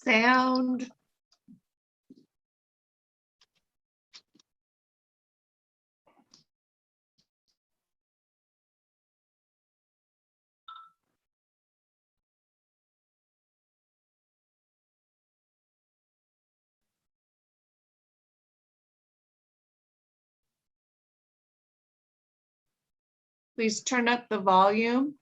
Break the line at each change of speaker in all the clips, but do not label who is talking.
sound. Please turn up the volume.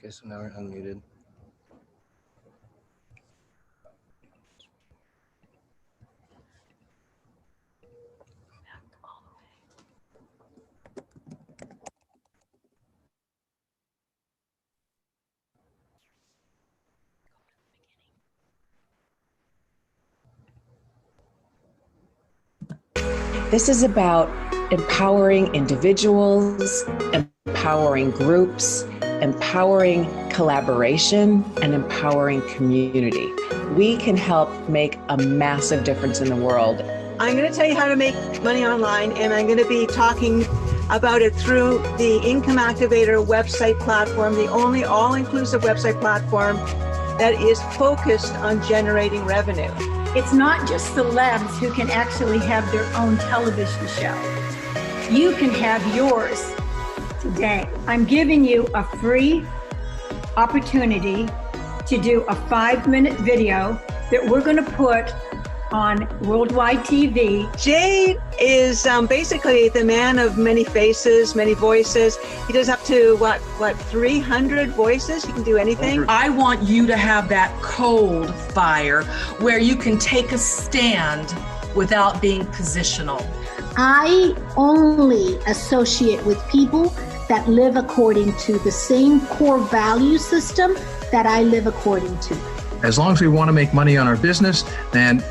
Okay, so now we're unmuted.
This is about empowering individuals, empowering groups, empowering collaboration, and empowering community. We can help make a massive difference in the world.
I'm going to tell you how to make money online, and I'm going to be talking about it through the Income Activator website platform, the only all-inclusive website platform that is focused on generating revenue.
It's not just celebs who can actually have their own television show. You can have yours today. I'm giving you a free opportunity to do a 5-minute video that we're going to put on worldwide TV.
Jay is basically the man of many faces, many voices. He does up to, what 300 voices? He can do anything.
I want you to have that cold fire where you can take a stand without being positional.
I only associate with people that live according to the same core value system that I live according to.
As long as we want to make money on our business, then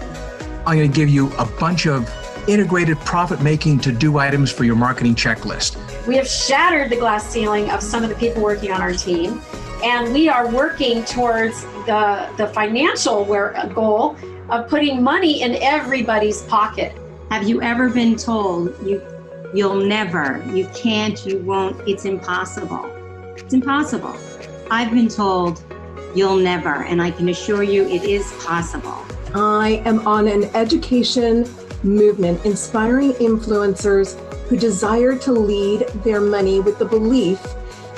I'm going to give you a bunch of integrated profit-making to-do items for your marketing checklist.
We have shattered the glass ceiling of some of the people working on our team, and we are working towards the financial goal of putting money in everybody's pocket.
Have you ever been told you'll never, you can't, you won't, it's impossible? It's impossible. I've been told you'll never, and I can assure you it is possible.
I am on an education movement inspiring influencers who desire to lead their money with the belief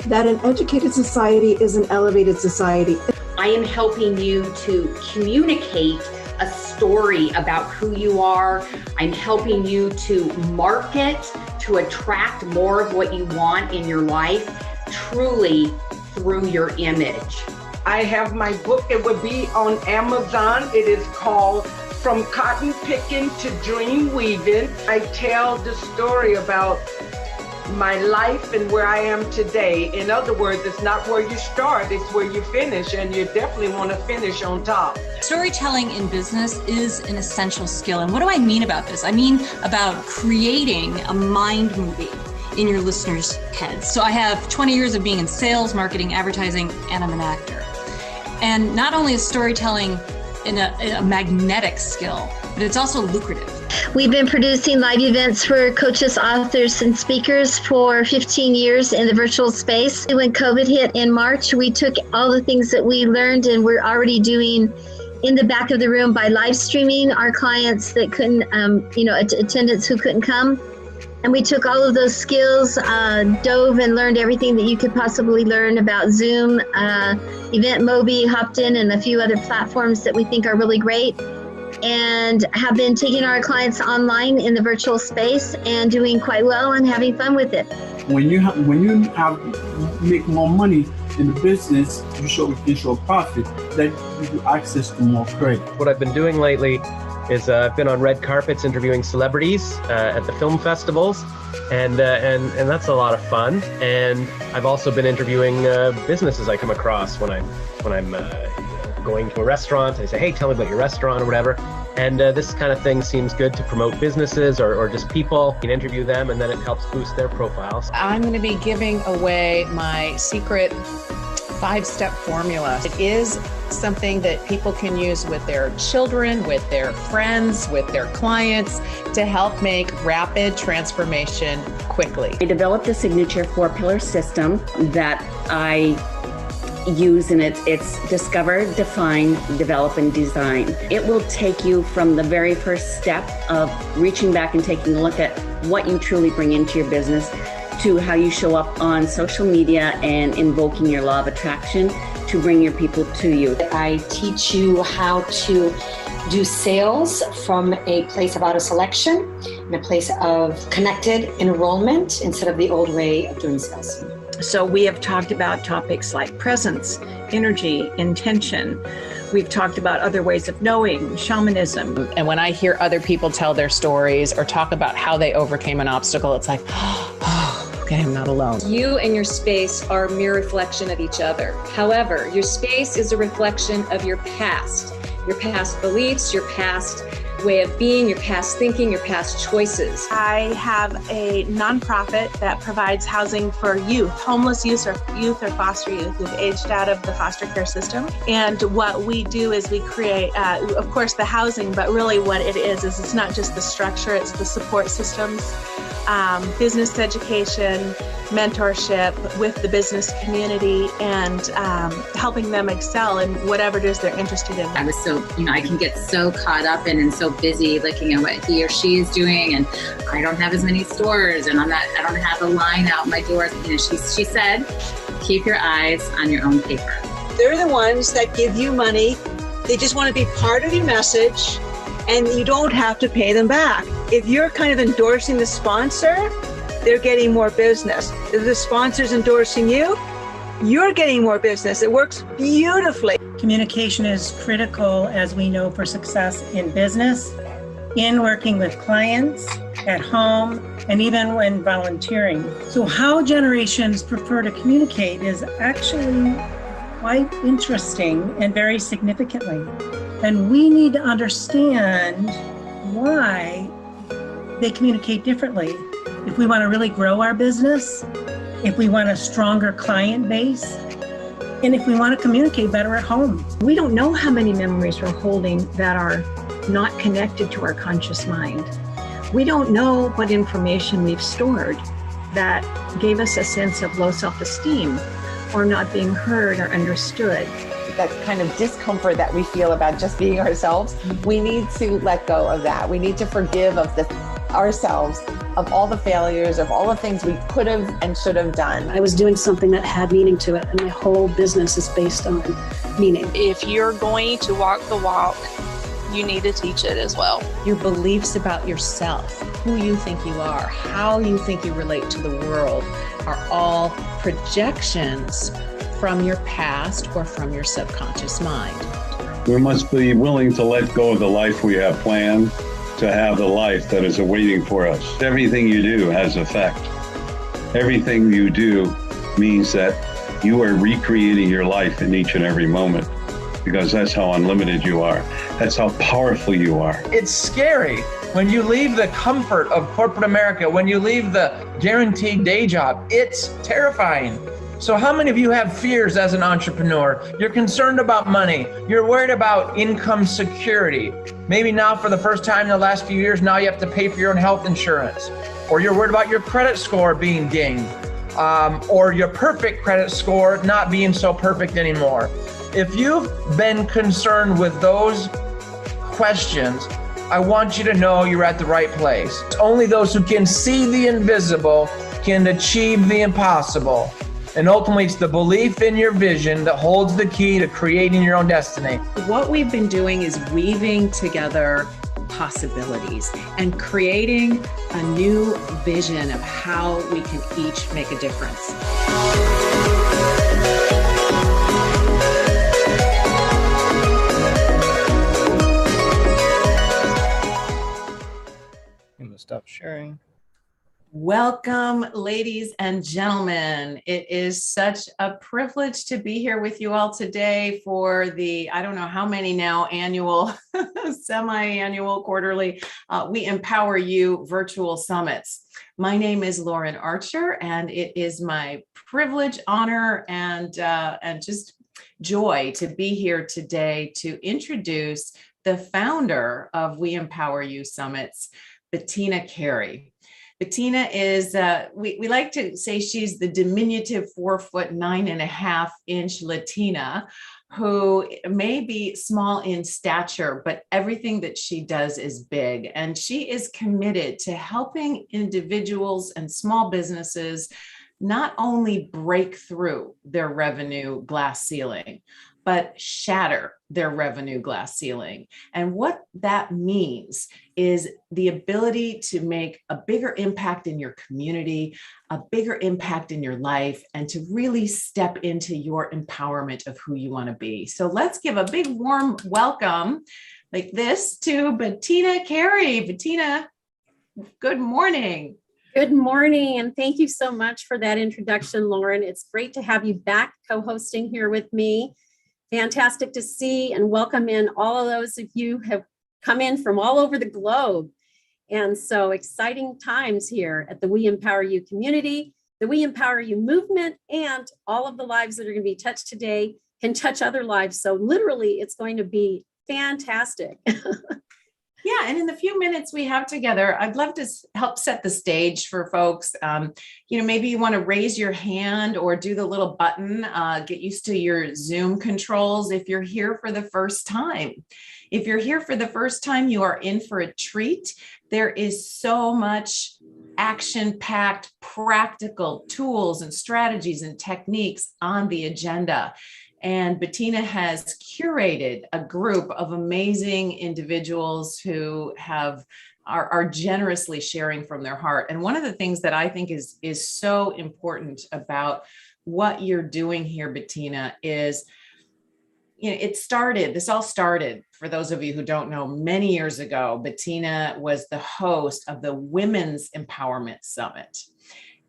that an educated society is an elevated society.
I am helping you to communicate a story about who you are. I'm helping you to market, to attract more of what you want in your life, truly through your image.
I have my book. It would be on Amazon. It is called From Cotton Picking to Dream Weaving. I tell the story about my life and where I am today. In other words, it's not where you start, it's where you finish, and you definitely want to finish on top.
Storytelling in business is an essential skill. And what do I mean about this? I mean about creating a mind movie in your listeners' heads. So I have 20 years of being in sales, marketing, advertising, and I'm an actor. And not only is storytelling a magnetic skill, but it's also lucrative.
We've been producing live events for coaches, authors, and speakers for 15 years in the virtual space. When COVID hit in March, we took all the things that we learned and we're already doing in the back of the room by live streaming our clients that couldn't, attendants who couldn't come. And we took all of those skills, dove and learned everything that you could possibly learn about Zoom, EventMobi, hopped in, and a few other platforms that we think are really great, and have been taking our clients online in the virtual space and doing quite well and having fun with it.
When you make more money in the business, you can show a profit, that gives you access to more credit.
What I've been doing lately is I've been on red carpets interviewing celebrities at the film festivals, and that's a lot of fun. And I've also been interviewing businesses I come across when I'm going to a restaurant. I say, hey, tell me about your restaurant or whatever. And this kind of thing seems good to promote businesses or just people. You can interview them, and then it helps boost their profiles.
I'm going to be giving away my secret 5-step formula. It is something that people can use with their children, with their friends, with their clients to help make rapid transformation quickly.
I developed a signature 4-pillar system that I use, and it's discover, define, develop, and design. It will take you from the very first step of reaching back and taking a look at what you truly bring into your business to how you show up on social media and invoking your law of attraction to bring your people to you.
I teach you how to do sales from a place of auto selection and a place of connected enrollment instead of the old way of doing sales.
So we have talked about topics like presence, energy, intention. We've talked about other ways of knowing, shamanism.
And when I hear other people tell their stories or talk about how they overcame an obstacle, it's like, oh, okay, I'm not alone.
You and your space are a mere reflection of each other. However, your space is a reflection of your past beliefs, your past way of being, your past thinking, your past choices.
I have a nonprofit that provides housing for youth, homeless youth or foster youth who've aged out of the foster care system. And what we do is we create, of course, the housing, but really what it is it's not just the structure, it's the support systems, business education, mentorship with the business community, and helping them excel in whatever it is they're interested in.
I was I can get so caught up in and so busy looking at what he or she is doing, and I don't have as many stores, and I don't have a line out my doors. She said, keep your eyes on your own paper.
They're the ones that give you money. They just want to be part of your message, and you don't have to pay them back. If you're kind of endorsing the sponsor, they're getting more business. If the sponsor's endorsing you, you're getting more business. It works beautifully.
Communication is critical, as we know, for success in business, in working with clients, at home, and even when volunteering. So how generations prefer to communicate is actually quite interesting and very significantly. And we need to understand why they communicate differently. If we want to really grow our business, if we want a stronger client base, and if we want to communicate better at home.
We don't know how many memories we're holding that are not connected to our conscious mind. We don't know what information we've stored that gave us a sense of low self-esteem or not being heard or understood.
That kind of discomfort that we feel about just being ourselves, we need to let go of that. We need to forgive ourselves of all the failures, of all the things we could have and should have done.
I was doing something that had meaning to it, and my whole business is based on
meaning.
If you're going to walk the walk, you need to teach it as well.
Your beliefs about yourself, who you think you are, how you think you relate to the world, are all projections from your past or from your subconscious mind.
We must be willing to let go of the life we have planned to have the life that is awaiting for us. Everything you do has effect. Everything you do means that you are recreating your life in each and every moment, because that's how unlimited you are. That's how powerful you are.
It's scary when you leave the comfort of corporate America, when you leave the guaranteed day job. It's terrifying. So how many of you have fears as an entrepreneur? You're concerned about money. You're worried about income security. Maybe now for the first time in the last few years, now you have to pay for your own health insurance. Or you're worried about your credit score being dinged. Or your perfect credit score not being so perfect anymore. If you've been concerned with those questions, I want you to know you're at the right place. It's only those who can see the invisible can achieve the impossible. And ultimately, it's the belief in your vision that holds the key to creating your own destiny.
What we've been doing is weaving together possibilities and creating a new vision of how we can each make a difference.
I'm gonna stop sharing.
Welcome, ladies and gentlemen. It is such a privilege to be here with you all today for the, I don't know how many now, annual, semi-annual, quarterly, We Empower You virtual summits. My name is Lauren Archer, and it is my privilege, honor, and just joy to be here today to introduce the founder of We Empower You Summits, Bettina Carey. Bettina is, we like to say she's the diminutive 4'9.5" Latina, who may be small in stature, but everything that she does is big. And she is committed to helping individuals and small businesses not only break through their revenue glass ceiling, but shatter their revenue glass ceiling. And what that means is the ability to make a bigger impact in your community, a bigger impact in your life, and to really step into your empowerment of who you want to be. So let's give a big warm welcome like this to Bettina Carey. Bettina, good morning.
Good morning, and thank you so much for that introduction, Lauren. It's great to have you back co-hosting here with me. Fantastic to see and welcome in all of those of you who have come in from all over the globe. And so exciting times here at the We Empower You community, the We Empower You movement, and all of the lives that are going to be touched today can touch other lives. So literally, it's going to be fantastic.
Yeah, and in the few minutes we have together, I'd love to help set the stage for folks. Maybe you want to raise your hand or do the little button, get used to your Zoom controls if you're here for the first time. If you're here for the first time, you are in for a treat. There is so much action-packed, practical tools and strategies and techniques on the agenda. And Bettina has curated a group of amazing individuals who are generously sharing from their heart. And one of the things that I think is so important about what you're doing here, Bettina, is, this all started, for those of you who don't know, many years ago. Bettina was the host of the Women's Empowerment Summit.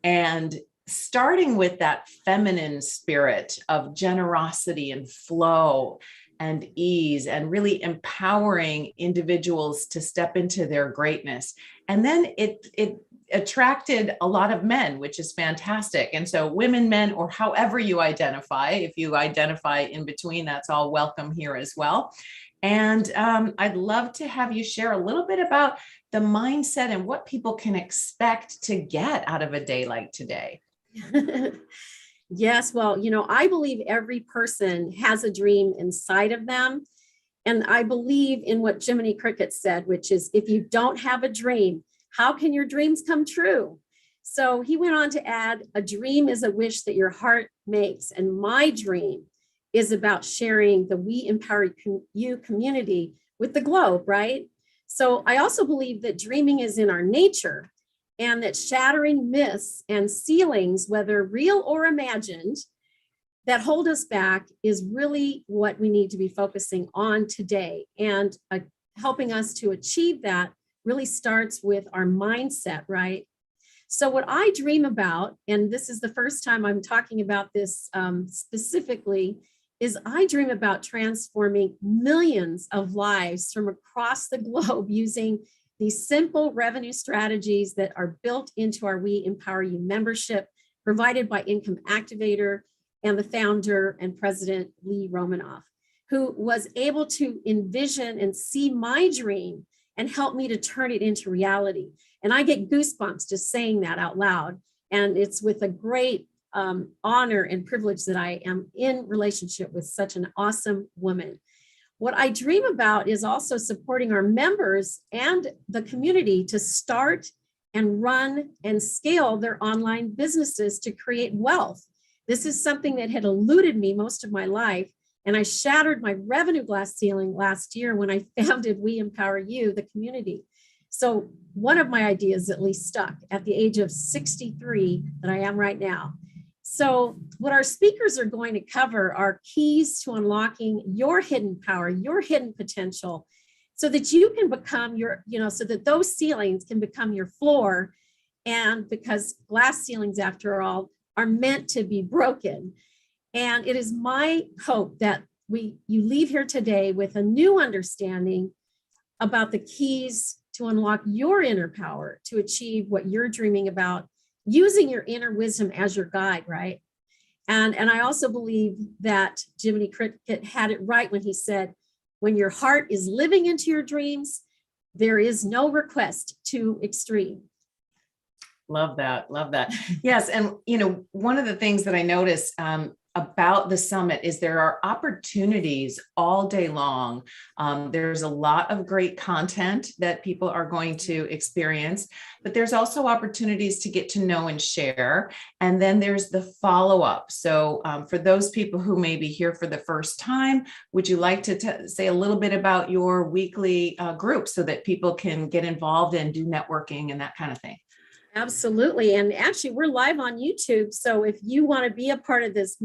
And starting with that feminine spirit of generosity and flow and ease, and really empowering individuals to step into their greatness. And then it attracted a lot of men, which is fantastic. And so women, men, or however you identify, if you identify in between, that's all welcome here as well. And I'd love to have you share a little bit about the mindset and what people can expect to get out of a day like today.
Yes, well, I believe every person has a dream inside of them. And I believe in what Jiminy Cricket said, which is, if you don't have a dream, how can your dreams come true? So he went on to add, a dream is a wish that your heart makes. And my dream is about sharing the We Empower You community with the globe, right? So I also believe that dreaming is in our nature, and that shattering myths and ceilings, whether real or imagined, that hold us back is really what we need to be focusing on today. And helping us to achieve that really starts with our mindset, right? So what I dream about, and this is the first time I'm talking about this specifically, is I dream about transforming millions of lives from across the globe using these simple revenue strategies that are built into our We Empower You membership, provided by Income Activator and the founder and president, Lee Romanoff, who was able to envision and see my dream and help me to turn it into reality. And I get goosebumps just saying that out loud. And it's with a great honor and privilege that I am in relationship with such an awesome woman. What I dream about is also supporting our members and the community to start and run and scale their online businesses to create wealth. This is something that had eluded me most of my life. And I shattered my revenue glass ceiling last year when I founded We Empower You, the community. So one of my ideas at least stuck at the age of 63 that I am right now. So what our speakers are going to cover are keys to unlocking your hidden power, your hidden potential, so that you can become so that those ceilings can become your floor. And because glass ceilings, after all, are meant to be broken. And it is my hope that you leave here today with a new understanding about the keys to unlock your inner power to achieve what you're dreaming about, using your inner wisdom as your guide, right? And I also believe that Jiminy Cricket had it right when he said, when your heart is living into your dreams, there is no request too extreme.
Love that. Love that. Yes. And, one of the things that I notice about the summit is there are opportunities all day long. There's a lot of great content that people are going to experience, but there's also opportunities to get to know and share. And then there's the follow-up. So for those people who may be here for the first time, would you like to say a little bit about your weekly group so that people can get involved and do networking and that kind of thing?
Absolutely. And actually, we're live on YouTube. So if you want to be a part of this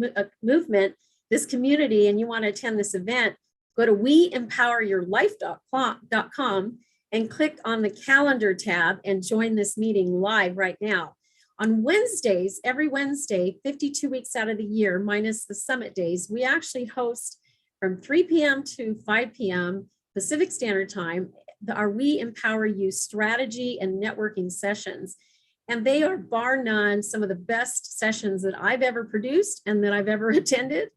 movement, this community, and you want to attend this event, go to weempoweryourlife.com and click on the calendar tab and join this meeting live right now. On Wednesdays, every Wednesday, 52 weeks out of the year, minus the summit days, we actually host from 3 p.m. to 5 p.m. Pacific Standard Time, our We Empower You strategy and networking sessions. And they are, bar none, some of the best sessions that I've ever produced and that I've ever attended.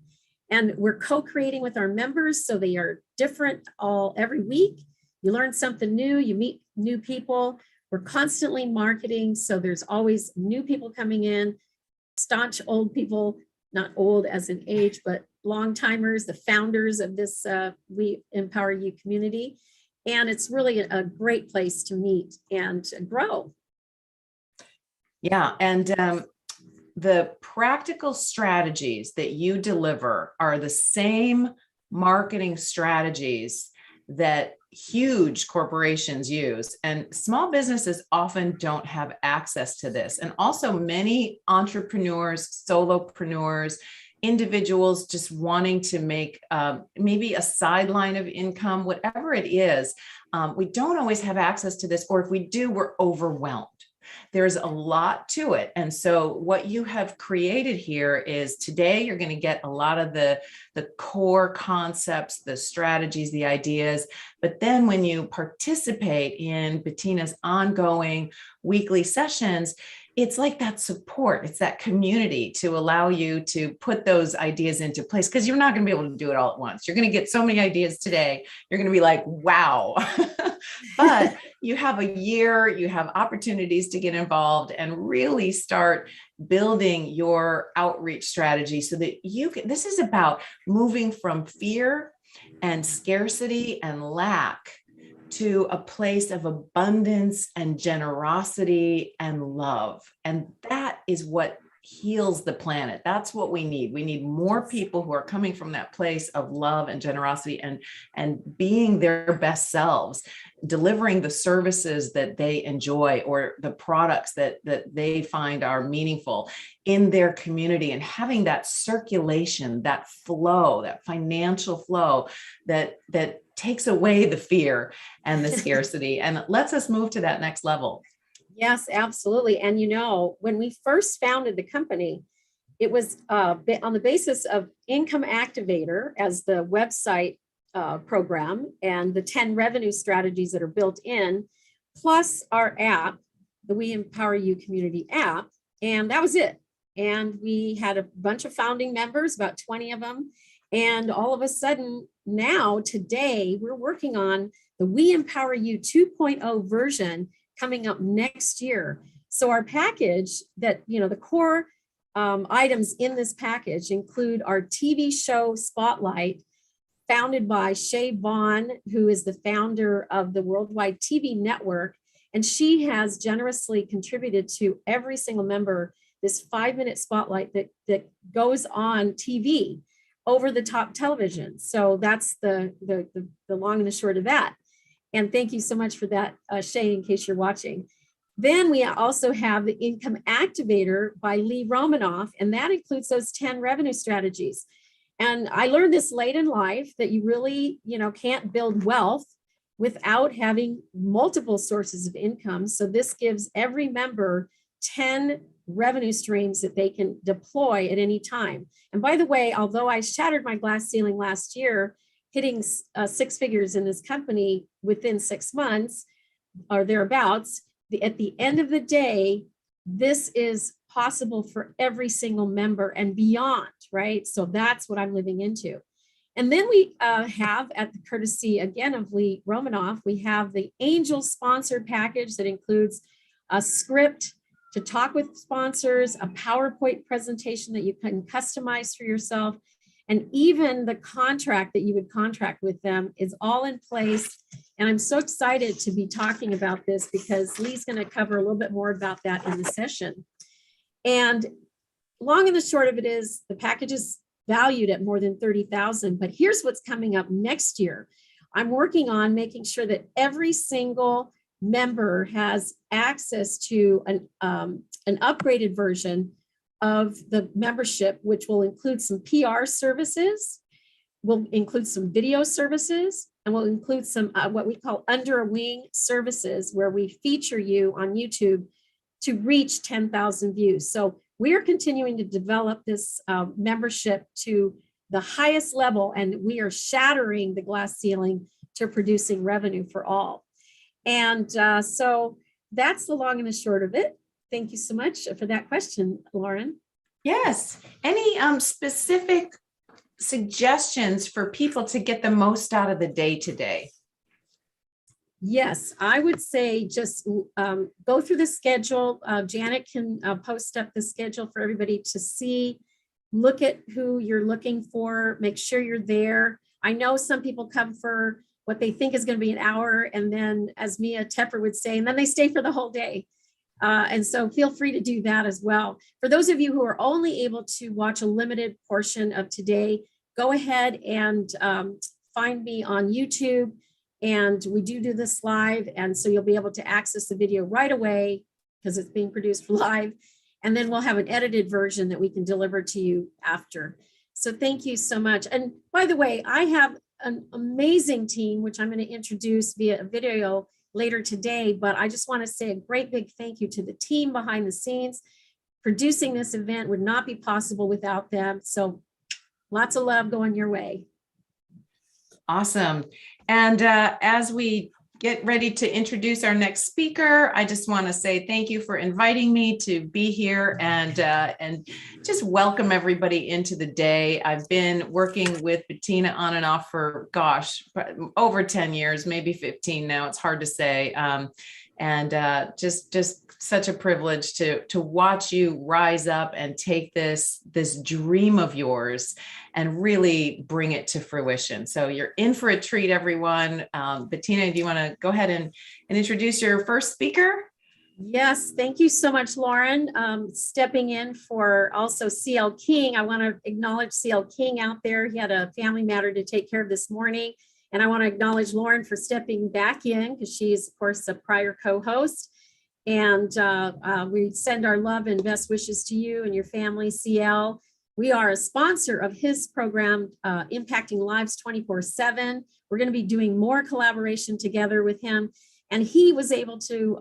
And we're co-creating with our members, so they are different every week. You learn something new, you meet new people. We're constantly marketing, so there's always new people coming in, staunch old people, not old as in age, but long timers, the founders of this We Empower You community. And it's really a great place to meet and grow.
Yeah, and the practical strategies that you deliver are the same marketing strategies that huge corporations use, and small businesses often don't have access to this. And also many entrepreneurs, solopreneurs, individuals just wanting to make maybe a sideline of income, whatever it is, we don't always have access to this, or if we do, we're overwhelmed. There's a lot to it. And so what you have created here is today you're going to get a lot of the core concepts, the strategies, the ideas. But then when you participate in Bettina's ongoing weekly sessions, it's like that support, it's that community to allow you to put those ideas into place, because you're not going to be able to do it all at once. You're going to get so many ideas today. You're going to be like, wow. But you have a year, you have opportunities to get involved and really start building your outreach strategy so that you can, this is about moving from fear and scarcity and lack to a place of abundance and generosity and love. And that is what heals the planet. That's what we need. We need more people who are coming from that place of love and generosity and being their best selves, delivering the services that they enjoy or the products that they find are meaningful in their community, and having that circulation, that flow, that financial flow that takes away the fear and the scarcity and lets us move to that next level.
Yes, absolutely. And when we first founded the company, it was on the basis of Income Activator as the website program and the 10 revenue strategies that are built in, plus our app, the We Empower You community app. And that was it. And we had a bunch of founding members, about 20 of them. And all of a sudden now, today, we're working on the We Empower You 2.0 version coming up next year. So our package that, the core items in this package include our TV show Spotlight, founded by Shay Vaughn, who is the founder of the Worldwide TV Network. And she has generously contributed to every single member this 5-minute spotlight that goes on TV, over the top television. So that's the long and the short of that. And thank you so much for that, Shay, in case you're watching. Then we also have the Income Activator by Lee Romanoff, and that includes those 10 revenue strategies. And I learned this late in life that you really, can't build wealth without having multiple sources of income. So this gives every member 10 revenue streams that they can deploy at any time. And by the way, although I shattered my glass ceiling last year, hitting 6 figures in this company within 6 months or thereabouts, at the end of the day, this is possible for every single member and beyond, right? So that's what I'm living into. And then we have, at the courtesy again of Lee Romanoff, we have the Angel Sponsored package that includes a script to talk with sponsors, a PowerPoint presentation that you can customize for yourself, and even the contract that you would contract with them is all in place. And I'm so excited to be talking about this because Lee's going to cover a little bit more about that in the session. And long and the short of it is the package is valued at more than $30,000, but here's what's coming up next year. I'm working on making sure that every single member has access to an upgraded version of the membership, which will include some PR services, will include some video services, and will include some what we call under a wing services, where we feature you on YouTube to reach 10,000 views. So we are continuing to develop this membership to the highest level, and we are shattering the glass ceiling to producing revenue for all. And so that's the long and the short of it. Thank you so much for that question, Lauren.
Yes. Any specific suggestions for people to get the most out of the day today?
Yes, I would say just go through the schedule. Janet can post up the schedule for everybody to see. Look at who you're looking for. Make sure you're there. I know some people come for what they think is going to be an hour, and then, as Mia Tepper would say, and then they stay for the whole day. And so feel free to do that as well. For those of you who are only able to watch a limited portion of today, go ahead and find me on YouTube. And we do this live. And so you'll be able to access the video right away because it's being produced live. And then we'll have an edited version that we can deliver to you after. So thank you so much. And by the way, I have an amazing team, which I'm going to introduce via a video later today. But I just want to say a great big thank you to the team behind the scenes. Producing this event would not be possible without them. So lots of love going your way.
Awesome. And as we get ready to introduce our next speaker, I just want to say thank you for inviting me to be here and just welcome everybody into the day. I've been working with Bettina on and off for, gosh, over 10 years, maybe 15 now. It's hard to say. And just such a privilege to watch you rise up and take this dream of yours and really bring it to fruition. So you're in for a treat, everyone. Bettina, do you want to go ahead and introduce your first speaker?
Yes, thank you so much, Lauren. Stepping in for also CL King. I want to acknowledge CL King out there. He had a family matter to take care of this morning. And I want to acknowledge Lauren for stepping back in because she's, of course, a prior co-host. And we send our love and best wishes to you and your family, CL. We are a sponsor of his program, Impacting Lives 24/7. We're going to be doing more collaboration together with him. And he was able to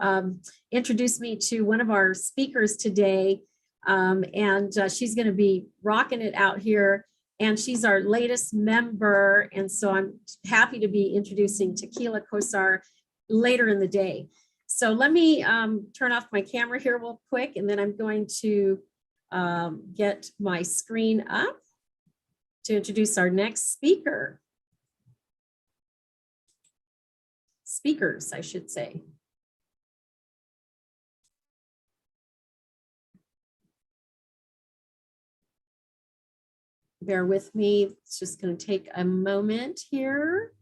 introduce me to one of our speakers today. She's going to be rocking it out here. And she's our latest member. And so I'm happy to be introducing Tequila Kosar later in the day. So let me turn off my camera here real quick, and then I'm going to get my screen up to introduce our next speaker. Speakers, I should say. Bear with me, it's just going to take a moment here.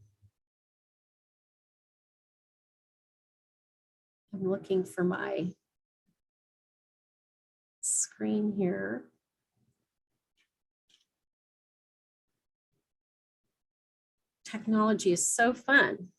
I'm looking for my screen here. Technology is so fun.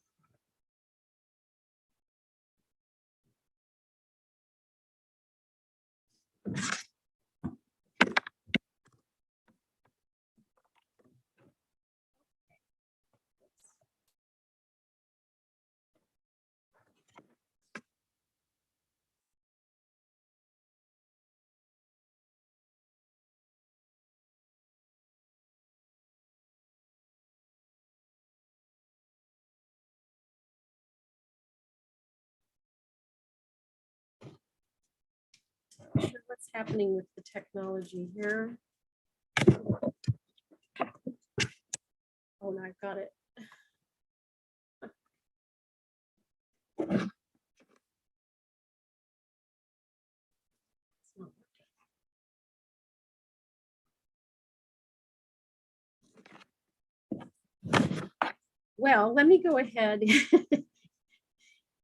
Not sure what's happening with the technology here. Oh, no, I've got it. Well, let me go ahead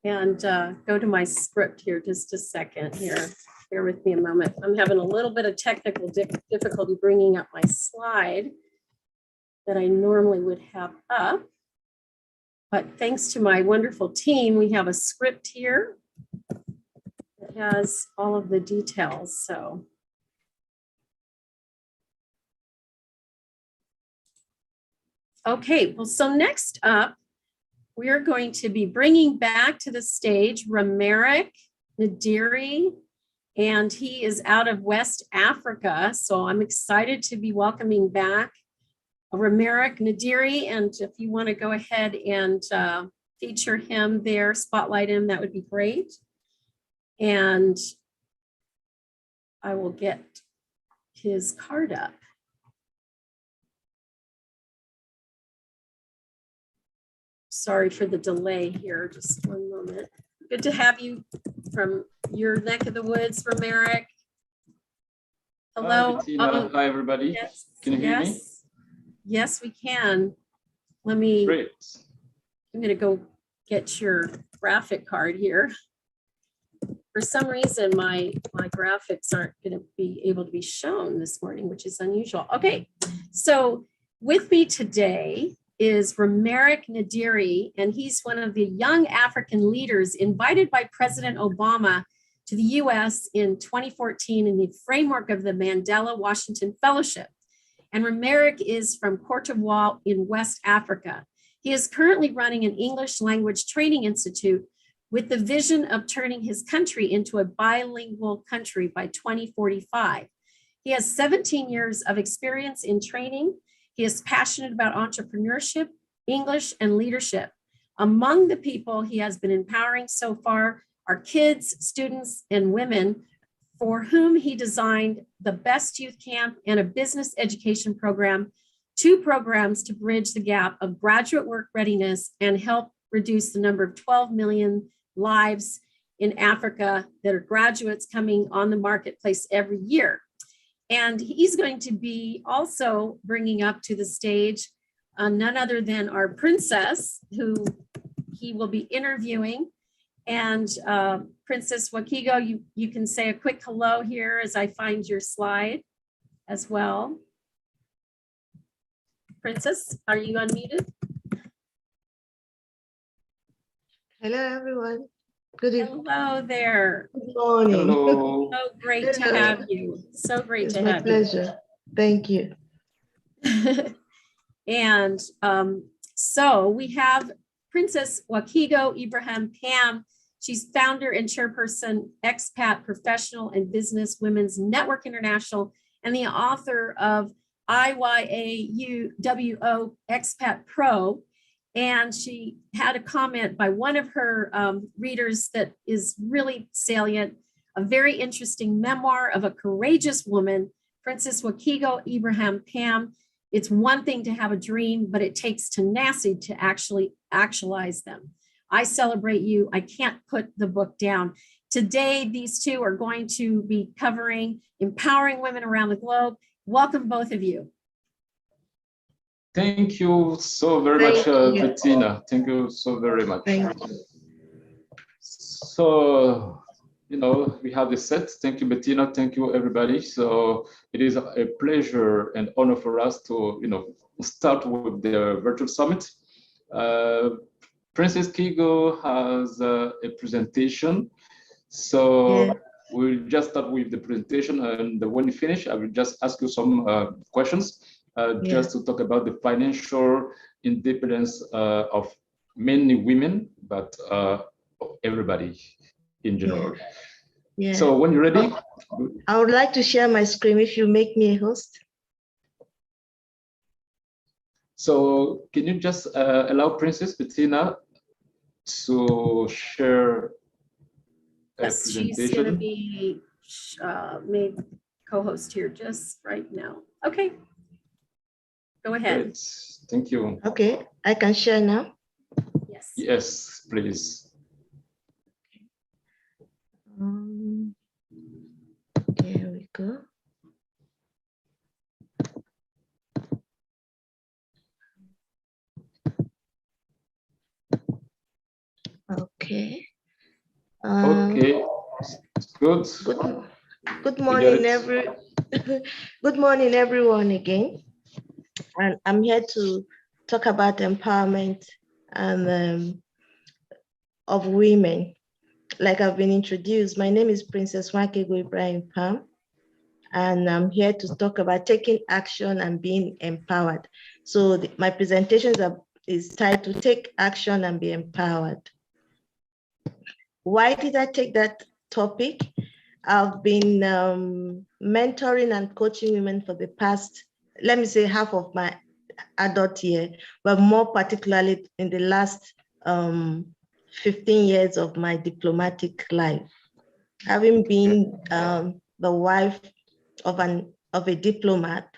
and go to my script here just a second here. Bear with me a moment. I'm having a little bit of technical difficulty bringing up my slide that I normally would have up. But thanks to my wonderful team, we have a script here that has all of the details. So okay, well, so next up, we are going to be bringing back to the stage Romeric Nadiri, and he is out of West Africa. So I'm excited to be welcoming back Romeric Nadiri. And if you want to go ahead and feature him there, spotlight him, that would be great. And I will get his card up. Sorry for the delay here, just one moment. Good to have you from your neck of the woods, Romeric. Hello.
Hi, Bettina. Hi, everybody.
Yes.
Can you hear me?
Yes, we can. Let me,
Great.
I'm gonna go get your graphic card here. For some reason, my graphics aren't gonna be able to be shown this morning, which is unusual. Okay, so with me today is Romeric Nadiri, and he's one of the young African leaders invited by President Obama to the US in 2014 in the framework of the Mandela Washington Fellowship. And Romeric is from Cote d'Ivoire in West Africa. He is currently running an English language training institute with the vision of turning his country into a bilingual country by 2045. He has 17 years of experience in training. He is passionate about entrepreneurship, English, and leadership. Among the people he has been empowering so far are kids, students, and women for whom he designed the Best Youth Camp and a business education program, 2 programs to bridge the gap of graduate work readiness and help reduce the number of 12 million lives in Africa that are graduates coming on the marketplace every year. And he's going to be also bringing up to the stage none other than our princess, who he will be interviewing. And Princess Wakigo, you can say a quick hello here as I find your slide as well. Princess, are you unmuted?
Hello, everyone. Good evening.
Hello there.
Good morning.
Hello.
So great to have you. So great to have you.
It's my pleasure. Thank you.
And so we have Princess Wakigo Ibrahim Pam. She's founder and chairperson, Expat Professional and Business Women's Network International, and the author of IYAUWO Expat Pro. And she had a comment by one of her readers that is really salient, a very interesting memoir of a courageous woman, Princess Wakigo Ibrahim Pam. It's one thing to have a dream, but it takes tenacity to actually actualize them. I celebrate you. I can't put the book down. Today, these two are going to be covering empowering women around the globe. Welcome, both of you.
Thank you so very much, Bettina. Thank you so very much.
Thank you.
So, you know, we have the set. Thank you, Bettina. Thank you, everybody. So it is a pleasure and honor for us to, you know, start with the virtual summit. Princess Kigo has a presentation. So we'll just start with the presentation, and when you finish, I will just ask you some questions, just to talk about the financial independence of mainly women, but everybody in general.
Yeah.
So when you're ready.
I would like to share my screen if you make me a host.
So can you just allow Princess Bettina to share a
Yes,
presentation?
she's going to be made co-host here just right now. Okay, go ahead.
Great. Thank you.
Okay, I can share now.
Yes.
Yes, please.
Here we go. Okay.
Okay. Good.
Good morning, good morning, everyone again. And I'm here to talk about empowerment and of women. Like I've been introduced, my name is Princess Wakigo Ibrahim Pam, and I'm here to talk about taking action and being empowered. So my presentation is titled Take Action and Be Empowered. Why did I take that topic? I've been mentoring and coaching women for the past, let me say, half of my adult year, but more particularly in the last 15 years of my diplomatic life. Having been the wife of a diplomat,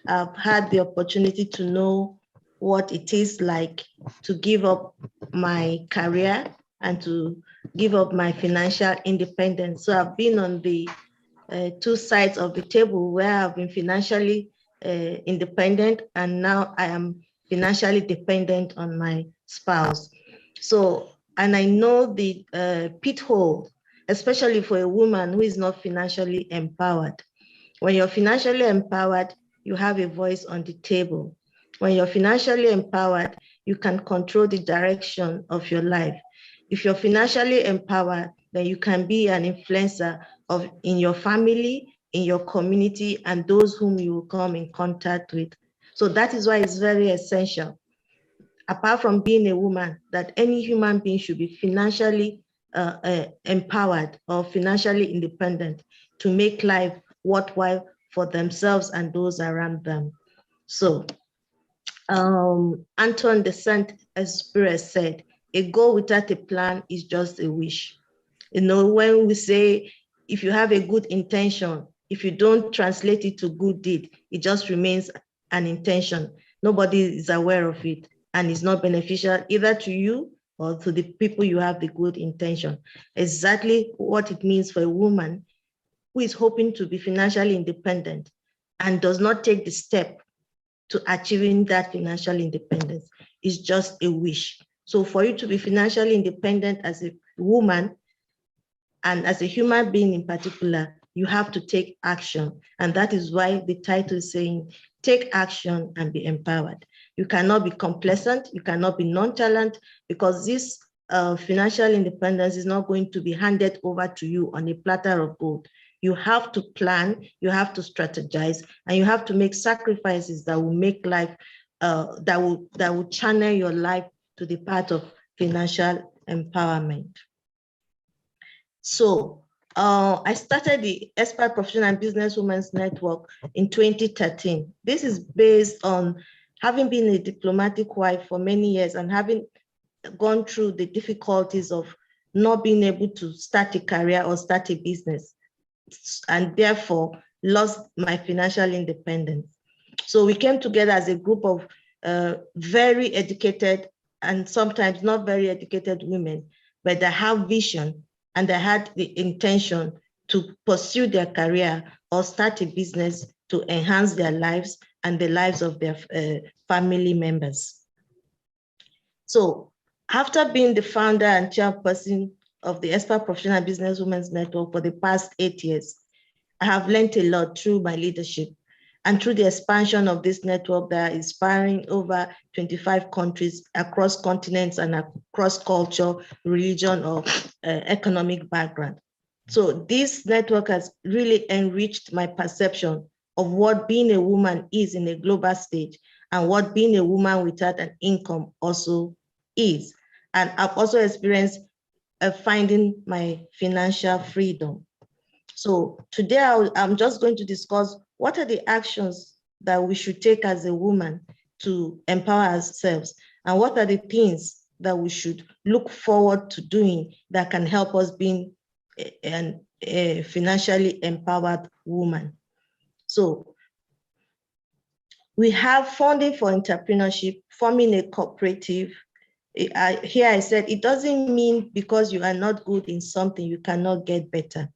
I've had the opportunity to know what it is like to give up my career and to give up my financial independence. So I've been on the two sides of the table where I've been financially independent, and now I am financially dependent on my spouse. So, and I know the pitfall, especially for a woman who is not financially empowered. When you're financially empowered, you have a voice on the table. When you're financially empowered, you can control the direction of your life. If you're financially empowered, then you can be an influencer in your family, in your community, and those whom you will come in contact with. So that is why it's very essential, apart from being a woman, that any human being should be financially empowered or financially independent to make life worthwhile for themselves and those around them. So Antoine de Saint-Exupéry said, a goal without a plan is just a wish. You know, when we say, if you have a good intention, if you don't translate it to good deed, it just remains an intention. Nobody is aware of it, and it's not beneficial either to you or to the people you have the good intention. Exactly what it means for a woman who is hoping to be financially independent and does not take the step to achieving that financial independence is just a wish. So for you to be financially independent as a woman, And as a human being in particular, you have to take action. And that is why the title is saying, take action and be empowered. You cannot be complacent, you cannot be nonchalant, because this financial independence is not going to be handed over to you on a platter of gold. You have to plan, you have to strategize, and you have to make sacrifices that will make life, that will channel your life to the path of financial empowerment. So I started the Expert Professional and Business Women's Network in 2013. This is based on having been a diplomatic wife for many years and having gone through the difficulties of not being able to start a career or start a business, and therefore lost my financial independence. So we came together as a group of very educated and sometimes not very educated women, but they have vision and they had the intention to pursue their career or start a business to enhance their lives and the lives of their family members. So after being the founder and chairperson of the Expert Professional Business Women's Network for the past 8 years, I have learned a lot through my leadership and through the expansion of this network that are inspiring over 25 countries across continents and across culture, religion, or economic background. So this network has really enriched my perception of what being a woman is in a global stage and what being a woman without an income also is. And I've also experienced finding my financial freedom. So today I'm just going to discuss what are the actions that we should take as a woman to empower ourselves, and what are the things that we should look forward to doing that can help us being a financially empowered woman. So we have funding for entrepreneurship, forming a cooperative. Here I said, it doesn't mean because you are not good in something, you cannot get better.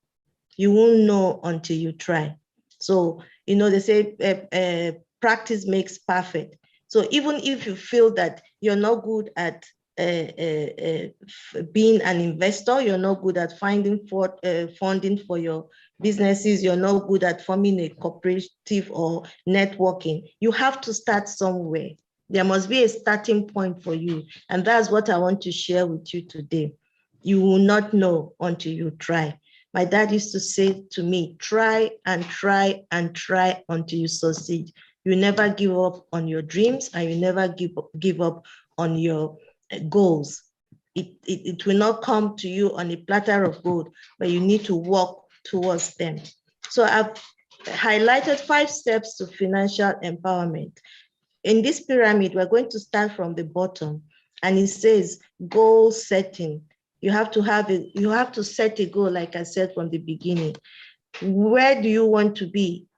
You won't know until you try. So, you know, they say practice makes perfect. So even if you feel that you're not good at being an investor, you're not good at finding funding for your businesses, you're not good at forming a cooperative or networking, you have to start somewhere. There must be a starting point for you. And that's what I want to share with you today. You will not know until you try. My dad used to say to me, try and try and try until you succeed. You never give up on your dreams, and you never give up on your goals. It will not come to you on a platter of gold, but you need to work towards them. So I've highlighted 5 steps to financial empowerment. In this pyramid, we're going to start from the bottom, and it says goal setting. You have to set a goal, like I said from the beginning. Where do you want to be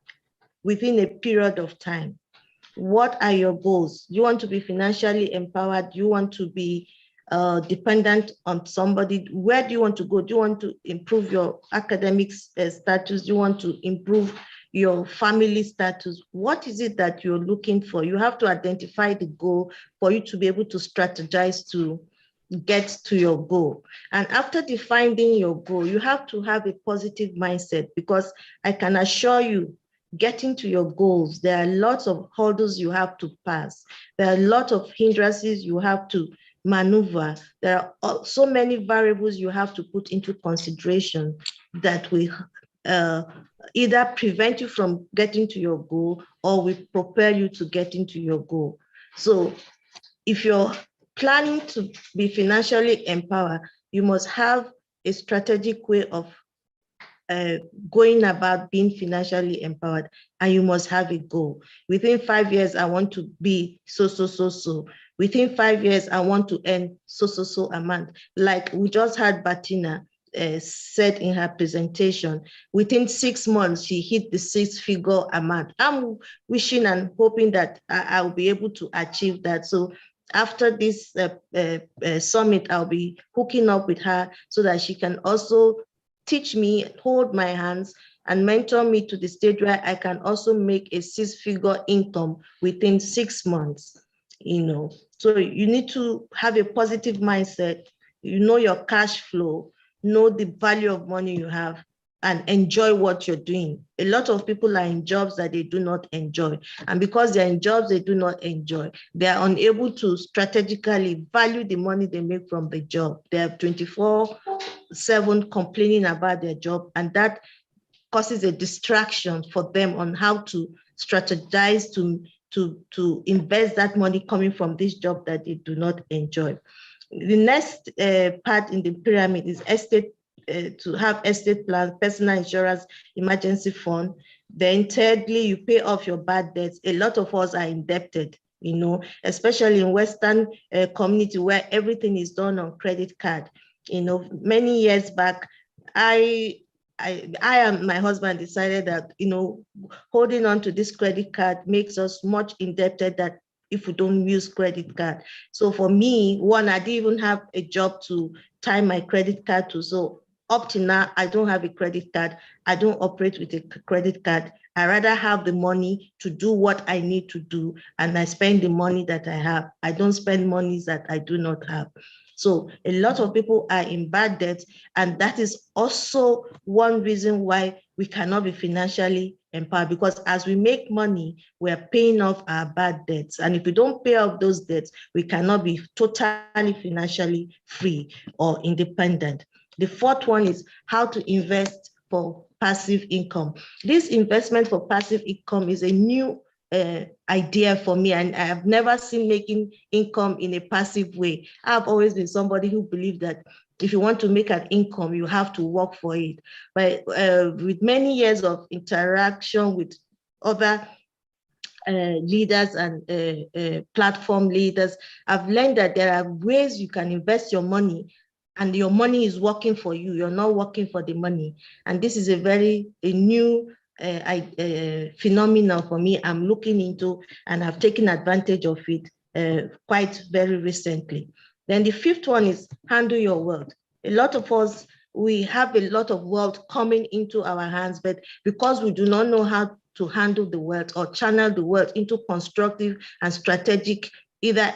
within a period of time? What are your goals? You want to be financially empowered? You want to be dependent on somebody? Where do you want to go? Do you want to improve your academic status? Do you want to improve your family status? What is it that you're looking for? You have to identify the goal for you to be able to strategize to get to your goal. And after defining your goal, you have to have a positive mindset, because I can assure you, getting to your goals, there are lots of hurdles you have to pass. There are a lot of hindrances you have to maneuver. There are so many variables you have to put into consideration that will either prevent you from getting to your goal or will propel you to getting to your goal. So if you're planning to be financially empowered, you must have a strategic way of going about being financially empowered, and you must have a goal. Within 5 years, I want to be so. Within 5 years, I want to earn so amount. Like we just had Bettina said in her presentation, within 6 months, she hit the 6-figure amount. I'm wishing and hoping that I'll be able to achieve that. So after this summit, I'll be hooking up with her so that she can also teach me, hold my hands, and mentor me to the stage where I can also make a 6-figure income within 6 months. You know, so you need to have a positive mindset. You know your cash flow. know the value of money you have, and enjoy what you're doing. A lot of people are in jobs that they do not enjoy. And because they're in jobs they do not enjoy, they are unable to strategically value the money they make from the job. They are 24/7 complaining about their job, and that causes a distraction for them on how to strategize to invest that money coming from this job that they do not enjoy. The next part in the pyramid is estate, to have estate plans, personal insurance, emergency fund. Then thirdly, you pay off your bad debts. A lot of us are indebted, you know, especially in Western community where everything is done on credit card. You know, many years back, I and my husband decided that, you know, holding on to this credit card makes us much indebted that if we don't use credit card. So for me, one, I didn't even have a job to tie my credit card to. So up to now, I don't have a credit card. I don't operate with a credit card. I rather have the money to do what I need to do, and I spend the money that I have. I don't spend monies that I do not have. So a lot of people are in bad debt, and that is also one reason why we cannot be financially empowered, because as we make money, we are paying off our bad debts. And if we don't pay off those debts, we cannot be totally financially free or independent. The fourth one is how to invest for passive income. This investment for passive income is a new idea for me, and I have never seen making income in a passive way. I've always been somebody who believed that if you want to make an income, you have to work for it. But with many years of interaction with other leaders and platform leaders, I've learned that there are ways you can invest your money, and your money is working for you. You're not working for the money. And this is a new phenomenon for me. I'm looking into, and I've taken advantage of it quite very recently. Then the fifth one is handle your wealth. A lot of us, we have a lot of wealth coming into our hands, but because we do not know how to handle the wealth or channel the wealth into constructive and strategic either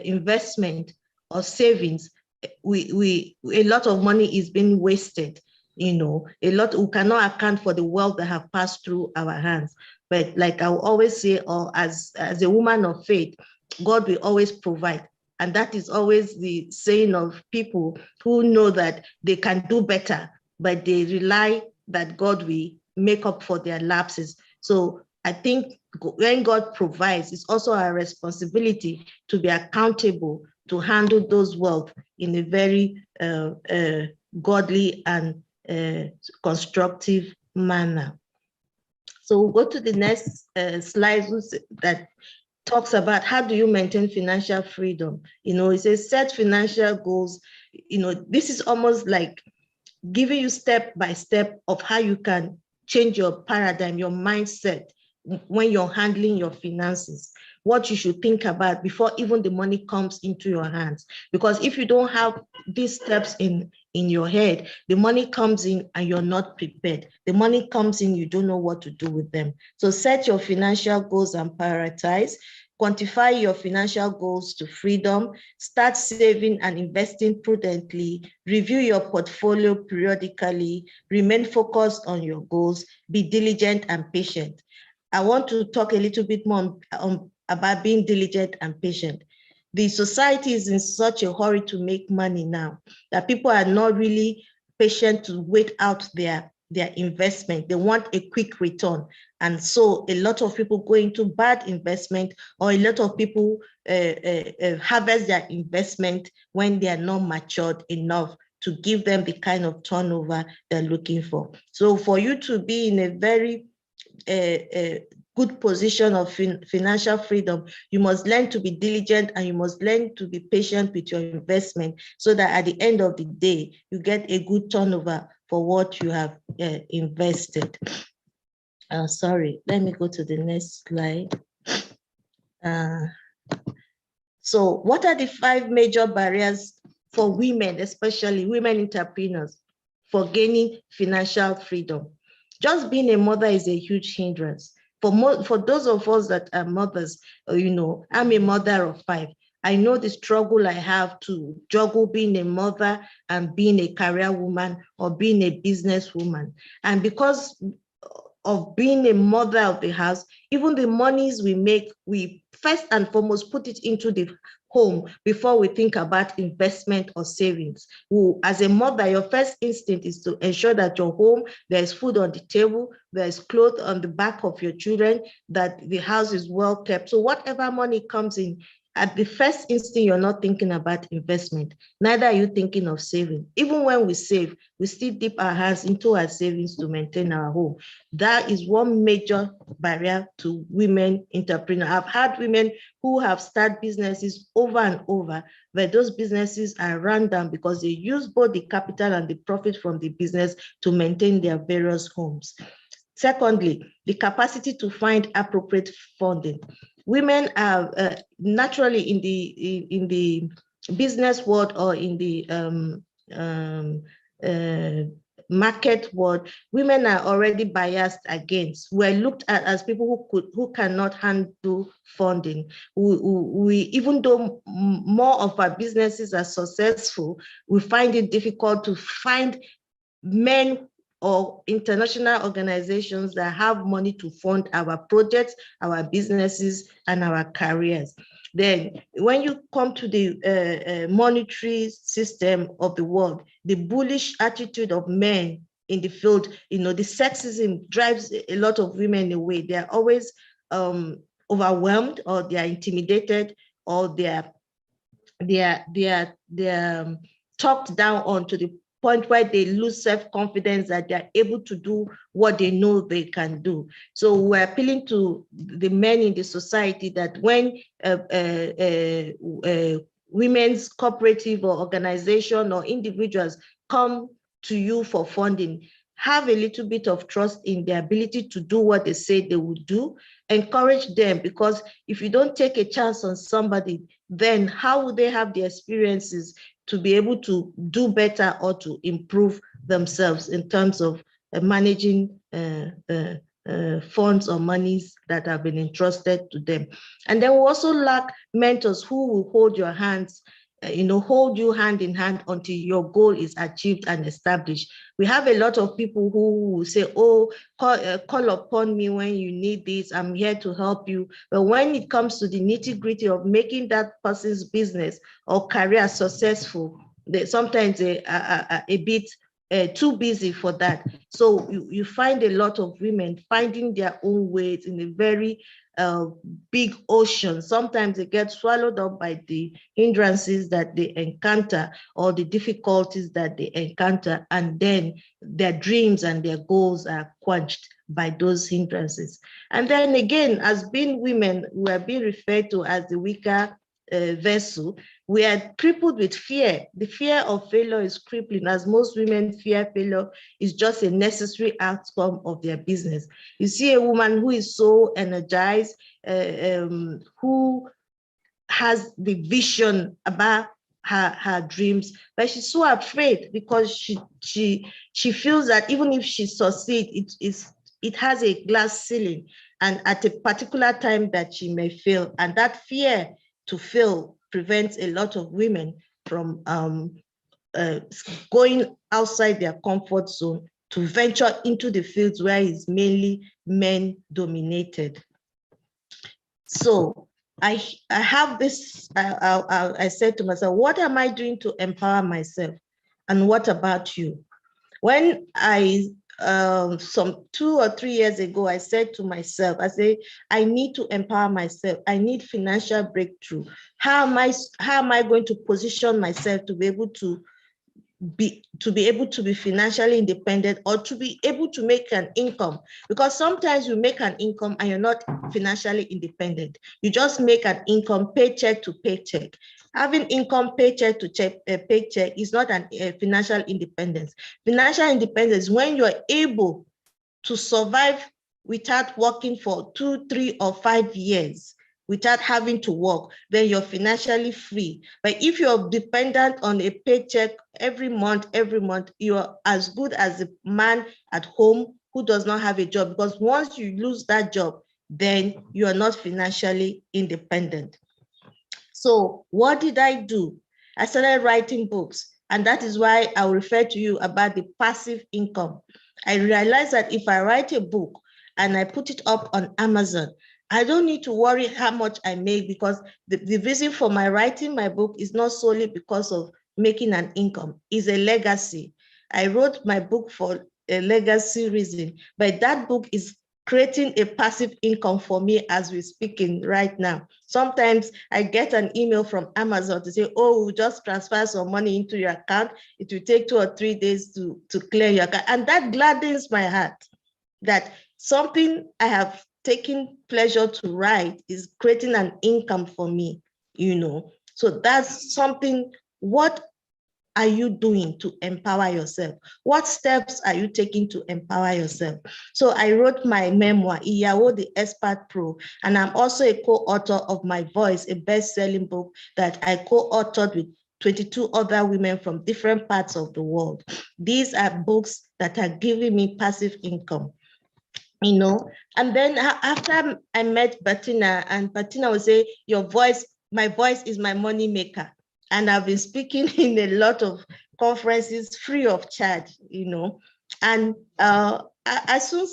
investment or savings, a lot of money is being wasted. You know, we cannot account for the wealth that have passed through our hands. But like I will always say, or as a woman of faith, God will always provide. And that is always the saying of people who know that they can do better, but they rely that God will make up for their lapses. So I think when God provides, it's also our responsibility to be accountable to handle those wealth in a very godly and constructive manner. So we'll go to the next slide that talks about how do you maintain financial freedom. You know, it says set financial goals. You know, this is almost like giving you step by step of how you can change your paradigm, your mindset when you're handling your finances, what you should think about before even the money comes into your hands. Because if you don't have these steps in your head, the money comes in and you're not prepared. The money comes in, you don't know what to do with them. So set your financial goals and prioritize. Quantify your financial goals to freedom. Start saving and investing prudently. Review your portfolio periodically. Remain focused on your goals. Be diligent and patient. I want to talk a little bit more about being diligent and patient. The society is in such a hurry to make money now that people are not really patient to wait out their investment. They want a quick return. And so a lot of people go into bad investment, or a lot of people harvest their investment when they are not matured enough to give them the kind of turnover they're looking for. So for you to be in a very good position of financial freedom, you must learn to be diligent and you must learn to be patient with your investment so that at the end of the day, you get a good turnover for what you have invested. Sorry, let me go to the next slide. So what are the 5 major barriers for women, especially women entrepreneurs, for gaining financial freedom? Just being a mother is a huge hindrance. For those of us that are mothers, you know, I'm a mother of 5. I know the struggle I have to juggle being a mother and being a career woman or being a business woman. And because of being a mother of the house, even the monies we make, we first and foremost put it into the home before we think about investment or savings. As a mother, your first instinct is to ensure that your home, there's food on the table, there's clothes on the back of your children, that the house is well kept. So whatever money comes in, at the first instant, you're not thinking about investment. Neither are you thinking of saving. Even when we save, we still dip our hands into our savings to maintain our home. That is one major barrier to women entrepreneurs. I've had women who have started businesses over and over, but those businesses are run down because they use both the capital and the profit from the business to maintain their various homes. Secondly, the capacity to find appropriate funding. Women are naturally in the business world or in the market world, women are already biased against. We're looked at as people who cannot handle funding. We even though more of our businesses are successful, we find it difficult to find men or international organizations that have money to fund our projects, our businesses, and our careers. Then when you come to the monetary system of the world, the bullish attitude of men in the field, the sexism drives a lot of women away. They're always overwhelmed, or they're intimidated, or they're talked down on to the point where they lose self-confidence that they're able to do what they know they can do. So we're appealing to the men in the society that when women's cooperative or organization or individuals come to you for funding, have a little bit of trust in their ability to do what they say they will do. Encourage them, because if you don't take a chance on somebody, then how would they have the experiences to be able to do better or to improve themselves in terms of managing funds or monies that have been entrusted to them? And then we also lack mentors who will hold your hands, hold you hand in hand until your goal is achieved and established. We have a lot of people who will say, oh, call upon me when you need this, I'm here to help you. But when it comes to the nitty-gritty of making that person's business or career successful, sometimes they are a bit too busy for that. So you find a lot of women finding their own ways in a very big ocean. Sometimes they get swallowed up by the hindrances that they encounter or the difficulties that they encounter, and then their dreams and their goals are quenched by those hindrances. And then again, as being women, we are being referred to as the weaker vessel. We are crippled with fear. The fear of failure is crippling, as most women fear failure is just a necessary outcome of their business. You see a woman who is so energized, who has the vision about her dreams, but she's so afraid because she feels that even if she succeeds, it has a glass ceiling, and at a particular time that she may fail, and that fear to fail prevents a lot of women from going outside their comfort zone to venture into the fields where it's mainly men dominated. So I have this, I said to myself, what am I doing to empower myself? And what about you? When some 2 or 3 years ago, I said to myself, I need to empower myself. I need financial breakthrough. How am I going to position myself to be able to be financially independent, or to be able to make an income? Because sometimes you make an income and you're not financially independent. You just make an income paycheck to paycheck. Having income paycheck to paycheck is not a financial independence. Financial independence is when you're able to survive without working for 2, 3, or 5 years, without having to work, then you're financially free. But if you're dependent on a paycheck every month, you're as good as a man at home who does not have a job, because once you lose that job, then you are not financially independent. So what did I do? I started writing books. And that is why I'll refer to you about the passive income. I realized that if I write a book and I put it up on Amazon, I don't need to worry how much I make, because the reason for my writing my book is not solely because of making an income, it's a legacy. I wrote my book for a legacy reason, but that book is creating a passive income for me as we're speaking right now. Sometimes I get an email from Amazon to say, oh, we'll just transfer some money into your account. It will take 2 or 3 days to clear your account. And that gladdens my heart that something I have taken pleasure to write is creating an income for me, you know. So that's something. What are you doing to empower yourself? What steps are you taking to empower yourself? So I wrote my memoir, Iyawo the Expert Pro, and I'm also a co-author of My Voice, a best-selling book that I co-authored with 22 other women from different parts of the world. These are books that are giving me passive income, you know. And then after I met Bettina, and Bettina would say, your voice, my voice is my money maker. And I've been speaking in a lot of conferences free of charge, you know. And I soon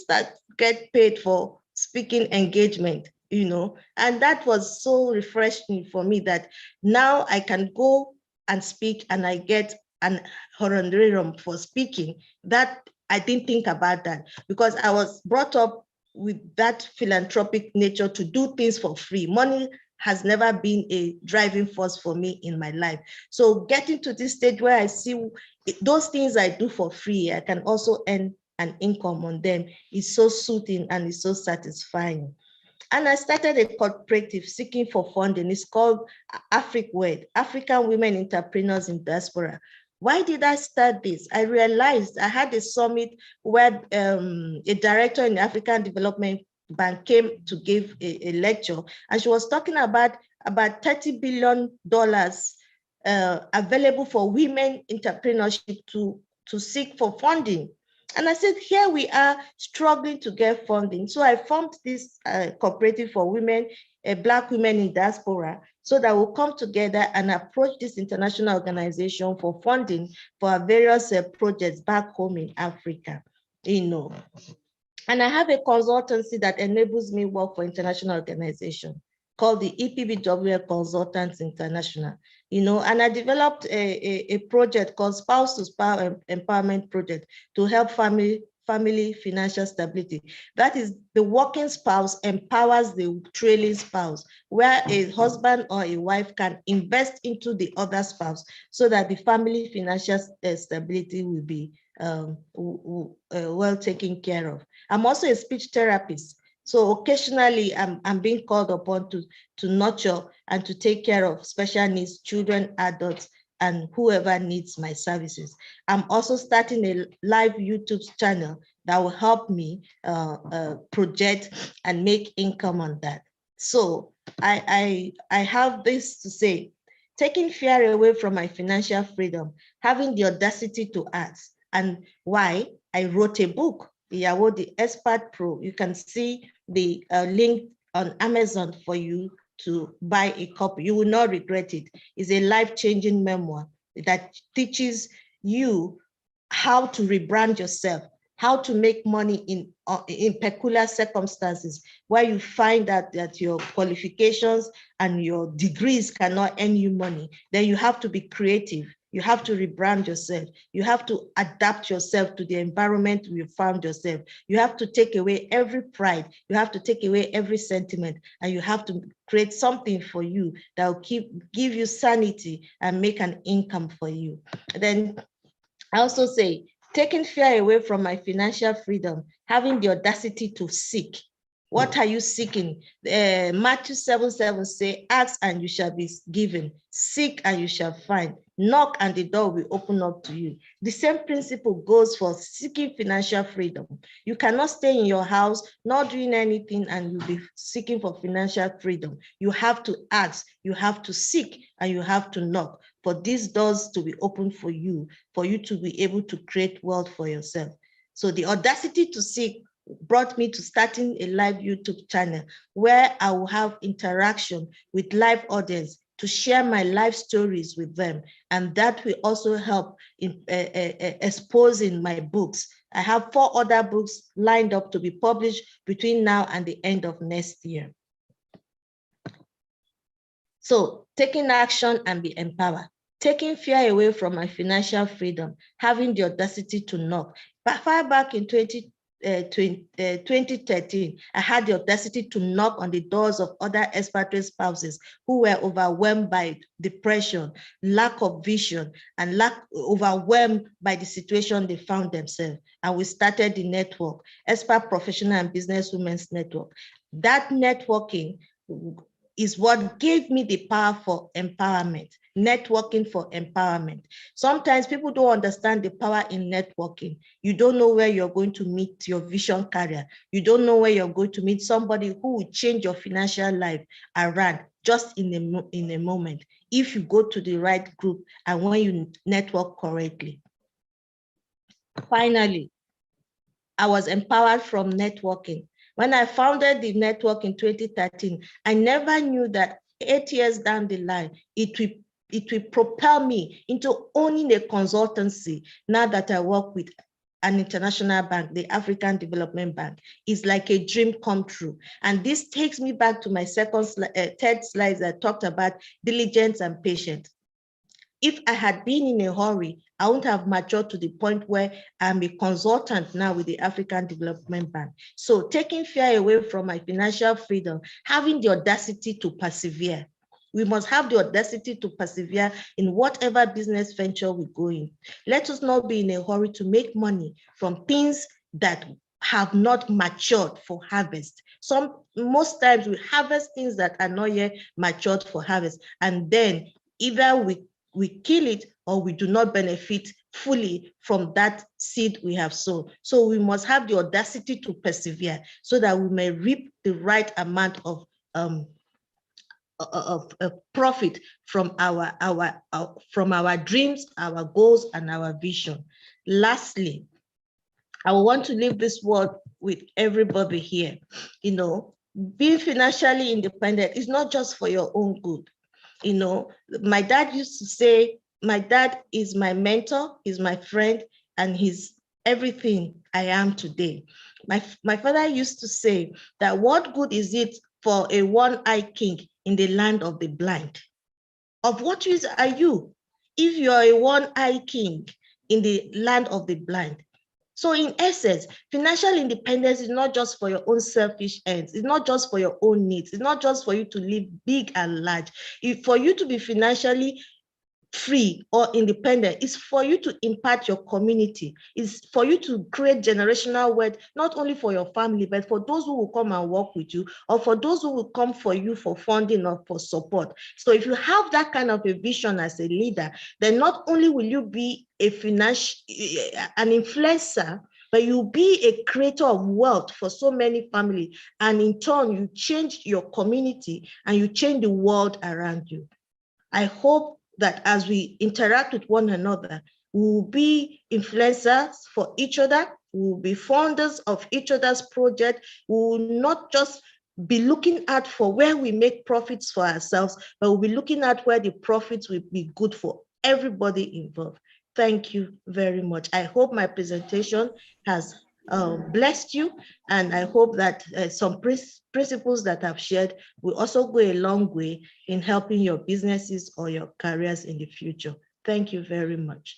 get paid for speaking engagement, you know. And that was so refreshing for me that now I can go and speak and I get an honorarium for speaking. That I didn't think about that, because I was brought up with that philanthropic nature to do things for free. Money has never been a driving force for me in my life. So getting to this stage where I see those things I do for free, I can also earn an income on them, is so soothing and it's so satisfying. And I started a cooperative seeking for funding. It's called AfricWed, African Women Entrepreneurs in Diaspora. Why did I start this? I realized I had a summit where a director in the African Development Bank came to give a lecture, and she was talking about $30 billion available for women entrepreneurship to seek for funding. And I said, here we are struggling to get funding. So I formed this cooperative for women, Black women in diaspora, so that we'll come together and approach this international organization for funding for our various projects back home in Africa, you know. And I have a consultancy that enables me work for international organization called the EPBWL Consultants International, you know, and I developed a project called Spouse to Spouse Empowerment Project to help family financial stability. That is, the working spouse empowers the trailing spouse, where a husband or a wife can invest into the other spouse so that the family financial stability will be well taken care of. I'm also a speech therapist. So occasionally I'm being called upon to nurture and to take care of special needs children, adults, and whoever needs my services. I'm also starting a live YouTube channel that will help me project and make income on that. So I have this to say: taking fear away from my financial freedom, having the audacity to ask, and why I wrote a book, Iyawo the Expert Pro. You can see the link on Amazon for you to buy a copy. You will not regret it. It's a life-changing memoir that teaches you how to rebrand yourself, how to make money in peculiar circumstances where you find out that your qualifications and your degrees cannot earn you money. Then you have to be creative. You have to rebrand yourself. You have to adapt yourself to the environment you found yourself. You have to take away every pride. You have to take away every sentiment, and you have to create something for you that will give you sanity and make an income for you. And then I also say, taking fear away from my financial freedom, having the audacity to seek. What are you seeking? Matthew 7:7 say, ask and you shall be given, seek and you shall find, knock and the door will open up to you. The same principle goes for seeking financial freedom. You cannot stay in your house, not doing anything, and you'll be seeking for financial freedom. You have to ask, you have to seek, and you have to knock for these doors to be open for you to be able to create wealth for yourself. So the audacity to seek brought me to starting a live YouTube channel where I will have interaction with live audience, to share my life stories with them. And that will also help in exposing my books. I have 4 other books lined up to be published between now and the end of next year. So taking action and be empowered. Taking fear away from my financial freedom, having the audacity to knock. But far back in 2013, I had the audacity to knock on the doors of other expatriate spouses who were overwhelmed by depression, lack of vision, and overwhelmed by the situation they found themselves. And we started the network, Expat Professional and Business Women's Network. That networking is what gave me the power for empowerment, networking for empowerment. Sometimes people don't understand the power in networking. You don't know where you're going to meet your vision carrier. You don't know where you're going to meet somebody who will change your financial life around just in a moment, if you go to the right group and when you network correctly. Finally, I was empowered from networking. When I founded the network in 2013, I never knew that 8 years down the line, it will propel me into owning a consultancy. Now that I work with an international bank, the African Development Bank, is like a dream come true. And this takes me back to my third slide that talked about diligence and patience. If I had been in a hurry, I wouldn't have matured to the point where I'm a consultant now with the African Development Bank. So taking fear away from my financial freedom, having the audacity to persevere. We must have the audacity to persevere in whatever business venture we go in. Let us not be in a hurry to make money from things that have not matured for harvest. Most times we harvest things that are not yet matured for harvest, and then either we kill it or we do not benefit fully from that seed we have sown. So we must have the audacity to persevere so that we may reap the right amount of profit from our dreams, our goals, and our vision. Lastly, I want to leave this word with everybody here. You know, being financially independent is not just for your own good. You know, my dad used to say, my dad is my mentor, he's my friend, and he's everything I am today. My father used to say that what good is it for a one-eyed king in the land of the blind? Of what use are you if you are a one-eyed king in the land of the blind? So in essence, financial independence is not just for your own selfish ends. It's not just for your own needs. It's not just for you to live big and large. For you to be financially free or independent, it's for you to impact your community. It's for you to create generational wealth, not only for your family, but for those who will come and work with you, or for those who will come for you for funding or for support. So if you have that kind of a vision as a leader, then not only will you be an influencer, but you'll be a creator of wealth for so many families. And in turn, you change your community and you change the world around you. I hope that as we interact with one another, we will be influencers for each other, we will be founders of each other's project, we will not just be looking at for where we make profits for ourselves, but we'll be looking at where the profits will be good for everybody involved. Thank you very much. I hope my presentation has blessed you, and I hope that some principles that I've shared will also go a long way in helping your businesses or your careers in the future. Thank you very much.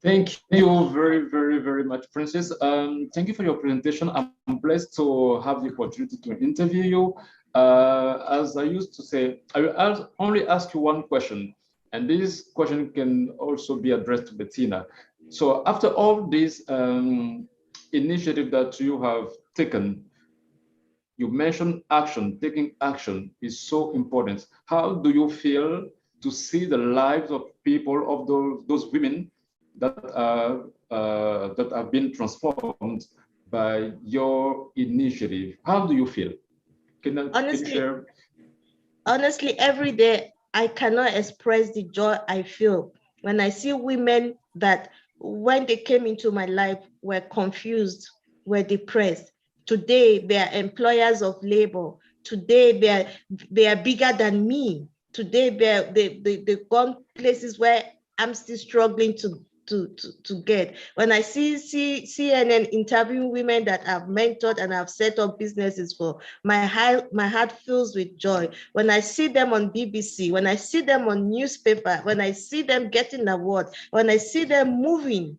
Thank you very, very, very much, Princess. Thank you for your presentation. I'm blessed to have the opportunity to interview you. As I used to say, I will only ask you one question, and this question can also be addressed to Bettina. So after all this initiative that you have taken, you mentioned action. Taking action is so important. How do you feel to see the lives of people, of those women that have been transformed by your initiative? How do you feel? Can you share?
Honestly, every day I cannot express the joy I feel when I see women that when they came into my life were confused, were depressed. Today, they are employers of labor. Today, they are bigger than me. Today, they've gone places where I'm still struggling to get. When I see CNN interviewing women that I've mentored and I've set up businesses for, my heart fills with joy. When I see them on BBC, when I see them on newspaper, when I see them getting awards, when I see them moving,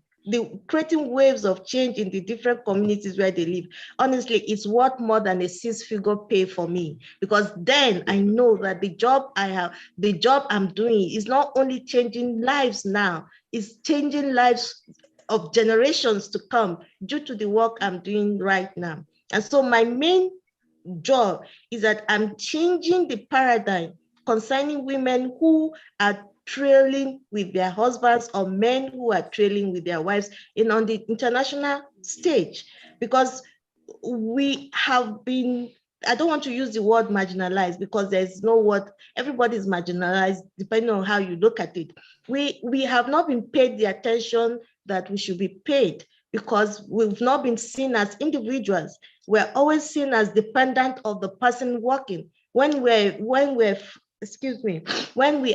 creating waves of change in the different communities where they live, honestly, it's worth more than a 6-figure pay for me, because then I know that the job I'm doing is not only changing lives now, it's changing lives of generations to come due to the work I'm doing right now. And so my main job is that I'm changing the paradigm concerning women who are trailing with their husbands or men who are trailing with their wives on the international stage, because we have been, I don't want to use the word marginalized, because there's no word, everybody is marginalized depending on how you look at it. We have not been paid the attention that we should be paid, because we've not been seen as individuals. We're always seen as dependent of the person working. When we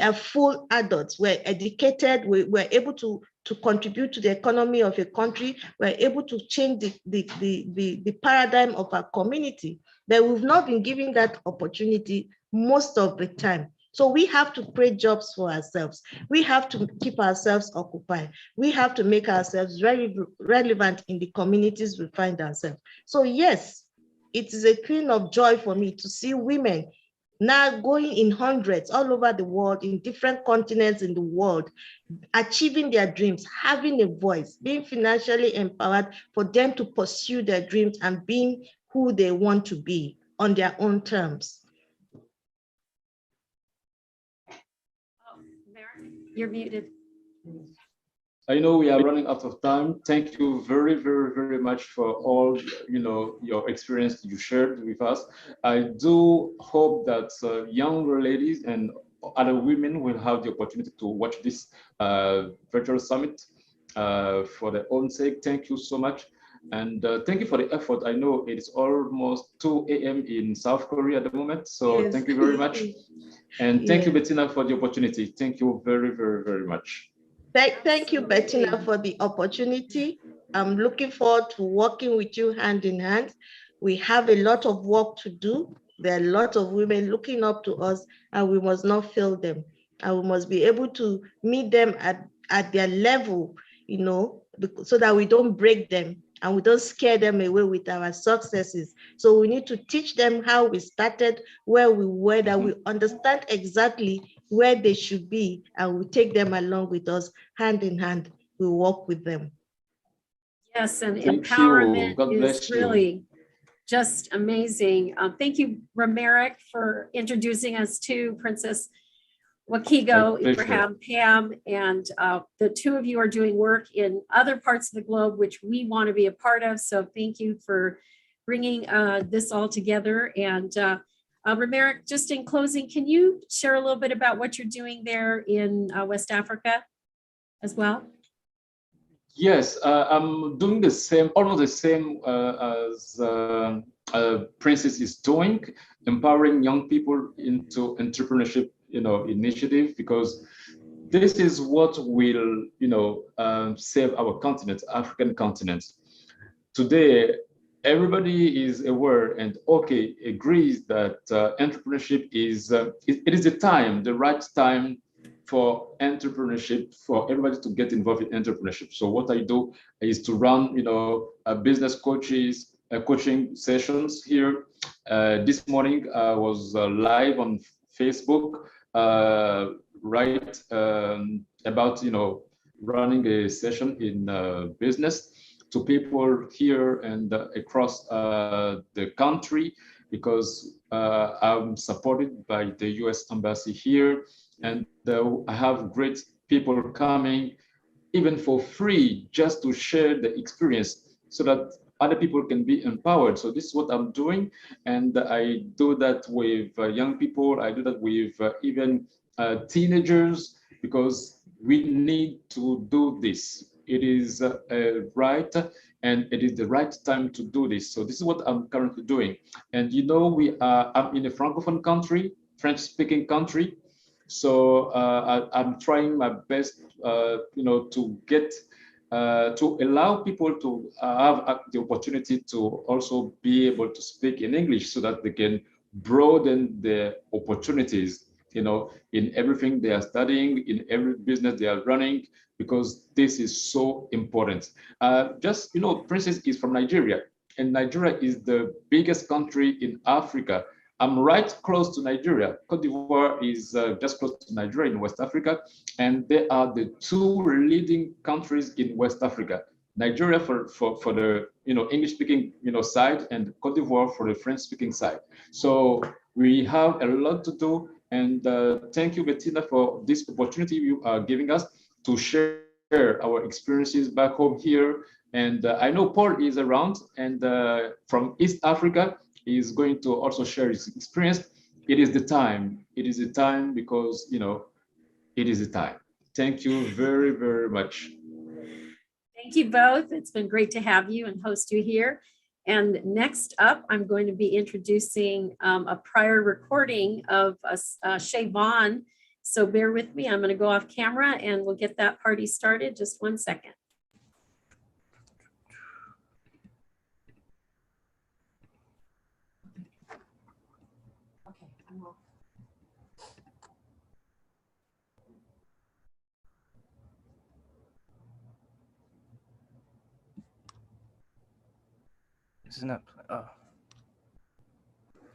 are full adults, we're educated, we're able to contribute to the economy of a country, we're able to change the paradigm of our community, but we've not been given that opportunity most of the time. So we have to create jobs for ourselves. We have to keep ourselves occupied. We have to make ourselves very relevant in the communities we find ourselves. So yes, it is a thing of joy for me to see women now going in hundreds all over the world, in different continents in the world, achieving their dreams, having a voice, being financially empowered for them to pursue their dreams and being who they want to be on their own terms.
You're muted.
I know we are running out of time. Thank you very, very, very much for all your experience you shared with us. I do hope that younger ladies and other women will have the opportunity to watch this virtual summit for their own sake. Thank you so much. And thank you for the effort. I know it is almost 2 a.m. in South Korea at the moment. So yes. Thank you very much. And thank you, Bettina, for the opportunity. Thank you very, very, very much.
Thank you, Bettina, for the opportunity. I'm looking forward to working with you hand in hand. We have a lot of work to do. There are a lot of women looking up to us, and we must not fail them. And we must be able to meet them at their level, so that we don't break them and we don't scare them away with our successes. So we need to teach them how we started, where we were, that we understand exactly where they should be, and we take them along with us, hand in hand. We walk with them.
Yes, and empowerment is really just amazing. Thank you, Romeric, for introducing us to Princess Wakigo, Abraham, Pam, and the two of you are doing work in other parts of the globe, which we want to be a part of. So thank you for bringing this all together. And Romeric, just in closing, can you share a little bit about what you're doing there in West Africa as well?
Yes, I'm doing the same, almost the same as Princess is doing, empowering young people into entrepreneurship, initiative, because this is what will, save our continent, African continent. Today, everybody is aware and agrees that entrepreneurship is it is the right time for entrepreneurship, for everybody to get involved in entrepreneurship. So what I do is to run, business coaching sessions here. This morning I was live on Facebook, about running a session in business to people here and across the country, because I'm supported by the US Embassy here, and I have great people coming even for free just to share the experience so that other people can be empowered. So this is what I'm doing, and I do that with young people. I do that with even teenagers, because we need to do this. It is a right, and it is the right time to do this. So this is what I'm currently doing. And you know, I'm in a Francophone country, French-speaking country. So I'm trying my best, you know, to get to allow people to have the opportunity to also be able to speak in English, so that they can broaden their opportunities, you know, in everything they are studying, in every business they are running, because this is so important. Just, you know, Princess is from Nigeria, and Nigeria is the biggest country in Africa. I'm right close to Nigeria. Cote d'Ivoire is just close to Nigeria in West Africa, and they are the two leading countries in West Africa. Nigeria for the, you know, English-speaking, you know, side, and Cote d'Ivoire for the French-speaking side. So we have a lot to do, and thank you, Bettina, for this opportunity you are giving us to share our experiences back home here. And I know Paul is around, and from East Africa. He is going to also share his experience. It is the time. It is the time, because, you know, it is the time. Thank you very, very much.
Thank you both. It's been great to have you and host you here. And next up, I'm going to be introducing a prior recording of Shay Vaughn. So bear with me. I'm going to go off camera and we'll get that party started. Just 1 second.
This is not. Oh.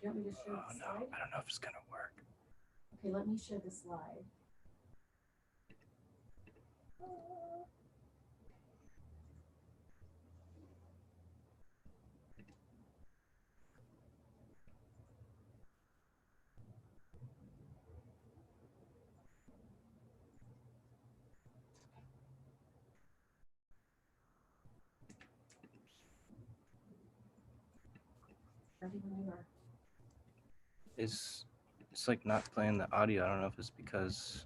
You want me to share the slide?
No, I don't know if it's gonna work.
Okay, let me share the slide.
It's like not playing the audio. I don't know if it's because.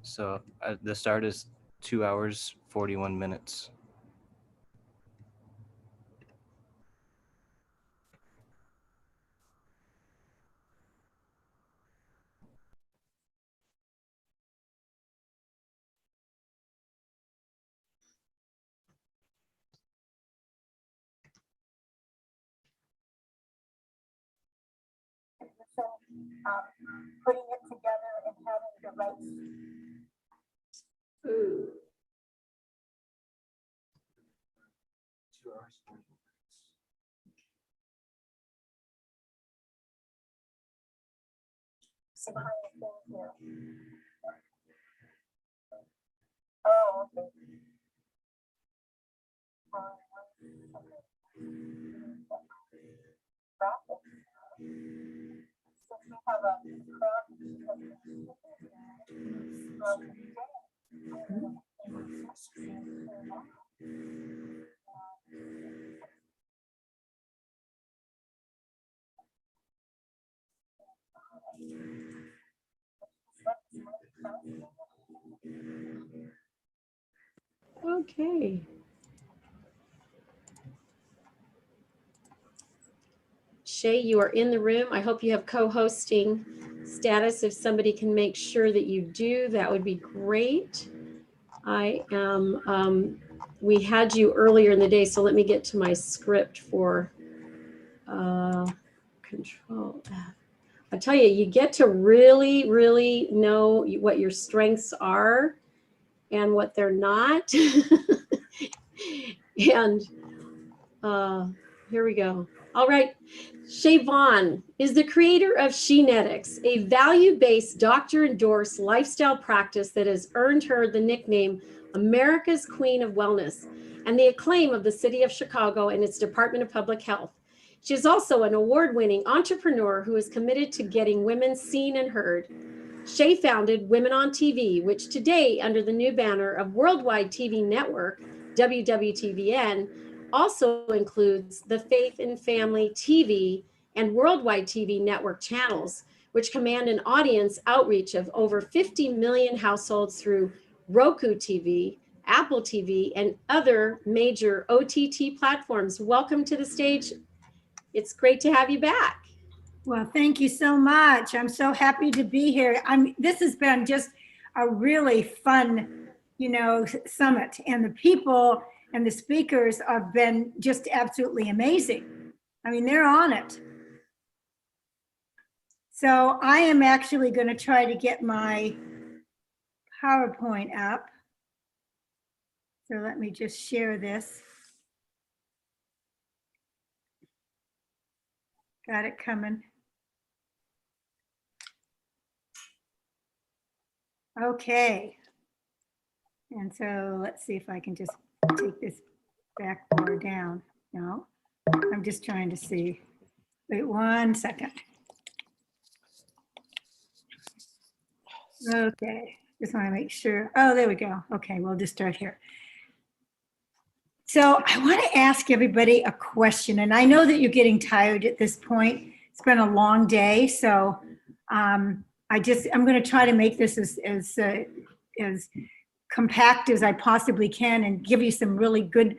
So the start is 2 hours, 41 minutes.
So putting it together and having the right.
Ooh.
2 hours. Some kind of thing here. Oh, okay. Since we have a
Okay. Shay, you are in the room. I hope you have co-hosting status. If somebody can make sure that you do, that would be great. I am, we had you earlier in the day, so let me get to my script for Control F. I tell you, you get to really, really know what your strengths are and what they're not. And here we go. All right. Shay Vaughn is the creator of She-Netics, a value-based, doctor-endorsed lifestyle practice that has earned her the nickname America's Queen of Wellness and the acclaim of the city of Chicago and its Department of Public Health. She is also an award-winning entrepreneur who is committed to getting women seen and heard. Shay founded Women on TV, which today, under the new banner of Worldwide TV Network, WWTVN, also includes the Faith and Family TV and Worldwide TV Network channels, which command an audience outreach of over 50 million households through Roku TV, Apple TV, and other major OTT platforms. Welcome to the stage. It's great to have you back.
Well, thank you so much. I'm so happy to be here. This has been just a really fun, summit, and the people and the speakers have been just absolutely amazing. I mean, they're on it. So I am actually going to try to get my PowerPoint up. So let me just share this. Got it coming. Okay. And so let's see if I can just take this back bar down. No, I'm just trying to see. Wait 1 second. Okay, just want to make sure. Oh, there we go. Okay, we'll just start here. So I want to ask everybody a question, and I know that you're getting tired at this point. It's been a long day, so I'm going to try to make this as compact as I possibly can and give you some really good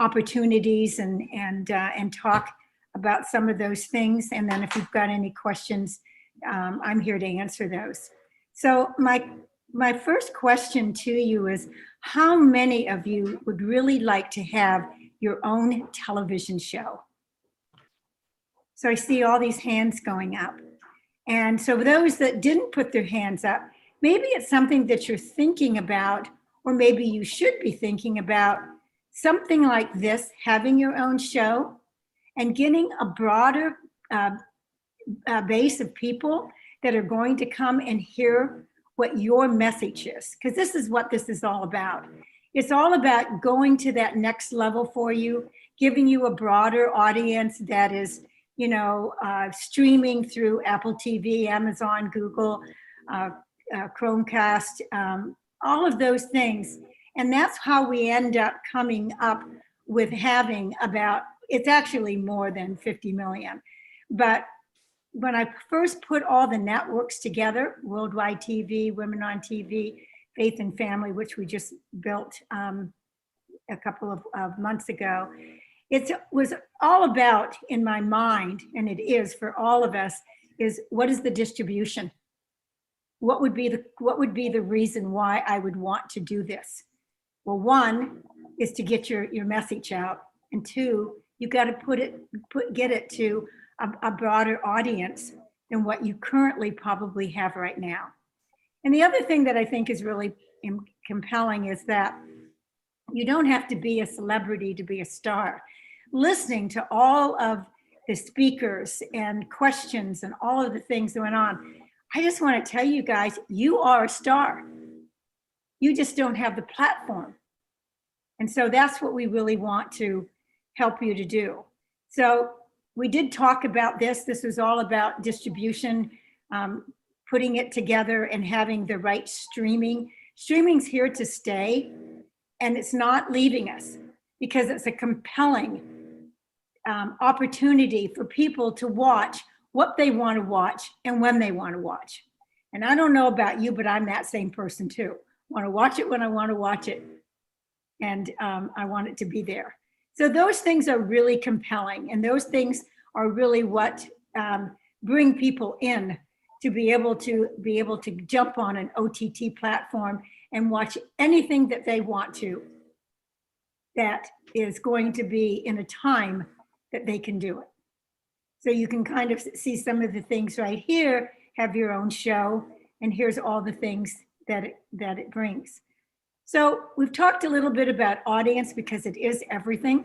opportunities and talk about some of those things. And then if you've got any questions, I'm here to answer those. So my first question to you is, how many of you would really like to have your own television show? So I see all these hands going up. And so those that didn't put their hands up, maybe it's something that you're thinking about, or maybe you should be thinking about something like this, having your own show and getting a broader base of people that are going to come and hear what your message is, because this is what this is all about. It's all about going to that next level for you, giving you a broader audience that is, streaming through Apple TV, Amazon, Google, Chromecast, all of those things. And that's how we end up coming up with having about, it's actually more than 50 million. But when I first put all the networks together, Worldwide TV, Women on TV, Faith and Family, which we just built a couple of months ago, it was all about, in my mind, and it is for all of us, is what is the distribution? What would be the reason why I would want to do this? Well, one is to get your message out, and two, you got to get it to a broader audience than what you currently probably have right now. And the other thing that I think is really compelling is that you don't have to be a celebrity to be a star. Listening to all of the speakers and questions and all of the things that went on, I just want to tell you guys, you are a star. You just don't have the platform. And so that's what we really want to help you to do. So we did talk about this. This was all about distribution, putting it together and having the right streaming. Streaming's here to stay, and it's not leaving us because it's a compelling opportunity for people to watch what they want to watch and when they want to watch. And I don't know about you, but I'm that same person too. I want to watch it when I want to watch it. And I want it to be there. So those things are really compelling, and those things are really what bring people in to be able to jump on an OTT platform and watch anything that they want to, that is going to be in a time that they can do it. So you can kind of see some of the things right here, have your own show, and here's all the things that it brings. So we've talked a little bit about audience because it is everything.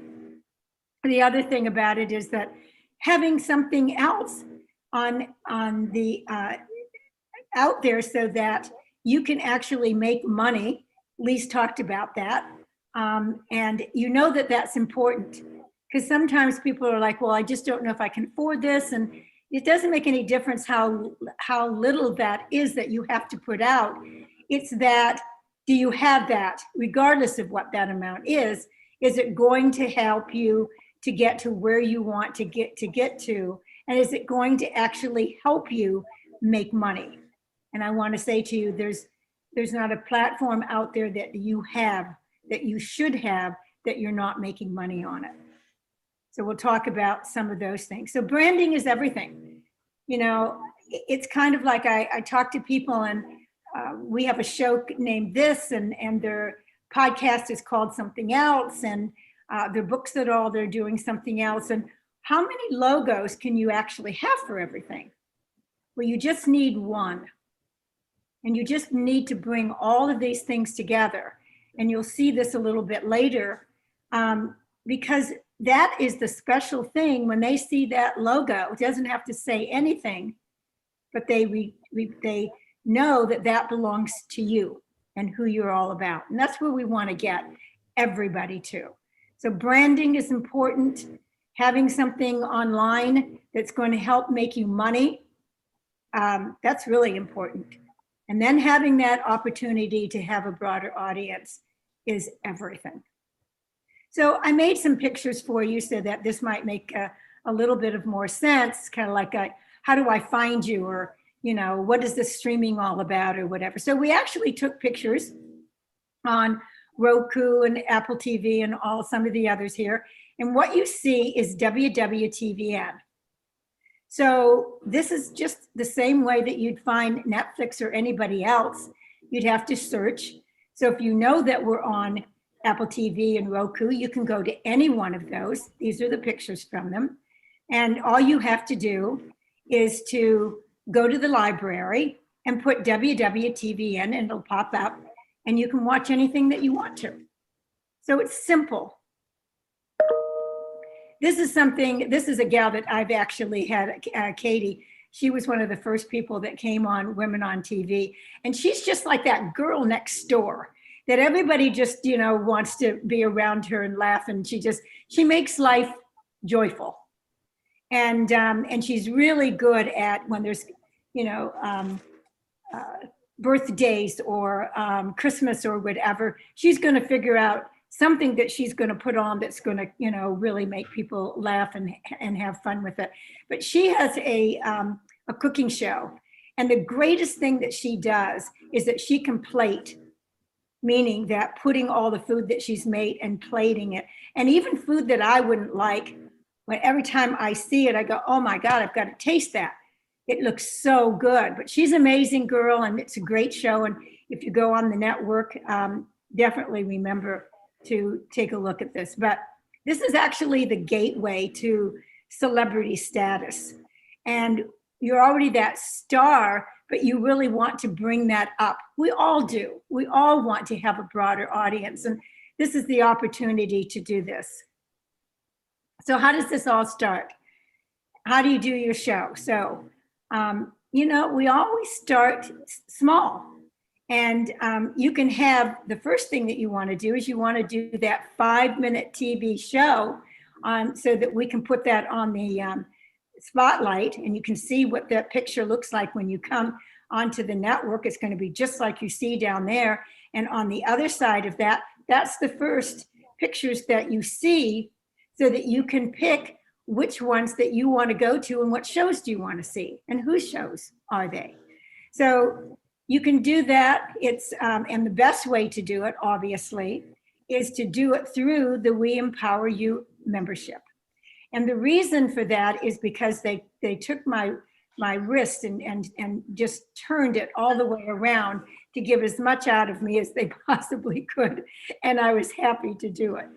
The other thing about it is that having something else on the out there so that you can actually make money. Lee's talked about that. And you know that that's important, because sometimes people are like, well, I just don't know if I can afford this. And it doesn't make any difference how little that is that you have to put out. It's that, do you have that, regardless of what that amount is it going to help you to get to where you want to get to? And is it going to actually help you make money. And I want to say to you, there's not a platform out there that you have, that you should have, that you're not making money on it. So we'll talk about some of those things. So branding is everything. You know, it's kind of like I talk to people, and we have a show named this, and their podcast is called something else, and their books that all they're doing something else. And how many logos can you actually have for everything? Well, you just need one. And you just need to bring all of these things together. And you'll see this a little bit later, because that is the special thing. When they see that logo, it doesn't have to say anything, but they know that that belongs to you and who you're all about. And that's where we want to get everybody to. So branding is important. Having something online that's going to help make you money, that's really important. And then having that opportunity to have a broader audience is everything. So I made some pictures for you so that this might make a little bit of more sense, kind of like how do I find you, or, you know, what is this streaming all about, or whatever. So we actually took pictures on Roku and Apple TV and some of the others here. And what you see is WWTVN. So this is just the same way that you'd find Netflix or anybody else. You'd have to search. So if you know that we're on Apple TV and Roku, you can go to any one of those. These are the pictures from them. And all you have to do is to go to the library and put WWTVN, and it'll pop up, and you can watch anything that you want to. So it's simple. This is a gal that I've actually had, Katie. She was one of the first people that came on Women on TV. And she's just like that girl next door that everybody just, you know, wants to be around her and laugh. And she makes life joyful. And she's really good at when there's, you know, birthdays or Christmas or whatever, she's going to figure out something that she's going to put on that's going to, you know, really make people laugh and have fun with it. But she has a cooking show. And the greatest thing that she does is that she can plate, meaning that putting all the food that she's made and plating it. And even food that I wouldn't like, when every time I see it, I go, oh my God, I've got to taste that. It looks so good. But she's an amazing girl, and it's a great show. And if you go on the network, definitely remember to take a look at this. But this is actually the gateway to celebrity status. And you're already that star, but you really want to bring that up. We all do. We all want to have a broader audience. And this is the opportunity to do this. So how does this all start? How do you do your show? So, you know, we always start small. And you can have, the first thing that you want to do is you want to do that 5-minute TV show so that we can put that on the spotlight, and you can see what that picture looks like when you come onto the network. It's going to be just like you see down there. And on the other side of that, that's the first pictures that you see, so that you can pick which ones that you want to go to and what shows do you want to see and whose shows are they. So you can do that. It's and the best way to do it, obviously, is to do it through the We Empower You membership. And the reason for that is because they took my wrist and just turned it all the way around to give as much out of me as they possibly could. And I was happy to do it.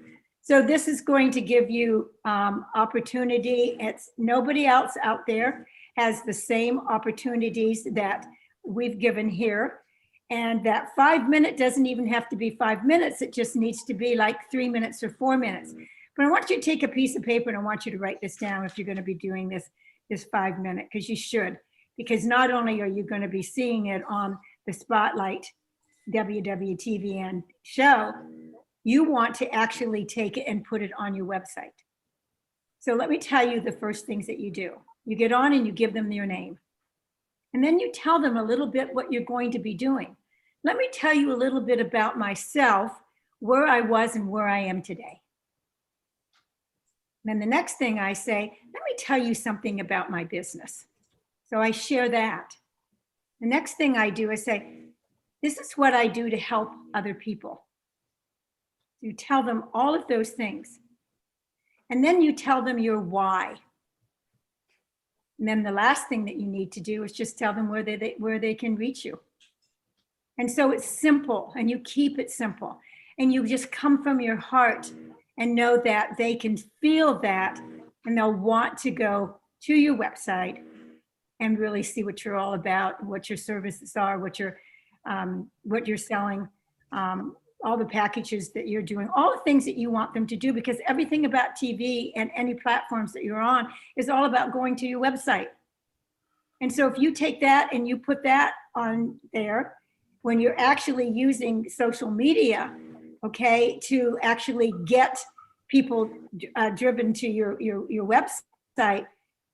So this is going to give you opportunity. It's nobody else out there has the same opportunities that we've given here. And that 5-minute doesn't even have to be 5 minutes. It just needs to be like 3 minutes or 4 minutes. But I want you to take a piece of paper and I want you to write this down if you're going to be doing this 5-minute, because you should. Because not only are you going to be seeing it on the Spotlight WWTVN show, you want to actually take it and put it on your website. So let me tell you the first things that you do. You get on and you give them your name. And then you tell them a little bit what you're going to be doing. Let me tell you a little bit about myself, where I was and where I am today. Then the next thing I say, let me tell you something about my business. So I share that. The next thing I do is say, this is what I do to help other people. You tell them all of those things. And then you tell them your why. And then the last thing that you need to do is just tell them where they can reach you. And so it's simple, and you keep it simple. And you just come from your heart and know that they can feel that, and they'll want to go to your website and really see what you're all about, what your services are, what you're selling, all the packages that you're doing, all the things that you want them to do, because everything about TV and any platforms that you're on is all about going to your website. And so if you take that and you put that on there, when you're actually using social media, okay, to actually get people driven to your website,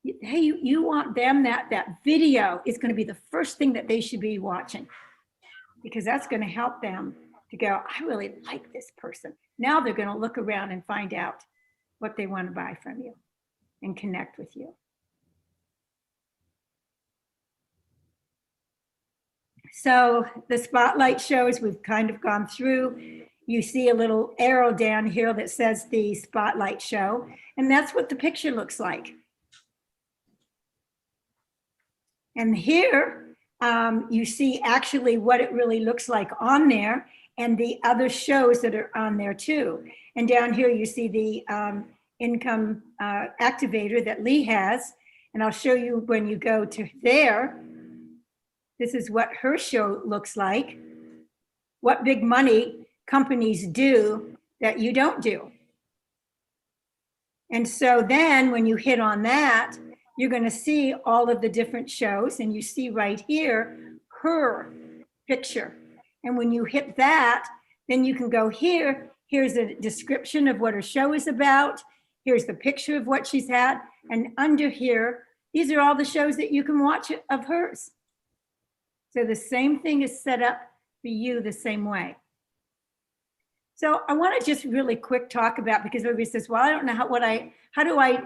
hey, you want them, that video is going to be the first thing that they should be watching, because that's going to help them to go, I really like this person. Now they're going to look around and find out what they want to buy from you and connect with you. So the spotlight shows we've kind of gone through. You see a little arrow down here that says the spotlight show, and that's what the picture looks like. And here you see actually what it really looks like on there, and the other shows that are on there too. And down here you see the income activator that Lee has, and I'll show you when you go to there. This is what her show looks like. What big money companies do that you don't do. And so then when you hit on that, you're going to see all of the different shows, and you see right here her picture. And when you hit that, then you can go here. Here's a description of what her show is about. Here's the picture of what she's had. And under here, these are all the shows that you can watch of hers. So the same thing is set up for you the same way. So I want to just really quick talk about, because everybody says, well, I don't know how do I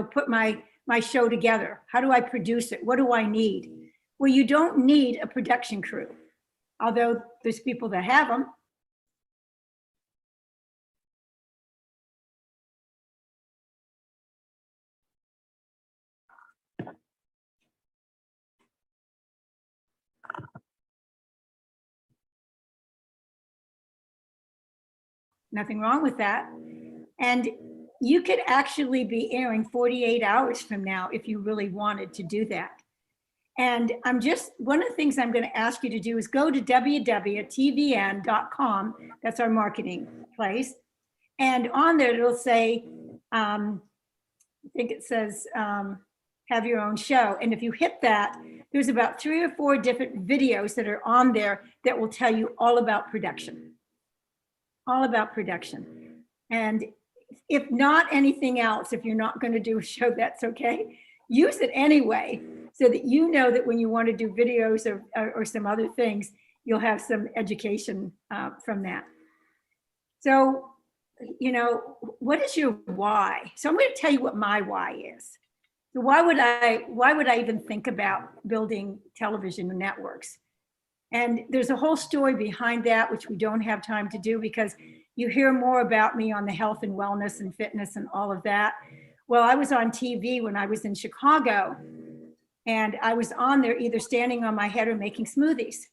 put my show together? How do I produce it? What do I need? Well, you don't need a production crew, although there's people that have them. Nothing wrong with that. And you could actually be airing 48 hours from now if you really wanted to do that. And one of the things I'm going to ask you to do is go to www.tvn.com. That's our marketing place. And on there, it'll say, I think it says, have your own show. And if you hit that, there's about 3 or 4 different videos that are on there that will tell you all about production. All about production. And if not anything else, if you're not going to do a show, that's okay. Use it anyway, so that you know that when you want to do videos or some other things, you'll have some education from that. So, what is your why? So I'm going to tell you what my why is. So why would I even think about building television networks? And there's a whole story behind that, which we don't have time to do, because you hear more about me on the health and wellness and fitness and all of that. Well, I was on TV when I was in Chicago, and I was on there either standing on my head or making smoothies.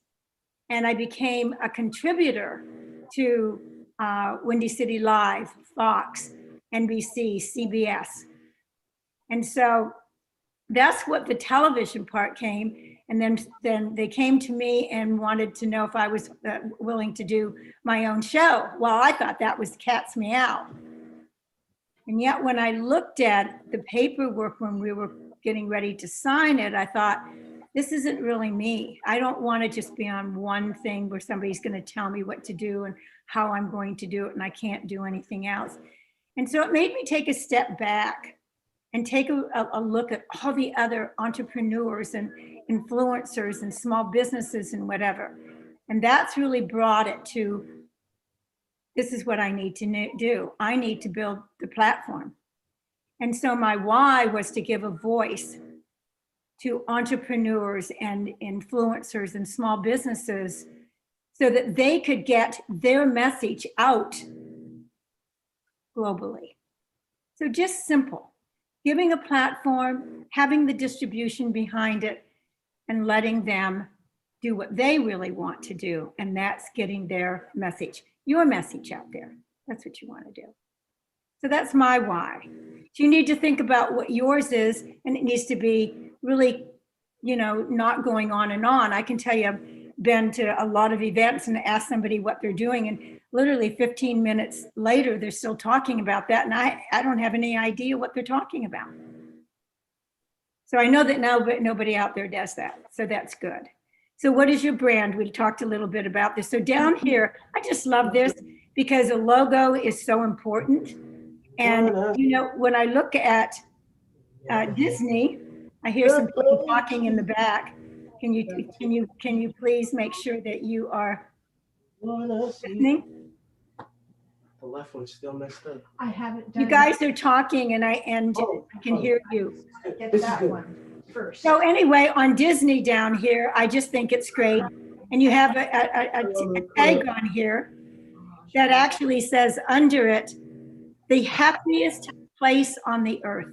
And I became a contributor to Windy City Live, Fox, NBC, CBS. And so that's what the television part came. And then they came to me and wanted to know if I was willing to do my own show. Well, I thought that was cat's meow. And yet when I looked at the paperwork when we were getting ready to sign it, I thought, this isn't really me. I don't want to just be on one thing where somebody's going to tell me what to do and how I'm going to do it, and I can't do anything else. And so it made me take a step back and take a look at all the other entrepreneurs and influencers and small businesses and whatever. And that's really brought it to, this is what I need to do. I need to build the platform. And so my why was to give a voice to entrepreneurs and influencers and small businesses so that they could get their message out globally. So just simple, giving a platform, having the distribution behind it, and letting them do what they really want to do. And that's getting their message, your message out there. That's what you want to do. So that's my why. So you need to think about what yours is, and it needs to be really, you know, not going on and on. I can tell you, I've been to a lot of events and asked somebody what they're doing, and literally 15 minutes later, they're still talking about that. And I don't have any idea what they're talking about. So I know that now, but nobody out there does that. So that's good. So what is your brand? We talked a little bit about this. So down here, I just love this because a logo is so important. And, you know, when I look at Disney, I hear some people talking in the back. Can you please make sure that you are listening?
The left one's still messed up.
I haven't done. You guys are talking, and I can hear you. Get that one first. So anyway, on Disney down here, I just think it's great, and you have a tag on here that actually says under it, the happiest place on the earth.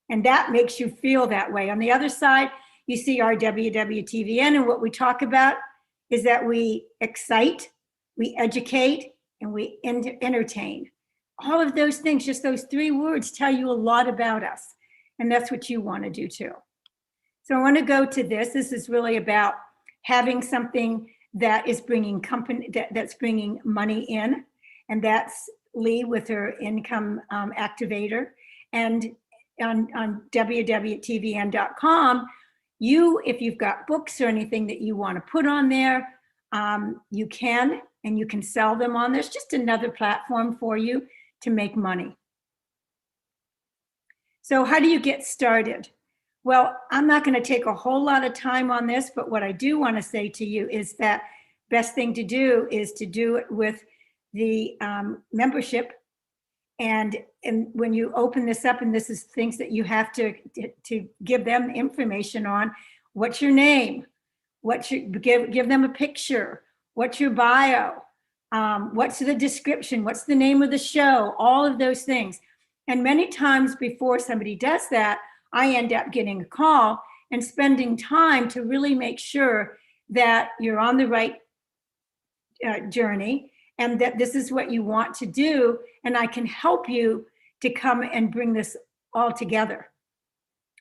And that makes you feel that way. On the other side, you see our WWTVN, and what we talk about is that we excite, we educate, and we entertain. All of those things, just those 3 words tell you a lot about us. And that's what you want to do too. So I want to go to this. This is really about having something that is bringing that's bringing money in. And that's Lee with her income activator. And on www.tvn.com, if you've got books or anything that you want to put on there, you can, and you can sell them on. There's just another platform for you to make money. So how do you get started? Well, I'm not going to take a whole lot of time on this, but what I do want to say to you is that best thing to do is to do it with the membership. And when you open this up, and this is things that you have to give them information on, what's your name? Give them a picture. What's your bio? What's the description? What's the name of the show? All of those things. And many times before somebody does that, I end up getting a call and spending time to really make sure that you're on the right journey and that this is what you want to do. And I can help you to come and bring this all together.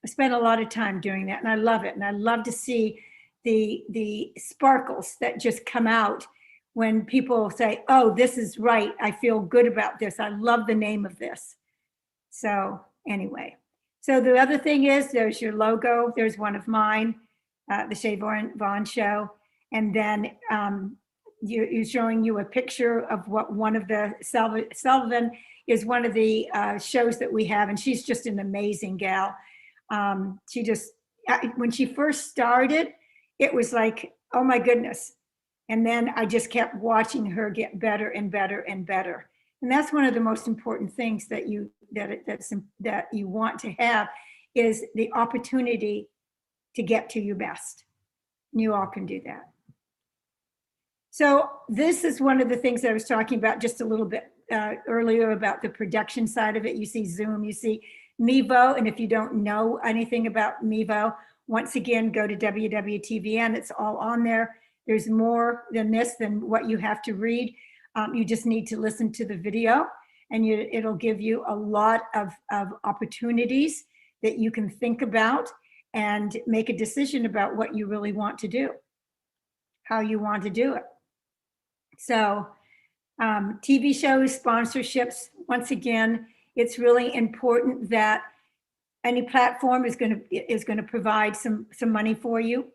I spend a lot of time doing that, and I love it. And I love to see the sparkles that just come out when people say, oh, this is right. I feel good about this. I love the name of this. So anyway, so the other thing is there's your logo. There's one of mine, the Shay Vaughn Show. And then you're showing you a picture of what one of the, Sullivan is one of the shows that we have. And she's just an amazing gal. She just, when she first started, it was like, oh my goodness. And then I just kept watching her get better and better and better. And that's one of the most important things that you want to have is the opportunity to get to your best. And you all can do that. So this is one of the things that I was talking about just a little bit earlier about the production side of it. You see Zoom, you see Mevo. And if you don't know anything about Mevo, once again, go to WWTVN. It's all on there. There's more than this than what you have to read. You just need to listen to the video, and it'll give you a lot of opportunities that you can think about and make a decision about what you really want to do, how you want to do it. So TV shows, sponsorships, once again, it's really important that any platform is going to provide some money for you.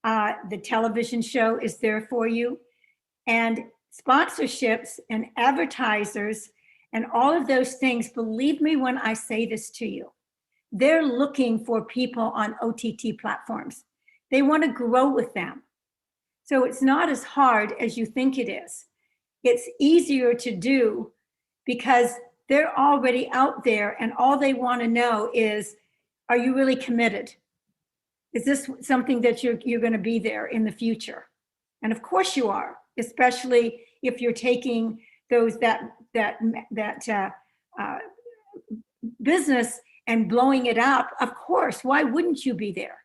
The television show is there for you, and sponsorships and advertisers and all of those things. Believe me when I say this to you, they're looking for people on OTT platforms. They want to grow with them. So it's not as hard as you think it is. It's easier to do because they're already out there, and all they want to know is, are you really committed? Is this something that you're going to be there in the future? And of course you are, especially if you're taking those business and blowing it up. Of course, why wouldn't you be there?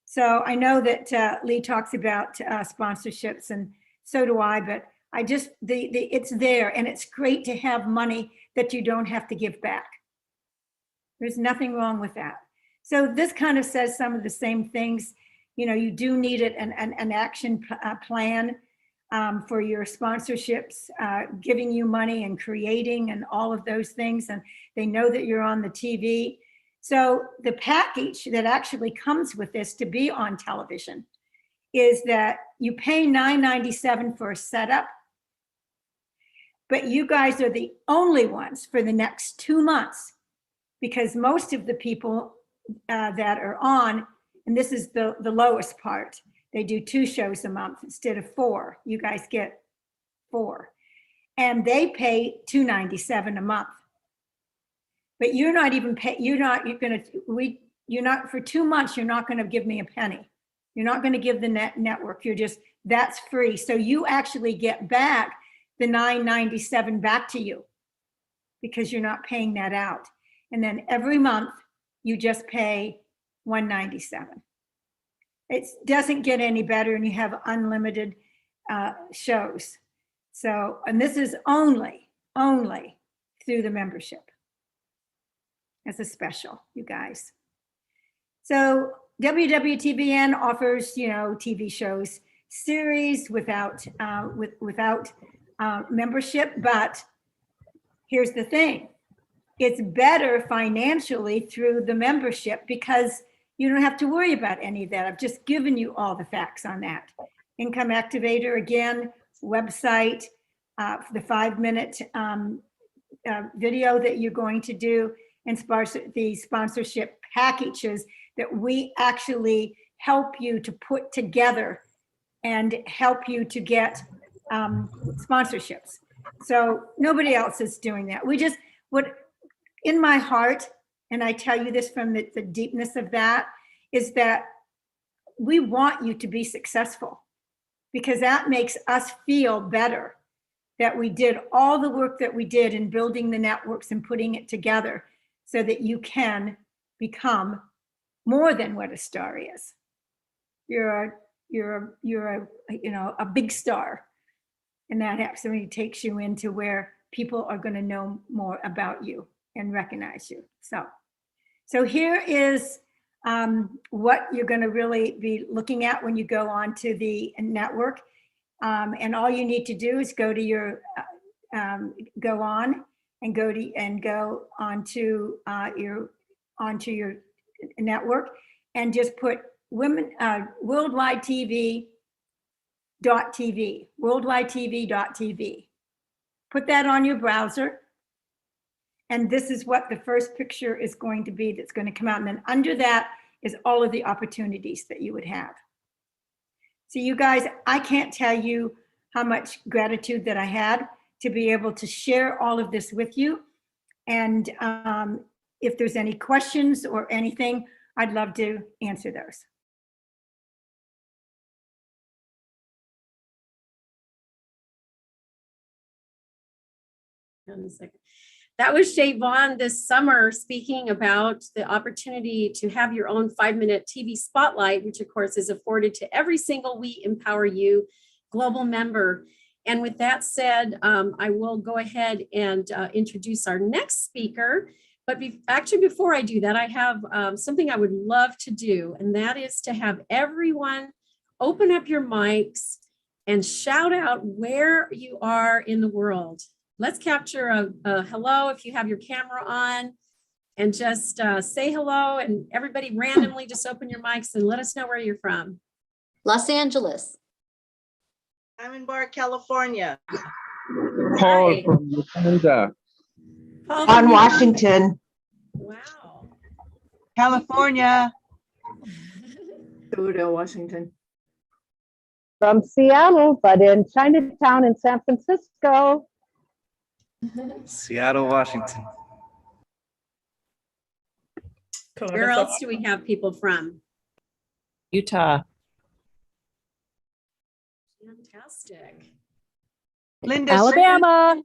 So I know that Lee talks about sponsorships, and so do I, but I just, it's there, and it's great to have money that you don't have to give back. There's nothing wrong with that. So this kind of says some of the same things. You know, you do need an action plan for your sponsorships, giving you money and creating and all of those things. And they know that you're on the TV. So the package that actually comes with this to be on television is that you pay $9.97 for a setup, but you guys are the only ones for the next 2 months, because most of the people that are on, and this is the lowest part, they do 2 shows a month instead of 4. You guys get 4, and they pay $2.97 a month. But you're not even pay. You're not for 2 months. You're not going to give me a penny. You're not going to give the network. You're just, that's free. So you actually get back the $9.97 back to you, because you're not paying that out. And then every month you just pay $197. It doesn't get any better, and you have unlimited shows. So, and this is only through the membership as a special, you guys. So WWTVN offers, you know, TV shows, series without membership, but here's the thing. It's better financially through the membership, because you don't have to worry about any of that. I've just given you all the facts on that. Income Activator, again, website, the 5-minute video that you're going to do, and the sponsorship packages that we actually help you to put together and help you to get sponsorships. So nobody else is doing that. We just, in my heart, and I tell you this from the deepness of that, is that we want you to be successful, because that makes us feel better that we did all the work that we did in building the networks and putting it together so that you can become more than what a star is. You're a big star, and that absolutely takes you into where people are going to know more about you and recognize you. So here is what you're going to really be looking at when you go onto the network, and all you need to do is go to your go onto your network and just put worldwidetv.tv. Put that on your browser, and this is what the first picture is going to be that's going to come out. And then under that is all of the opportunities that you would have. So you guys, I can't tell you how much gratitude that I had to be able to share all of this with you. And if there's any questions or anything, I'd love to answer those.
That was Shay Vaughn this summer speaking about the opportunity to have your own 5-minute TV spotlight, which of course is afforded to every single We Empower You global member. And with that said, I will go ahead and introduce our next speaker. But actually, before I do that, I have something I would love to do, and that is to have everyone open up your mics and shout out where you are in the world. Let's capture a hello if you have your camera on, and just say hello, and everybody randomly just open your mics and let us know where you're from.
Los Angeles.
Diamond Bar, California.
Paul from Uganda.
On Washington.
Wow.
California.
Toledo, Washington.
From Seattle, but in Chinatown in San Francisco.
Seattle, Washington.
Where else do we have people from?
Utah.
Fantastic.
Linda
Alabama.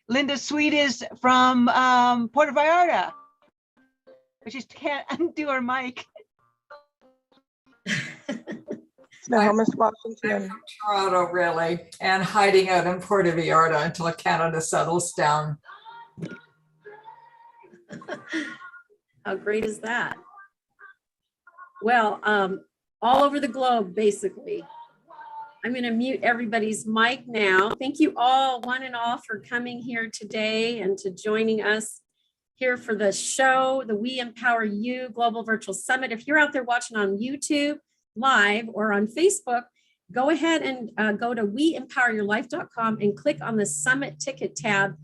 Linda Sweet is from Puerto Vallarta. But she can't undo her mic.
Snohomish, Washington. Toronto, really, and hiding out in Puerto Vallarta until Canada settles down.
How great is that? Well, all over the globe, basically. I'm going to mute everybody's mic now. Thank you all, one and all, for coming here today and to joining us here for the show, the We Empower You Global Virtual Summit. If you're out there watching on YouTube live or on Facebook, go ahead and go to weempoweryourlife.com and click on the Summit Ticket tab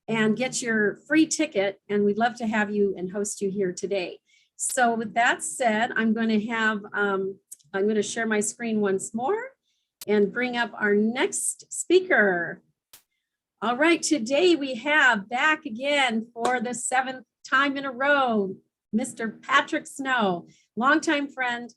and get your free ticket. And we'd love to have you and host you here today. So with that said, I'm going to share my screen once more and bring up our next speaker. All right, today we have back again for the 7th time in a row, Mr. Patrick Snow, longtime friend,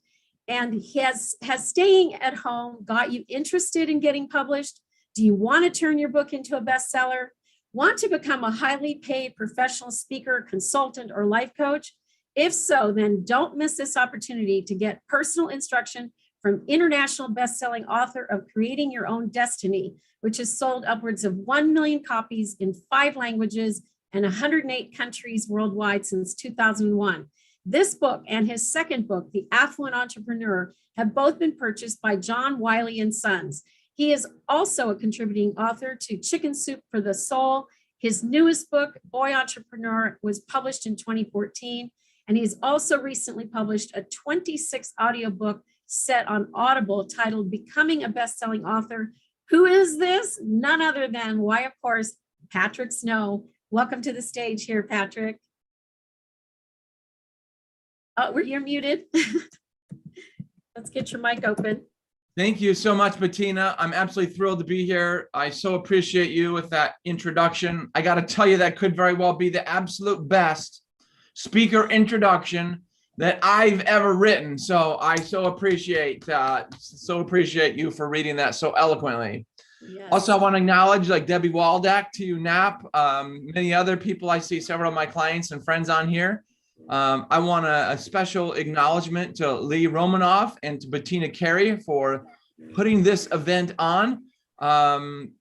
and has staying at home got you interested in getting published? Do you want to turn your book into a bestseller? Want to become a highly paid professional speaker, consultant, or life coach? If so, then don't miss this opportunity to get personal instruction from international best-selling author of Creating Your Own Destiny, which has sold upwards of 1 million copies in 5 languages and 108 countries worldwide since 2001. This book and his second book, The Affluent Entrepreneur, have both been purchased by John Wiley & Sons. He is also a contributing author to Chicken Soup for the Soul. His newest book, Boy Entrepreneur, was published in 2014, and he's also recently published a 26 audiobook set on Audible titled Becoming a Best-Selling Author. Who is this? None other than, why, of course, Patrick Snow. Welcome to the stage here, Patrick. Oh, you're muted. Let's get your mic open.
Thank you so much, Bettina. I'm absolutely thrilled to be here. I so appreciate you with that introduction. I got to tell you, that could very well be the absolute best speaker introduction that I've ever written. So I so appreciate you for reading that so eloquently. Yes. Also, I want to acknowledge like Debbie Waldeck, to you, Knapp, many other people. I see several of my clients and friends on here. I want a special acknowledgement to Lee Romanoff and to Bettina Carey for putting this event on.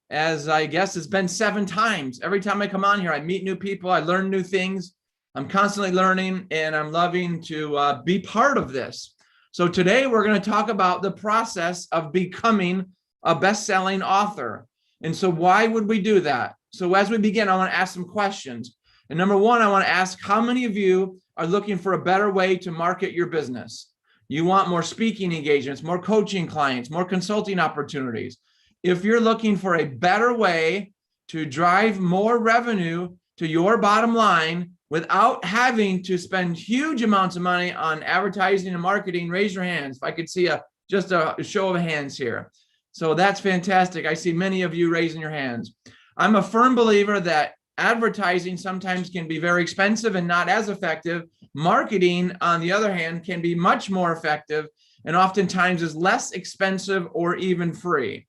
As I guess it's been 7 times. Every time I come on here, I meet new people, I learn new things. I'm constantly learning, and I'm loving to be part of this. So today we're going to talk about the process of becoming a best-selling author. And so why would we do that? So as we begin, I want to ask some questions. And number one, I want to ask, how many of you are looking for a better way to market your business? You want more speaking engagements, more coaching clients, more consulting opportunities. If you're looking for a better way to drive more revenue to your bottom line without having to spend huge amounts of money on advertising and marketing, raise your hands. If I could see just a show of hands here. So that's fantastic. I see many of you raising your hands. I'm a firm believer that advertising sometimes can be very expensive and not as effective. Marketing, on the other hand, can be much more effective and oftentimes is less expensive or even free.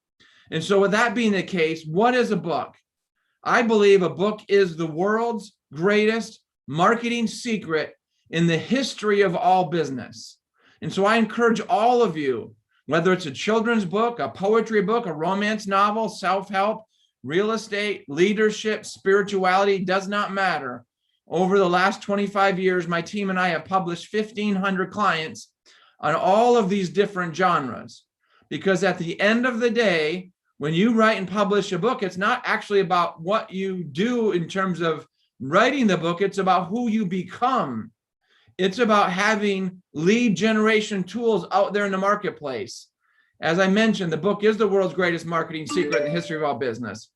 And so with that being the case, what is a book? I believe a book is the world's greatest marketing secret in the history of all business. And so I encourage all of you, whether it's a children's book, a poetry book, a romance novel, self-help, real estate, leadership, spirituality, does not matter. Over the last 25 years, my team and I have published 1,500 clients on all of these different genres. Because at the end of the day, when you write and publish a book, it's not actually about what you do in terms of writing the book, it's about who you become. It's about having lead generation tools out there in the marketplace. As I mentioned, the book is the world's greatest marketing secret in the history of all business.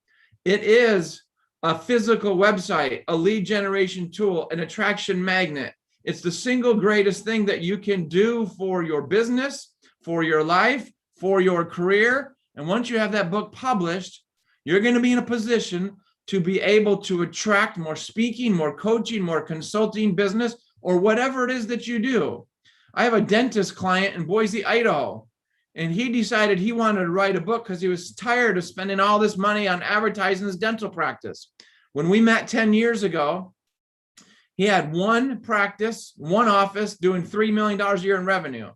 It is a physical website, a lead generation tool, an attraction magnet. It's the single greatest thing that you can do for your business, for your life, for your career. And once you have that book published, you're going to be in a position to be able to attract more speaking, more coaching, more consulting business, or whatever it is that you do. I have a dentist client in Boise, Idaho, and he decided he wanted to write a book because he was tired of spending all this money on advertising his dental practice. When we met 10 years ago, he had one practice, one office, doing $3 million a year in revenue.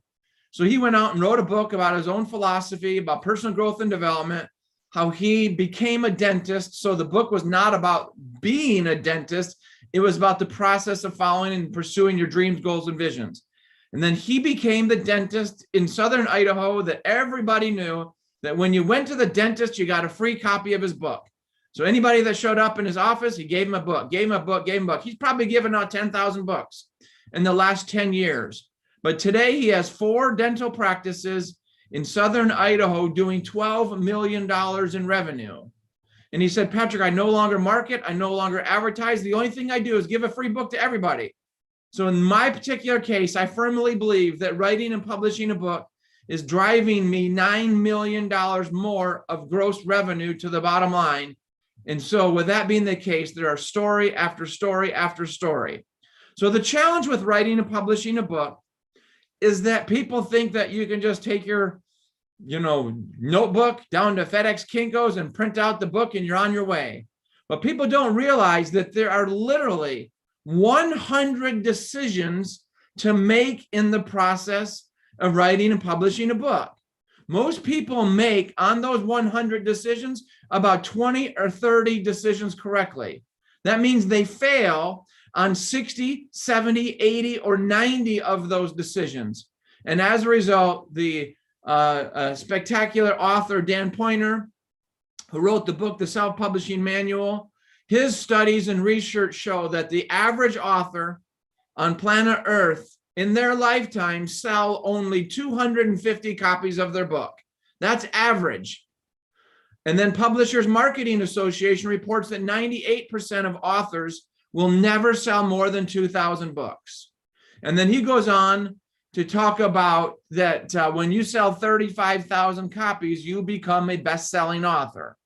So he went out and wrote a book about his own philosophy, about personal growth and development, how he became a dentist. So the book was not about being a dentist. It was about the process of following and pursuing your dreams, goals, and visions. And then he became the dentist in Southern Idaho that everybody knew that when you went to the dentist, you got a free copy of his book. So anybody that showed up in his office, he gave him a book, gave him a book, gave him a book. He's probably given out 10,000 books in the last 10 years. But today he has 4 dental practices in Southern Idaho doing $12 million in revenue. And he said, Patrick, I no longer market, I no longer advertise. The only thing I do is give a free book to everybody. So in my particular case, I firmly believe that writing and publishing a book is driving me $9 million more of gross revenue to the bottom line. And so with that being the case, there are story after story after story. So the challenge with writing and publishing a book is that people think that you can just take your, notebook down to FedEx Kinko's and print out the book and you're on your way. But people don't realize that there are literally 100 decisions to make in the process of writing and publishing a book. Most people make on those 100 decisions about 20 or 30 decisions correctly. That means they fail on 60, 70, 80, or 90 of those decisions. And as a result, the spectacular author Dan Poynter, who wrote the book, The Self-Publishing Manual, his studies and research show that the average author on planet Earth in their lifetime sell only 250 copies of their book. That's average. And then Publishers Marketing Association reports that 98% of authors will never sell more than 2,000 books. And then he goes on to talk about that when you sell 35,000 copies, you become a best-selling author.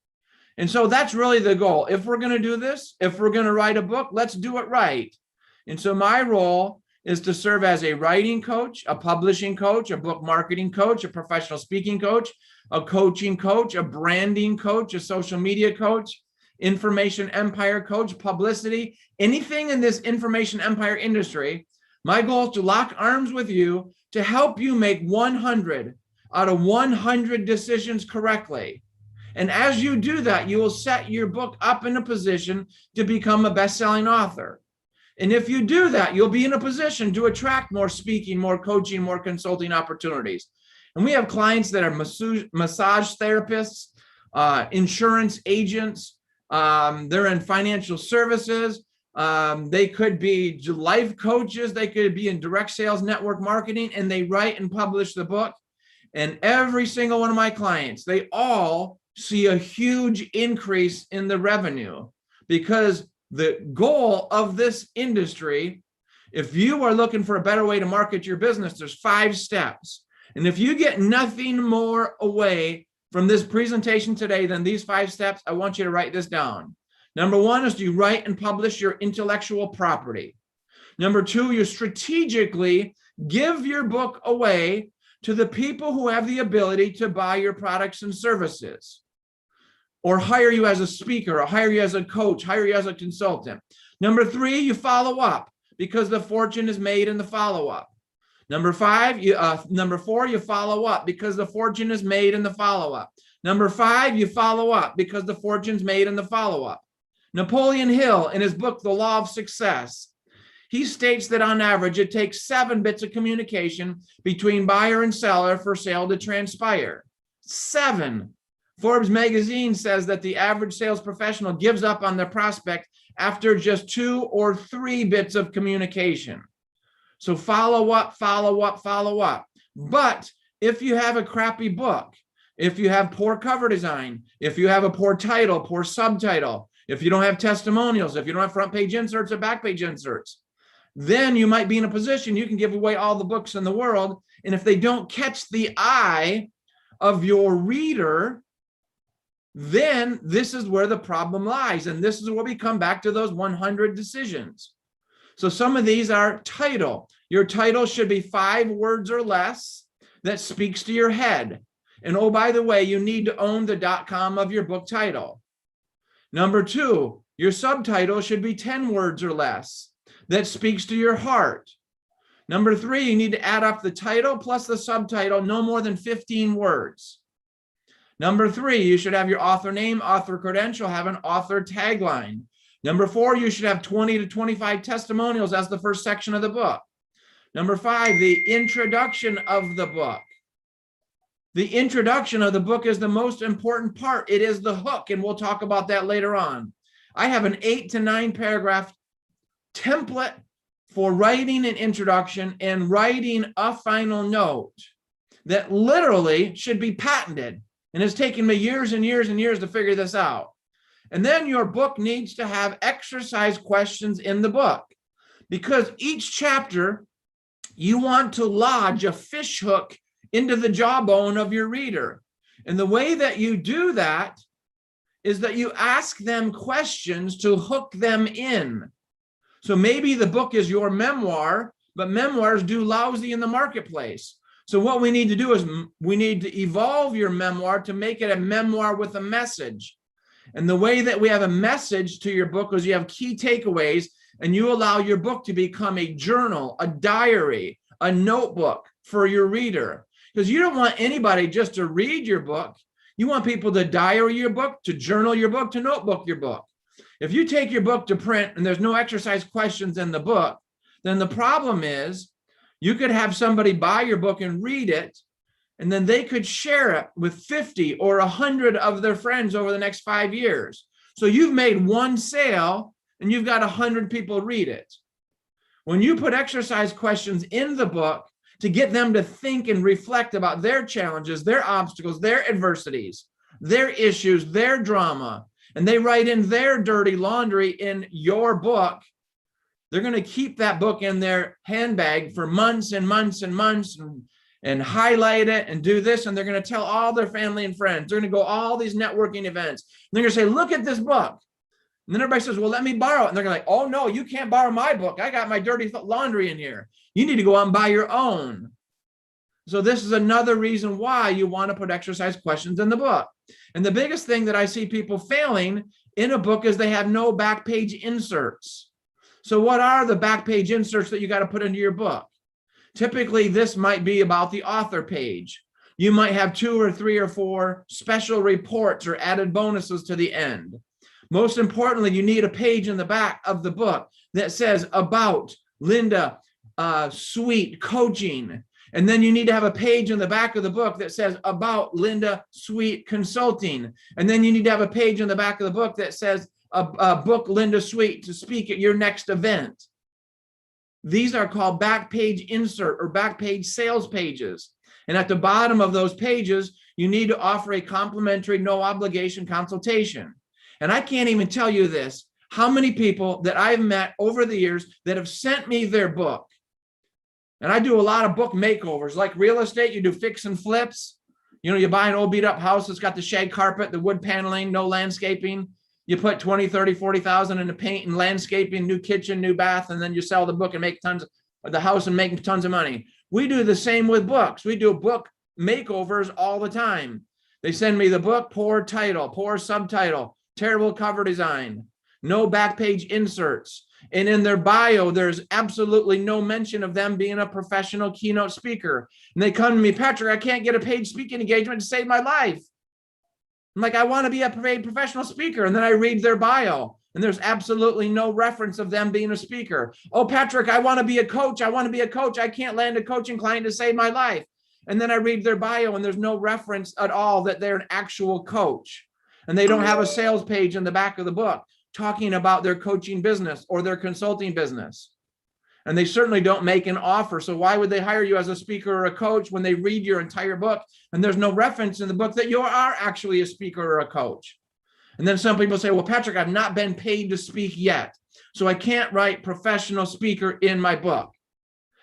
And so that's really the goal. If we're going to do this, if we're going to write a book, let's do it right. And so my role is to serve as a writing coach, a publishing coach, a book marketing coach, a professional speaking coach, a coaching coach, a branding coach, a social media coach, information empire coach, publicity, anything in this information empire industry. My goal is to lock arms with you to help you make 100 out of 100 decisions correctly. And as you do that, you will set your book up in a position to become a best-selling author. And if you do that, you'll be in a position to attract more speaking, more coaching, more consulting opportunities. And we have clients that are massage therapists, insurance agents, they're in financial services, they could be life coaches, they could be in direct sales network marketing, and they write and publish the book. And every single one of my clients, they all see a huge increase in the revenue, because the goal of this industry, if you are looking for a better way to market your business, there's 5 steps. And if you get nothing more away from this presentation today than these 5 steps, I want you to write this down. Number 1 is you write and publish your intellectual property. Number 2, you strategically give your book away to the people who have the ability to buy your products and services, or hire you as a speaker, or hire you as a coach, hire you as a consultant. Number 3, you follow up, because the fortune is made in the follow-up. Number 4, you follow up, because the fortune is made in the follow-up. Number 5, you follow up, because the fortune's made in the follow-up. Napoleon Hill, in his book, The Law of Success, he states that on average, it takes 7 bits of communication between buyer and seller for sale to transpire. 7. Forbes magazine says that the average sales professional gives up on their prospect after just 2 or 3 bits of communication. So follow up, follow up, follow up. But if you have a crappy book, if you have poor cover design, if you have a poor title, poor subtitle, if you don't have testimonials, if you don't have front page inserts or back page inserts, then you might be in a position you can give away all the books in the world. And if they don't catch the eye of your reader, then this is where the problem lies. And this is where we come back to those 100 decisions. So some of these are title. Your title should be 5 words or less that speaks to your head. And oh, by the way, you need to own the .com of your book title. Number 2, your subtitle should be 10 words or less that speaks to your heart. Number 3, you need to add up the title plus the subtitle, no more than 15 words. Number 3, you should have your author name, author credential, have an author tagline. Number 4, you should have 20 to 25 testimonials as the first section of the book. Number 5, the introduction of the book. The introduction of the book is the most important part. It is the hook, and we'll talk about that later on. I have an 8 to 9 paragraph template for writing an introduction and writing a final note that literally should be patented. And it's taken me years and years and years to figure this out. And then your book needs to have exercise questions in the book, because each chapter you want to lodge a fish hook into the jawbone of your reader. And the way that you do that is that you ask them questions to hook them in. So maybe the book is your memoir, but memoirs do lousy in the marketplace. So what we need to do is we need to evolve your memoir to make it a memoir with a message. And the way that we have a message to your book is you have key takeaways, and you allow your book to become a journal, a diary, a notebook for your reader. Because you don't want anybody just to read your book. You want people to diary your book, to journal your book, to notebook your book. If you take your book to print and there's no exercise questions in the book, then the problem is you could have somebody buy your book and read it, and then they could share it with 50 or 100 of their friends over the next 5 years. So you've made one sale and you've got 100 people read it. When you put exercise questions in the book to get them to think and reflect about their challenges, their obstacles, their adversities, their issues, their drama, and they write in their dirty laundry in your book, they're going to keep that book in their handbag for months and months and months and highlight it and do this. And they're going to tell all their family and friends. They're going to go all these networking events. And they're going to say, look at this book. And then everybody says, well, let me borrow it. And they're going to like, oh, no, you can't borrow my book. I got my dirty laundry in here. You need to go out and buy your own. So this is another reason why you want to put exercise questions in the book. And the biggest thing that I see people failing in a book is they have no back page inserts. So what are the back page inserts that you got to put into your book? Typically, this might be about the author page. You might have 2 or 3 or 4 special reports or added bonuses to the end. Most importantly, you need a page in the back of the book that says about Linda Sweet Coaching. And then you need to have a page in the back of the book that says about Linda Sweet Consulting. And then you need to have a page in the back of the book that says book Linda Sweet to speak at your next event. These are called back page insert or back page sales pages. And at the bottom of those pages, you need to offer a complimentary, no obligation consultation. And I can't even tell you this, how many people that I've met over the years that have sent me their book. And I do a lot of book makeovers, like real estate. You do fix and flips. You know, you buy an old beat up house that's got the shag carpet, the wood paneling, no landscaping. You put 20, 30, 40,000 into paint and landscaping, new kitchen, new bath, and then you sell the book and make tons of the house and make tons of money. We do the same with books. We do book makeovers all the time. They send me the book, poor title, poor subtitle, terrible cover design, no back page inserts. And in their bio, there's absolutely no mention of them being a professional keynote speaker. And they come to me, Patrick, I can't get a paid speaking engagement to save my life. I'm like, I want to be a paid professional speaker. And then I read their bio, and there's absolutely no reference of them being a speaker. Oh, Patrick, I want to be a coach. I want to be a coach. I can't land a coaching client to save my life. And then I read their bio, and there's no reference at all that they're an actual coach. And they don't have a sales page in the back of the book talking about their coaching business or their consulting business. And they certainly don't make an offer. So why would they hire you as a speaker or a coach when they read your entire book and there's no reference in the book that you are actually a speaker or a coach? And then some people say, well, Patrick, I've not been paid to speak yet, so I can't write professional speaker in my book.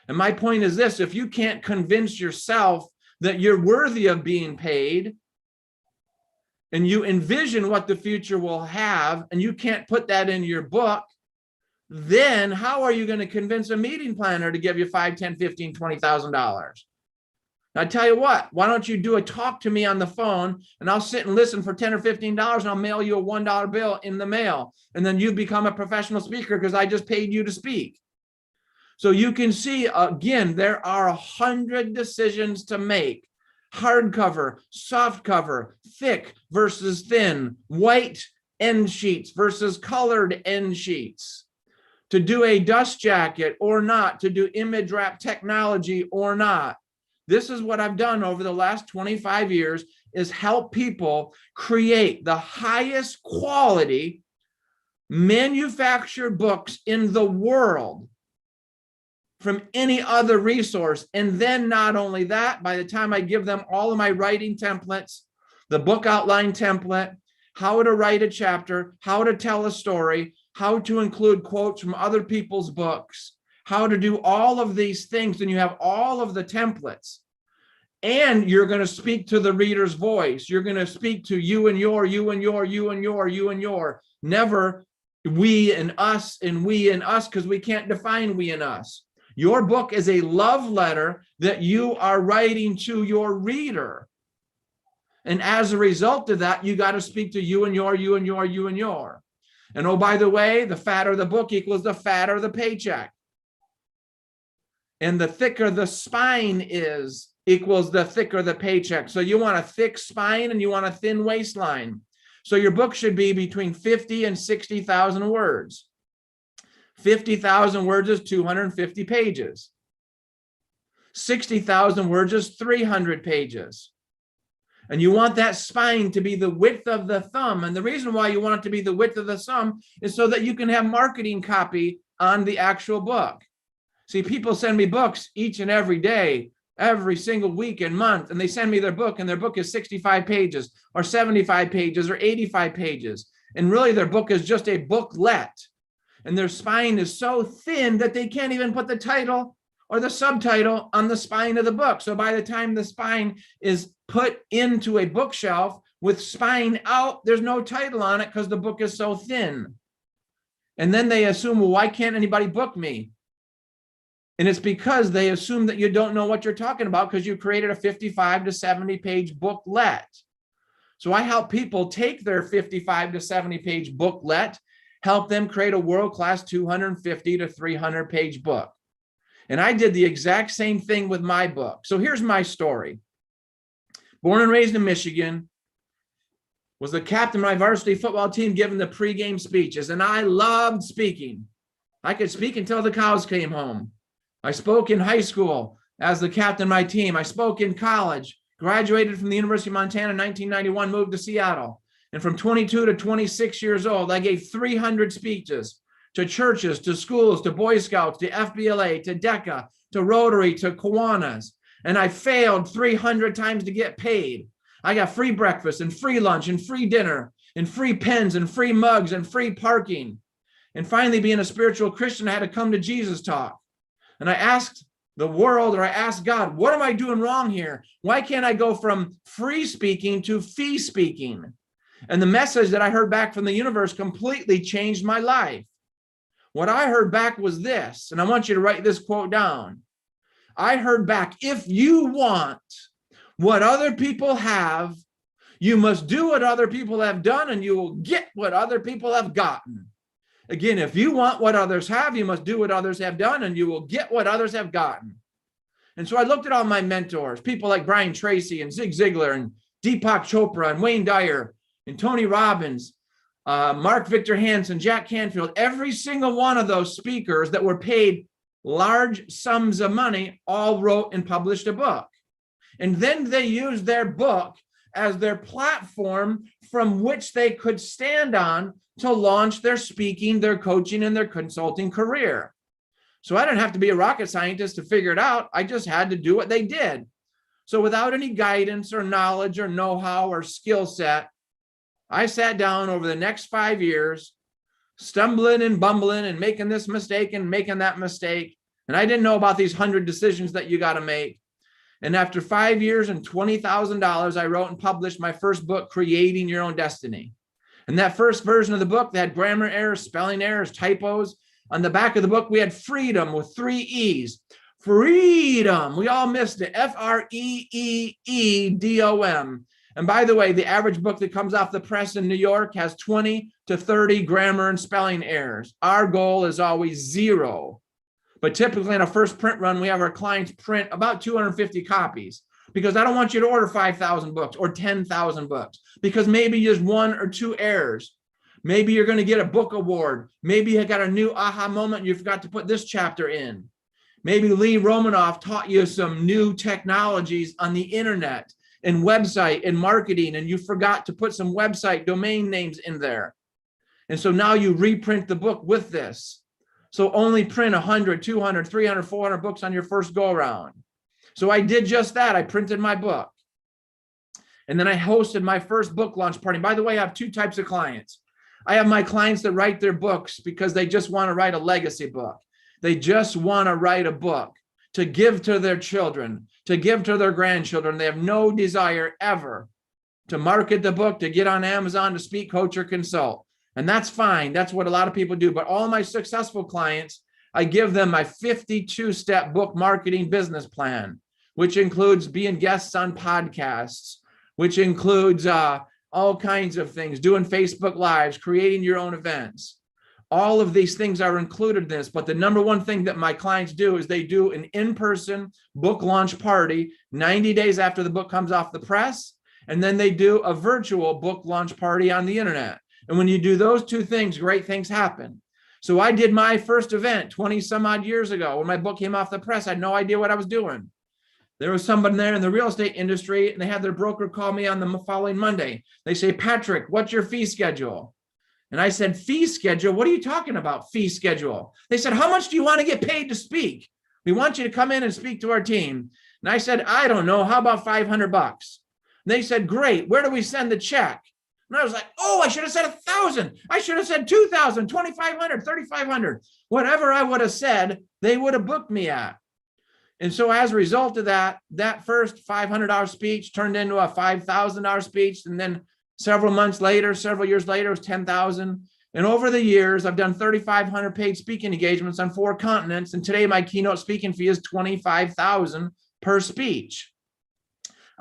And my point is this: if you can't convince yourself that you're worthy of being paid, and you envision what the future will have, and you can't put that in your book, then how are you going to convince a meeting planner to give you $5, $10, $15, $20,000? I tell you what, why don't you do a talk to me on the phone, and I'll sit and listen for $10 or $15 and I'll mail you a $1 bill in the mail. And then you become a professional speaker because I just paid you to speak. So you can see, again, there are 100 decisions to make. Hardcover, softcover, thick versus thin, white end sheets versus colored end sheets. To do a dust jacket or not, to do image wrap technology or not. This is what I've done over the last 25 years, is help people create the highest quality manufactured books in the world from any other resource. And then not only that, by the time I give them all of my writing templates, the book outline template, how to write a chapter, how to tell a story, how to include quotes from other people's books, how to do all of these things, and you have all of the templates. And you're going to speak to the reader's voice. You're going to speak to you and your, you and your, you and your, you and your. Never we and us and we and us, because we can't define we and us. Your book is a love letter that you are writing to your reader. And as a result of that, you got to speak to you and your, you and your, you and your. And oh, by the way, the fatter the book equals the fatter the paycheck. And the thicker the spine is equals the thicker the paycheck. So you want a thick spine and you want a thin waistline. So your book should be between 50 and 60,000 words. 50,000 words is 250 pages. 60,000 words is 300 pages. And you want that spine to be the width of the thumb. And the reason why you want it to be the width of the thumb is so that you can have marketing copy on the actual book. See, people send me books each and every day, every single week and month, and they send me their book, and their book is 65 pages or 75 pages or 85 pages. And really their book is just a booklet. And their spine is so thin that they can't even put the title or the subtitle on the spine of the book. So by the time the spine is put into a bookshelf with spine out, there's no title on it because the book is so thin. And then they assume, well, why can't anybody book me? And it's because they assume that you don't know what you're talking about because you created a 55 to 70 page booklet. So I help people take their 55 to 70 page booklet, help them create a world-class 250 to 300 page book. And I did the exact same thing with my book. So here's my story. Born and raised in Michigan, was the captain of my varsity football team giving the pregame speeches, and I loved speaking. I could speak until the cows came home. I spoke in high school as the captain of my team. I spoke in college, graduated from the University of Montana in 1991, moved to Seattle. And from 22 to 26 years old, I gave 300 speeches to churches, to schools, to Boy Scouts, to FBLA, to DECA, to Rotary, to Kiwanis. And I failed 300 times to get paid. I got free breakfast and free lunch and free dinner and free pens and free mugs and free parking. And finally, being a spiritual Christian, I had to come to Jesus talk. And I asked the world, or I asked God, what am I doing wrong here? Why can't I go from free speaking to fee speaking? And the message that I heard back from the universe completely changed my life. What I heard back was this, and I want you to write this quote down. I heard back, if you want what other people have, you must do what other people have done, and you will get what other people have gotten. Again, if you want what others have, you must do what others have done, and you will get what others have gotten. And so I looked at all my mentors, people like Brian Tracy and Zig Ziglar and Deepak Chopra and Wayne Dyer and Tony Robbins, Mark Victor Hansen, Jack Canfield, every single one of those speakers that were paid large sums of money all wrote and published a book. And then they used their book as their platform from which they could stand on to launch their speaking, their coaching, and their consulting career. So I didn't have to be a rocket scientist to figure it out. I just had to do what they did. So without any guidance or knowledge or know-how or skill set, I sat down over the next 5 years, stumbling and bumbling and making this mistake and making that mistake. And I didn't know about these 100 decisions that you got to make. And after 5 years and $20,000, I wrote and published my first book, Creating Your Own Destiny. And that first version of the book, they had grammar errors, spelling errors, typos, On the back of the book, we had freedom with 3 E's. Freedom. We all missed it. F-R-E-E-E-D-O-M. And by the way, the average book that comes off the press in New York has 20 to 30 grammar and spelling errors. Our goal is always 0. But typically in a first print run, we have our clients print about 250 copies, because I don't want you to order 5,000 books or 10,000 books, because maybe there's 1 or 2 errors. Maybe you're going to get a book award. Maybe you got a new aha moment and you forgot to put this chapter in. Maybe Lee Romanoff taught you some new technologies on the internet and website and marketing, and you forgot to put some website domain names in there. And so now you reprint the book with this. So only print 100, 200, 300, 400 books on your first go around. So I did just that. I printed my book. And then I hosted my first book launch party. By the way, I have 2 types of clients. I have my clients that write their books because they just want to write a legacy book. They just want to write a book to give to their children, to give to their grandchildren. They have no desire ever to market the book, to get on Amazon, to speak, coach, or consult. And that's fine. That's what a lot of people do. But all my successful clients, I give them my 52-step book marketing business plan, which includes being guests on podcasts, which includes all kinds of things, doing Facebook Lives, creating your own events. All of these things are included in this, but the number one thing that my clients do is they do an in-person book launch party 90 days after the book comes off the press, and then they do a virtual book launch party on the internet. And when you do those 2 things, great things happen. So I did my first event 20 some odd years ago. When my book came off the press, I had no idea what I was doing. There was somebody there in the real estate industry, and they had their broker call me on the following Monday. They say, Patrick, what's your fee schedule? And I said, fee schedule? What are you talking about, fee schedule? They said, how much do you want to get paid to speak? We want you to come in and speak to our team. And I said, I don't know. How about $500? And they said, great. Where do we send the check? And I was like, oh, I should have said 1,000. I should have said 2,000, 2,500, 3,500. Whatever I would have said, they would have booked me at. And so as a result of that, that first $500 speech turned into a $5,000 speech. And then several months later, several years later, it was 10,000. And over the years, I've done 3,500 paid speaking engagements on 4 continents. And today my keynote speaking fee is $25,000 per speech.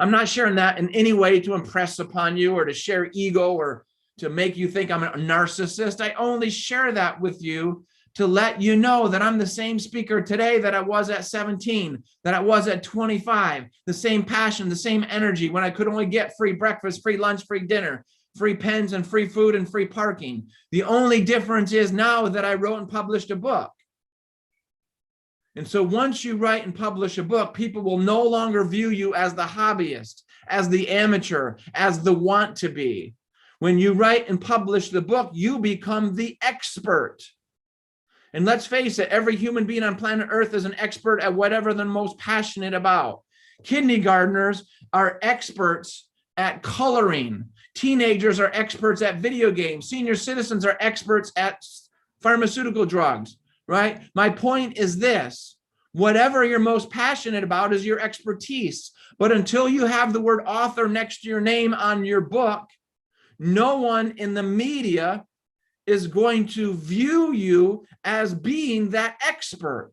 I'm not sharing that in any way to impress upon you or to share ego or to make you think I'm a narcissist. I only share that with you to let you know that I'm the same speaker today that I was at 17, that I was at 25, the same passion, the same energy when I could only get free breakfast, free lunch, free dinner, free pens and free food and free parking. The only difference is now that I wrote and published a book. And so once you write and publish a book, people will no longer view you as the hobbyist, as the amateur, as the want to be. When you write and publish the book, you become the expert. And let's face it, every human being on planet Earth is an expert at whatever they're most passionate about. Kindergartners are experts at coloring. Teenagers are experts at video games. Senior citizens are experts at pharmaceutical drugs, right? My point is this: whatever you're most passionate about is your expertise. But until you have the word author next to your name on your book, no one in the media is going to view you as being that expert.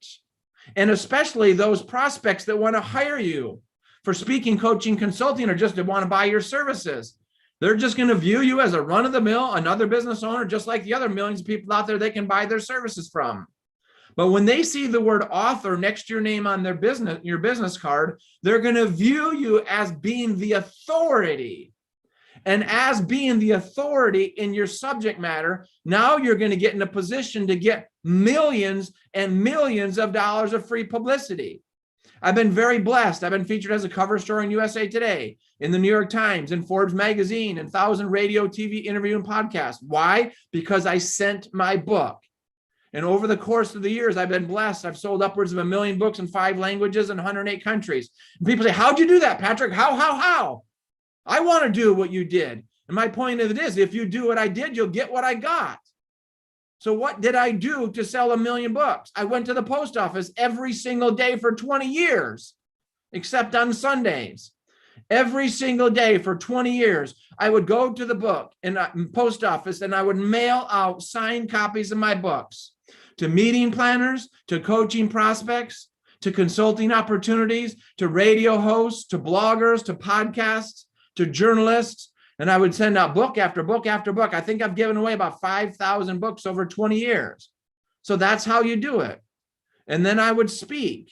And especially those prospects that want to hire you for speaking, coaching, consulting, or just to want to buy your services. They're just going to view you as a run-of-the-mill, another business owner, just like the other millions of people out there they can buy their services from. But when they see the word author next to your name on their business, your business card, they're going to view you as being the authority. And as being the authority in your subject matter, now you're going to get in a position to get millions and millions of dollars of free publicity. I've been very blessed. I've been featured as a cover story in USA Today, in the New York Times, in Forbes magazine, and 1,000 radio, TV, interview, and podcasts. Why? Because I sent my book. And over the course of the years, I've been blessed. I've sold upwards of 1 million books in 5 languages and 108 countries. And people say, how'd you do that, Patrick? How? I want to do what you did. And my point of it is, if you do what I did, you'll get what I got. So what did I do to sell 1 million books? I went to the post office every single day for 20 years, except on Sundays. Every single day for 20 years, I would go to the book and post office and I would mail out signed copies of my books to meeting planners, to coaching prospects, to consulting opportunities, to radio hosts, to bloggers, to podcasts, to journalists. And I would send out book after book after book. I think I've given away about 5,000 books over 20 years. So that's how you do it. And then I would speak,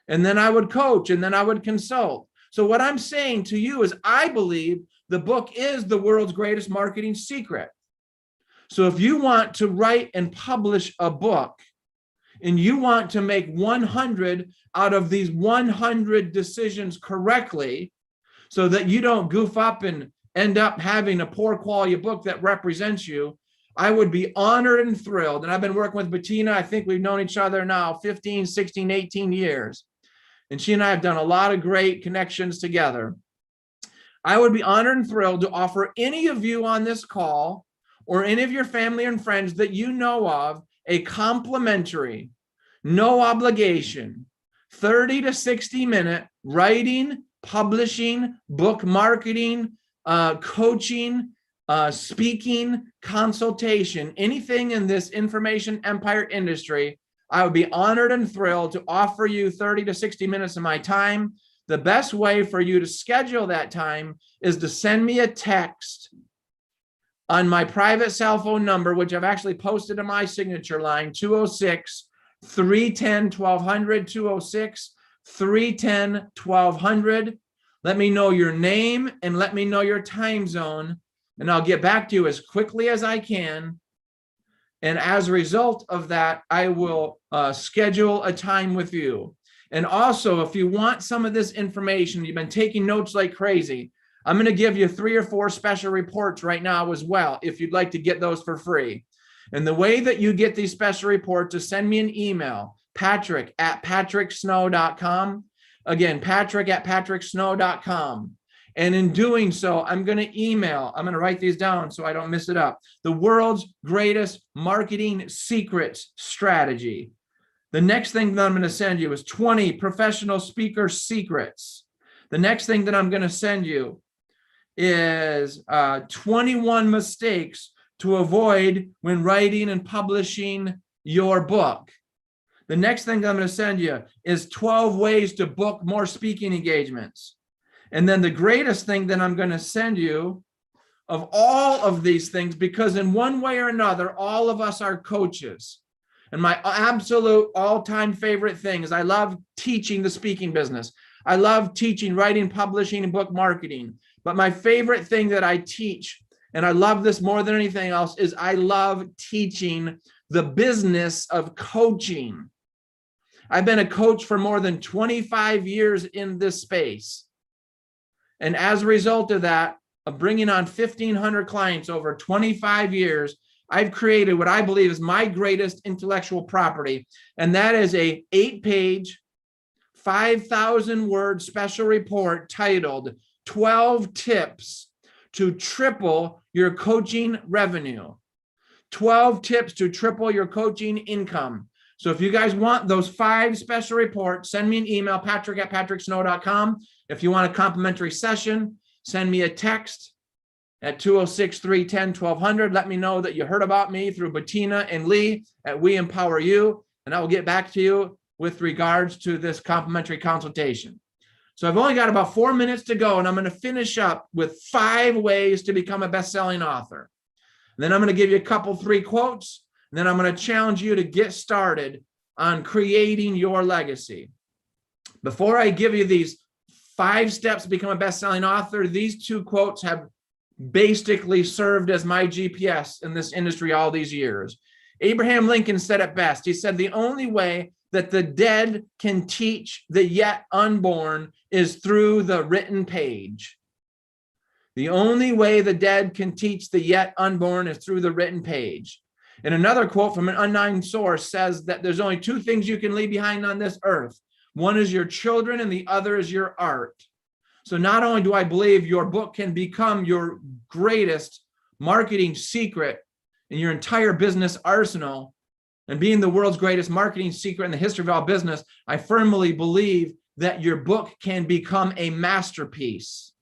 and then I would coach, and then I would consult. So what I'm saying to you is I believe the book is the world's greatest marketing secret. So if you want to write and publish a book, and you want to make 100 out of these 100 decisions correctly, so that you don't goof up and end up having a poor quality book that represents you, I would be honored and thrilled. And I've been working with Bettina. I think we've known each other now 15, 16, 18 years. And she and I have done a lot of great connections together. I would be honored and thrilled to offer any of you on this call or any of your family and friends that you know of a complimentary, no obligation, 30 to 60 minute writing, publishing, book marketing, coaching, speaking, consultation, anything in this information empire industry. I would be honored and thrilled to offer you 30 to 60 minutes of my time. The best way for you to schedule that time is to send me a text on my private cell phone number, which I've actually posted in my signature line, 206-310-1200, 206-310-1200. Let me know your name and let me know your time zone, and I'll get back to you as quickly as I can. And as a result of that, I will schedule a time with you. And also, if you want some of this information, you've been taking notes like crazy, I'm going to give you 3 or 4 special reports right now as well, if you'd like to get those for free. And the way that you get these special reports is send me an email, patrick@patricksnow.com. Again, patrick@patricksnow.com. And in doing so, I'm going to write these down so I don't miss it up. The world's greatest marketing secrets strategy. The next thing that I'm going to send you is 20 professional speaker secrets. The next thing that I'm going to send you is 21 mistakes to avoid when writing and publishing your book. The next thing I'm going to send you is 12 ways to book more speaking engagements. And then the greatest thing that I'm going to send you of all of these things, because in one way or another, all of us are coaches. And my absolute all-time favorite thing is I love teaching the speaking business. I love teaching, writing, publishing, and book marketing. But my favorite thing that I teach, and I love this more than anything else, is I love teaching the business of coaching. I've been a coach for more than 25 years in this space. And as a result of that, of bringing on 1,500 clients over 25 years, I've created what I believe is my greatest intellectual property. And that is a 8-page, 5,000-word special report titled 12 Tips to Triple Your Coaching Revenue. 12 tips to triple your coaching income. So if you guys want those 5 special reports, send me an email, patrick@patricksnow.com. If you want a complimentary session, send me a text at 206-310-1200. Let me know that you heard about me through Bettina and Lee at We Empower You, and I will get back to you with regards to this complimentary consultation. So I've only got about 4 minutes to go, and I'm going to finish up with 5 ways to become a best-selling author. And then I'm going to give you a couple, 3 quotes, and then I'm going to challenge you to get started on creating your legacy. Before I give you these 5 steps to become a best-selling author, these 2 quotes have basically served as my GPS in this industry all these years. Abraham Lincoln said it best. He said, the only way that the dead can teach the yet unborn is through the written page. The only way the dead can teach the yet unborn is through the written page. And another quote from an unknown source says that there's only 2 things you can leave behind on this earth. One is your children and the other is your art. So not only do I believe your book can become your greatest marketing secret in your entire business arsenal and being the world's greatest marketing secret in the history of all business, I firmly believe that your book can become a masterpiece.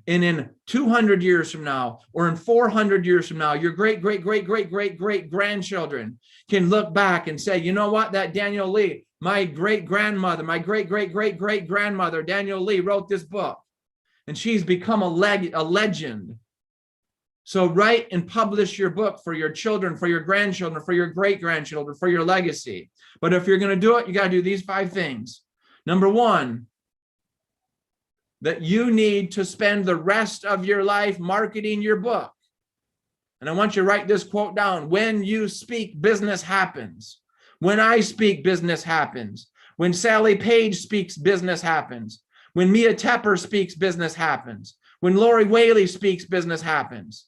And in 200 years from now, or in 400 years from now, your great, great, great, great, great, great grandchildren can look back and say, you know what, that Daniel Lee, my great grandmother, my great, great, great, great grandmother, Daniel Lee, wrote this book, and she's become a legend. So write and publish your book for your children, for your grandchildren, for your great grandchildren, for your legacy. But if you're going to do it, you got to do these 5 things. Number 1, that you need to spend the rest of your life marketing your book. And I want you to write this quote down. When you speak, business happens. When I speak, business happens. When Sally Page speaks, business happens. When Mia Tepper speaks, business happens. When Lori Whaley speaks, business happens.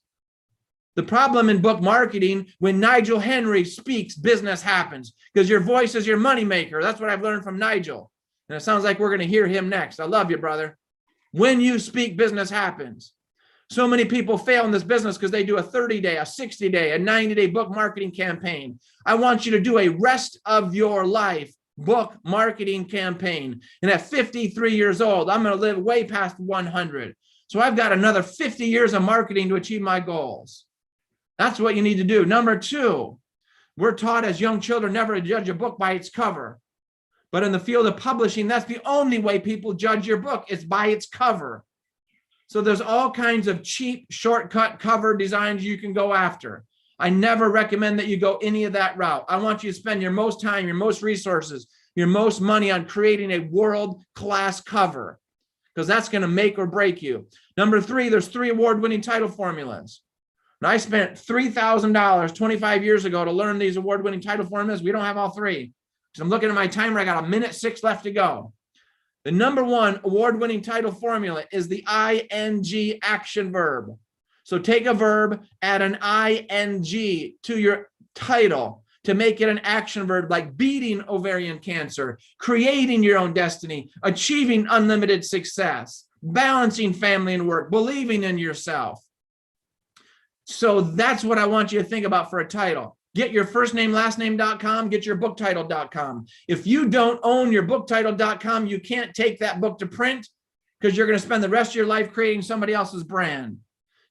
The problem in book marketing, when Nigel Henry speaks, business happens, because your voice is your moneymaker. That's what I've learned from Nigel. And it sounds like we're going to hear him next. I love you, brother. When you speak, business happens. So many people fail in this business because they do a 30-day, a 60-day, a 90-day book marketing campaign. I want you to do a rest of your life book marketing campaign. And at 53 years old, I'm going to live way past 100. So I've got another 50 years of marketing to achieve my goals. That's what you need to do. Number 2, we're taught as young children never to judge a book by its cover. But in the field of publishing, that's the only way people judge your book, is by its cover. So there's all kinds of cheap shortcut cover designs you can go after. I never recommend that you go any of that route. I want you to spend your most time, your most resources, your most money on creating a world-class cover, because that's going to make or break you. Number 3, there's 3 award-winning title formulas. And I spent $3,000 25 years ago to learn these award-winning title formulas. We don't have all 3. So I'm looking at my timer. I got 1:06 left to go. The number 1 award-winning title formula is the ing action verb. So take a verb, add an ing to your title to make it an action verb, like beating ovarian cancer, creating your own destiny, achieving unlimited success, balancing family and work, believing in yourself. So that's what I want you to think about for a title. Get your first name, last name.com, get your booktitle.com. If you don't own your booktitle.com, you can't take that book to print, because you're going to spend the rest of your life creating somebody else's brand.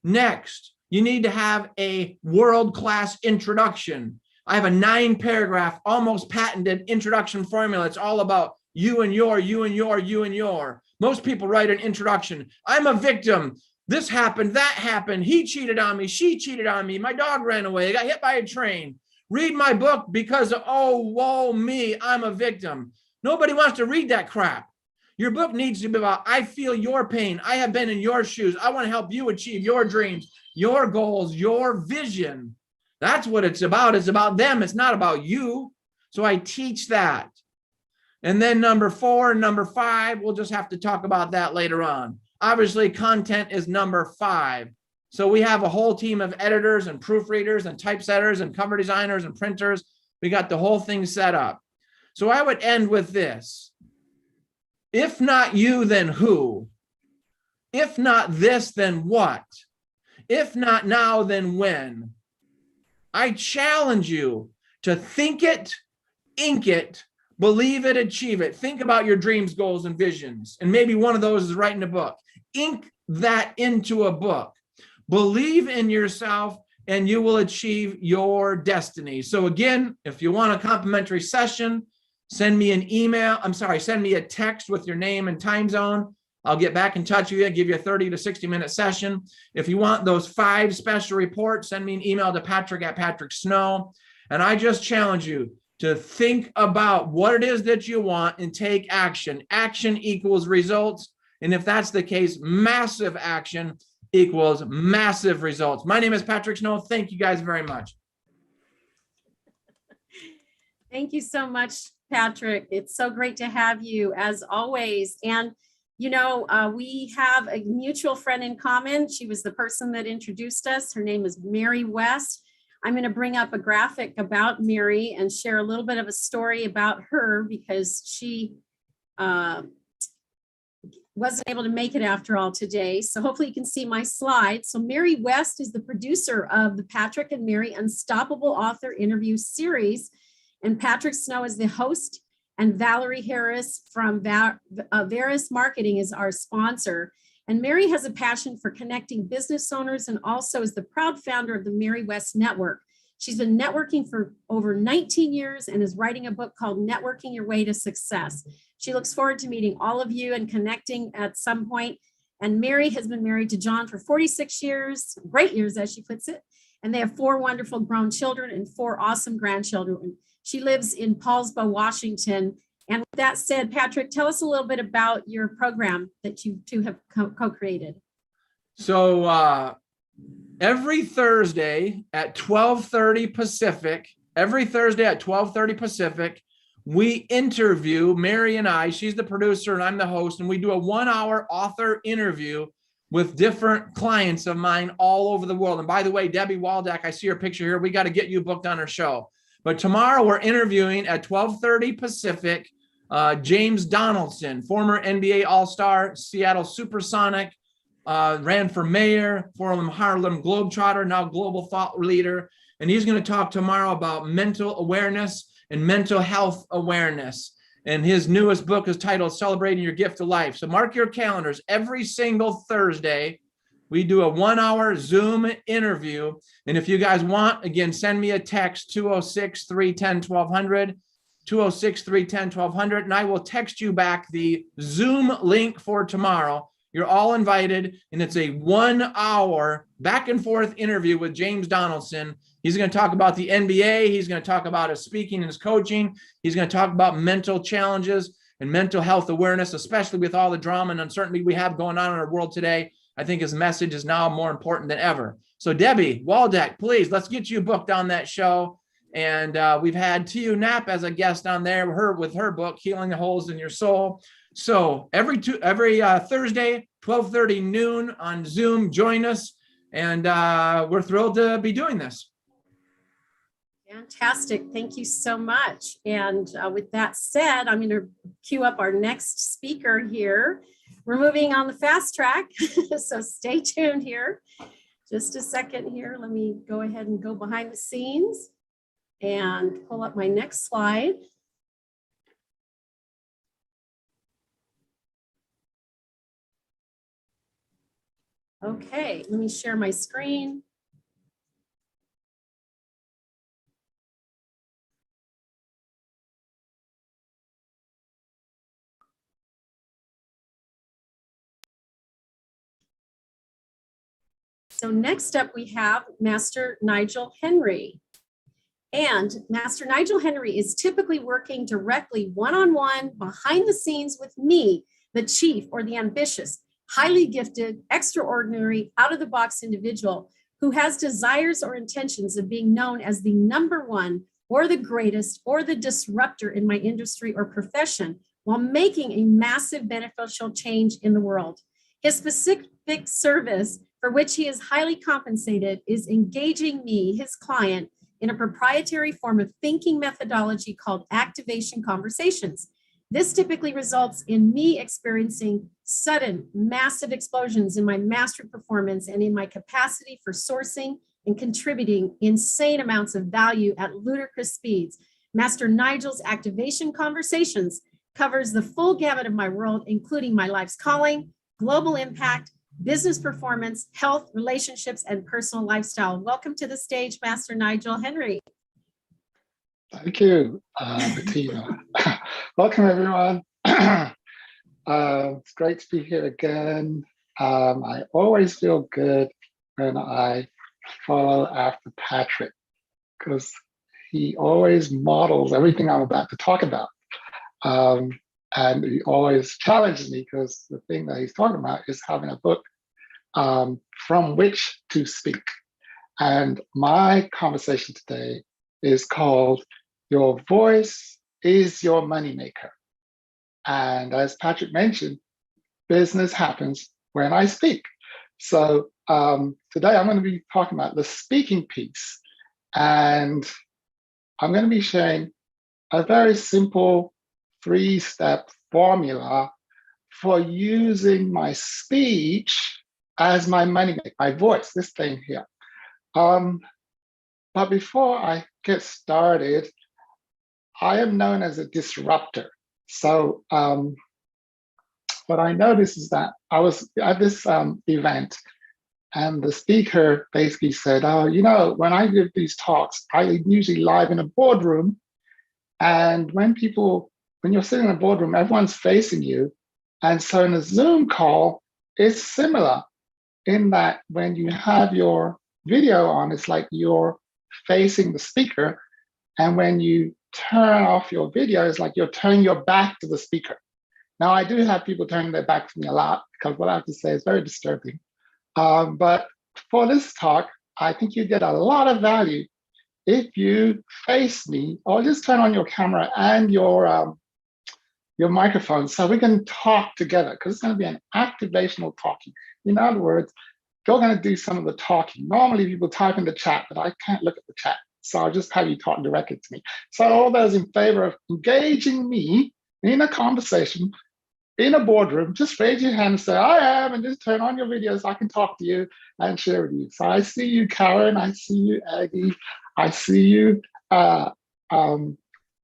Next, you need to have a world-class introduction. I have a 9-paragraph, almost patented introduction formula. It's all about you and your, you and your, you and your. Most people write an introduction. I'm a victim. This happened, that happened, he cheated on me, she cheated on me, my dog ran away, I got hit by a train. Read my book because, oh, whoa, me, I'm a victim. Nobody wants to read that crap. Your book needs to be about, I feel your pain, I have been in your shoes, I want to help you achieve your dreams, your goals, your vision. That's what it's about. It's about them, it's not about you. So I teach that. And then number 4, number 5, we'll just have to talk about that later on. Obviously, content is number 5. So we have a whole team of editors and proofreaders and typesetters and cover designers and printers. We got the whole thing set up. So I would end with this. If not you, then who? If not this, then what? If not now, then when? I challenge you to think it, ink it, believe it, achieve it. Think about your dreams, goals, and visions. And maybe one of those is writing a book. Ink that into a book. Believe in yourself and you will achieve your destiny. So again, if you want a complimentary session, send me an email. Send me a text with your name and time zone. I'll get back in touch with you, give you a 30 to 60-minute session. If you want those 5 special reports, send me an email to Patrick@PatrickSnow. And I just challenge you to think about what it is that you want and take action. Action equals results. And if that's the case, massive action equals massive results. My name is Patrick Snow. Thank you guys very much.
Thank you so much, Patrick. It's so great to have you as always. And, you know, we have a mutual friend in common. She was the person that introduced us. Her name is Mary West. I'm going to bring up a graphic about Mary and share a little bit of a story about her, because she wasn't able to make it after all today. So hopefully you can see my slide. So Mary West is the producer of the Patrick and Mary Unstoppable Author Interview Series. And Patrick Snow is the host, and Valerie Harris from Varus Marketing is our sponsor. And Mary has a passion for connecting business owners and also is the proud founder of the Mary West Network. She's been networking for over 19 years and is writing a book called Networking Your Way to Success. She looks forward to meeting all of you and connecting at some point. And Mary has been married to John for 46 years, great years, as she puts it. And they have 4 wonderful grown children and 4 awesome grandchildren. She lives in Paulsbo, Washington. And with that said, Patrick, tell us a little bit about your program that you two have co-created.
So every Thursday at 12:30 Pacific, we interview, Mary and I, she's the producer and I'm the host, and we do a 1-hour author interview with different clients of mine all over the world. And by the way, Debbie Waldeck, I see your picture here. We got to get you booked on our show. But tomorrow we're interviewing at 12:30 Pacific, James Donaldson, former NBA All-Star, Seattle Supersonic, ran for mayor, former Harlem Globetrotter, now global thought leader. And he's going to talk tomorrow about mental awareness and mental health awareness. And his newest book is titled Celebrating Your Gift of Life. So mark your calendars. Every single Thursday, we do a 1-hour Zoom interview. And if you guys want, again, send me a text, 206-310-1200. 206-310-1200, and I will text you back the Zoom link for tomorrow. You're all invited, and it's a 1-hour back and forth interview with James Donaldson. He's going to talk about the NBA. He's going to talk about his speaking and his coaching. He's going to talk about mental challenges and mental health awareness, especially with all the drama and uncertainty we have going on in our world today. I think his message is now more important than ever. So Debbie Waldeck, please, let's get you booked on that show. And we've had T.U. Knapp as a guest on there, with her book, Healing the Holes in Your Soul. So every Thursday, 12:30 noon on Zoom, join us. And we're thrilled to be doing this.
Fantastic. Thank you so much. And with that said, I'm going to queue up our next speaker here. We're moving on the fast track, so stay tuned here. Just a second here. Let me go ahead and go behind the scenes and pull up my next slide. Okay, let me share my screen. So next up we have Master Nigel Henry. And Master Nigel Henry is typically working directly one-on-one behind the scenes with me, the chief or the ambitious, highly gifted, extraordinary, out-of-the-box individual who has desires or intentions of being known as the #1 or the greatest or the disruptor in my industry or profession while making a massive beneficial change in the world. His specific service for which he is highly compensated is engaging me, his client, in a proprietary form of thinking methodology called activation conversations. This typically results in me experiencing sudden, massive explosions in my mastery performance and in my capacity for sourcing and contributing insane amounts of value at ludicrous speeds. Master Nigel's activation conversations covers the full gamut of my world, including my life's calling, global impact, business performance, health, relationships, and personal lifestyle. Welcome to the stage, Master Nigel Henry.
Thank you, Bettina. Welcome, everyone. It's great to be here again. I always feel good when I follow after Patrick because he always models everything I'm about to talk about. And he always challenges me because the thing that he's talking about is having a book from which to speak. And my conversation today is called Your Voice is Your Moneymaker. And as Patrick mentioned, business happens when I speak. So today I'm going to be talking about the speaking piece. And I'm going to be sharing a very simple 3-step formula for using my speech as my moneymaker, my voice, this thing here. But before I get started, I am known as a disruptor. So what I noticed is that I was at this event, and the speaker basically said, oh, you know, when I give these talks, I usually live in a boardroom. And when you're sitting in a boardroom, everyone's facing you. And so in a Zoom call, it's similar in that when you have your video on, it's like you're facing the speaker. And when you turn off your video, it's like you're turning your back to the speaker. Now, I do have people turning their back to me a lot because what I have to say is very disturbing. But for this talk, I think you get a lot of value if you face me, or just turn on your camera and your microphone so we can talk together, because it's going to be an activational talking. In other words, you're going to do some of the talking. Normally people type in the chat, but I can't look at the chat. So I'll just have you talk directly to me. So all those in favor of engaging me in a conversation in a boardroom, just raise your hand and say, I am, and just turn on your videos. I can talk to you and share with you. So I see you, Karen. I see you, Aggie. I see you,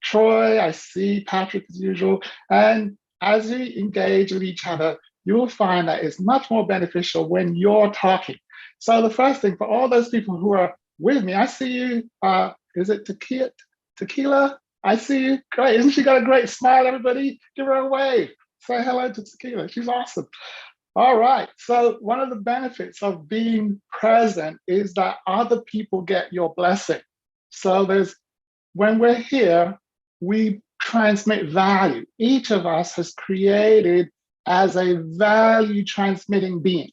Troy. I see Patrick as usual. And as we engage with each other, you will find that it's much more beneficial when you're talking. So the first thing, for all those people who are with me, I see you. Is it Tequila? I see you. Great. Isn't she got a great smile, everybody? Give her a wave. Say hello to Tequila. She's awesome. All right. So one of the benefits of being present is that other people get your blessing. So when we're here, we transmit value. Each of us has created as a value transmitting being.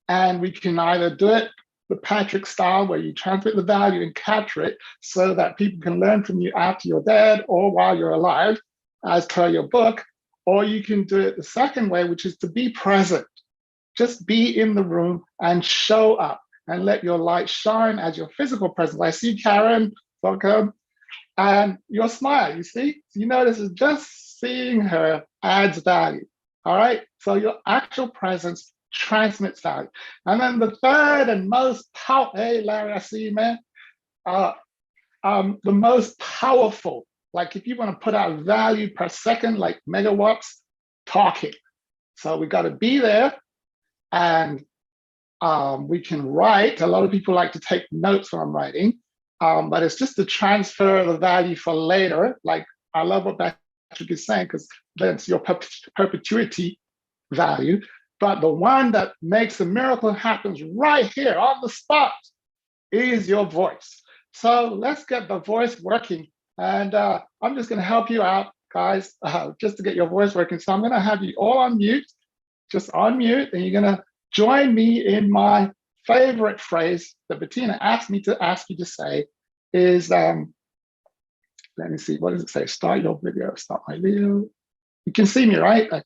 And we can either do it the Patrick style, where you transmit the value and capture it so that people can learn from you after you're dead or while you're alive, as per your book. Or you can do it the second way, which is to be present. Just be in the room and show up and let your light shine as your physical presence. I see Karen, welcome. And your smile, you see? You notice is just seeing her adds value, all right? So your actual presence transmits value. And then the third and most powerful, hey Larry, I see you, man. The most powerful, like if you want to put out value per second, like megawatts, talking. So we got to be there, and we can write. A lot of people like to take notes when I'm writing, but it's just to transfer the value for later. Like I love what Patrick is saying, because that's your perpetuity value. But the one that makes a miracle happens right here on the spot is your voice. So let's get the voice working. And I'm just going to help you out, guys, just to get your voice working. So I'm going to have you all on mute, just on mute, and you're going to join me in my favorite phrase that Bettina asked me to ask you to say is, let me see, what does it say? Start your video, start my video. You can see me, right? I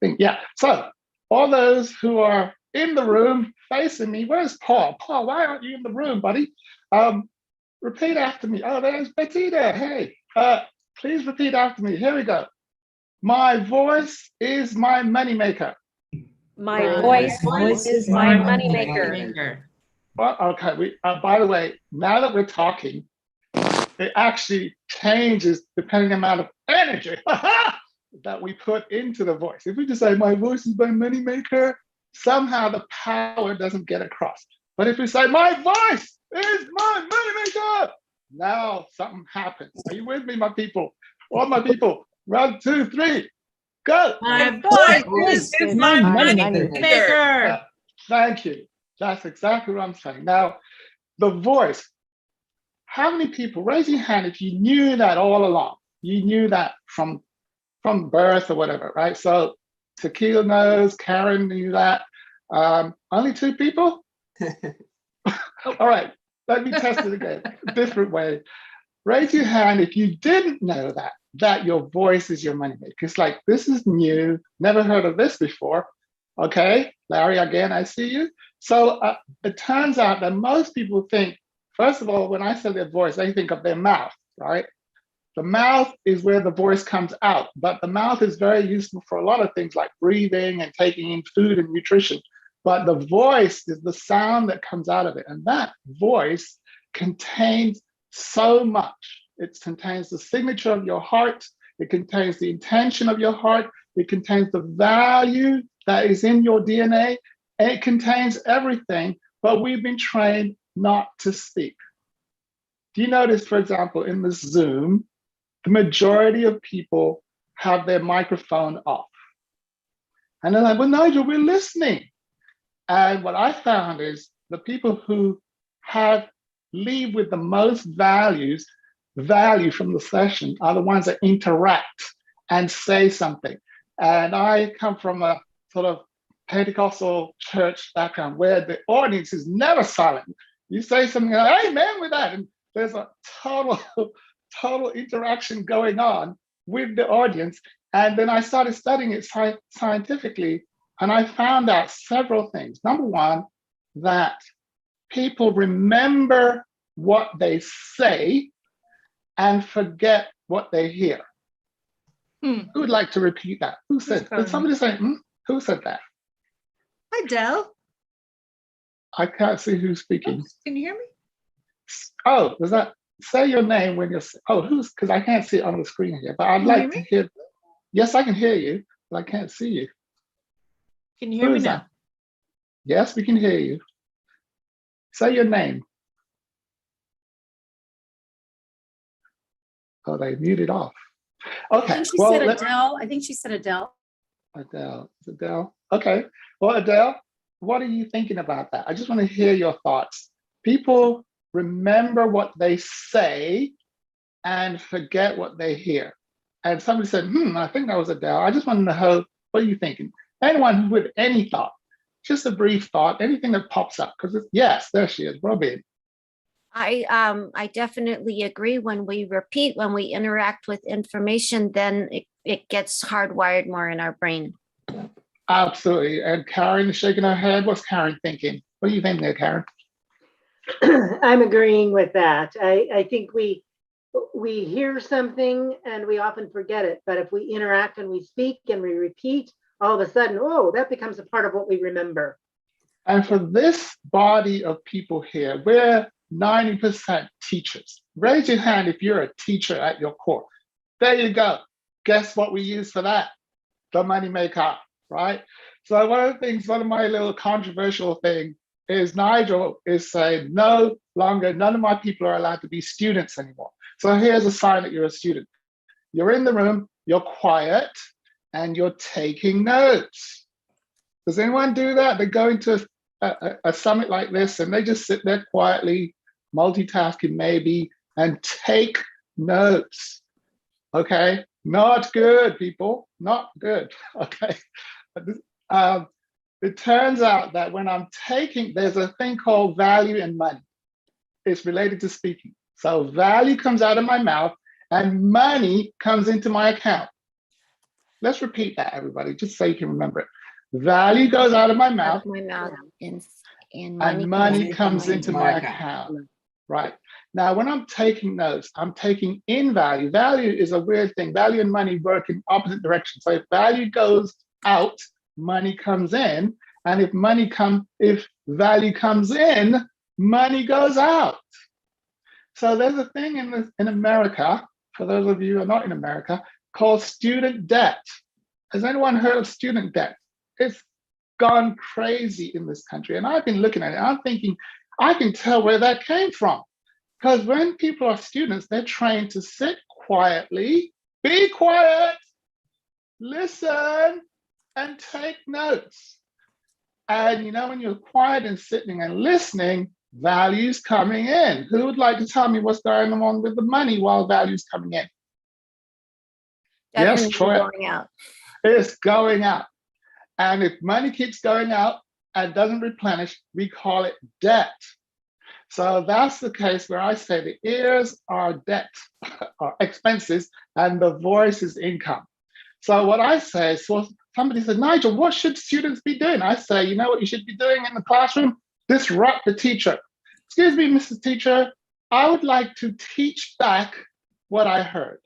think, yeah. So all those who are in the room facing me, where's Paul? Paul, why aren't you in the room, buddy? Repeat after me. Oh, there's Bettina. Hey, please repeat after me. Here we go. My voice is my moneymaker.
My voice is my moneymaker.
Well, okay. By the way, now that we're talking, it actually changes depending on the amount of energy that we put into the voice. If we just say, my voice is my moneymaker, somehow the power doesn't get across. But if we say, my voice is my moneymaker, now something happens. Are you with me, my people? All my people, 1, 2, 3, go.
My voice is my moneymaker.
Thank you. That's exactly what I'm saying. Now, the voice. How many people, raise your hand if you knew that all along? You knew that from birth or whatever, right? So Tequila knows, Karen knew that. Only 2 people? All right, let me test it again, a different way. Raise your hand if you didn't know that your voice is your moneymaker. It's like, this is new, never heard of this before. Okay, Larry, again, I see you. So it turns out that most people think, first of all, when I say their voice, they think of their mouth, right? The mouth is where the voice comes out, but the mouth is very useful for a lot of things like breathing and taking in food and nutrition. But the voice is the sound that comes out of it. And that voice contains so much. It contains the signature of your heart. It contains the intention of your heart. it contains the value that is in your DNA, and it contains everything, but we've been trained not to speak. Do you notice, for example, in this Zoom, the majority of people have their microphone off? And they're like, well, Nigel, we're listening. And what I found is the people who leave with the most value from the session are the ones that interact and say something. And I come from a sort of Pentecostal church background where the audience is never silent. You say something like, amen with that. And there's a total interaction going on with the audience. And then I started studying it scientifically, and I found out several things. Number one, that people remember what they say and forget what they hear. Who would like to repeat that? Who said? Did somebody say? Who said that?
Adele.
I can't see who's speaking.
Can you hear me?
Oh, does that say your name when you're? Oh, who's? Because I can't see it on the screen here. But I'd like to hear. Yes, I can hear you, but I can't see you.
Can you hear me now?
That? Yes, we can hear you. Say your name. Oh, they muted off. Okay.
I think she said Adele. I think she said Adele.
Adele. Okay. Well, Adele, what are you thinking about that? I just want to hear your thoughts. People remember what they say and forget what they hear. And somebody said, I think that was Adele. I just want to know, what are you thinking? Anyone with any thought, just a brief thought, anything that pops up, because yes, there she is, Robin.
I definitely agree. When we repeat, when we interact with information, then it gets hardwired more in our brain.
Absolutely. And Karen is shaking her head. What's Karen thinking? What do you think there, Karen?
I'm agreeing with that. I think we hear something and we often forget it, but if we interact and we speak and we repeat, all of a sudden, oh, that becomes a part of what we remember.
And for this body of people here, we're 90% teachers. Raise your hand if you're a teacher at your core. There you go. Guess what we use for that? The moneymaker, right? So one of my little controversial things is Nigel is saying, no longer, none of my people are allowed to be students anymore. So here's a sign that you're a student. You're in the room, you're quiet, and you're taking notes. Does anyone do that? They go into a summit like this and they just sit there quietly, multitasking maybe, and take notes. Okay, not good, people, not good. Okay. It turns out that when I'm taking, there's a thing called value and money. It's related to speaking. So value comes out of my mouth and money comes into my account. Let's repeat that, everybody, just so you can remember it. Value goes out of my mouth, and money comes into my account. Right. Now, when I'm taking notes, I'm taking in value. Value is a weird thing. Value and money work in opposite directions. So if value goes out, money comes in. And if value comes in, money goes out. So there's a thing in America, for those of you who are not in America, called student debt. Has anyone heard of student debt? It's gone crazy in this country. And I've been looking at it. I'm thinking, I can tell where that came from. Because when people are students, they're trained to sit quietly, be quiet, listen, and take notes. And when you're quiet and sitting and listening, value's coming in. Who would like to tell me what's going on with the money while value's coming in?
Definitely
yes, Troy.
Going out.
It's going out. And if money keeps going out and doesn't replenish, we call it debt. So that's the case where I say the ears are debt, or expenses, and the voice is income. So what I say is, well, somebody said, Nigel, what should students be doing? I say, you know what you should be doing in the classroom? Disrupt the teacher. Excuse me, Mrs. Teacher, I would like to teach back what I heard.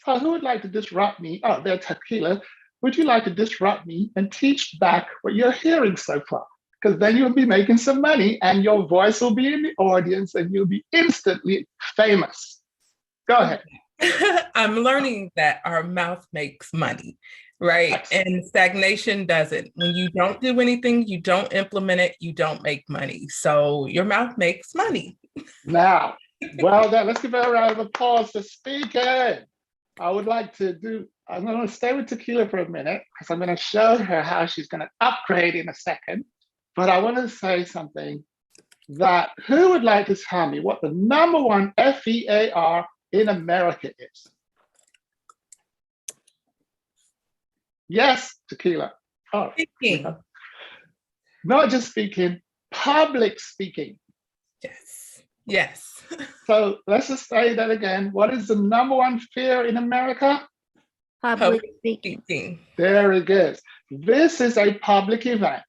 So who would like to disrupt me? Oh, there's Tequila. Would you like to disrupt me and teach back what you're hearing so far? Because then you'll be making some money and your voice will be in the audience and you'll be instantly famous. Go ahead.
I'm learning that our mouth makes money, right? And stagnation doesn't. When you don't do anything, you don't implement it, you don't make money. So your mouth makes money.
Now, well done. Let's give her a round of applause for speaking. I would like to I'm going to stay with Tequila for a minute because I'm going to show her how she's going to upgrade in a second. But I want to say something that who would like to tell me what the #1 FEAR in America is? Yes, Tequila. Oh,
speaking.
Not just speaking, public speaking.
Yes. Yes.
So let's just say that again. What is the #1 fear in America?
Public speaking.
There it is. This is a public event.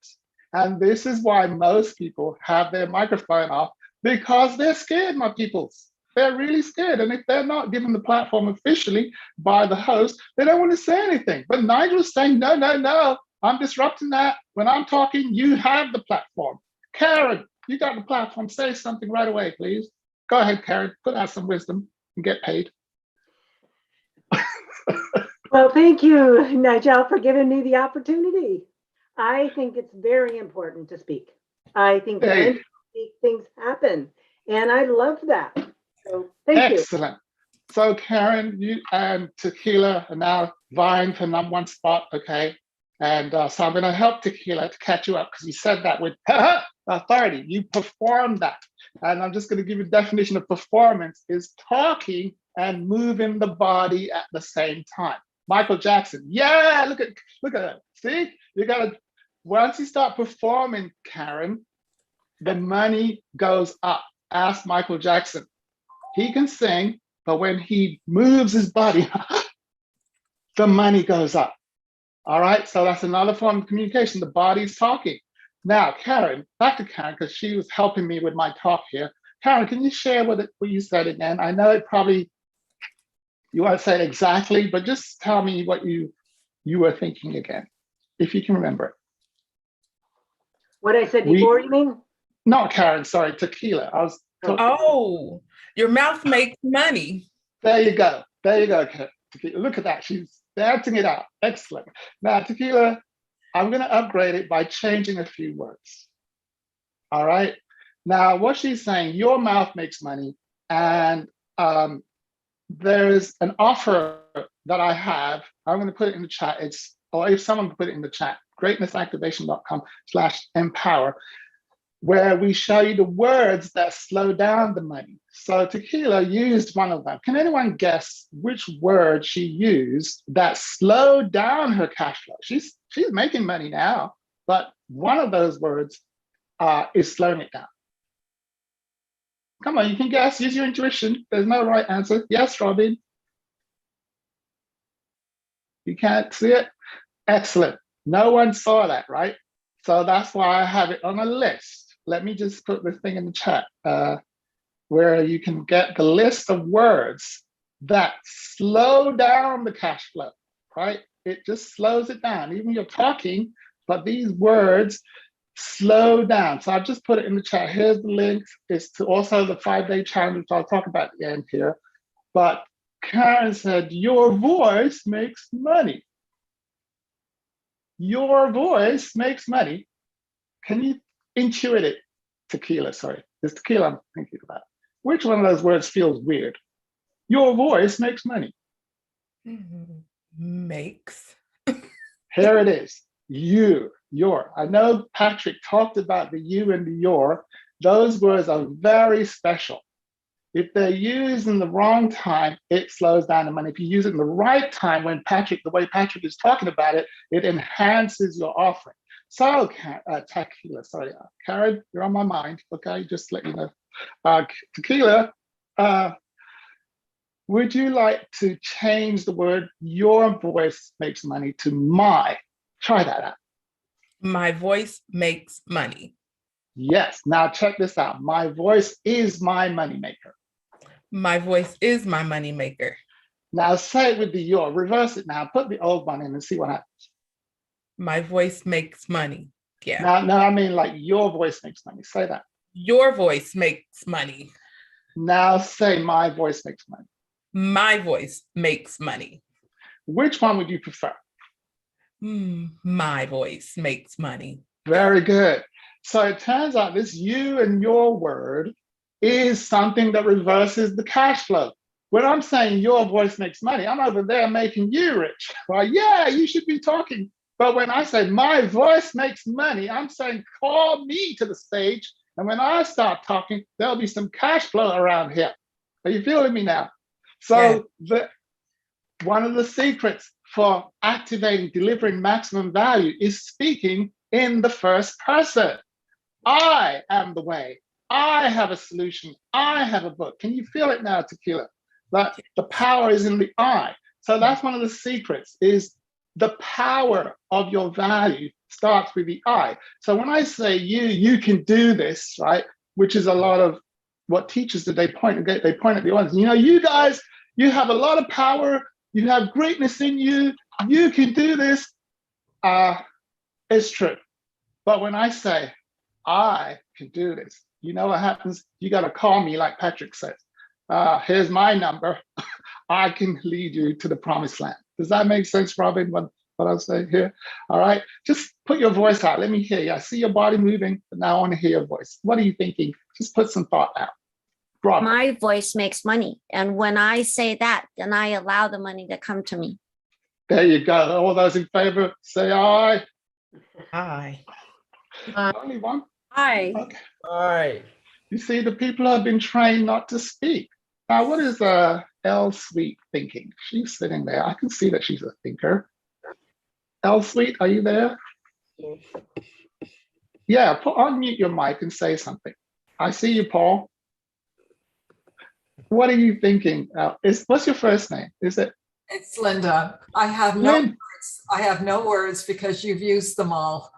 And this is why most people have their microphone off, because they're scared, my peoples. They're really scared. And if they're not given the platform officially by the host, they don't want to say anything. But Nigel's saying, no, no, no, I'm disrupting that. When I'm talking, you have the platform. Karen, you got the platform. Say something right away, please. Go ahead, Karen. Put out some wisdom and get paid.
Well, thank you, Nigel, for giving me the opportunity. I think it's very important to speak. I think when you speak, things happen. And I love that. So thank you.
Excellent. So Karen, you and Tequila are now vying for #1 spot, okay? And so I'm going to help Tequila to catch you up because you said that with authority. You performed that. And I'm just going to give you a definition of performance is talking and moving the body at the same time. Michael Jackson. Yeah, look at that. See, you got to, once you start performing, Karen, the money goes up. Ask Michael Jackson. He can sing, but when he moves his body, the money goes up. All right, so that's another form of communication. The body's talking. Now, Karen, back to Karen, because she was helping me with my talk here. Karen, can you share what you said again? I know it probably, you won't say it exactly, but just tell me what you were thinking again, if you can remember it.
What I said before, you mean?
No, Karen, sorry, Tequila. I was talking.
Oh, your mouth makes money.
There you go. There you go, Tequila. Look at that. She's dancing it out. Excellent. Now, Tequila, I'm going to upgrade it by changing a few words. All right. Now, what she's saying, your mouth makes money. And there's an offer that I have. I'm going to put it in the chat. Or if someone put it in the chat, greatnessactivation.com/empower, where we show you the words that slow down the money. So Tequila used one of them. Can anyone guess which word she used that slowed down her cash flow? She's making money now, but one of those words is slowing it down. Come on, you can guess. Use your intuition. There's no right answer. Yes, Robin. You can't see it? Excellent. No one saw that, right? So that's why I have it on a list. Let me just put this thing in the chat where you can get the list of words that slow down the cash flow, right? It just slows it down. Even you're talking, but these words slow down. So I've just put it in the chat. Here's the link. It's to also the 5-day challenge, which I'll talk about at the end here. But Karen said, your voice makes money. Your voice makes money. Can you intuit it? Tequila, sorry. It's Tequila I'm thinking about. Which one of those words feels weird? Your voice makes money.
Makes.
Here it is. You, your. I know Patrick talked about the you and the your. Those words are very special. If they're used in the wrong time, it slows down the money. If you use it in the right time, when Patrick, the way Patrick is talking about it, it enhances your offering. So, Tequila, sorry, Karen, you're on my mind, okay? Just let you know. Tequila, would you like to change the word your voice makes money to my? Try that out.
My voice makes money.
Yes, now check this out. My voice is my moneymaker.
My voice is my moneymaker.
Now say it with the your. Reverse it now. Put the old one in and see what happens.
My voice makes money. Yeah.
No, I mean like your voice makes money. Say that.
Your voice makes money.
Now say my voice makes money.
My voice makes money.
Which one would you prefer?
My voice makes money.
Very good. So it turns out this you and your word is something that reverses the cash flow. When I'm saying your voice makes money, I'm over there making you rich. Well, yeah, you should be talking. But when I say my voice makes money, I'm saying call me to the stage. And when I start talking, there'll be some cash flow around here. Are you feeling me now? So one of the secrets for activating, delivering maximum value is speaking in the first person. I am the way. I have a solution. I have a book. Can you feel it now, Tequila? That the power is in the I. So that's one of the secrets, is the power of your value starts with the I. So when I say you can do this, right? Which is a lot of what teachers do. They point at the audience. You know, you guys, you have a lot of power. You have greatness in you. You can do this. It's true. But when I say I can do this, you know what happens? You got to call me, like Patrick says. Here's my number. I can lead you to the promised land. Does that make sense, Robin, what I'm saying here? All right, just put your voice out. Let me hear you. I see your body moving, but now I want to hear your voice. What are you thinking? Just put some thought out. Robin.
My voice makes money. And when I say that, then I allow the money to come to me.
There you go. All those in favor, say aye.
Aye.
Only one?
Aye.
Okay.
Aye.
You see, the people have been trained not to speak. Now, what is L Sweet thinking? She's sitting there. I can see that she's a thinker. L Sweet, are you there? Yeah, unmute your mic and say something. I see you, Paul. What are you thinking? What's your first name? Is it?
It's Linda. I have no words. I have no words because you've used them all.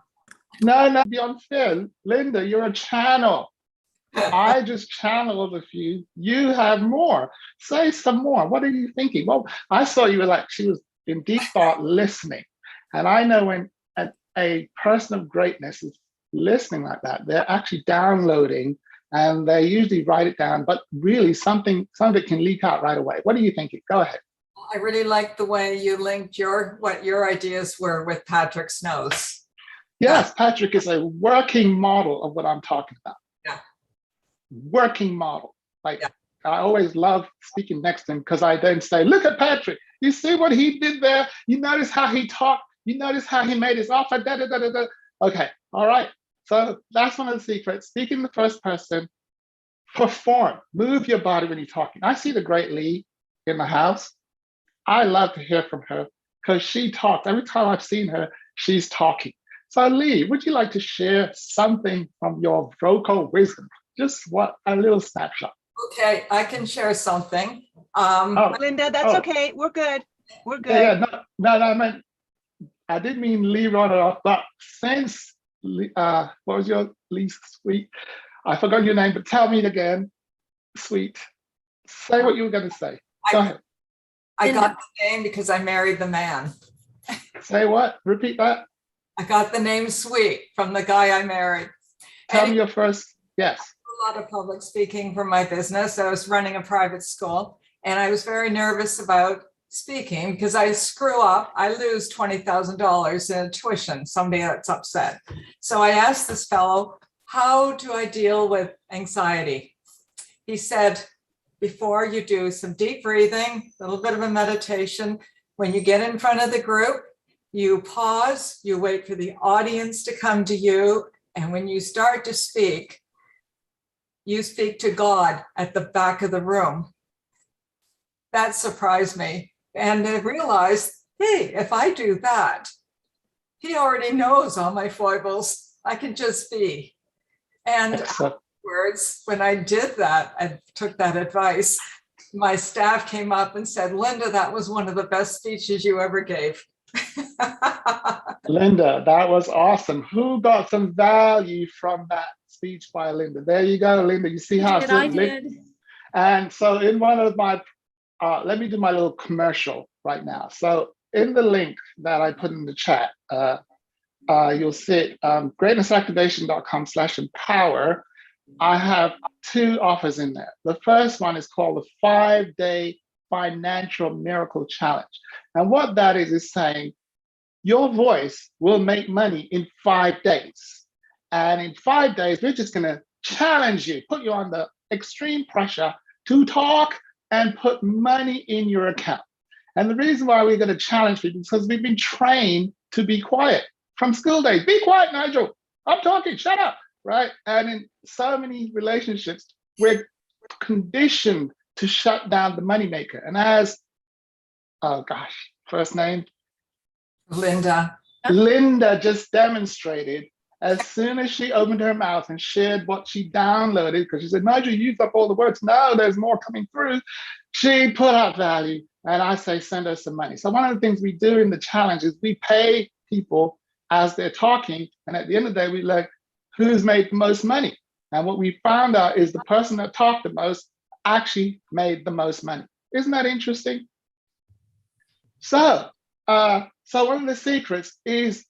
No, be unfair. Linda, you're a channel. I just channeled a few. You have more. Say some more. What are you thinking? Well, I saw you were like, she was in deep thought listening. And I know when a person of greatness is listening like that, they're actually downloading and they usually write it down, but really some of it can leak out right away. What are you thinking? Go ahead.
I really like the way you linked what your ideas were with Patrick's nose.
Yes, Patrick is a working model of what I'm talking about.
Yeah.
Working model. Like I always love speaking next to him because I then say, look at Patrick. You see what he did there? You notice how he talked? You notice how he made his offer? Da, da, da, da, da. Okay, all right. So that's one of the secrets. Speak in the first person. Perform. Move your body when you're talking. I see the great Lee in the house. I love to hear from her because she talks. Every time I've seen her, she's talking. So Lee, would you like to share something from your vocal wisdom? Just a little snapshot.
Okay, I can share something.
Linda, that's okay. We're good. We're good.
Yeah, no, I didn't mean Lee run it off, but since, what was your Lee Sweet? I forgot your name, but tell me it again. Sweet. Say what you were going to say. Go ahead.
I got the name because I married the man.
Say what? Repeat that.
I got the name Sweet from the guy I married.
Tell me your first, yes.
A lot of public speaking for my business. I was running a private school and I was very nervous about speaking because I screw up. I lose $20,000 in tuition, somebody that's upset. So I asked this fellow, how do I deal with anxiety? He said, before you do some deep breathing, a little bit of a meditation, when you get in front of the group, you pause, you wait for the audience to come to you. And when you start to speak, you speak to God at the back of the room. That surprised me. And I realized, hey, if I do that, he already knows all my foibles. I can just be. And afterwards, when I did that, I took that advice, my staff came up and said, Linda, that was one of the best speeches you ever gave.
Linda, that was awesome. Who got some value from that speech by Linda? There you go, Linda. You see how
I did.
And so in one of my, let me do my little commercial right now. So in the link that I put in the chat, you'll see greatnessactivation.com/empower. I have 2 offers in there. The first one is called the 5-day financial miracle challenge. And what that is saying, your voice will make money in 5 days. And in 5 days, we're just going to challenge you, put you under extreme pressure to talk and put money in your account. And the reason why we're going to challenge people is because we've been trained to be quiet from school days. Be quiet, Nigel. I'm talking, shut up, right? And in so many relationships, we're conditioned to shut down the moneymaker. And as, oh gosh, first name?
Linda.
Linda just demonstrated, as soon as she opened her mouth and shared what she downloaded, because she said, Nigel, you used up all the words. No, there's more coming through. She put out value. And I say, send us some money. So one of the things we do in the challenge is we pay people as they're talking. And at the end of the day, we look who's made the most money. And what we found out is the person that talked the most actually made the most money. Isn't that interesting? So one of the secrets is,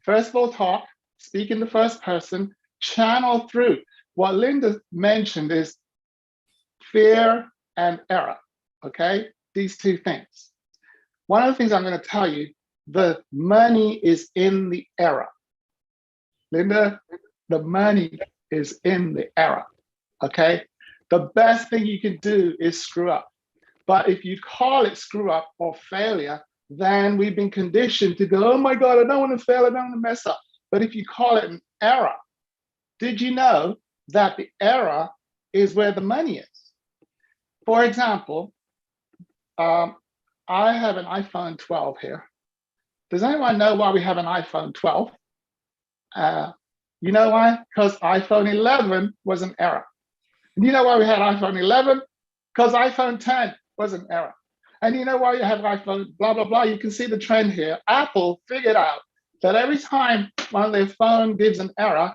first of all, talk, speak in the first person, channel through. What Linda mentioned is fear and error, okay? These two things. One of the things I'm going to tell you, the money is in the error. Linda, the money is in the error, okay? The best thing you can do is screw up. But if you call it screw up or failure, then we've been conditioned to go, oh my God, I don't want to fail, I don't want to mess up. But if you call it an error, did you know that the error is where the money is? For example, I have an iPhone 12 here. Does anyone know why we have an iPhone 12? You know why? Because iPhone 11 was an error. And you know why we had iPhone 11? Because iPhone 10 was an error. And you know why you have iPhone blah, blah, blah. You can see the trend here. Apple figured out that every time one of their phone gives an error,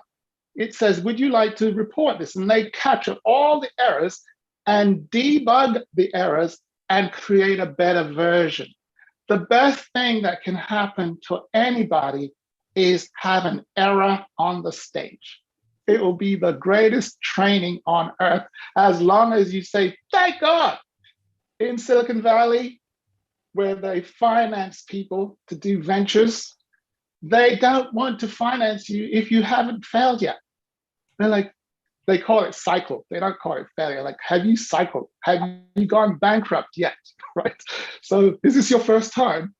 it says, would you like to report this? And they capture all the errors and debug the errors and create a better version. The best thing that can happen to anybody is have an error on the stage. It will be the greatest training on earth, as long as you say, thank God. In Silicon Valley, where they finance people to do ventures, they don't want to finance you if you haven't failed yet. They're like, they call it cycle. They don't call it failure. Like, have you cycled? Have you gone bankrupt yet? Right? So is this your first time?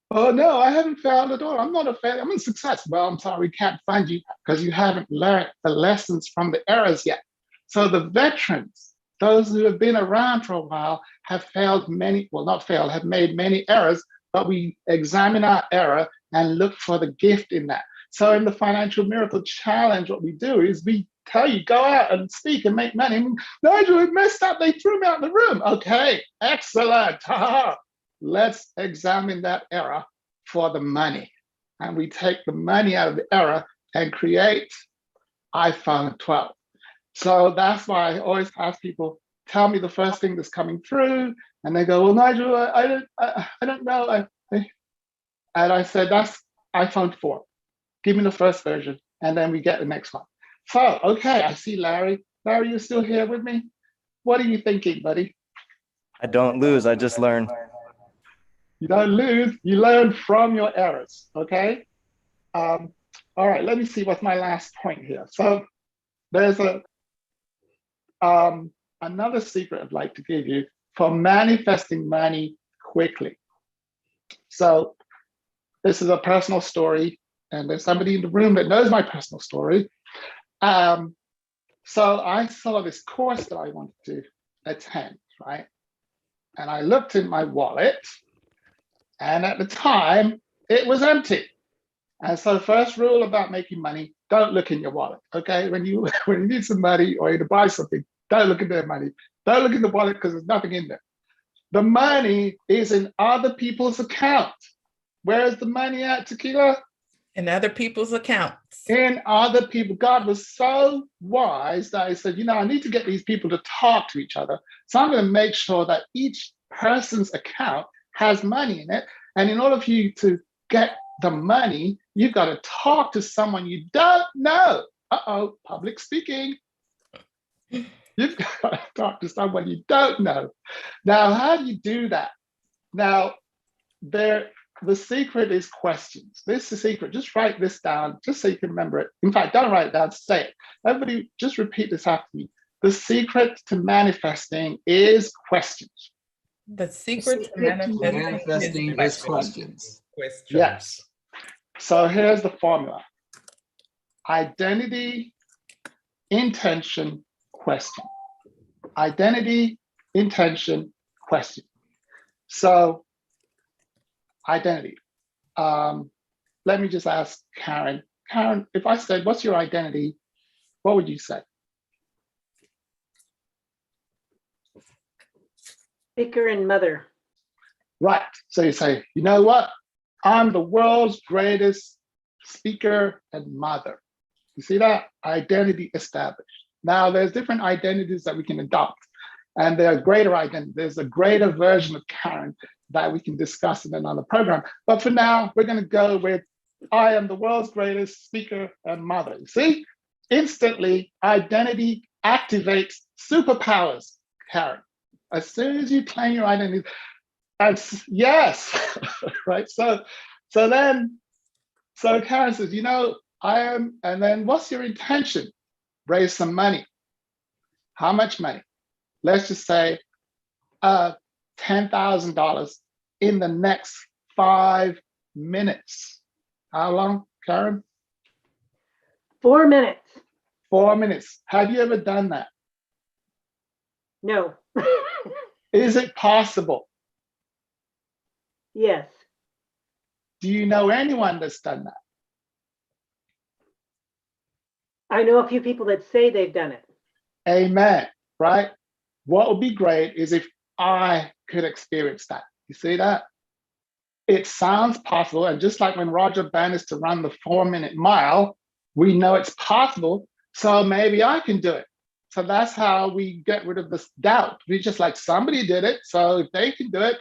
Oh, no, I haven't failed at all. I'm not a failure. I'm a success. Well, I'm sorry, we can't fund you because you haven't learned the lessons from the errors yet. So the veterans, those who have been around for a while, have failed many, well, not failed, have made many errors, but we examine our error and look for the gift in that. So in the Financial Miracle Challenge, what we do is we tell you, go out and speak and make money. Nigel, it messed up. They threw me out of the room. Okay, excellent. Let's examine that error for the money. And we take the money out of the error and create iPhone 12. So that's why I always ask people, tell me the first thing that's coming through. And they go, well, Nigel, I don't know. And I said, that's iPhone 4. Give me the first version. And then we get the next one. So, okay, I see Larry. Larry, you still here with me? What are you thinking, buddy?
I don't lose, I just learn.
You don't lose, you learn from your errors, okay? All right, let me see what's my last point here. So there's another secret I'd like to give you for manifesting money quickly. So this is a personal story, and there's somebody in the room that knows my personal story. So I saw this course that I wanted to attend, right? And I looked in my wallet, and at the time, it was empty. And so the first rule about making money, don't look in your wallet, okay? When you need some money or you to buy something, don't look at their money. Don't look in the wallet because there's nothing in there. The money is in other people's account. Where is the money at, Tequila?
In other people's accounts.
In other people. God was so wise that he said, I need to get these people to talk to each other. So I'm going to make sure that each person's account has money in it. And in order for you to get the money, you've got to talk to someone you don't know. Uh-oh, public speaking. You've got to talk to someone you don't know. Now, how do you do that? Now, the secret is questions. This is the secret. Just write this down, just so you can remember it. In fact, don't write it down, say it. Everybody, just repeat this after me. The secret to manifesting is questions.
The secret to manifesting is questions.
Yes. So here's the formula. Identity, intention, question. Identity, intention, question. So identity. Let me just ask Karen. Karen, if I said, what's your identity? What would you say?
Speaker and mother.
Right. So you say, you know what? I'm the world's greatest speaker and mother. You see that? Identity established. Now there's different identities that we can adopt. And there are greater identities. There's a greater version of Karen that we can discuss in another program. But for now, we're going to go with, I am the world's greatest speaker and mother. You see? Instantly, identity activates superpowers, Karen. As soon as you claim your identity, yes, right? So Karen says, you know, I am, and then what's your intention? Raise some money. How much money? Let's just say $10,000 in the next 5 minutes. How long, Karen?
4 minutes.
4 minutes. Have you ever done that?
No.
Is it possible?
Yes.
Do you know anyone that's done that?
I know a few people that say they've done it.
Amen, right? What would be great is if I could experience that. You see that? It sounds possible. And just like when Roger Bannister ran the 4-minute mile, we know it's possible. So maybe I can do it. So that's how we get rid of this doubt. We just like, somebody did it. So if they can do it,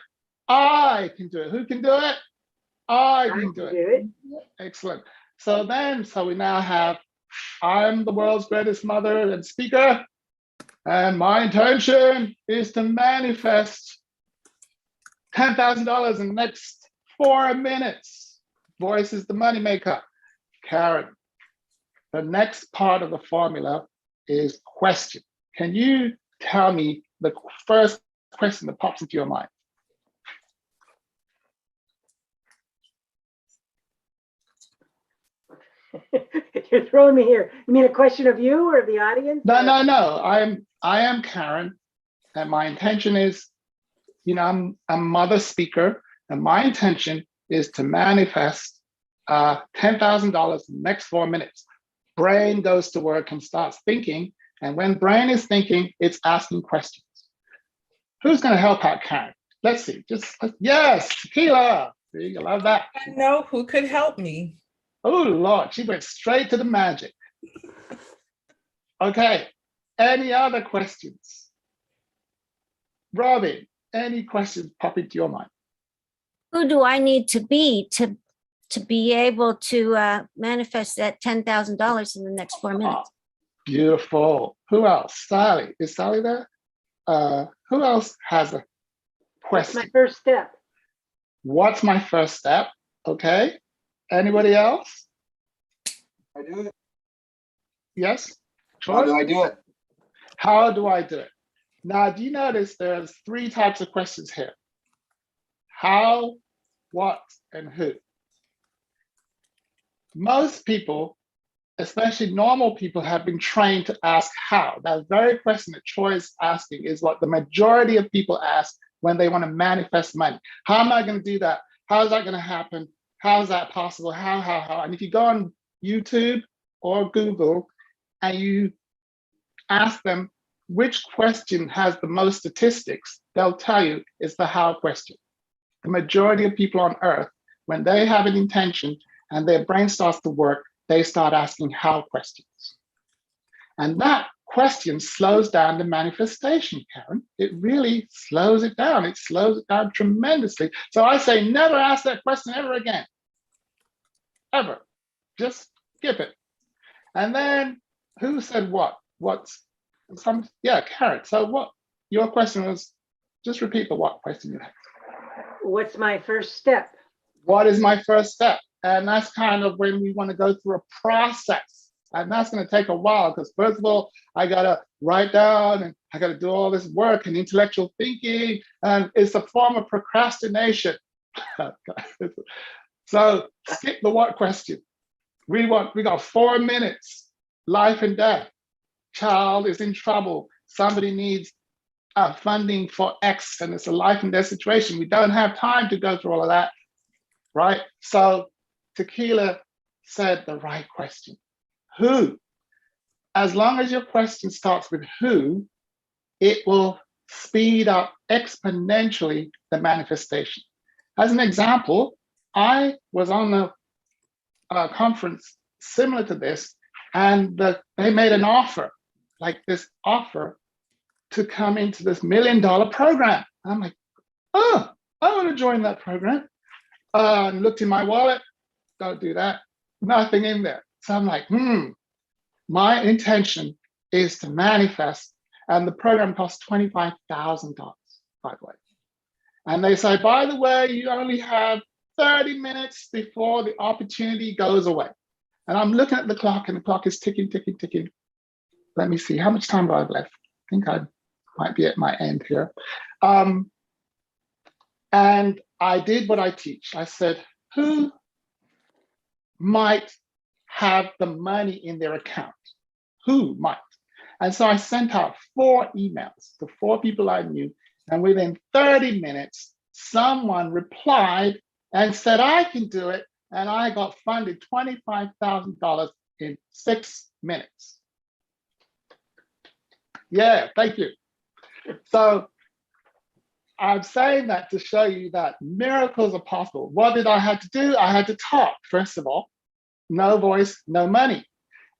I can do it. Who can do it? I can do it. Excellent. So we now have, I'm the world's greatest mother and speaker. And my intention is to manifest $10,000 in the next 4 minutes. Voice is the moneymaker. Karen, the next part of the formula is question. Can you tell me the first question that pops into your mind?
You're throwing me here. You mean a question of you or the audience?
No. I am Karen, and my intention is, you know, I'm a mother speaker, and my intention is to manifest $10,000 in the next 4 minutes. Brain goes to work and starts thinking, and when brain is thinking, it's asking questions. Who's going to help out Karen? Let's see. Yes, Tequila. See, you love that.
I know who could help me.
Oh, Lord, she went straight to the magic. Okay, any other questions? Robin, any questions pop into your mind?
Who do I need to be able to manifest that $10,000 in the next 4 minutes?
Beautiful. Who else? Sally. Is Sally there? Who else has a question?
What's my first step?
What's my first step? Okay. Anybody else?
I do it.
Yes?
How do I do it?
How do I do it? Now, do you notice there's 3 types of questions here? How, what, and who? Most people, especially normal people, have been trained to ask how. That very question that Troy is asking is what the majority of people ask when they want to manifest money. How am I going to do that? How is that going to happen? How is that possible? How? And if you go on YouTube or Google and you ask them which question has the most statistics, they'll tell you it's the how question. The majority of people on earth, when they have an intention and their brain starts to work, they start asking how questions. And that question slows down the manifestation, Karen. It really slows it down. It slows it down tremendously. So I say, never ask that question ever again. Ever. Just skip it. And then who said what? Yeah, Karen. So what your question was, just repeat the what question you had.
What's my first step?
What is my first step? And that's kind of when we want to go through a process. And that's going to take a while because first of all, I got to write down and I got to do all this work and intellectual thinking. And it's a form of procrastination. So skip the what question. We got 4 minutes, life and death. Child is in trouble. Somebody needs funding for X and it's a life and death situation. We don't have time to go through all of that, right? So Tequila said the right question. Who? As long as your question starts with who, it will speed up exponentially the manifestation. As an example, I was on a conference similar to this, and they made an offer, like this offer to come into this $1 million program. I'm like, oh, I want to join that program. And looked in my wallet, don't do that, nothing in there. So I'm like, my intention is to manifest, and the program costs $25,000, by the way. And they say, by the way, you only have 30 minutes before the opportunity goes away. And I'm looking at the clock, and the clock is ticking, ticking, ticking. Let me see, how much time do I have left? I think I might be at my end here. And I did what I teach. I said, who might have the money in their account? Who might? And so I sent out 4 emails to 4 people I knew. And within 30 minutes, someone replied and said, I can do it. And I got funded $25,000 in 6 minutes. Yeah, thank you. So I'm saying that to show you that miracles are possible. What did I have to do? I had to talk, first of all. No voice, no money.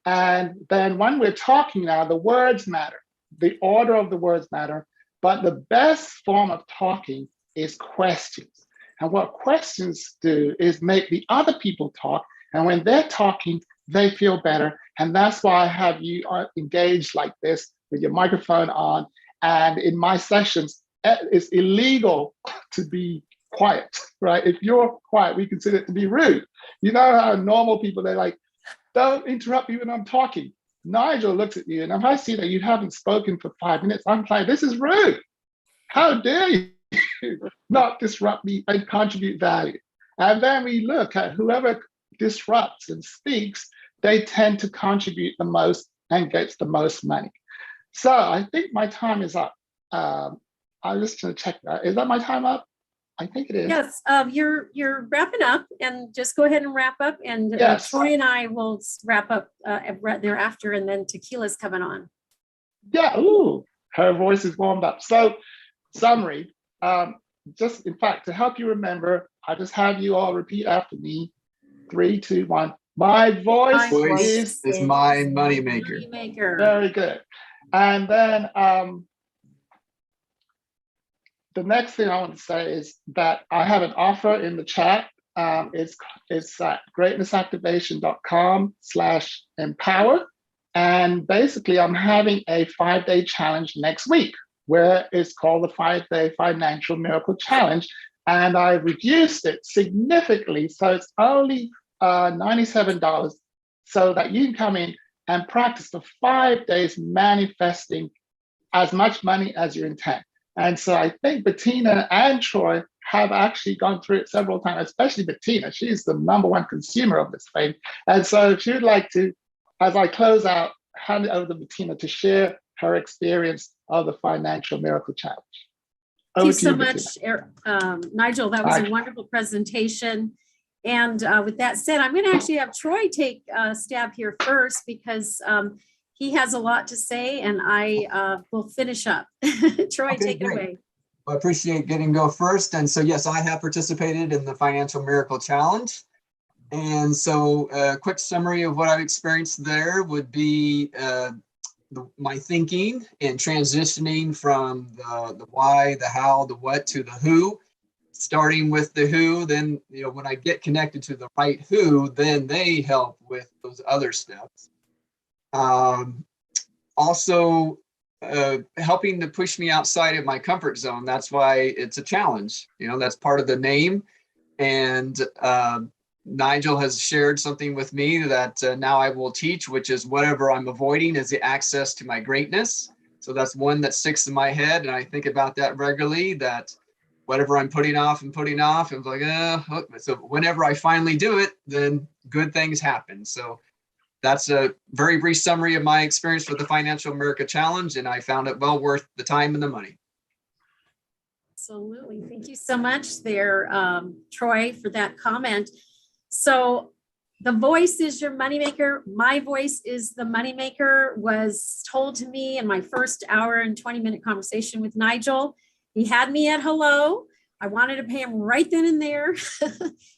And then when we're talking now, the words matter. The order of the words matter. But the best form of talking is questions. And what questions do is make the other people talk. And when they're talking, they feel better. And that's why I have you engaged like this with your microphone on. And in my sessions, it's illegal to be quiet, right? If you're quiet, we consider it to be rude. You know how normal people, they're like, don't interrupt me when I'm talking. Nigel looks at you, and if I see that you haven't spoken for 5 minutes, I'm like, this is rude. How dare you not disrupt me and contribute value? And then we look at whoever disrupts and speaks, they tend to contribute the most and gets the most money. So I think my time is up. I'm just going to check that. Is that my time up? I think it is.
Yes, you're wrapping up, and just go ahead and wrap up. And
yes.
Troy and I will wrap up thereafter, and then Tequila's coming on.
Yeah, ooh, her voice is warmed up. So, summary, just in fact, to help you remember, I just have you all repeat after me. 3, 2, 1. My voice is
my moneymaker.
Very good. And then the next thing I want to say is that I have an offer in the chat. It's at greatnessactivation.com/empower. And basically, I'm having a 5-day challenge next week, where it's called the 5-Day Financial Miracle Challenge. And I reduced it significantly. So it's only $97, so that you can come in and practice for 5 days manifesting as much money as you intend. And so I think Bettina and Troy have actually gone through it several times, especially Bettina. She's the #1 consumer of this thing. And so if you'd like to, as I close out, hand it over to Bettina to share her experience of the Financial Miracle Challenge.
Thank you so much, Nigel. That was a wonderful presentation. And with that said, I'm going to actually have Troy take a stab here first, because he has a lot to say, and I will finish up. Troy, take it away.
I appreciate getting to go first. And so, yes, I have participated in the Financial Miracle Challenge. And so a quick summary of what I've experienced there would be my thinking and transitioning from the why, the how, the what to the who. Starting with the who, then when I get connected to the right who, then they help with those other steps. Also helping to push me outside of my comfort zone. That's why it's a challenge. You know, that's part of the name. And Nigel has shared something with me that now I will teach, which is whatever I'm avoiding is the access to my greatness. So that's one that sticks in my head. And I think about that regularly, that whatever I'm putting off, I'm like, so whenever I finally do it, then good things happen. So that's a very brief summary of my experience with the Financial America Challenge, and I found it well worth the time and the money.
Absolutely. Thank you so much there, Troy, for that comment. So the voice is your moneymaker. My voice is the moneymaker was told to me in my first hour and 20-minute conversation with Nigel. He had me at hello. I wanted to pay him right then and there.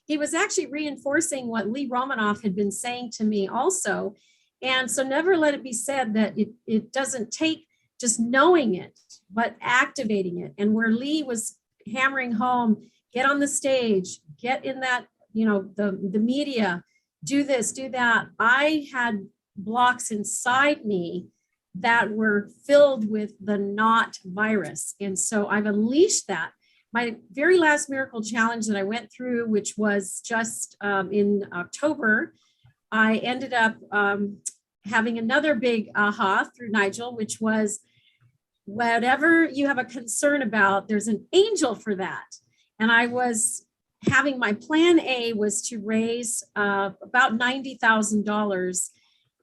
He was actually reinforcing what Lee Romanoff had been saying to me also. And so never let it be said that it doesn't take just knowing it, but activating it. And where Lee was hammering home, get on the stage, get in that, you know, the media, do this, do that. I had blocks inside me that were filled with the not virus. And so I've unleashed that. My very last miracle challenge that I went through, which was just in October, I ended up having another big aha through Nigel, which was whatever you have a concern about, there's an angel for that. And I was having my plan A was to raise about $90,000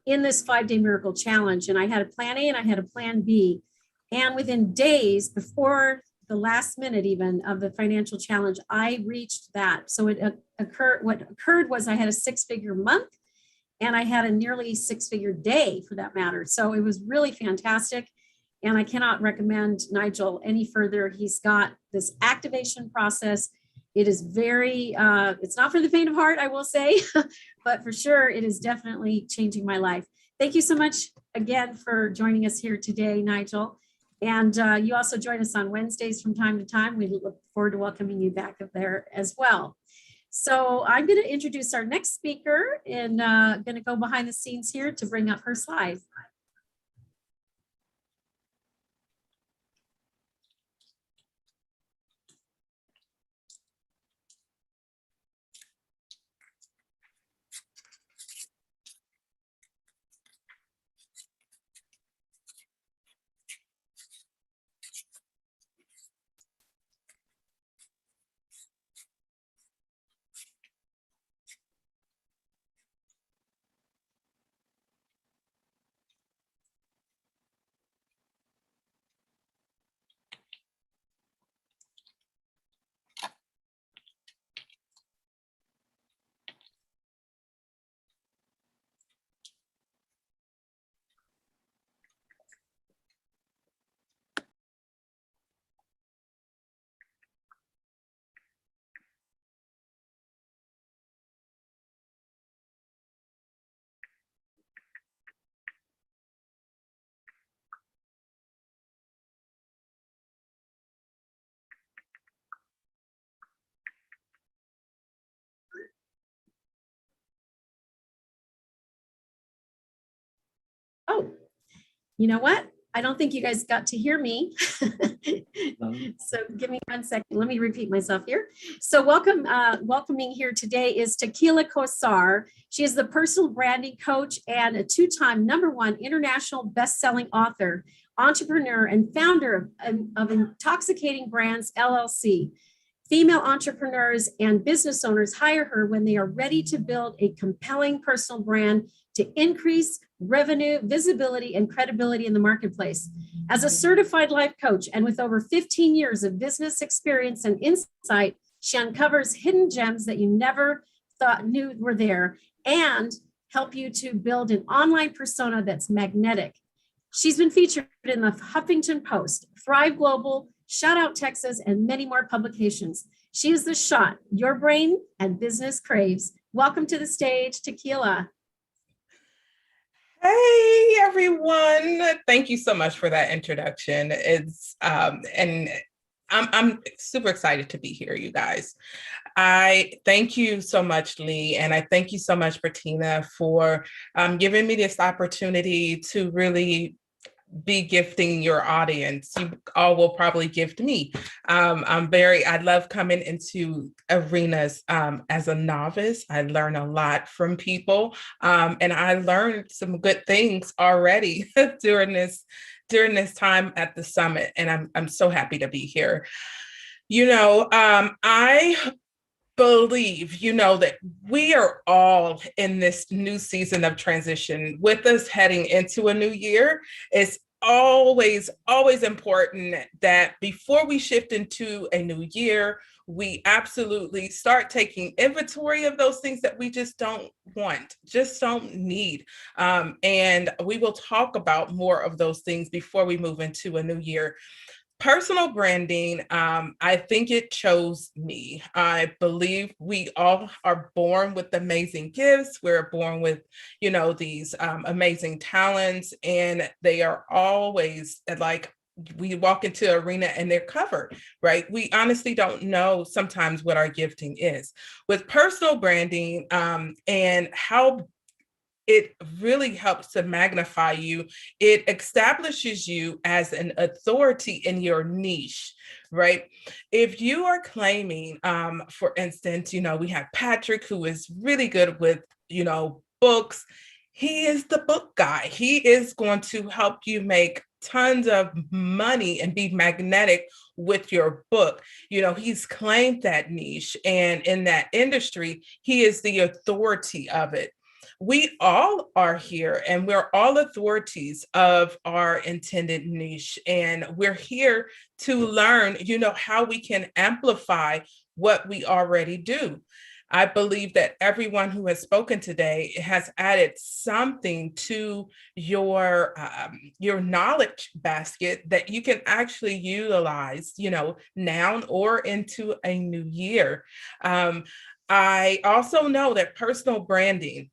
in this 5-day miracle challenge. And I had a plan A and I had a plan B. And within days before the last minute even of the financial challenge, I reached that. So what occurred was I had a 6-figure month and I had a nearly 6-figure day for that matter. So it was really fantastic. And I cannot recommend Nigel any further. He's got this activation process. It is very, it's not for the faint of heart, I will say, but for sure, it is definitely changing my life. Thank you so much again for joining us here today, Nigel. And you also join us on Wednesdays from time to time. We look forward to welcoming you back up there as well. So I'm going to introduce our next speaker and going to go behind the scenes here to bring up her slides. Oh, you know what? I don't think you guys got to hear me. So give me 1 second. Let me repeat myself here. So welcoming here today is Tequila Kosar. She is the personal branding coach and a 2-time #1 international best-selling author, entrepreneur, and founder of Intoxicating Brands, LLC. Female entrepreneurs and business owners hire her when they are ready to build a compelling personal brand to increase revenue, visibility, and credibility in the marketplace. As a certified life coach and with over 15 years of business experience and insight, she uncovers hidden gems that you never thought knew were there and help you to build an online persona that's magnetic. She's been featured in the Huffington Post, Thrive Global, Shout Out Texas, and many more publications. She is the shot your brain and business craves. Welcome to the stage, Tequila.
Hey everyone! Thank you so much for that introduction. It's and I'm super excited to be here, you guys. I thank you so much, Lee, and I thank you so much, Bettina, for giving me this opportunity to really be gifting your audience. You all will probably gift me. I love coming into arenas as a novice. I learn a lot from people, and I learned some good things already during this time at the summit, and I'm so happy to be here. I believe, that we are all in this new season of transition. With us heading into a new year, it's always important that before we shift into a new year, we absolutely start taking inventory of those things that we just don't want, just don't need. And we will talk about more of those things before we move into a new year. Personal branding, I think it chose me. I believe we all are born with amazing gifts. We're born with, these amazing talents, and they are always like, we walk into an arena and they're covered, right? We honestly don't know sometimes what our gifting is. With personal branding and how it really helps to magnify you. It establishes you as an authority in your niche, right? If you are claiming, for instance, we have Patrick, who is really good with, books. He is the book guy. He is going to help you make tons of money and be magnetic with your book. He's claimed that niche, and in that industry, he is the authority of it. We all are here, and we're all authorities of our intended niche, and we're here to learn, how we can amplify what we already do. I believe that everyone who has spoken today has added something to your knowledge basket that you can actually utilize, now or into a new year. I also know that personal branding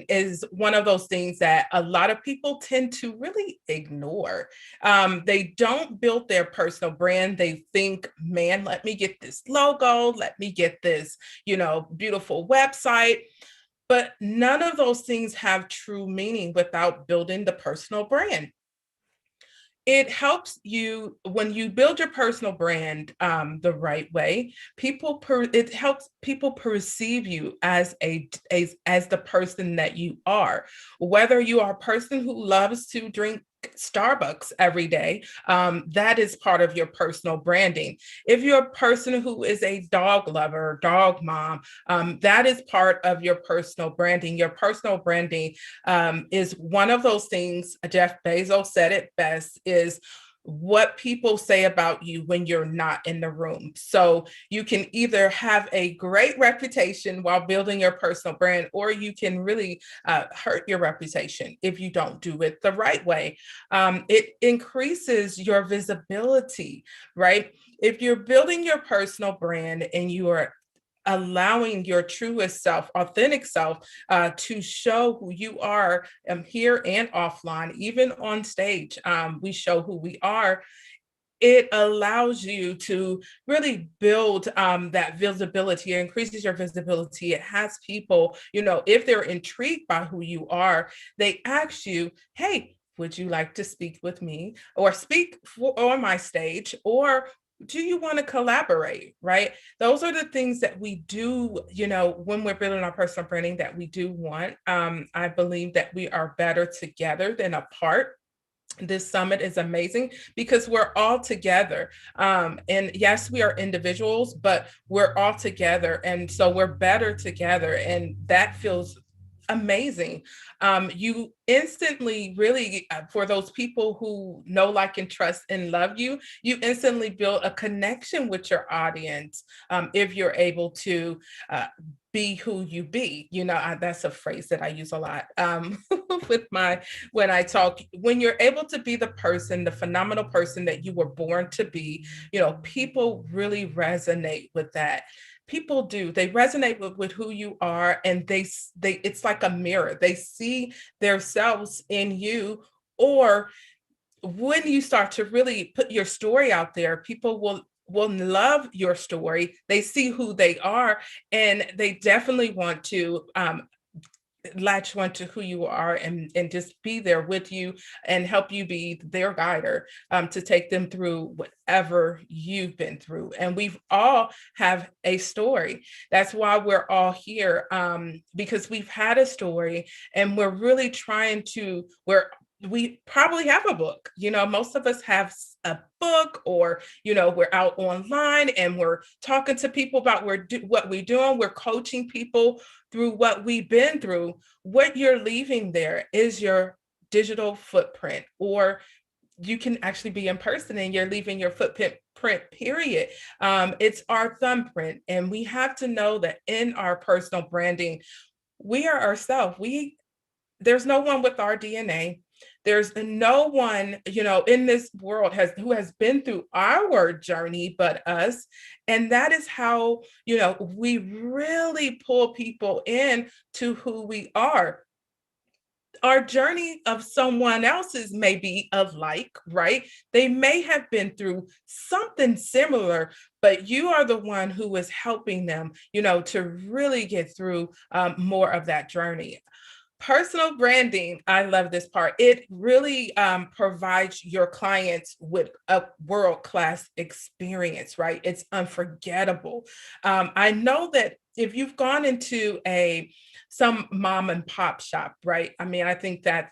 is one of those things that a lot of people tend to really ignore. They don't build their personal brand. They think, man, let me get this logo, let me get this, beautiful website. But none of those things have true meaning without building the personal brand. It helps you when you build your personal brand the right way. It helps people perceive you as the person that you are. Whether you are a person who loves to drink Starbucks every day, that is part of your personal branding. If you're a person who is a dog lover, dog mom, that is part of your personal branding. Your personal branding is one of those things. Jeff Bezos said it best, is what people say about you when you're not in the room. So you can either have a great reputation while building your personal brand, or you can really hurt your reputation if you don't do it the right way. It increases your visibility, right? If you're building your personal brand and you are allowing your truest self, authentic self, to show who you are here and offline, even on stage, we show who we are. It allows you to really build that visibility. It increases your visibility. It has people, if they're intrigued by who you are, they ask you, hey, would you like to speak with me or speak on my stage, or do you want to collaborate, right? Those are the things that we do, when we're building our personal branding, that we do want. I believe that we are better together than apart. This summit is amazing because we're all together. And yes, we are individuals, but we're all together. And so we're better together. And that feels amazing. You instantly really, for those people who know, like, and trust and love you, you instantly build a connection with your audience if you're able to be who you be. That's a phrase that I use a lot when I talk. When you're able to be the person, the phenomenal person that you were born to be, people really resonate with that. People do. They resonate with who you are, and they it's like a mirror. They see themselves in you. Or when you start to really put your story out there, people will love your story. They see who they are, and they definitely want to latch onto who you are and just be there with you and help you be their guider, to take them through whatever you've been through. And we've all have a story. That's why we're all here, because we've had a story, and we're really trying to, we probably have a book. Most of us have a book, or, we're out online and we're talking to people about what we're doing. We're coaching people through what we've been through. What you're leaving there is your digital footprint, or you can actually be in person and you're leaving your footprint, period. It's our thumbprint. And we have to know that in our personal branding, we are ourselves. There's no one with our DNA. There's no one, in this world who has been through our journey but us. And that is how, we really pull people in to who we are. Our journey of someone else's may be alike, right? They may have been through something similar, but you are the one who is helping them, to really get through more of that journey. Personal branding, I love this part. It really provides your clients with a world-class experience, right? It's unforgettable. I know that if you've gone into some mom and pop shop, right? I mean, I think that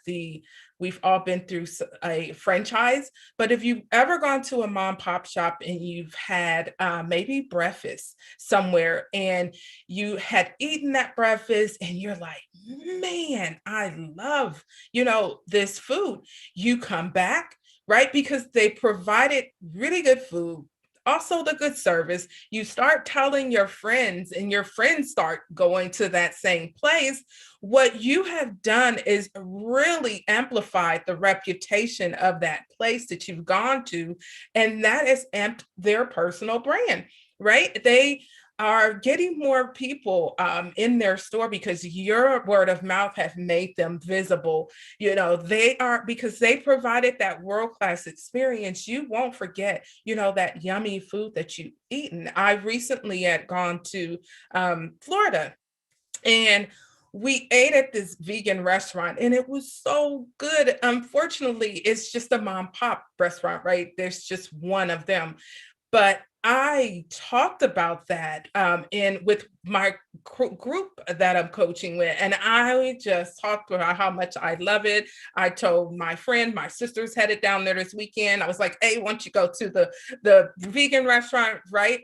we've all been through a franchise, but if you've ever gone to a mom pop shop and you've had maybe breakfast somewhere and you had eaten that breakfast and you're like, man, I love, this food. You come back, right? Because they provided really good food, also the good service. You start telling your friends and your friends start going to that same place. What you have done is really amplified the reputation of that place that you've gone to, and that has amped their personal brand, right? They are getting more people in their store because your word of mouth have made them visible. Because they provided that world-class experience. You won't forget, that yummy food that you've eaten. I recently had gone to Florida, and we ate at this vegan restaurant and it was so good. Unfortunately, it's just a mom pop restaurant, right? There's just one of them. But I talked about that with my group that I'm coaching with, and I just talked about how much I love it. I told my friend, my sister's headed down there this weekend. I was like, hey, why don't you go to the vegan restaurant, right?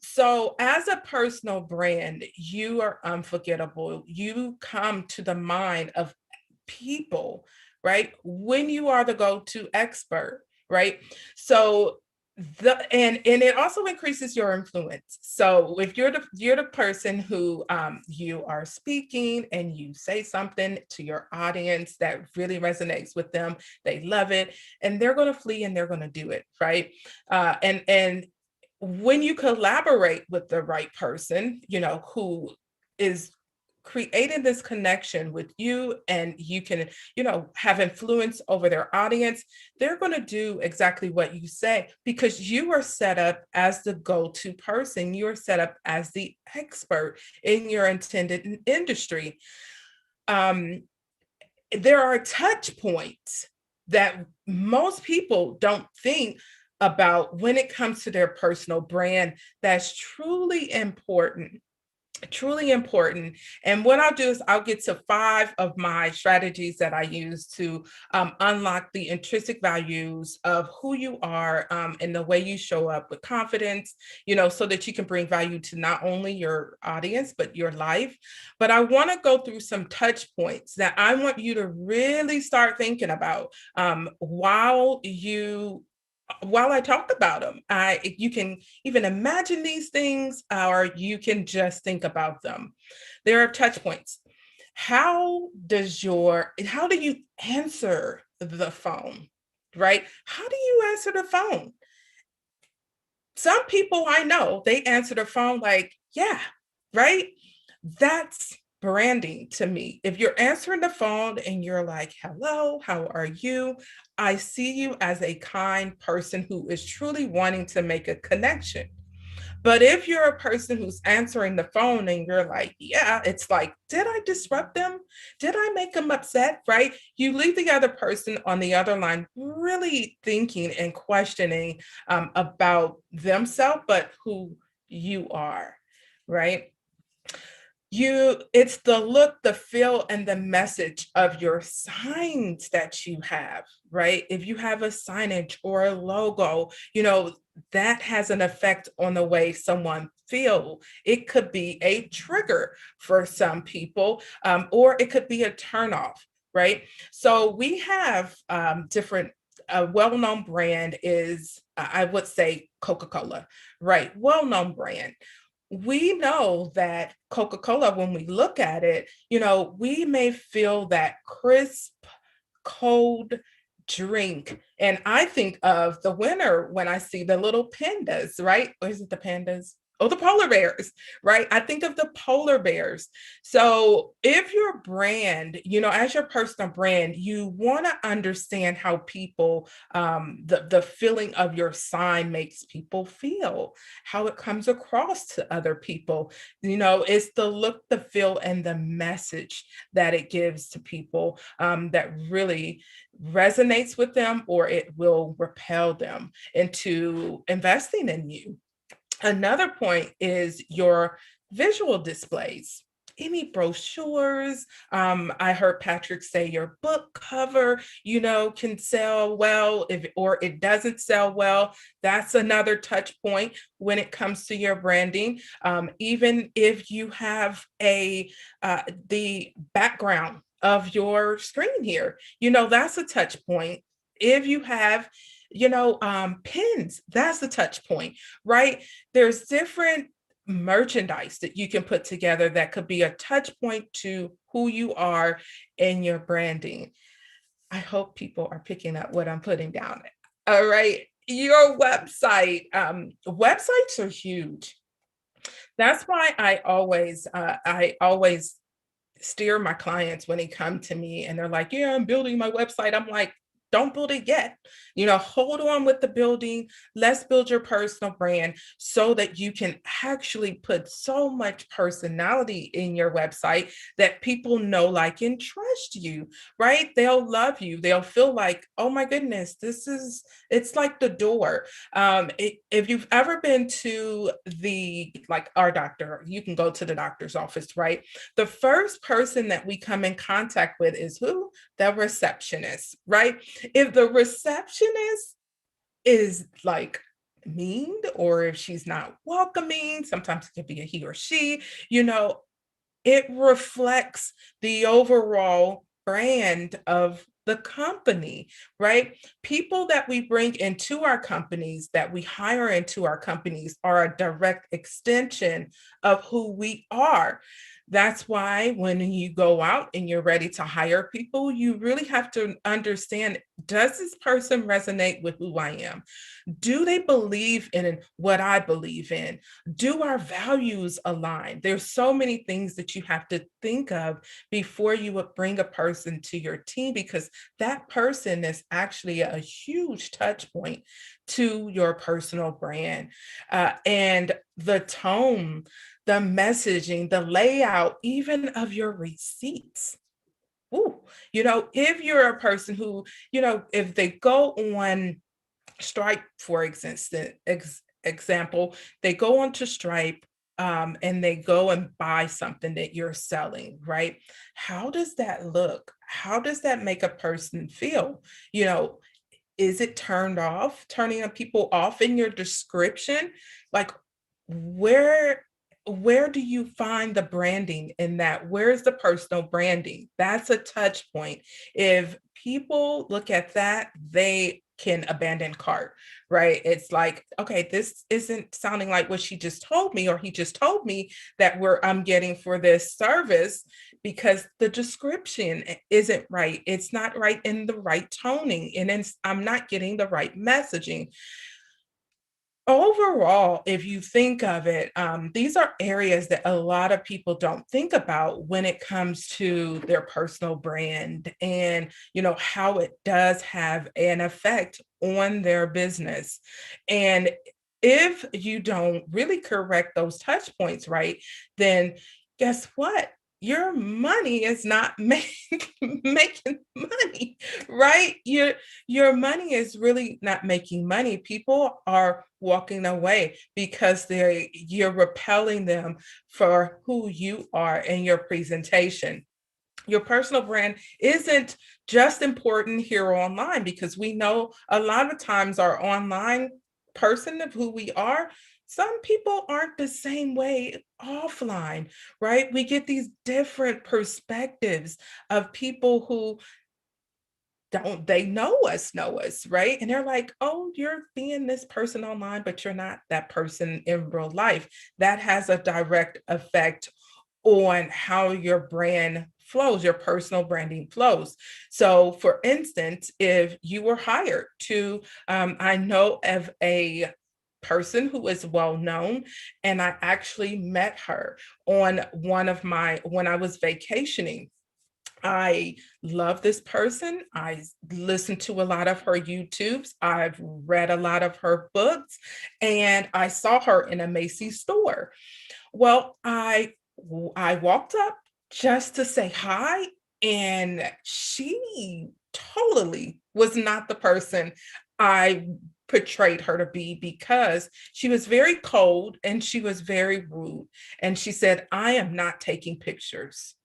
So as a personal brand, you are unforgettable. You come to the mind of people, right? When you are the go-to expert, right? So and it also increases your influence. So if you're the person who you are speaking and you say something to your audience that really resonates with them, they love it, and they're going to flee and they're going to do it, right? And when you collaborate with the right person, who is creating this connection with you, and you can, have influence over their audience, they're going to do exactly what you say because you are set up as the go-to person. You are set up as the expert in your intended industry. There are touch points that most people don't think about when it comes to their personal brand that's truly important. And what I'll do is I'll get to 5 of my strategies that I use to unlock the intrinsic values of who you are and the way you show up with confidence, so that you can bring value to not only your audience, but your life. But I want to go through some touch points that I want you to really start thinking about while I talk about them. You can even imagine these things, or you can just think about them. There are touch points. How do you answer the phone, right? How do you answer the phone? Some people I know, they answer the phone like, yeah, right? That's branding to me. If you're answering the phone and you're like, hello, how are you? I see you as a kind person who is truly wanting to make a connection. But if you're a person who's answering the phone and you're like, yeah, it's like, did I disrupt them? Did I make them upset? Right? You leave the other person on the other line really thinking and questioning about themselves, but who you are, right? It's the look, the feel, and the message of your signs that you have, right? If you have a signage or a logo, that has an effect on the way someone feel. It could be a trigger for some people, or it could be a turnoff, right? So we have different, a well-known brand is, I would say, Coca-Cola, right? Well-known brand. We know that Coca-Cola, when we look at it, we may feel that crisp, cold drink. And I think of the winter when I see the little pandas, right? Or is it the pandas? Oh, the polar bears, right? I think of the polar bears. So if your brand, as your personal brand, you want to understand how people, the feeling of your sign makes people feel, how it comes across to other people. It's the look, the feel, and the message that it gives to people that really resonates with them, or it will repel them into investing in you. Another point is your visual displays. Any brochures. I heard Patrick say your book cover, can sell well, or it doesn't sell well. That's another touch point when it comes to your branding. Even if you have the background of your screen here, that's a touch point. If you have pins, that's the touch point, right? There's different merchandise that you can put together that could be a touch point to who you are in your branding. I hope people are picking up what I'm putting down. All right. Your website. Websites are huge. That's why I always steer my clients when they come to me and they're like, yeah, I'm building my website. I'm like, don't build it yet. Hold on with the building. Let's build your personal brand so that you can actually put so much personality in your website that people know, like, and trust you, right? They'll love you. They'll feel like, oh my goodness, it's like the door. If you've ever been to our doctor, you can go to the doctor's office, right? The first person that we come in contact with is who? The receptionist, right? If the receptionist is like mean, or if she's not welcoming, sometimes it can be a he or she, it reflects the overall brand of the company, right? People that we bring into our companies, that we hire into our companies, are a direct extension of who we are. That's why when you go out and you're ready to hire people, you really have to understand, does this person resonate with who I am? Do they believe in what I believe in? Do our values align? There's so many things that you have to think of before you would bring a person to your team, because that person is actually a huge touch point to your personal brand. And the tone, the messaging, the layout, even of your receipts. Ooh, if you're a person who, if they go on Stripe, for example, they go onto Stripe and they go and buy something that you're selling, right? How does that look? How does that make a person feel? Is it turning people off in your description? Like, where do you find the branding in that? Where's the personal branding? That's a touch point. If people look at that, they can abandon cart, right? It's like, okay, this isn't sounding like what she just told me, or he just told me that I'm getting for this service, because the description isn't right. It's not right in the right toning, and then I'm not getting the right messaging. Overall, if you think of it, these are areas that a lot of people don't think about when it comes to their personal brand, and how it does have an effect on their business. And if you don't really correct those touch points, right, then guess what? Your money is not making money, right? Your money is really not making money. People are walking away because you're repelling them for who you are in your presentation. Your personal brand isn't just important here online, because we know a lot of times our online person of who we are, some people aren't the same way offline, right? We get these different perspectives of people who they know us, right? And they're like, oh, you're being this person online, but you're not that person in real life. That has a direct effect on how your brand flows, your personal branding flows. So for instance, if you were hired to, I know of a person who is well known, and I actually met her on when I was vacationing. I love this person. I listened to a lot of her YouTubes. I've read a lot of her books, and I saw her in a Macy's store. Well, I walked up just to say hi, and she totally was not the person I portrayed her to be, because she was very cold and she was very rude. And she said, I am not taking pictures.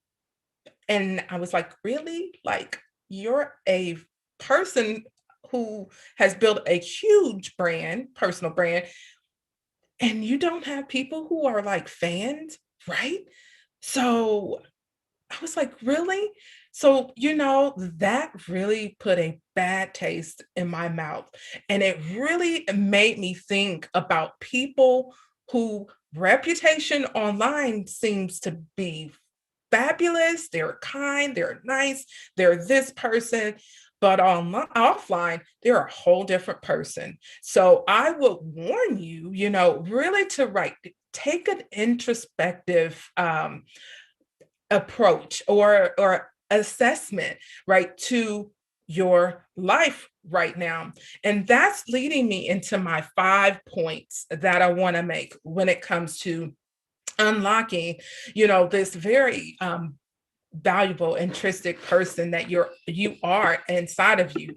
And I was like, really? Like, you're a person who has built a huge brand, personal brand, and you don't have people who are like fans, right? So I was like, really? So, that really put a bad taste in my mouth. And it really made me think about people who reputation online seems to be fabulous, they're kind, they're nice, they're this person, but offline, they're a whole different person. So I would warn you, really to take an introspective approach or assessment, right, to your life right now. And that's leading me into my 5 points that I want to make when it comes to unlocking, this very valuable intrinsic person that you are inside of you.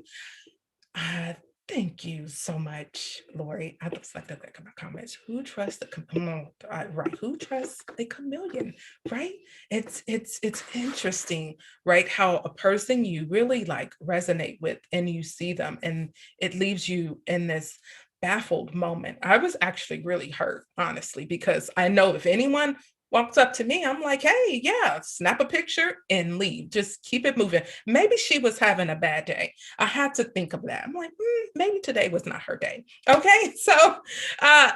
Thank you so much, Lori. I just like to look at my comments. Who trusts right? Who trusts a chameleon, right? It's interesting, right? How a person you really resonate with, and you see them, and it leaves you in this baffled moment. I was actually really hurt, honestly, because I know if anyone walks up to me, I'm like, hey, yeah, snap a picture and leave. Just keep it moving. Maybe she was having a bad day. I had to think of that. I'm like, maybe today was not her day. Okay, so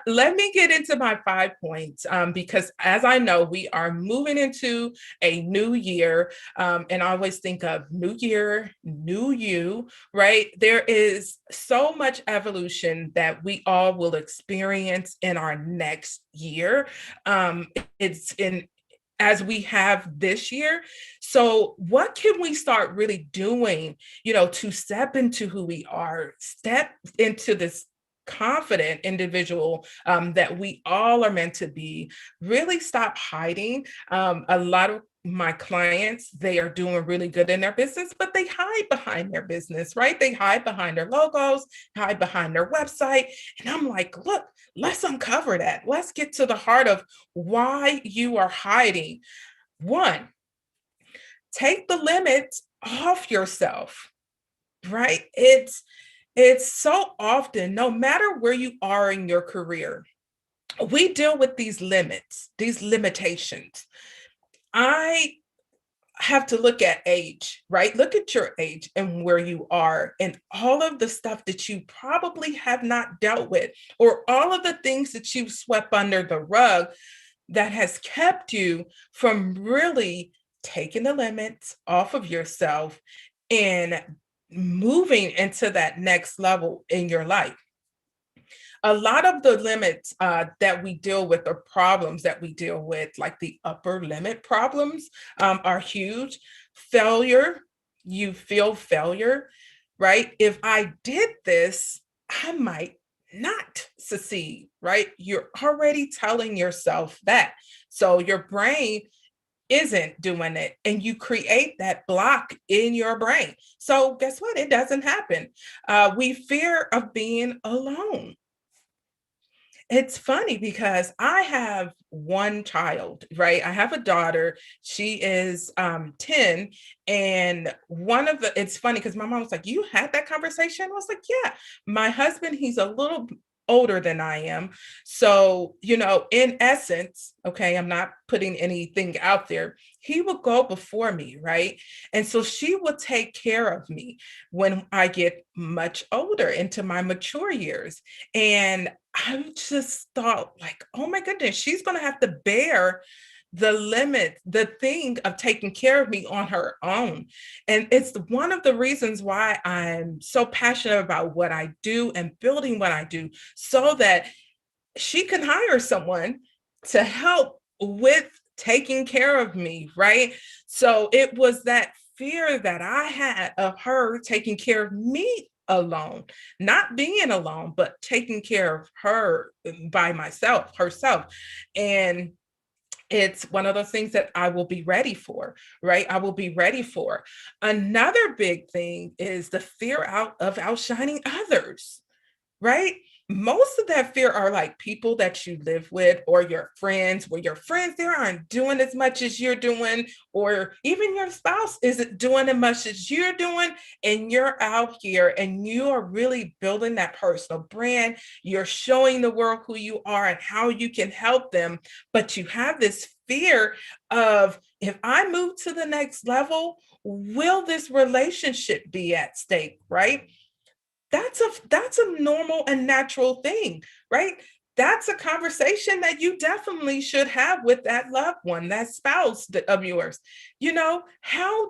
let me get into my 5 points, because as I know, we are moving into a new year, and I always think of new year, new you, right? There is so much evolution that we all will experience in our next year. As we have this year. So what can we start really doing, to step into who we are, step into this confident individual that we all are meant to be, really stop hiding. A lot of my clients, they are doing really good in their business, but they hide behind their business, right? They hide behind their logos, hide behind their website. And I'm like, look, let's uncover that. Let's get to the heart of why you are hiding. 1, take the limits off yourself, right? It's so often, no matter where you are in your career, we deal with these limits, these limitations. I have to look at age, right? Look at your age and where you are, and all of the stuff that you probably have not dealt with, or all of the things that you've swept under the rug that has kept you from really taking the limits off of yourself and moving into that next level in your life. A lot of the limits that we deal with, or problems that we deal with, like the upper limit problems, are huge. Failure, you feel failure, right? If I did this, I might not succeed, right? You're already telling yourself that. So your brain isn't doing it, and you create that block in your brain. So guess what? It doesn't happen. We fear of being alone. It's funny because I have one child, right? I have a daughter. She is 10. And it's funny because my mom was like, you had that conversation? I was like, yeah. My husband, he's a little older than I am. So, in essence, okay, I'm not putting anything out there. He would go before me, right? And so she would take care of me when I get much older into my mature years. And I just thought like, oh my goodness, she's going to have to bear the thing of taking care of me on her own. And it's one of the reasons why I'm so passionate about what I do and building what I do, so that she can hire someone to help with taking care of me, right? So it was that fear that I had of her taking care of me alone, not being alone, but taking care of her by herself. And it's one of those things that I will be ready for, right? I will be ready for. Another big thing is the fear of outshining others, right? Most of that fear are like people that you live with or your friends, where your friends there aren't doing as much as you're doing, or even your spouse isn't doing as much as you're doing, and you're out here and you are really building that personal brand. You're showing the world who you are and how you can help them, but you have this fear of, if I move to the next level, will this relationship be at stake, right? That's a normal and natural thing, right? That's a conversation that you definitely should have with that loved one, that spouse of yours. How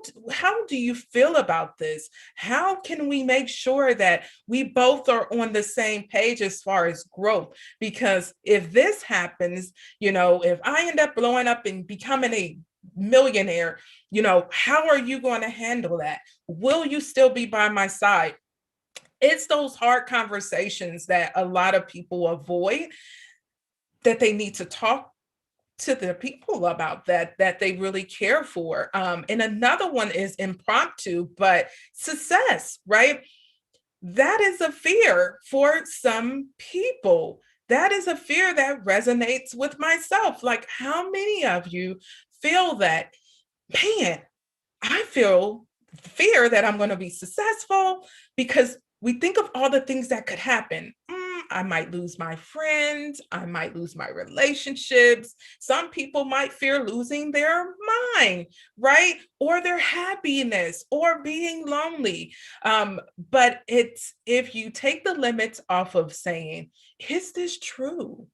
do you feel about this? How can we make sure that we both are on the same page as far as growth? Because if this happens, if I end up blowing up and becoming a millionaire, how are you going to handle that? Will you still be by my side? It's those hard conversations that a lot of people avoid, that they need to talk to the people about, that they really care for. And another one is impromptu, but success, right? That is a fear for some people. That is a fear that resonates with myself. Like, how many of you feel that, man, I feel fear that I'm going to be successful? Because we think of all the things that could happen. I might lose my friends. I might lose my relationships. Some people might fear losing their mind, right? Or their happiness, or being lonely. But it's, if you take the limits off of saying, is this true,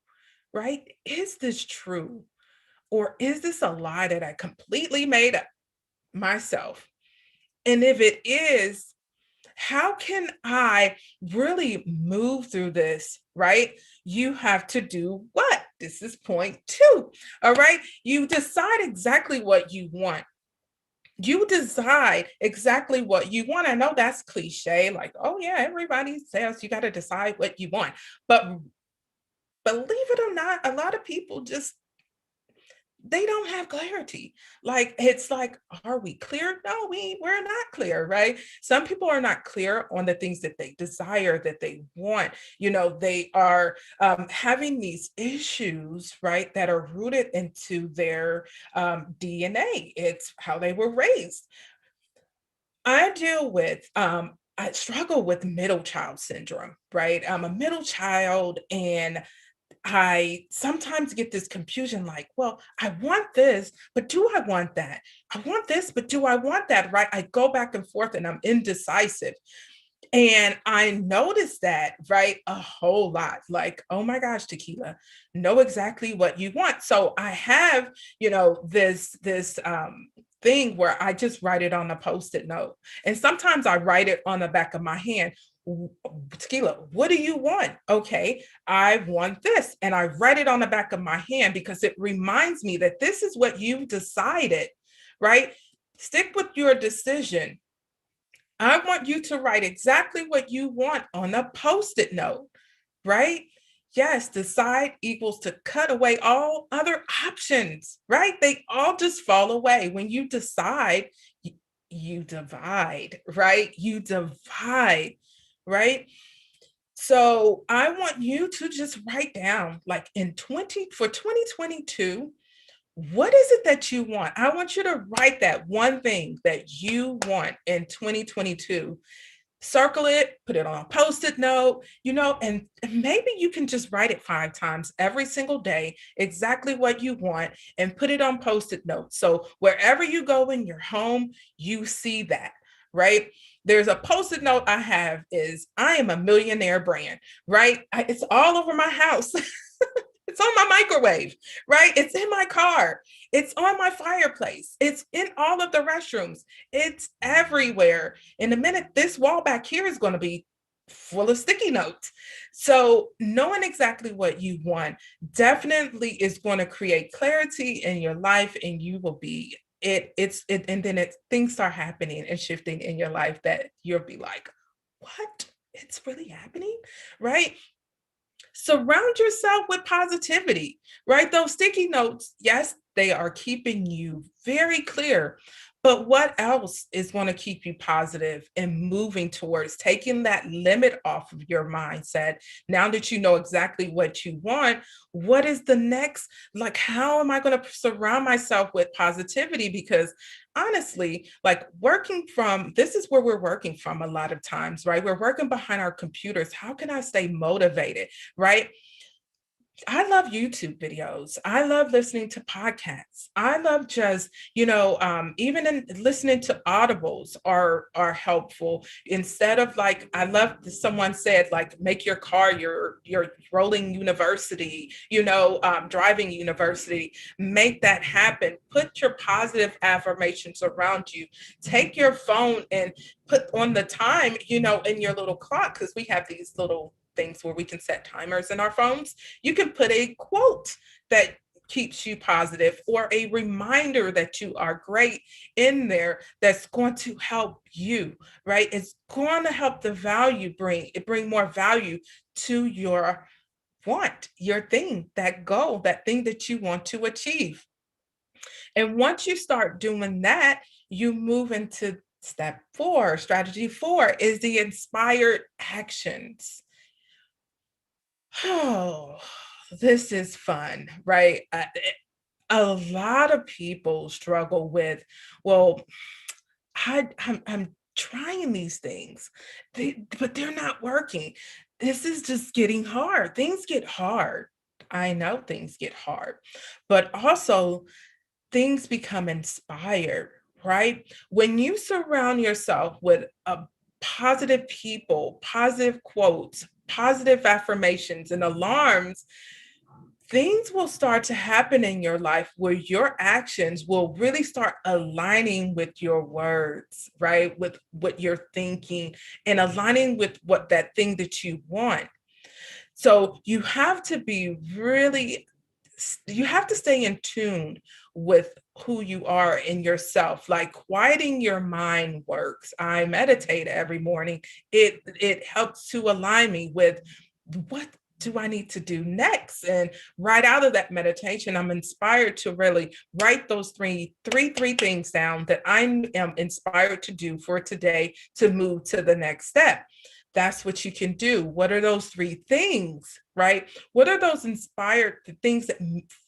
right? Is this true? Or is this a lie that I completely made up myself? And if it is, how can I really move through this, right? You have to do what? This is point 2, all right? You decide exactly what you want. You decide exactly what you want. I know that's cliche, like, oh yeah, everybody says you got to decide what you want. But believe it or not, a lot of people just, they don't have clarity. Like, it's like, are we clear? No, we're not clear, right? Some people are not clear on the things that they desire, that they want. They are having these issues, right, that are rooted into their DNA. It's how they were raised. I struggle with middle child syndrome, right? I'm a middle child, and I sometimes get this confusion, like, well, I want this, but do I want that? I want this, but do I want that, right? I go back and forth and I'm indecisive. And I noticed that, right, a whole lot. Like, oh my gosh, Tequila, know exactly what you want. So I have, this thing where I just write it on a Post-it note. And sometimes I write it on the back of my hand. Tequila, what do you want? Okay, I want this. And I write it on the back of my hand because it reminds me that this is what you've decided, right? Stick with your decision. I want you to write exactly what you want on a Post-it note, right? Yes, decide equals to cut away all other options, right? They all just fall away. When you decide, you divide, right? You divide, right? So I want you to just write down, like for 2022, what is it that you want? I want you to write that one thing that you want in 2022. Circle it, put it on a Post-it note, and maybe you can just write it 5 times every single day, exactly what you want, and put it on Post-it notes. So wherever you go in your home, you see that, right? There's a Post-it note I have is, I am a millionaire brand, right? It's all over my house. It's on my microwave, right? It's in my car. It's on my fireplace. It's in all of the restrooms. It's everywhere. In a minute, this wall back here is going to be full of sticky notes. So knowing exactly what you want definitely is going to create clarity in your life, and you will be and then things start happening and shifting in your life that you'll be like, what? It's really happening, right? Surround yourself with positivity, right? Those sticky notes, yes, they are keeping you very clear, but what else is going to keep you positive and moving towards taking that limit off of your mindset? Now that you know exactly what you want, what is the next? Like, how am I going to surround myself with positivity? Because honestly, like this is where we're working from a lot of times, right? We're working behind our computers. How can I stay motivated, right? I love YouTube videos. I love listening to podcasts. I love just, even in listening to audibles are helpful. Instead of I love someone said, make your car your rolling university, driving university. Make that happen. Put your positive affirmations around you. Take your phone and put on the time, in your little clock, because we have these little things where we can set timers in our phones. You can put a quote that keeps you positive, or a reminder that you are great in there that's going to help you, right? It's going to help bring more value to your want, your thing, that goal, that thing that you want to achieve. And once you start doing that, you move into step 4. Strategy 4 is the inspired actions. Oh, this is fun, right? A lot of people struggle with, well, I'm trying these things, but they're not working. This is just getting hard. Things get hard. I know things get hard, but also things become inspired, right? When you surround yourself with positive people, positive quotes, positive affirmations, and alarms, things will start to happen in your life where your actions will really start aligning with your words, right? With what you're thinking and aligning with what that thing that you want. So you have to stay in tune with who you are in yourself. Like quieting your mind works. I meditate every morning. It helps to align me with what do I need to do next? And right out of that meditation, I'm inspired to really write those three things down that I am inspired to do for today to move to the next step. That's what you can do. What are those 3 things, right? What are those inspired things that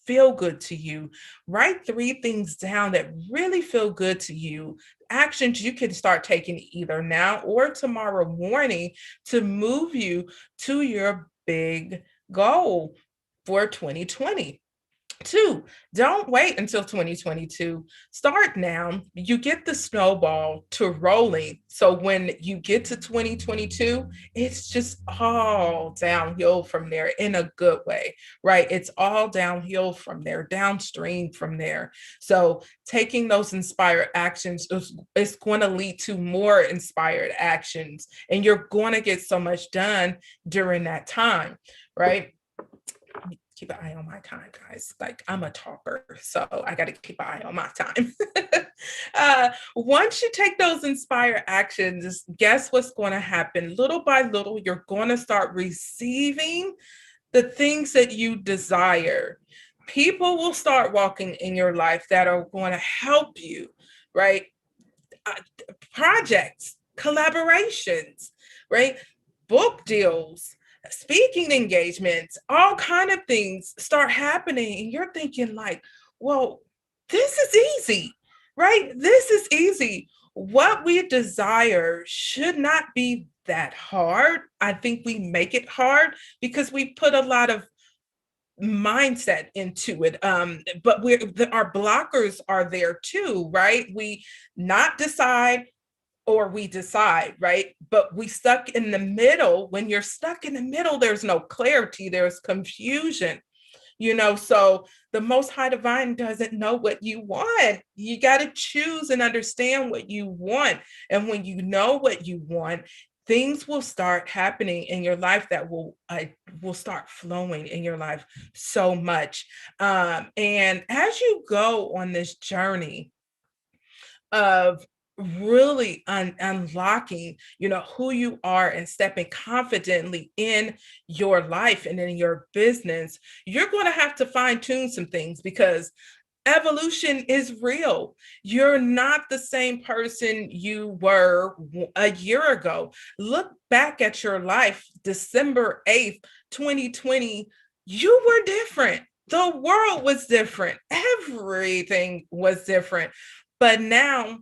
feel good to you? Write 3 things down that really feel good to you. Actions you can start taking either now or tomorrow morning to move you to your big goal for 2020. 2, don't wait until 2022. Start now. You get the snowball to rolling. So when you get to 2022, it's just all downhill from there in a good way, right? It's all downhill from there, downstream from there. So taking those inspired actions is going to lead to more inspired actions, and you're going to get so much done during that time, right? Keep an eye on my time, guys. Like, I'm a talker, so I got to keep an eye on my time. Once you take those inspired actions, guess what's going to happen? Little by little, you're going to start receiving the things that you desire, people will start walking in your life that are going to help you, right? Projects, collaborations, right? Book deals, speaking engagements, all kind of things start happening. And you're thinking like, well, this is easy, right? This is easy. What we desire should not be that hard. I think we make it hard because we put a lot of mindset into it, but our blockers are there too, right? We not decide, or we decide, right? But we stuck in the middle. When you're stuck in the middle, there's no clarity, there's confusion, so the Most High Divine doesn't know what you want. You got to choose and understand what you want. And when you know what you want, things will start happening in your life that will start flowing in your life so much. And as you go on this journey of really unlocking, who you are and stepping confidently in your life and in your business, you're going to have to fine tune some things because evolution is real. You're not the same person you were a year ago. Look back at your life, December 8th, 2020, you were different. The world was different. Everything was different. But now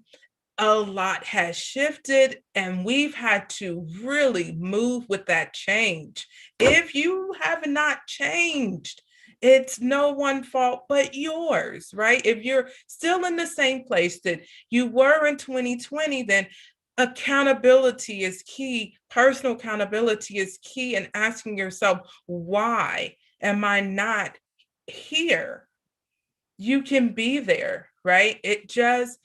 a lot has shifted and we've had to really move with that change. If you have not changed, it's no one's fault but yours, right? If you're still in the same place that you were in 2020, then accountability is key. Personal accountability is key, and asking yourself, why am I not here? You can be there, right? It just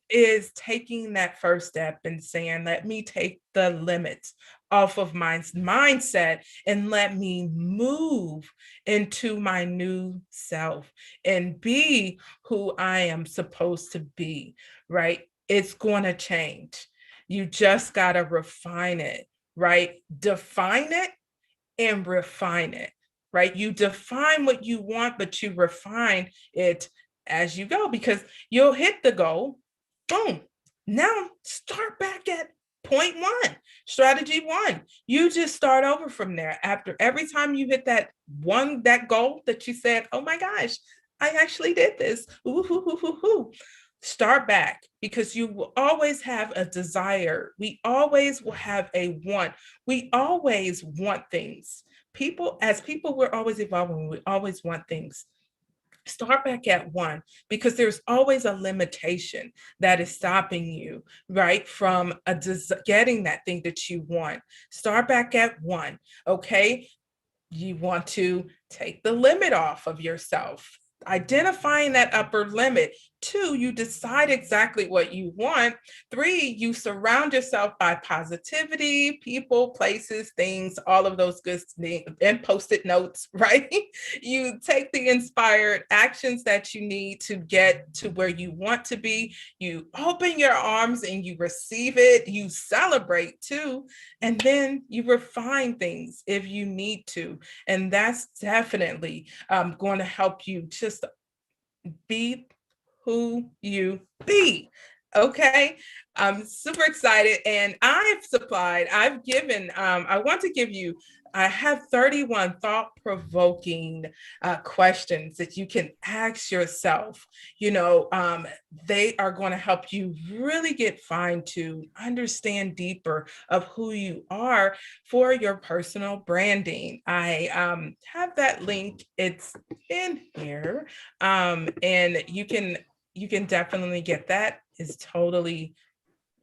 is taking that first step and saying, let me take the limits off of my mindset and let me move into my new self and be who I am supposed to be, right? It's going to change. You just got to refine it, right? Define it and refine it, right? You define what you want, but you refine it as you go, because you'll hit the goal. Boom. Now start back at point one, strategy one. You just start over from there. After every time you hit that goal that you said, oh my gosh, I actually did this. Ooh, hoo, hoo, hoo, hoo. Start back, because you will always have a desire. We always will have a want. We always want things. As people, we're always evolving. We always want things. Start back at one, because there's always a limitation that is stopping you, right, from getting that thing that you want. Start back at one, okay? You want to take the limit off of yourself. Identifying that upper limit. 2, you decide exactly what you want. 3, you surround yourself by positivity, people, places, things, all of those good things, and Post-it notes, right? You take the inspired actions that you need to get to where you want to be. You open your arms and you receive it. You celebrate too. And then you refine things if you need to. And that's definitely going to help you just be who you be. Okay. I'm super excited. And I want to give you, I have 31 thought-provoking questions that you can ask yourself. They are going to help you really get fine-tuned, understand deeper of who you are for your personal branding. I have that link. It's in here. And you can definitely get that. It's totally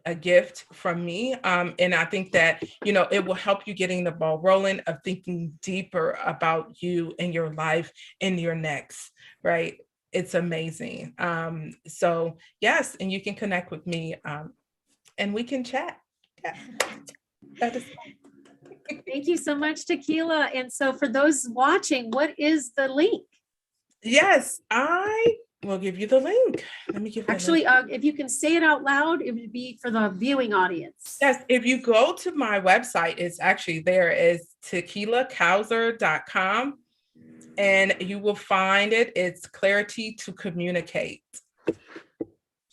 a gift from me. And I think that, it will help you getting the ball rolling of thinking deeper about you and your life and your next, right? It's amazing. So yes, and you can connect with me and we can chat. Yeah.
Thank you so much, Tequila. And so for those watching, what is the link?
Yes, I We'll give you the link. Let me give
Actually, if you can say it out loud, it would be for the viewing audience.
Yes, if you go to my website, it's actually there is tequilacowser.com, and you will find it. It's clarity to communicate.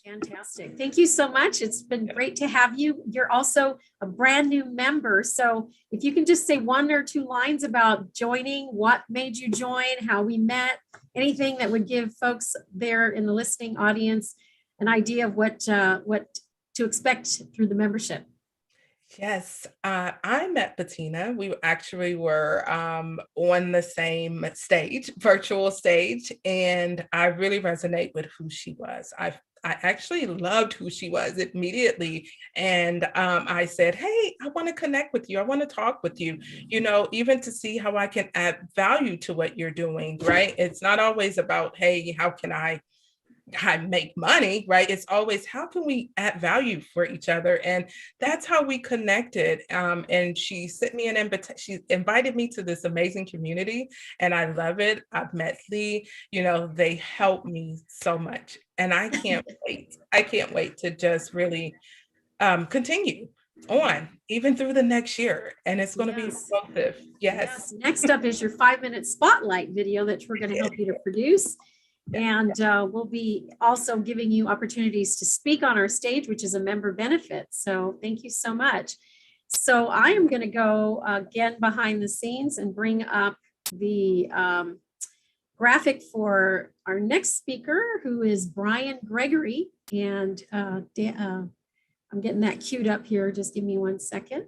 Fantastic. Thank you so much. It's been great to have you. You're also a brand new member. So if you can just say 1 or 2 lines about joining, what made you join, how we met, anything that would give folks there in the listening audience an idea of what to expect through the membership.
Yes, I met Bettina. We actually were on the same stage, virtual stage, and I really resonate with who she was. I actually loved who she was immediately. And I said, hey, I want to connect with you. I want to talk with you, you know, even to see how I can add value to what you're doing, right? It's not always about, hey, how can I make money, right? It's always, how can we add value for each other? And that's how we connected. And she sent me an invitation. She invited me to this amazing community, and I love it. I've met Lee, you know, they help me so much. And I can't wait. I can't wait to just really continue on even through the next year. And it's going to be explosive. Yes.
Next up is your 5-minute spotlight video that we're going to help you to produce. And we'll be also giving you opportunities to speak on our stage, which is a member benefit. So thank you so much. So I am going to go again behind the scenes and bring up the graphic for our next speaker, who is Brian Gregory. And I'm getting that queued up here. Just give me 1 second.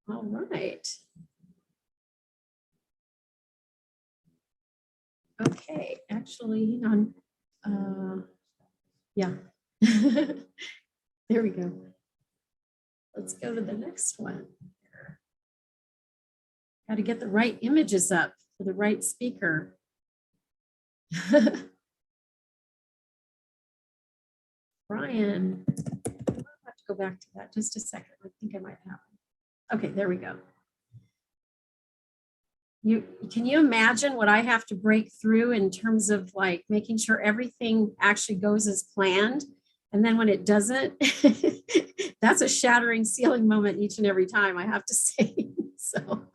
All right. Okay, actually, hang on. Yeah, there we go. Let's go to the next one. Got to get the right images up for the right speaker. Brian, I'll have to go back to that just a second. I think I might have it. Okay, there we go. Can you imagine what I have to break through in terms of like making sure everything actually goes as planned? And then when it doesn't, that's a shattering ceiling moment each and every time, I have to say. So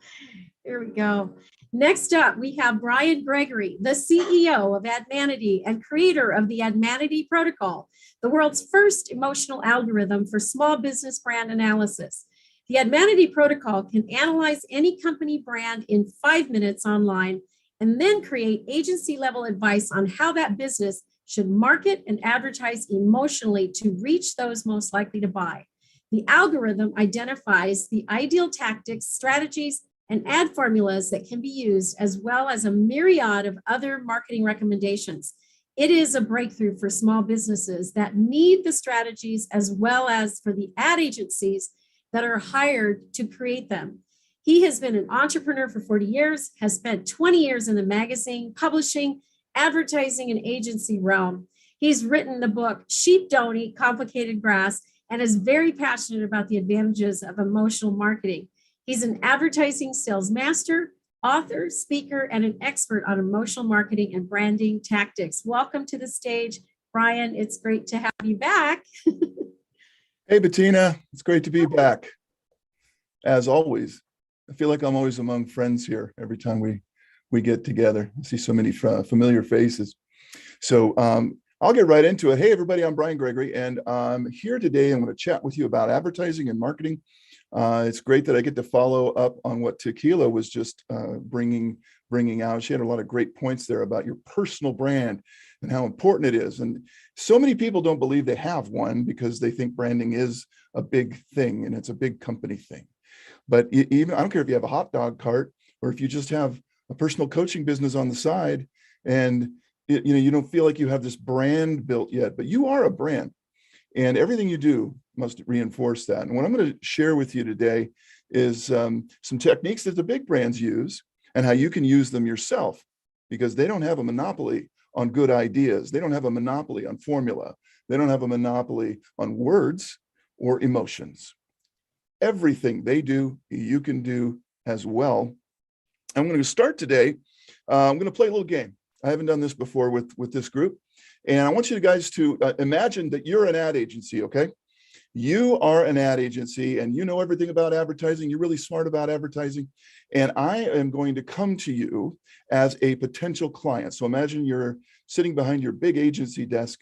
here we go. Next up, we have Brian Gregory, the CEO of Admanity and creator of the Admanity Protocol, the world's first emotional algorithm for small business brand analysis. The Admanity Protocol can analyze any company brand in 5 minutes online and then create agency-level advice on how that business should market and advertise emotionally to reach those most likely to buy. The algorithm identifies the ideal tactics, strategies, and ad formulas that can be used, as well as a myriad of other marketing recommendations. It is a breakthrough for small businesses that need the strategies, as well as for the ad agencies that are hired to create them. He has been an entrepreneur for 40 years, has spent 20 years in the magazine, publishing, advertising, and agency realm. He's written the book, Sheep Don't Eat Complicated Grass, and is very passionate about the advantages of emotional marketing. He's an advertising sales master, author, speaker, and an expert on emotional marketing and branding tactics. Welcome to the stage, Brian. It's great to have you back.
Hey, Bettina, it's great to be back. As always, I feel like I'm always among friends here every time we get together. I see so many familiar faces. So I'll get right into it. Hey, everybody, I'm Brian Gregory, and I'm here today. I'm going to chat with you about advertising and marketing. It's great that I get to follow up on what Tequila was just bringing out. She had a lot of great points there about your personal brand and how important it is. And so many people don't believe they have one because they think branding is a big thing and it's a big company thing. But even, I don't care if you have a hot dog cart or if you just have a personal coaching business on the side and you don't feel like you have this brand built yet, but you are a brand and everything you do must reinforce that. And what I'm going to share with you today is some techniques that the big brands use and how you can use them yourself, because they don't have a monopoly on good ideas. They don't have a monopoly on formula. They don't have a monopoly on words or emotions. Everything they do, you can do as well. I'm going to start today. I'm going to play a little game. I haven't done this before with this group. And I want you guys to imagine that you're an ad agency, okay? You are an ad agency and you know everything about advertising. You're really smart about advertising. And I am going to come to you as a potential client. So imagine you're sitting behind your big agency desk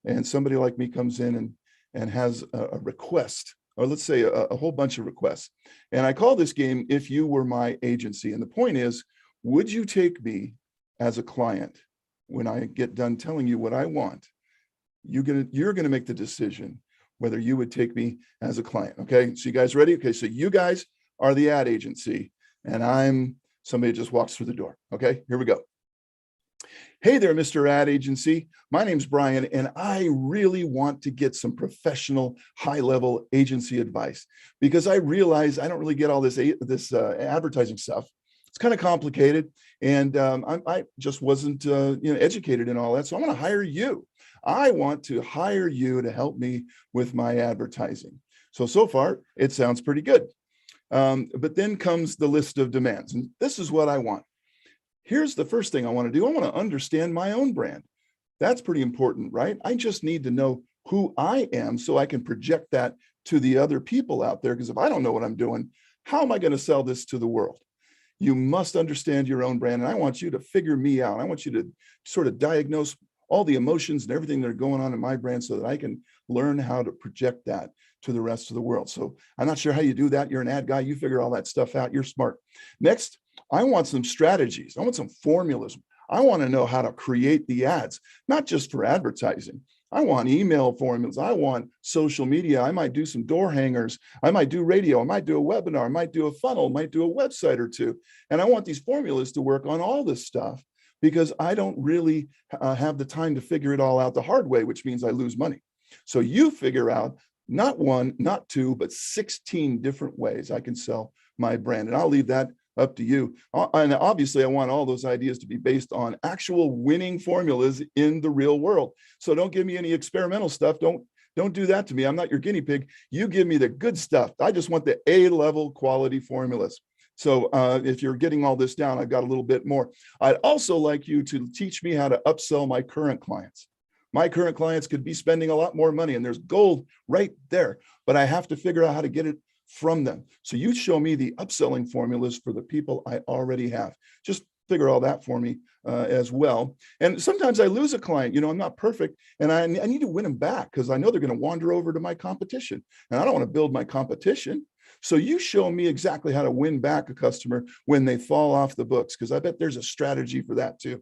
and somebody like me comes in and has a request, or let's say a whole bunch of requests. And I call this game, If You Were My Agency. And the point is, would you take me as a client when I get done telling you what I want? You're gonna make the decision whether you would take me as a client. Okay, so you guys ready? Okay, so you guys are the ad agency and I'm somebody just walks through the door. Okay, here we go. Hey there, Mr. Ad Agency. My name's Brian, and I really want to get some professional, high-level agency advice because I realize I don't really get all this advertising stuff. It's kind of complicated, and I just wasn't educated in all that. So I want to hire you. I want to hire you to help me with my advertising. So far, it sounds pretty good. But then comes the list of demands, and this is what I want. Here's the first thing I want to do. I want to understand my own brand. That's pretty important, right? I just need to know who I am so I can project that to the other people out there. Because if I don't know what I'm doing, how am I going to sell this to the world? You must understand your own brand. And I want you to figure me out. I want you to sort of diagnose all the emotions and everything that are going on in my brand so that I can learn how to project that to the rest of the world. So I'm not sure how you do that. You're an ad guy. You figure all that stuff out. You're smart. Next, I want some strategies. I want some formulas. I want to know how to create the ads, not just for advertising. I want email formulas. I want social media. I might do some door hangers. I might do radio. I might do a webinar. I might do a funnel. I might do a website or two. And I want these formulas to work on all this stuff because I don't really have the time to figure it all out the hard way, which means I lose money. So you figure out not one, not two, but 16 different ways I can sell my brand. And I'll leave that up to you. And obviously I want all those ideas to be based on actual winning formulas in the real world. So don't give me any experimental stuff. Don't do that to me. I'm not your guinea pig. You give me the good stuff. I just want the A-level quality formulas. So if you're getting all this down, I've got a little bit more. I'd also like you to teach me how to upsell my current clients. My current clients could be spending a lot more money and there's gold right there, but I have to figure out how to get it from them. So you show me the upselling formulas for the people I already have. Just figure all that for me as well. And sometimes I lose a client, I'm not perfect and I need to win them back because I know they're going to wander over to my competition and I don't want to build my competition. So you show me exactly how to win back a customer when they fall off the books, because I bet there's a strategy for that too.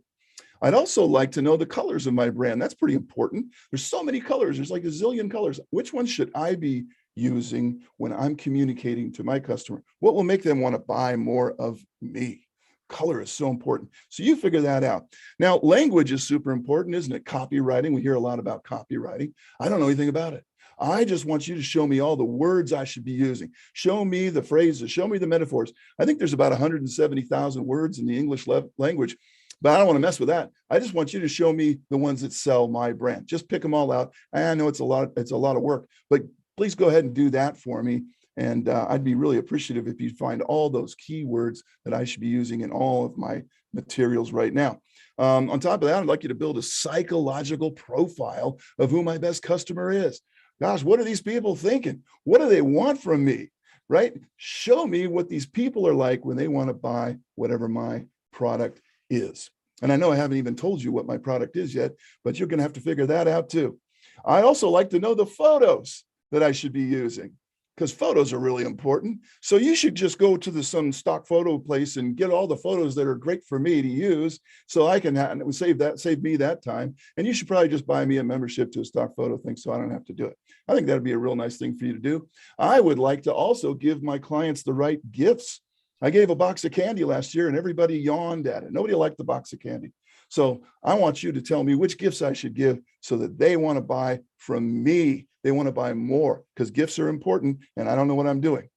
I'd also like to know the colors of my brand. That's pretty important. There's so many colors. There's like a zillion colors. Which one should I be using when I'm communicating to my customer? What will make them want to buy more of me? Color is so important. So you figure that out. Now, language is super important, isn't it? Copywriting. We hear a lot about copywriting. I don't know anything about it. I just want you to show me all the words I should be using. Show me the phrases, show me the metaphors. I think there's about 170,000 words in the English language, but I don't want to mess with that. I just want you to show me the ones that sell my brand. Just pick them all out. I know it's a lot of work, but please go ahead and do that for me. And I'd be really appreciative if you find all those keywords that I should be using in all of my materials right now. On top of that, I'd like you to build a psychological profile of who my best customer is. Gosh, what are these people thinking? What do they want from me, right? Show me what these people are like when they want to buy whatever my product is. And I know I haven't even told you what my product is yet, but you're going to have to figure that out too. I also like to know the photos that I should be using, because photos are really important. So you should just go to some stock photo place and get all the photos that are great for me to use so I can save me that time. And you should probably just buy me a membership to a stock photo thing so I don't have to do it. I think that'd be a real nice thing for you to do. I would like to also give my clients the right gifts. I gave a box of candy last year and everybody yawned at it. Nobody liked the box of candy. So I want you to tell me which gifts I should give so that they want to buy from me. They want to buy more because gifts are important and I don't know what I'm doing.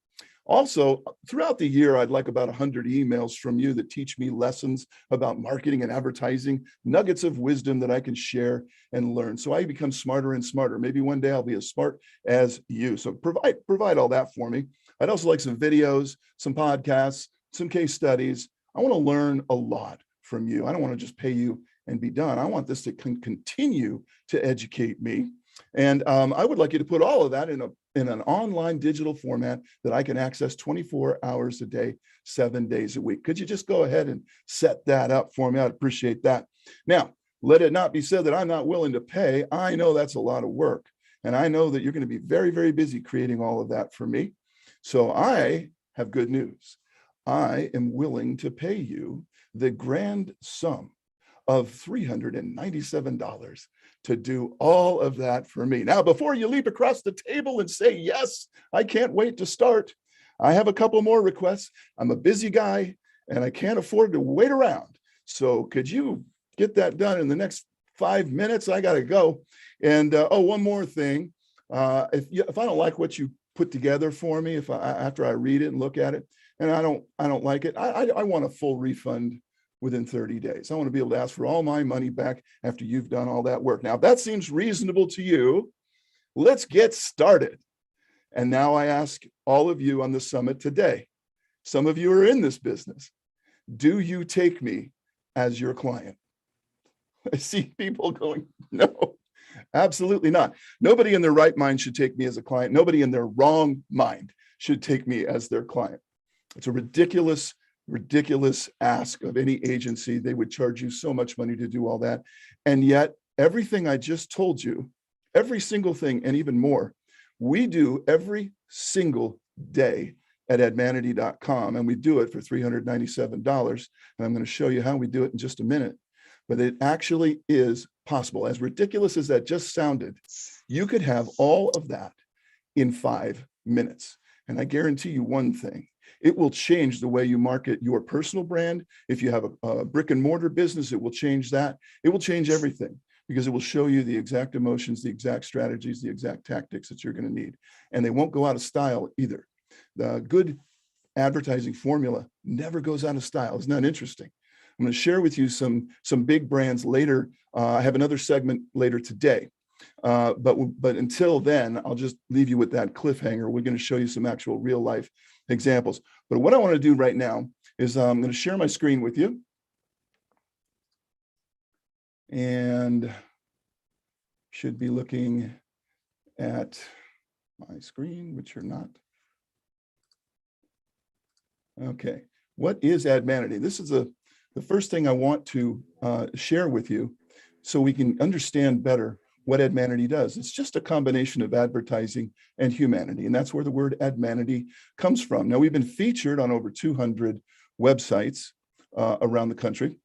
Also, throughout the year, I'd like about 100 emails from you that teach me lessons about marketing and advertising, nuggets of wisdom that I can share and learn. So I become smarter and smarter. Maybe one day I'll be as smart as you. So provide all that for me. I'd also like some videos, some podcasts, some case studies. I want to learn a lot from you. I don't want to just pay you and be done. I want this to continue to educate me. And I would like you to put all of that in an online digital format that I can access 24 hours a day, 7 days a week. Could you just go ahead and set that up for me? I'd appreciate that. Now, let it not be said that I'm not willing to pay. I know that's a lot of work. And I know that you're going to be very, very busy creating all of that for me. So I have good news. I am willing to pay you the grand sum of $397 to do all of that for me. Now, before you leap across the table and say, yes, I can't wait to start, I have a couple more requests. I'm a busy guy and I can't afford to wait around. So could you get that done in the next 5 minutes? I got to go. And one more thing. If I don't like what you put together for me, after I read it and look at it, and I don't like it, I want a full refund within 30 days. I want to be able to ask for all my money back after you've done all that work. Now, if that seems reasonable to you, let's get started. And now I ask all of you on the summit today, some of you are in this business, do you take me as your client? I see people going, no, absolutely not. Nobody in their right mind should take me as a client. Nobody in their wrong mind should take me as their client. It's a ridiculous ask of any agency. They would charge you so much money to do all that. And yet everything I just told you, every single thing and even more, we do every single day at admanity.com, and we do it for $397. And I'm going to show you how we do it in just a minute. But it actually is possible. As ridiculous as that just sounded, you could have all of that in 5 minutes. And I guarantee you one thing, it will change the way you market your personal brand. If you have a brick and mortar business, it will change that. It will change everything because it will show you the exact emotions, the exact strategies, the exact tactics that you're going to need. And they won't go out of style either. The good advertising formula never goes out of style. Isn't that interesting? I'm going to share with you some big brands later. I have another segment later today. But until then, I'll just leave you with that cliffhanger. We're going to show you some actual real life examples. But what I want to do right now is I'm going to share my screen with you. And should be looking at my screen, which you're not. Okay, what is Admanity? This is the first thing I want to share with you so we can understand better what Admanity does. It's just a combination of advertising and humanity, and that's where the word Admanity comes from. Now, we've been featured on over 200 websites around the country,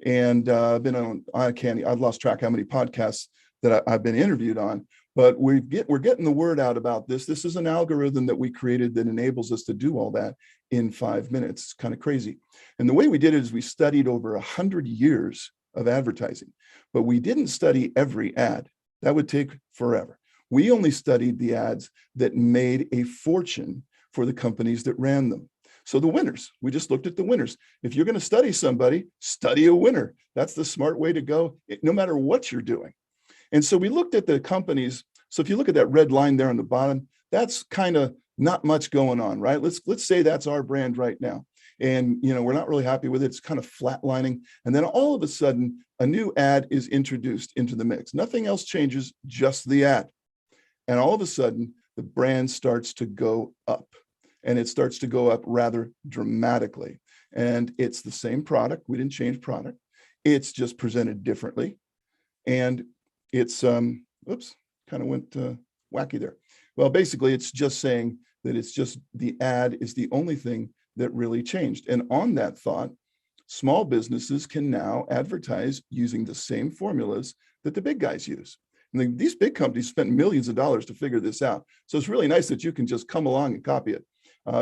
and been on, I've lost track how many podcasts that I've been interviewed on, but we're getting the word out about this. This is an algorithm that we created that enables us to do all that in 5 minutes. It's kind of crazy. And the way we did it is we studied over 100 years of advertising, but we didn't study every ad. That would take forever. We only studied the ads that made a fortune for the companies that ran them. So the winners, we just looked at the winners. If you're going to study somebody, study a winner. That's the smart way to go, no matter what you're doing. And so we looked at the companies. So if you look at that red line there on the bottom, that's kind of not much going on, right? Let's say that's our brand right now. And we're not really happy with it. It's kind of flatlining. And then all of a sudden, a new ad is introduced into the mix. Nothing else changes, just the ad. And all of a sudden, the brand starts to go up. And it starts to go up rather dramatically. And it's the same product. We didn't change product. It's just presented differently. And it's, oops, kind of went wacky there. Well, basically, it's just saying that it's just the ad is the only thing that really changed. And on that thought, small businesses can now advertise using the same formulas that the big guys use. And these big companies spent millions of dollars to figure this out. So it's really nice that you can just come along and copy it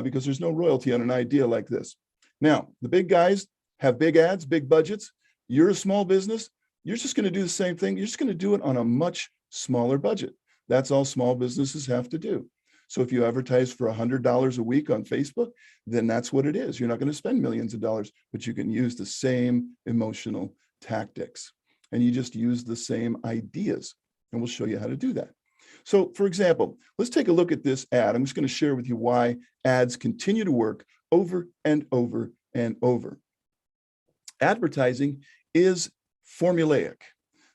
because there's no royalty on an idea like this. Now, the big guys have big ads, big budgets. You're a small business. You're just going to do the same thing. You're just going to do it on a much smaller budget. That's all small businesses have to do. So if you advertise for $100 a week on Facebook, then that's what it is. You're not going to spend millions of dollars, but you can use the same emotional tactics and you just use the same ideas. And we'll show you how to do that. So for example, let's take a look at this ad. I'm just going to share with you why ads continue to work over and over and over. Advertising is formulaic.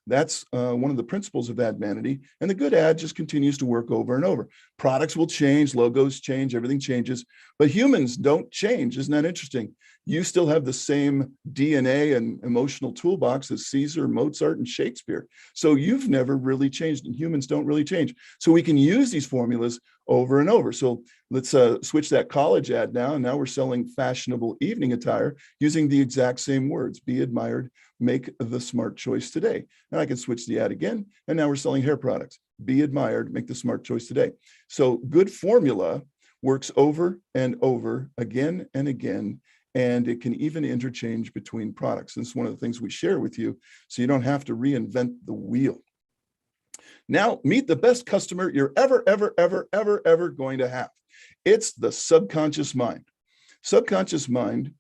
That's one of the principles of admanity. And the good ad just continues to work over and over. Products will change, logos change, everything changes, but humans don't change. Isn't that interesting? You still have the same DNA and emotional toolbox as Caesar, Mozart, and Shakespeare. So you've never really changed, and humans don't really change. So we can use these formulas over and over. So let's switch that college ad now. And now we're selling fashionable evening attire using the exact same words: be admired, make the smart choice today. And I can switch the ad again. And now we're selling hair products: be admired, make the smart choice today. So good formula works over and over, again and again. And it can even interchange between products. And it's one of the things we share with you, so you don't have to reinvent the wheel. Now, meet the best customer you're ever going to have. It's the subconscious mind. Subconscious mind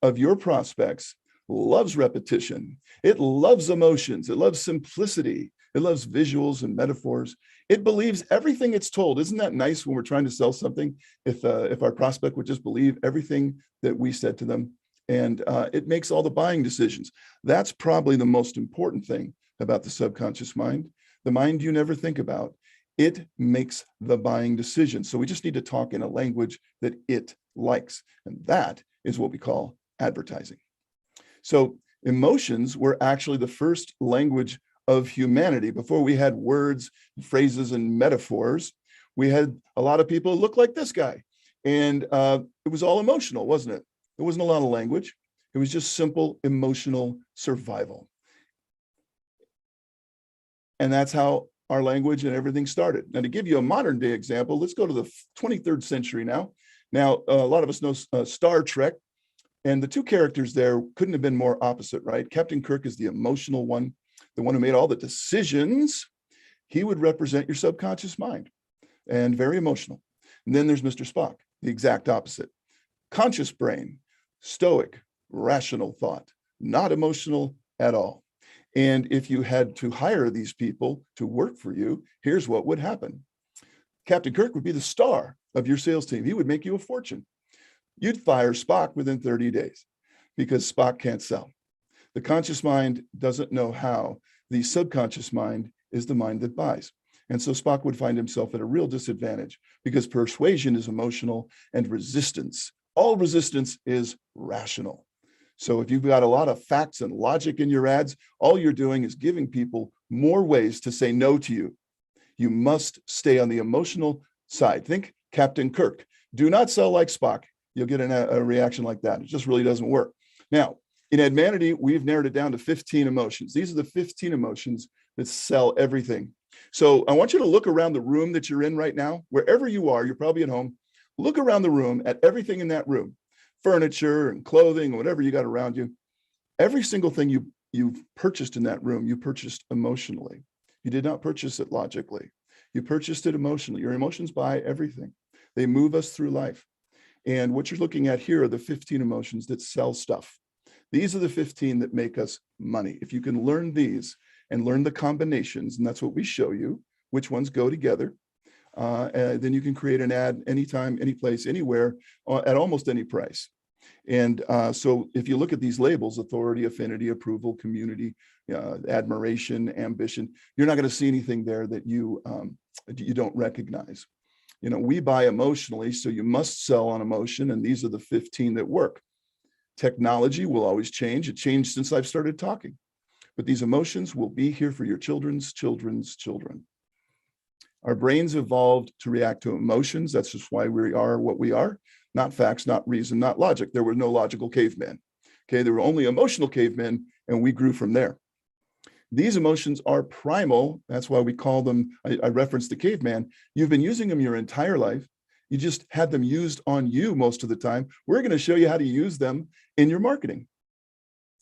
of your prospects loves repetition. It loves emotions. It loves simplicity. It loves visuals and metaphors. It believes everything it's told. Isn't that nice when we're trying to sell something? If our prospect would just believe everything that we said to them, and it makes all the buying decisions. That's probably the most important thing about the subconscious mind. The mind you never think about. It makes the buying decision. So we just need to talk in a language that it likes. And that is what we call advertising. So emotions were actually the first language of humanity. Before we had words, phrases, and metaphors, we had a lot of people who looked like this guy. And it was all emotional, wasn't it? There wasn't a lot of language. It was just simple emotional survival. And that's how our language and everything started. Now, to give you a modern day example, let's go to the 23rd century now. Now, a lot of us know Star Trek, and the two characters there couldn't have been more opposite, right? Captain Kirk is the emotional one, the one who made all the decisions. He would represent your subconscious mind, and very emotional. And then there's Mr. Spock, the exact opposite. Conscious brain, stoic, rational thought, not emotional at all. And if you had to hire these people to work for you, here's what would happen. Captain Kirk would be the star of your sales team. He would make you a fortune. You'd fire Spock within 30 days because Spock can't sell. The conscious mind doesn't know how. The subconscious mind is the mind that buys. And so Spock would find himself at a real disadvantage because persuasion is emotional and resistance, all resistance is rational. So if you've got a lot of facts and logic in your ads, all you're doing is giving people more ways to say no to you. You must stay on the emotional side. Think Captain Kirk. Do not sell like Spock. You'll get a reaction like that. It just really doesn't work. Now, in Admanity, we've narrowed it down to 15 emotions. These are the 15 emotions that sell everything. So I want you to look around the room that you're in right now. Wherever you are, you're probably at home. Look around the room at everything in that room. Furniture and clothing, whatever you got around you. Every single thing you've purchased in that room, you purchased emotionally. You did not purchase it logically. You purchased it emotionally. Your emotions buy everything. They move us through life. And what you're looking at here are the 15 emotions that sell stuff. These are the 15 that make us money. If you can learn these and learn the combinations, and that's what we show you, which ones go together, then you can create an ad anytime, any place, anywhere, at almost any price. And so if you look at these labels, authority, affinity, approval, community, admiration, ambition, you're not going to see anything there that you don't recognize. You know, we buy emotionally, so you must sell on emotion, and these are the 15 that work. Technology will always change. It changed since I've started talking. But these emotions will be here for your children's children's children. Our brains evolved to react to emotions. That's just why we are what we are. Not facts, not reason, not logic. There were no logical cavemen. Okay, there were only emotional cavemen, and we grew from there. These emotions are primal. That's why we call them, I referenced the caveman. You've been using them your entire life. You just had them used on you most of the time. We're going to show you how to use them in your marketing.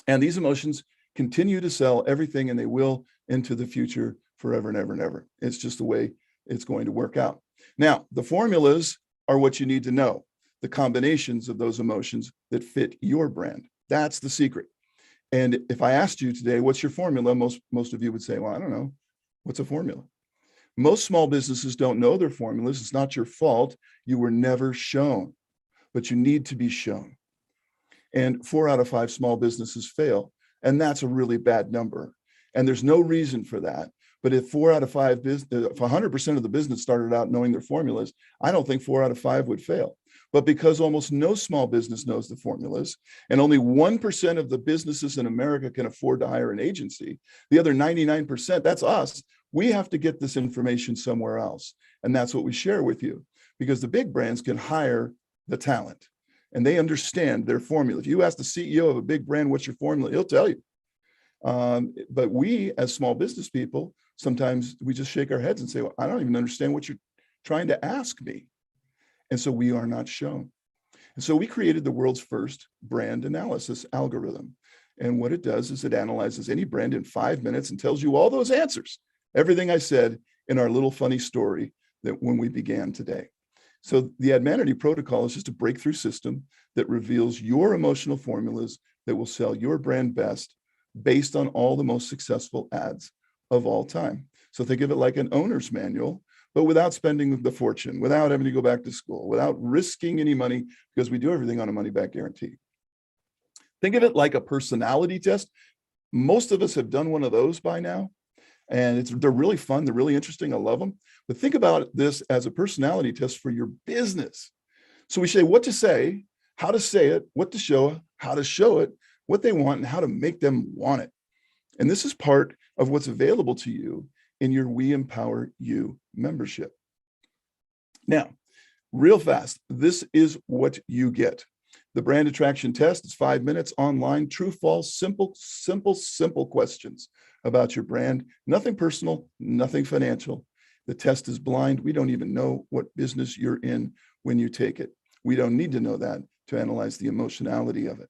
And these emotions continue to sell everything, and they will into the future forever and ever and ever. It's just the way it's going to work out. Now, the formulas are what you need to know, the combinations of those emotions that fit your brand. That's the secret. And if I asked you today, what's your formula? Most of you would say, well, I don't know. What's a formula? Most small businesses don't know their formulas. It's not your fault. You were never shown, but you need to be shown. And 4 out of 5 small businesses fail And that's a really bad number. And there's no reason for that. But if 4 out of 5 business, if 100% of the business started out knowing their formulas, I don't think 4 out of 5 would fail. But because almost no small business knows the formulas, and only 1% of the businesses in America can afford to hire an agency, the other 99%, that's us, we have to get this information somewhere else. And that's what we share with you, because the big brands can hire the talent and they understand their formula. If you ask the CEO of a big brand, what's your formula, he'll tell you. But we, as small business people, sometimes we just shake our heads and say, well, I don't even understand what you're trying to ask me. And so we are not shown. And so we created the world's first brand analysis algorithm. And what it does is it analyzes any brand in 5 minutes and tells you all those answers, everything I said in our little funny story that when we began today. So the Admanity protocol is just a breakthrough system that reveals your emotional formulas that will sell your brand best based on all the most successful ads of all time. So think of it like an owner's manual, but without spending the fortune, without having to go back to school, without risking any money, because we do everything on a money-back guarantee. Think of it like a personality test. Most of us have done one of those by now, and they're really fun. They're really interesting. I love them. But think about this as a personality test for your business. So we say what to say, how to say it, what to show, how to show it, what they want, and how to make them want it. And this is part of what's available to you in your We Empower You membership. Now, real fast, this is what you get. The brand attraction test is 5 minutes online, true, false, simple questions about your brand. Nothing personal, nothing financial. The test is blind. We don't even know what business you're in when you take it. We don't need to know that to analyze the emotionality of it.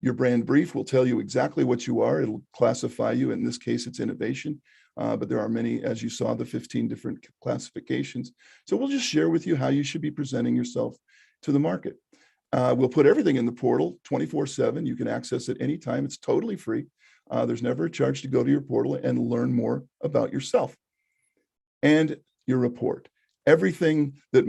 Your brand brief will tell you exactly what you are. It'll classify you. In this case, it's innovation, but there are many, as you saw, the 15 different classifications. So we'll just share with you how you should be presenting yourself to the market. We'll put everything in the portal 24/7. You can access it anytime. It's totally free. There's never a charge to go to your portal and learn more about yourself and your report. Everything that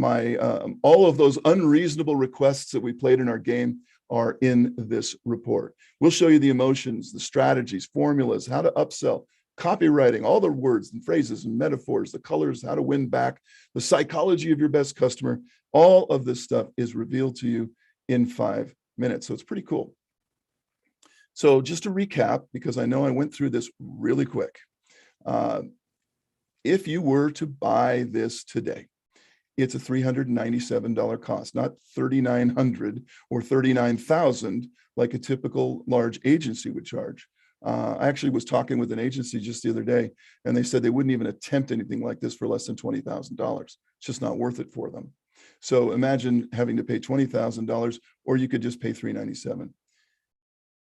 all of those unreasonable requests that we played in our game are in this report. We'll show you the emotions, the strategies, formulas, how to upsell, copywriting, all the words and phrases and metaphors, the colors, how to win back, the psychology of your best customer. All of this stuff is revealed to you in 5 minutes. So it's pretty cool. So just to recap, because I know I went through this really quick. If you were to buy this today, it's a $397 cost, not $3,900 or $39,000 like a typical large agency would charge. I actually was talking with an agency just the other day, and they said they wouldn't even attempt anything like this for less than $20,000. It's just not worth it for them. So imagine having to pay $20,000, or you could just pay $397.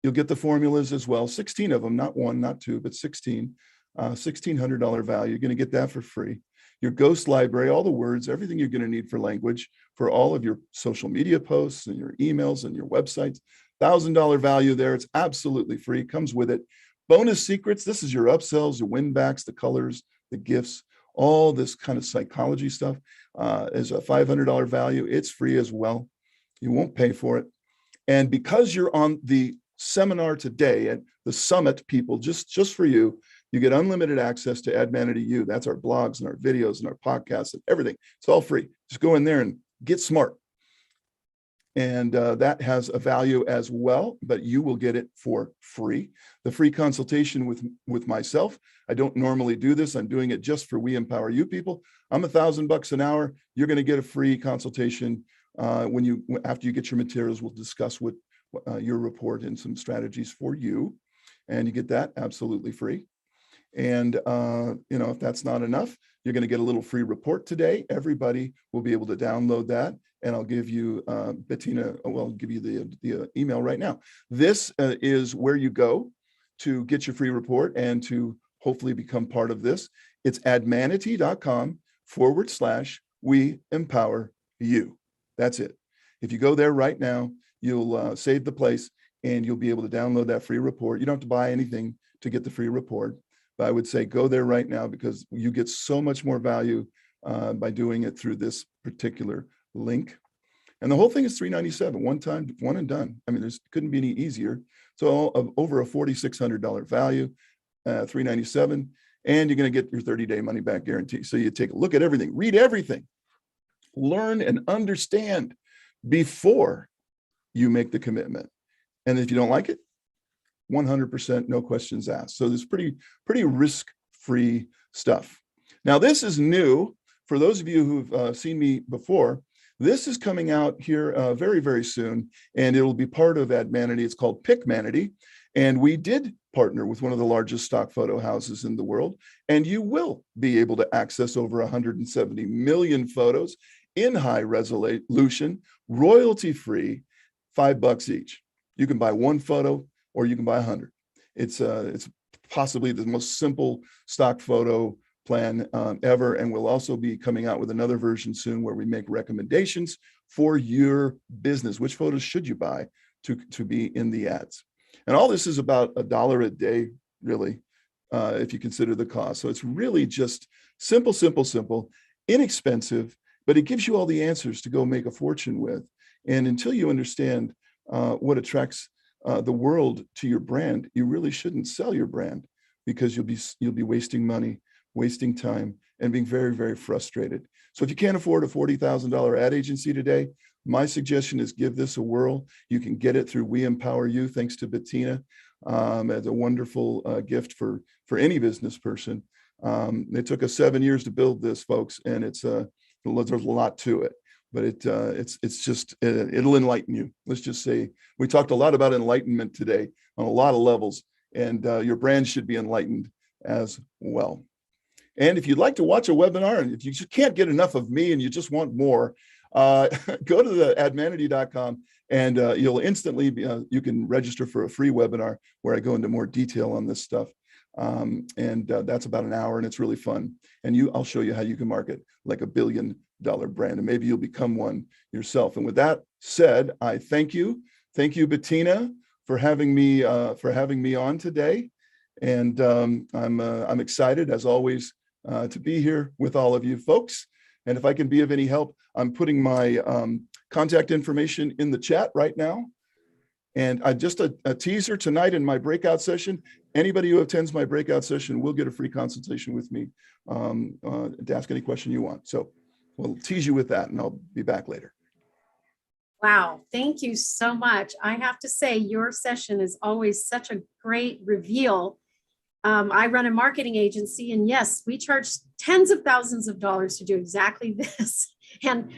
You'll get the formulas as well, 16 of them, not 1, not 2, but 16, $1,600 value. You're going to get that for free. Your ghost library, all the words, everything you're going to need for language, for all of your social media posts and your emails and your websites, $1,000 value there. It's absolutely free, comes with it. Bonus secrets, this is your upsells, your win backs, the colors, the gifts, all this kind of psychology stuff is a $500 value. It's free as well. You won't pay for it. And because you're on the seminar today at the summit, people, just for you, you get unlimited access to Admanity U. That's our blogs and our videos and our podcasts and everything. It's all free. Just go in there and get smart. And that has a value as well, but you will get it for free. The free consultation with myself. I don't normally do this. I'm doing it just for We Empower You people. I'm $1,000 an hour. You're going to get a free consultation after you get your materials. We'll discuss what your report and some strategies for you, and you get that absolutely free. And if that's not enough, you're going to get a little free report today. Everybody will be able to download that, and I'll give you Bettina. I'll give you the email right now. This is where you go to get your free report and to hopefully become part of this. It's admanity.com/We Empower You. That's it. If you go there right now, you'll save the place and you'll be able to download that free report. You don't have to buy anything to get the free report, but I would say go there right now because you get so much more value by doing it through this particular link. And the whole thing is $397, one time, one and done. I mean, there's couldn't be any easier. So over a $4,600 value, $397, and you're going to get your 30-day money back guarantee. So you take a look at everything, read everything, learn and understand before you make the commitment. And if you don't like it, 100% no questions asked. So there's pretty risk-free stuff. Now, this is new. For those of you who've seen me before, this is coming out here very, very soon, and it'll be part of Admanity. It's called PicManity, and we did partner with one of the largest stock photo houses in the world, and you will be able to access over 170 million photos in high resolution, royalty-free, $5 each. You can buy one photo or you can buy 100. It's possibly the most simple stock photo plan ever, and we'll also be coming out with another version soon where we make recommendations for your business. Which photos should you buy to be in the ads? And all this is about $1 a day, really, if you consider the cost. So it's really just simple, inexpensive, but it gives you all the answers to go make a fortune with. And until you understand what attracts the world to your brand, you really shouldn't sell your brand, because you'll be wasting money, wasting time, and being very, very frustrated. So if you can't afford a $40,000 ad agency today, my suggestion is give this a whirl. You can get it through We Empower You, thanks to Bettina, as a wonderful gift for any business person. It took us 7 years to build this, folks, and there's a lot to it. But it'll enlighten you. Let's just say we talked a lot about enlightenment today on a lot of levels, and your brand should be enlightened as well. And if you'd like to watch a webinar, and if you just can't get enough of me and you just want more, go to the admanity.com, and you'll instantly you can register for a free webinar where I go into more detail on this stuff. That's about an hour, and it's really fun. And I'll show you how you can market like $1 billion brand, and maybe you'll become one yourself. And with that said, I thank you. Thank you, Bettina, for having me on today. And I'm excited, as always, to be here with all of you folks. And if I can be of any help, I'm putting my contact information in the chat right now. And just a teaser tonight in my breakout session. Anybody who attends my breakout session will get a free consultation with me to ask any question you want. So we'll tease you with that, and I'll be back later.
Wow, thank you so much. I have to say, your session is always such a great reveal. I run a marketing agency, and yes, we charge tens of thousands of dollars to do exactly this. And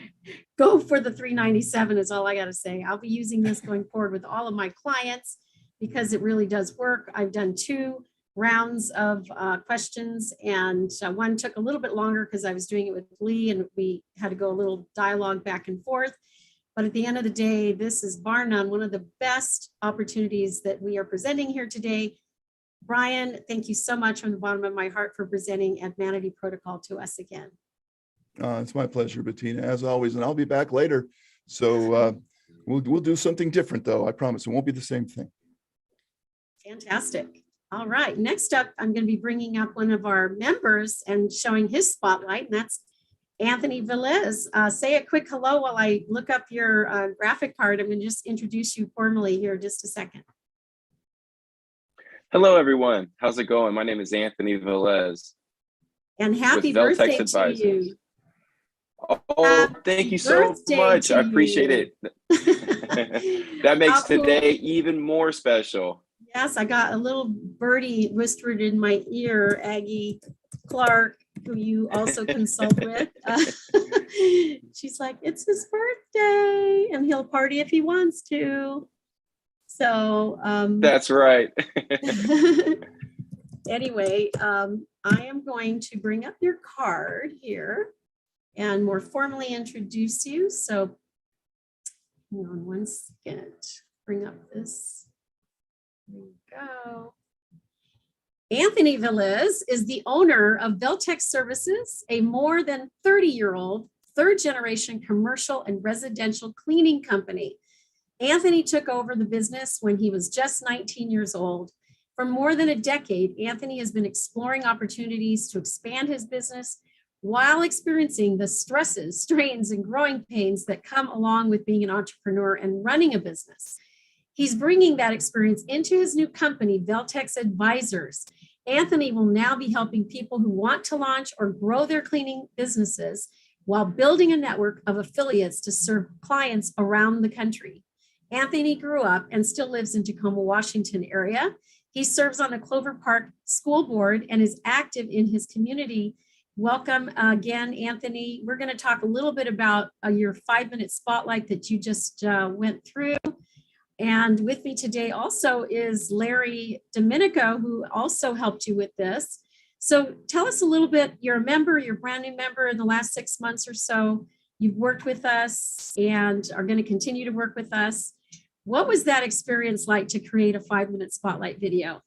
go for the $397 is all I got to say. I'll be using this going forward with all of my clients because it really does work. I've done 2 rounds of questions, and one took a little bit longer because I was doing it with Lee, and we had to go a little dialogue back and forth. But at the end of the day, this is bar none one of the best opportunities that we are presenting here today. Brian, thank you so much from the bottom of my heart for presenting Admanity Protocol to us again.
It's my pleasure, Bettina, as always, and I'll be back later. So we'll do something different, though. I promise it won't be the same thing.
Fantastic. All right, next up, I'm going to be bringing up one of our members and showing his spotlight, and that's Anthony Velez. Say a quick hello while I look up your graphic card. I'm going to just introduce you formally here in just a second.
Hello, everyone. How's it going? My name is Anthony Velez.
And happy birthday to you.
Oh, thank you so much. I appreciate it. That makes today even more special.
Yes, I got a little birdie whispered in my ear, Aggie Clark, who you also consult with. She's like, it's his birthday and he'll party if he wants to. So
that's right.
Anyway, I am going to bring up your card here and more formally introduce you. So hang on one second, bring up this. There we go. Anthony Velez is the owner of Veltec Services, a more than 30-year-old third-generation commercial and residential cleaning company. Anthony took over the business when he was just 19 years old. For more than a decade, Anthony has been exploring opportunities to expand his business, while experiencing the stresses, strains, and growing pains that come along with being an entrepreneur and running a business. He's bringing that experience into his new company, Veltex Advisors. Anthony will now be helping people who want to launch or grow their cleaning businesses while building a network of affiliates to serve clients around the country. Anthony grew up and still lives in Tacoma, Washington area. He serves on the Clover Park School Board and is active in his community. Welcome again, Anthony. We're going to talk a little bit about your 5-minute spotlight that you just went through. And with me today also is Larry Domenico, who also helped you with this. So tell us a little bit, you're a member, you're a brand new member in the last 6 months or so. You've worked with us and are going to continue to work with us. What was that experience like to create a 5-minute spotlight video?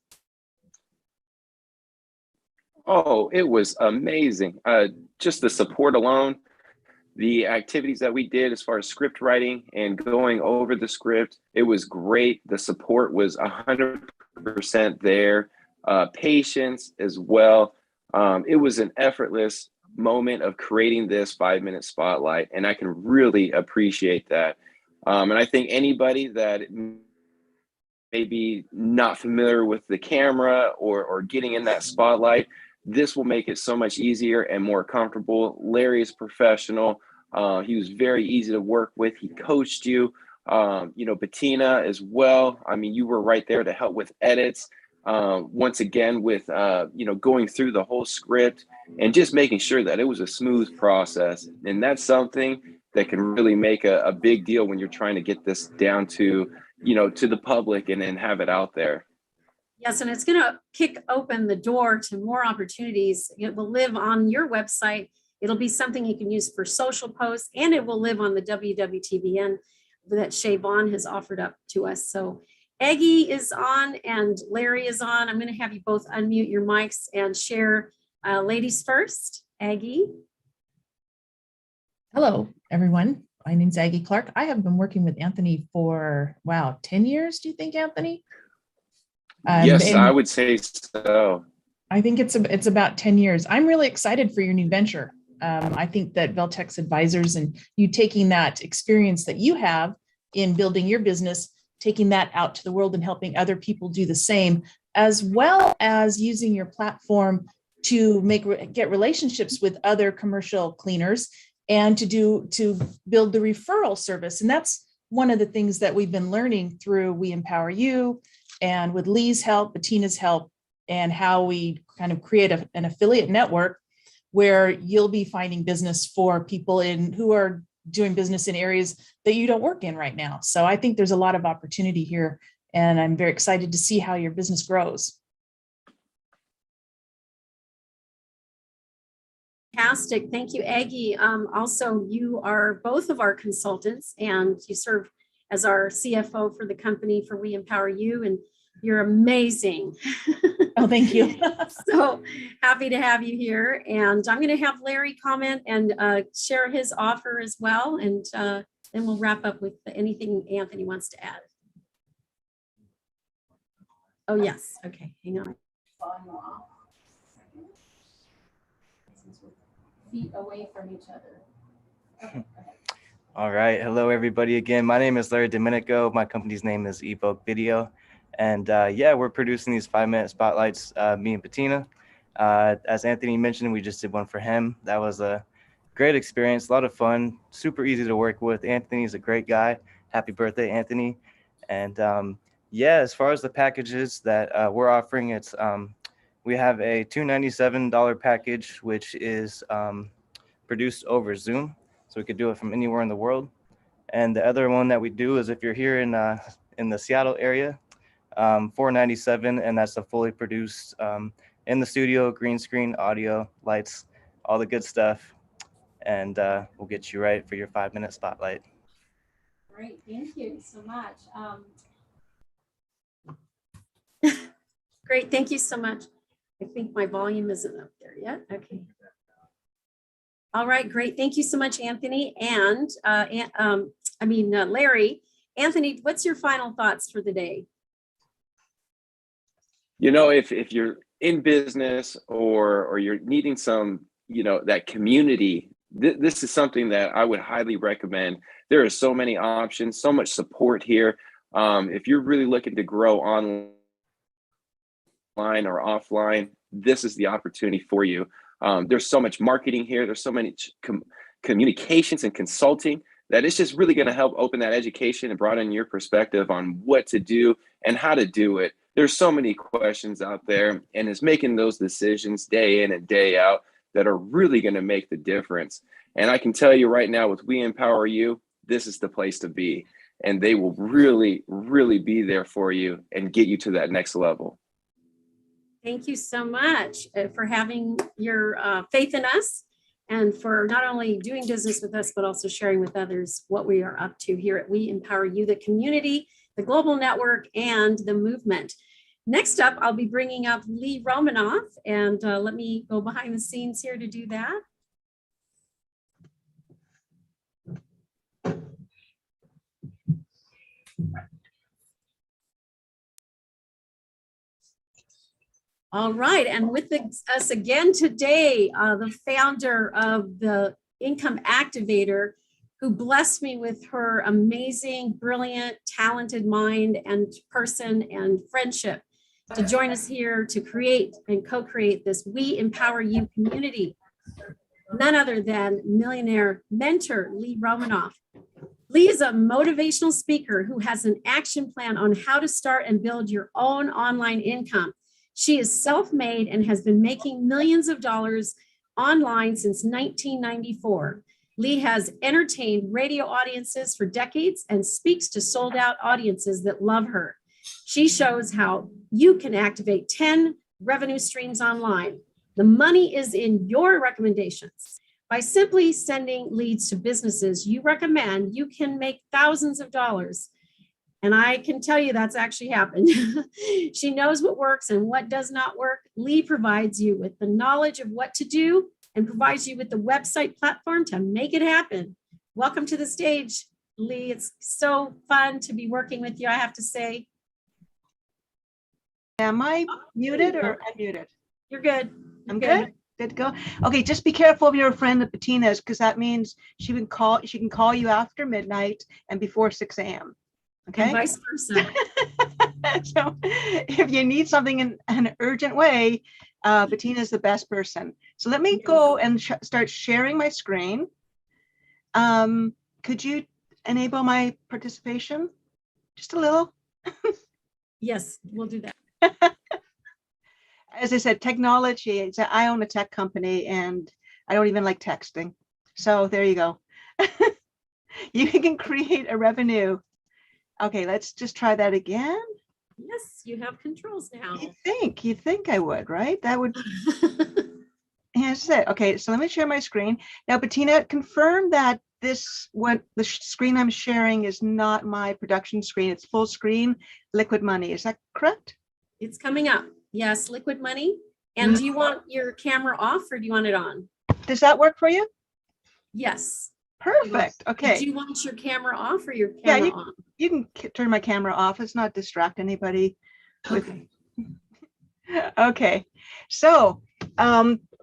Oh, it was amazing. Just the support alone, the activities that we did as far as script writing and going over the script, it was great. The support was 100% there. Patience as well. It was an effortless moment of creating this 5-minute spotlight, and I can really appreciate that. And I think anybody that may be not familiar with the camera or getting in that spotlight, this will make it so much easier and more comfortable. Larry is professional. He was very easy to work with. He coached you. You know, Bettina as well. I mean, you were right there to help with edits. Once again, with, you know, going through the whole script and just making sure that it was a smooth process. And that's something that can really make a big deal when you're trying to get this down to, you know, to the public and then have it out there.
Yes, and it's going to kick open the door to more opportunities. It will live on your website. It'll be something you can use for social posts, and it will live on the WWTVN that Shay Vaughn has offered up to us. So Aggie is on and Larry is on. I'm going to have you both unmute your mics and share. Ladies first, Aggie.
Hello, everyone. My name's Aggie Clark. I have been working with Anthony for, wow, 10 years, do you think, Anthony?
Yes, I would say so.
I think it's about 10 years. I'm really excited for your new venture. I think that Veltex Advisors and you taking that experience that you have in building your business, taking that out to the world and helping other people do the same, as well as using your platform to get relationships with other commercial cleaners and to build the referral service. And that's one of the things that we've been learning through We Empower You and with Lee's help, Bettina's help, and how we kind of create an affiliate network where you'll be finding business for people who are doing business in areas that you don't work in right now. So I think there's a lot of opportunity here, and I'm very excited to see how your business grows.
Fantastic. Thank you, Aggie. Also, you are both of our consultants and you serve as our CFO for the company for We Empower You, and you're amazing.
Oh, thank you.
So happy to have you here. And I'm going to have Larry comment and share his offer as well. And then we'll wrap up with anything Anthony wants to add. Oh, yes. Okay, hang on. Feet away from each other. Okay.
All right. Hello, everybody. Again, my name is Larry Domenico. My company's name is Evoke Video. And yeah, we're producing these 5-minute spotlights, me and Bettina. As Anthony mentioned, we just did one for him. That was a great experience, a lot of fun, super easy to work with. Anthony's a great guy. Happy birthday, Anthony. And yeah, as far as the packages that we're offering, it's we have a $297 package, which is produced over Zoom. So we could do it from anywhere in the world. And the other one that we do is if you're here in the Seattle area, $497, and that's a fully produced in the studio, green screen, audio, lights, all the good stuff. And we'll get you right for your 5-minute spotlight.
Great, thank you so much. Great, thank you so much. I think my volume isn't up there yet. Okay. All right, great. Thank you so much, Anthony. And Larry. Anthony, what's your final thoughts for the day?
You know, if you're in business or you're needing some that community. This is something that I would highly recommend. There are so many options, so much support here. If you're really looking to grow online or offline, this is the opportunity for you. There's so much marketing here. There's so many communications and consulting that it's just really going to help open that education and broaden your perspective on what to do and how to do it. There's so many questions out there, and it's making those decisions day in and day out that are really going to make the difference. And I can tell you right now, with We Empower You, this is the place to be. And they will really, really be there for you and get you to that next level.
Thank you so much for having your faith in us and for not only doing business with us, but also sharing with others what we are up to here at We Empower You, the community, the global network, and the movement. Next up, I'll be bringing up Lee Romanoff, and let me go behind the scenes here to do that. All right, and with us again today, the founder of the Income Activator, who blessed me with her amazing, brilliant, talented mind and person and friendship to join us here to create and co-create this We Empower You community. None other than millionaire mentor Lee Romanoff. Lee is a motivational speaker who has an action plan on how to start and build your own online income. She is self-made and has been making millions of dollars online since 1994. Lee has entertained radio audiences for decades and speaks to sold-out audiences that love her. She shows how you can activate 10 revenue streams online. The money is in your recommendations. By simply sending leads to businesses you recommend, you can make thousands of dollars. And I can tell you that's actually happened. She knows what works and what does not work. Lee provides you with the knowledge of what to do and provides you with the website platform to make it happen. Welcome to the stage, Lee. It's so fun to be working with you, I have to say.
Am I muted or unmuted?
You're good.
I'm good. Good to go. Okay, just be careful of your friend Bettina's, because that means she can call you after midnight and before 6 a.m. Okay.
And vice versa.
So if you need something in an urgent way, Bettina is the best person. So let me go and start sharing my screen. Could you enable my participation? Just a little.
Yes, we'll do that.
As I said, technology, I own a tech company and I don't even like texting. So there you go. You can create a revenue. Okay, let's just try that again.
Yes, you have controls now.
You think I would, right? That would. Yes, it. Okay, so let me share my screen. Now, Bettina, confirm that the screen I'm sharing is not my production screen. It's full screen, Liquid Money. Is that correct?
It's coming up. Yes, Liquid Money. And do you want your camera off or do you want it on?
Does that work for you?
Yes.
Perfect. Okay.
Do you want your camera off or your camera on?
You can turn my camera off. Let's not distract anybody.
Okay.
Okay. So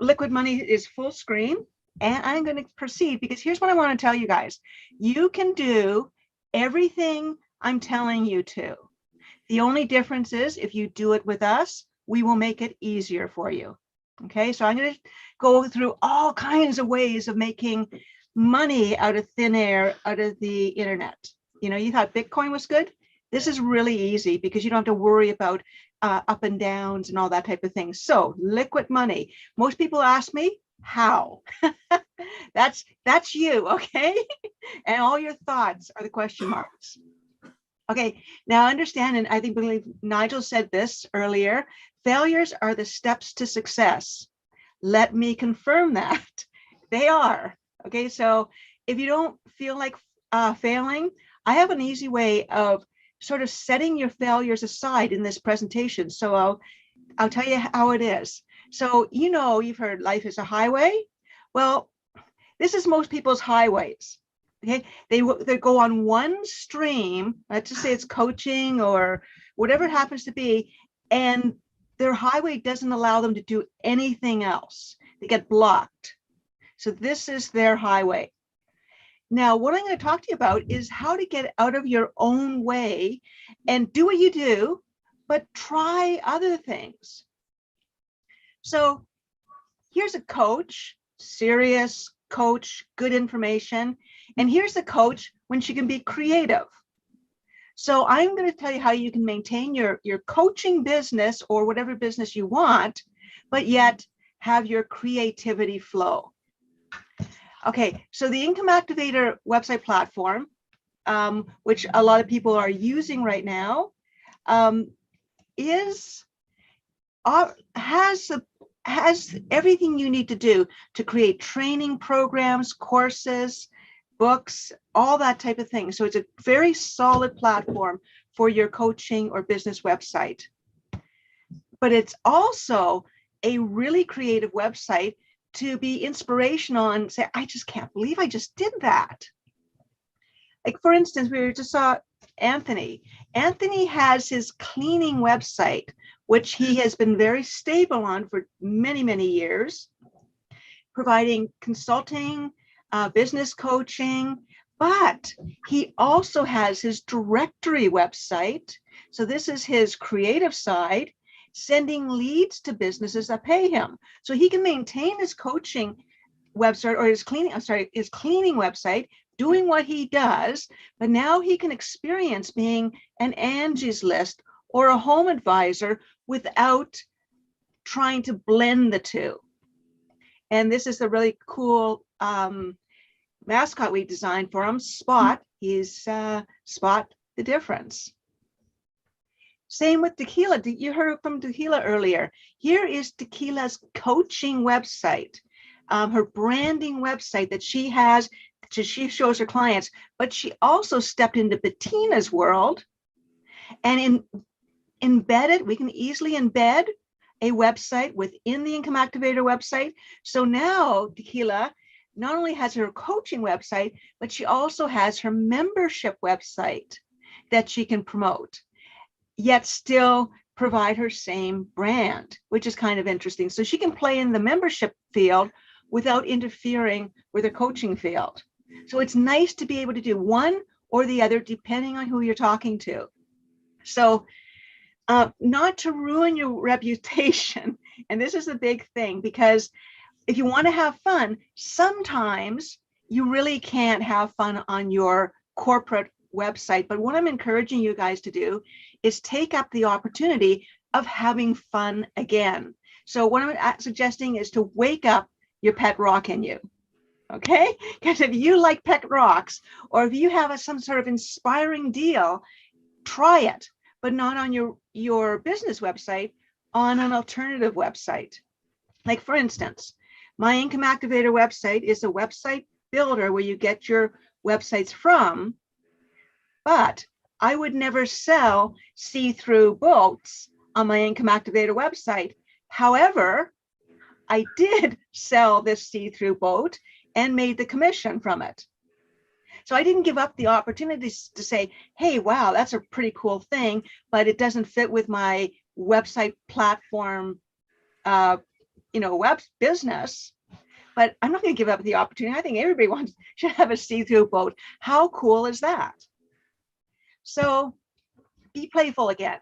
Liquid Money is full screen. And I'm going to proceed because here's what I want to tell you guys. You can do everything I'm telling you to. The only difference is if you do it with us, we will make it easier for you. Okay, so I'm going to go through all kinds of ways of making money out of thin air, out of the internet. You know, you thought Bitcoin was good. This is really easy because you don't have to worry about up and downs and all that type of thing. So Liquid Money. Most people ask me, how? That's you, okay? And all your thoughts are the question marks. Okay, now understand, and I believe Nigel said this earlier, failures are the steps to success. Let me confirm that. They are. Okay, so if you don't feel like failing, I have an easy way of sort of setting your failures aside in this presentation. So I'll tell you how it is. So, you know, you've heard life is a highway. Well, this is most people's highways. Okay, they go on one stream. Let's just say it's coaching or whatever it happens to be, and their highway doesn't allow them to do anything else. They get blocked. So this is their highway. Now, what I'm going to talk to you about is how to get out of your own way and do what you do, but try other things. So here's a coach, serious coach, good information. And here's a coach when she can be creative. So I'm going to tell you how you can maintain your coaching business or whatever business you want, but yet have your creativity flow. Okay, so the Income Activator website platform, which a lot of people are using right now, has everything you need to do to create training programs, courses, books, all that type of thing. So it's a very solid platform for your coaching or business website. But it's also a really creative website to be inspirational and say, I just can't believe I just did that. Like, for instance, we just saw Anthony. Anthony has his cleaning website, which he has been very stable on for many, many years, providing consulting, business coaching, but he also has his directory website. So this is his creative side, sending leads to businesses that pay him. So he can maintain his coaching website or his cleaning website, doing what he does, but now he can experience being an Angie's List or a home advisor without trying to blend the two. And this is a really cool mascot we designed for him, Spot. He's Spot the Difference. Same with Tequila. You heard from Tequila earlier. Here is Tequila's coaching website, her branding website that she has. She shows her clients, but she also stepped into Bettina's world and embedded. We can easily embed a website within the Income Activator website. So now Tequila not only has her coaching website, but she also has her membership website that she can promote, yet still provide her same brand, which is kind of interesting. So she can play in the membership field without interfering with her coaching field. So it's nice to be able to do one or the other, depending on who you're talking to. So not to ruin your reputation, and this is a big thing, because if you want to have fun, sometimes you really can't have fun on your corporate website. But what I'm encouraging you guys to do is take up the opportunity of having fun again. So what I'm suggesting is to wake up your pet rock in you. Okay, because if you like pet rocks, or if you have some sort of inspiring deal, try it, but not on your business website, on an alternative website. Like, for instance, my Income Activator website is a website builder where you get your websites from, but I would never sell see-through boats on my Income Activator website. However, I did sell this see-through boat and made the commission from it. So I didn't give up the opportunity to say, hey, wow, that's a pretty cool thing, but it doesn't fit with my website platform, web business. But I'm not going to give up the opportunity. I think everybody should have a see-through boat. How cool is that? So be playful again.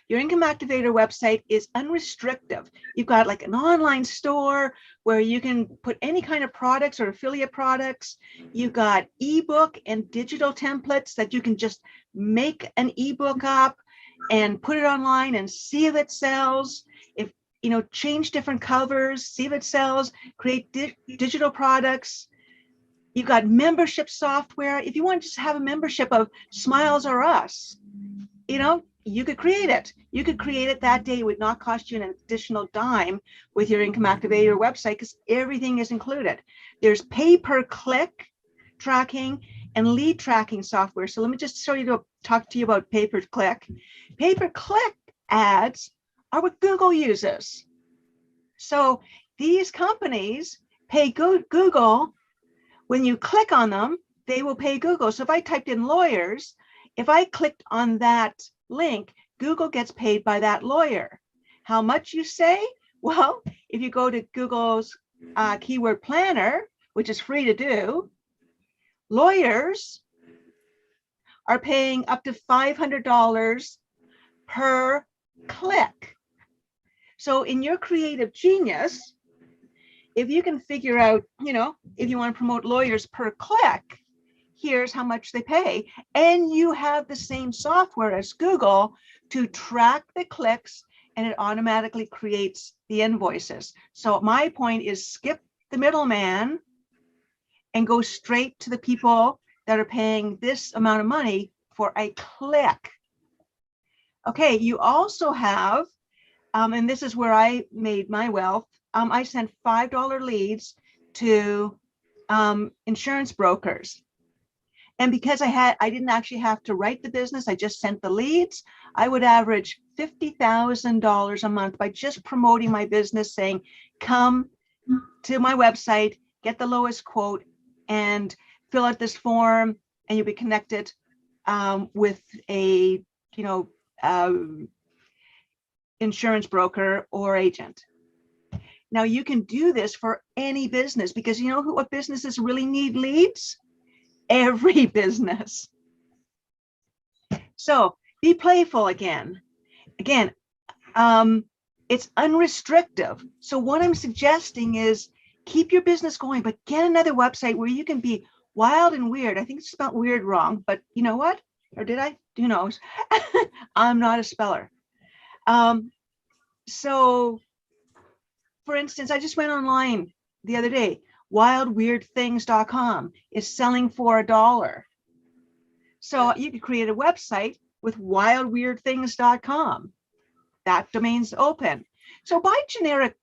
Your Income Activator website is unrestrictive. You've got like an online store where you can put any kind of products or affiliate products. You've got ebook and digital templates that you can just make an ebook up and put it online and see if it sells. If change different covers, see if it sells, create digital products. You've got membership software. If you want to just have a membership of Smiles or Us, you could create it. You could create it that day. It would not cost you an additional dime with your Income Activator website because everything is included. There's pay-per-click tracking and lead tracking software. So let me just talk to you about pay-per-click. Pay-per-click ads are what Google uses. So these companies pay Google. When you click on them, they will pay Google. So if I typed in lawyers, if I clicked on that link, Google gets paid by that lawyer. How much, you say? Well, if you go to Google's keyword planner, which is free to do. Lawyers are paying up to $500 per click. So in your creative genius, if you can figure out, if you want to promote lawyers per click, here's how much they pay. And you have the same software as Google to track the clicks, and it automatically creates the invoices. So my point is skip the middleman and go straight to the people that are paying this amount of money for a click. Okay, you also have, and this is where I made my wealth. I sent $5 leads to insurance brokers. And because I didn't actually have to write the business, I just sent the leads. I would average $50,000 a month by just promoting my business, saying, come to my website, get the lowest quote, and fill out this form, and you'll be connected with a, insurance broker or agent. Now you can do this for any business, because what businesses really need leads? Every business. So be playful again. It's unrestrictive. So what I'm suggesting is keep your business going, but get another website where you can be wild and weird. I think it's spelled weird wrong, but you know what? Or did I? Who knows? I'm not a speller. So for instance, I just went online the other day. wildweirdthings.com is selling for $1. So you could create a website with wildweirdthings.com. That domain's open. So buy a generic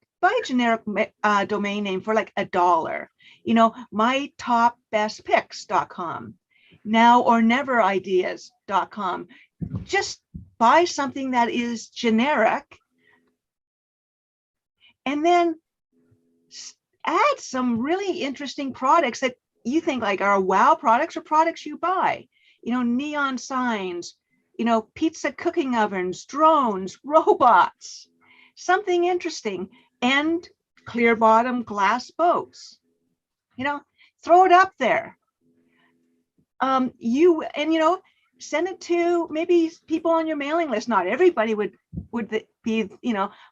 domain name for like $1. mytopbestpicks.com, noworneverideas.com. Just buy something that is generic, and then add some really interesting products that you think like are wow products, or products you buy. Neon signs, pizza cooking ovens, drones, robots, something interesting, and clear bottom glass boats. Throw it up there. Send it to maybe people on your mailing list. Not everybody would be,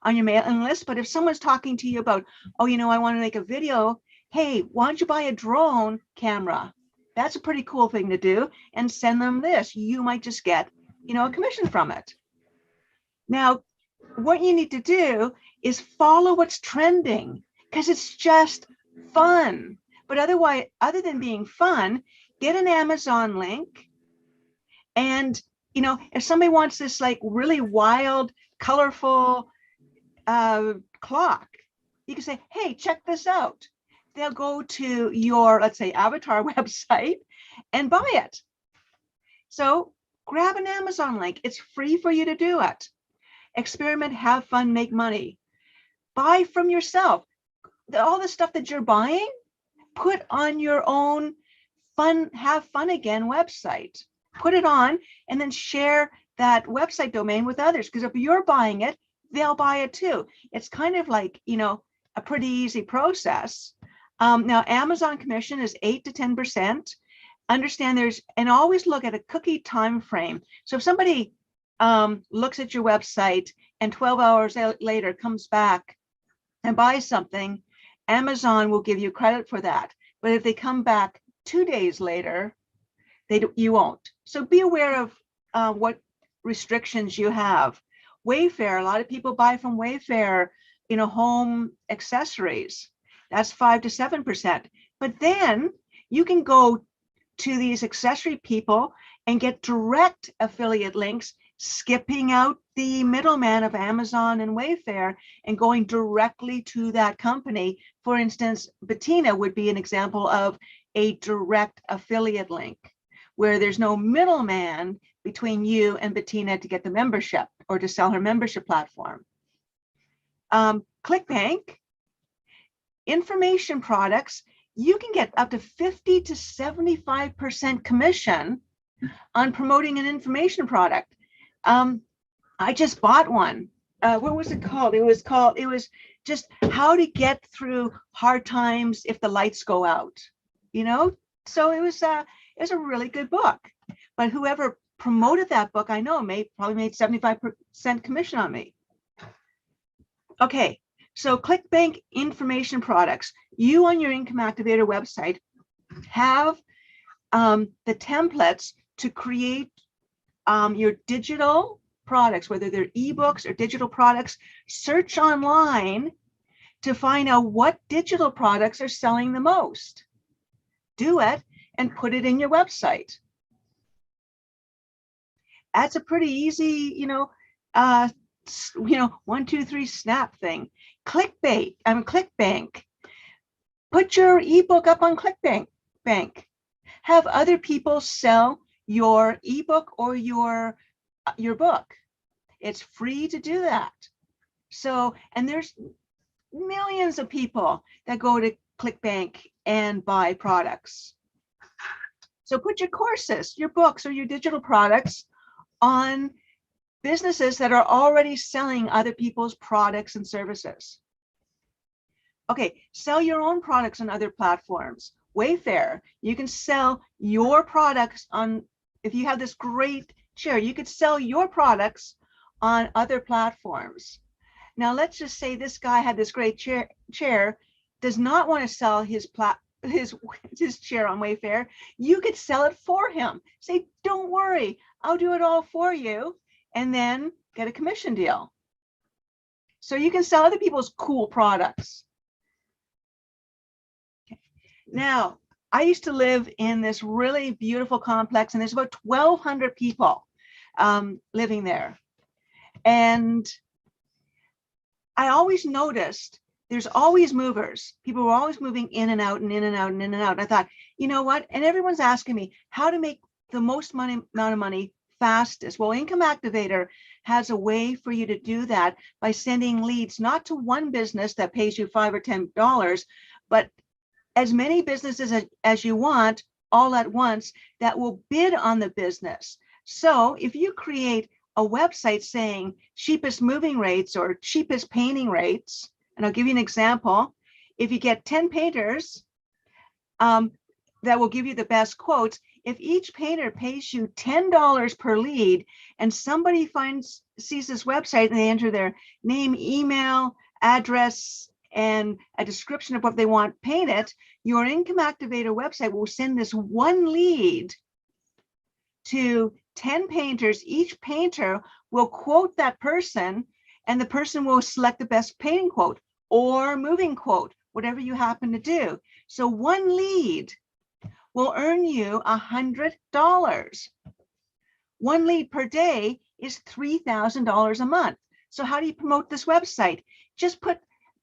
on your mailing list, but if someone's talking to you about, I want to make a video, hey, why don't you buy a drone camera? That's a pretty cool thing to do, and send them this. You might just get, a commission from it. Now, what you need to do is follow what's trending, because it's just fun. But otherwise, other than being fun, get an Amazon link. And, if somebody wants this like really wild, colorful clock, you can say, hey, check this out. They'll go to your, let's say, avatar website and buy it. So grab an Amazon link. It's free for you to do it. Experiment, have fun, make money. Buy from yourself. All the stuff that you're buying, put on your own fun, have fun again website. Put it on and then share that website domain with others, because if you're buying it, they'll buy it too. It's kind of like, a pretty easy process. Now, Amazon commission is 8 to 10%. Understand and always look at a cookie time frame. So if somebody looks at your website and 12 hours later comes back and buys something, Amazon will give you credit for that. But if they come back 2 days later, you won't. So be aware of what restrictions you have. Wayfair, a lot of people buy from Wayfair, home accessories. That's 5 to 7%. But then you can go to these accessory people and get direct affiliate links, skipping out the middleman of Amazon and Wayfair and going directly to that company. For instance, Bettina would be an example of a direct affiliate link, where there's no middleman between you and Bettina to get the membership or to sell her membership platform. ClickBank, information products, you can get up to 50 to 75% commission on promoting an information product. I just bought one what was it called? It was just how to get through hard times if the lights go out, you know? So it was a really good book. But whoever promoted that book, I know, probably made 75% commission on me. Okay, so ClickBank information products. You on your Income Activator website have the templates to create your digital products, whether they're ebooks or digital products. Search online to find out what digital products are selling the most. Do it and put it in your website. That's a pretty easy, 1, 2, 3 snap thing. ClickBank. Put your ebook up on ClickBank. Have other people sell your ebook or your book. It's free to do that. So, and there's millions of people that go to ClickBank and buy products. So put your courses, your books, or your digital products on businesses that are already selling other people's products and services. Okay, sell your own products on other platforms. Wayfair, you can sell your products on, if you have this great chair, you could sell your products on other platforms. Now, let's just say this guy had this great chair, does not want to sell his chair on Wayfair. You could sell it for him. Say, don't worry, I'll do it all for you, and then get a commission deal. So you can sell other people's cool products. Okay. Now, I used to live in this really beautiful complex, and there's about 1,200 people living there. And I always noticed there's always movers. People were always moving in and out and in and out and in and out. And I thought, you know what? And everyone's asking me how to make the most amount of money fastest. Well, Income Activator has a way for you to do that by sending leads, not to one business that pays you $5 or $10, but as many businesses as you want all at once that will bid on the business. So if you create a website saying cheapest moving rates or cheapest painting rates, and I'll give you an example. If you get 10 painters that will give you the best quotes, if each painter pays you $10 per lead and somebody sees this website and they enter their name, email, address, and a description of what they want painted, your Income Activator website will send this one lead to 10 painters. Each painter will quote that person, and the person will select the best painting quote or moving quote, whatever you happen to do. So one lead will earn you $100. One lead per day is $3,000 a month. So how do you promote this website? Just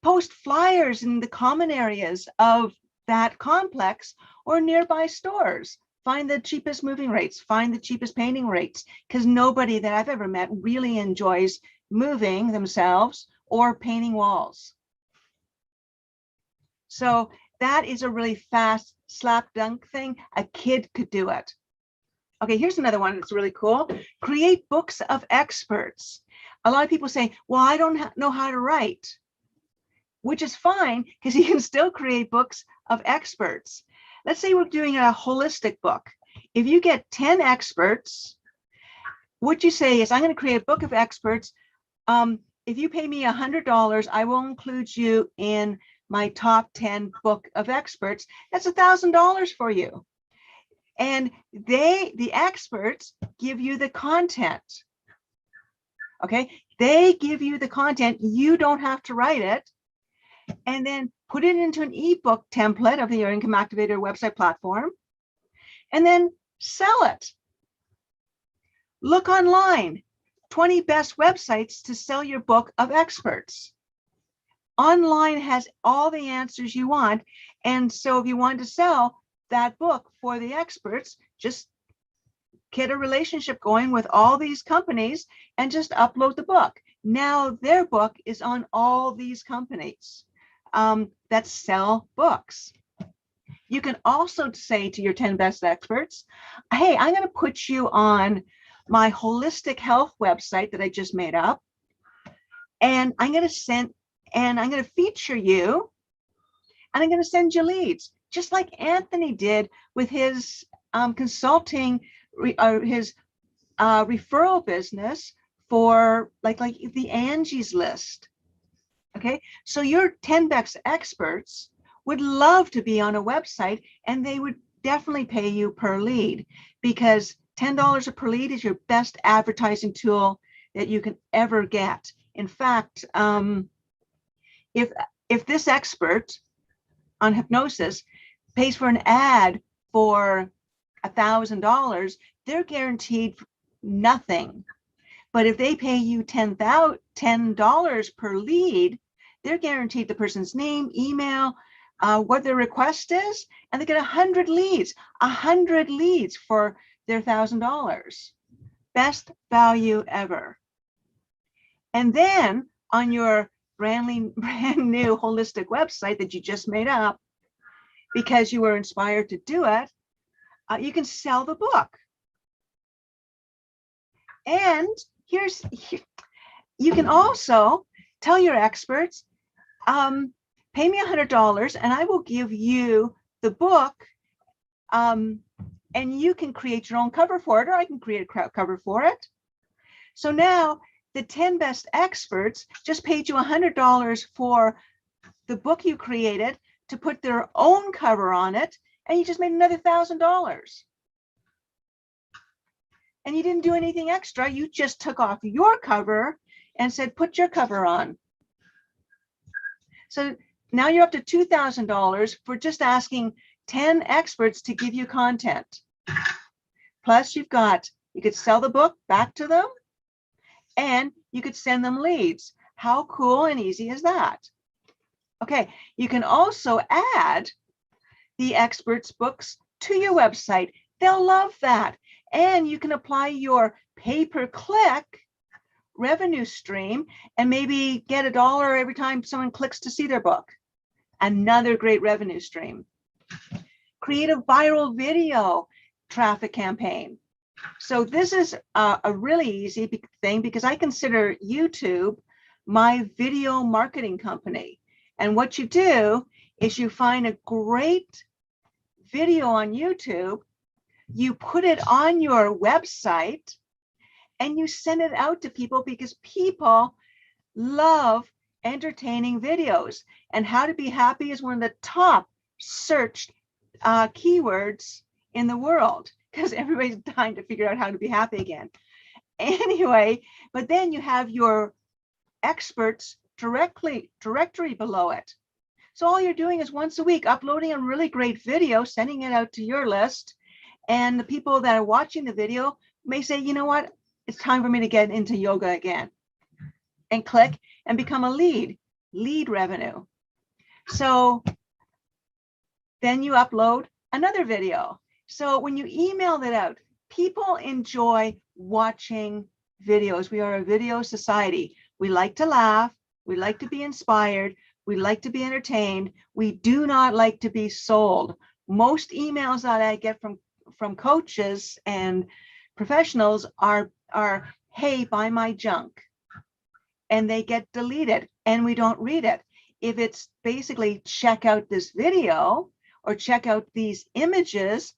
post flyers in the common areas of that complex or nearby stores. Find the cheapest moving rates, find the cheapest painting rates, because nobody that I've ever met really enjoys moving themselves or painting walls. So that is a really fast slap dunk thing. A kid could do it. Okay, here's another one that's really cool. Create books of experts. A lot of people say, well, I don't know how to write, which is fine because you can still create books of experts. Let's say we're doing a holistic book. If you get 10 experts, what you say is, I'm going to create a book of experts. If you pay me $100, I will include you in my top 10 book of experts. That's $1,000 for you. And the experts give you the content. Okay, they give you the content. You don't have to write it. And then put it into an ebook template of your Income Activator website platform, and then sell it. Look online, 20 best websites to sell your book of experts. Online has all the answers you want. And so if you want to sell that book for the experts, just get a relationship going with all these companies and just upload the book. Now their book is on all these companies that sell books. You can also say to your 10 best experts, hey, I'm going to put you on my holistic health website that I just made up. and I'm going to feature you, and I'm going to send you leads, just like Anthony did with his consulting, his referral business for like the Angie's List. Okay, so your 10 best experts would love to be on a website, and they would definitely pay you per lead, because $10 per lead is your best advertising tool that you can ever get. In fact, if this expert on hypnosis pays for an ad for $1,000, they're guaranteed nothing. But if they pay you $10 per lead, they're guaranteed the person's name, email, what their request is, and they get 100 leads for their $1,000. Best value ever. And then on your brand new holistic website that you just made up, because you were inspired to do it, you can sell the book. And you can also tell your experts, pay me $100 and I will give you the book, and you can create your own cover for it, or I can create a cover for it. So now the 10 best experts just paid you $100 for the book you created to put their own cover on it, and you just made another $1,000. And you didn't do anything extra. You just took off your cover and said, put your cover on. So now you're up to $2,000 for just asking 10 experts to give you content. Plus you could sell the book back to them, and you could send them leads. How cool and easy is that? Okay, you can also add the experts' books to your website. They'll love that. And you can apply your pay-per-click revenue stream and maybe get $1 every time someone clicks to see their book. Another great revenue stream. Create a viral video traffic campaign. So this is a really easy thing, because I consider YouTube my video marketing company. And what you do is you find a great video on YouTube, you put it on your website, and you send it out to people, because people love entertaining videos. And how to be happy is one of the top searched keywords in the world, because everybody's dying to figure out how to be happy again. Anyway, but then you have your experts directory below it. So all you're doing is once a week uploading a really great video, sending it out to your list, and the people that are watching the video may say, you know what, it's time for me to get into yoga again, and click and become a lead revenue. So then you upload another video. So when you email that out, people enjoy watching videos. We are a video society. We like to laugh. We like to be inspired. We like to be entertained. We do not like to be sold. Most emails that I get from coaches and professionals are, hey, buy my junk. And they get deleted and we don't read it. If it's basically check out this video or check out these images,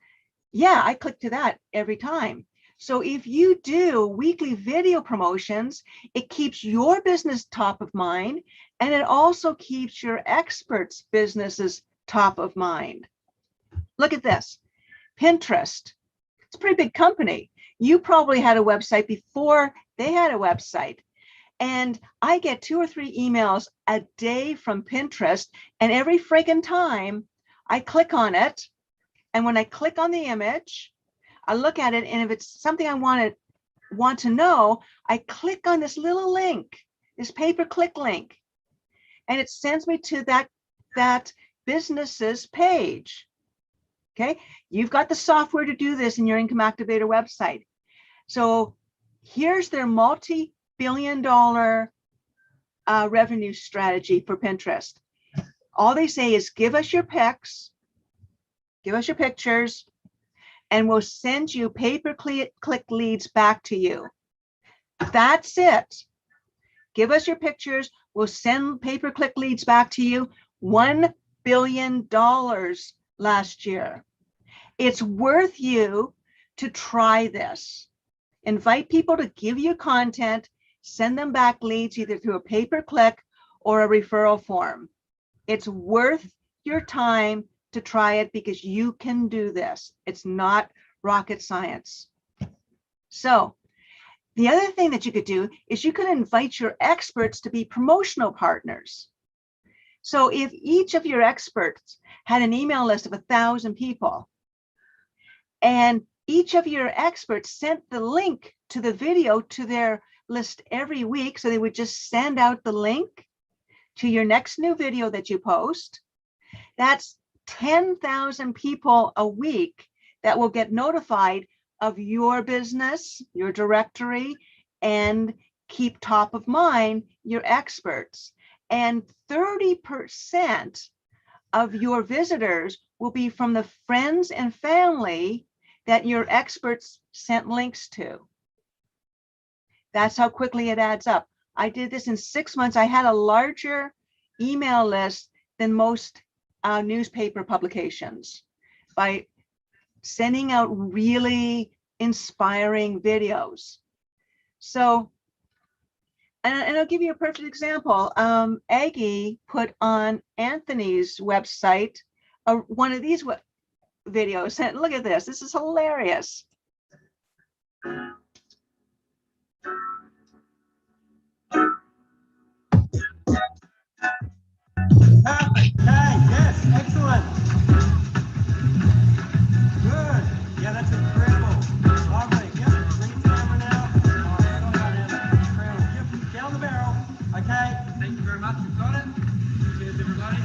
yeah, I click to that every time. So if you do weekly video promotions, it keeps your business top of mind, and it also keeps your experts' businesses top of mind. Look at this, Pinterest. It's a pretty big company. You probably had a website before they had a website. And I get 2 or 3 emails a day from Pinterest, and every friggin' time I click on it, and when I click on the image, I look at it, and if it's something I want to know, I click on this little link, this pay-per-click link, and it sends me to that business's page. Okay, you've got the software to do this in your Income Activator website. So here's their multi-billion-dollar revenue strategy for Pinterest. All they say is give us your pics, give us your pictures, and we'll send you pay-per-click leads back to you. That's it. Give us your pictures. We'll send pay-per-click leads back to you. $1 billion last year. It's worth you to try this. Invite people to give you content, send them back leads either through a pay-per-click or a referral form. It's worth your time to try it because you can do this. It's not rocket science. So the other thing that you could do is you could invite your experts to be promotional partners. So if each of your experts had an email list of 1,000 people, and each of your experts sent the link to the video to their list every week, so they would just send out the link to your next new video that you post, that's 10,000 people a week that will get notified of your business, your directory, and keep top of mind your experts. And 30% of your visitors will be from the friends and family that your experts sent links to. That's how quickly it adds up. I did this in 6 months. I had a larger email list than most newspaper publications by sending out really inspiring videos. So, and I'll give you a perfect example. Aggie put on Anthony's website one of these videos, and look at this. This is hilarious.
Perfect. Okay, yes, excellent. Good. Yeah, that's incredible. Lovely. Yep, bring the camera now. Oh, sorry about that. Incredible. Yep, down the barrel. Okay. Thank you very much. You've got it. Cheers, everybody.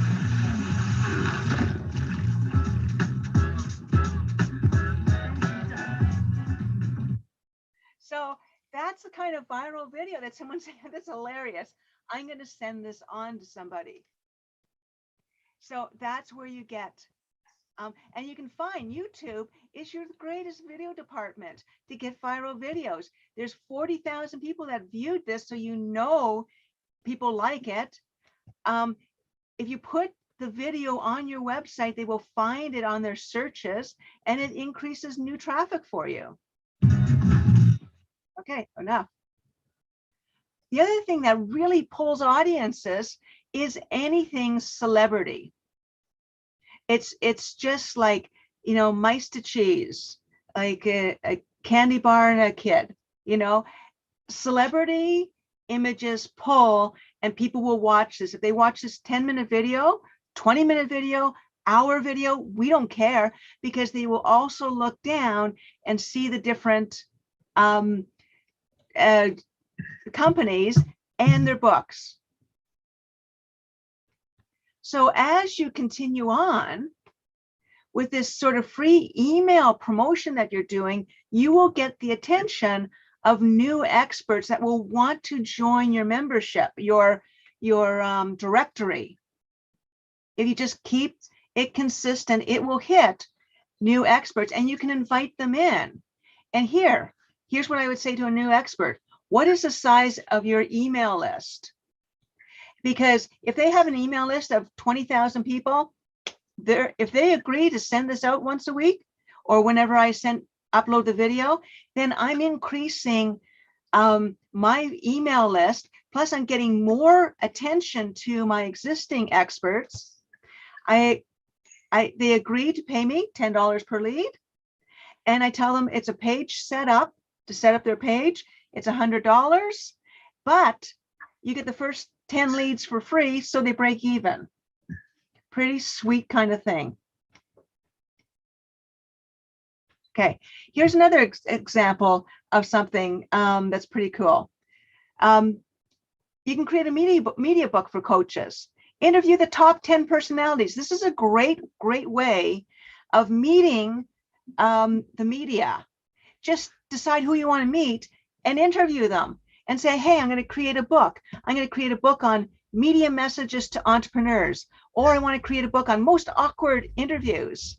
So that's the kind of viral video that someone said, that's hilarious. I'm going to send this on to somebody. So that's where you get, and you can find YouTube is your greatest video department to get viral videos. There's 40,000 people that viewed this, so you know people like it. If you put the video on your website, they will find it on their searches, and it increases new traffic for you. Okay, enough. The other thing that really pulls audiences is anything celebrity. It's just like, you know, mice to cheese, like a candy bar and a kid, you know. Celebrity images pull, and people will watch this. If they watch this 10-minute video, 20-minute video, hour video, we don't care, because they will also look down and see the different companies and their books. So as you continue on with this sort of free email promotion that you're doing, you will get the attention of new experts that will want to join your membership, your directory. If you just keep it consistent, it will hit new experts, and you can invite them in. And here's what I would say to a new expert. What is the size of your email list? Because if they have an email list of 20,000 people, if they agree to send this out once a week, or whenever I upload the video, then I'm increasing my email list. Plus, I'm getting more attention to my existing experts. They agree to pay me $10 per lead, and I tell them it's a page setup. To set up their page, it's $100, but you get the first 10 leads for free, so they break even. Pretty sweet kind of thing. Okay, here's another example of something that's pretty cool. You can create a media book for coaches. Interview the top 10 personalities. This is a great way of meeting the media. Just decide who you want to meet and interview them and say, hey, I'm going to create a book. I'm going to create a book on media messages to entrepreneurs, or I want to create a book on most awkward interviews.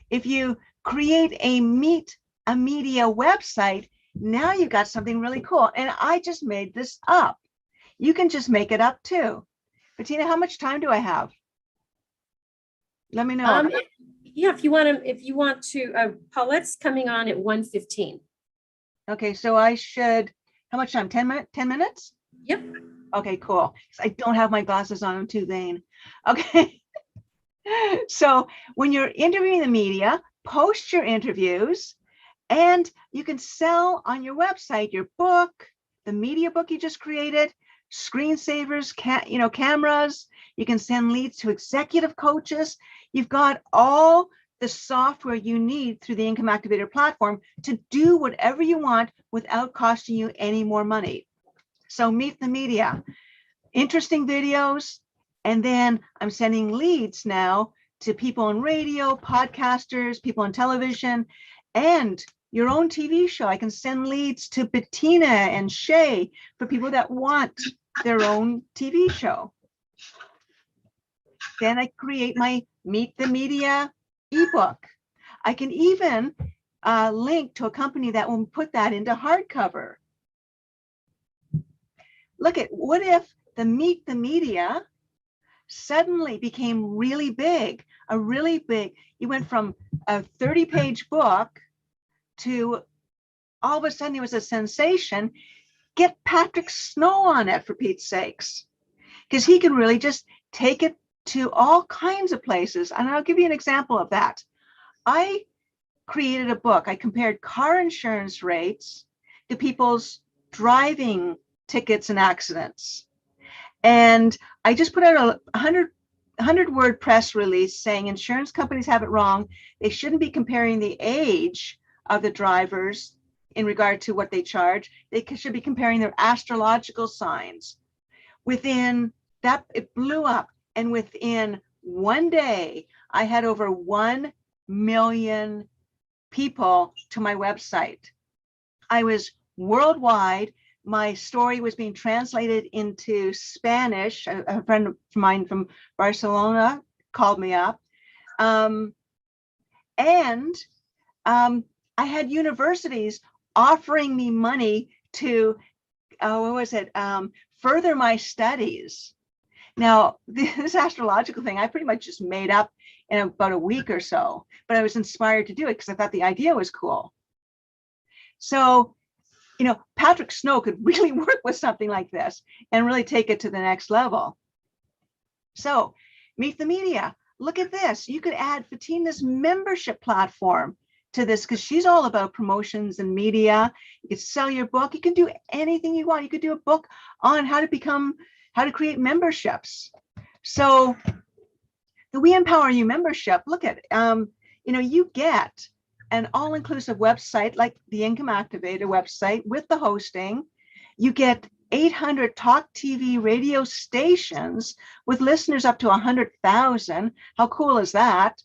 If you create a meet a media website, now you've got something really cool. And I just made this up. You can just make it up too. Bettina, how much time do I have? Let me know.
Yeah, if you want to, Paulette's coming on at 1:15.
Okay, so I should, how much time? 10 minutes?
Yep.
Okay, cool. I don't have my glasses on, I'm too vain. Okay. So when you're interviewing the media, post your interviews, and you can sell on your website your book, the media book you just created, screensavers, cameras. You can send leads to executive coaches. You've got all the software you need through the Income Activator platform to do whatever you want without costing you any more money. So meet the media, interesting videos, and then I'm sending leads now to people on radio, podcasters, people on television, and your own TV show. I can send leads to Bettina and Shay for people that want their own TV show. Then I create my Meet the Media ebook. I can even link to a company that will put that into hardcover. Look at, what if the Meet the Media suddenly became really big, you went from a 30-page book to all of a sudden it was a sensation. Get Patrick Snow on it, for Pete's sakes, because he can really just take it to all kinds of places. And I'll give you an example of that. I created a book. I compared car insurance rates to people's driving tickets and accidents. And I just put out a 100-word press release saying insurance companies have it wrong. They shouldn't be comparing the age of the drivers in regard to what they charge. They should be comparing their astrological signs. Within that, it blew up. And within one day, I had over 1 million people to my website. I was worldwide. My story was being translated into Spanish. A friend of mine from Barcelona called me up. I had universities offering me money to, further my studies. Now, this astrological thing, I pretty much just made up in about a week or so, but I was inspired to do it because I thought the idea was cool. So, Patrick Snow could really work with something like this and really take it to the next level. So, Meet the Media. Look at this. You could add Bettina's membership platform to this because she's all about promotions and media. You could sell your book. You can do anything you want. You could do a book on how to create memberships. So the We Empower You membership, look at, you get an all-inclusive website like the Income Activator website with the hosting. You get 800 talk TV radio stations with listeners up to 100,000. How cool is that?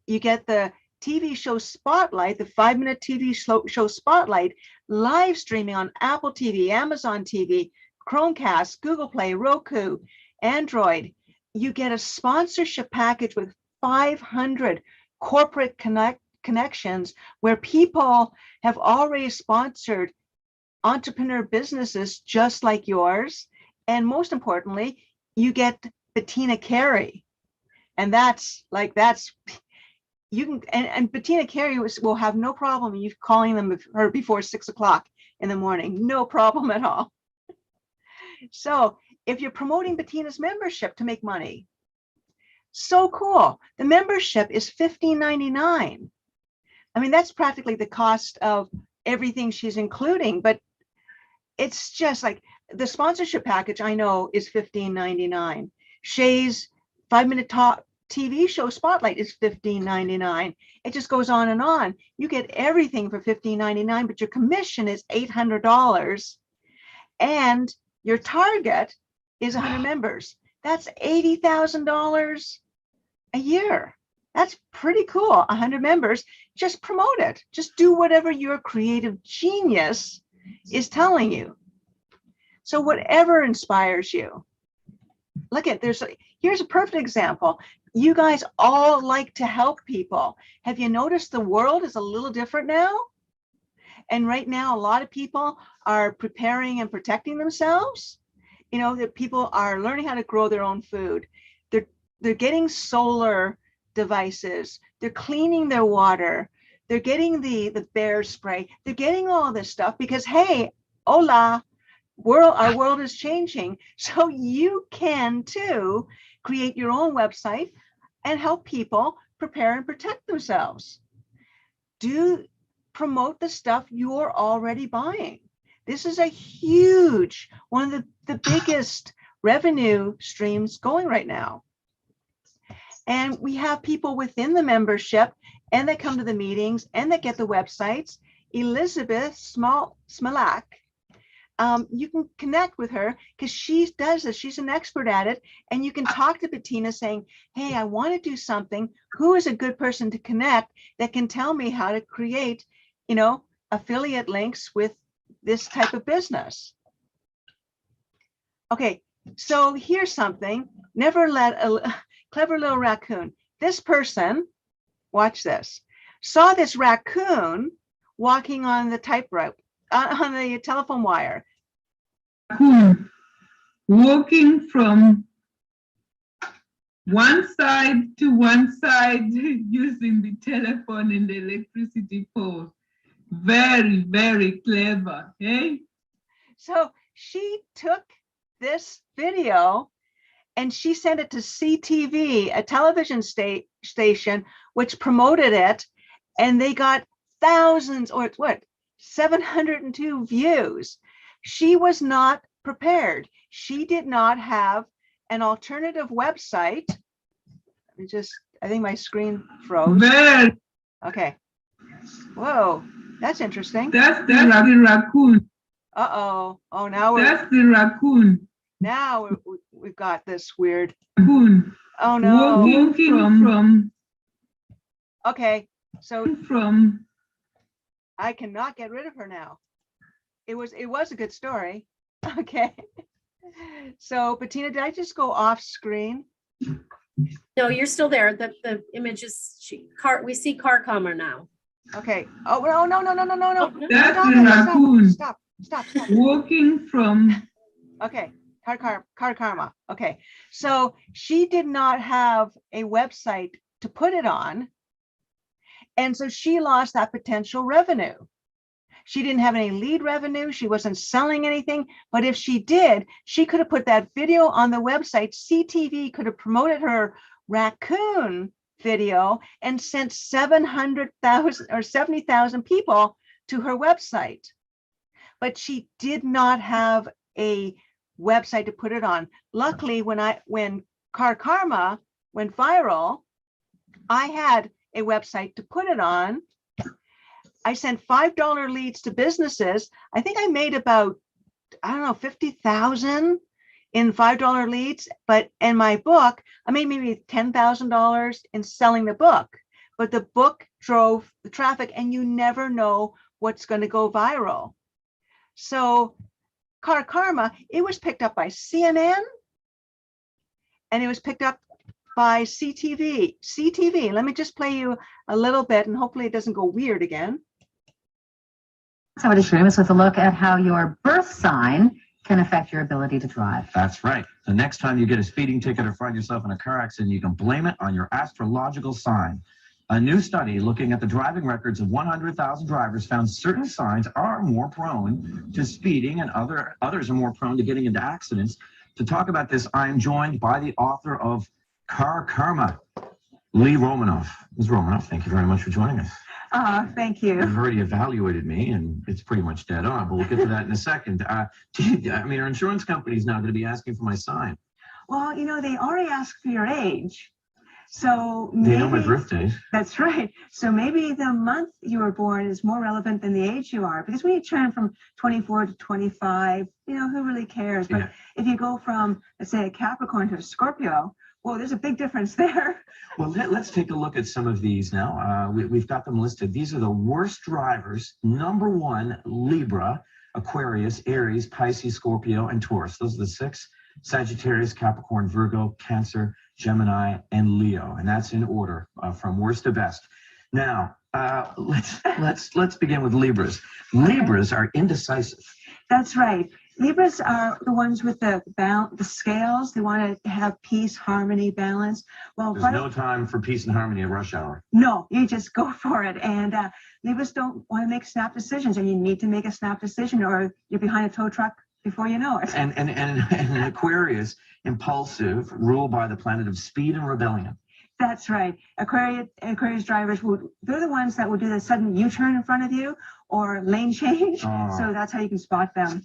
You get the TV show Spotlight, the 5-minute TV show Spotlight, live streaming on Apple TV, Amazon TV, Chromecast, Google Play, Roku, Android. You get a sponsorship package with 500 corporate connections where people have already sponsored entrepreneur businesses just like yours. And most importantly, you get Bettina Carey. And you can, and Bettina Carey will have no problem you calling her before 6 o'clock in the morning. No problem at all. So if you're promoting Bettina's membership to make money, so cool. The membership is $15.99. I mean, that's practically the cost of everything she's including, but it's just like the sponsorship package I know is $15.99. Shay's 5-minute talk TV show Spotlight is $15.99. It just goes on and on. You get everything for $15.99, but your commission is $800. And your target is 100 members. That's $80,000 a year. That's pretty cool. 100 members, just promote it. Just do whatever your creative genius is telling you. So whatever inspires you. Look at, here's a perfect example. You guys all like to help people. Have you noticed the world is a little different now? And right now, a lot of people are preparing and protecting themselves. you know, that people are learning how to grow their own food. They're getting solar devices. They're cleaning their water. They're getting the bear spray. They're getting all this stuff because, hey, hola, our world is changing. So you can too create your own website and help people prepare and protect themselves. Promote the stuff you're already buying. This is a huge, one of the biggest revenue streams going right now. And we have people within the membership, and they come to the meetings, and they get the websites. Elizabeth Smalak, you can connect with her because she does this. She's an expert at it. And you can talk to Bettina saying, hey, I want to do something. Who is a good person to connect that can tell me how to create, you know, affiliate links with this type of business? Okay, so here's something. Never let a clever little raccoon. This person, watch this, saw this raccoon walking on the typewriter, on the telephone wire.
Walking from one side to one side using the telephone and the electricity pole. Very, very clever, eh?
So she took this video and she sent it to CTV, a television station, which promoted it, and they got thousands, or what, 702 views. She was not prepared. She did not have an alternative website. Let me just, I think my screen froze. Okay. Whoa, that's interesting.
That's the raccoon.
Uh-oh. Oh, now
that's the raccoon.
Now we've got this weird.
Raccoon.
Oh no.
Walking from.
Okay, so
from.
I cannot get rid of her now. It was a good story. Okay. So Bettina, did I just go off screen?
No, you're still there. The image is we see car comma now.
Okay. Oh no.
That's the raccoon.
Stop.
Walking from.
Okay. Car karma. Okay. So she did not have a website to put it on. And so she lost that potential revenue. She didn't have any lead revenue. She wasn't selling anything. But if she did, she could have put that video on the website. CTV could have promoted her raccoon video and sent 700,000 or 70,000 people to her website. But she did not have a website to put it on. Luckily, when Car Karma went viral, I had a website to put it on. I sent $5 leads to businesses. I think I made about, I don't know, 50,000 in $5 leads. But in my book, I made maybe $10,000 in selling the book. But the book drove the traffic, and you never know what's going to go viral. So Car Karma, it was picked up by CNN, and it was picked up by CTV. CTV, let me just play you a little bit, and hopefully it doesn't go weird again.
Somebody's dream is with a look at how your birth sign can affect your ability to drive.
That's right. The next time you get a speeding ticket or find yourself in a car accident, you can blame it on your astrological sign. A new study looking at the driving records of 100,000 drivers found certain signs are more prone to speeding and others are more prone to getting into accidents. To talk about this, I am joined by the author of Car Karma, Lee Romanoff. Ms. Romanoff, thank you very much for joining us.
Thank you.
You've already evaluated me, and it's pretty much dead on, but we'll get to that in a second. I mean, our insurance company's now going to be asking for my sign.
Well, you know, they already asked for your age. So maybe,
they know my birthday.
That's right. So maybe the month you were born is more relevant than the age you are, because when you turn from 24 to 25, you know, who really cares? But if you go from, let's say, a Capricorn to a Scorpio, well, there's a big difference there.
Well, let's take a look at some of these now. We've got them listed. These are the worst drivers. Number 1, Libra, Aquarius, Aries, Pisces, Scorpio, and Taurus. Those are the 6. Sagittarius, Capricorn, Virgo, Cancer, Gemini, and Leo. And that's in order from worst to best. Now, let's begin with Libras. Libras are indecisive.
That's right. Libras are the ones with the scales. They want to have peace, harmony, balance. Well,
there's no time for peace and harmony at rush hour.
No, you just go for it. And Libras don't want to make snap decisions, and you need to make a snap decision, or you're behind a tow truck before you know it.
And Aquarius, impulsive, ruled by the planet of speed and rebellion.
That's right. Aquarius drivers, they're the ones that will do the sudden U-turn in front of you or lane change.
Oh.
So that's how you can spot them.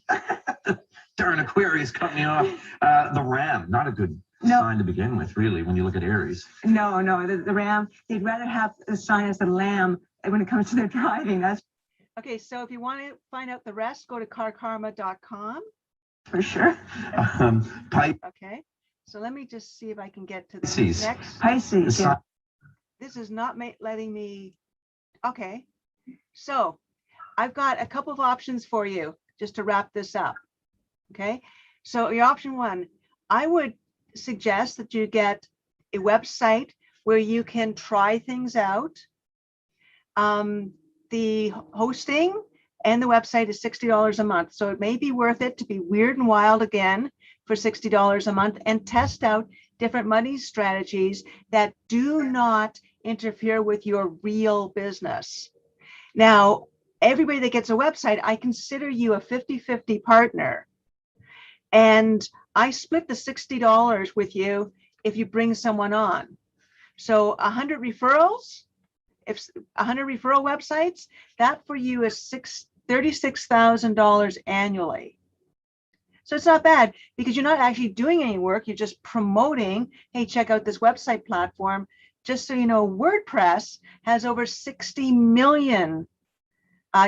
Darn Aquarius cut me off. The Ram, not a good sign to begin with, really, when you look at Aries.
No, the Ram, they'd rather have the sign as the lamb when it comes to their driving. Okay, so if you want to find out the rest, go to carkarma.com. For sure. Okay. So let me just see if I can get to the
Pisces.
next. Pisces, yeah. This is not letting me. Okay. So I've got a couple of options for you just to wrap this up. Okay. So your option one, I would suggest that you get a website where you can try things out. The hosting and the website is $60 a month. So it may be worth it to be weird and wild again for $60 a month and test out different money strategies that do not interfere with your real business. Now, everybody that gets a website, I consider you a 50-50 partner. And I split the $60 with you if you bring someone on. So 100 referrals, if 100 referral websites, that for you is $36,000 annually. So it's not bad because you're not actually doing any work. You're just promoting, hey, check out this website platform. Just so you know, WordPress has over 60 million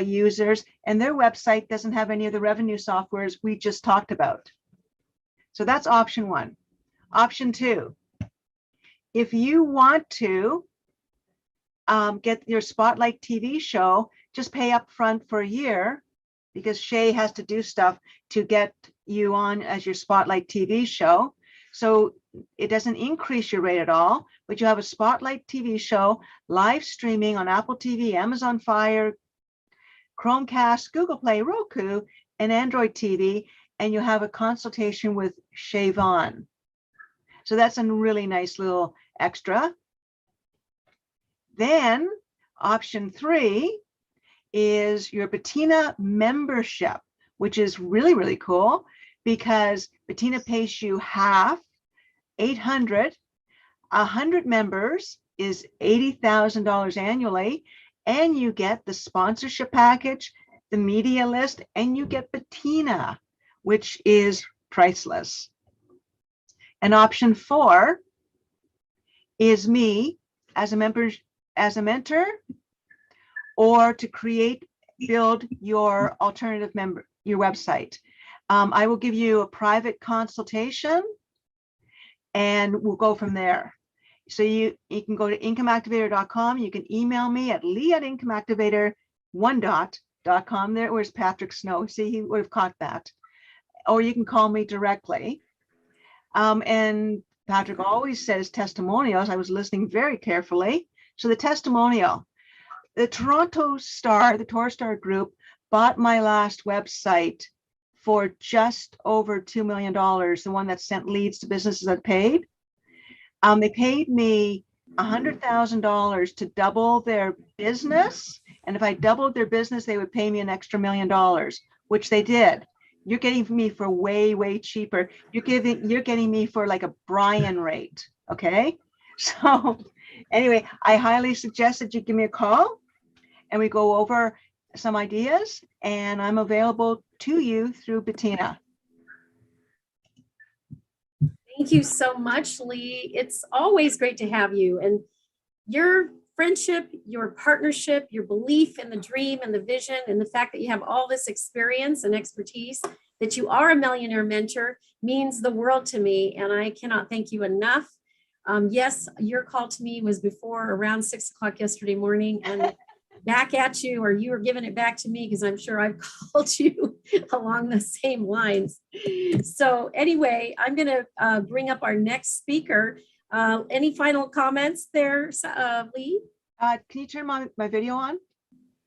users, and their website doesn't have any of the revenue softwares we just talked about. So that's option one. Option two, if you want to get your Spotlight TV show, just pay up front for a year because Shay has to do stuff to get you on as your Spotlight TV show. So it doesn't increase your rate at all, but you have a Spotlight TV show live streaming on Apple TV, Amazon Fire, Chromecast, Google Play, Roku, and Android TV, and you have a consultation with Shay Vaughn. So that's a really nice little extra. Then option three is your Bettina membership, which is really, really cool because Bettina pays you half, 800, 100 members is $80,000 annually, and you get the sponsorship package, the media list, and you get Bettina, which is priceless. And option four is me as a member, as a mentor, or to build your alternative member, your website. I will give you a private consultation and we'll go from there. So you can go to incomeactivator.com. You can email me at lee@incomeactivator.com. There was Patrick Snow. See, he would have caught that. Or you can call me directly. And Patrick always says testimonials. I was listening very carefully. So the testimonial, the Toronto Star, the Torstar Group, bought my last website for just over $2 million, the one that sent leads to businesses that paid. They paid me $100,000 to double their business. And if I doubled their business, they would pay me an extra $1 million, which they did. You're getting me for way, way cheaper. You're getting me for like a Brian rate. Okay. So anyway, I highly suggest that you give me a call and we go over some ideas, and I'm available to you through Bettina.
Thank you so much, Lee. It's always great to have you, and your friendship, your partnership, your belief in the dream and the vision, and the fact that you have all this experience and expertise, that you are a millionaire mentor, means the world to me, and I cannot thank you enough. Yes, your call to me was before around 6 o'clock yesterday morning, and back at you, or you were giving it back to me, because I'm sure I've called you along the same lines. So anyway, I'm going to bring up our next speaker. Any final comments there, Lee?
Can you turn my video on?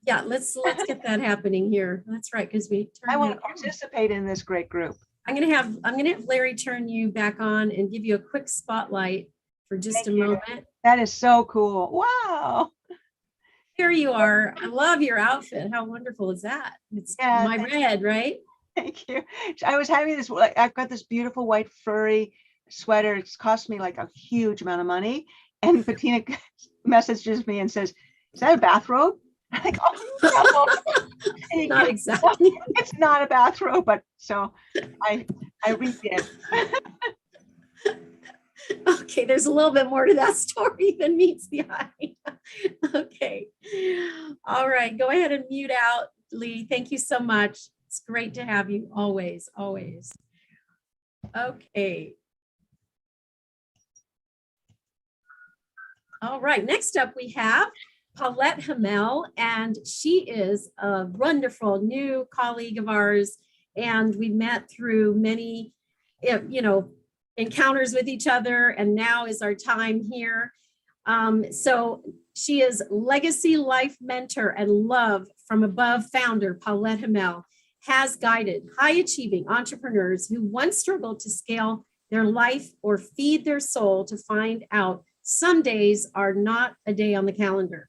Yeah, let's get that happening here. That's right, because
I want to participate in this great group.
I'm gonna have Larry turn you back on and give you a quick spotlight for just a moment.
That is so cool. Wow.
Here you are. I love your outfit. How wonderful is that? It's my red, right?
Thank you. I was having this, I've got this beautiful white furry sweater. It's cost me like a huge amount of money. And Bettina messages me and says, "Is that a bathrobe?" I'm like, "Oh, no."
Not exactly.
It's not a bathrobe, but so I redid.
Okay, there's a little bit more to that story than meets the eye. Okay. All right, go ahead and mute out, Lee. Thank you so much. It's great to have you always, always. Okay. All right, next up we have Paulette Hamel, and she is a wonderful new colleague of ours, and we met through many, encounters with each other, and now is our time here. So she is Legacy Life Mentor and Love from Above founder Paulette Hamel, has guided high-achieving entrepreneurs who once struggled to scale their life or feed their soul to find out some days are not a day on the calendar.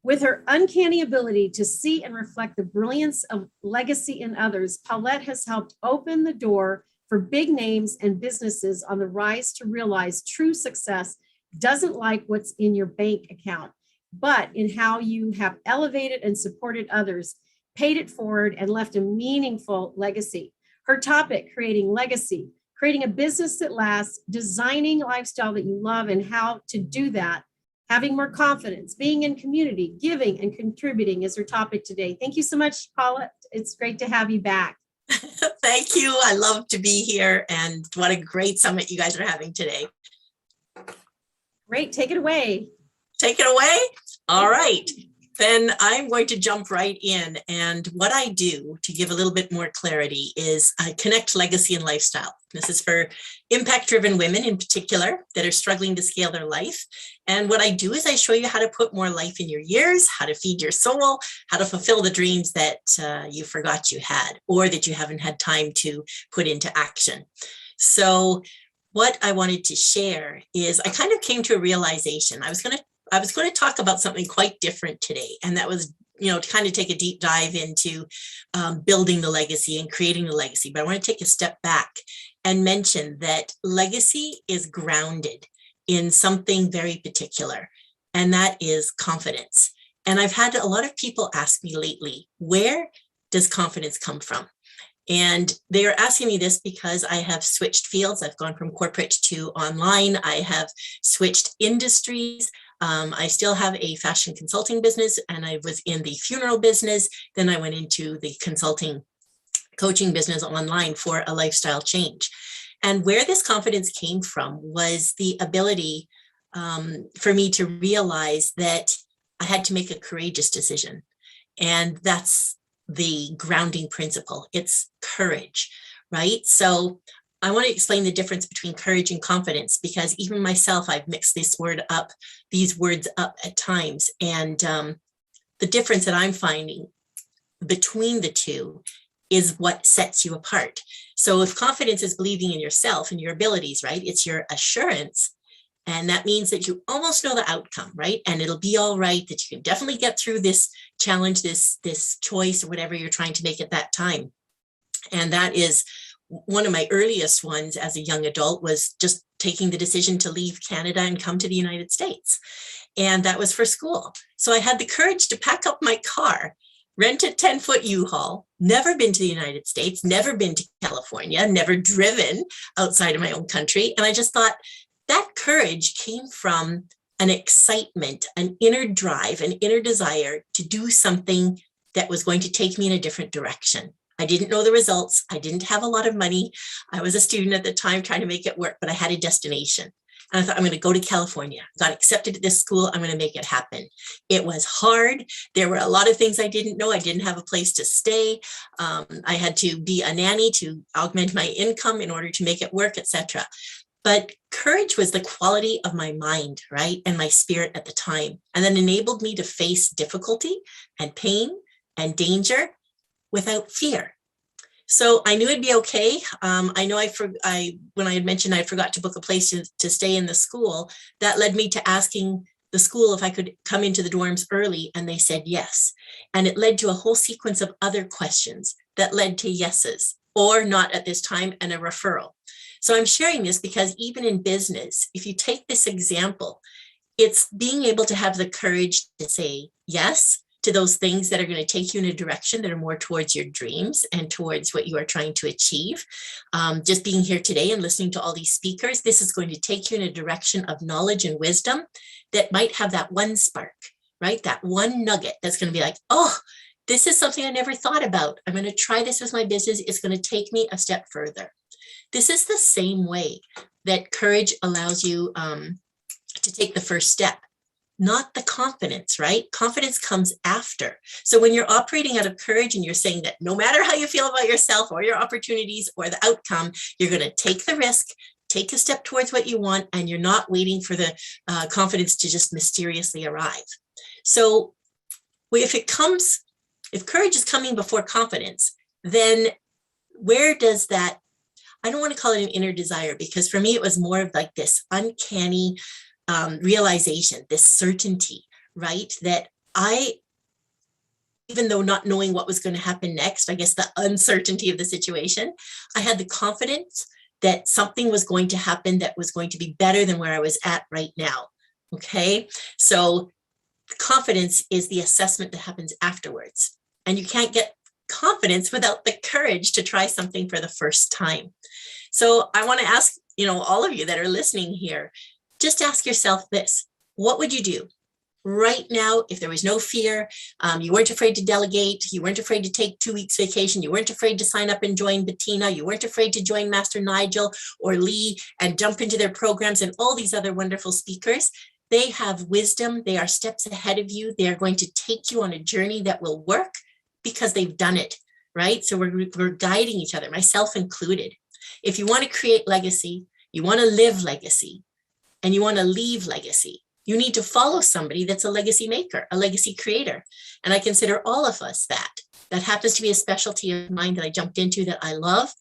With her uncanny ability to see and reflect the brilliance of legacy in others, Paulette has helped open the door for big names and businesses on the rise to realize true success doesn't like what's in your bank account, but in how you have elevated and supported others, paid it forward, and left a meaningful legacy. Her topic, creating legacy, creating a business that lasts, designing a lifestyle that you love, and how to do that, having more confidence, being in community, giving and contributing is her topic today. Thank you so much, Paulette. It's great to have you back.
Thank you. I love to be here, and what a great summit you guys are having today.
Great. Take it away.
Take it away. All right. Then I'm going to jump right in. And what I do to give a little bit more clarity is I connect legacy and lifestyle. This is for impact-driven women in particular that are struggling to scale their life. And what I do is I show you how to put more life in your years, how to feed your soul, how to fulfill the dreams that you forgot you had or that you haven't had time to put into action. So what I wanted to share is I kind of came to a realization. I was going to talk about something quite different today, and that was, to kind of take a deep dive into building the legacy and creating the legacy. But I want to take a step back and mention that legacy is grounded in something very particular, and that is confidence. And I've had a lot of people ask me lately, where does confidence come from? And they are asking me this because I have switched fields. I've gone from corporate to online. I have switched industries. I still have a fashion consulting business, and I was in the funeral business. Then I went into the consulting coaching business online for a lifestyle change. And where this confidence came from was the ability for me to realize that I had to make a courageous decision. And that's the grounding principle. It's courage, right? So I want to explain the difference between courage and confidence, because even myself, I've mixed these words up at times. And the difference that I'm finding between the two is what sets you apart. So if confidence is believing in yourself and your abilities, right? It's your assurance. And that means that you almost know the outcome, right? And it'll be all right, that you can definitely get through this challenge, this choice, or whatever you're trying to make at that time. And that is one of my earliest ones as a young adult, was just taking the decision to leave Canada and come to the United States. And that was for school. So I had the courage to pack up my car, rent a 10-foot U-Haul, never been to the United States, never been to California, never driven outside of my own country. And I just thought that courage came from an excitement, an inner drive, an inner desire to do something that was going to take me in a different direction. I didn't know the results. I didn't have a lot of money. I was a student at the time trying to make it work, but I had a destination. And I thought, I'm going to go to California. Got accepted at this school. I'm going to make it happen. It was hard. There were a lot of things I didn't know. I didn't have a place to stay. I had to be a nanny to augment my income in order to make it work, etc. But courage was the quality of my mind, right? And my spirit at the time. And then enabled me to face difficulty and pain and danger without fear. So I knew it'd be okay. I know when I had mentioned I forgot to book a place to stay in the school, that led me to asking the school if I could come into the dorms early, and they said yes. And it led to a whole sequence of other questions that led to yeses, or not at this time, and a referral. So I'm sharing this because even in business, if you take this example, it's being able to have the courage to say yes to those things that are going to take you in a direction that are more towards your dreams and towards what you are trying to achieve. Just being here today and listening to all these speakers, this is going to take you in a direction of knowledge and wisdom that might have that one spark, right? That one nugget that's going to be like, oh, this is something I never thought about. I'm going to try this with my business. It's going to take me a step further. This is the same way that courage allows you to take the first step. Not the confidence, right? Confidence comes after. So when you're operating out of courage and you're saying that no matter how you feel about yourself or your opportunities or the outcome, you're going to take the risk, take a step towards what you want, and you're not waiting for the confidence to just mysteriously arrive. So if courage is coming before confidence, then where does that, I don't want to call it an inner desire, because for me, it was more of like this uncanny realization, this certainty, right? That even though not knowing what was going to happen next, I guess the uncertainty of the situation, I had the confidence that something was going to happen that was going to be better than where I was at right now. Okay. So confidence is the assessment that happens afterwards. And you can't get confidence without the courage to try something for the first time. So I want to ask, all of you that are listening here, just ask yourself this: what would you do right now if there was no fear? You weren't afraid to delegate. You weren't afraid to take 2 weeks vacation. You weren't afraid to sign up and join Bettina. You weren't afraid to join Master Nigel or Lee and jump into their programs and all these other wonderful speakers. They have wisdom. They are steps ahead of you. They are going to take you on a journey that will work because they've done it, right? So we're guiding each other, myself included. If you want to create legacy, you want to live legacy, and you want to leave legacy, you need to follow somebody that's a legacy maker, a legacy creator. And I consider all of us that. That happens to be a specialty of mine that I jumped into that I love.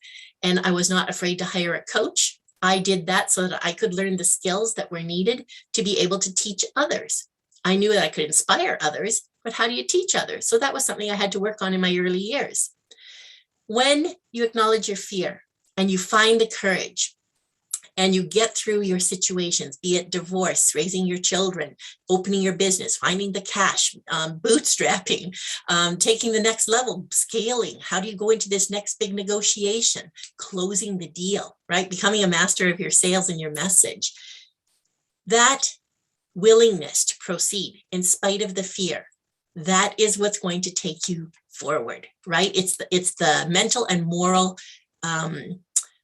And I was not afraid to hire a coach. I did that so that I could learn the skills that were needed to be able to teach others. I knew that I could inspire others, but how do you teach others? So that was something I had to work on in my early years. When you acknowledge your fear and you find the courage, and you get through your situations, be it divorce, raising your children, opening your business, finding the cash, bootstrapping, taking the next level, scaling. How do you go into this next big negotiation? Closing the deal, right? Becoming a master of your sales and your message. That willingness to proceed in spite of the fear, that is what's going to take you forward, right? It's the mental and moral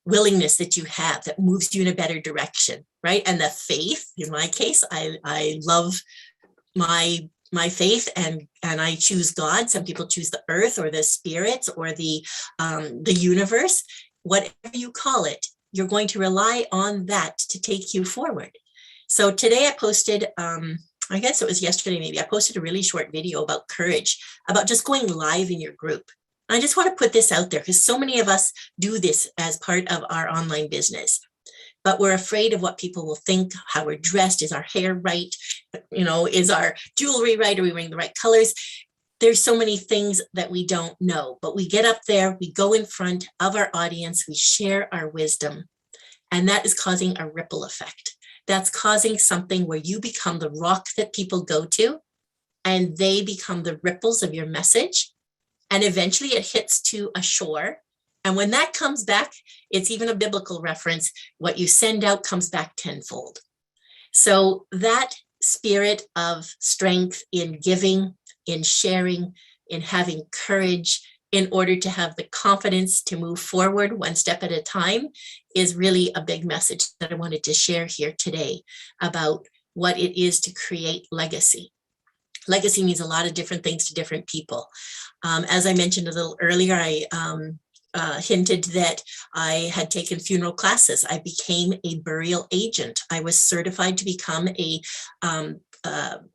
willingness that you have that moves you in a better direction, right? And the faith, in my case, I love my faith and I choose God. Some people choose the earth or the spirits or the universe, whatever you call it, you're going to rely on that to take you forward. So today I posted, I guess it was yesterday, maybe I posted a really short video about courage, about just going live in your group. I just want to put this out there because so many of us do this as part of our online business, but we're afraid of what people will think, how we're dressed, is our hair right, is our jewelry right, are we wearing the right colors? There's so many things that we don't know, but we get up there, we go in front of our audience, we share our wisdom, and that is causing a ripple effect. That's causing something where you become the rock that people go to, and they become the ripples of your message. And eventually it hits to a shore. And when that comes back, it's even a biblical reference. What you send out comes back tenfold. So that spirit of strength in giving, in sharing, in having courage, in order to have the confidence to move forward one step at a time is really a big message that I wanted to share here today about what it is to create legacy. Legacy means a lot of different things to different people. As I mentioned a little earlier, hinted that I had taken funeral classes. I became a burial agent. I was certified to become a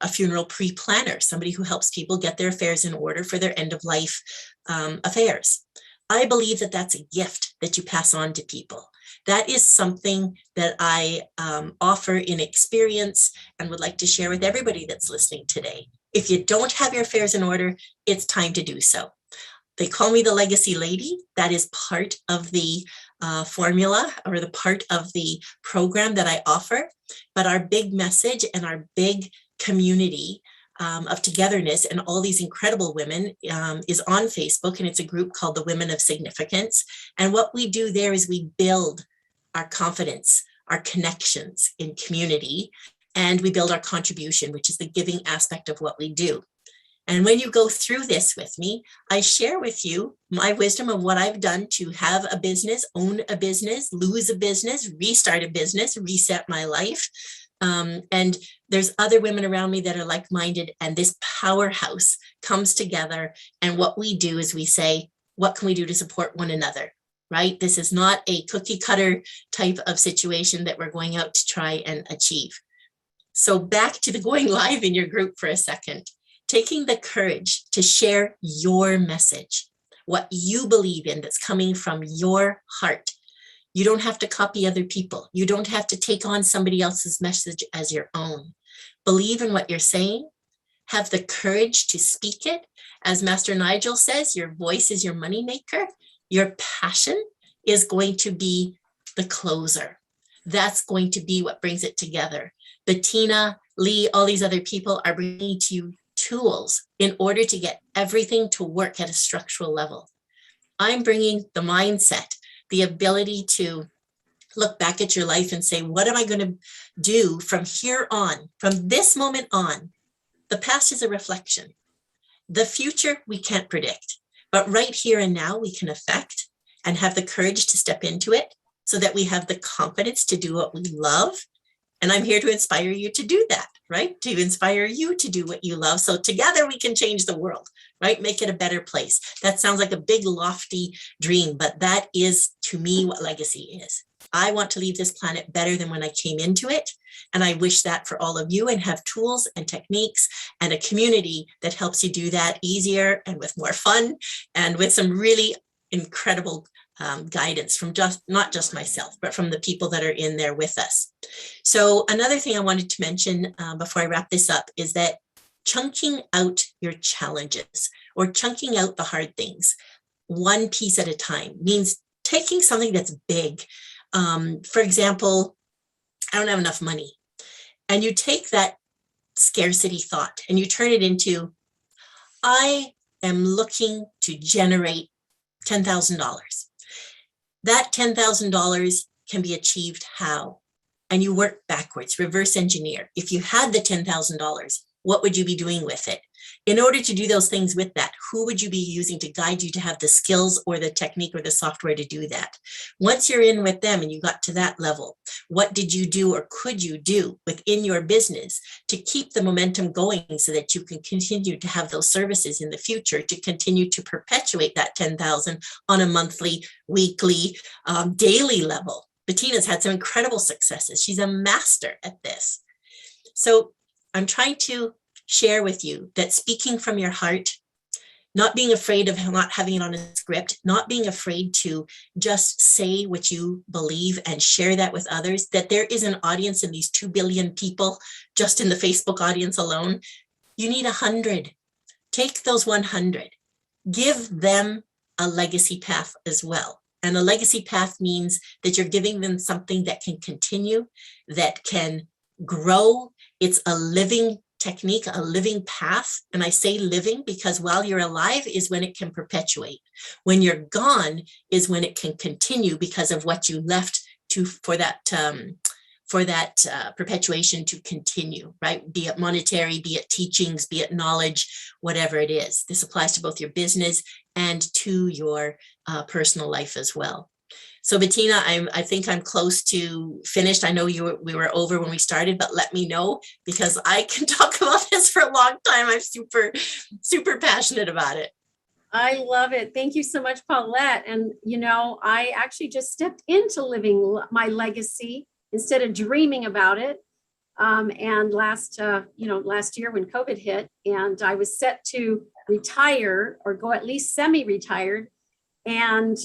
funeral pre-planner, somebody who helps people get their affairs in order for their end of life affairs. I believe that that's a gift that you pass on to people. That is something that I offer in experience and would like to share with everybody that's listening today. If you don't have your affairs in order, it's time to do so. They call me the legacy lady. That is part of the formula or the part of the program that I offer. But our big message and our big community of togetherness and all these incredible women is on Facebook, and it's a group called the Women of Significance. And what we do there is we build our confidence, our connections in community, and we build our contribution, which is the giving aspect of what we do. And when you go through this with me, I share with you my wisdom of what I've done to have a business, own a business, lose a business, restart a business, reset my life. And there's other women around me that are like-minded, and this powerhouse comes together. And what we do is we say, what can we do to support one another, right? This is not a cookie cutter type of situation that we're going out to try and achieve. So back to the going live in your group for a second. Taking the courage to share your message, what you believe in that's coming from your heart. You don't have to copy other people. You don't have to take on somebody else's message as your own. Believe in what you're saying. Have the courage to speak it. As Master Nigel says, your voice is your moneymaker. Your passion is going to be the closer. That's going to be what brings it together. Bettina, Lee, all these other people are bringing to you tools in order to get everything to work at a structural level. I'm bringing the mindset, the ability to look back at your life and say, what am I going to do from here on, from this moment on? The past is a reflection. The future, we can't predict, but right here and now we can affect and have the courage to step into it so that we have the confidence to do what we love. And I'm here to inspire you to do that, right? To inspire you to do what you love. So together we can change the world, right? Make it a better place. That sounds like a big, lofty dream, but that is, to me, what legacy is. I want to leave this planet better than when I came into it. And I wish that for all of you, and have tools and techniques and a community that helps you do that easier and with more fun and with some really incredible guidance from not just myself, but from the people that are in there with us. So another thing I wanted to mention before I wrap this up is that chunking out your challenges or chunking out the hard things one piece at a time means taking something that's big. For example, I don't have enough money. And you take that scarcity thought and you turn it into, I am looking to generate $10,000. That $10,000 can be achieved how? And you work backwards, reverse engineer. If you had the $10,000, what would you be doing with it? In order to do those things with that, who would you be using to guide you to have the skills or the technique or the software to do that? Once you're in with them and you got to that level, what did you do or could you do within your business to keep the momentum going so that you can continue to have those services in the future to continue to perpetuate that 10,000 on a monthly, weekly, daily level? Bettina's had some incredible successes. She's a master at this. So I'm trying to share with you that speaking from your heart, not being afraid of not having it on a script, not being afraid to just say what you believe and share that with others, that there is an audience in these 2 billion people just in the Facebook audience alone. You need 100. Take those 100. Give them a legacy path as well. And a legacy path means that you're giving them something that can continue, that can grow. It's a living technique, a living path. And I say living because while you're alive is when it can perpetuate. When you're gone is when it can continue because of what you left for that perpetuation to continue, right? Be it monetary, be it teachings, be it knowledge, whatever it is. This applies to both your business and to your personal life as well. So Bettina, I think I'm close to finished. I know we were over when we started, but let me know because I can talk about this for a long time. I'm super, super passionate about it.
I love it. Thank you so much, Paulette. And, you know, I actually just stepped into living my legacy instead of dreaming about it. And last year when COVID hit, and I was set to retire or go at least semi-retired, and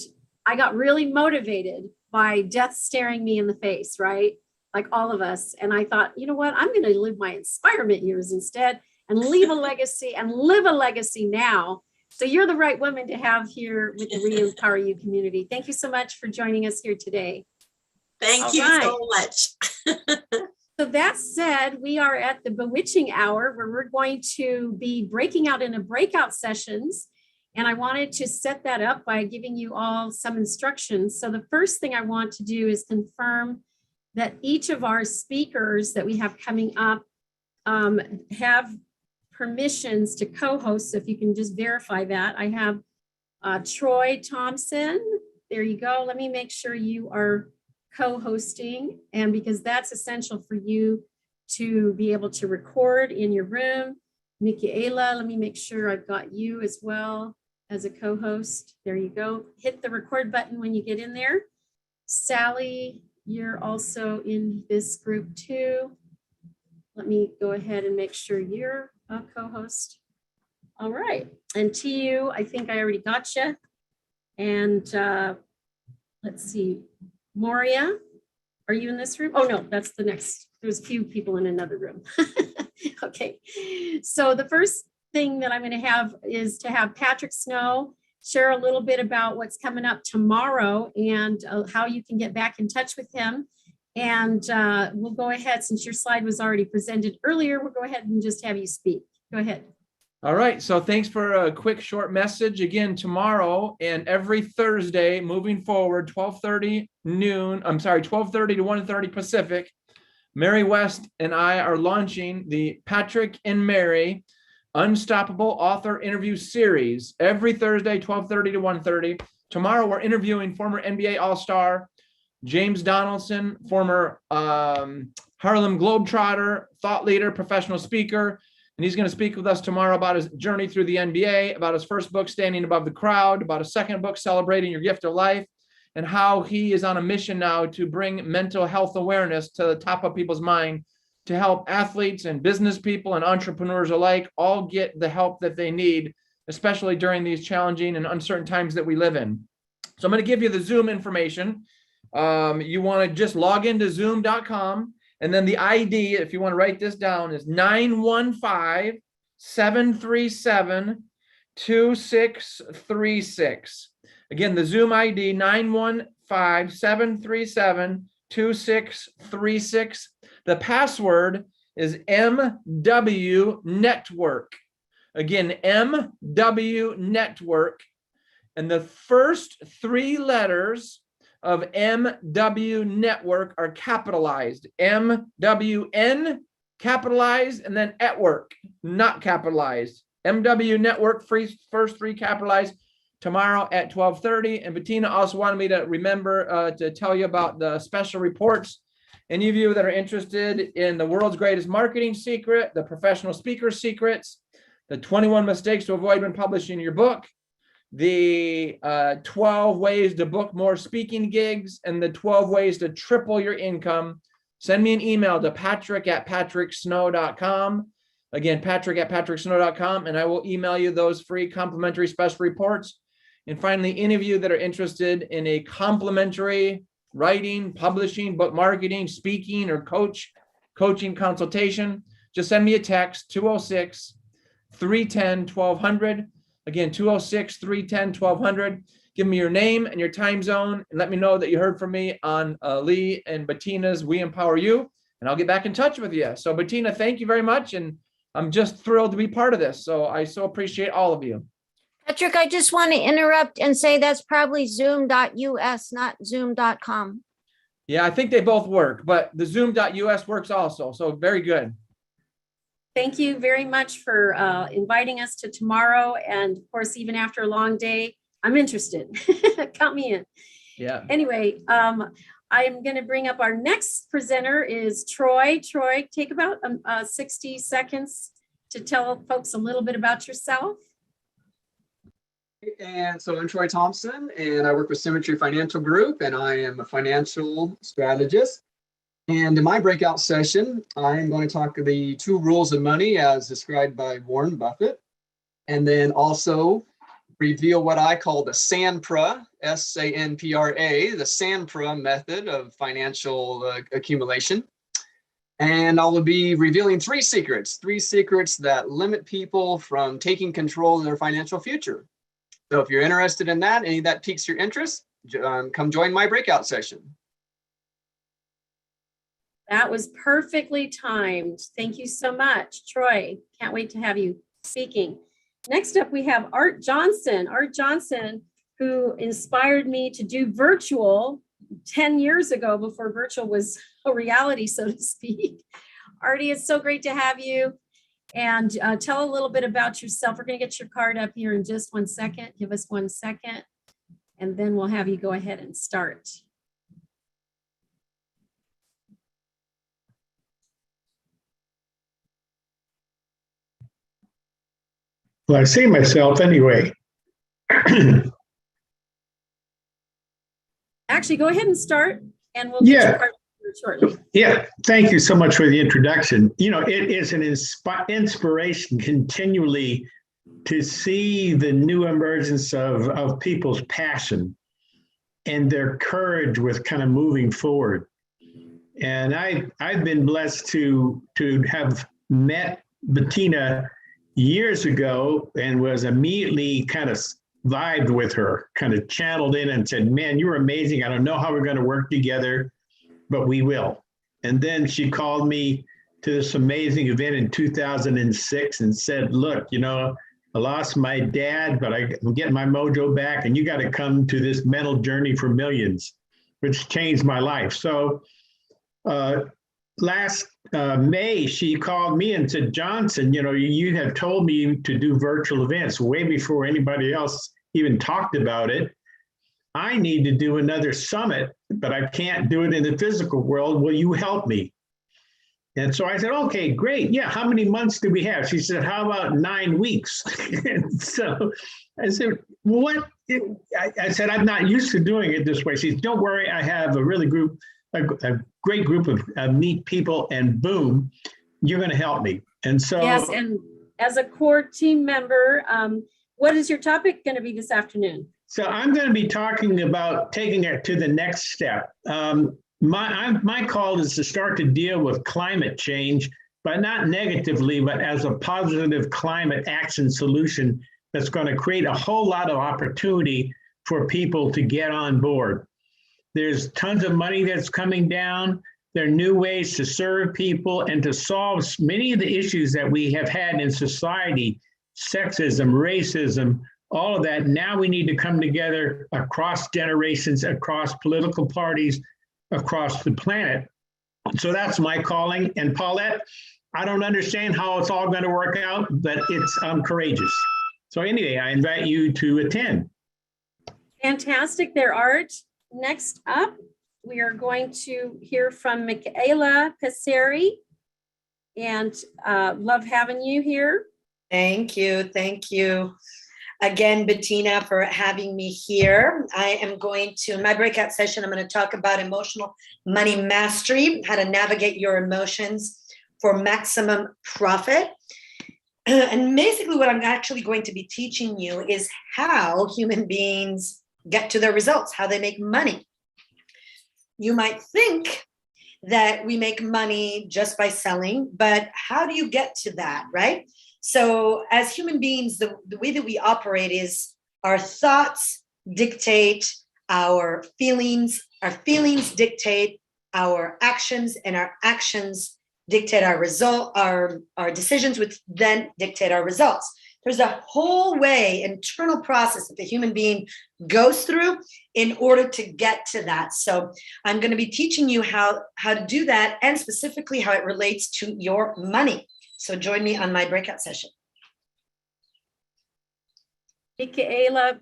I got really motivated by death staring me in the face, right? Like all of us. And I thought, you know what? I'm going to live my inspirement years instead and leave a legacy and live a legacy now. So you're the right woman to have here with the Re-Empower You community. Thank you so much for joining us here today.
Thank you so much.
So that said, we are at the bewitching hour where we're going to be breaking out into breakout sessions. And I wanted to set that up by giving you all some instructions. So the first thing I want to do is confirm that each of our speakers that we have coming up have permissions to co-host. So if you can just verify that. I have Troy Thompson. There you go. Let me make sure you are co-hosting, and because that's essential for you to be able to record in your room. Michaela, let me make sure I've got you as well as a co-host. There you go. Hit the record button when you get in there. Sally, you're also in this group too. Let me go ahead and make sure you're a co-host. All right. And TU, I think I already got you. And let's see. Moria, are you in this room? Oh, no, that's the next. There's a few people in another room. Okay. So the first thing that I'm going to have is to have Patrick Snow share a little bit about what's coming up tomorrow and how you can get back in touch with him. And we'll go ahead, since your slide was already presented earlier, we'll go ahead and just have you speak. Go ahead.
All right, so thanks for a quick short message. Again, tomorrow and every Thursday moving forward, 12:30 to 1:30 Pacific, Mary West and I are launching the Patrick and Mary Unstoppable Author Interview Series every Thursday, 12:30 to 1:30. Tomorrow, we're interviewing former NBA All-Star James Donaldson, former Harlem Globetrotter, thought leader, professional speaker. And he's going to speak with us tomorrow about his journey through the NBA, about his first book, Standing Above the Crowd, about his second book, Celebrating Your Gift of Life, and how he is on a mission now to bring mental health awareness to the top of people's mind to help athletes and business people and entrepreneurs alike all get the help that they need, especially during these challenging and uncertain times that we live in. So I'm going to give you the Zoom information. You want to just log into zoom.com. And then the ID, if you want to write this down, is 915-737-2636. Again, the Zoom ID, 915-737-2636. The password is MW Network. Again, MW Network. And the first three letters of MW Network are capitalized. MWN capitalized, and then at work, not capitalized. MW Network, first three capitalized, tomorrow at 12:30. And Bettina also wanted me to remember to tell you about the special reports. Any of you that are interested in the world's greatest marketing secret, the professional speaker secrets, the 21 mistakes to avoid when publishing your book, the 12 ways to book more speaking gigs, and the 12 ways to triple your income, send me an email to patrick@patricksnow.com. Again, patrick@patricksnow.com, and I will email you those free complimentary special reports. And finally, any of you that are interested in a complimentary writing, publishing, book marketing, speaking, or coaching consultation, just send me a text, 206-310-1200. Again, 206-310-1200. Give me your name and your time zone, and let me know that you heard from me on Lee and Bettina's We Empower You, and I'll get back in touch with you. So Bettina, thank you very much, and I'm just thrilled to be part of this. So I so appreciate all of you.
Patrick, I just want to interrupt and say that's probably zoom.us, not zoom.com.
Yeah, I think they both work, but the zoom.us works also, so very good.
Thank you very much for inviting us to tomorrow. And of course, even after a long day, I'm interested. Count me in.
Yeah.
Anyway, I'm going to bring up our next presenter is Troy. Troy, take about 60 seconds to tell folks a little bit about yourself.
And so I'm Troy Thompson, and I work with Symmetry Financial Group, and I am a financial strategist. And in my breakout session, I'm going to talk the 2 rules of money as described by Warren Buffett, and then also reveal what I call the SANPRA, S-A-N-P-R-A, the SANPRA method of financial accumulation. And I will be revealing 3 secrets that limit people from taking control of their financial future. So if you're interested in that, any that piques your interest, come join my breakout session.
That was perfectly timed. Thank you so much, Troy. Can't wait to have you speaking. Next up, we have Art Johnson. Art Johnson, who inspired me to do virtual 10 years ago before virtual was a reality, so to speak. Artie, it's so great to have you. And tell a little bit about yourself. We're going to get your card up here in just 1 second. Give us 1 second, and then we'll have you go ahead and start.
Well, I see myself anyway.
Actually, go ahead and start, and we'll get your card shortly.
Yeah, thank you so much for the introduction. You know, it is an inspiration continually to see the new emergence of people's passion and their courage with kind of moving forward. And I've been blessed to have met Bettina years ago and was immediately kind of vibed with her, kind of channeled in and said, man, you're amazing. I don't know how we're going to work together, but we will. And then she called me to this amazing event in 2006 and said, look, you know, I lost my dad, but I'm getting my mojo back, and you got to come to this mental journey for millions, which changed my life. So last May, she called me and said, Johnson, you know, you have told me to do virtual events way before anybody else even talked about it. I need to do another summit, but I can't do it in the physical world. Will you help me? And so I said, okay, great. Yeah, how many months do we have? She said, how about 9 weeks? And so I said, what? I said, I'm not used to doing it this way. She said, don't worry, I have a great group of neat people, and boom, you're going to help me. And so
yes, and as a core team member, what is your topic going to be this afternoon?
So I'm going to be talking about taking it to the next step. My call is to start to deal with climate change, but not negatively, but as a positive climate action solution that's going to create a whole lot of opportunity for people to get on board. There's tons of money that's coming down. There are new ways to serve people and to solve many of the issues that we have had in society, sexism, racism, all of that. Now we need to come together across generations, across political parties, across the planet. So that's my calling. And Paulette, I don't understand how it's all going to work out, but I'm courageous. So anyway, I invite you to attend.
Fantastic there, Art. Next up, we are going to hear from Michaela Passeri, and love having you here.
Thank you. Thank you again, Bettina, for having me here. I am going to, in my breakout session, I'm going to talk about emotional money mastery, how to navigate your emotions for maximum profit. And basically what I'm actually going to be teaching you is how human beings get to their results, how they make money. You might think that we make money just by selling, but how do you get to that, right? So as human beings, the way that we operate is our thoughts dictate our feelings dictate our actions, and our actions dictate our result, our decisions, which then dictate our results. There's a whole internal process that the human being goes through in order to get to that. So I'm going to be teaching you how to do that, and specifically how it relates to your money. So join me on my breakout session.
Michaela,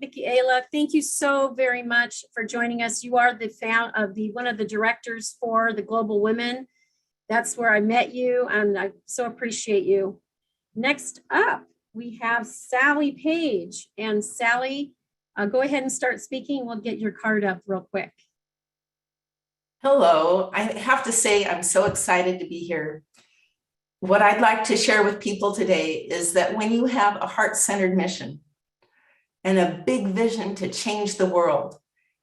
thank you so very much for joining us. You are one of the directors for the Global Women. That's where I met you, and I so appreciate you. Next up, we have Sally Page. And Sally, go ahead and start speaking. We'll get your card up real quick.
Hello, I have to say I'm so excited to be here. What I'd like to share with people today is that when you have a heart-centered mission and a big vision to change the world,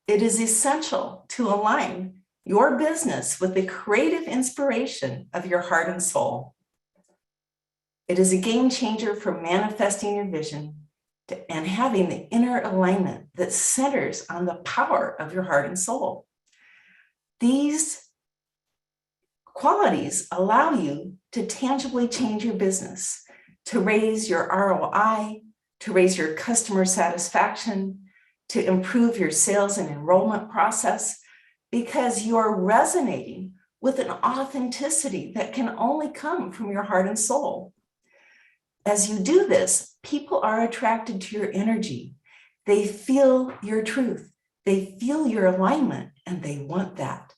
it is essential to align your business with the creative inspiration of your heart and soul. It is a game changer for manifesting your vision and having the inner alignment that centers on the power of your heart and soul. These qualities allow you to tangibly change your business, to raise your ROI, to raise your customer satisfaction, to improve your sales and enrollment process, because you're resonating with an authenticity that can only come from your heart and soul. As you do this, people are attracted to your energy. They feel your truth. They feel your alignment, and they want that.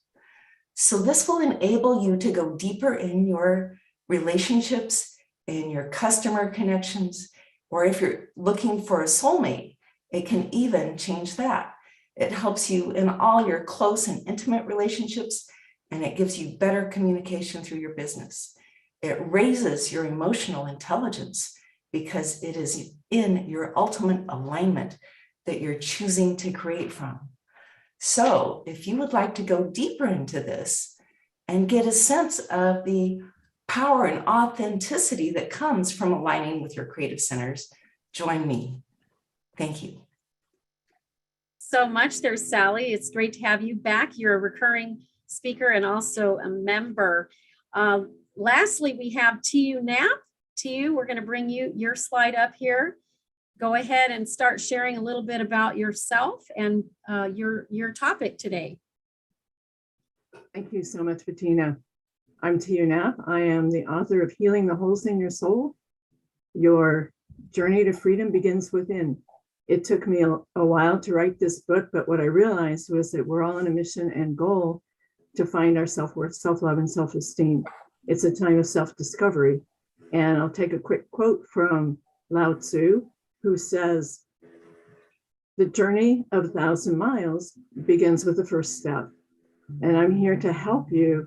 So this will enable you to go deeper in your relationships, in your customer connections, or if you're looking for a soulmate, it can even change that. It helps you in all your close and intimate relationships, and it gives you better communication through your business. It raises your emotional intelligence because it is in your ultimate alignment that you're choosing to create from. So if you would like to go deeper into this and get a sense of the power and authenticity that comes from aligning with your creative centers, join me. Thank you.
So much there, Sally. It's great to have you back. You're a recurring speaker and also a member. Lastly, we have TU Knapp. TU, we're going to bring you your slide up here. Go ahead and start sharing a little bit about yourself and your topic today.
Thank you so much, Bettina. I'm TU Knapp. I am the author of Healing the Holes in Your Soul. Your journey to freedom begins within. It took me a while to write this book, but what I realized was that we're all on a mission and goal to find our self-worth, self-love, and self-esteem. It's a time of self-discovery. And I'll take a quick quote from Lao Tzu, who says, "The journey of 1,000 miles begins with the first step." And I'm here to help you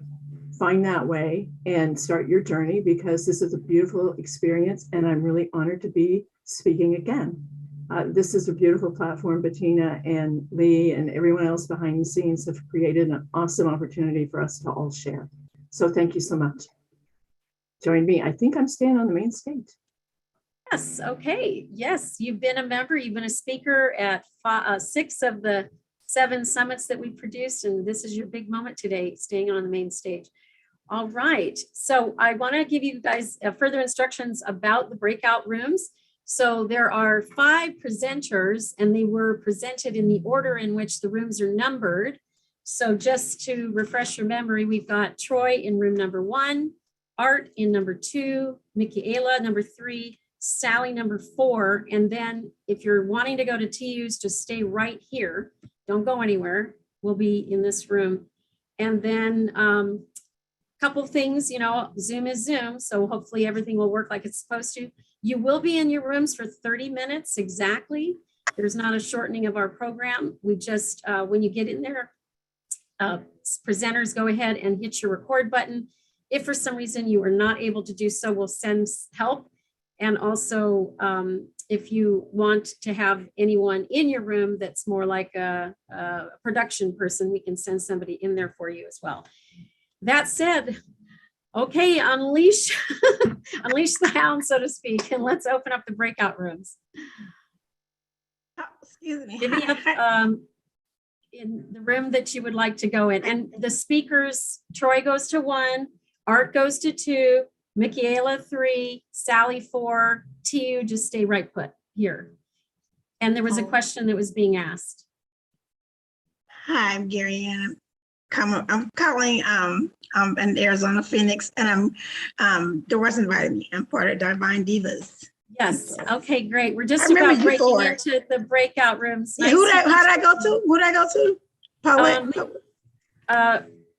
find that way and start your journey, because this is a beautiful experience and I'm really honored to be speaking again. This is a beautiful platform. Bettina and Lee and everyone else behind the scenes have created an awesome opportunity for us to all share. So thank you so much. Join me. I think I'm staying on the main stage.
Yes, okay. Yes, you've been a member, you've been a speaker at 6 of the 7 summits that we produced, and this is your big moment today, staying on the main stage. All right, so I want to give you guys further instructions about the breakout rooms. So there are 5 presenters, and they were presented in the order in which the rooms are numbered. So just to refresh your memory, we've got Troy in room number 1, Art in number 2, Michaela number 3, Sally number 4, and then if you're wanting to go to TU's, just stay right here. Don't go anywhere. We'll be in this room. And then a couple of things, you know, Zoom is Zoom, so hopefully everything will work like it's supposed to. You will be in your rooms for 30 minutes exactly. There's not a shortening of our program. We just, when you get in there, presenters, go ahead and hit your record button. If for some reason you are not able to do so, we'll send help. And also, if you want to have anyone in your room that's more like a production person, we can send somebody in there for you as well. That said, okay, unleash, unleash the hound, so to speak, and let's open up the breakout rooms.
Excuse me.
Give me in the room that you would like to go in. And the speakers, Troy goes to 1, Art goes to 2, Michaela 3, Sally 4, TU, just stay right put here. And there was a question that was being asked.
Hi, I'm Gary Ann. I'm calling in Arizona, Phoenix, and Doris invited me. I'm part of Divine Divas.
Yes. Okay, great. We're just about breaking into the breakout rooms.
Yeah, how did I go to? Who did I go to?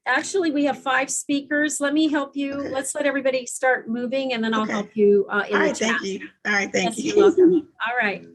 actually, we have 5 speakers. Let me help you.
Okay.
Let's let everybody start moving and then I'll
Okay.
help you in
All
the
right,
chat.
thank you. All right, thank
Yes,
you.
you're welcome. All right.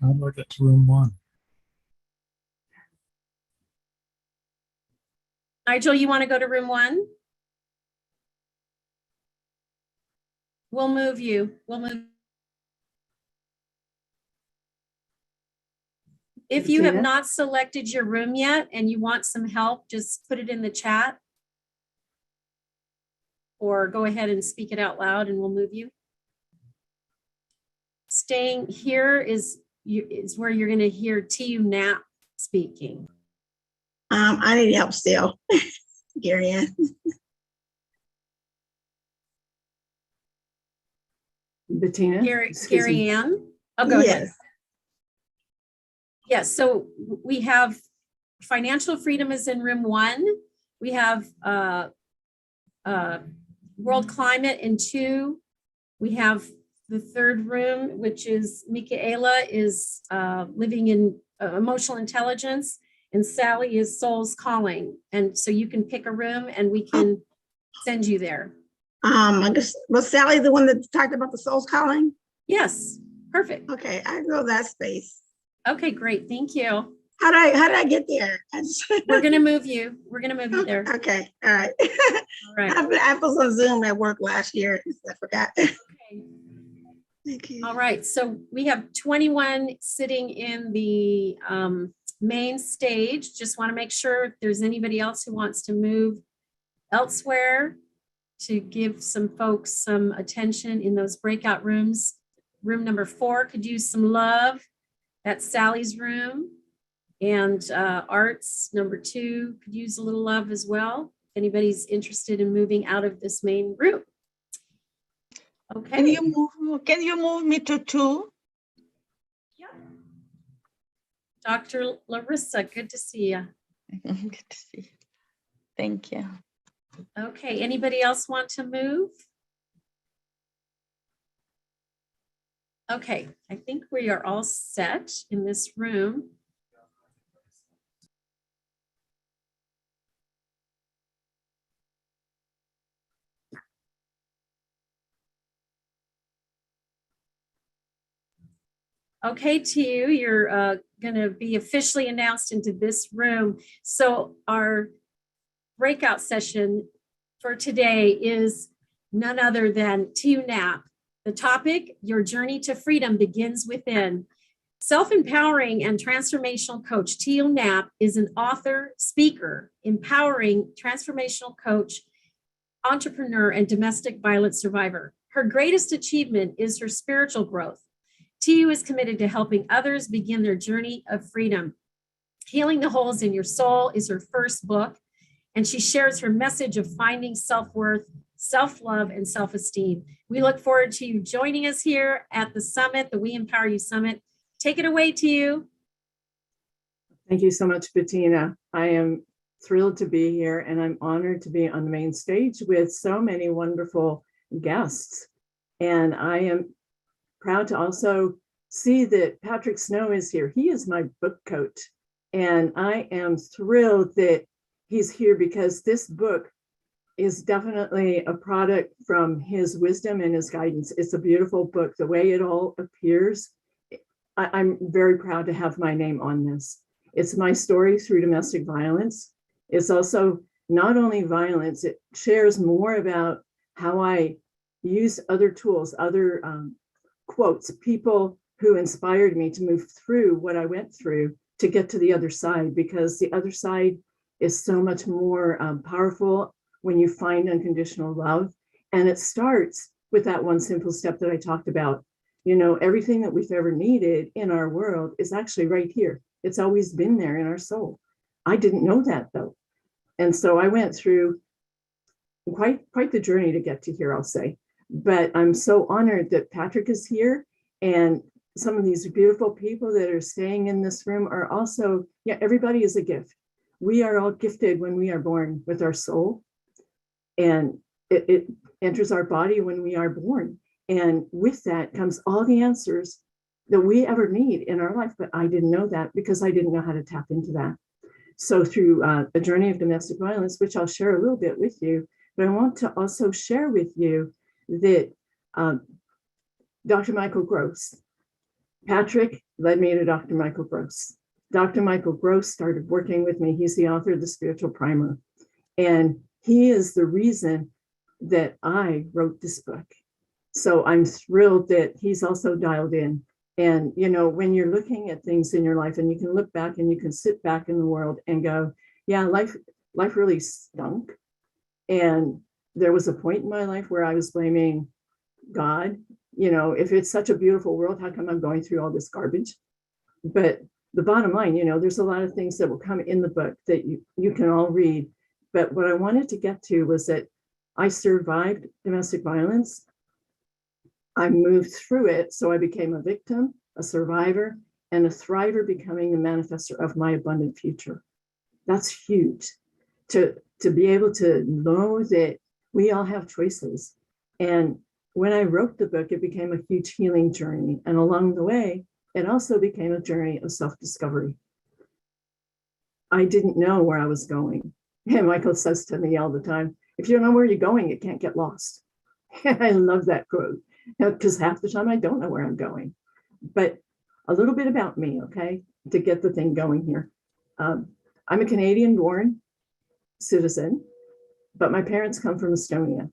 How do I get to room 1?
Nigel, you want to go to room 1? We'll move you. We'll move. If you have
Bettina?
not selected your room yet and you want some help, just put it in the chat. Or go ahead and speak it out loud and we'll move you. Staying here is where you're going to hear TU Knapp speaking.
I need help still, Gary Ann.
Bettina?
Gary Ann? Oh, go ahead. Yes, so we have financial freedom is in room 1. We have world climate in 2. We have the 3rd room, which is Michaela is living in emotional intelligence, and Sally is soul's calling. And so you can pick a room and we can send you there.
I guess, was Sally the one that talked about the soul's calling?
Yes, perfect.
Okay, I go that space.
Okay, great, thank you.
How did I get there?
We're gonna move you. We're gonna move you there.
Okay, all right.
All right.
I was on Zoom at work last year. I forgot.
Okay.
Thank you.
All right, so we have 21 sitting in the main stage. Just want to make sure if there's anybody else who wants to move elsewhere to give some folks some attention in those breakout rooms. Room number 4 could use some love. That's Sally's room. And arts number 2 could use a little love as well. If anybody's interested in moving out of this main room. Okay.
Can you move me to 2?
Yeah. Dr. Larissa, good to see you.
Good to see you. Thank you.
Okay, anybody else want to move? Okay, I think we are all set in this room. Okay, to you, you're going to be officially announced into this room. So our breakout session for today is none other than TU Knapp. The topic, your journey to freedom begins within. Self-empowering and transformational coach TU Knapp is an author, speaker, empowering transformational coach, entrepreneur, and domestic violence survivor. Her greatest achievement is her spiritual growth. TU is committed to helping others begin their journey of freedom. Healing the Holes in Your Soul is her first book, and she shares her message of finding self-worth, self-love, and self-esteem. We look forward to you joining us here at the summit, the We Empower You Summit. Take it away, TU.
Thank you so much, Bettina. I am thrilled to be here, and I'm honored to be on the main stage with so many wonderful guests. And I am proud to also see that Patrick Snow is here. He is my book coach, and I am thrilled that he's here because this book is definitely a product from his wisdom and his guidance. It's a beautiful book. The way it all appears, I'm very proud to have my name on this. It's my story through domestic violence. It's also not only violence, it shares more about how I used other tools, other quotes, people who inspired me to move through what I went through to get to the other side, because the other side is so much more powerful when you find unconditional love. And it starts with that one simple step that I talked about. You know, everything that we've ever needed in our world is actually right here. It's always been there in our soul. I didn't know that though. And so I went through quite the journey to get to here, I'll say. But I'm so honored that Patrick is here, and some of these beautiful people that are staying in this room are also, yeah, everybody is a gift. We are all gifted when we are born with our soul, and it enters our body when we are born. And with that comes all the answers that we ever need in our life. But I didn't know that because I didn't know how to tap into that. So through a journey of domestic violence, which I'll share a little bit with you, but I want to also share with you that Dr. Michael Gross, Patrick led me to Dr. Michael Gross. Dr. Michael Gross started working with me. He's the author of The Spiritual Primer. And he is the reason that I wrote this book. So I'm thrilled that he's also dialed in. And, you know, when you're looking at things in your life and you can look back and you can sit back in the world and go, yeah, life really stunk. And there was a point in my life where I was blaming God. You know, if it's such a beautiful world, how come I'm going through all this garbage? But the bottom line, you know, there's a lot of things that will come in the book that you can all read. But what I wanted to get to was that I survived domestic violence. I moved through it. So I became a victim, a survivor, and a thriver, becoming the manifestor of my abundant future. That's huge to be able to know that we all have choices. And when I wrote the book, it became a huge healing journey. And along the way, it also became a journey of self-discovery. I didn't know where I was going. And Michael says to me all the time, if you don't know where you're going, you can't get lost. I love that quote, because half the time I don't know where I'm going. But a little bit about me, okay, to get the thing going here. I'm a Canadian-born citizen, but my parents come from Estonia.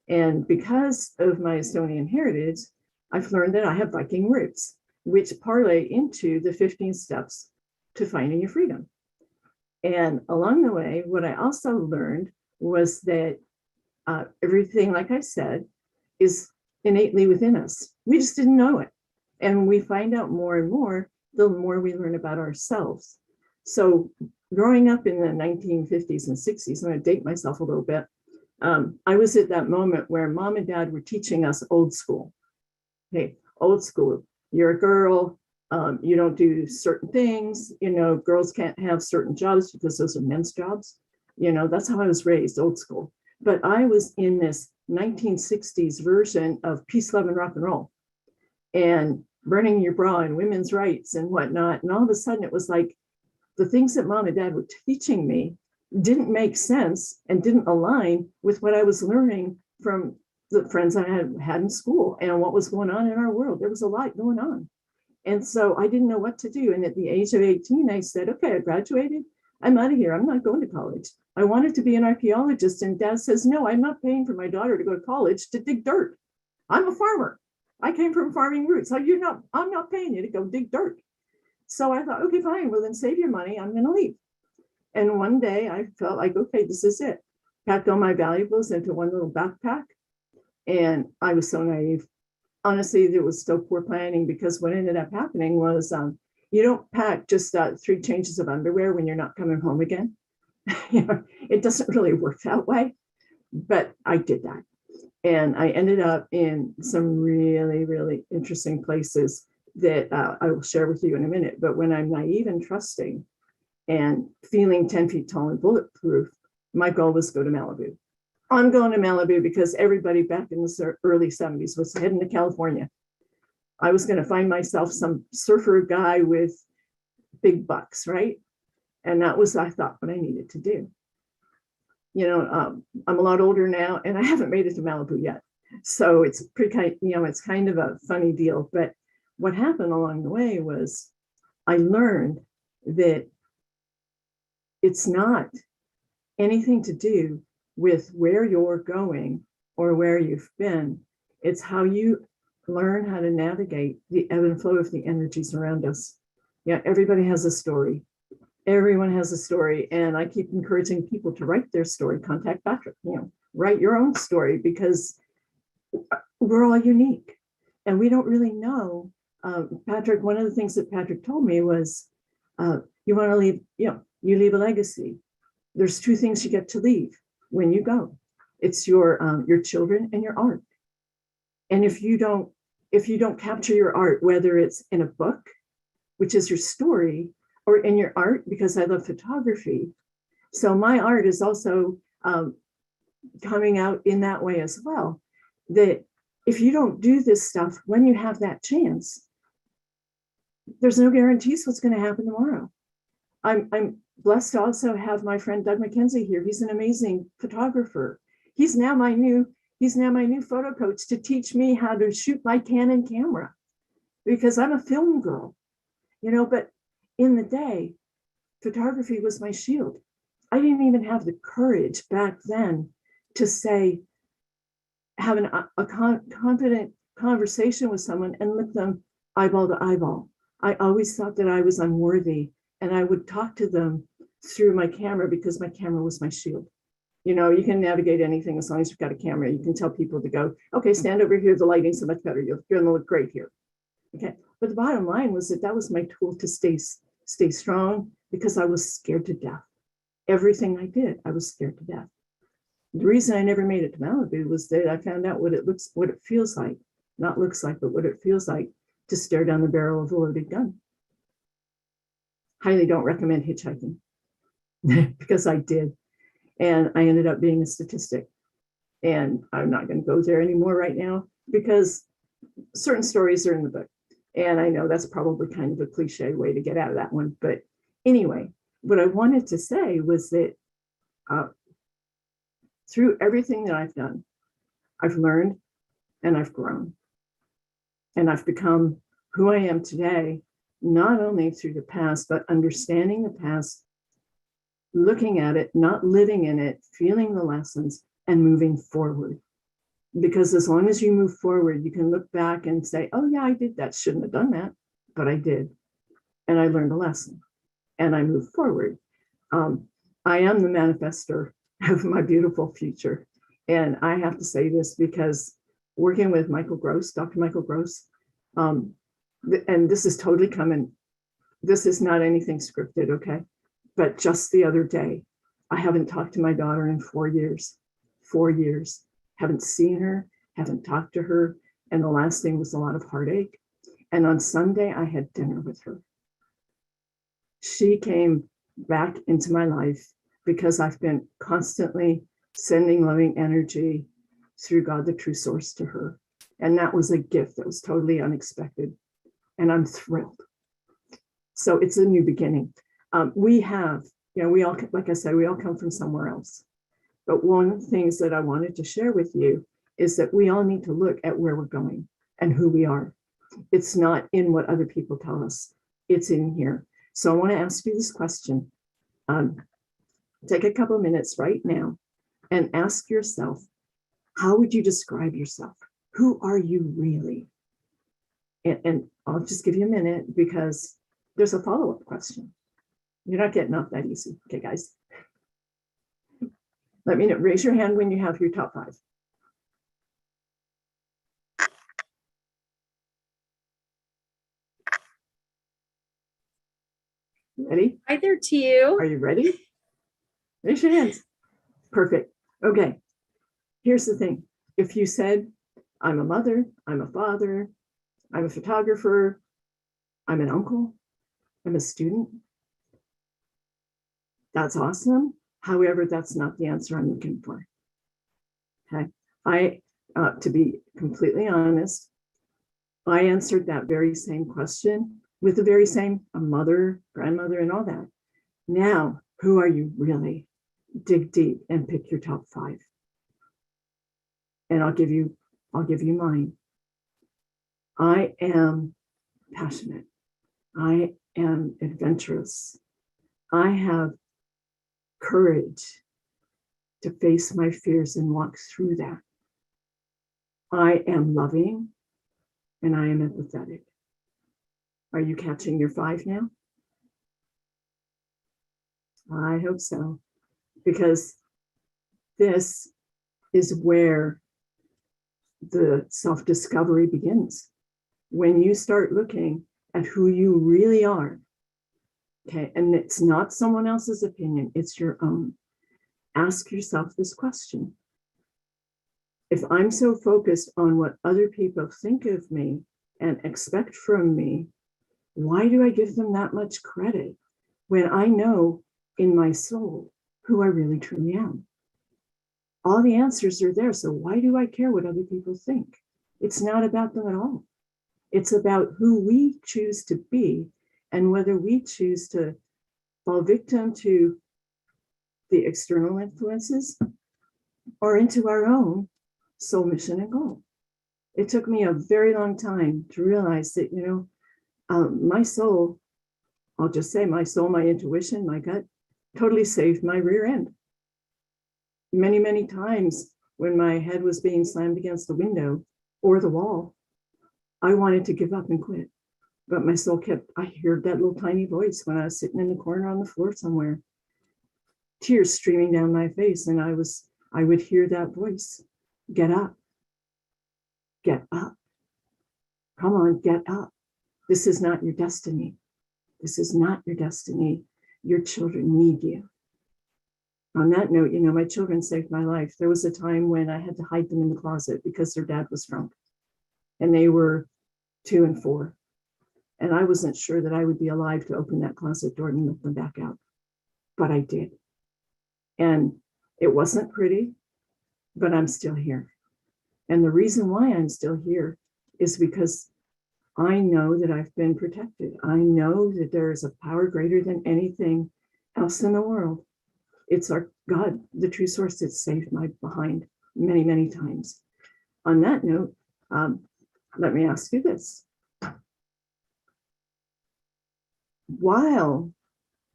And because of my Estonian heritage, I've learned that I have Viking roots, which parlay into the 15 steps to finding your freedom. And along the way, what I also learned was that everything, like I said, is innately within us. We just didn't know it. And we find out more and more, the more we learn about ourselves. So growing up in the 1950s and 60s, I'm going to date myself a little bit, I was at that moment where mom and dad were teaching us old school. Hey, old school, you're a girl, you don't do certain things, you know, girls can't have certain jobs because those are men's jobs. You know, that's how I was raised, old school. But I was in this 1960s version of peace, love, and rock and roll, and burning your bra and women's rights and whatnot. And all of a sudden it was like the things that mom and dad were teaching me didn't make sense and didn't align with what I was learning from the friends I had in school and what was going on in our world. There was a lot going on. And so I didn't know what to do. And at the age of 18, I said, okay, I graduated. I'm out of here. I'm not going to college. I wanted to be an archaeologist. And dad says, no, I'm not paying for my daughter to go to college to dig dirt. I'm a farmer. I came from farming roots. So I'm not paying you to go dig dirt. So I thought, okay, fine. Well, then save your money. I'm going to leave. And one day I felt like, okay, this is it. Packed all my valuables into one little backpack. And I was so naive. Honestly, there was still poor planning, because what ended up happening was you don't pack just 3 changes of underwear when you're not coming home again. You know, it doesn't really work that way. But I did that. And I ended up in some really, really interesting places that I will share with you in a minute. But when I'm naive and trusting and feeling 10 feet tall and bulletproof, my goal was to go to Malibu. I'm going to Malibu because everybody back in the early 70s was heading to California. I was going to find myself some surfer guy with big bucks, right? And that was, I thought, what I needed to do. You know, I'm a lot older now and I haven't made it to Malibu yet. So it's pretty, you know, it's kind of a funny deal. But what happened along the way was I learned that it's not anything to do with where you're going or where you've been. It's how you learn how to navigate the ebb and flow of the energies around us. Yeah, everybody has a story. Everyone has a story. And I keep encouraging people to write their story. Contact Patrick, write your own story, because we're all unique. And we don't really know. Patrick, one of the things that Patrick told me was, you want to leave, you leave a legacy. There's two things you get to leave when you go. It's your children and your art. And if you don't capture your art, whether it's in a book, which is your story, or in your art, because I love photography. So my art is also coming out in that way as well. That if you don't do this stuff when you have that chance, there's no guarantees what's going to happen tomorrow. I'm blessed to also have my friend Doug McKenzie here. He's an amazing photographer. He's now my new photo coach to teach me how to shoot my Canon camera, because I'm a film girl, but in the day, photography was my shield. I didn't even have the courage back then to say, have a confident conversation with someone and look them eyeball to eyeball. I always thought that I was unworthy, and I would talk to them through my camera because my camera was my shield. You can navigate anything as long as you've got a camera. You can tell people to go, okay, stand over here. The lighting's so much better. You're going to look great here. Okay. But the bottom line was that was my tool to stay strong, because I was scared to death. Everything I did, I was scared to death. The reason I never made it to Malibu was that I found out what it feels like, not looks like, but what it feels like to stare down the barrel of a loaded gun. Highly don't recommend hitchhiking because I did. And I ended up being a statistic. And I'm not going to go there anymore right now, because certain stories are in the book. And I know that's probably kind of a cliche way to get out of that one. But anyway, what I wanted to say was that through everything that I've done, I've learned and I've grown. And I've become who I am today, not only through the past, but understanding the past, looking at it, not living in it, feeling the lessons, and moving forward. Because as long as you move forward, you can look back and say, oh yeah, I did that. Shouldn't have done that, but I did. And I learned a lesson and I moved forward. I am the manifester of my beautiful future. And I have to say this because working with Michael Gross, Dr. Michael Gross, and this is totally coming. This is not anything scripted, okay? But just the other day, I haven't talked to my daughter in 4 years. 4 years. Haven't seen her, haven't talked to her. And the last thing was a lot of heartache. And on Sunday, I had dinner with her. She came back into my life because I've been constantly sending loving energy through God, the true source, to her. And that was a gift that was totally unexpected. And I'm thrilled. So it's a new beginning. We have, we all, like I said, we all come from somewhere else. But one of the things that I wanted to share with you is that we all need to look at where we're going and who we are. It's not in what other people tell us. It's in here. So I want to ask you this question. Take a couple of minutes right now and ask yourself, how would you describe yourself? Who are you really? And I'll just give you a minute because there's a follow-up question. You're not getting off that easy. Okay, guys. Let me know. Raise your hand when you have your top 5. Ready?
Hi there to you.
Are you ready? Raise your hands. Perfect. Okay. Here's the thing. If you said, I'm a mother, I'm a father, I'm a photographer, I'm an uncle, I'm a student, that's awesome. However, that's not the answer I'm looking for. Okay. To be completely honest, I answered that very same question with the very same mother, grandmother, and all that. Now, who are you really? Dig deep and pick your top 5. And I'll give you mine. I am passionate. I am adventurous. I have courage to face my fears and walk through that. I am loving, and I am empathetic. Are you catching your 5 now? I hope so, because this is where the self-discovery begins. When you start looking at who you really are, okay, and it's not someone else's opinion, it's your own. Ask yourself this question. If I'm so focused on what other people think of me and expect from me, why do I give them that much credit when I know in my soul who I really truly am? All the answers are there, so why do I care what other people think? It's not about them at all. It's about who we choose to be and whether we choose to fall victim to the external influences or into our own soul mission and goal. It took me a very long time to realize that, my soul, I'll just say my soul, my intuition, my gut, totally saved my rear end. Many, many times when my head was being slammed against the window or the wall, I wanted to give up and quit. But my soul I heard that little tiny voice when I was sitting in the corner on the floor somewhere, tears streaming down my face. And I would hear that voice, get up, get up. Come on, get up. This is not your destiny. This is not your destiny. Your children need you. On that note, my children saved my life. There was a time when I had to hide them in the closet because their dad was drunk. And they were 2 and 4. And I wasn't sure that I would be alive to open that closet door and let them back out. But I did. And it wasn't pretty, but I'm still here. And the reason why I'm still here is because I know that I've been protected. I know that there is a power greater than anything else in the world. It's our God, the true source that saved my behind many, many times. On that note, let me ask you this. While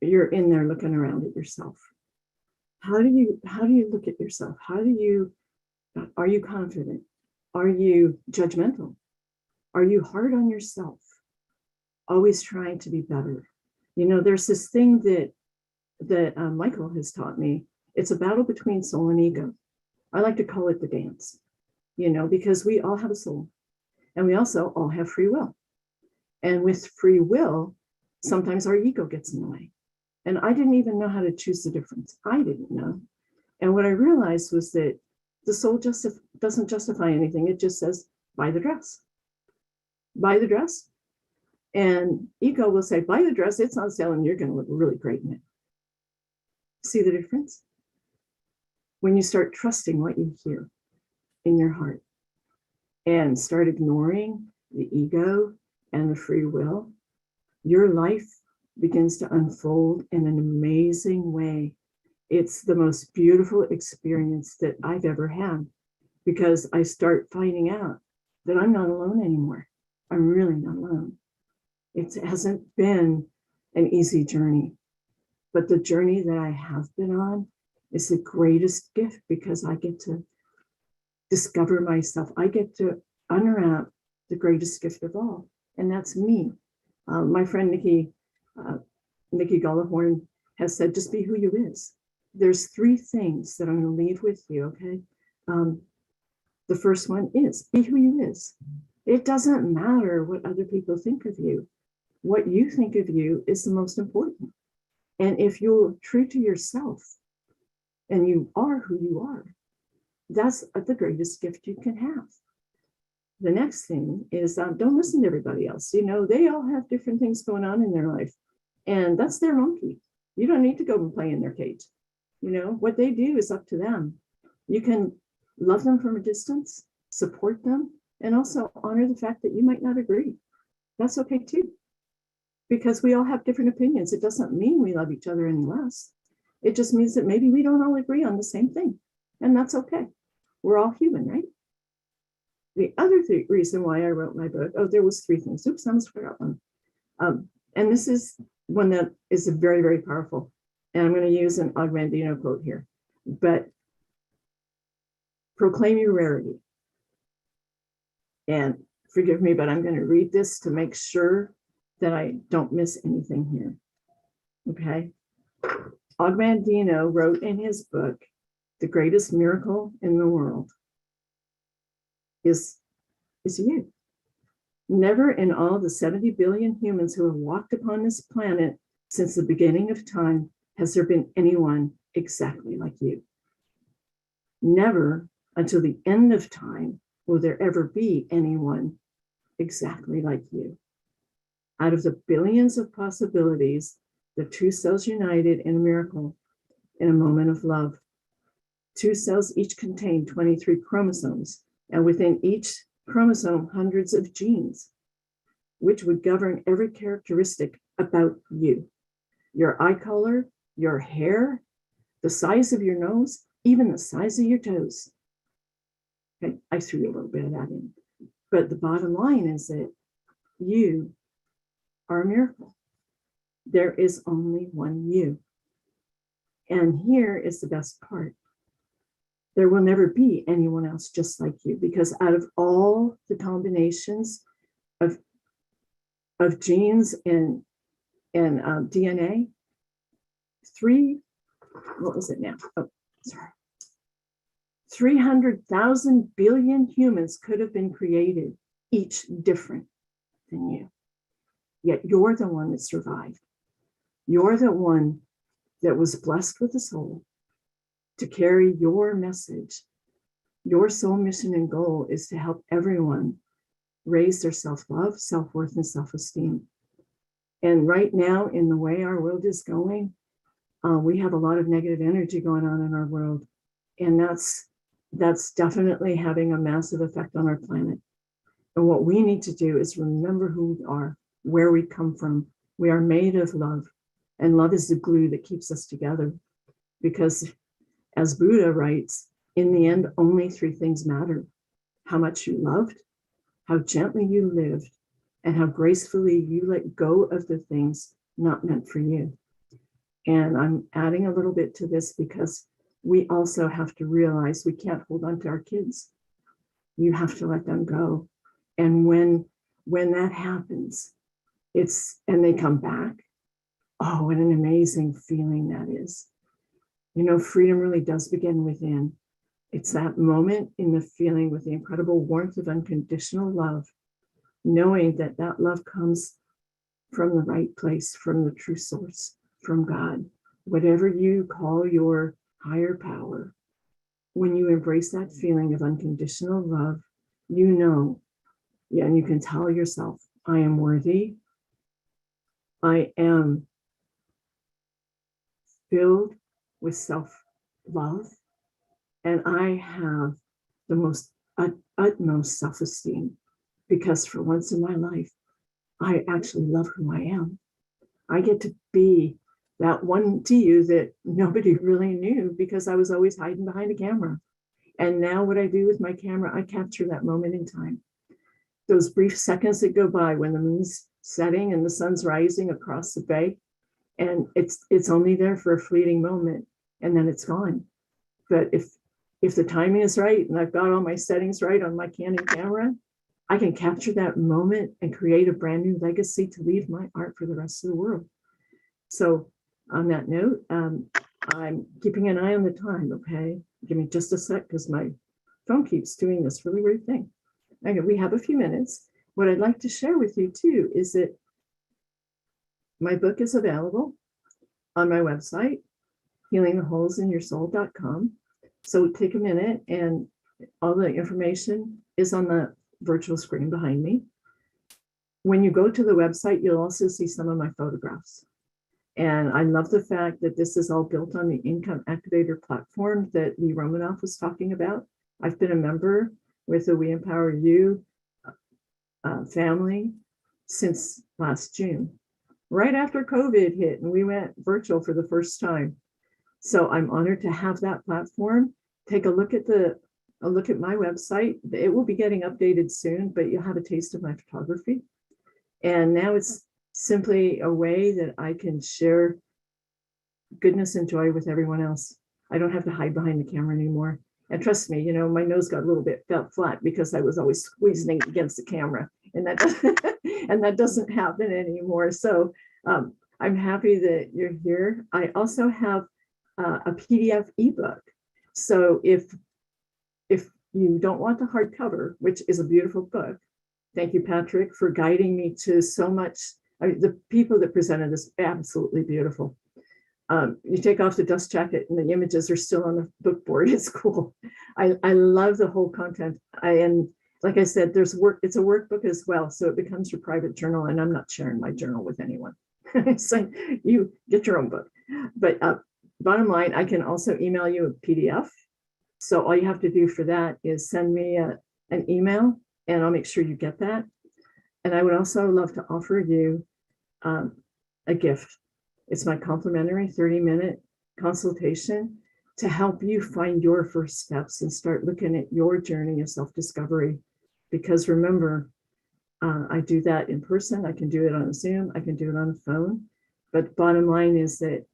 you're in there looking around at yourself, how do you look at yourself? Are you confident? Are you judgmental? Are you hard on yourself? Always trying to be better. There's this thing that Michael has taught me. It's a battle between soul and ego. I like to call it the dance, because we all have a soul and we also all have free will. And with free will, sometimes our ego gets in the way. And I didn't even know how to choose the difference. I didn't know. And what I realized was that the soul just doesn't justify anything. It just says, buy the dress. Buy the dress. And ego will say, buy the dress, it's on sale and you're going to look really great in it. See the difference? When you start trusting what you hear in your heart and start ignoring the ego and the free will, your life begins to unfold in an amazing way. It's the most beautiful experience that I've ever had because I start finding out that I'm not alone anymore. I'm really not alone. It hasn't been an easy journey, but the journey that I have been on is the greatest gift because I get to discover myself. I get to unwrap the greatest gift of all, and that's me. My friend Nikki Gullahorn has said, just be who you is. There's 3 things that I'm going to leave with you, okay? The first one is be who you is. It doesn't matter what other people think of you. What you think of you is the most important. And if you're true to yourself and you are who you are, that's the greatest gift you can have. The next thing is don't listen to everybody else. They all have different things going on in their life, and that's their monkey. You don't need to go and play in their cage. What they do is up to them. You can love them from a distance, support them, and also honor the fact that you might not agree. That's okay too, because we all have different opinions. It doesn't mean we love each other any less. It just means that maybe we don't all agree on the same thing, and that's okay. We're all human, right? The other reason why I wrote my book, there was 3 things. Oops, I almost forgot one. And this is one that is very, very powerful. And I'm going to use an Augmandino quote here. But proclaim your rarity. And forgive me, but I'm going to read this to make sure that I don't miss anything here. Okay. Ogmandino wrote in his book, "The greatest miracle in the world is you. Never in all the 70 billion humans who have walked upon this planet since the beginning of time has there been anyone exactly like you. Never until the end of time will there ever be anyone exactly like you. Out of the billions of possibilities, the two cells united in a miracle, in a moment of love. Two cells each contain 23 chromosomes, and within each chromosome, hundreds of genes, which would govern every characteristic about you. Your eye color, your hair, the size of your nose, even the size of your toes. Okay, I threw a little bit of that in. But the bottom line is that you are a miracle. There is only one you. And here is the best part. There will never be anyone else just like you, because out of all the combinations of genes and DNA, what was it now? Oh, sorry. 300,000 billion humans could have been created, each different than you. Yet you're the one that survived. You're the one that was blessed with a soul to carry your message. Your soul mission and goal is to help everyone raise their self-love, self-worth, and self-esteem. And right now, in the way our world is going, we have a lot of negative energy going on in our world. And that's definitely having a massive effect on our planet. And what we need to do is remember who we are, where we come from. We are made of love, and love is the glue that keeps us together. Because as Buddha writes, in the end, only three things matter: how much you loved, how gently you lived, and how gracefully you let go of the things not meant for you. And I'm adding a little bit to this because we also have to realize we can't hold on to our kids. You have to let them go. And when that happens, and they come back, oh, what an amazing feeling that is. You know, freedom really does begin within. It's that moment in the feeling with the incredible warmth of unconditional love, knowing that that love comes from the right place, from the true source, from God, whatever you call your higher power. When you embrace that feeling of unconditional love, you know, yeah, and you can tell yourself, I am worthy. I am filled with self-love, and I have the most utmost self-esteem, because for once in my life, I actually love who I am. I get to be that one to you that nobody really knew, because I was always hiding behind a camera. And now what I do with my camera, I capture that moment in time. Those brief seconds that go by when the moon's setting and the sun's rising across the bay, and it's only there for a fleeting moment, and then it's gone. But if the timing is right and I've got all my settings right on my Canon camera, I can capture that moment and create a brand new legacy to leave my art for the rest of the world. So on that note, I'm keeping an eye on the time, okay? Give me just a sec, because my phone keeps doing this really weird thing. Okay, we have a few minutes. What I'd like to share with you too is that my book is available on my website, healingtheholesinyoursoul.com. So take a minute, and all the information is on the virtual screen behind me. When you go to the website, you'll also see some of my photographs. And I love the fact that this is all built on the income activator platform that Lee Romanoff was talking about. I've been a member with the We Empower You family since last June, right after COVID hit and we went virtual for the first time. So I'm honored to have that platform. Take a look at my website. It will be getting updated soon, but you'll have a taste of my photography. And now it's simply a way that I can share goodness and joy with everyone else. I don't have to hide behind the camera anymore. And trust me, my nose got a little bit flat because I was always squeezing against the camera, and that doesn't, and that doesn't happen anymore. So I'm happy that you're here. I also have a PDF ebook. So if you don't want the hardcover, which is a beautiful book, thank you, Patrick, for guiding me to so much. I mean, the people that presented this, absolutely beautiful. You take off the dust jacket and the images are still on the book board. It's cool. I love the whole content. And like I said, it's a workbook as well. So it becomes your private journal, and I'm not sharing my journal with anyone. So you get your own book. But bottom line, I can also email you a PDF. So all you have to do for that is send me an email, and I'll make sure you get that. And I would also love to offer you a gift. It's my complimentary 30-minute consultation to help you find your first steps and start looking at your journey of self-discovery. Because remember, I do that in person. I can do it on Zoom. I can do it on the phone. But bottom line is that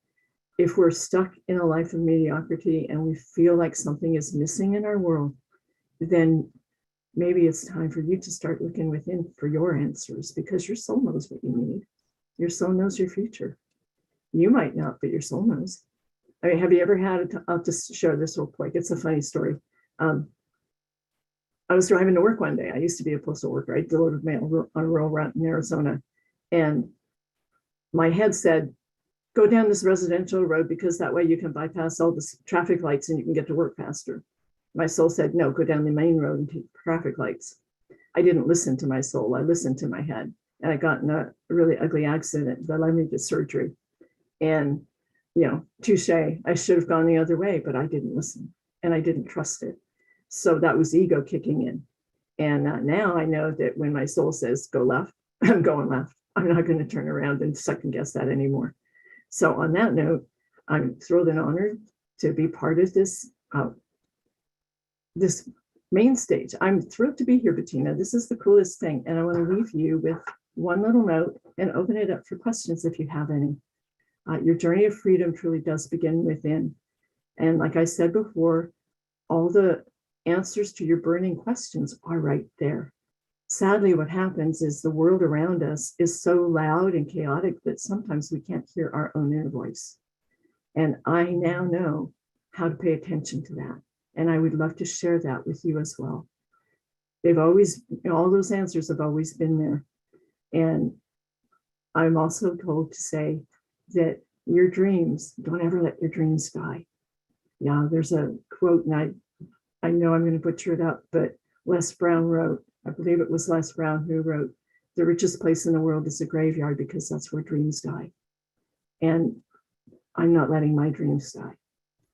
if we're stuck in a life of mediocrity and we feel like something is missing in our world, then maybe it's time for you to start looking within for your answers, because your soul knows what you need. Your soul knows your future. You might not, but your soul knows. I mean, have you ever had I'll just share this real quick. It's a funny story. I was driving to work one day. I used to be a postal worker. I delivered mail on a rural route in Arizona. And my head said, go down this residential road because that way you can bypass all the traffic lights and you can get to work faster. My soul said, no, go down the main road and take traffic lights. I didn't listen to my soul. I listened to my head. And I got in a really ugly accident that led me to surgery. And, touche, I should have gone the other way, but I didn't listen and I didn't trust it. So that was ego kicking in. And now I know that when my soul says, go left, I'm going left. I'm not going to turn around and second guess that anymore. So on that note, I'm thrilled and honored to be part of this, this main stage. I'm thrilled to be here, Bettina. This is the coolest thing. And I want to leave you with one little note and open it up for questions if you have any. Your journey of freedom truly does begin within. And like I said before, all the answers to your burning questions are right there. Sadly, what happens is the world around us is so loud and chaotic that sometimes we can't hear our own inner voice. And I now know how to pay attention to that. And I would love to share that with you as well. They've always, all those answers have always been there. And I'm also told to say that your dreams, don't ever let your dreams die. Yeah, there's a quote, and I know I'm going to butcher it up, but Les Brown wrote, I believe it was Les Brown who wrote, the richest place in the world is a graveyard because that's where dreams die. And I'm not letting my dreams die.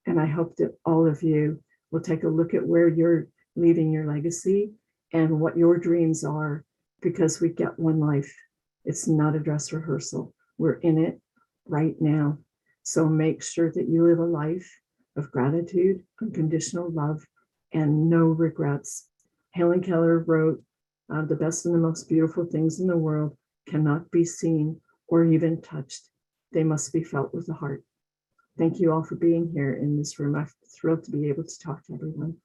And I hope that all of you will take a look at where you're leaving your legacy and what your dreams are, because we get one life. It's not a dress rehearsal. We're in it right now. So make sure that you live a life of gratitude, unconditional love, and no regrets. Helen Keller wrote, the best and the most beautiful things in the world cannot be seen or even touched. They must be felt with the heart. Thank you all for being here in this room. I'm thrilled to be able to talk to everyone.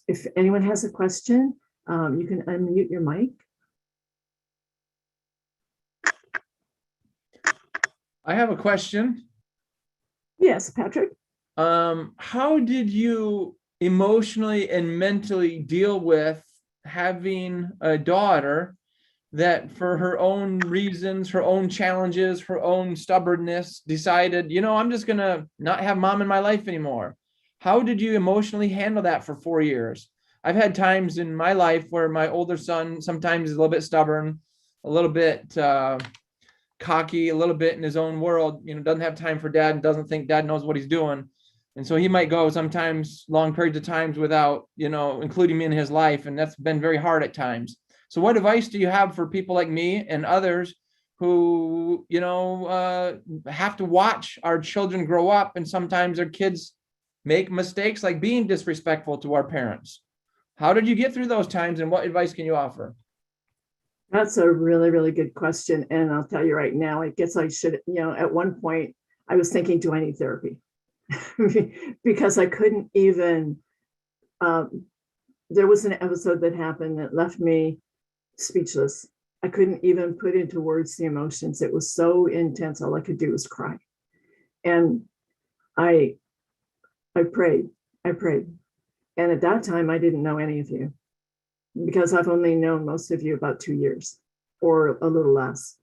If anyone has a question, you can unmute your mic.
I have a question.
Yes, Patrick.
How did you emotionally and mentally deal with having a daughter that for her own reasons, her own challenges, her own stubbornness decided, I'm just going to not have mom in my life anymore? How did you emotionally handle that for 4 years? I've had times in my life where my older son sometimes is a little bit stubborn, a little bit cocky, a little bit in his own world, doesn't have time for dad and doesn't think dad knows what he's doing. And so he might go sometimes long periods of times without, including me in his life. And that's been very hard at times. So what advice do you have for people like me and others who, have to watch our children grow up, and sometimes their kids make mistakes like being disrespectful to our parents? How did you get through those times, and what advice can you offer?
That's a really, really good question. And I'll tell you right now, I guess I should, at one point I was thinking, do I need therapy? because I couldn't even, there was an episode that happened that left me speechless. I couldn't even put into words the emotions. It was so intense. All I could do was cry. And I prayed. And at that time, I didn't know any of you because I've only known most of you about 2 years or a little less.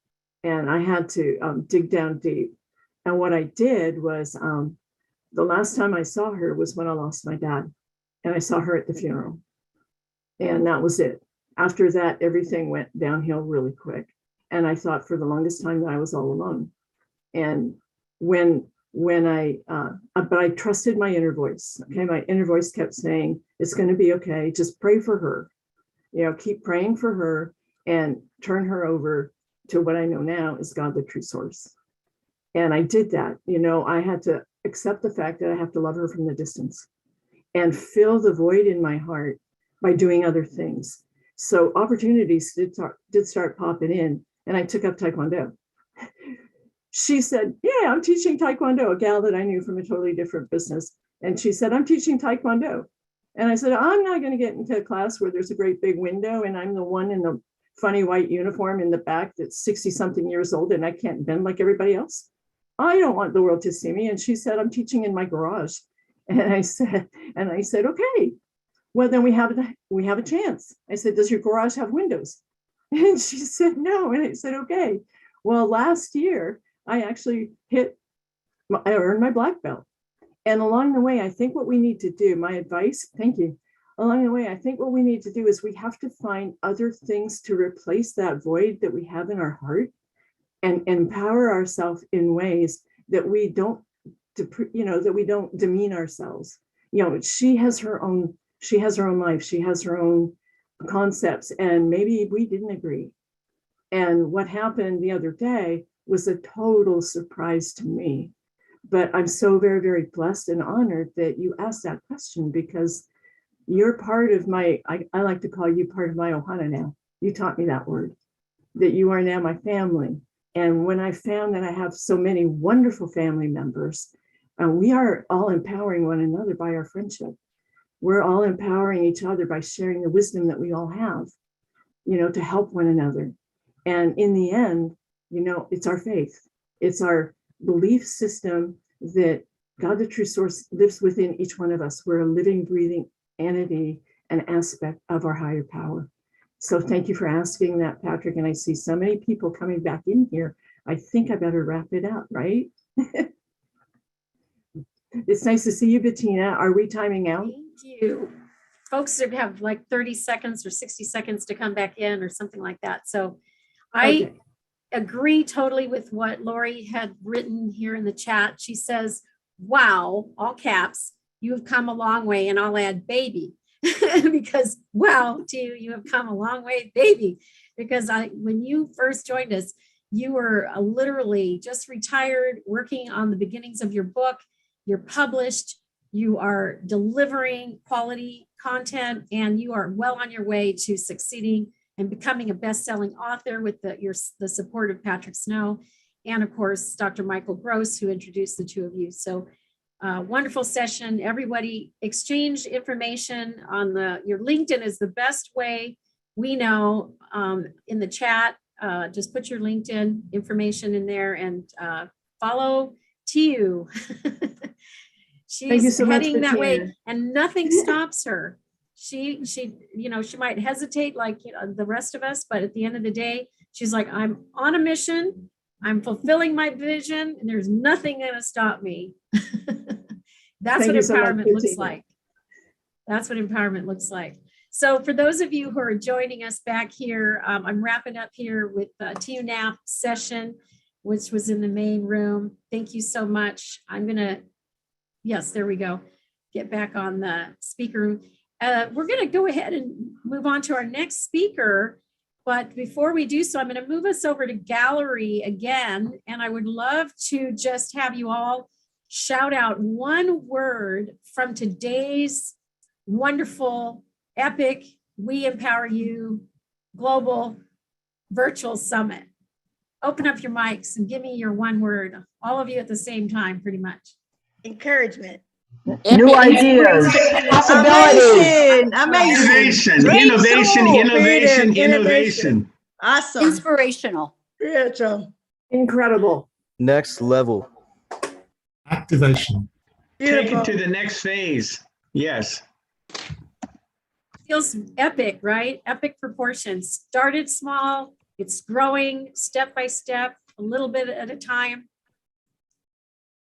And I had to dig down deep. And what I did was the last time I saw her was when I lost my dad. And I saw her at the funeral. And that was it. After that, everything went downhill really quick. And I thought for the longest time that I was all alone. And but I trusted my inner voice. Okay, my inner voice kept saying, it's going to be okay. Just pray for her. Keep praying for her and turn her over to what I know now is God, the true source. And I did that. I had to accept the fact that I have to love her from the distance and fill the void in my heart by doing other things. So opportunities did start popping in, and I took up Taekwondo. She said, yeah, I'm teaching Taekwondo, a gal that I knew from a totally different business. And she said, I'm teaching Taekwondo. And I said, I'm not going to get into a class where there's a great big window and I'm the one in the funny white uniform in the back that's 60 something years old and I can't bend like everybody else. I don't want the world to see me. And she said, I'm teaching in my garage. And I said, okay, well, then we have a chance. I said, does your garage have windows? And she said, no. And I said, okay. Well, last year, I actually I earned my black belt. And along the way, I think what we need to do, my advice, thank you. Along the way, I think what we need to do is we have to find other things to replace that void that we have in our heart and empower ourselves in ways that we don't, that we don't demean ourselves. She has her own life. She has her own concepts, and maybe we didn't agree. And what happened the other day was a total surprise to me. But I'm so very, very blessed and honored that you asked that question because you're part of I like to call you part of my ohana now. You taught me that word, that you are now my family. And when I found that I have so many wonderful family members, we are all empowering one another by our friendship. We're all empowering each other by sharing the wisdom that we all have, to help one another. And in the end, it's our faith. It's our belief system that God, the true source, lives within each one of us. We're a living, breathing entity, an aspect of our higher power. So thank you for asking that, Patrick. And I see so many people coming back in here. I think I better wrap it up, right? It's nice to see you, Bettina. Are we timing out?
Thank you. Folks have like 30 seconds or 60 seconds to come back in or something like that. So I agree totally with what Lori had written here in the chat. She says, wow, all caps, you have come a long way. And I'll add baby because wow, too, you have come a long way, baby. Because when you first joined us, you were literally just retired, working on the beginnings of your book. You're published, you are delivering quality content, and you are well on your way to succeeding and becoming a best-selling author with the support of Patrick Snow and, of course, Dr. Michael Gross, who introduced the two of you. So wonderful session. Everybody exchange information on your LinkedIn is the best way we know in the chat. Just put your LinkedIn information in there and follow Tiu. She's heading that way and nothing stops her. She might hesitate like the rest of us, but at the end of the day, she's like, I'm on a mission. I'm fulfilling my vision and there's nothing going to stop me. That's what empowerment looks like. That's what empowerment looks like. So for those of you who are joining us back here, I'm wrapping up here with Tiu Nap session, which was in the main room. Thank you so much. Yes, there we go. Get back on the speaker room. We're going to go ahead and move on to our next speaker. But before we do so, I'm going to move us over to gallery again. And I would love to just have you all shout out one word from today's wonderful, epic, We Empower You Global Virtual Summit. Open up your mics and give me your one word, all of you at the same time, pretty much.
encouragement.
New ideas, possibilities.
Innovation,
Dream
innovation,
soul,
innovation,
freedom,
innovation.
Awesome.
Inspirational.
Spiritual.
Incredible.
Next level.
Activation.
Take it to the next phase. Yes.
Feels epic, right? Epic proportions. Started small, it's growing step by step, a little bit at a time.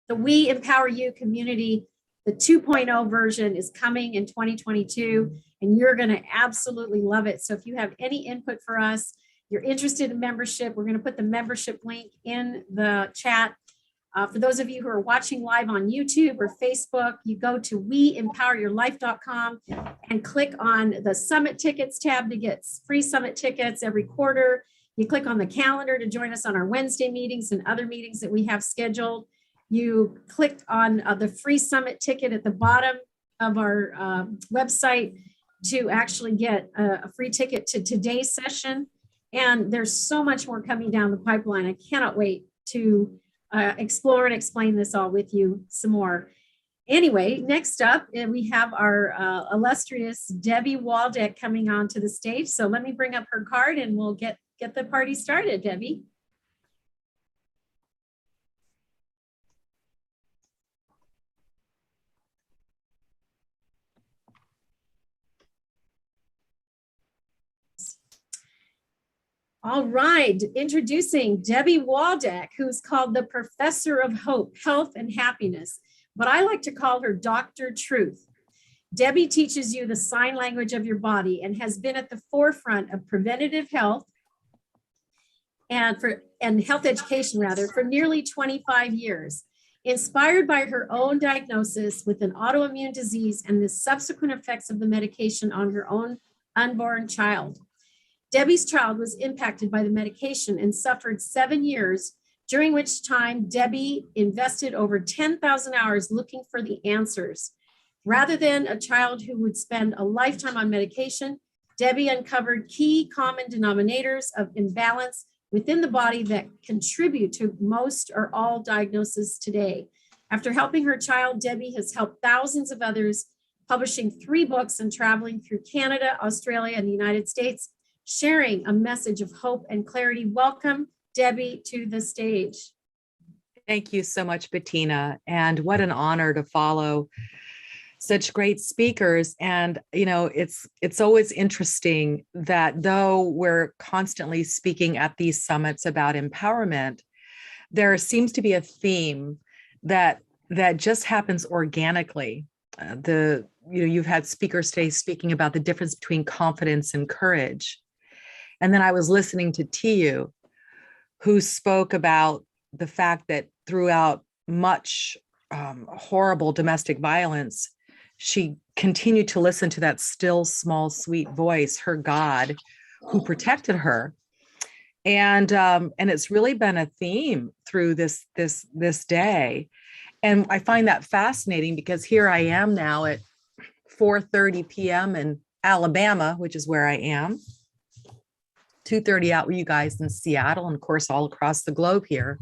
The We Empower You community, the 2.0 version is coming in 2022, and you're going to absolutely love it. So if you have any input for us, you're interested in membership, we're going to put the membership link in the chat. For those of you who are watching live on YouTube or Facebook, you go to weempoweryourlife.com and click on the Summit Tickets tab to get free Summit tickets every quarter. You click on the calendar to join us on our Wednesday meetings and other meetings that we have scheduled. You clicked on the free Summit ticket at the bottom of our website to actually get a free ticket to today's session. And there's so much more coming down the pipeline. I cannot wait to explore and explain this all with you some more. Anyway, next up, we have our illustrious Debbie Waldeck coming onto the stage. So let me bring up her card and we'll get the party started, Debbie. All right, introducing Debbie Waldeck, who's called the Professor of Hope, Health, and Happiness, but I like to call her Dr. Truth. Debbie teaches you the sign language of your body and has been at the forefront of preventative health and health education rather for nearly 25 years. Inspired by her own diagnosis with an autoimmune disease and the subsequent effects of the medication on her own unborn child. Debbie's child was impacted by the medication and suffered 7 years, during which time Debbie invested over 10,000 hours looking for the answers. Rather than a child who would spend a lifetime on medication, Debbie uncovered key common denominators of imbalance within the body that contribute to most or all diagnoses today. After helping her child, Debbie has helped thousands of others, publishing 3 books and traveling through Canada, Australia, and the United States, sharing a message of hope and clarity. Welcome, Debbie, to the stage.
Thank you so much, Bettina. And what an honor to follow such great speakers. And, you know, it's always interesting that though we're constantly speaking at these summits about empowerment, there seems to be a theme that just happens organically. You've had speakers today speaking about the difference between confidence and courage. And then I was listening to Tiu, who spoke about the fact that throughout much horrible domestic violence, she continued to listen to that still, small, sweet voice, her God, who protected her. And it's really been a theme through this day. And I find that fascinating because here I am now at 4:30 p.m. in Alabama, which is where I am. 2:30 out with you guys in Seattle, and of course, all across the globe here.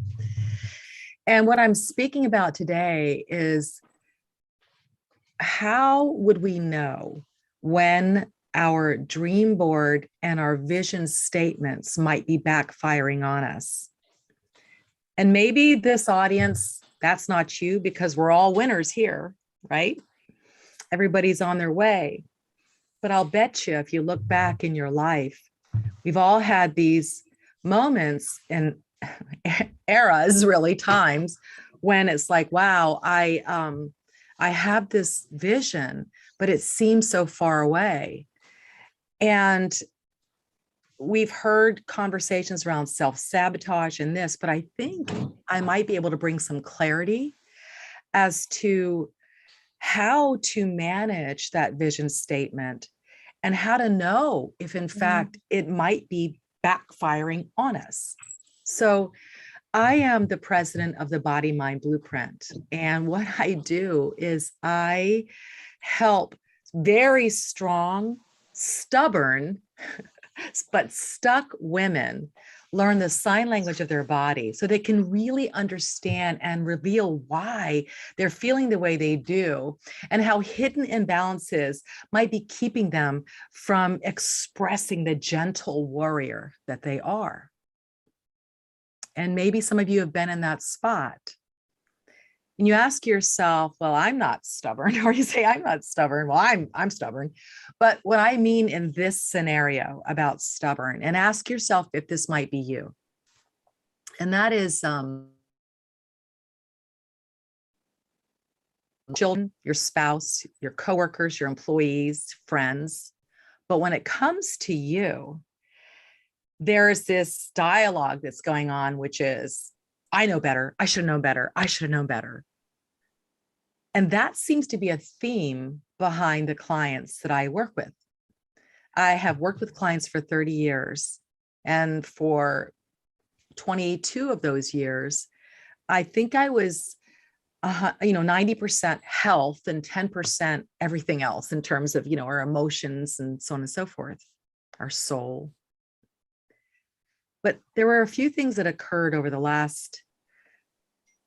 And what I'm speaking about today is how would we know when our dream board and our vision statements might be backfiring on us? And maybe this audience, that's not you because we're all winners here, right? Everybody's on their way. But I'll bet you if you look back in your life, we've all had these moments and eras, really times, when it's like, wow, I have this vision, but it seems so far away. And we've heard conversations around self-sabotage and this, but I think I might be able to bring some clarity as to how to manage that vision statement and how to know if in fact it might be backfiring on us. So I am the president of the Body Mind Blueprint. And what I do is I help very strong, stubborn But stuck women learn the sign language of their body so they can really understand and reveal why they're feeling the way they do and how hidden imbalances might be keeping them from expressing the gentle warrior that they are. And maybe some of you have been in that spot. And you ask yourself, well, I'm not stubborn, or you say, I'm not stubborn. Well, I'm stubborn. But what I mean in this scenario about stubborn, and ask yourself if this might be you. And that is children, your spouse, your coworkers, your employees, friends. But when it comes to you, there's this dialogue that's going on, which is, I know better. I should have known better. I should have known better. And that seems to be a theme behind the clients that I work with. I have worked with clients for 30 years. And for 22 of those years, I think I was, 90% health and 10% everything else in terms of, our emotions and so on and so forth, our soul. But there were a few things that occurred over the last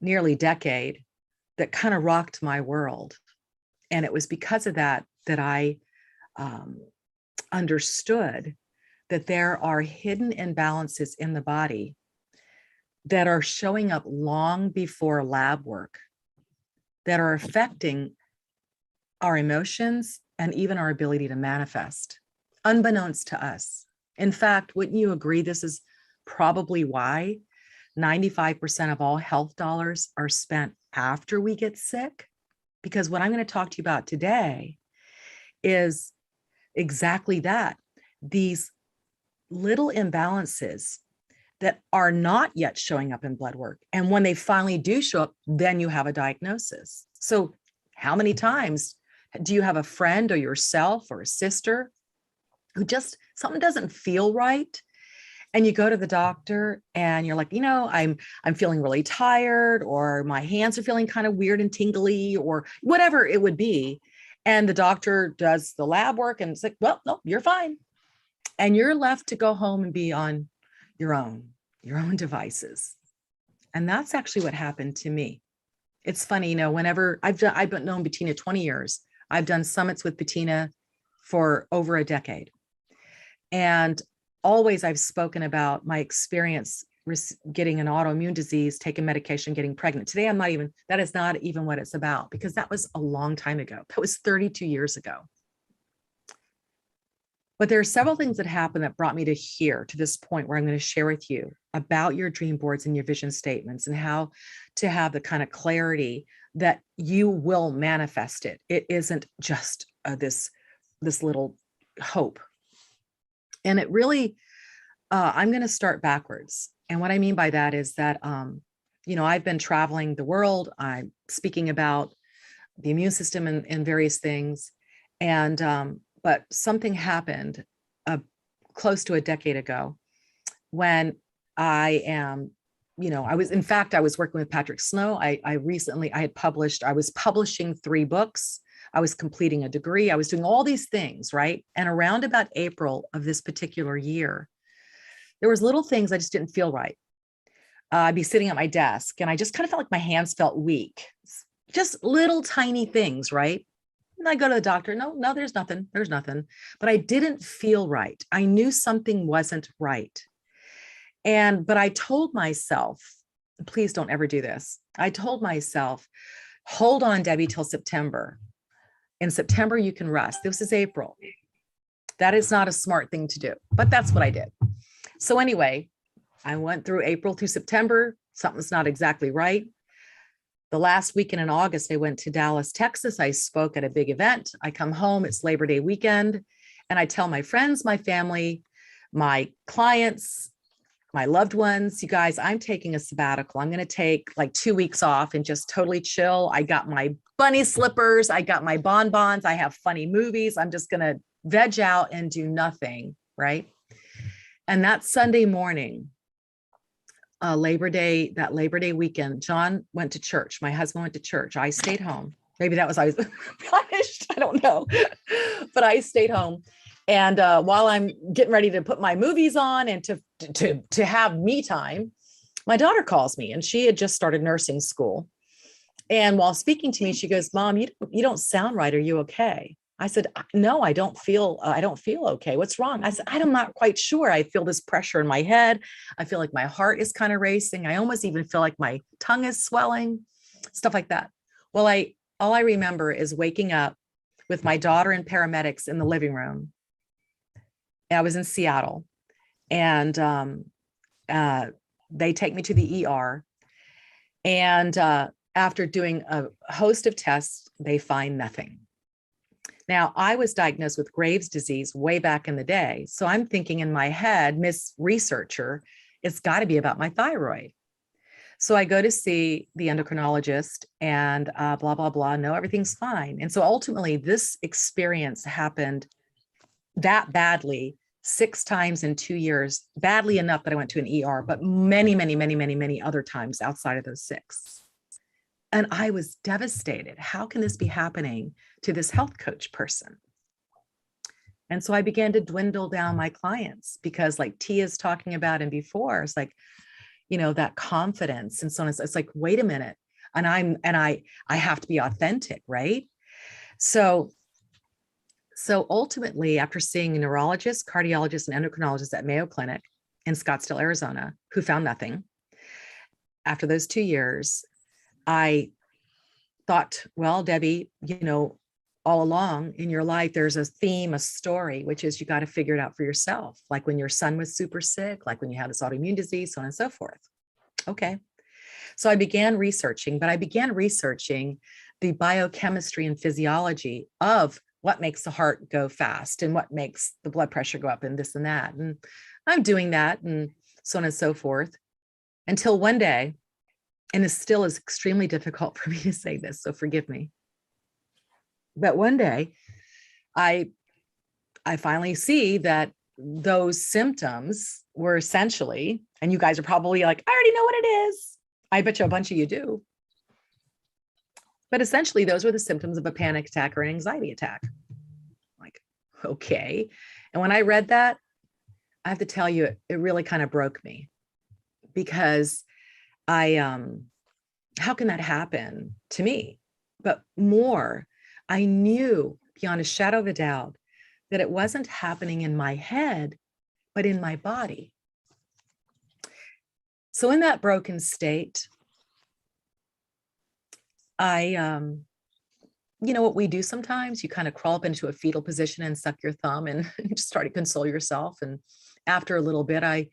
nearly decade that kind of rocked my world. And it was because of that I understood that there are hidden imbalances in the body that are showing up long before lab work, that are affecting our emotions and even our ability to manifest, unbeknownst to us. In fact, wouldn't you agree this is probably why 95% of all health dollars are spent after we get sick? Because what I'm going to talk to you about today is exactly that. These little imbalances that are not yet showing up in blood work. And when they finally do show up, then you have a diagnosis. So how many times do you have a friend or yourself or a sister who just, something doesn't feel right? And you go to the doctor and you're like, I'm feeling really tired, or my hands are feeling kind of weird and tingly, or whatever it would be. And the doctor does the lab work and it's like, well, no, you're fine. And you're left to go home and be on your own devices. And that's actually what happened to me. It's funny, whenever I've known Bettina 20 years, I've done summits with Bettina for over a decade. And always I've spoken about my experience getting an autoimmune disease, taking medication, getting pregnant. Today, that is not even what it's about, because that was a long time ago. That was 32 years ago. But there are several things that happened that brought me to this point where I'm going to share with you about your dream boards and your vision statements and how to have the kind of clarity that you will manifest it. It isn't just this little hope. And it really, I'm going to start backwards. And what I mean by that is that, I've been traveling the world. I'm speaking about the immune system and various things. And, but something happened close to a decade ago when I was working with Patrick Snow. I was publishing 3 books. I was completing a degree. I was doing all these things, right? And around about April of this particular year, there was little things I just didn't feel right. I'd be sitting at my desk and I just kind of felt like my hands felt weak. Just little tiny things, right? And I go to the doctor. No, there's nothing. But I didn't feel right. I knew something wasn't right. But I told myself, please don't ever do this. I told myself, hold on, Debbie, till September. In September, you can rest. This is April. That is not a smart thing to do, but that's what I did. So anyway, I went through April through September. Something's not exactly right. The last weekend in August, I went to Dallas, Texas. I spoke at a big event. I come home, it's Labor Day weekend, and I tell my friends, my family, my clients, my loved ones, you guys, I'm taking a sabbatical. I'm going to take like 2 weeks off and just totally chill. I got my bunny slippers. I got my bonbons. I have funny movies. I'm just going to veg out and do nothing, right? And that Sunday morning, that Labor Day weekend, John went to church. My husband went to church. I stayed home. Maybe I was punished. I don't know. But I stayed home. And while I'm getting ready to put my movies on and to have me time, my daughter calls me, and she had just started nursing school. And while speaking to me, she goes, "Mom, you don't sound right. Are you okay?" I said, "No, I don't feel okay. What's wrong?" I said, "I'm not quite sure. I feel this pressure in my head. I feel like my heart is kind of racing. I almost even feel like my tongue is swelling," stuff like that. Well, all I remember is waking up with my daughter and paramedics in the living room. I was in Seattle, and they take me to the ER. And after doing a host of tests, they find nothing. Now, I was diagnosed with Graves' disease way back in the day. So I'm thinking in my head, Miss Researcher, it's got to be about my thyroid. So I go to see the endocrinologist, and blah, blah, blah. No, everything's fine. And so ultimately, this experience happened that badly 6 times in 2 years, badly enough that I went to an ER, but many, many, many, many, many other times outside of those 6. And I was devastated. How can this be happening to this health coach person? And so I began to dwindle down my clients, because like Tia's talking about and before, it's like, that confidence and so on. It's like, wait a minute. And I have to be authentic, right? So ultimately, after seeing a neurologist, cardiologist, and endocrinologist at Mayo Clinic in Scottsdale, Arizona, who found nothing, after those 2 years, I thought, well, Debbie, all along in your life, there's a theme, a story, which is you got to figure it out for yourself. Like when your son was super sick, like when you had this autoimmune disease, so on and so forth. Okay. So I began researching, but I began researching the biochemistry and physiology of what makes the heart go fast and what makes the blood pressure go up and this and that. And I'm doing that and so on and so forth until one day, and it still is extremely difficult for me to say this, so forgive me. But one day I finally see that those symptoms were essentially, and you guys are probably like, I already know what it is. I bet you a bunch of you do. But essentially, those were the symptoms of a panic attack or an anxiety attack. Like, okay. And when I read that, I have to tell you, it really kind of broke me, because how can that happen to me? But more, I knew beyond a shadow of a doubt that it wasn't happening in my head, but in my body. So in that broken state, what we do sometimes, you kind of crawl up into a fetal position and suck your thumb and just try to console yourself. And after a little bit, I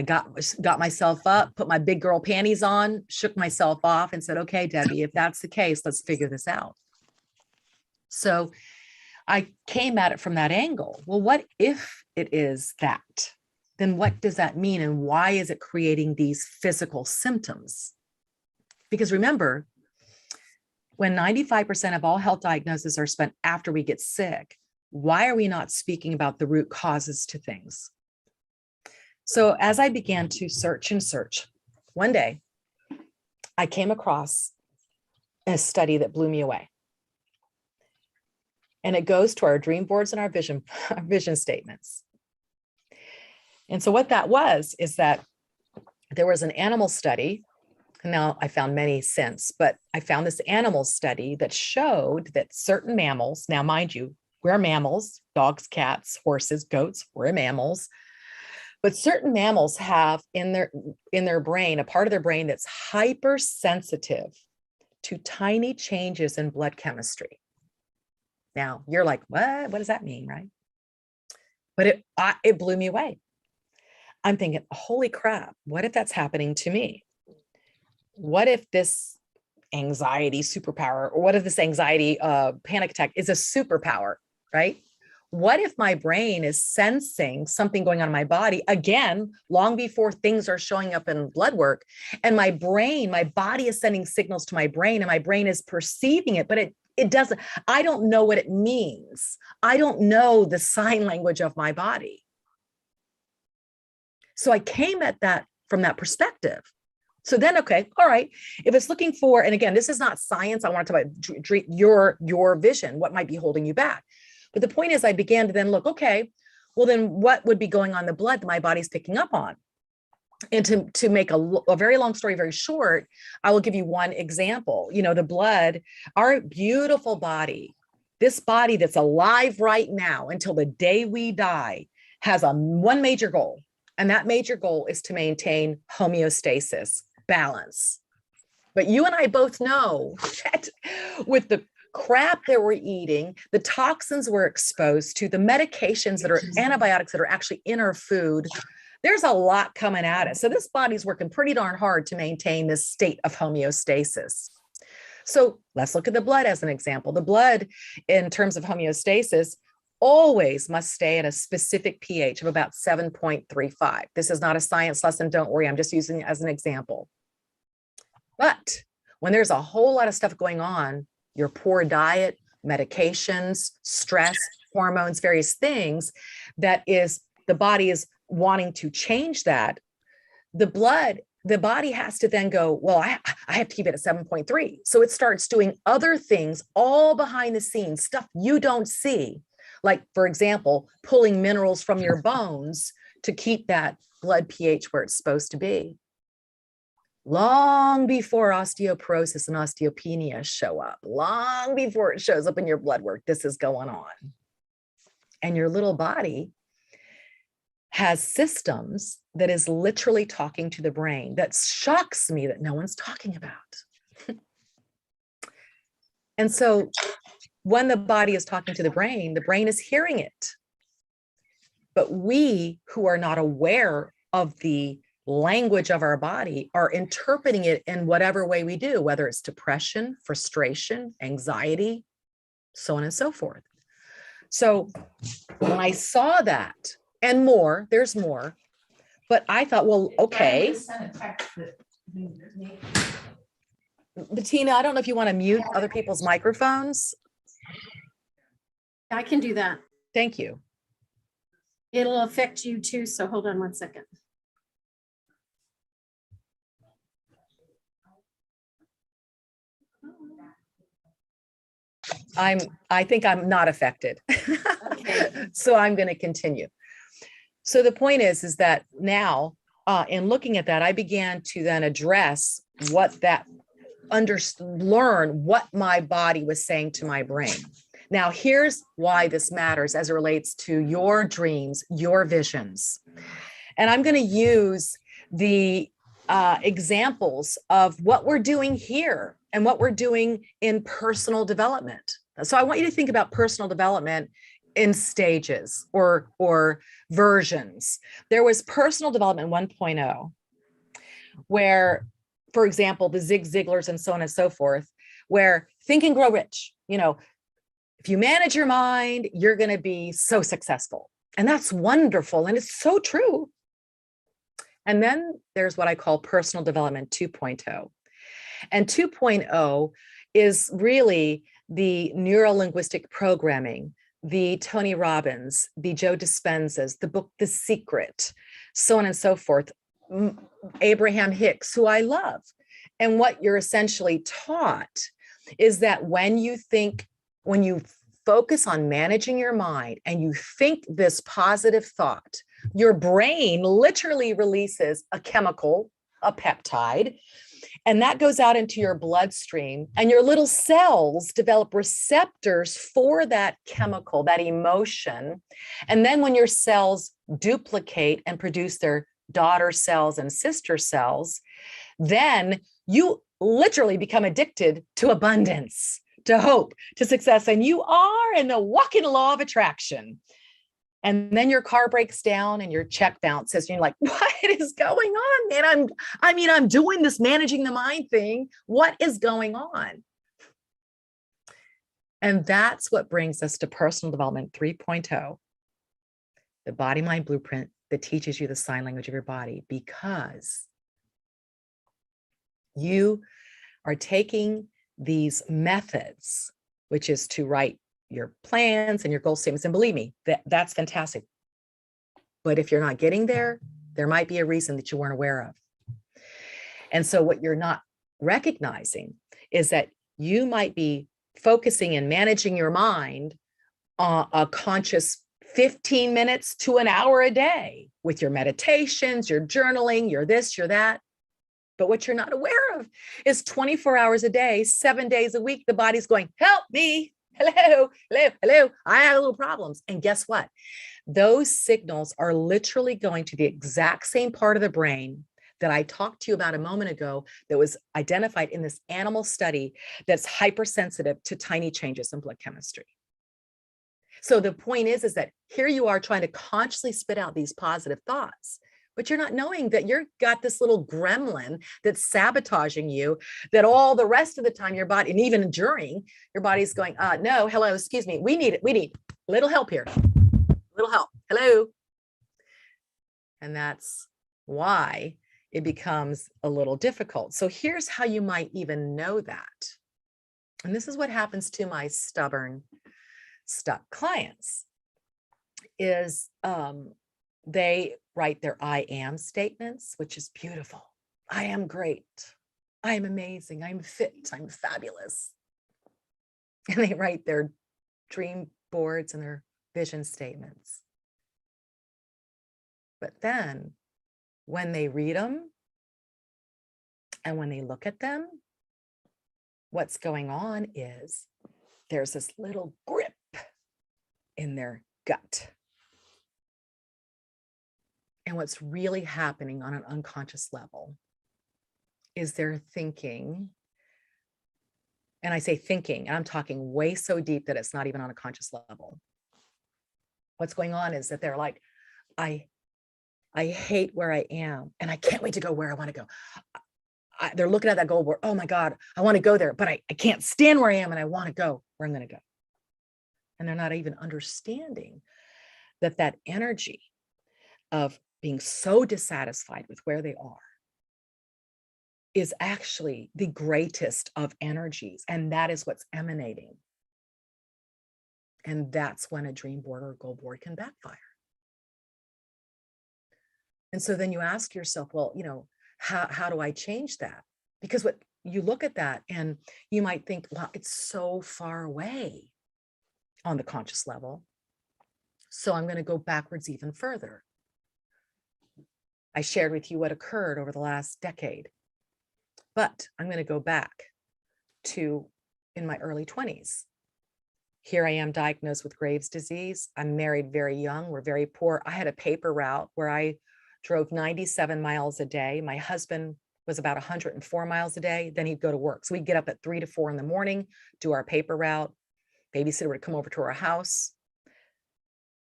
got myself up, put my big girl panties on, shook myself off and said, okay, Debbie, if that's the case, let's figure this out. So I came at it from that angle. Well, what if it is that? Then what does that mean? And why is it creating these physical symptoms? Because remember, when 95% of all health diagnoses are spent after we get sick, why are we not speaking about the root causes to things? So as I began to search and search, one day I came across a study that blew me away. And it goes to our dream boards and our vision statements. And so what that was is that there was an animal study. Now I found many since, but I found this animal study that showed that certain mammals, now mind you, we're mammals, dogs, cats, horses, goats, we're mammals. But certain mammals have in their brain, a part of their brain that's hypersensitive to tiny changes in blood chemistry. Now you're like, what does that mean, right? But it blew me away. I'm thinking, holy crap, what if that's happening to me? What if this anxiety superpower, or what if this anxiety panic attack is a superpower, right? What if my brain is sensing something going on in my body, again, long before things are showing up in blood work, and my body is sending signals to my brain, and my brain is perceiving it, but it doesn't, I don't know what it means. I don't know the sign language of my body. So I came at that from that perspective. So then, okay, all right, if it's looking for, and again, this is not science, I want to talk about your vision, what might be holding you back. But the point is I began to then look, okay, well then what would be going on in the blood that my body's picking up on? And to make a very long story very short, I will give you one example. You know, the blood, our beautiful body, this body that's alive right now until the day we die, has one major goal. And that major goal is to maintain homeostasis, balance. But you and I both know that with the crap that we're eating, the toxins we're exposed to, the medications that are antibiotics that are actually in our food, there's a lot coming at us. So this body's working pretty darn hard to maintain this state of homeostasis. So let's look at the blood as an example. The blood, in terms of homeostasis, always must stay at a specific pH of about 7.35. This is not a science lesson, don't worry, I'm just using it as an example. But when there's a whole lot of stuff going on, your poor diet, medications, stress, hormones, various things, that is, the body is wanting to change that, the body has to then go, well, I have to keep it at 7.3. So it starts doing other things all behind the scenes, stuff you don't see. Like, for example, pulling minerals from your bones to keep that blood pH where it's supposed to be. Long before osteoporosis and osteopenia show up, long before it shows up in your blood work, this is going on. And your little body has systems that is literally talking to the brain. That shocks me that no one's talking about. And so when the body is talking to the brain is hearing it. But we who are not aware of the language of our body are interpreting it in whatever way we do, whether it's depression, frustration, anxiety, so on and so forth. So when I saw that, and more, there's more, but I thought, well, okay. Bettina, I don't know if you want to mute other people's microphones.
I can do that.
Thank you.
It'll affect you too, so hold on one second. I think I'm not affected. Okay. So I'm going to continue. So the point is that now in looking at that, I began to then address what that, learn what my body was saying to my brain. Now, here's why this matters as it relates to your dreams, your visions. And I'm going to use the examples of what we're doing here and what we're doing in personal development. So I want you to think about personal development in stages or versions. There was personal development 1.0, where, for example, the Zig Ziglars and so on and so forth, where Think and Grow Rich, you know, if you manage your mind, you're going to be so successful. And that's wonderful. And it's so true. And then there's what I call personal development 2.0. And 2.0 is really the neuro-linguistic programming, the Tony Robbins, the Joe Dispenzas, the book, The Secret, so on and so forth, Abraham Hicks, who I love. And what you're essentially taught is that when you focus on managing your mind and you think this positive thought, your brain literally releases a chemical, a peptide, and that goes out into your bloodstream, and your little cells develop receptors for that chemical, that emotion. And then when your cells duplicate and produce their daughter cells and sister cells, then you literally become addicted to abundance, to hope, to success, and you are in the walking law of attraction. And then your car breaks down and your check bounces and you're like, what is going on, man? I'm doing this managing the mind thing. What is going on? And that's what brings us to personal development 3.0, the body mind blueprint that teaches you the sign language of your body, because you are taking these methods, which is to write your plans and your goal statements. And believe me, that's fantastic. But if you're not getting there, there might be a reason that you weren't aware of. And so what you're not recognizing is that you might be focusing and managing your mind
a conscious 15 minutes to an hour a day with your meditations, your journaling, your this, your that. But what you're not aware of is 24 hours a day, 7 days a week, the body's going, help me. Hello, hello, hello. I have little problems. And guess what? Those signals are literally going to the exact same part of the brain that I talked to you about a moment ago that was identified in this animal study that's hypersensitive to tiny changes in blood chemistry. So the point is that here you are trying to consciously spit out these positive thoughts, but you're not knowing that you've got this little gremlin that's sabotaging you, that all the rest of the time your body, and even during, your body's going, no, hello, excuse me, we need a little help here, little help, hello. And that's why it becomes a little difficult. So here's how you might even know that. And this is what happens to my stubborn, stuck clients is they write their I am statements, which is beautiful. I am great. I am amazing. I'm fit. I'm fabulous. And they write their dream boards and their vision statements. But then when they read them and when they look at them, what's going on is there's this little grip in their gut. And what's really happening on an unconscious level is they're thinking, and I say thinking, and I'm talking way so deep that it's not even on a conscious level. What's going on is that they're like, I hate where I am, and I can't wait to go where I want to go. They're looking at that goal board. Oh my God, I want to go there, but I can't stand where I am, and I want to go where I'm going to go. And they're not even understanding that that energy of being so dissatisfied with where they are is actually the greatest of energies. And that is what's emanating. And that's when a dream board or goal board can backfire. And so then you ask yourself, well, you know, how do I change that? Because what you look at that and you might think, wow, it's so far away on the conscious level. So I'm going to go backwards even further. I shared with you what occurred over the last decade, but I'm going to go back to in my early 20s. Here I am diagnosed with Graves' disease. I'm married very young. We're very poor. I had a paper route where I drove 97 miles a day. My husband was about 104 miles a day. Then he'd go to work. So we'd get up at 3 to 4 in the morning, do our paper route. Babysitter would come over to our house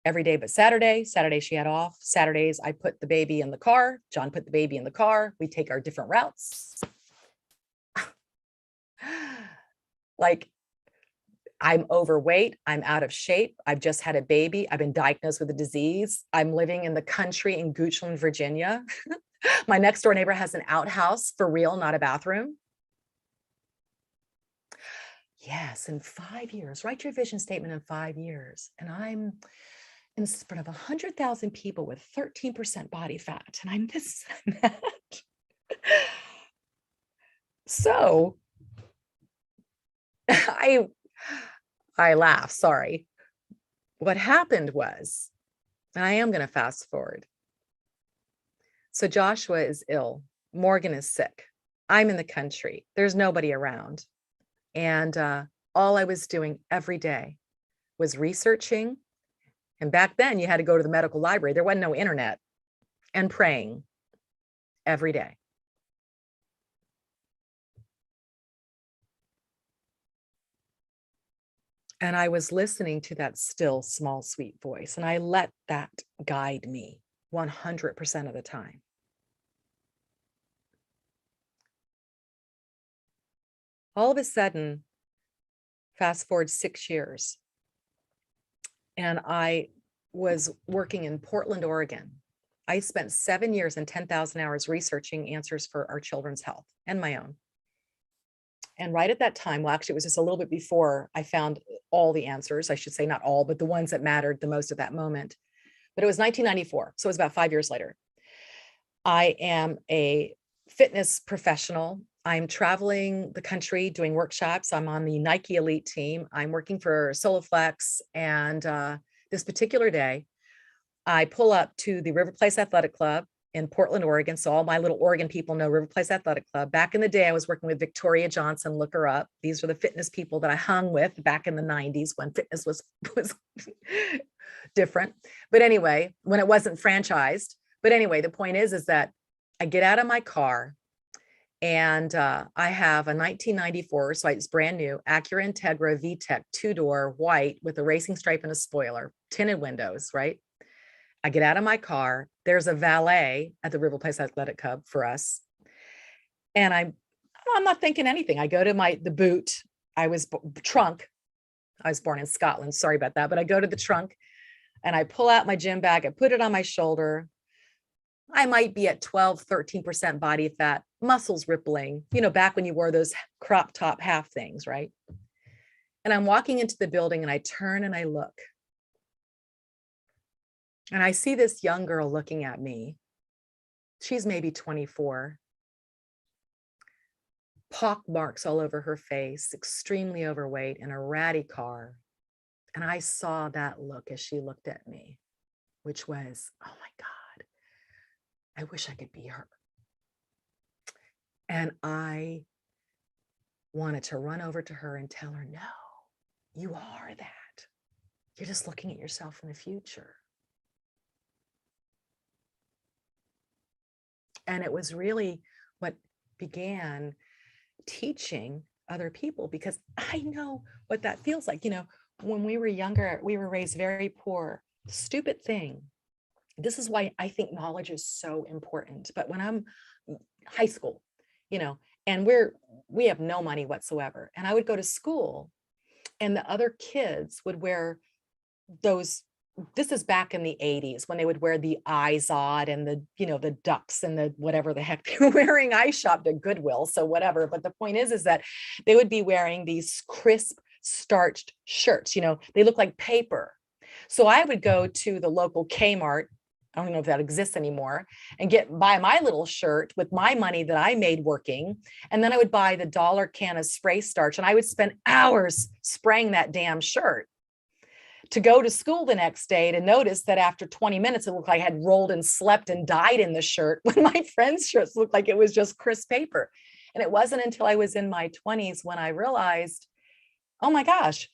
every day but Saturday. Saturday she had off. Saturdays I put the baby in the car. John put the baby in the car. We take our different routes. Like, I'm overweight. I'm out of shape. I've just had a baby. I've been diagnosed with a disease. I'm living in the country in Goochland, Virginia. My next door neighbor has an outhouse for real, not a bathroom. Yes, in 5 years, write your vision statement in 5 years. And I'm in front of 100,000 people with 13% body fat. And I'm this and that. So I laugh, sorry. What happened was, and I am going to fast forward. So Joshua is ill. Morgan is sick. I'm in the country. There's nobody around. And all I was doing every day was researching. And back then you had to go to the medical library. There wasn't no internet, and praying every day. And I was listening to that still, small, sweet voice. And I let that guide me 100% of the time. All of a sudden, fast forward 6 years, and I was working in Portland, Oregon. I spent 7 years and 10,000 hours researching answers for our children's health and my own. And right at that time, well, actually, it was just a little bit before I found all the answers. I should say not all, but the ones that mattered the most at that moment. But it was 1994. So it was about 5 years later. I am a fitness professional. I'm traveling the country doing workshops. I'm on the Nike Elite team. I'm working for Soloflex. And this particular day, I pull up to the River Place Athletic Club in Portland, Oregon. So all my little Oregon people know River Place Athletic Club. Back in the day, I was working with Victoria Johnson. Look her up. These are the fitness people that I hung with back in the 90s when fitness was different. But anyway, when it wasn't franchised. But anyway, the point is that I get out of my car and I have a 1994, so it's brand new, Acura Integra VTEC 2-door white with a racing stripe and a spoiler, tinted windows, right? I get out of my car. There's a valet at the River Place Athletic Club for us. And I'm not thinking anything. I go to the boot. Trunk. I was born in Scotland. Sorry about that. But I go to the trunk and I pull out my gym bag. I put it on my shoulder. I might be at 12, 13% body fat, muscles rippling, back when you wore those crop top half things, right? And I'm walking into the building and I turn and I look. And I see this young girl looking at me. She's maybe 24. Pock marks all over her face, extremely overweight, in a ratty car. And I saw that look as she looked at me, which was, oh my God, I wish I could be her. And I wanted to run over to her and tell her, no, you are that. You're just looking at yourself in the future. And it was really what began teaching other people, because I know what that feels like. When we were younger, we were raised very poor. Stupid thing. This is why I think knowledge is so important. But when I'm high school, and we have no money whatsoever. And I would go to school and the other kids would wear those. This is back in the 80s when they would wear the Izod and the ducks and the whatever the heck they were wearing. I shopped at Goodwill, so whatever. But the point is that they would be wearing these crisp starched shirts. They look like paper. So I would go to the local Kmart. I don't know if that exists anymore, and buy my little shirt with my money that I made working. And then I would buy the $1 can of spray starch and I would spend hours spraying that damn shirt to go to school the next day, to notice that after 20 minutes, it looked like I had rolled and slept and died in the shirt, when my friend's shirts looked like it was just crisp paper. And it wasn't until I was in my 20s when I realized, oh my gosh,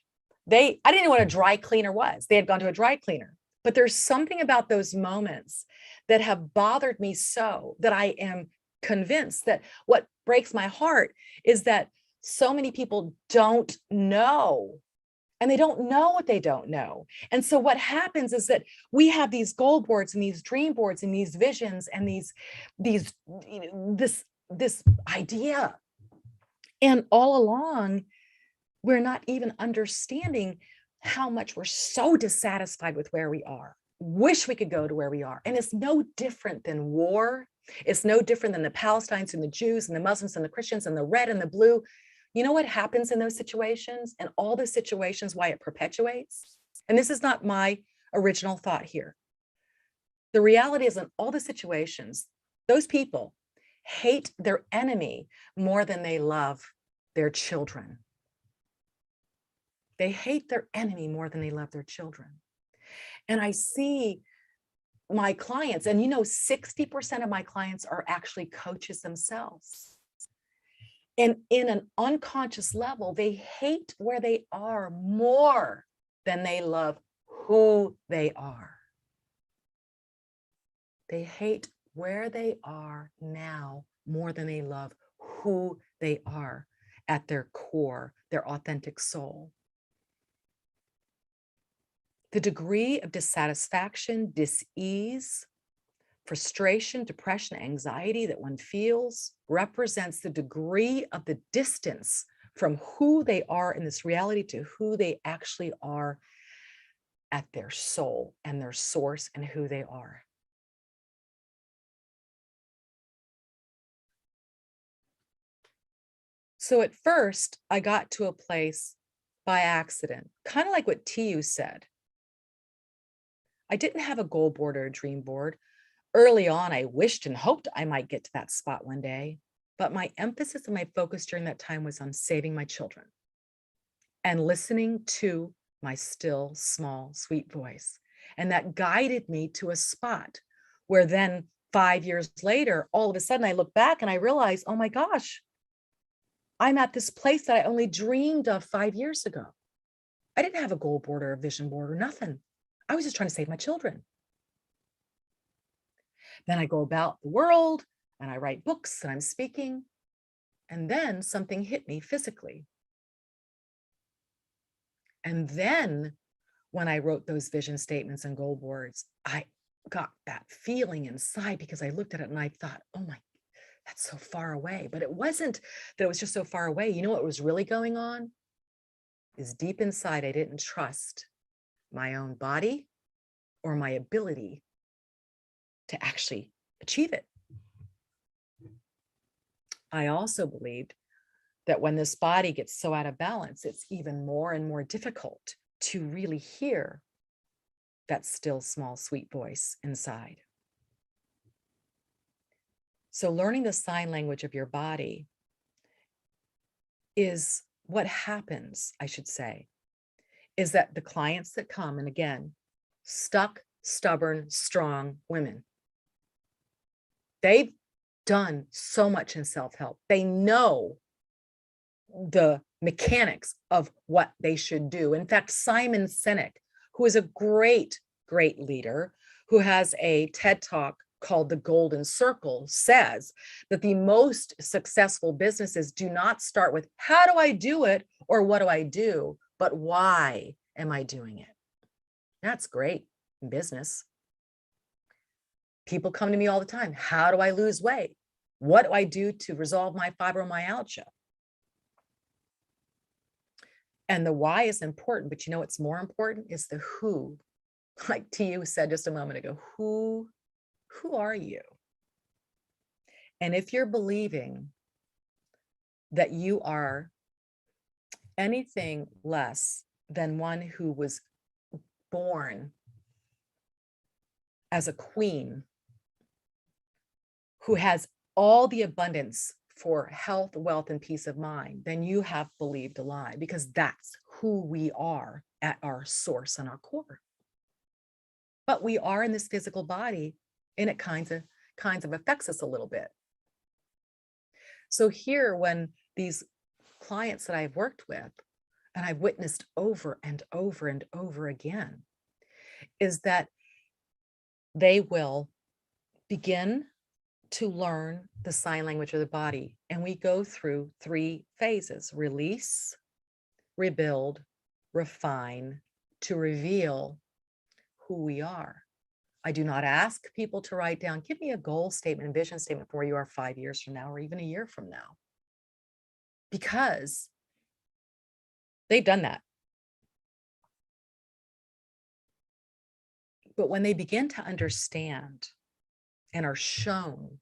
I didn't know what a dry cleaner was. They had gone to a dry cleaner. But there's something about those moments that have bothered me so that I am convinced that what breaks my heart is that so many people don't know. And they don't know what they don't know. And so what happens is that we have these goal boards and these dream boards and these visions and this idea. And all along, we're not even understanding how much we're so dissatisfied with where we are. Wish we could go to where we are. And it's no different than war. It's no different than the Palestinians and the Jews and the Muslims and the Christians and the red and the blue. You know what happens in those situations and all the situations, why it perpetuates? And this is not my original thought here. The reality is, in all the situations, those people hate their enemy more than they love their children. They hate their enemy more than they love their children. And I see my clients, and 60% of my clients are actually coaches themselves. And in an unconscious level, they hate where they are more than they love who they are. They hate where they are now more than they love who they are at their core, their authentic soul. The degree of dissatisfaction, dis-ease, frustration, depression, anxiety that one feels represents the degree of the distance from who they are in this reality to who they actually are at their soul and their source and who they are. So at first, I got to a place by accident, kind of like what TU said. I didn't have a goal board or a dream board. Early on, I wished and hoped I might get to that spot one day, But my emphasis and my focus during that time was on saving my children and listening to my still, small, sweet voice. And that guided me to a spot where then 5 years later, all of a sudden I look back and I realize, oh my gosh, I'm at this place that I only dreamed of 5 years ago. I didn't have a goal board or a vision board or nothing. I was just trying to save my children. Then I go about the world and I write books and I'm speaking. And then something hit me physically. And then when I wrote those vision statements and goal boards, I got that feeling inside because I looked at it and I thought, oh my, that's so far away. But it wasn't that it was just so far away. You know what was really going on? Is deep inside, I didn't trust my own body or my ability to actually achieve it. I also believed that when this body gets so out of balance, it's even more and more difficult to really hear that still, small, sweet voice inside. So learning the sign language of your body is what happens, I should say, is that the clients that come, and again, stuck, stubborn, strong women, they've done so much in self-help. They know the mechanics of what they should do. In fact, Simon Sinek, who is a great, great leader, who has a TED Talk called The Golden Circle, says that the most successful businesses do not start with, how do I do it? Or what do I do? But why am I doing it? That's great in business. People come to me all the time. How do I lose weight? What do I do to resolve my fibromyalgia? And the why is important, but you know what's more important is the who. Like T.U. said just a moment ago, who are you? And if you're believing that you are anything less than one who was born as a queen, who has all the abundance for health, wealth, and peace of mind, then you have believed a lie, because that's who we are at our source and our core. But we are in this physical body, and it kinds of affects us a little bit. So here, when these clients that I've worked with, and I've witnessed over and over and over again, is that they will begin to learn the sign language of the body. And we go through 3 phases: release, rebuild, refine, to reveal who we are. I do not ask people to write down, give me a goal statement and vision statement for where you are 5 years from now, or even a year from now, because they've done that. But when they begin to understand and are shown,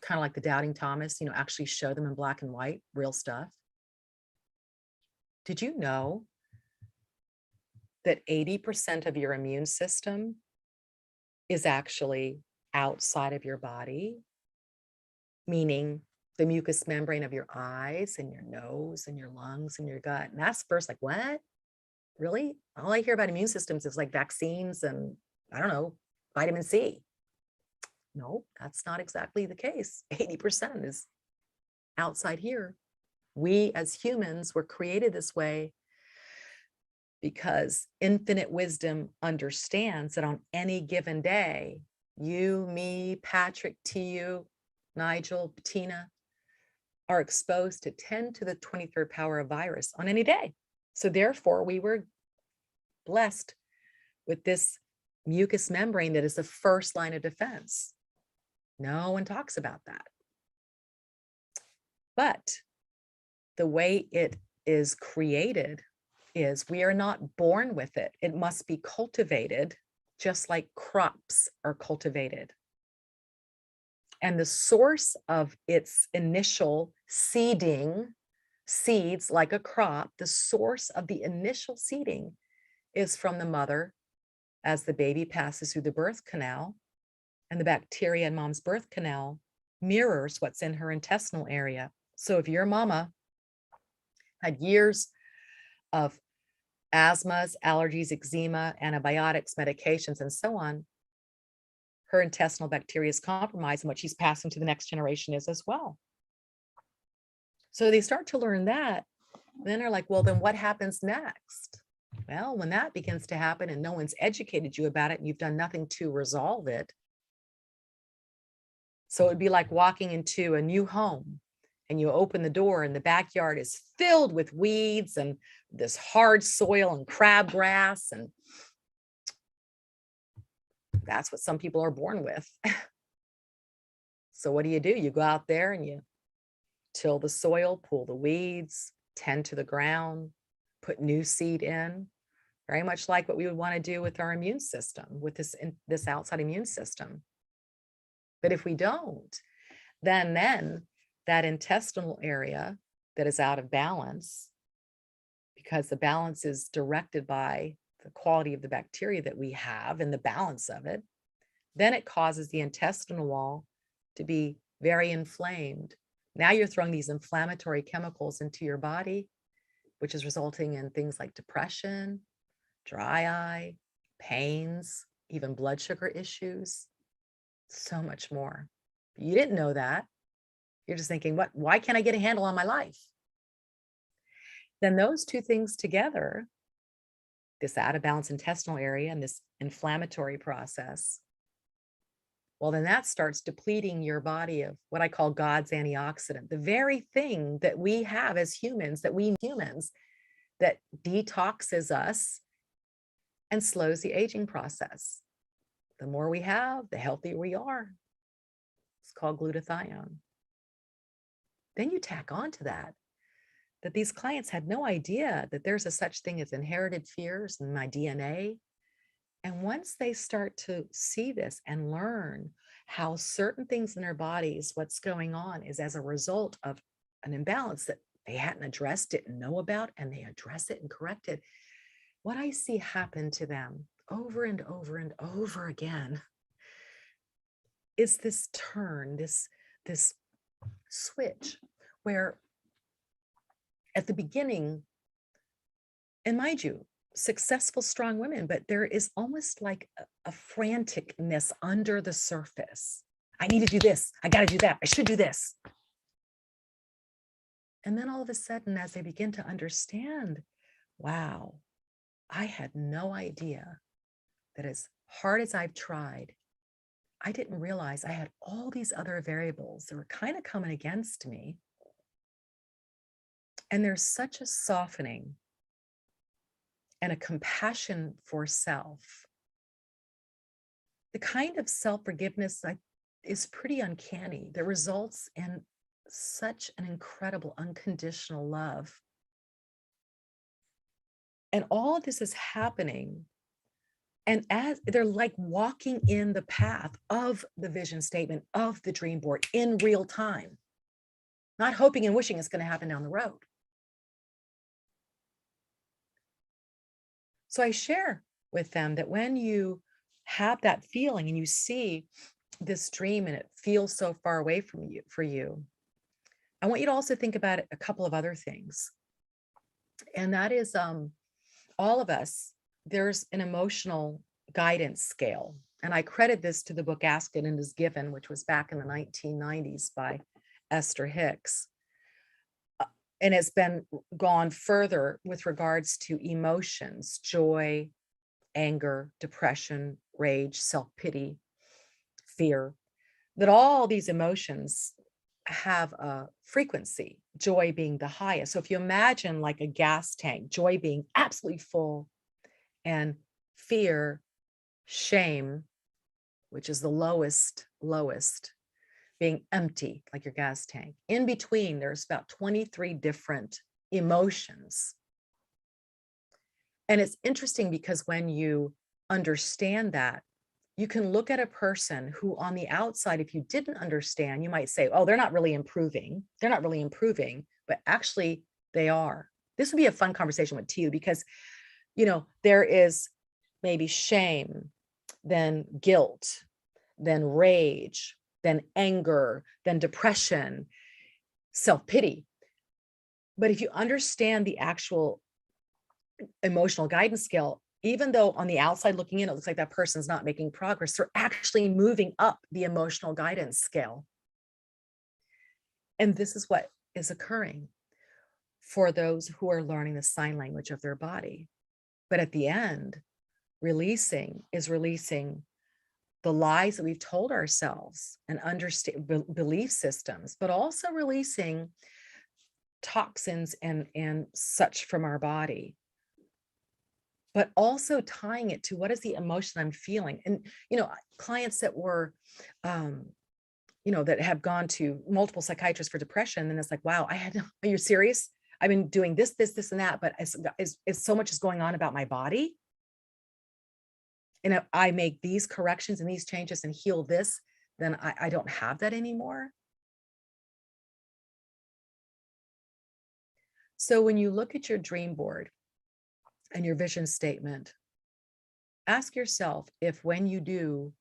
kind of like the doubting Thomas, actually show them in black and white, real stuff. Did you know that 80% of your immune system is actually outside of your body? Meaning the mucous membrane of your eyes and your nose and your lungs and your gut. And that's first, like, what? Really? All I hear about immune systems is like vaccines and, I don't know, vitamin C. No, that's not exactly the case. 80% is outside here. We as humans were created this way because infinite wisdom understands that on any given day, you, me, Patrick, T.U., Nigel, Bettina, are exposed to 10 to the 23rd power of virus on any day. So therefore, we were blessed with this mucous membrane that is the first line of defense. No one talks about that. But the way it is created is we are not born with it. It must be cultivated, just like crops are cultivated. And the source of its initial seeding, seeds like a crop, the source of the initial seeding is from the mother as the baby passes through the birth canal, and the bacteria in mom's birth canal mirrors what's in her intestinal area. So if your mama had years of asthmas, allergies, eczema, antibiotics, medications, and so on, her intestinal bacteria is compromised, and what she's passing to the next generation is as well. So they start to learn that. Then they're like, well, then what happens next? Well, when that begins to happen and no one's educated you about it and you've done nothing to resolve it. So it'd be like walking into a new home and you open the door and the backyard is filled with weeds and this hard soil and crabgrass. And that's what some people are born with. So what do? You go out there and you till the soil, pull the weeds, tend to the ground, put new seed in, very much like what we would want to do with our immune system, with this outside immune system. But if we don't, then that intestinal area that is out of balance, because the balance is directed by the quality of the bacteria that we have and the balance of it, then it causes the intestinal wall to be very inflamed. Now you're throwing these inflammatory chemicals into your body, which is resulting in things like depression, dry eye, pains, even blood sugar issues, so much more. You didn't know that. You're just thinking, why can't I get a handle on my life? Then those two things together, this out of balance intestinal area and this inflammatory process, well, then that starts depleting your body of what I call God's antioxidant, the very thing that we have as humans, that detoxes us and slows the aging process. The more we have, the healthier we are. It's called glutathione. Then you tack on to that these clients had no idea that there's a such thing as inherited fears in my DNA. And once they start to see this and learn how certain things in their bodies, what's going on is as a result of an imbalance that they hadn't addressed, didn't know about, and they address it and correct it, what I see happen to them over and over and over again is this turn, this switch, where at the beginning, and mind you, successful, strong women, but there is almost like a franticness under the surface. I need to do this. I got to do that. I should do this. And then all of a sudden, as they begin to understand, wow, I had no idea that as hard as I've tried, I didn't realize I had all these other variables that were kind of coming against me. And there's such a softening and a compassion for self. The kind of self-forgiveness is pretty uncanny, that results in such an incredible unconditional love. And all of this is happening, and as they're like walking in the path of the vision statement, of the dream board in real time, not hoping and wishing it's going to happen down the road. So I share with them that when you have that feeling and you see this dream and it feels so far away from you, I want you to also think about a couple of other things. And that is all of us, there's an emotional guidance scale. And I credit this to the book Asked It and Is Given, which was back in the 1990s by Esther Hicks. And it's been gone further with regards to emotions, joy, anger, depression, rage, self-pity, fear, that all these emotions have a frequency, joy being the highest. So if you imagine like a gas tank, joy being absolutely full, and fear, shame, which is the lowest, being empty, like your gas tank. In between, there's about 23 different emotions. And it's interesting because when you understand that, you can look at a person who on the outside, if you didn't understand, you might say, oh, they're not really improving. They're not really improving, but actually they are. This would be a fun conversation with you because, there is maybe shame, then guilt, then rage, than anger, than depression, self-pity. But if you understand the actual emotional guidance scale, even though on the outside looking in, it looks like that person's not making progress, they're actually moving up the emotional guidance scale. And this is what is occurring for those who are learning the sign language of their body. But at the end, releasing is releasing the lies that we've told ourselves and understand belief systems, but also releasing toxins and such from our body, but also tying it to what is the emotion I'm feeling. And, you know, clients that were, you know, that have gone to multiple psychiatrists for depression, and it's like, wow, are you serious? I've been doing this, and that, but it's so much is going on about my body. And if I make these corrections and these changes and heal this, then I don't have that anymore. So when you look at your dream board and your vision statement, ask yourself if when you do,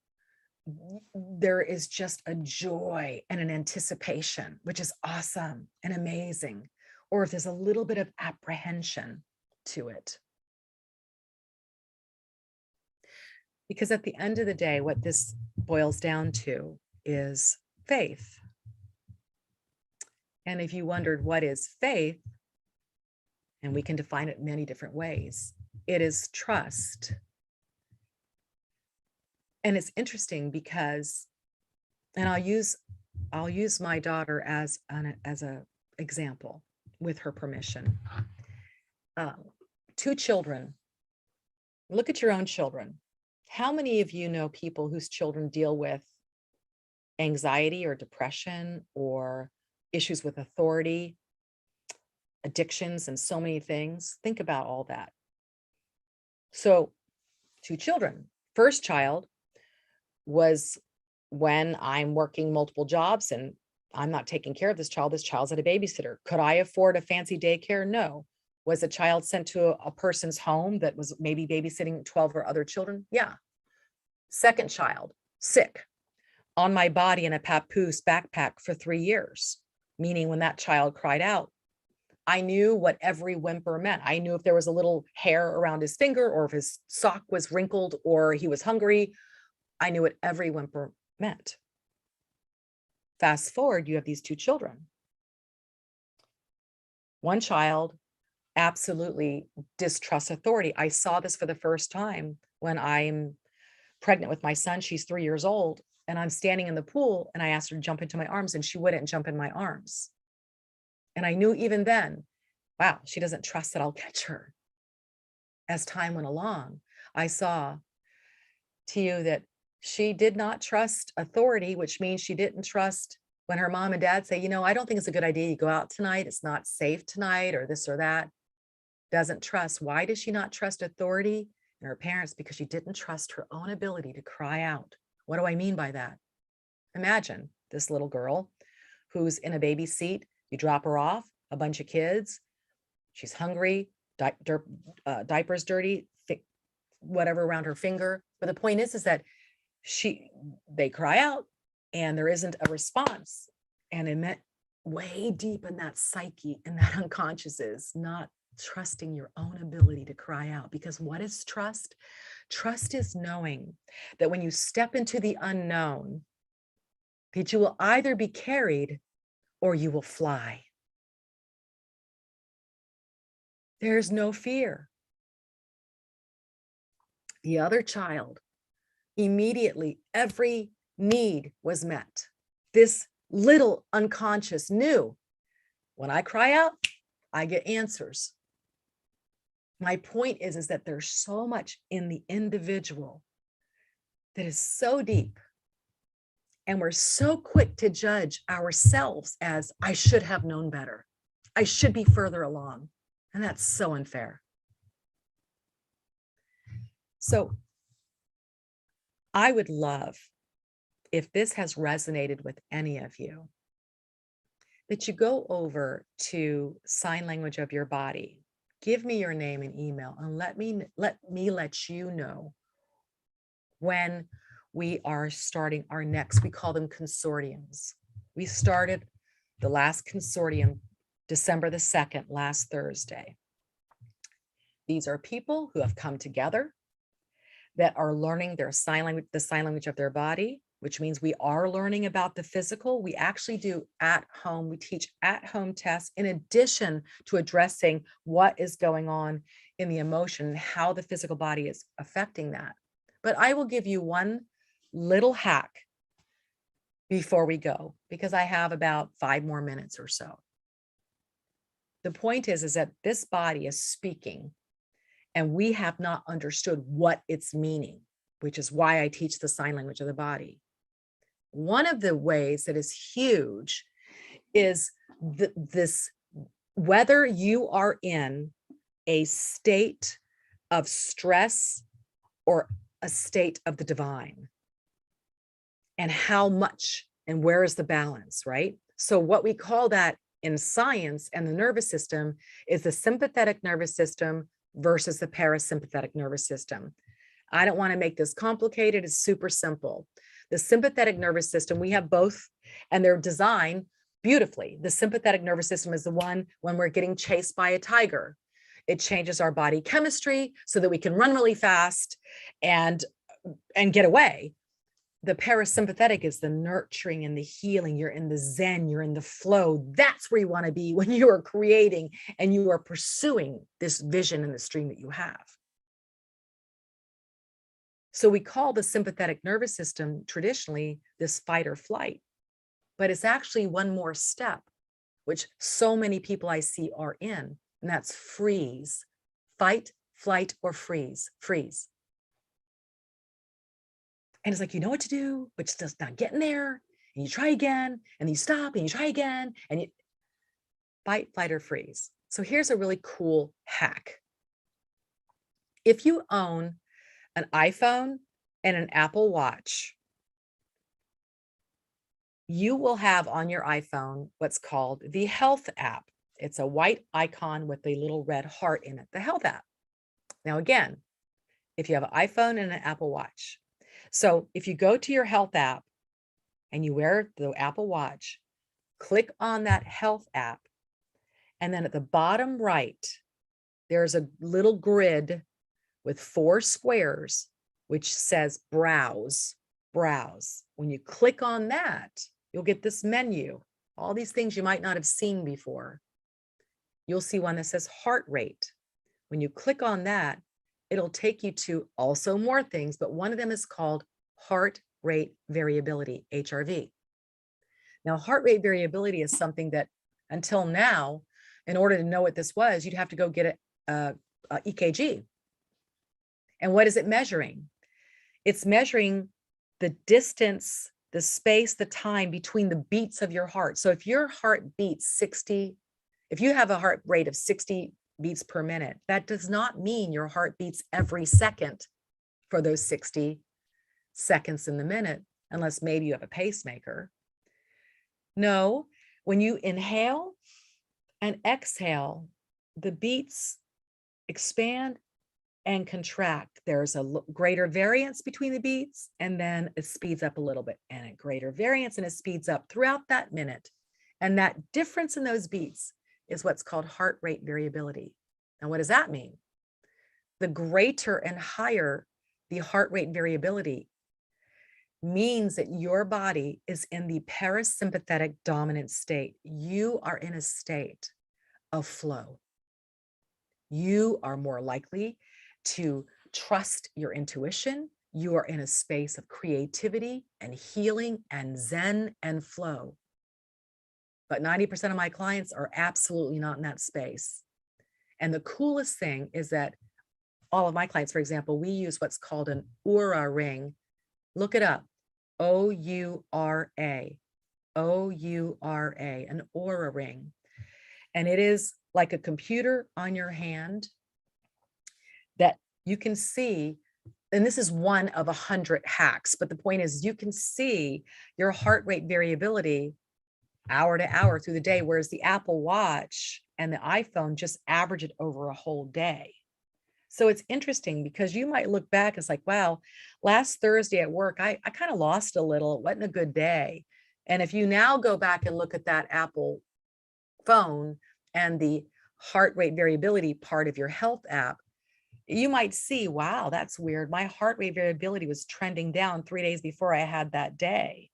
there is just a joy and an anticipation, which is awesome and amazing, or if there's a little bit of apprehension to it. Because at the end of the day, what this boils down to is faith. And if you wondered what is faith, and we can define it many different ways, it is trust. And it's interesting because, and I'll use my daughter as an example with her permission. 2 children. Look at your own children. How many of you know people whose children deal with anxiety or depression or issues with authority, addictions, and so many things? Think about all that. So 2 children. First child was when I'm working multiple jobs and I'm not taking care of this child's at a babysitter. Could I afford a fancy daycare? No. Was a child sent to a person's home that was maybe babysitting 12 or other children? Yeah. Second child, sick, on my body in a papoose backpack for 3 years, meaning when that child cried out, I knew what every whimper meant. I knew if there was a little hair around his finger or if his sock was wrinkled or he was hungry. I knew what every whimper meant. Fast forward, you have these 2 children. One child absolutely distrusts authority. I saw this for the first time when I'm pregnant with my son. She's 3 years old and I'm standing in the pool and I asked her to jump into my arms and she wouldn't jump in my arms. And I knew even then, wow, she doesn't trust that I'll catch her. As time went along, I saw to you that she did not trust authority, which means she didn't trust when her mom and dad say, you know, I don't think it's a good idea you go out tonight. It's not safe tonight or this or that. Doesn't trust. Why does she not trust authority and her parents? Because she didn't trust her own ability to cry out. What do I mean by that? Imagine this little girl who's in a baby seat. You drop her off, a bunch of kids. She's hungry, diaper's dirty, whatever around her finger. But the point is that they cry out and there isn't a response. And it meant way deep in that psyche and that unconscious is not trusting your own ability to cry out. Because what is trust? Trust is knowing that when you step into the unknown, that you will either be carried or you will fly. There's no fear. The other child, immediately every need was met. This little unconscious knew when I cry out, I get answers. My point is that there's so much in the individual that is so deep. And we're so quick to judge ourselves as I should have known better. I should be further along. And that's so unfair. So I would love, if this has resonated with any of you, that you go over to Sign Language of Your Body. Give me your name and email and let me let you know when we are starting our next, we call them consortiums. We started the last consortium December the 2nd, last Thursday. These are people who have come together that are learning their sign language, the sign language of their body, which means we are learning about the physical. We actually do at home, we teach at home tests in addition to addressing what is going on in the emotion and how the physical body is affecting that. But I will give you one little hack before we go, because I have about 5 more minutes or so. The point is that this body is speaking and we have not understood what it's meaning, which is why I teach the sign language of the body. One of the ways that is huge is this, whether you are in a state of stress or a state of the divine, and how much and where is the balance, right? So what we call that in science and the nervous system is the sympathetic nervous system versus the parasympathetic nervous system. I don't want to make this complicated. It's super simple. The sympathetic nervous system, we have both, and they're designed beautifully. The sympathetic nervous system is the one when we're getting chased by a tiger. It changes our body chemistry so that we can run really fast and get away. The parasympathetic is the nurturing and the healing. You're in the zen, you're in the flow. That's where you want to be when you are creating and you are pursuing this vision and this dream that you have. So we call the sympathetic nervous system traditionally this fight or flight, but it's actually one more step, which so many people I see are in, and that's freeze. Fight, flight, or freeze. Freeze. And it's like, you know what to do, but it's just not getting there. And you try again, and you stop, and you try again, and you fight, flight, or freeze. So here's a really cool hack. If you own an iPhone and an Apple Watch, you will have on your iPhone what's called the Health app. It's a white icon with a little red heart in it, the Health app. Now, again, if you have an iPhone and an Apple Watch, so if you go to your Health app and you wear the Apple Watch, click on that Health app, and then at the bottom right, there's a little grid with 4 squares, which says browse, browse. When you click on that, you'll get this menu, all these things you might not have seen before. You'll see one that says heart rate. When you click on that, it'll take you to also more things, but one of them is called heart rate variability, HRV. Now, heart rate variability is something that until now, in order to know what this was, you'd have to go get a EKG. And what is it measuring? It's measuring the distance, the space, the time between the beats of your heart. So if your heart beats 60, if you have a heart rate of 60 beats per minute, that does not mean your heart beats every second for those 60 seconds in the minute, unless maybe you have a pacemaker. No, when you inhale and exhale, the beats expand and contract. There's a greater variance between the beats, and then it speeds up a little bit, and a greater variance, and it speeds up throughout that minute. And that difference in those beats is what's called heart rate variability. Now, what does that mean? The greater and higher the heart rate variability means that your body is in the parasympathetic dominant state. You are in a state of flow. You are more likely to trust your intuition. You are in a space of creativity and healing and zen and flow. But 90% of my clients are absolutely not in that space. And the coolest thing is that all of my clients, for example, we use what's called an Oura ring. Look it up. O-U-R-A, O-U-R-A, an Oura ring. And it is like a computer on your hand that you can see, and this is one of 100 hacks, but the point is you can see your heart rate variability hour to hour through the day, whereas the Apple Watch and the iPhone just average it over a whole day. So it's interesting because you might look back, it's like, wow, last Thursday at work, I kind of lost a little. It wasn't a good day. And if you now go back and look at that Apple phone and the heart rate variability part of your health app, you might see, wow, that's weird. My heart rate variability was trending down 3 days before I had that day.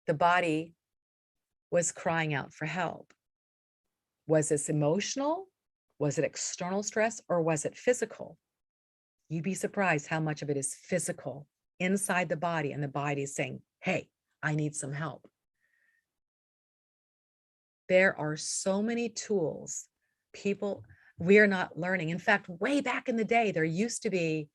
The body was crying out for help. Was this emotional? Was it external stress, or was it physical? You'd be surprised how much of it is physical inside the body, and the body is saying, hey, I need some help. There are so many tools we are not learning. In fact, way back in the day, there used to be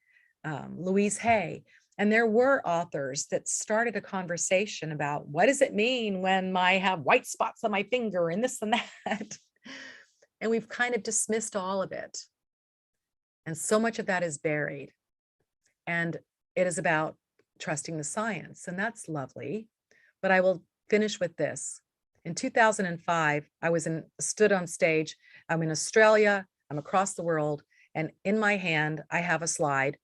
Louise Hay, and there were authors that started a conversation about what does it mean when I have white spots on my finger and this and that. And we've kind of dismissed all of it. And so much of that is buried. And it is about trusting the science, and that's lovely. But I will finish with this. In 2005, I stood on stage. I'm in Australia, I'm across the world, and in my hand, I have a slide.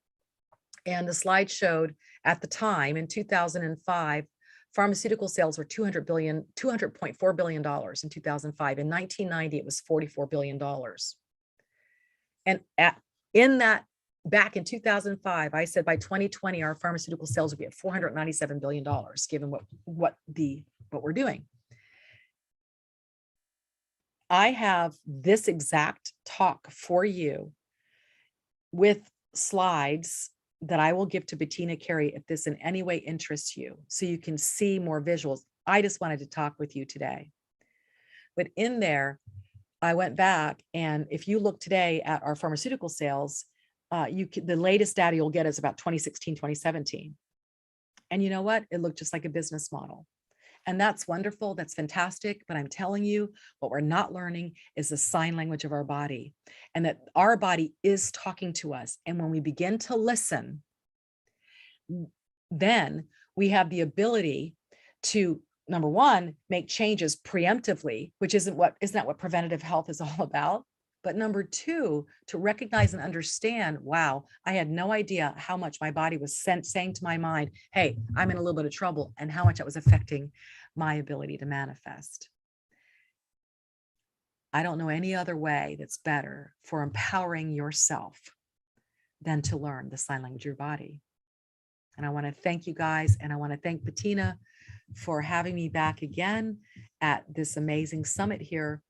And the slide showed at the time in 2005, pharmaceutical sales were $200.4 billion in 2005. In 1990, it was $44 billion. And back in 2005, I said by 2020, our pharmaceutical sales would be at $497 billion, given what we're doing. I have this exact talk for you with slides that I will give to Bettina Carey if this in any way interests you, so you can see more visuals. I just wanted to talk with you today. But in there, I went back, and if you look today at our pharmaceutical sales, the latest data you'll get is about 2016, 2017. And you know what? It looked just like a business model. And that's wonderful. That's fantastic. But I'm telling you, what we're not learning is the sign language of our body, and that our body is talking to us. And when we begin to listen, then we have the ability to, number one, make changes preemptively, which isn't that what preventative health is all about? But number two, to recognize and understand, wow, I had no idea how much my body was saying to my mind, hey, I'm in a little bit of trouble, and how much it was affecting my ability to manifest. I don't know any other way that's better for empowering yourself than to learn the sign language of your body. And I want to thank you guys, and I want to thank Bettina for having me back again at this amazing summit here,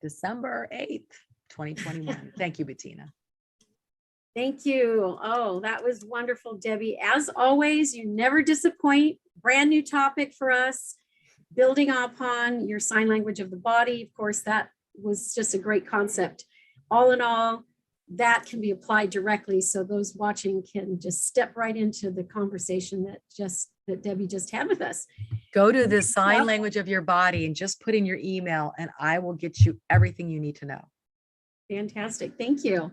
December 8th, 2021. Thank you, Bettina.
Thank you. Oh, that was wonderful, Debbie. As always, you never disappoint. Brand new topic for us, building upon your sign language of the body. Of course, that was just a great concept. All in all, that can be applied directly, so those watching can just step right into the conversation that Debbie just had with us.
Go to the sign language of your body and just put in your email, and I will get you everything you need to know.
Fantastic. Thank you.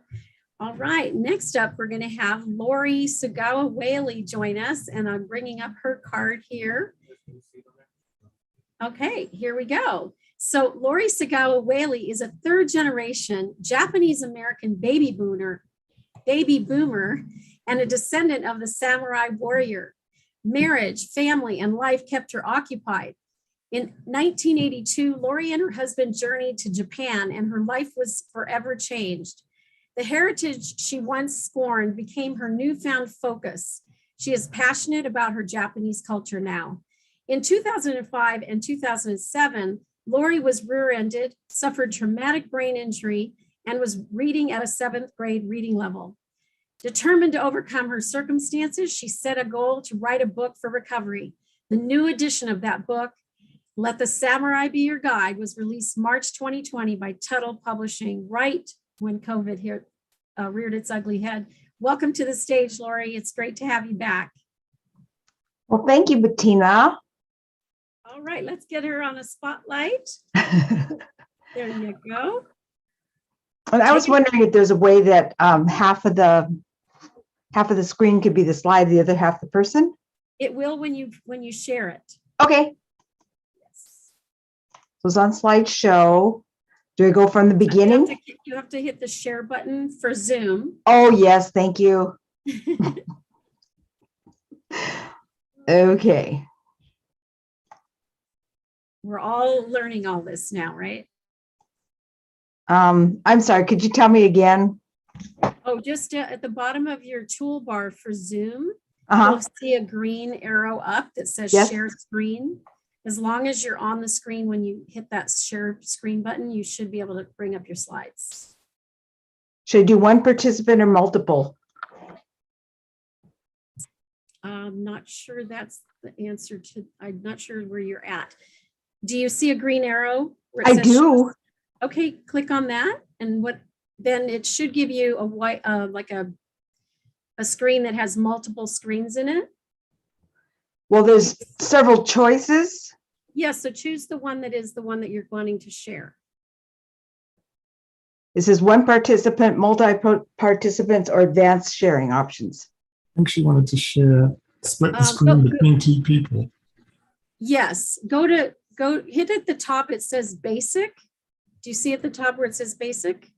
All right. Next up, we're going to have Lori Sagawa Whaley join us, and I'm bringing up her card here. Okay, here we go. So Lori Sagawa Whaley is a third generation Japanese American baby boomer, and a descendant of the samurai warrior. Marriage, family, and life kept her occupied. In 1982, Lori and her husband journeyed to Japan, and her life was forever changed. The heritage she once scorned became her newfound focus. She is passionate about her Japanese culture now. In 2005 and 2007, Lori was rear-ended, suffered traumatic brain injury, and was reading at a 7th grade reading level. Determined to overcome her circumstances, she set a goal to write a book for recovery. The new edition of that book, Let the Samurai Be Your Guide, was released March 2020 by Tuttle Publishing, right when COVID here reared its ugly head. Welcome to the stage, Lori. It's great to have you back.
Well, thank you, Bettina.
All right, let's get her on a spotlight. There you go.
And I was wondering if there's a way that half of the screen could be the slide, the other half the person.
It will when you share it.
Okay.
Yes.
So it's on slideshow. Do I go from the beginning?
You have to hit the share button for Zoom.
Oh, yes, thank you. Okay.
We're all learning all this now, right?
I'm sorry, could you tell me again?
Oh, just at the bottom of your toolbar for Zoom,
Uh-huh.
you'll see a green arrow up that says
Yes.
share screen. As long as you're on the screen when you hit that share screen button, you should be able to bring up your slides.
Should I do one participant or multiple?
I'm not sure that's the answer to, I'm not sure where you're at. Do you see a green arrow? Where it
I
says
do.
Okay, click on that, and then it should give you a white, like a screen that has multiple screens in it.
Well, there's several choices.
Yeah, so choose the one that is the one that you're wanting to share.
It says one participant, multi-participants, or advanced sharing options.
I think she wanted to split the screen between two people.
Yes, go hit at the top, it says basic. Do you see at the top where it says basic?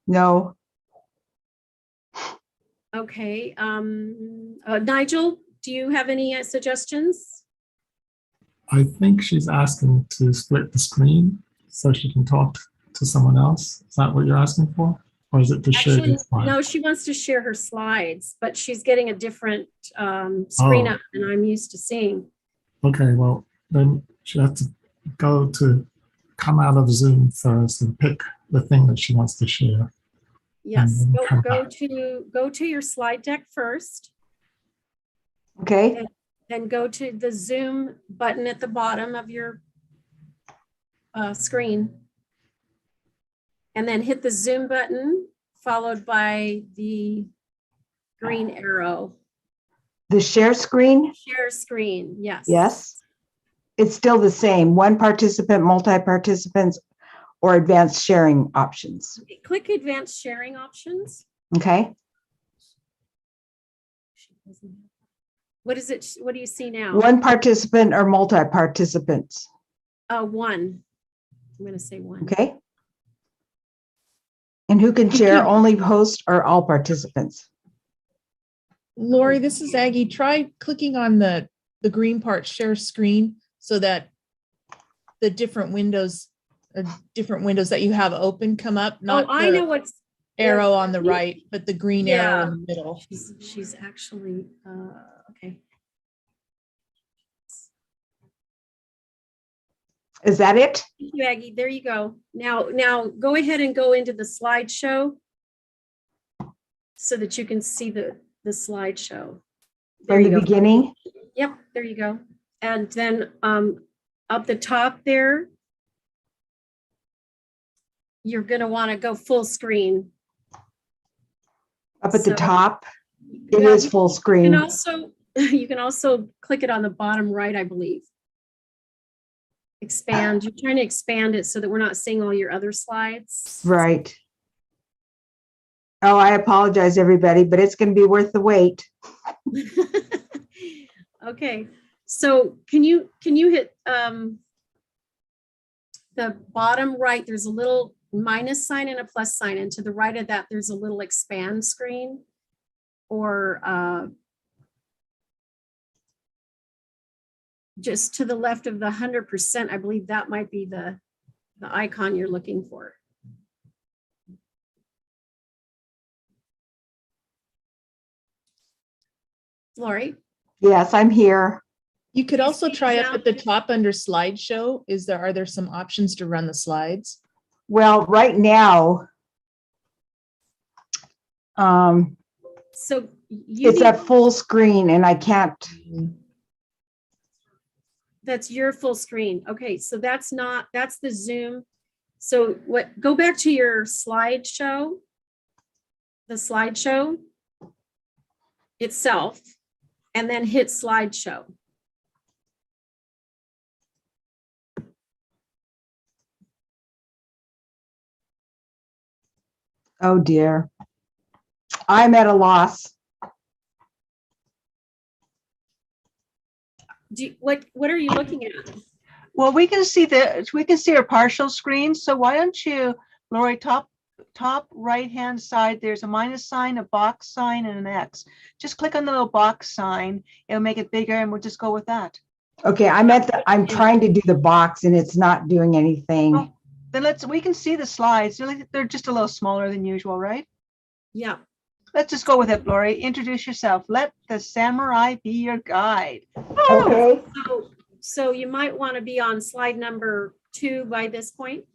No.
Okay, Nigel, do you have any suggestions?
I think she's asking to split the screen so she can talk to someone else. Is that what you're asking for? Or is it to share
Actually,
the slide?
no, she wants to share her slides, but she's getting a different screen up than I'm used to seeing.
Okay, well, then she has to come out of Zoom first and pick the thing that she wants to share.
Yes, go
back.
to your slide deck first.
Okay.
Then go to the Zoom button at the bottom of your screen. And then hit the Zoom button followed by the green arrow.
The share screen?
Share screen, yes.
Yes. It's still the same, one participant, multi-participants, or advanced sharing options.
Click advanced sharing options.
Okay.
What is it? What do you see now?
One participant or multi-participants.
One. I'm going to say one.
Okay. And who can share, only host or all participants?
Lori, this is Aggie. Try clicking on the green part, share screen, so that the different windows that you have open come up. Not
I know what's
arrow on the right, but the green arrow in the middle.
She's actually okay.
Is that it?
Thank you, Aggie. There you go. Now go ahead and go into the slideshow so that you can see the slideshow.
From the beginning?
Yep, there you go. And then up the top there, you're going to want to go full screen.
Up at the top, it is full screen.
You can also click it on the bottom right, I believe. Expand. You're trying to expand it so that we're not seeing all your other slides.
Right. Oh, I apologize, everybody, but it's going to be worth the wait.
Okay. So can you hit the bottom right? There's a little minus sign and a plus sign, and to the right of that, there's a little expand screen, or just to the left of the 100%, I believe that might be the icon you're looking for. Lori?
Yes, I'm here.
You could also try up at the top under slideshow. Are there some options to run the slides?
Well, right now,
so
it's at full screen and I can't.
That's your full screen. Okay, so that's the Zoom. So go back to your slideshow, the slideshow itself, and then hit slideshow.
Oh dear. I'm at a loss.
What are you looking at?
Well, we can see our partial screen. So why don't you, Lori, top right-hand side, there's a minus sign, a box sign, and an X. Just click on the little box sign. It'll make it bigger, and we'll just go with that.
Okay, I'm trying to do the box and it's not doing anything.
Oh, then we can see the slides. They're just a little smaller than usual, right?
Yeah.
Let's just go with it, Lori. Introduce yourself. Let the samurai be your guide.
Okay.
So you might want to be on slide number 2 by this point.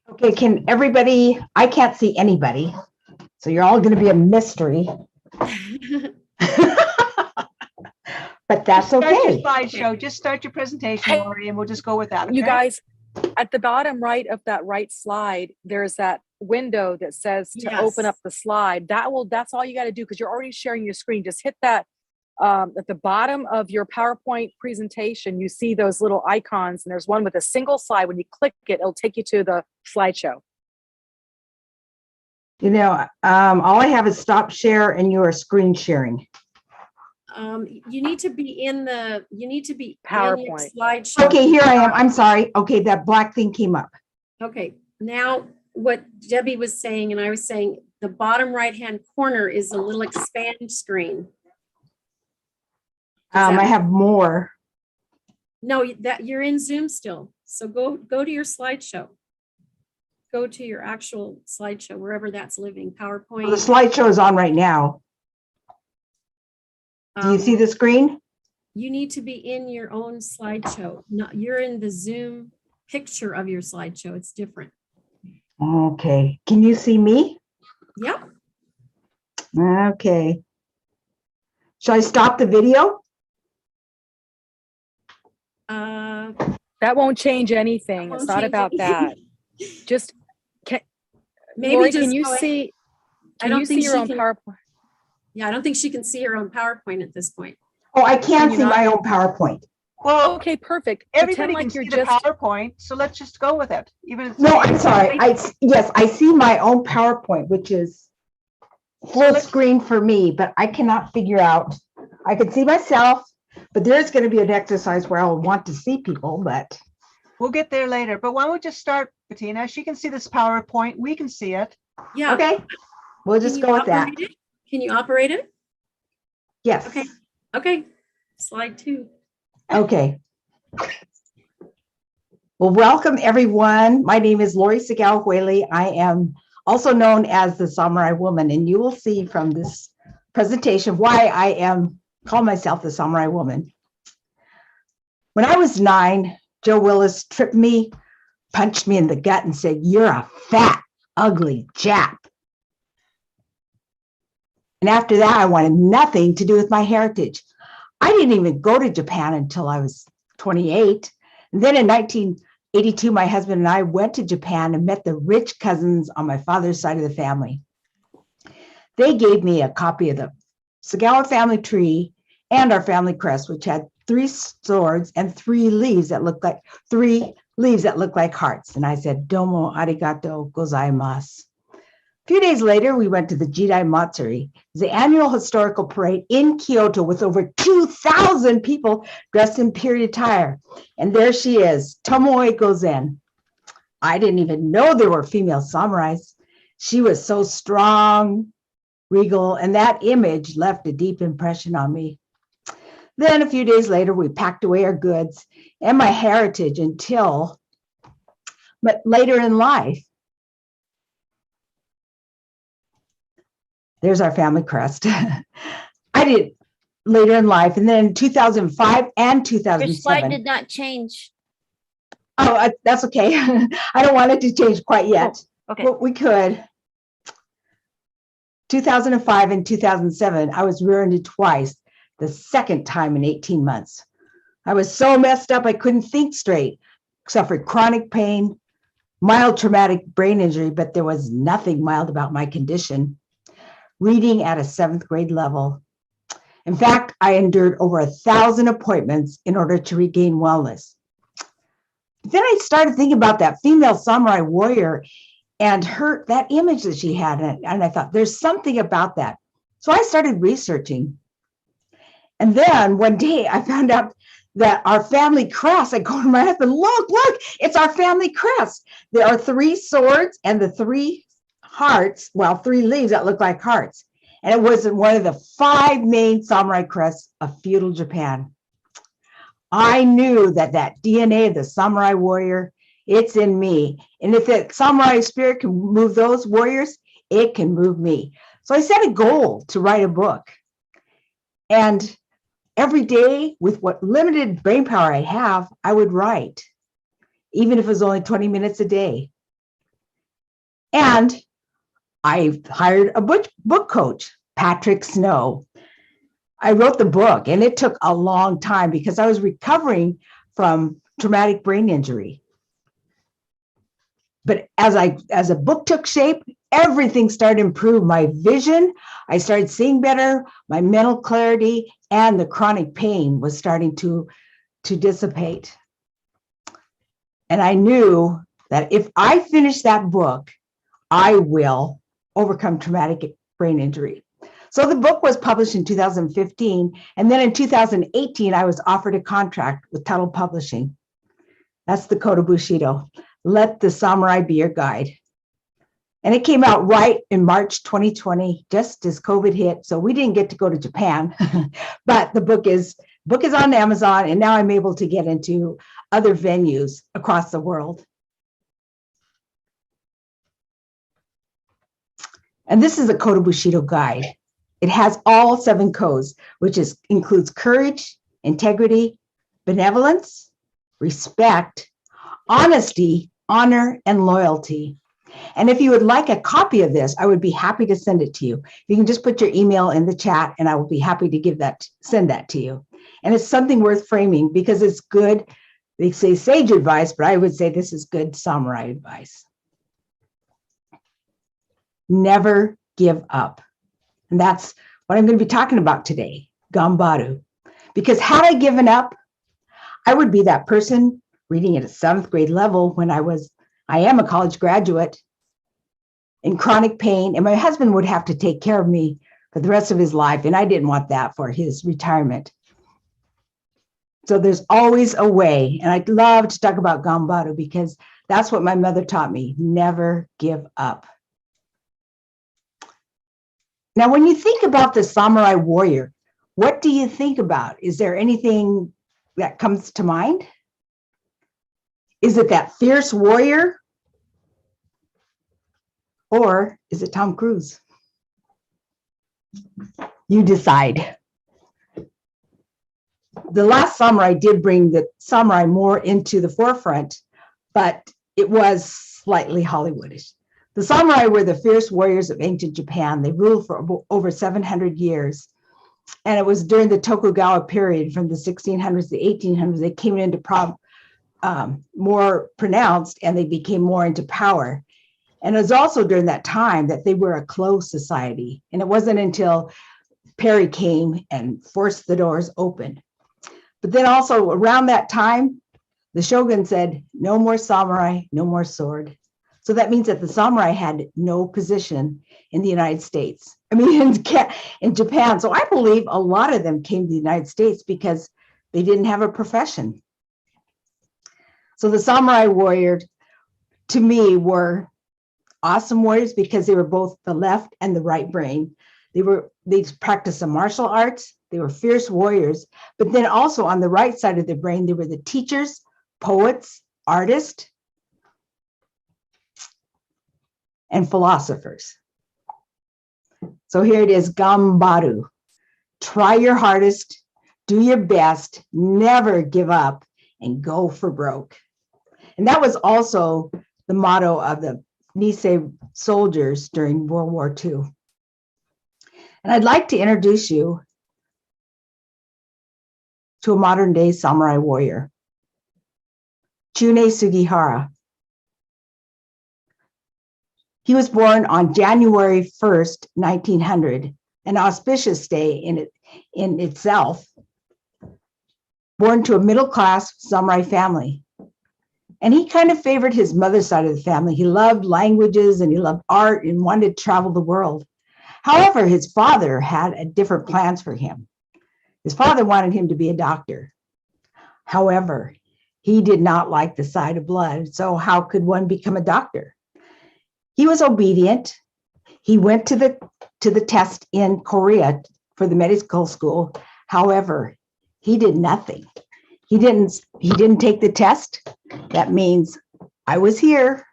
Okay, can everybody, I can't see anybody. So you're all going to be a mystery. But that's
Start
okay.
your slideshow. Just start your presentation, Lori, and we'll just go with that.
You
okay?
guys, at the bottom right of that right slide, there's that window that says to open up the slide. That's all you got to do because you're already sharing your screen. Just hit that at the bottom of your PowerPoint presentation. You see those little icons, and there's one with a single slide. When you click it, it'll take you to the slideshow.
You know, all I have is stop share and you are screen sharing.
You need to be in
PowerPoint
slideshow.
Okay, here I am. I'm sorry. Okay, that black thing came up.
Okay, now what Debbie was saying and I was saying, the bottom right-hand corner is a little expand screen.
I have more.
No, that you're in Zoom still. So go to your slideshow. Go to your actual slideshow, wherever that's living, PowerPoint.
Well, the slideshow is on right now. Do you see the screen?
You need to be in your own slideshow. You're in the Zoom picture of your slideshow. It's different.
Okay. Can you see me?
Yep.
Okay. Shall I stop the video?
That won't change anything. It's not about that. Just
maybe
Lori,
just
can you
go ahead.
see?
I don't think
your
she
own
can.
PowerPoint?
Yeah, I don't think she can see her own PowerPoint at this point.
Oh, I can
you
see
not?
my own PowerPoint.
Well,
okay, perfect.
Everybody
Pretend
can
like you're
see
just
the PowerPoint, so let's just go with it. Even if
No, I'm sorry. Yes, I see my own PowerPoint, which is full screen for me, but I cannot figure out. I can see myself, but there's going to be an exercise where I'll want to see people, but
we'll get there later. But why don't we just start, Bettina? She can see this PowerPoint. We can see it.
Yeah.
Okay. We'll just go with that.
Can you operate it?
Yes.
Okay. Okay. Slide 2.
Okay. Well, welcome everyone. My name is Lori Segal-Whaley. I am also known as the Samurai Woman, and you will see from this presentation why I call myself the Samurai Woman. When I was 9, Joe Willis tripped me, punched me in the gut and said, "You're a fat, ugly Jap." And after that, I wanted nothing to do with my heritage. I didn't even go to Japan until I was 28. And then in 1982, my husband and I went to Japan and met the rich cousins on my father's side of the family. They gave me a copy of the Sagawa family tree and our family crest, which had 3 swords and 3 leaves that looked like hearts. And I said, "Domo arigato gozaimasu." A few days later, we went to the Jidai Matsuri, the annual historical parade in Kyoto with over 2,000 people dressed in period attire. And there she is, Tomoe Gozen. I didn't even know there were female samurais. She was so strong, regal, and that image left a deep impression on me. Then a few days later, we packed away our goods and my heritage but later in life, there's our family crest. I did later in life, and then in 2005 and 2007.
Your slide did not change.
Oh, that's okay. I don't want it to change quite yet.
Oh, okay.
But we could. 2005 and 2007, I was rear-ended twice, the second time in 18 months. I was so messed up, I couldn't think straight, suffered chronic pain, mild traumatic brain injury, but there was nothing mild about my condition. Reading at a 7th grade level. In fact, I endured over 1,000 appointments in order to regain wellness. Then I started thinking about that female samurai warrior and that image that she had. And I thought, there's something about that. So I started researching. And then one day I found out that our family crest, I go to my husband, look, it's our family crest. There are 3 swords and the 3 hearts, well, 3 leaves that look like hearts. And it was one of the 5 main samurai crests of feudal Japan. I knew that DNA of the samurai warrior, it's in me. And if that samurai spirit can move those warriors, it can move me. So I set a goal to write a book. And every day, with what limited brain power I have, I would write, even if it was only 20 minutes a day. And I hired a book coach, Patrick Snow. I wrote the book, and it took a long time because I was recovering from traumatic brain injury. But as a book took shape, everything started to improve. My vision, I started seeing better, my mental clarity, and the chronic pain was starting to dissipate. And I knew that if I finish that book, I will overcome traumatic brain injury. So the book was published in 2015. And then in 2018, I was offered a contract with Tuttle Publishing. That's the Kodo Bushido. Let the Samurai Be Your Guide. And it came out right in March 2020, just as COVID hit. So we didn't get to go to Japan, but the book is on Amazon. And now I'm able to get into other venues across the world. And this is a Kodo Bushido guide. It has all 7 codes, which includes courage, integrity, benevolence, respect, honesty, honor, and loyalty. And if you would like a copy of this, I would be happy to send it to you. You can just put your email in the chat and I will be happy to send that to you. And it's something worth framing because it's good. They say sage advice, but I would say this is good samurai advice. Never give up. And that's what I'm going to be talking about today, Gambaru. Because had I given up, I would be that person reading at a 7th grade level when I am a college graduate in chronic pain, and my husband would have to take care of me for the rest of his life, and I didn't want that for his retirement. So there's always a way, and I'd love to talk about Gambaru because that's what my mother taught me, never give up. Now, when you think about the samurai warrior, what do you think about? Is there anything that comes to mind? Is it that fierce warrior? Or is it Tom Cruise? You decide. The Last Samurai did bring the samurai more into the forefront, but it was slightly Hollywoodish. The samurai were the fierce warriors of ancient Japan. They ruled for over 700 years. And it was during the Tokugawa period from the 1600s to the 1800s, they came into more pronounced and they became more into power. And it was also during that time that they were a closed society. And it wasn't until Perry came and forced the doors open. But then also around that time, the shogun said, no more samurai, no more sword. So that means that the samurai had no position in the United States. I mean, in Japan. So I believe a lot of them came to the United States because they didn't have a profession. So the samurai warriors, to me, were awesome warriors because they were both the left and the right brain. They practiced the martial arts. They were fierce warriors. But then also on the right side of the brain, they were the teachers, poets, artists, and philosophers. So here it is, Gambaru. Try your hardest, do your best, never give up, and go for broke. And that was also the motto of the Nisei soldiers during World War II. And I'd like to introduce you to a modern day samurai warrior, Chune Sugihara. He was born on January 1st, 1900, an auspicious day in itself, born to a middle-class samurai family. And he kind of favored his mother's side of the family. He loved languages and he loved art and wanted to travel the world. However, his father had different plans for him. His father wanted him to be a doctor. However, he did not like the sight of blood. So how could one become a doctor? He was obedient. He went to the test in Korea for the medical school. However, he did nothing. He didn't take the test. That means I was here,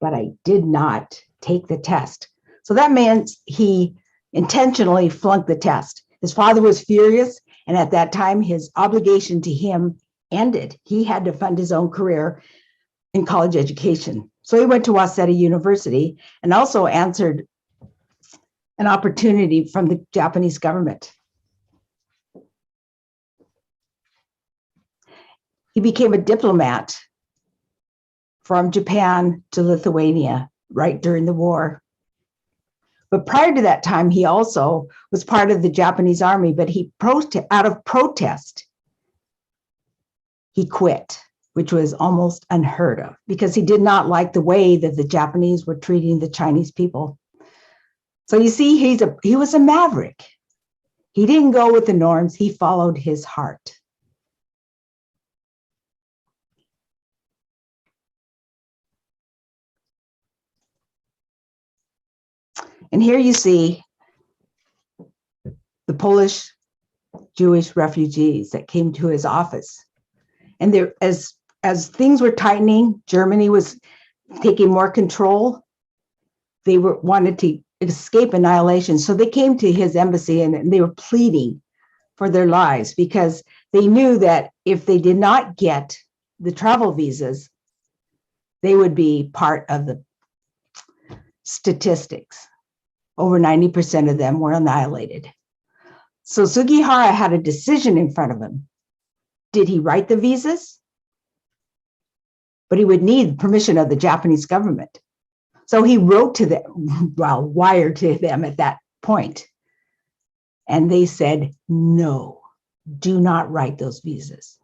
but I did not take the test. So that means he intentionally flunked the test. His father was furious, and at that time, his obligation to him ended. He had to fund his own career in college education. So he went to Waseda University and also answered an opportunity from the Japanese government. He became a diplomat from Japan to Lithuania right during the war. But prior to that time, he also was part of the Japanese army, but out of protest, he quit, which was almost unheard of because he did not like the way that the Japanese were treating the Chinese people. So you see, he was a maverick. He didn't go with the norms. He followed his heart. And here you see the Polish Jewish refugees that came to his office. And there, as things were tightening, Germany was taking more control. They wanted to escape annihilation. So they came to his embassy and they were pleading for their lives because they knew that if they did not get the travel visas, they would be part of the statistics. Over 90% of them were annihilated. So Sugihara had a decision in front of him. Did he write the visas? But he would need permission of the Japanese government. So he wrote to them, well, wired to them at that point. And they said, no, do not write those visas.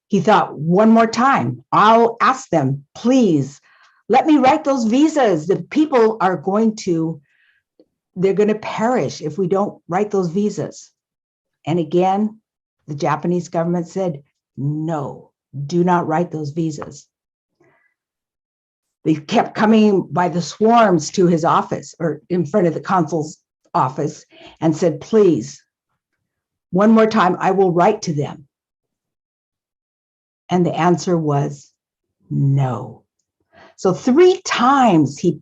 He thought, one more time, I'll ask them, please, let me write those visas. The people are they're going to perish if we don't write those visas. And again, the Japanese government said, no, do not write those visas. They kept coming by the swarms to his office or in front of the consul's office and said, please, one more time, I will write to them. And the answer was no. So 3 times he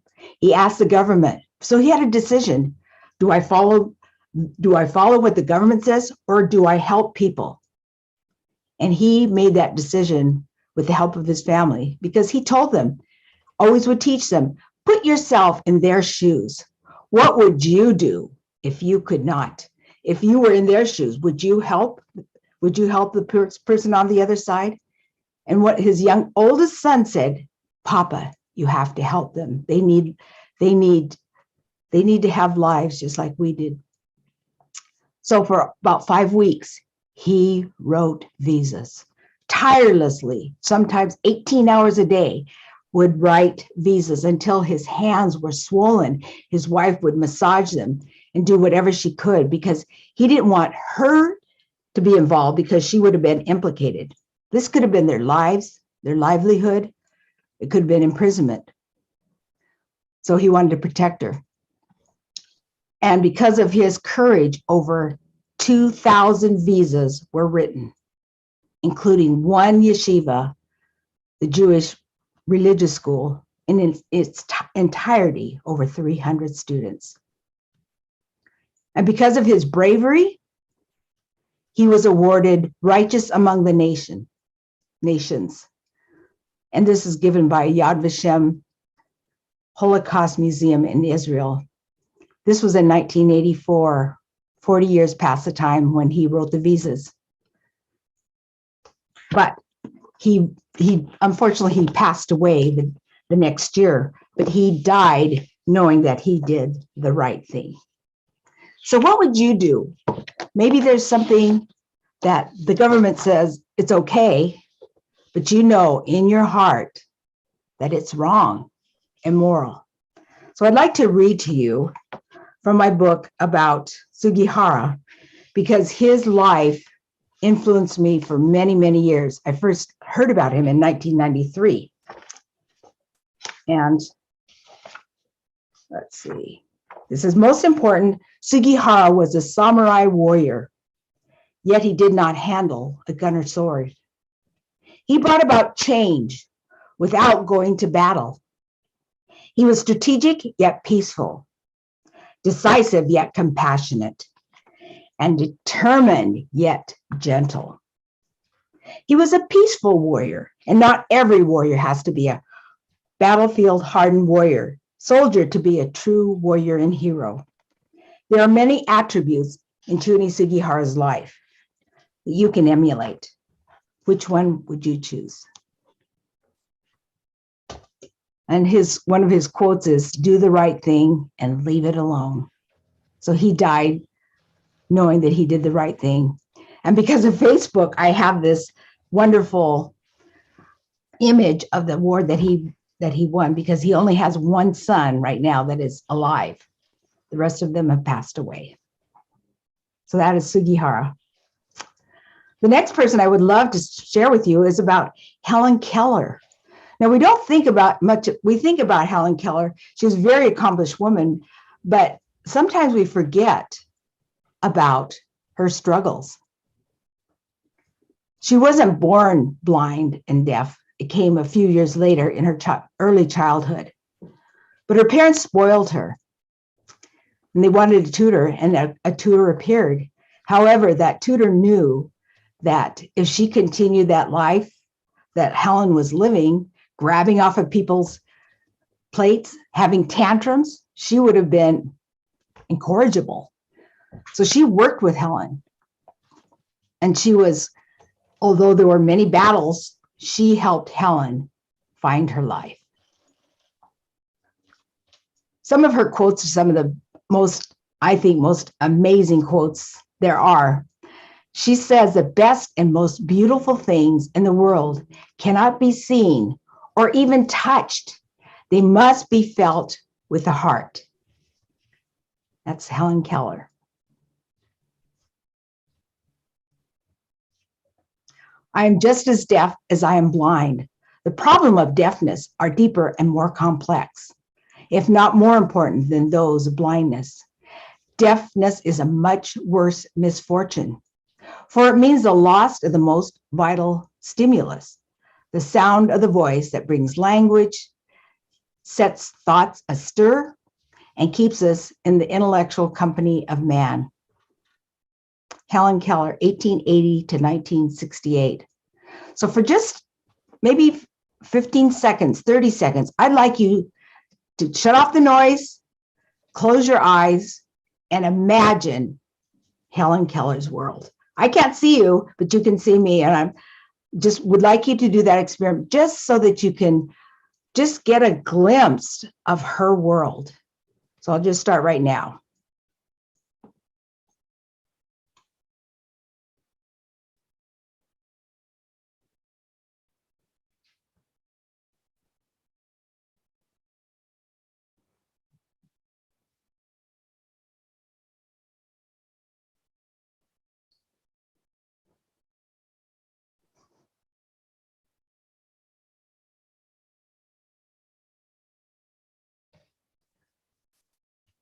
asked the government. So he had a decision. Do I follow what the government says or do I help people? And he made that decision with the help of his family because he told them, always would teach them, put yourself in their shoes. What would you do if you could not? If you were in their shoes, would you help? Would you help the person on the other side? And what his oldest son said, Papa, you have to help them. They need to have lives just like we did. So for about 5 weeks, he wrote visas tirelessly, sometimes 18 hours a day, would write visas until his hands were swollen. His wife would massage them and do whatever she could because he didn't want her to be involved because she would have been implicated. This could have been their lives, their livelihood. It could have been imprisonment. So he wanted to protect her. And because of his courage, over 2,000 visas were written, including one yeshiva, the Jewish religious school, in its entirety, over 300 students. And because of his bravery, he was awarded Righteous Among the Nations. And this is given by Yad Vashem Holocaust Museum in Israel. This was in 1984, 40 years past the time when he wrote the visas. But he unfortunately, he passed away the next year, but he died knowing that he did the right thing. So what would you do? Maybe there's something that the government says it's okay, but you know in your heart that it's wrong, immoral. So I'd like to read to you from my book about Sugihara, because his life influenced me for many, many years. I first heard about him in 1993. And let's see, this is most important. Sugihara was a samurai warrior, yet he did not handle a gun or sword. He brought about change without going to battle. He was strategic yet peaceful, decisive yet compassionate, and determined yet gentle. He was a peaceful warrior, and not every warrior has to be a battlefield hardened warrior, soldier to be a true warrior and hero. There are many attributes in Chuni Sugihara's life that you can emulate. Which one would you choose? And one of his quotes is, "Do the right thing and leave it alone." So he died knowing that he did the right thing. And because of Facebook, I have this wonderful image of the war that he won, because he only has one son right now that is alive. The rest of them have passed away. So that is Sugihara. The next person I would love to share with you is about Helen Keller. Now, we don't think about much, we think about Helen Keller. She's a very accomplished woman, but sometimes we forget about her struggles. She wasn't born blind and deaf. It came a few years later in her early childhood. But her parents spoiled her, and they wanted a tutor, and a tutor appeared. However, that tutor knew that if she continued that life that Helen was living, grabbing off of people's plates, having tantrums, she would have been incorrigible. So she worked with Helen. And she was, although there were many battles, she helped Helen find her life. Some of her quotes are some of the most, I think, most amazing quotes there are. She says the best and most beautiful things in the world cannot be seen or even touched. They must be felt with the heart. That's Helen Keller. I am just as deaf as I am blind. The problem of deafness are deeper and more complex, if not more important than those of blindness. Deafness is a much worse misfortune, for it means the loss of the most vital stimulus, the sound of the voice that brings language, sets thoughts astir, and keeps us in the intellectual company of man. Helen Keller, 1880 to 1968. So for just maybe 15 seconds, 30 seconds, I'd like you to shut off the noise, close your eyes, and imagine Helen Keller's world. I can't see you, but you can see me, and I just would like you to do that experiment just so that you can just get a glimpse of her world. So I'll just start right now.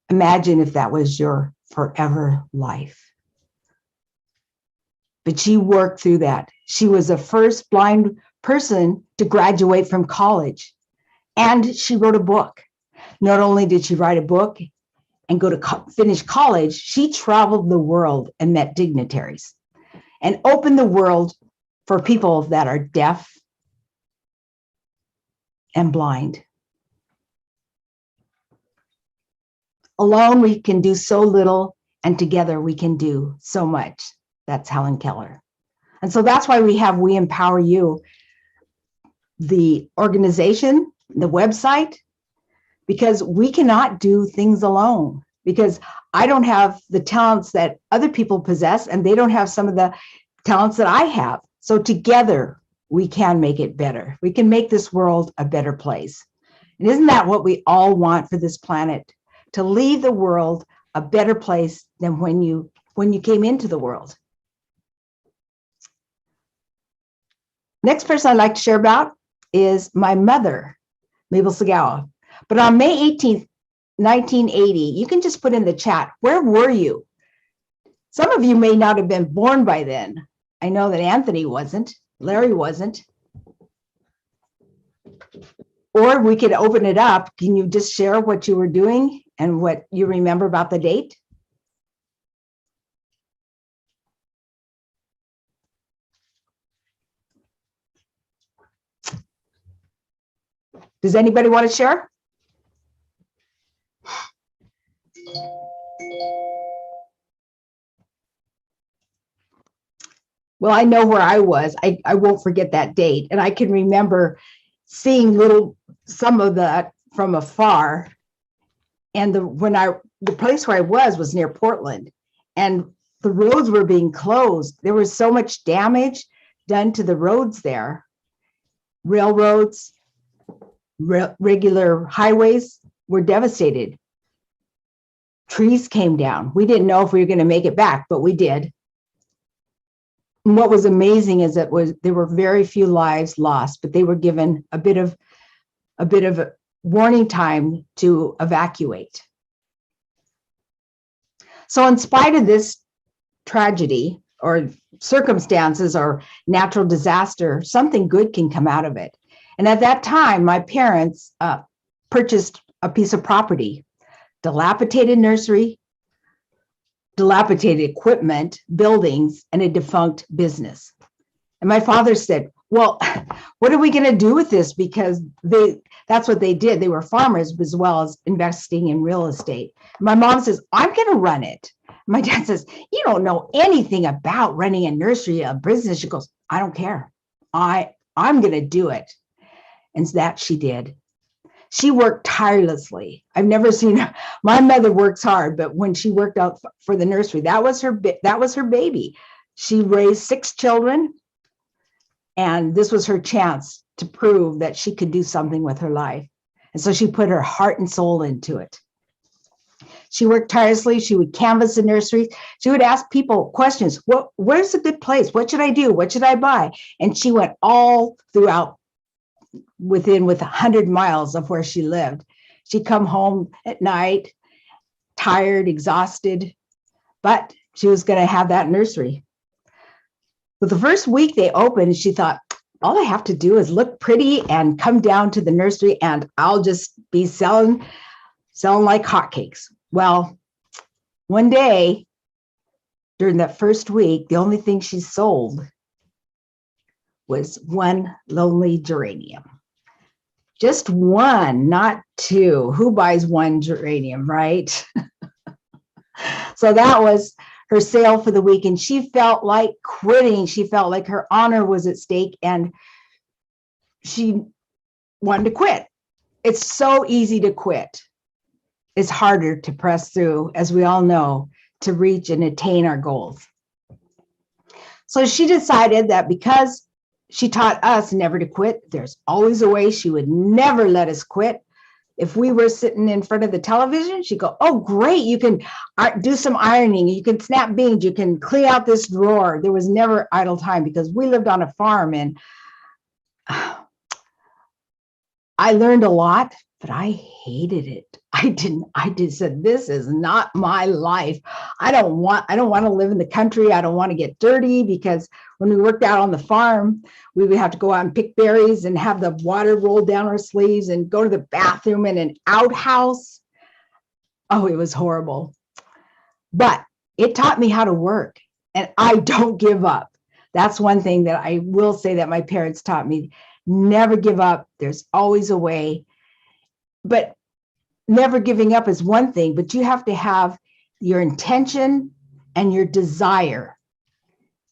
Imagine if that was your forever life. But she worked through that. She was the first blind person to graduate from college, and she wrote a book. Not only did she write a book and go to finish college, she traveled the world and met dignitaries and opened the world for people that are deaf and blind. Alone, we can do so little, and together we can do so much. That's Helen Keller. And so that's why we have We Empower You, the organization, the website, because we cannot do things alone, because I don't have the talents that other people possess, and they don't have some of the talents that I have. So together, we can make it better. We can make this world a better place. And isn't that what we all want for this planet? To leave the world a better place than when you when you came into the world. Next person I'd like to share about is my mother, Mabel Sagawa. But on May 18th, 1980, you can just put in the chat, where were you? Some of you may not have been born by then. I know that Anthony wasn't, Larry wasn't. Or we could open it up. Can you just share what you were doing and what you remember about the date? Does anybody want to share? Well, I know where I was. I won't forget that date. And I can remember seeing some of that from afar. And the place where I was near Portland, and the roads were being closed. There was so much damage done to the roads there. Railroads, regular highways were devastated. Trees came down. We didn't know if we were going to make it back, but we did. And what was amazing is that there were very few lives lost, but they were given a bit of warning time to evacuate. So in spite of this tragedy or circumstances or natural disaster, something good can come out of it. And at that time, my parents purchased a piece of property, dilapidated nursery, dilapidated equipment, buildings, and a defunct business. And my father said, well, what are we going to do with this? Because that's what they did. They were farmers as well as investing in real estate. My mom says, I'm going to run it. My dad says, you don't know anything about running a nursery, a business. She goes, I don't care. I'm going to do it. And that she did. She worked tirelessly. I've never seen her. My mother works hard, but when she worked out for the nursery, that was her baby. She raised 6 children, and this was her chance to prove that she could do something with her life. And so she put her heart and soul into it. She worked tirelessly. She would canvass the nurseries. She would ask people questions. Where's a good place? What should I do? What should I buy? And she went all throughout within 100 miles of where she lived. She'd come home at night, tired, exhausted, but she was going to have that nursery. But the first week they opened, she thought, all I have to do is look pretty and come down to the nursery and I'll just be selling like hotcakes. Well, one day during that first week, the only thing she sold was one lonely geranium. Just one, not 2. Who buys one geranium, right? So that was her sale for the week, and she felt like quitting. She felt like her honor was at stake, and she wanted to quit. It's so easy to quit. It's harder to press through, as we all know, to reach and attain our goals. So she decided that because she taught us never to quit, there's always a way. She would never let us quit. If we were sitting in front of the television, she'd go, oh, great, you can do some ironing, you can snap beans, you can clean out this drawer. There was never idle time because we lived on a farm, and I learned a lot, but I hated it. I just said, this is not my life. I don't want to live in the country. I don't want to get dirty, because when we worked out on the farm, we would have to go out and pick berries and have the water roll down our sleeves and go to the bathroom in an outhouse. Oh, it was horrible. But it taught me how to work, and I don't give up. That's one thing that I will say that my parents taught me. Never give up. There's always a way. But never giving up is one thing, but you have to have your intention and your desire.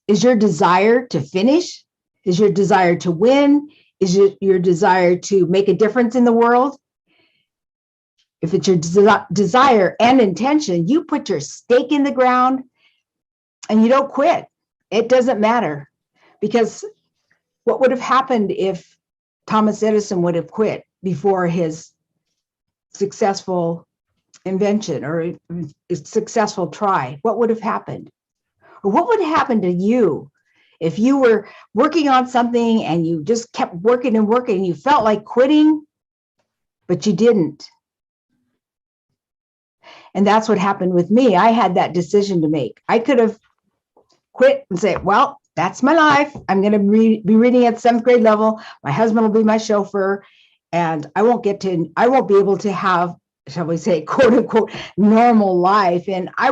Is your desire to finish? Is your desire to win? Is your desire to make a difference in the world? If it's your desire and intention, you put your stake in the ground and you don't quit. It doesn't matter, because what would have happened if Thomas Edison would have quit before his successful invention or a successful try, what would have happened? Or what would happen to you if you were working on something and you just kept working and working and you felt like quitting, but you didn't? And that's what happened with me. I had that decision to make. I could have quit and say, well, that's my life. I'm going to be reading at 7th grade level. My husband will be my chauffeur, and I won't be able to have, shall we say, quote unquote, normal life. And I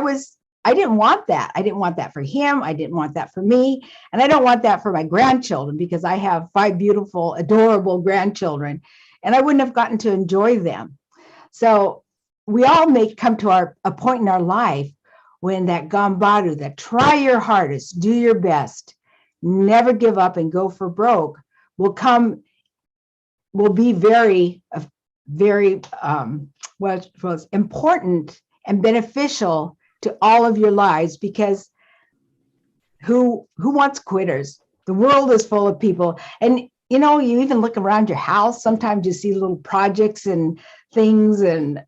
didn't want that. I didn't want that for him. I didn't want that for me. And I don't want that for my grandchildren, because I have 5 beautiful, adorable grandchildren, and I wouldn't have gotten to enjoy them. So we all may come to a point in our life when that gambadu, that try your hardest, do your best, never give up and go for broke, will be very, very was important and beneficial to all of your lives, because who wants quitters? The world is full of people. And you know, you even look around your house, sometimes you see little projects and things and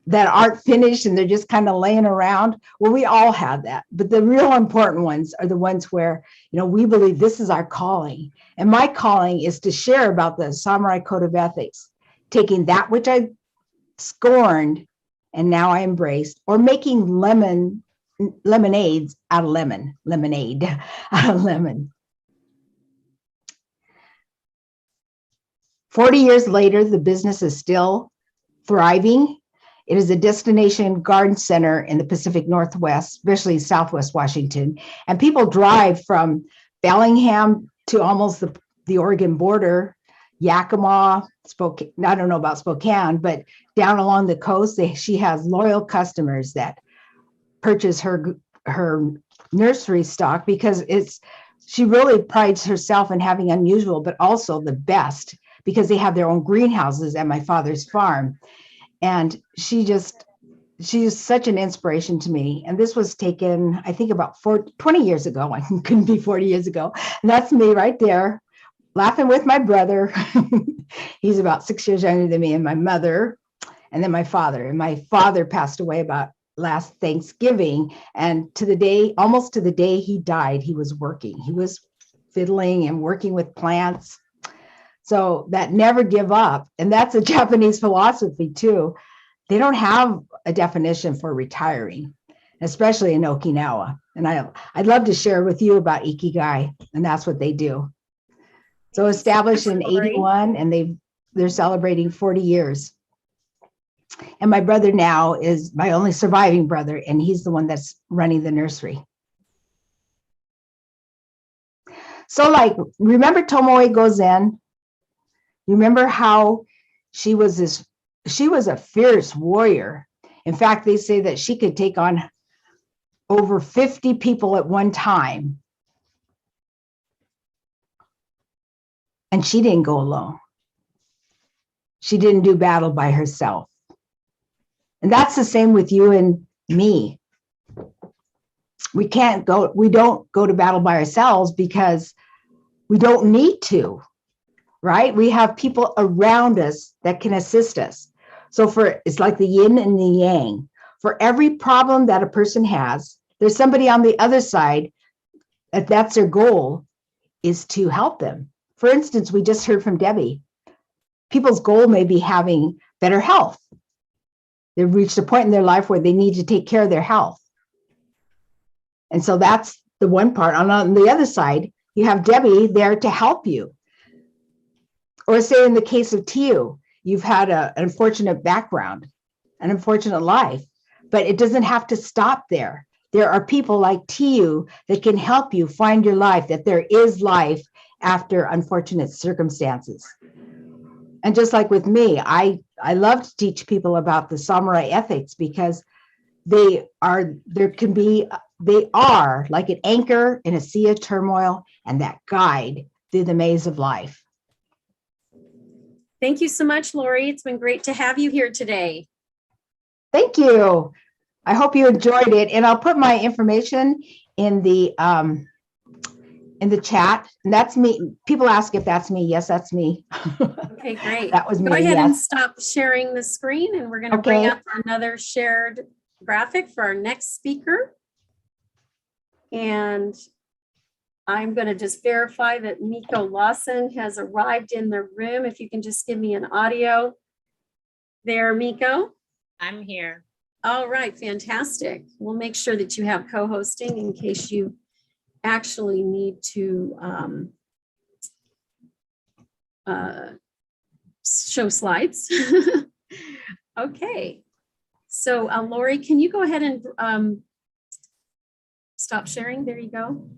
that aren't finished and they're just kind of laying around. Well, we all have that, but the real important ones are the ones where, you know, we believe this is our calling. And my calling is to share about the Samurai Code of Ethics, taking that which I scorned and now I embraced, or making lemonade out of lemon. 40 years later, the business is still thriving. It is a destination garden center in the Pacific Northwest, especially Southwest Washington. And people drive from Bellingham to almost the Oregon border, Yakima, Spokane. I don't know about Spokane, but down along the coast, she has loyal customers that purchase her nursery stock, because she really prides herself in having unusual, but also the best, because they have their own greenhouses at my father's farm. And she is such an inspiration to me. And this was taken, I think, about 20 years ago. I couldn't be 40 years ago. And that's me right there, laughing with my brother. He's about 6 years younger than me, and my mother, and then my father. And my father passed away about last Thanksgiving. And almost to the day he died, he was working. He was fiddling and working with plants. So that never give up. And that's a Japanese philosophy too. They don't have a definition for retiring, especially in Okinawa. And I'd love to share with you about Ikigai, and that's what they do. So established in 81, and they're celebrating 40 years. And my brother now is my only surviving brother, and he's the one that's running the nursery. So remember Tomoe Gozen? You remember how she was a fierce warrior. In fact, they say that she could take on over 50 people at one time. And she didn't go alone. She didn't do battle by herself. And that's the same with you and me. We don't go to battle by ourselves because we don't need to. Right? We have people around us that can assist us. So it's like the yin and the yang. For every problem that a person has, there's somebody on the other side that's their goal, is to help them. For instance, we just heard from Debbie. People's goal may be having better health. They've reached a point in their life where they need to take care of their health. And so that's the one part. On the other side, you have Debbie there to help you. Or say in the case of Tiu, you've had an unfortunate background, an unfortunate life, but it doesn't have to stop there. There are people like Tiu that can help you find your life, that there is life after unfortunate circumstances. And just like with me, I love to teach people about the samurai ethics, because they are like an anchor in a sea of turmoil, and that guide through the maze of life.
Thank you so much, Lori. It's been great to have you here today.
Thank you. I hope you enjoyed it. And I'll put my information in the in the chat. And that's me. People ask if that's me. Yes, that's me.
Okay, great.
That was
Go
me,
ahead and
yes.
stop sharing the screen, and we're going to bring
Okay.
up another shared graphic for our next speaker. And I'm going to just verify that Miko Lawson has arrived in the room. If you can just give me an audio there, Miko.
I'm here.
All right, fantastic. We'll make sure that you have co-hosting in case you actually need to show slides. Okay. So Lori, can you go ahead and stop sharing? There you go.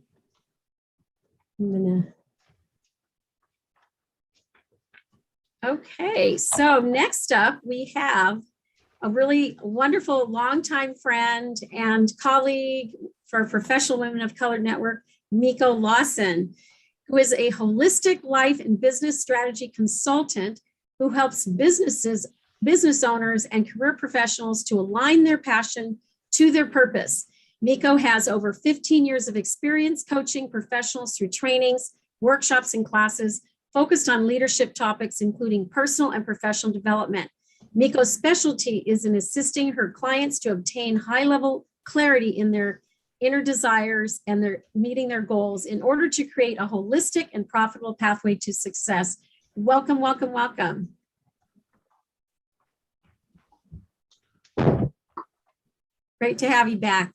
Okay, so next up we have a really wonderful longtime friend and colleague for Professional Women of Color Network, Miko Lawson, who is a holistic life and business strategy consultant who helps business owners and career professionals to align their passion to their purpose. Miko has over 15 years of experience coaching professionals through trainings, workshops, and classes focused on leadership topics, including personal and professional development. Miko's specialty is in assisting her clients to obtain high-level clarity in their inner desires and their meeting their goals in order to create a holistic and profitable pathway to success. Welcome, welcome, welcome. Great to have you back.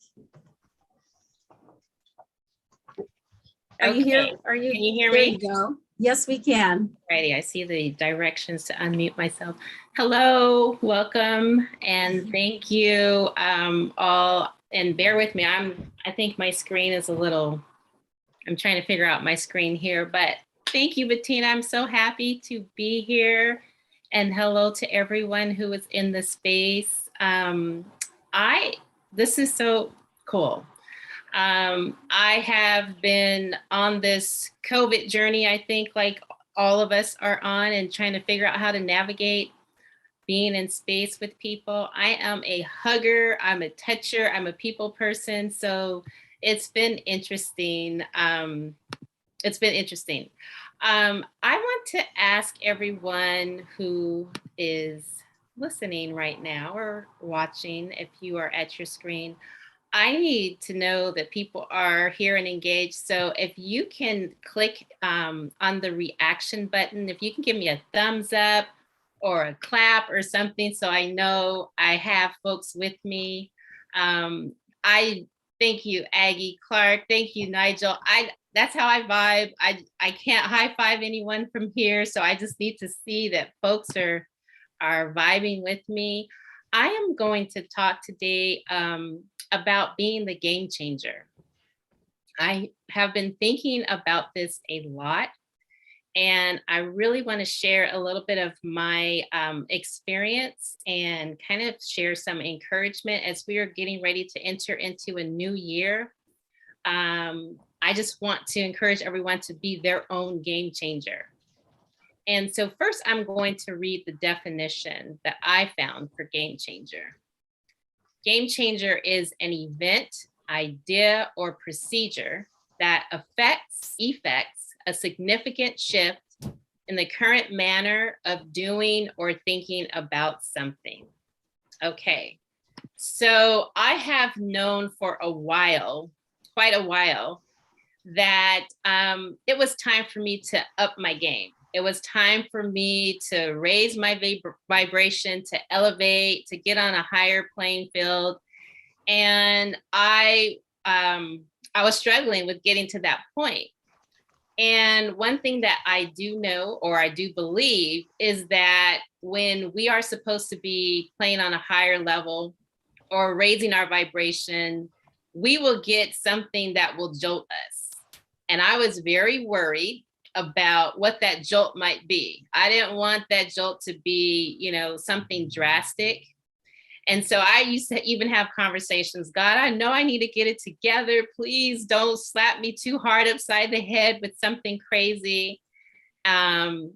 Are you here? Are you?
Can you hear
there
me?
You go. Yes, we can.
Righty, I see the directions to unmute myself. Hello, welcome, and thank you all. And bear with me. I think my screen is a little. I'm trying to figure out my screen here, but thank you, Bettina. I'm so happy to be here, and hello to everyone who is in the space. This is so cool. I have been on this COVID journey, I think, like all of us are on, and trying to figure out how to navigate being in space with people. I am a hugger, I'm a toucher, I'm a people person. So it's been interesting. I want to ask everyone who is listening right now or watching, if you are at your screen, I need to know that people are here and engaged. So if you can click on the reaction button, if you can give me a thumbs up or a clap or something, so I know I have folks with me. I thank you, Aggie Clark. Thank you, Nigel. That's how I vibe. I can't high five anyone from here. So I just need to see that folks are vibing with me. I am going to talk today about being the game changer. I have been thinking about this a lot, and I really want to share a little bit of my experience and kind of share some encouragement as we are getting ready to enter into a new year. I just want to encourage everyone to be their own game changer. And so first, I'm going to read the definition that I found for game changer. Game changer is an event, idea, or procedure that effects a significant shift in the current manner of doing or thinking about something. Okay, so I have known for a while, quite a while, that it was time for me to up my game. It was time for me to raise my vibration, to elevate, to get on a higher playing field. And I was struggling with getting to that point. And one thing that I do know, or I do believe, is that when we are supposed to be playing on a higher level or raising our vibration, we will get something that will jolt us. And I was very worried about what that jolt might be. I didn't want that jolt to be, something drastic. And so I used to even have conversations. God, I know I need to get it together. Please don't slap me too hard upside the head with something crazy. And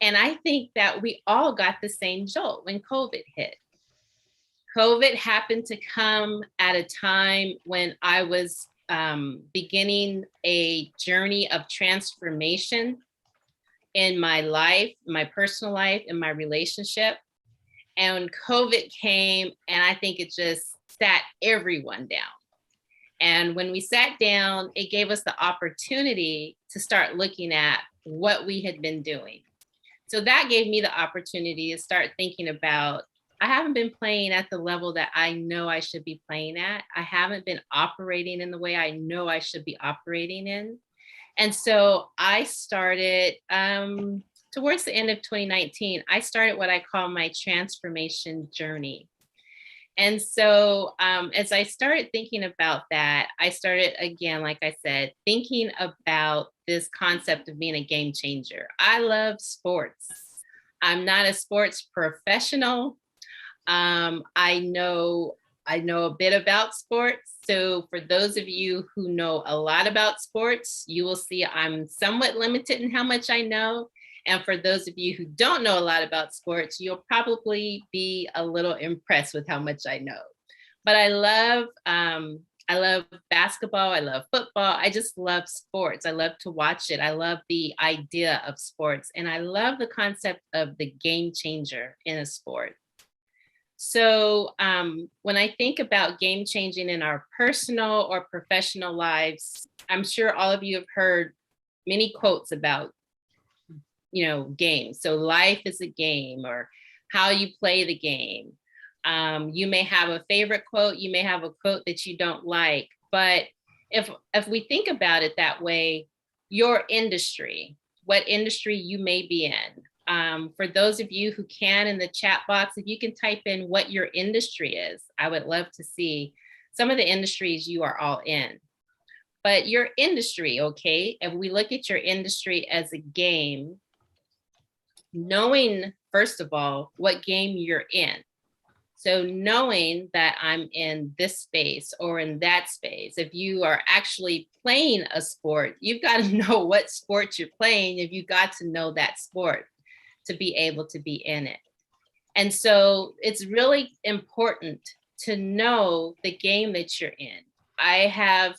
I think that we all got the same jolt when COVID hit. COVID happened to come at a time when I was beginning a journey of transformation in my life, my personal life, in my relationship. And COVID came, and I think it just sat everyone down. And when we sat down, it gave us the opportunity to start looking at what we had been doing. So that gave me the opportunity to start thinking about, I haven't been playing at the level that I know I should be playing at. I haven't been operating in the way I know I should be operating in. And so I started, towards the end of 2019, I started what I call my transformation journey. And so as I started thinking about that, I started, again, like I said, thinking about this concept of being a game changer. I love sports. I'm not a sports professional. I know a bit about sports. So for those of you who know a lot about sports, you will see I'm somewhat limited in how much I know. And for those of you who don't know a lot about sports, you'll probably be a little impressed with how much I know. But I love basketball. I love football. I just love sports. I love to watch it. I love the idea of sports. And I love the concept of the game changer in a sport. So when I think about game changing in our personal or professional lives, I'm sure all of you have heard many quotes about, games. So life is a game, or how you play the game. You may have a favorite quote, you may have a quote that you don't like, but if we think about it that way, your industry, what industry you may be in. For those of you who can, in the chat box, if you can type in what your industry is, I would love to see some of the industries you are all in. But your industry, okay, if we look at your industry as a game, knowing, first of all, what game you're in. So knowing that I'm in this space or in that space, if you are actually playing a sport, you've got to know what sport you're playing if you got to know that sport to be able to be in it. And so it's really important to know the game that you're in. I have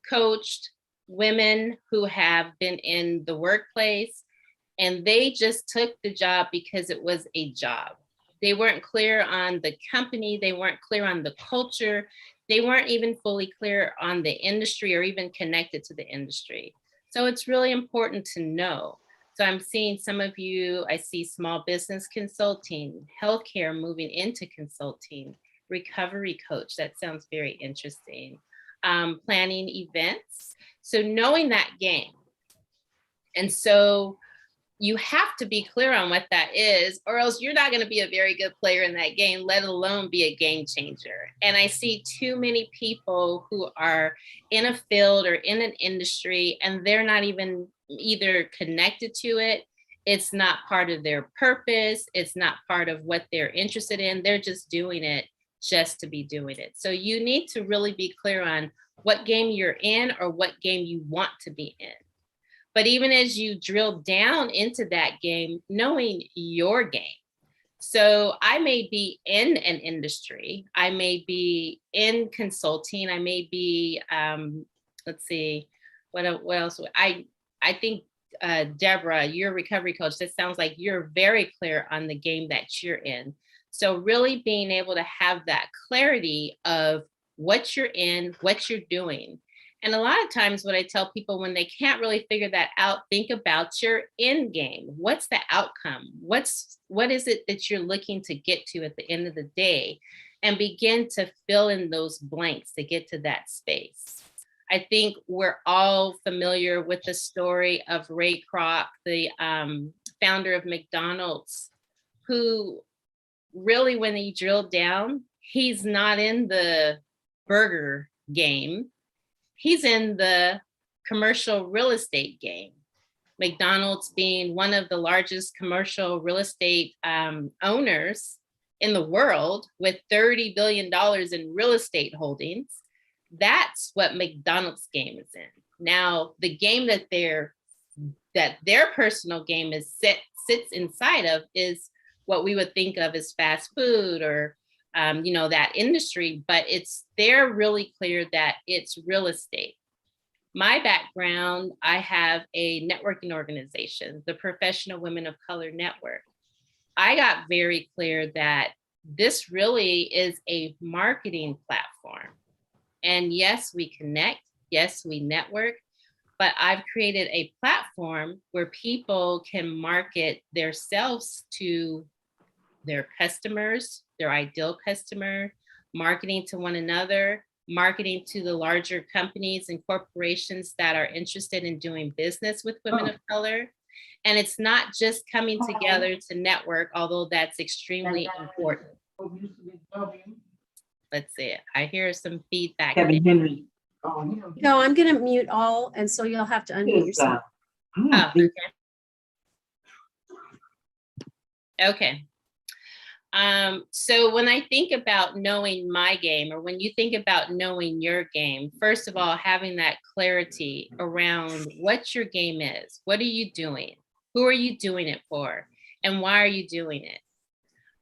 coached women who have been in the workplace, and they just took the job because it was a job. They weren't clear on the company. They weren't clear on the culture. They weren't even fully clear on the industry or even connected to the industry. So it's really important to know. So I'm seeing some of you, I see small business consulting, healthcare moving into consulting, recovery coach. That sounds very interesting. Planning events. So knowing that game. And so you have to be clear on what that is, or else you're not going to be a very good player in that game, let alone be a game changer. And I see too many people who are in a field or in an industry, and they're not even either connected to it. It's not part of their purpose. It's not part of what they're interested in. They're just doing it just to be doing it. So you need to really be clear on what game you're in or what game you want to be in. But even as you drill down into that game, knowing your game. So I may be in an industry, I may be in consulting, I may be, let's see, what else? I think, Deborah, you're a recovery coach. That sounds like you're very clear on the game that you're in. So really being able to have that clarity of what you're in, what you're doing. And a lot of times what I tell people when they can't really figure that out, think about your end game. What's the outcome? What is it that you're looking to get to at the end of the day? And begin to fill in those blanks to get to that space. I think we're all familiar with the story of Ray Kroc, the founder of McDonald's, who really, when he drilled down, he's not in the burger game. He's in the commercial real estate game. McDonald's being one of the largest commercial real estate owners in the world with $30 billion in real estate holdings. That's what McDonald's game is in. Now, the game that their personal game is sits inside of is what we would think of as fast food or that industry, but they're really clear that it's real estate. My background, I have a networking organization, the Professional Women of Color Network. I got very clear that this really is a marketing platform. And yes, we connect, yes, we network, but I've created a platform where people can market themselves to their customers, their ideal customer, marketing to one another, marketing to the larger companies and corporations that are interested in doing business with women of color. And it's not just coming together to network, although that's extremely important. Let's see, I hear some feedback.
Kevin Henry. No, I'm going to mute all, and so you'll have to unmute yourself.
Oh, okay. Okay. So when I think about knowing my game, or when you think about knowing your game, first of all, having that clarity around what your game is. What are you doing? Who are you doing it for? And why are you doing it?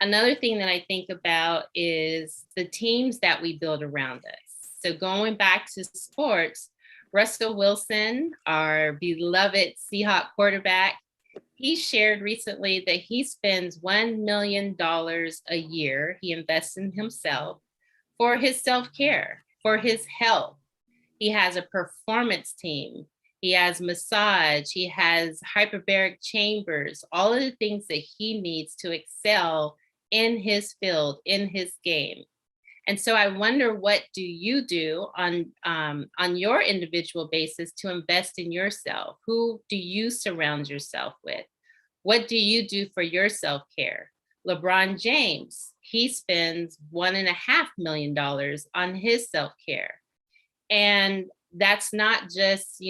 Another thing that I think about is the teams that we build around us. So going back to sports, Russell Wilson, our beloved Seahawk quarterback, he shared recently that he spends $1 million a year, he invests in himself, for his self-care, for his health. He has a performance team. He has massage. He has hyperbaric chambers, all of the things that he needs to excel in his field, in his game. And so I wonder, what do you do on your individual basis to invest in yourself? Who do you surround yourself with? What do you do for your self-care? LeBron James, he spends $1.5 million on his self-care. And that's not just,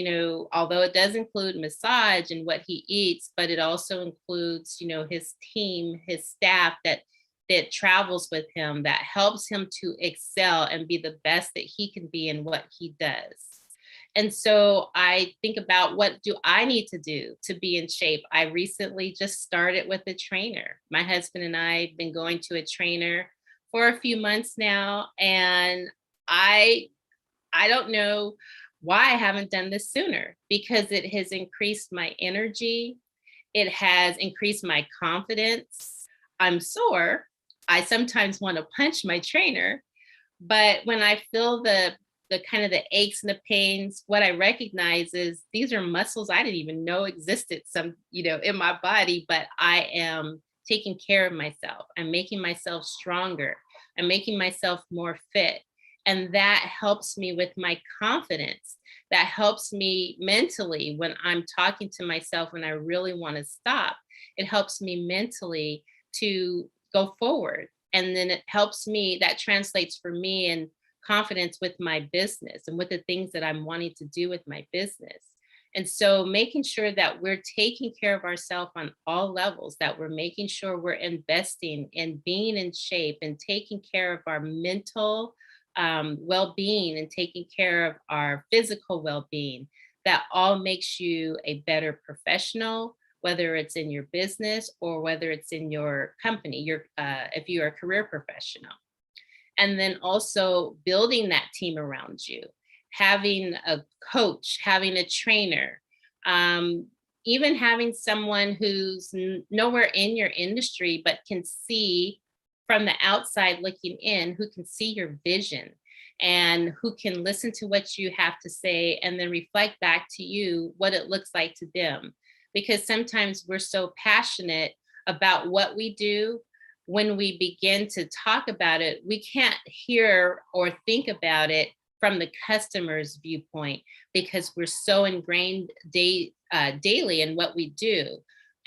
although it does include massage and what he eats, but it also includes, his team, his staff that travels with him, that helps him to excel and be the best that he can be in what he does. And so I think about, what do I need to do to be in shape? I recently just started with a trainer. My husband and I have been going to a trainer for a few months now. And I don't know why I haven't done this sooner, because it has increased my energy. It has increased my confidence. I'm sore. I sometimes want to punch my trainer, but when I feel the kind of the aches and the pains, what I recognize is these are muscles I didn't even know existed in my body, but I am taking care of myself. I'm making myself stronger. I'm making myself more fit. And that helps me with my confidence. That helps me mentally when I'm talking to myself when I really want to stop. It helps me mentally to go forward. And then it helps me, that translates for me in confidence with my business and with the things that I'm wanting to do with my business. And so making sure that we're taking care of ourselves on all levels, that we're making sure we're investing in being in shape and taking care of our mental well-being and taking care of our physical well-being, that all makes you a better professional, whether it's in your business or whether it's in your company, if you're a career professional. And then also building that team around you, having a coach, having a trainer, even having someone who's nowhere in your industry, but can see from the outside looking in, who can see your vision and who can listen to what you have to say and then reflect back to you what it looks like to them. Because sometimes we're so passionate about what we do, when we begin to talk about it, we can't hear or think about it from the customer's viewpoint, because we're so ingrained daily in what we do.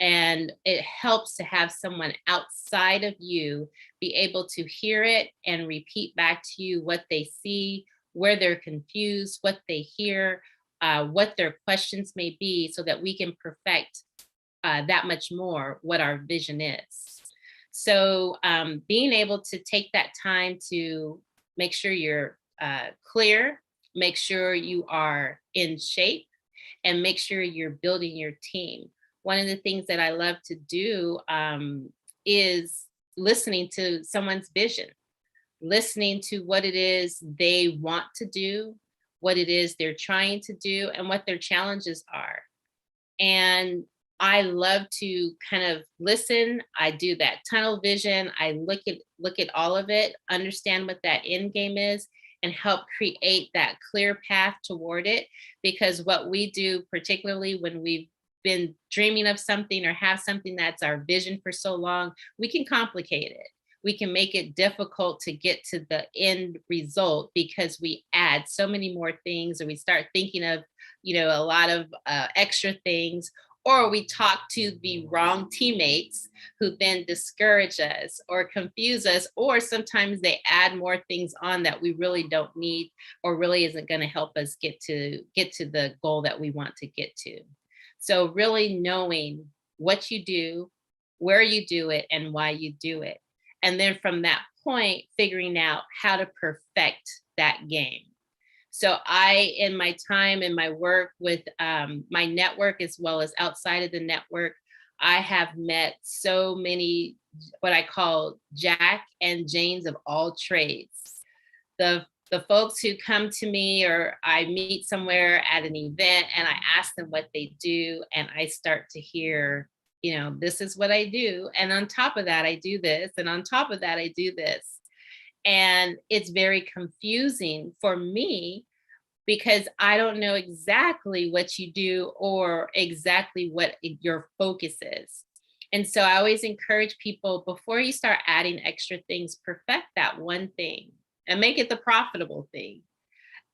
And it helps to have someone outside of you be able to hear it and repeat back to you what they see, where they're confused, what they hear, what their questions may be, so that we can perfect that much more what our vision is. So being able to take that time to make sure you're clear, make sure you are in shape, and make sure you're building your team. One of the things that I love to do is listening to someone's vision. listening to what it is they want to do, what it is they're trying to do, and what their challenges are. And I love to kind of listen. I do that tunnel vision. I look at all of it, understand what that end game is, and help create that clear path toward it. Because what we do, particularly when we've been dreaming of something or have something that's our vision for so long, we can complicate it. We can make it difficult to get to the end result because we add so many more things, or we start thinking of, a lot of extra things, or we talk to the wrong teammates who then discourage us or confuse us, or sometimes they add more things on that we really don't need, or really isn't going to help us get to the goal that we want to get to. So really knowing what you do, where you do it, and why you do it. And then from that point, figuring out how to perfect that game. So I, in my time and my work with my network, as well as outside of the network, I have met so many, what I call Jack and Janes of all trades. The folks who come to me, or I meet somewhere at an event and I ask them what they do, and I start to hear, this is what I do. And on top of that, I do this. And on top of that, I do this. And it's very confusing for me because I don't know exactly what you do or exactly what your focus is. And so I always encourage people, before you start adding extra things, perfect that one thing and make it the profitable thing,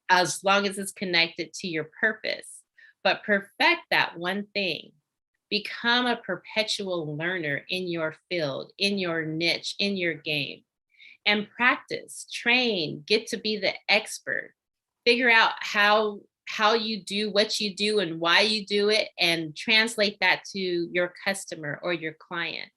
as long as it's connected to your purpose. But perfect that one thing. Become a perpetual learner in your field, in your niche, in your game. And practice, train, get to be the expert. Figure out how you do what you do and why you do it, and translate that to your customer or your client.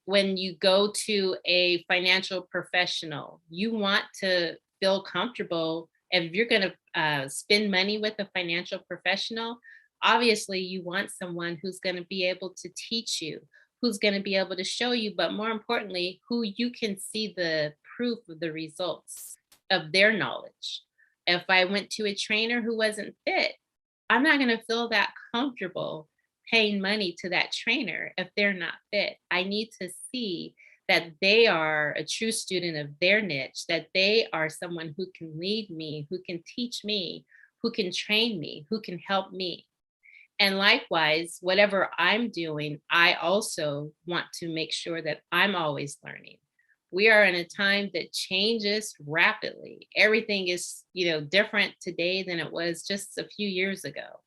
When you go to a financial professional, you want to feel comfortable. If you're going to spend money with a financial professional, obviously you want someone who's going to be able to teach you, who's going to be able to show you, but more importantly, who you can see the proof of the results of their knowledge. If I went to a trainer who wasn't fit, I'm not going to feel that comfortable paying money to that trainer if they're not fit. I need to see that they are a true student of their niche, that they are someone who can lead me, who can teach me, who can train me, who can help me. And likewise, whatever I'm doing, I also want to make sure that I'm always learning. We are in a time that changes rapidly. Everything is, different today than it was just a few years ago.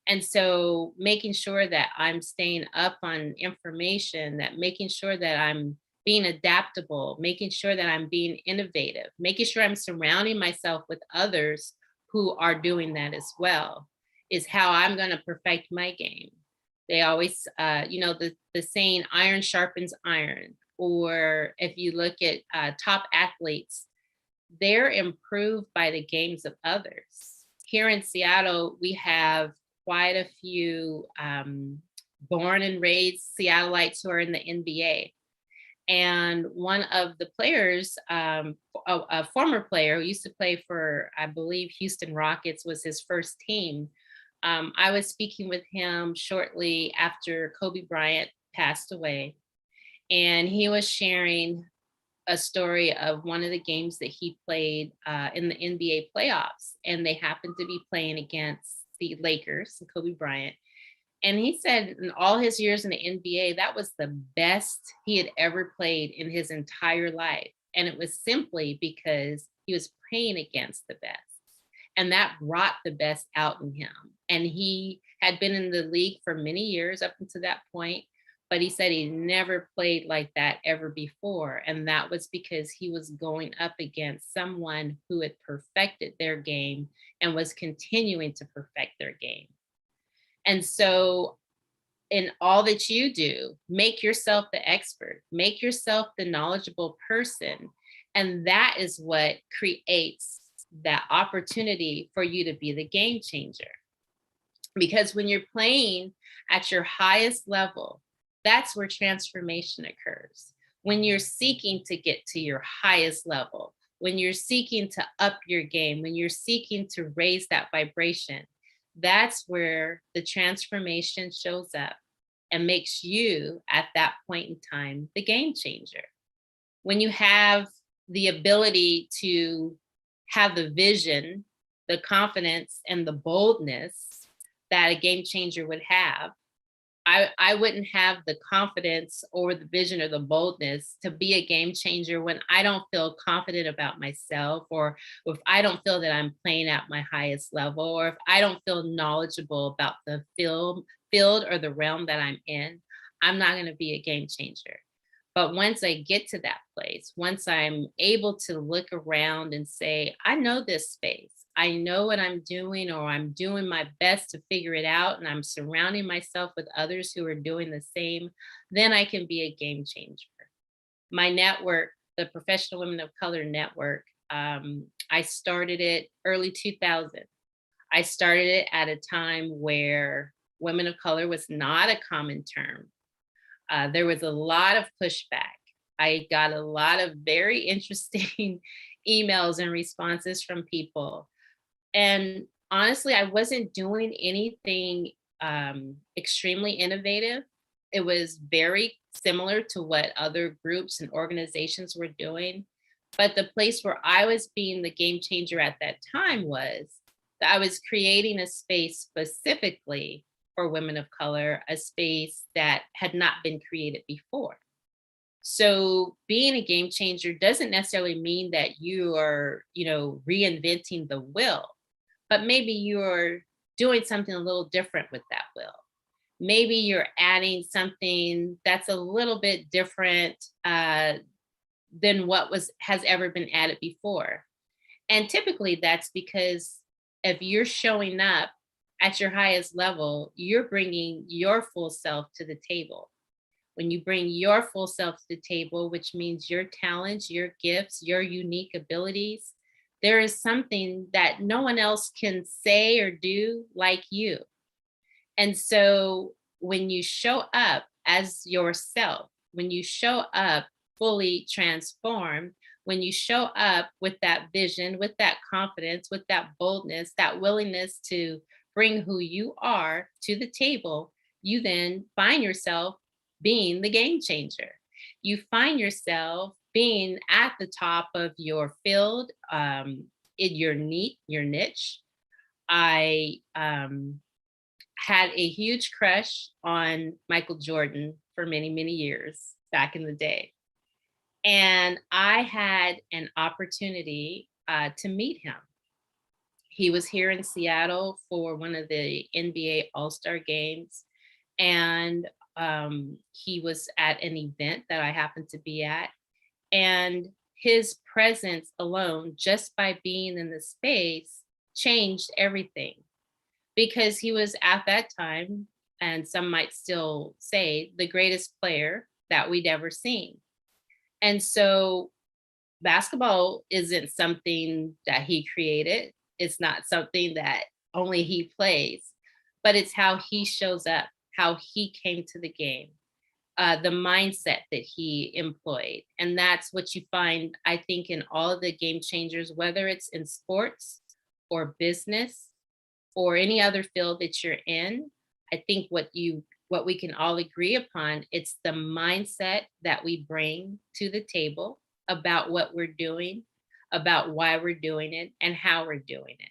And so making sure that I'm staying up on information, that making sure that I'm being adaptable, making sure that I'm being innovative, making sure I'm surrounding myself with others who are doing that as well, is how I'm going to perfect my game. They always, the saying, iron sharpens iron. Or if you look at top athletes, they're improved by the games of others. Here in Seattle, we have quite a few born and raised Seattleites who are in the NBA. And one of the players, a former player who used to play for, I believe, Houston Rockets, was his first team. I was speaking with him shortly after Kobe Bryant passed away. And he was sharing a story of one of the games that he played in the NBA playoffs. And they happened to be playing against the Lakers and Kobe Bryant. And he said in all his years in the NBA, that was the best he had ever played in his entire life. And it was simply because he was playing against the best. And that brought the best out in him. And he had been in the league for many years up until that point. But he said he never played like that ever before. And that was because he was going up against someone who had perfected their game and was continuing to perfect their game. And so in all that you do, make yourself the expert, make yourself the knowledgeable person. And that is what creates that opportunity for you to be the game changer. Because when you're playing at your highest level, that's where transformation occurs. When you're seeking to get to your highest level, when you're seeking to up your game, when you're seeking to raise that vibration, that's where the transformation shows up and makes you at that point in time the game changer. When you have the ability to have the vision, the confidence, and the boldness that a game changer would have, I wouldn't have the confidence or the vision or the boldness to be a game changer when I don't feel confident about myself, or if I don't feel that I'm playing at my highest level, or if I don't feel knowledgeable about the field or the realm that I'm in. I'm not going to be a game changer. But once I get to that place, once I'm able to look around and say, I know this space, I know what I'm doing, or I'm doing my best to figure it out, and I'm surrounding myself with others who are doing the same, then I can be a game changer. My network, the Professional Women of Color Network, I started it early 2000. I started it at a time where women of color was not a common term. There was a lot of pushback. I got a lot of very interesting emails and responses from people. And honestly, I wasn't doing anything extremely innovative. It was very similar to what other groups and organizations were doing. But the place where I was being the game changer at that time was that I was creating a space specifically for women of color, a space that had not been created before. So being a game changer doesn't necessarily mean that you are, reinventing the wheel, but maybe you're doing something a little different with that wheel. Maybe you're adding something that's a little bit different than what has ever been added before. And typically that's because if you're showing up at your highest level, you're bringing your full self to the table. When you bring your full self to the table, which means your talents, your gifts, your unique abilities, there is something that no one else can say or do like you. And so when you show up as yourself, when you show up fully transformed, when you show up with that vision, with that confidence, with that boldness, that willingness to bring who you are to the table, you then find yourself being the game changer. You find yourself being at the top of your field, in your niche. I had a huge crush on Michael Jordan for many, many years back in the day. And I had an opportunity to meet him. He was here in Seattle for one of the NBA All-Star games. And he was at an event that I happened to be at. And his presence alone, just by being in the space, changed everything. Because he was at that time, and some might still say, the greatest player that we'd ever seen. And so basketball isn't something that he created. It's not something that only he plays, but it's how he shows up, how he came to the game, the mindset that he employed. And that's what you find, I think, in all of the game changers, whether it's in sports or business or any other field that you're in. I think what we can all agree upon, it's the mindset that we bring to the table about what we're doing, about why we're doing it, and how we're doing it.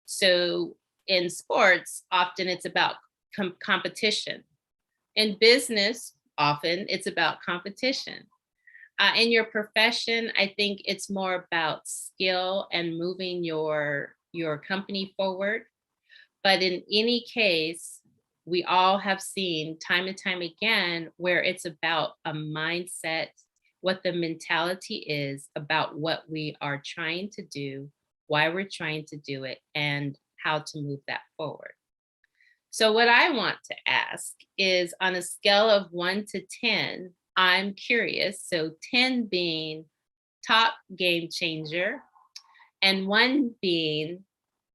So in sports, often it's about competition. In business, often it's about competition. In your profession, I think it's more about skill and moving your company forward. But in any case, we all have seen time and time again where it's about a mindset, what the mentality is about what we are trying to do, why we're trying to do it, and how to move that forward. So what I want to ask is, on a scale of 1 to 10, I'm curious. So 10 being top game changer and 1 being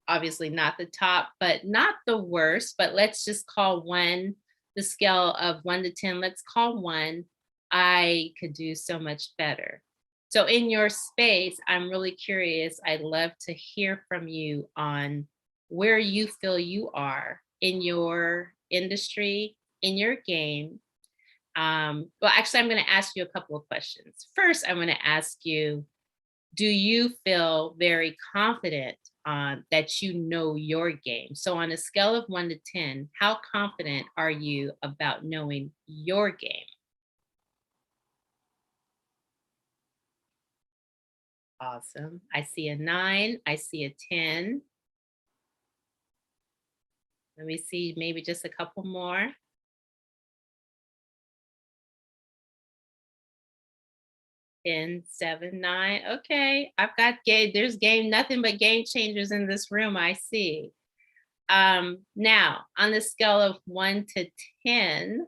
obviously not the top, but not the worst, but let's just call 1, the scale of 1 to 10, let's call 1 I could do so much better. So in your space, I'm really curious. I'd love to hear from you on where you feel you are in your industry, in your game. Well, actually, I'm going to ask you a couple of questions. First, I'm going to ask you, do you feel very confident that you know your game? So on a scale of 1 to 10, how confident are you about knowing your game? Awesome. I see a 9. I see a 10. Let me see, maybe just a couple more. 10, 7, 9. Okay, I've got game. There's nothing but game changers in this room, I see. Now, on the scale of 1 to 10,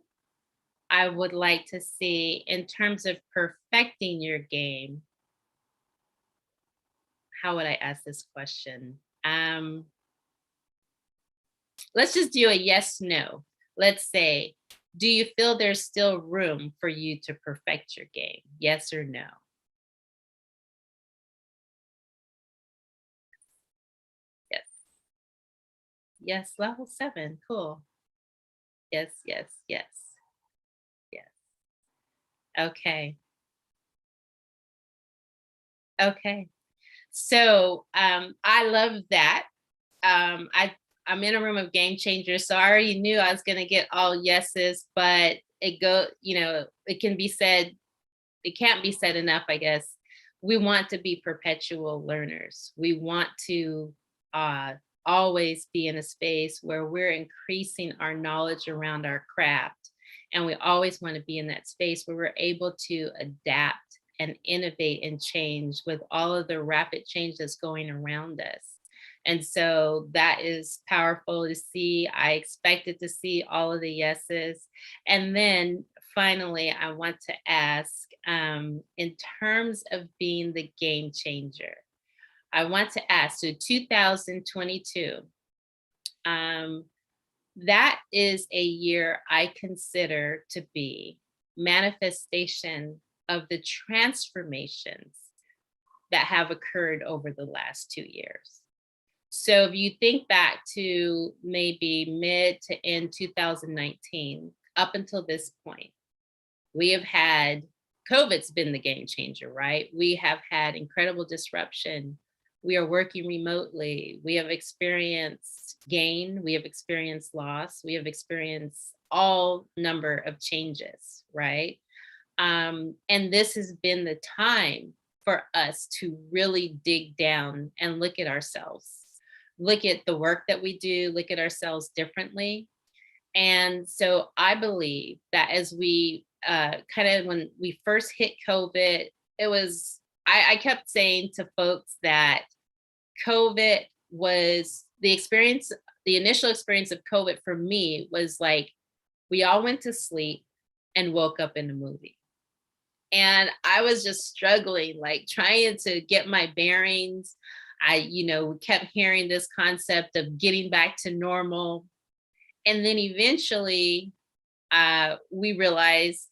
I would like to see, in terms of perfecting your game, how would I ask this question? Let's just do a yes, no. Let's say, do you feel there's still room for you to perfect your game? Yes or no? Yes. Yes, level 7, cool. Yes, yes, yes, yes. Okay. Okay. So I love that. I'm in a room of game changers, so I already knew I was gonna get all yeses, but it can be said, it can't be said enough, I guess. We want to be perpetual learners. We want to always be in a space where we're increasing our knowledge around our craft. And we always want to be in that space where we're able to adapt and innovate and change with all of the rapid change that's going around us. And so that is powerful to see. I expected to see all of the yeses. And then finally, I want to ask, in terms of being the game changer, I want to ask, so 2022, that is a year I consider to be manifestation of the transformations that have occurred over the last 2 years. So if you think back to maybe mid to end 2019, up until this point, we have had, COVID's been the game changer, right? We have had incredible disruption. We are working remotely. We have experienced gain. We have experienced loss. We have experienced all number of changes, right? And this has been the time for us to really dig down and look at ourselves, look at the work that we do, look at ourselves differently. And so I believe that as we when we first hit COVID, it was, I kept saying to folks that COVID was the experience, the initial experience of COVID for me was like, we all went to sleep and woke up in a movie. And I was just struggling, like trying to get my bearings. We kept hearing this concept of getting back to normal. And then eventually we realized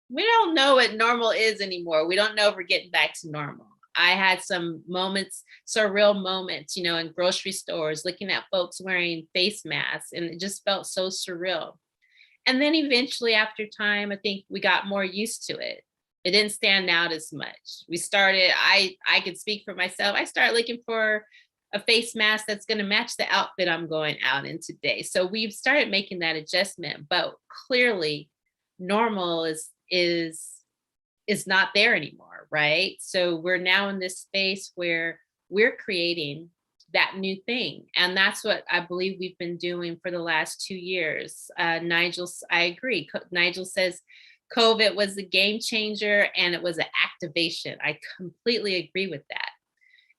we don't know what normal is anymore. We don't know if we're getting back to normal. I had some moments, surreal moments, in grocery stores, looking at folks wearing face masks, and it just felt so surreal. And then eventually after time, I think we got more used to it. It didn't stand out as much. We started, I could speak for myself. I started looking for a face mask that's going to match the outfit I'm going out in today. So we've started making that adjustment, but clearly normal is not there anymore, right? So we're now in this space where we're creating that new thing. And that's what I believe we've been doing for the last 2 years. Nigel, I agree. Nigel says COVID was the game changer and it was an activation. I completely agree with that.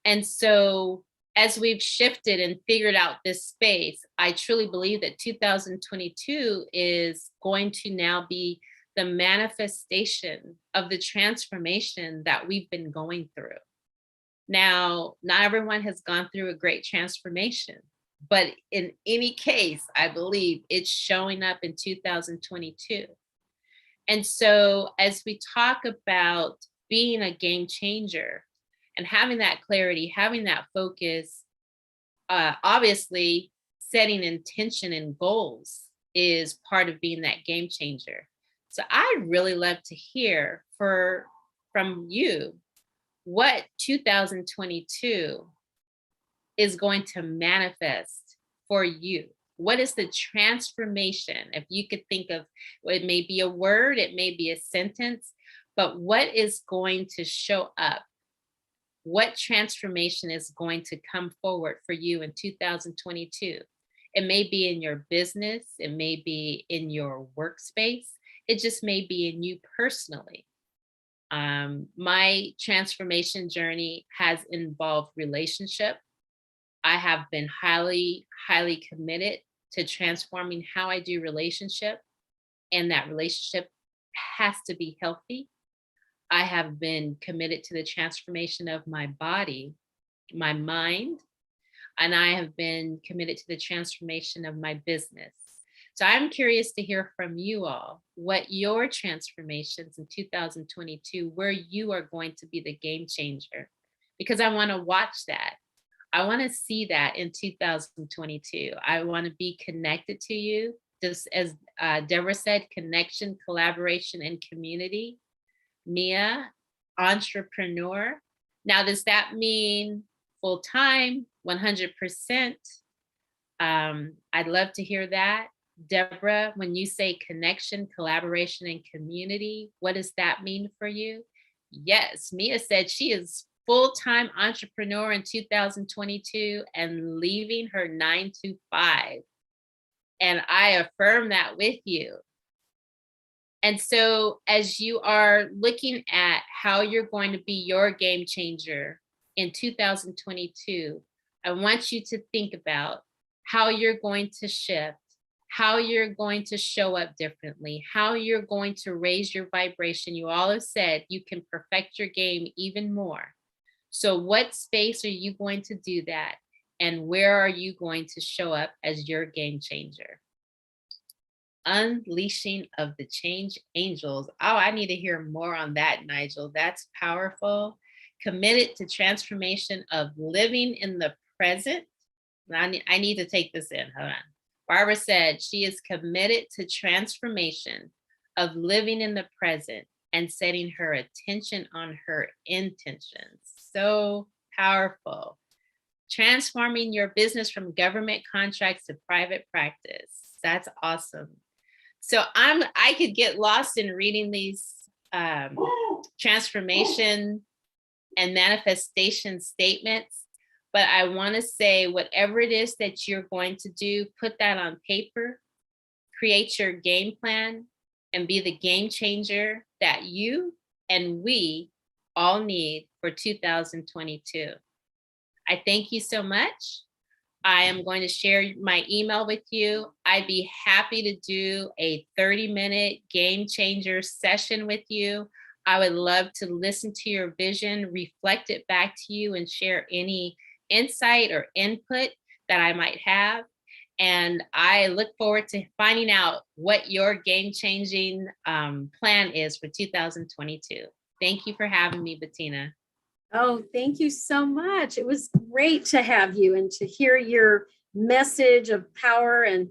And so as we've shifted and figured out this space, I truly believe that 2022 is going to now be the manifestation of the transformation that we've been going through. Now, not everyone has gone through a great transformation, but in any case, I believe it's showing up in 2022. And so as we talk about being a game changer and having that clarity, having that focus, obviously setting intention and goals is part of being that game changer. So I'd really love to hear from you what 2022 is going to manifest for you. What is the transformation? If you could think of, it may be a word, it may be a sentence, but what is going to show up? What transformation is going to come forward for you in 2022? It may be in your business, it may be in your workspace, it just may be in you personally. My transformation journey has involved relationship. I have been highly, highly committed to transforming how I do relationship, and that relationship has to be healthy. I have been committed to the transformation of my body, my mind, and I have been committed to the transformation of my business. So I'm curious to hear from you all what your transformations in 2022, where you are going to be the game changer, because I want to watch that. I want to see that in 2022. I want to be connected to you. Just as Deborah said, connection, collaboration, and community. Mia, entrepreneur. Now, does that mean full-time, 100%? I'd love to hear that. Deborah, when you say connection, collaboration, and community, what does that mean for you? Yes, Mia said she is full-time entrepreneur in 2022 and leaving her 9-to-5. And I affirm that with you. And so as you are looking at how you're going to be your game changer in 2022, I want you to think about how you're going to shift, how you're going to show up differently, how you're going to raise your vibration. You all have said you can perfect your game even more. So what space are you going to do that? And where are you going to show up as your game changer? Unleashing of the change angels. Oh, I need to hear more on that, Nigel. That's powerful. Committed to transformation of living in the present. I need to take this in. Hold on. Barbara said she is committed to transformation of living in the present and setting her attention on her intentions. So powerful. Transforming your business from government contracts to private practice. That's awesome. So I could get lost in reading these transformation and manifestation statements, but I want to say whatever it is that you're going to do, put that on paper, create your game plan, and be the game changer that you and we all need for 2022. I thank you so much. I am going to share my email with you. I'd be happy to do a 30-minute game changer session with you. I would love to listen to your vision, reflect it back to you, and share any insight or input that I might have. And I look forward to finding out what your game-changing plan is for 2022. Thank you for having me, Bettina.
Oh, thank you so much. It was great to have you and to hear your message of power and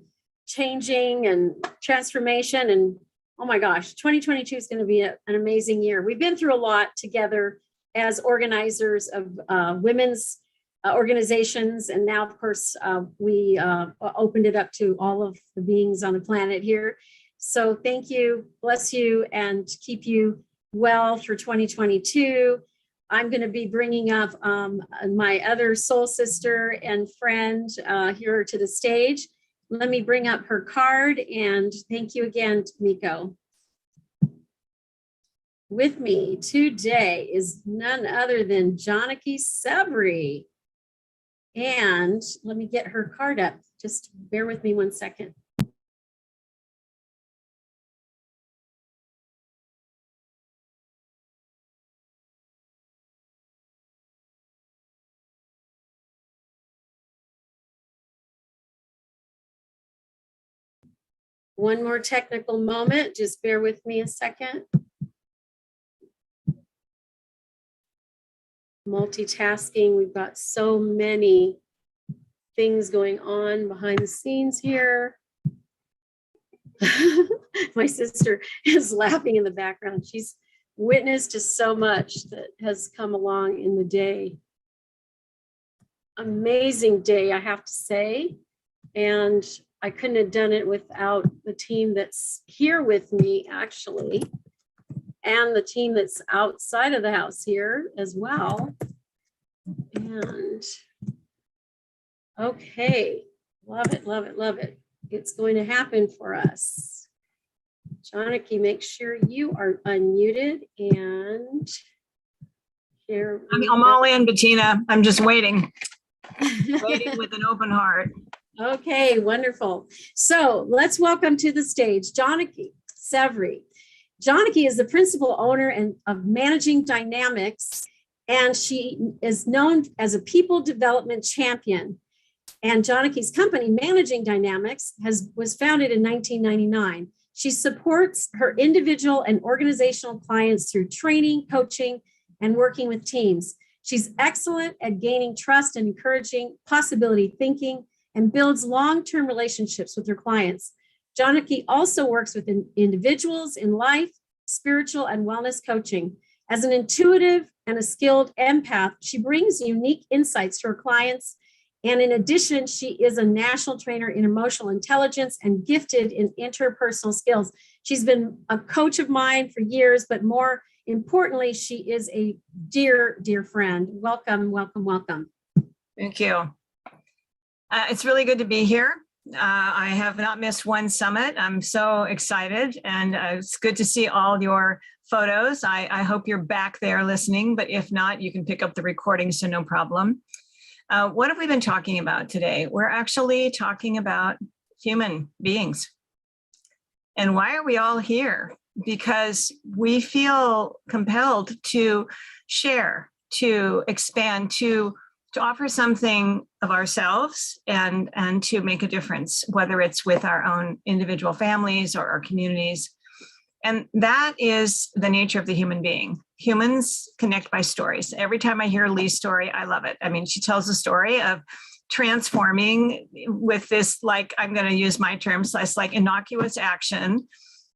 changing and transformation. And oh my gosh, 2022 is going to be an amazing year. We've been through a lot together as organizers of women's organizations. And now, of course, we opened it up to all of the beings on the planet here. So thank you, bless you, and keep you well for 2022. I'm going to be bringing up my other soul sister and friend here to the stage. Let me bring up her card, and thank you again, Miko. With me today is none other than Janaki Sabri. And let me get her card up. Just bear with me 1 second. One more technical moment. Just bear with me a second. Multitasking. We've got so many things going on behind the scenes here. My sister is laughing in the background. She's witness to so much that has come along in the day. Amazing day, I have to say. And I couldn't have done it without the team that's here with me, actually, and the team that's outside of the house here as well. And okay, love it, love it, love it. It's going to happen for us. Janaki, make sure you are unmuted and here.
I'm all in, Bettina. I'm just waiting. Waiting with an open heart.
Okay, wonderful. So let's welcome to the stage Janaki Severi. Janaki is the principal owner of Managing Dynamics, and she is known as a people development champion. And Janaki's company, Managing Dynamics, was founded in 1999. She supports her individual and organizational clients through training, coaching, and working with teams. She's excellent at gaining trust and encouraging possibility thinking and builds long-term relationships with her clients. Janaki also works with individuals in life, spiritual, and wellness coaching. As an intuitive and a skilled empath, she brings unique insights to her clients. And in addition, she is a national trainer in emotional intelligence and gifted in interpersonal skills. She's been a coach of mine for years, but more importantly, she is a dear, dear friend. Welcome, welcome, welcome.
Thank you. It's really good to be here. I have not missed one summit. I'm so excited, and it's good to see all your photos. I hope you're back there listening, but if not, you can pick up the recording, so no problem. What have we been talking about today? We're actually talking about human beings. And why are we all here? Because we feel compelled to share, to expand, to offer something of ourselves and to make a difference, whether it's with our own individual families or our communities. And that is the nature of the human being. Humans connect by stories. Every time I hear Lee's story, I love it. I mean, she tells a story of transforming with this, like, I'm going to use my terms, like innocuous action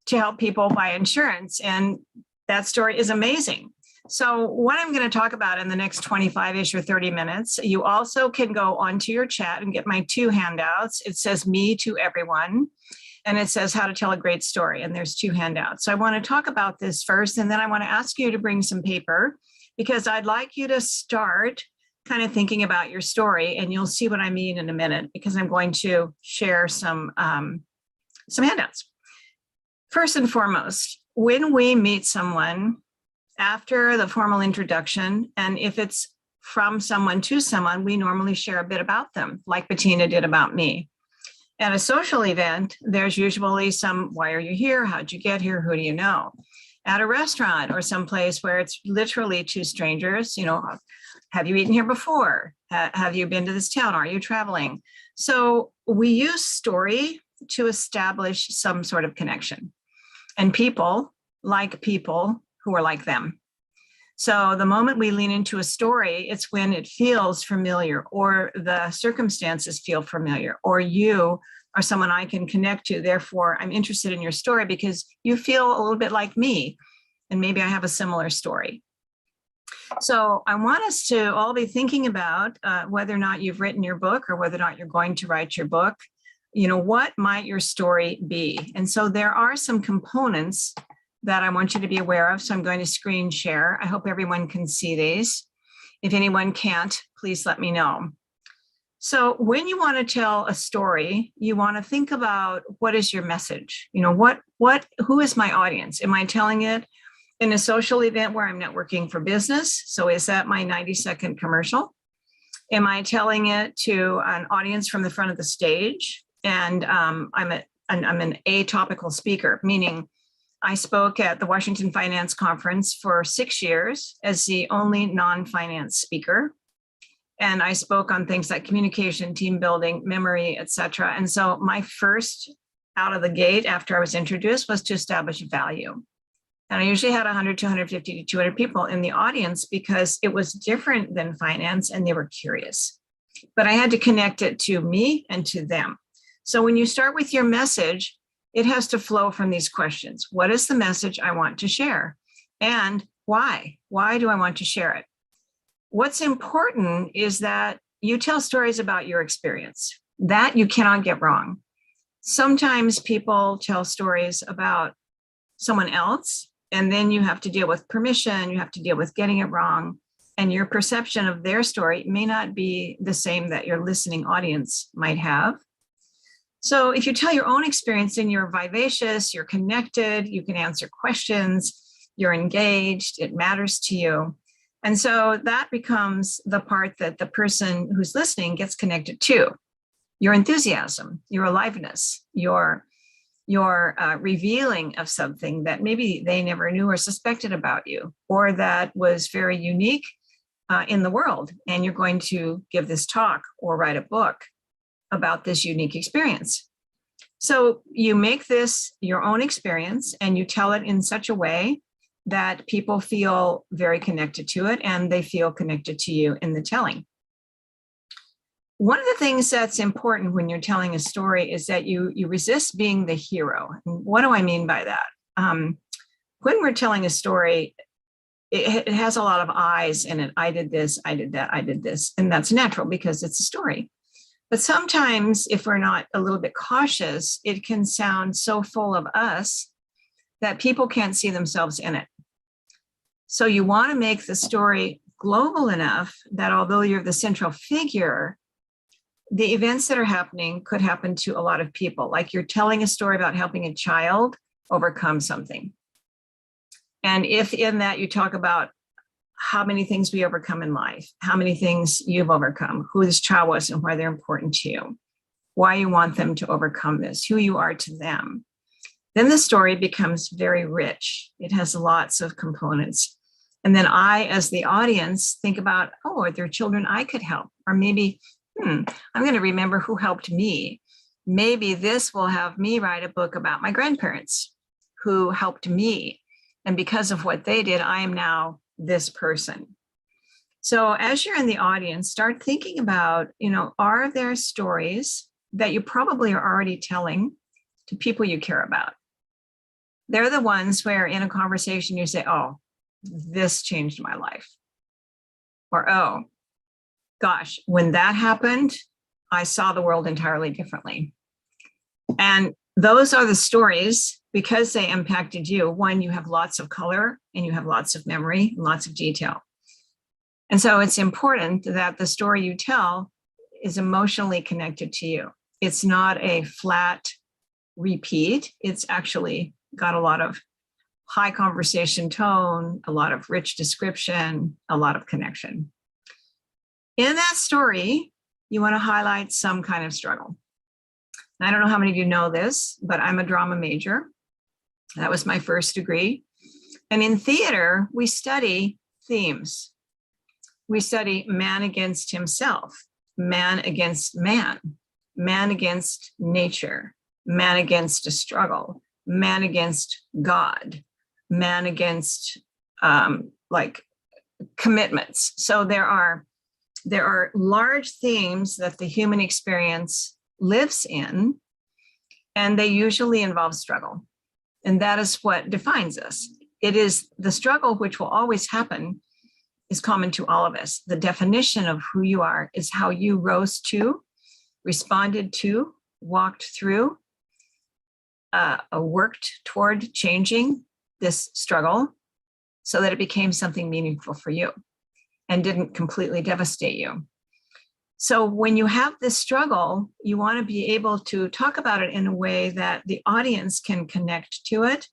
to help people buy insurance. And that story is amazing. So what I'm going to talk about in the next 25-ish or 30 minutes, you also can go onto your chat and get my 2 handouts. It says Me to Everyone, and it says How to Tell a Great Story. And there's 2 handouts. So I want to talk about this first, and then I want to ask you to bring some paper, because I'd like you to start kind of thinking about your story, and you'll see what I mean in a minute, because I'm going to share some handouts. First and foremost, when we meet someone, after the formal introduction, and if it's from someone to someone, we normally share a bit about them, like Bettina did about me. At a social event, there's usually some, why are you here? How'd you get here? Who do you know? At a restaurant or someplace where it's literally 2 strangers, you know, have you eaten here before? Have you been to this town? Are you traveling? So we use story to establish some sort of connection. And people like people who are like them. So the moment we lean into a story, it's when it feels familiar, or the circumstances feel familiar, or you are someone I can connect to. Therefore, I'm interested in your story because you feel a little bit like me, and maybe I have a similar story. So I want us to all be thinking about whether or not you've written your book, or whether or not you're going to write your book. You know, what might your story be? And so there are some components that I want you to be aware of. So I'm going to screen share. I hope everyone can see these. If anyone can't, please let me know. So when you want to tell a story, you want to think about, what is your message? You know, who is my audience? Am I telling it in a social event where I'm networking for business? So is that my 90-second commercial? Am I telling it to an audience from the front of the stage? And I'm an atopical speaker, meaning I spoke at the Washington Finance Conference for 6 years as the only non-finance speaker. And I spoke on things like communication, team building, memory, etc. And so my first
out of the gate after I was introduced was to establish value. And I usually had 100, 250 to 200 people in the audience because it was different than finance and they were curious. But I had to connect it to me and to them. So when you start with your message, it has to flow from these questions. What is the message I want to share? And why? Why do I want to share it? What's important is that you tell stories about your experience. That you cannot get wrong. Sometimes people tell stories about someone else, and then you have to deal with permission, you have to deal with getting it wrong, and your perception of their story may not be the same that your listening audience might have. So if you tell your own experience, then you're vivacious, you're connected, you can answer questions, you're engaged, it matters to you. And so that becomes the part that the person who's listening gets connected to. Your enthusiasm, your aliveness, your revealing of something that maybe they never knew or suspected about you, or that was very unique in the world. And you're going to give this talk or write a book about this unique experience. So you make this your own experience and you tell it in such a way that people feel very connected to it and they feel connected to you in the telling. One of the things that's important when you're telling a story is that you resist being the hero. And what do I mean by that? When we're telling a story, it has a lot of I's in it. I did this, I did that, I did this. And that's natural because it's a story. But sometimes if we're not a little bit cautious, it can sound so full of us that people can't see themselves in it. So you want to make the story global enough that although you're the central figure, the events that are happening could happen to a lot of people. Like you're telling a story about helping a child overcome something. And if in that you talk about how many things we overcome in life, how many things you've overcome, who this child was and why they're important to you, why you want them to overcome this, who you are to them, then the story becomes very rich. It has lots of components. And then I, as the audience, think about, oh, are there children I could help? Or maybe, I'm going to remember who helped me. Maybe this will have me write a book about my grandparents who helped me. And because of what they did, I am now this person. So as you're in the audience, start thinking about, are there stories that you probably are already telling to people you care about? They're the ones where in a conversation you say, oh, this changed my life. Or, oh, gosh, when that happened, I saw the world entirely differently. And those are the stories, because they impacted you. One, you have lots of color and you have lots of memory, lots of detail. And so it's important that the story you tell is emotionally connected to you. It's not a flat repeat. It's actually got a lot of high conversation tone, a lot of rich description, a lot of connection. In that story, you want to highlight some kind of struggle. I don't know how many of you know this, but I'm a drama major. That was my first degree. And in theater, we study themes. We study man against himself, man against man, man against nature, man against a struggle, man against God, man against commitments. So there are large themes that the human experience lives in, and they usually involve struggle. And that is what defines us. It is the struggle, which will always happen, is common to all of us. The definition of who you are is how you rose to, responded to, walked through, worked toward changing this struggle so that it became something meaningful for you and didn't completely devastate you. So when you have this struggle, you want to be able to talk about it in a way that the audience can connect to it,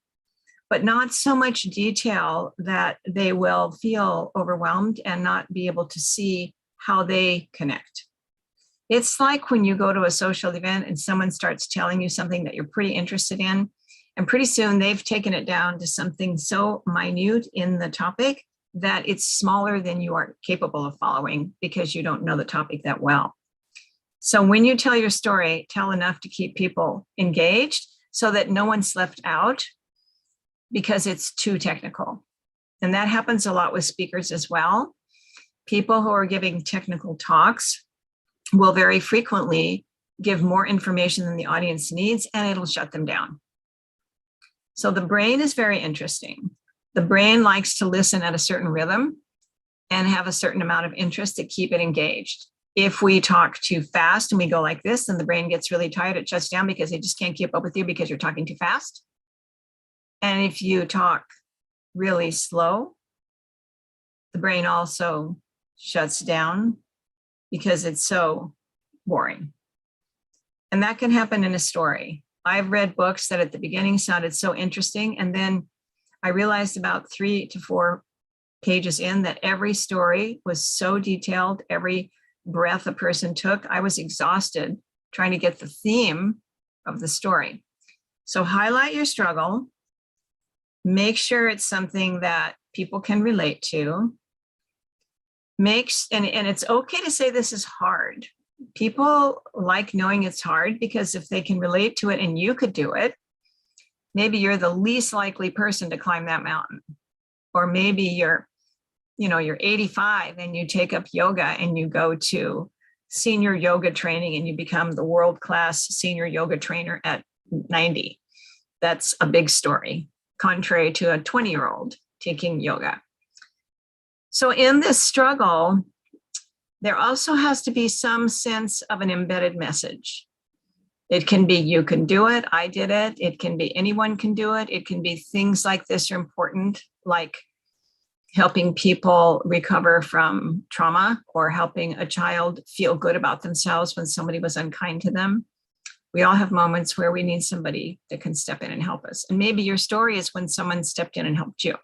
but not so much detail that they will feel overwhelmed and not be able to see how they connect. It's like when you go to a social event and someone starts telling you something that you're pretty interested in, and pretty soon they've taken it down to something so minute in the topic that it's smaller than you are capable of following because you don't know the topic that well. So when you tell your story, tell enough to keep people engaged, so that no one's left out because it's too technical. And that happens a lot with speakers as well. People who are giving technical talks will very frequently give more information than the audience needs, and it'll shut them down. So the brain is very interesting. The brain likes to listen at a certain rhythm and have a certain amount of interest to keep it engaged. If we talk too fast and we go like this, then the brain gets really tired, it shuts down because it just can't keep up with you because you're talking too fast. And if you talk really slow, the brain also shuts down because it's so boring. And that can happen in a story. I've read books that at the beginning sounded so interesting, and then I realized about 3 to 4 pages in that every story was so detailed, every breath a person took, I was exhausted trying to get the theme of the story. So highlight your struggle, make sure it's something that people can relate to. And it's okay to say this is hard. People like knowing it's hard because if they can relate to it and you could do it, maybe you're the least likely person to climb that mountain. Or maybe you're 85 and you take up yoga and you go to senior yoga training and you become the world-class senior yoga trainer at 90. That's a big story, contrary to a 20-year-old taking yoga. So in this struggle, there also has to be some sense of an embedded message. It can be, you can do it, I did it. It can be, anyone can do it. It can be things like this are important, like helping people recover from trauma or helping a child feel good about themselves when somebody was unkind to them. We all have moments where we need somebody that can step in and help us. And maybe your story is when someone stepped in and helped you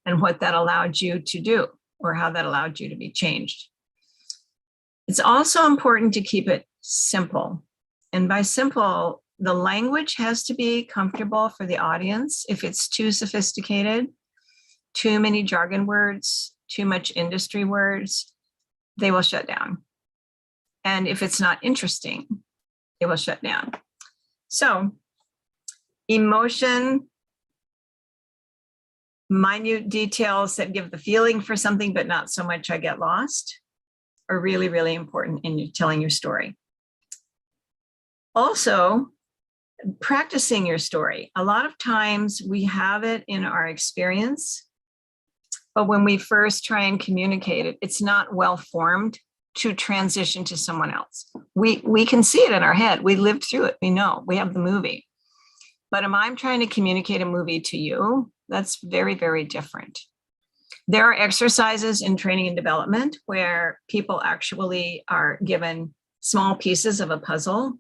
and what that allowed you to do or how that allowed you to be changed. It's also important to keep it simple. And by simple, the language has to be comfortable for the audience. If it's too sophisticated, too many jargon words, too much industry words, they will shut down. And if it's not interesting, it will shut down. So emotion, minute details that give the feeling for something, but not so much I get lost, are really, really important in you telling your story. Also, practicing your story. A lot of times we have it in our experience, but when we first try and communicate it, it's not well formed to transition to someone else. We can see it in our head. We lived through it. We know, we have the movie. But if I'm trying to communicate a movie to you, that's very, very different. There are exercises in training and development where people actually are given small pieces of a puzzle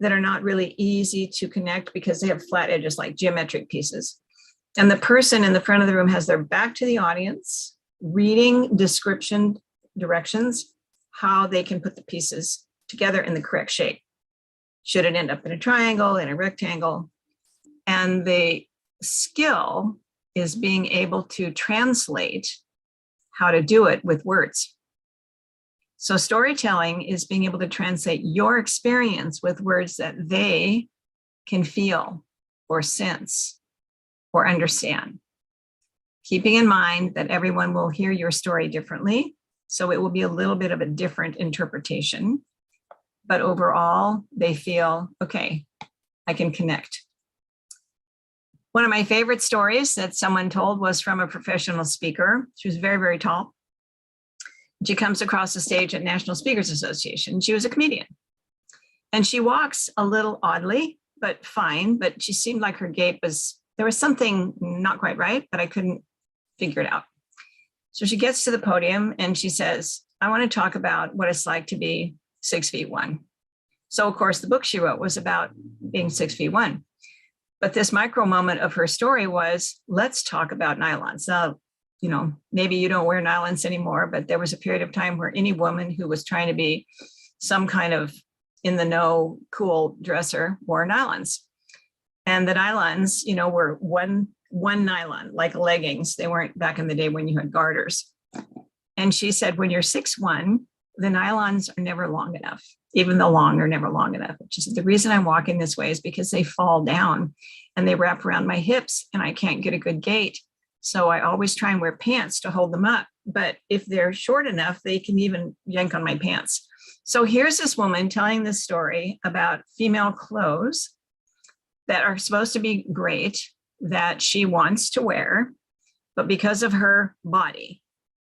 that are not really easy to connect because they have flat edges like geometric pieces. And the person in the front of the room has their back to the audience, reading description directions, how they can put the pieces together in the correct shape. Should it end up in a triangle, in a rectangle? And the skill is being able to translate how to do it with words. So storytelling is being able to translate your experience with words that they can feel or sense or understand. Keeping in mind that everyone will hear your story differently, so it will be a little bit of a different interpretation, but overall they feel, okay, I can connect. One of my favorite stories that someone told was from a professional speaker. She was very, very tall. She comes across the stage at National Speakers Association. She was a comedian. And she walks a little oddly, but fine. But she seemed like her gait was, there was something not quite right, but I couldn't figure it out. So she gets to the podium and she says, I want to talk about what it's like to be 6'1". So of course, the book she wrote was about being 6'1". But this micro moment of her story was, let's talk about nylons. Now, maybe you don't wear nylons anymore, but there was a period of time where any woman who was trying to be some kind of in the know, cool dresser wore nylons. And the nylons, were one nylon, like leggings. They weren't back in the day when you had garters. And she said, when you're 6'1", the nylons are never long enough. Even the long are never long enough, which is the reason I'm walking this way is because they fall down and they wrap around my hips and I can't get a good gait. So I always try and wear pants to hold them up. But if they're short enough, they can even yank on my pants. So here's this woman telling this story about female clothes that are supposed to be great, that she wants to wear, but because of her body.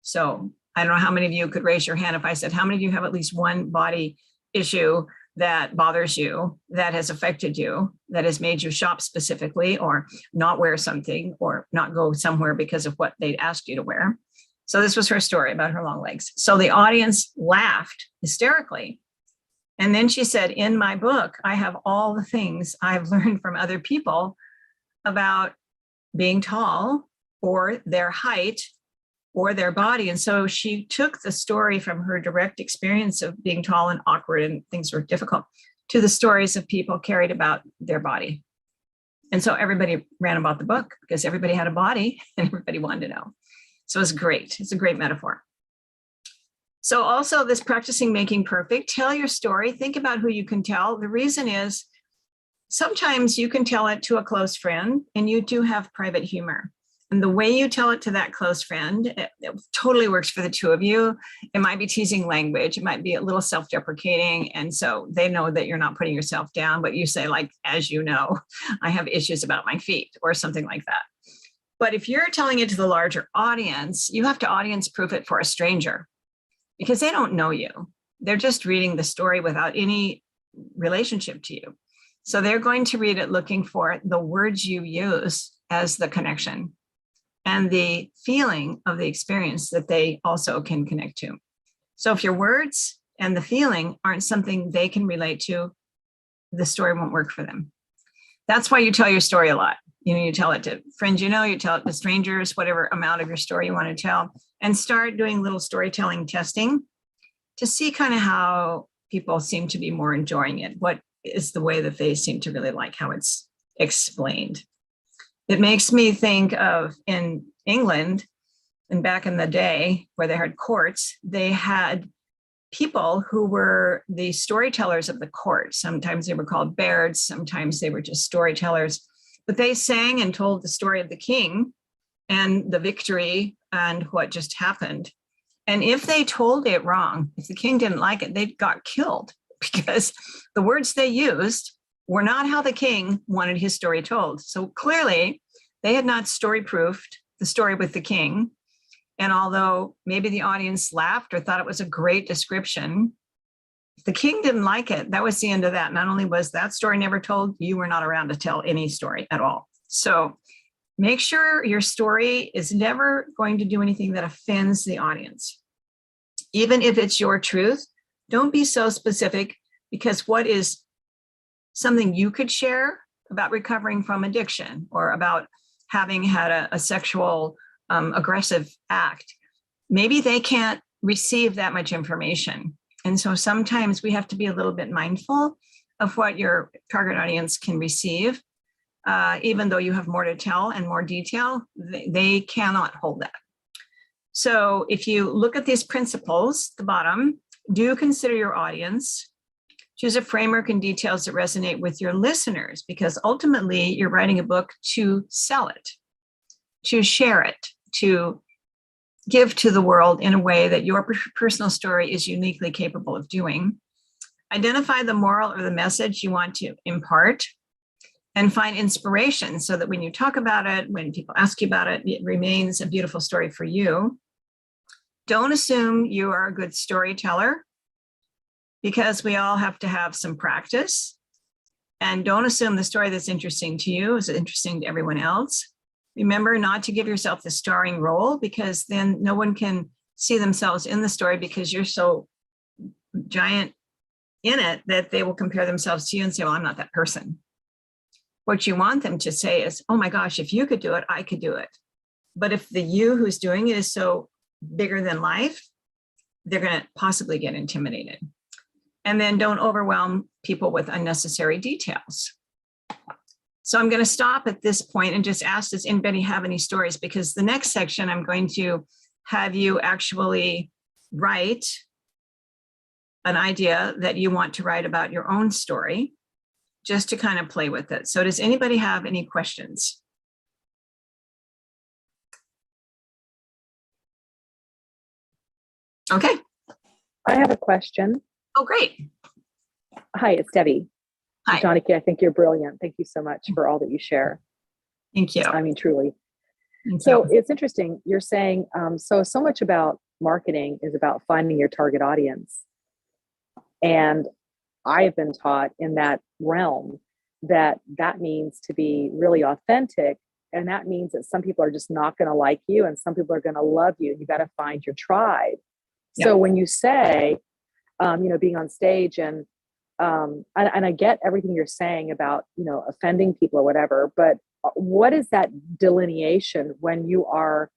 So I don't know how many of you could raise your hand if I said, how many of you have at least one body issue that bothers you, that has affected you, that has made you shop specifically or not wear something or not go somewhere because of what they asked you to wear. So this was her story about her long legs. So the audience laughed hysterically. And then she said, in my book, I have all the things I've learned from other people about being tall or their height or their body. And so she took the story from her direct experience of being tall and awkward and things were difficult to the stories of people carried about their body. And so everybody ran about the book because everybody had a body and everybody wanted to know. So it's great. It's a great metaphor. So also this practicing making perfect, tell your story, think about who you can tell. The reason is sometimes you can tell it to a close friend and you do have private humor. And the way you tell it to that close friend, it totally works for the two of you. It might be teasing language. It might be a little self-deprecating. And so they know that you're not putting yourself down, but you say like, as you know, I have issues about my feet or something like that. But if you're telling it to the larger audience, you have to audience proof it for a stranger because they don't know you. They're just reading the story without any relationship to you. So they're going to read it looking for the words you use as the connection and the feeling of the experience that they also can connect to. So if your words and the feeling aren't something they can relate to, the story won't work for them. That's why you tell your story a lot. You know, you tell it to friends, you tell it to strangers, whatever amount of your story you want to tell, and start doing little storytelling testing to see kind of how people seem to be more enjoying it. What is the way that they seem to really like how it's explained? It makes me think of in England and back in the day where they had courts, they had people who were the storytellers of the court. Sometimes they were called bards, sometimes they were just storytellers, but they sang and told the story of the king and the victory and what just happened. And if they told it wrong, if the king didn't like it, they got killed because the words they used were not how the king wanted his story told. So clearly they had not story-proofed the story with the king. And although maybe the audience laughed or thought it was a great description, if the king didn't like it, that was the end of that. Not only was that story never told, you were not around to tell any story at all. So make sure your story is never going to do anything that offends the audience. Even if it's your truth, don't be so specific because what is something you could share about recovering from addiction or about having had a sexual aggressive act, maybe they can't receive that much information. And so sometimes we have to be a little bit mindful of what your target audience can receive. Even though you have more to tell and more detail, they cannot hold that. So if you look at these principles, the bottom, do consider your audience. Choose a framework and details that resonate with your listeners, because ultimately you're writing a book to sell it, to share it, to give to the world in a way that your personal story is uniquely capable of doing. Identify the moral or the message you want to impart and find inspiration so that when you talk about it, when people ask you about it, it remains a beautiful story for you. Don't assume you are a good storyteller, because we all have to have some practice. And don't assume the story that's interesting to you is interesting to everyone else. Remember not to give yourself the starring role, because then no one can see themselves in the story because you're so giant in it that they will compare themselves to you and say, well, I'm not that person. What you want them to say is, oh my gosh, if you could do it, I could do it. But if the you who's doing it is so bigger than life, they're going to possibly get intimidated. And then don't overwhelm people with unnecessary details. So I'm going to stop at this point and just ask, does anybody have any stories? Because the next section, I'm going to have you actually write an idea that you want to write about your own story, just to kind of play with it. So does anybody have any questions? Okay.
I have a question.
Oh, great.
Hi, it's Debbie.
Hi.
Johnny, I think you're brilliant. Thank you so much for all that you share.
Thank you.
I mean, truly.
Thank
So
you.
it's interesting. You're saying, so much about marketing is about finding your target audience. And I've been taught in that realm that means to be really authentic. And that means that some people are just not going to like you and some people are going to love you. You got to find your tribe. So when you say, being on stage and I get everything you're saying about, offending people or whatever, but what is that delineation when you are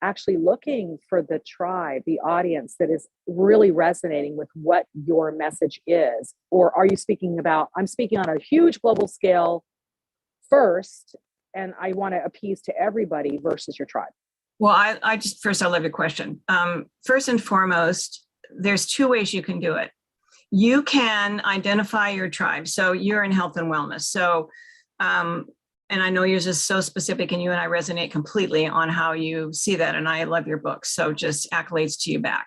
actually looking for the tribe, the audience that is really resonating with what your message is? Or are you speaking about, I'm speaking on a huge global scale first, and I want to appease to everybody versus your tribe?
Well, I love your question. First and foremost, there's two ways you can do it. You can identify your tribe. So you're in health and wellness. So, and I know yours is so specific and you and I resonate completely on how you see that. And I love your book. So just accolades to you back.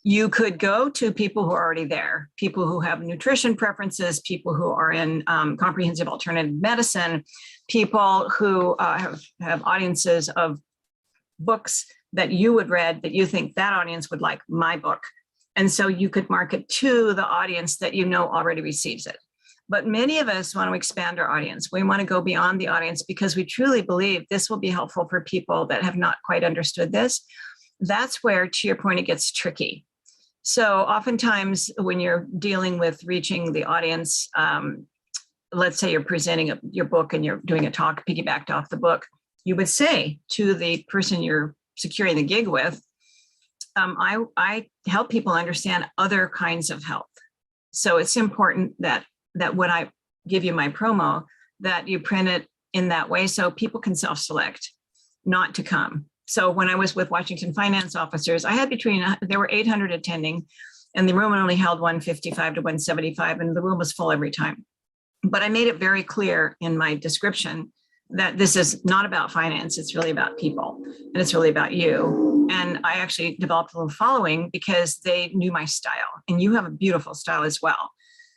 You could go to people who are already there, people who have nutrition preferences, people who are in comprehensive alternative medicine, people who have audiences of books that you would read that you think that audience would like my book. And so you could market to the audience that you know already receives it. But many of us want to expand our audience. We want to go beyond the audience because we truly believe this will be helpful for people that have not quite understood this. That's where, to your point, it gets tricky. So oftentimes when you're dealing with reaching the audience, let's say you're presenting your book and you're doing a talk piggybacked off the book, you would say to the person you're securing the gig with, I help people understand other kinds of health. So it's important that when I give you my promo, that you print it in that way so people can self-select not to come. So when I was with Washington finance officers, I had there were 800 attending and the room only held 155 to 175 and the room was full every time. But I made it very clear in my description that this is not about finance, it's really about people and it's really about you. And I actually developed a little following because they knew my style and you have a beautiful style as well.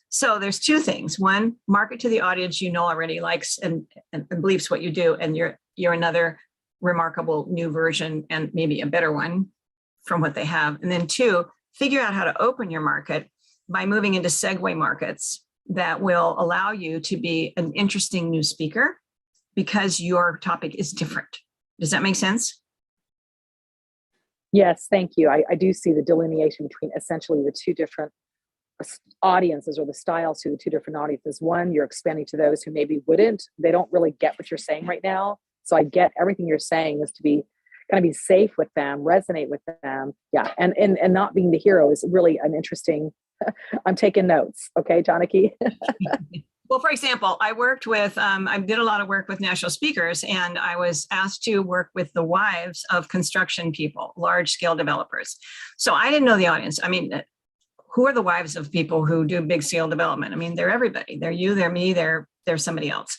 So there's two things. One, market to the audience you know already likes and believes what you do. And you're another remarkable new version and maybe a better one from what they have. And then two, figure out how to open your market by moving into segue markets that will allow you to be an interesting new speaker because your topic is different. Does that make sense?
Yes, thank you. I do see the delineation between essentially the two different audiences or the styles to the two different audiences. One, you're expanding to those who maybe they don't really get what you're saying right now. So I get everything you're saying is to be kind of be safe with them, resonate with them. Yeah. And not being the hero is really an interesting, I'm taking notes. Okay, Johnny.
Well, for example, I worked with, I did a lot of work with national speakers and I was asked to work with the wives of construction people, large scale developers. So I didn't know the audience. I mean, who are the wives of people who do big scale development? I mean, they're everybody. They're you, they're me, they're somebody else.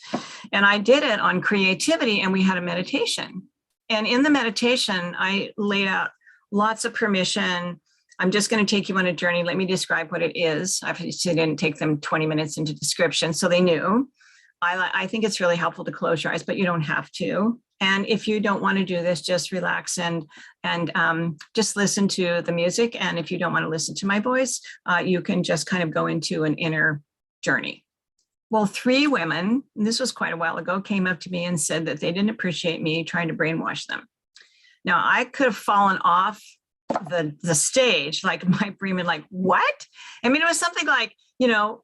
And I did it on creativity and we had a meditation. And in the meditation, I laid out lots of permission. I'm just going to take you on a journey. Let me describe what it is. I didn't take them 20 minutes into description, so they knew. I think it's really helpful to close your eyes, but you don't have to. And if you don't want to do this, just relax and just listen to the music. And if you don't want to listen to my voice, you can just kind of go into an inner journey. Well, 3 women, and this was quite a while ago, came up to me and said that they didn't appreciate me trying to brainwash them. Now, I could have fallen off the stage, like my brain, like, what? I mean, it was something like,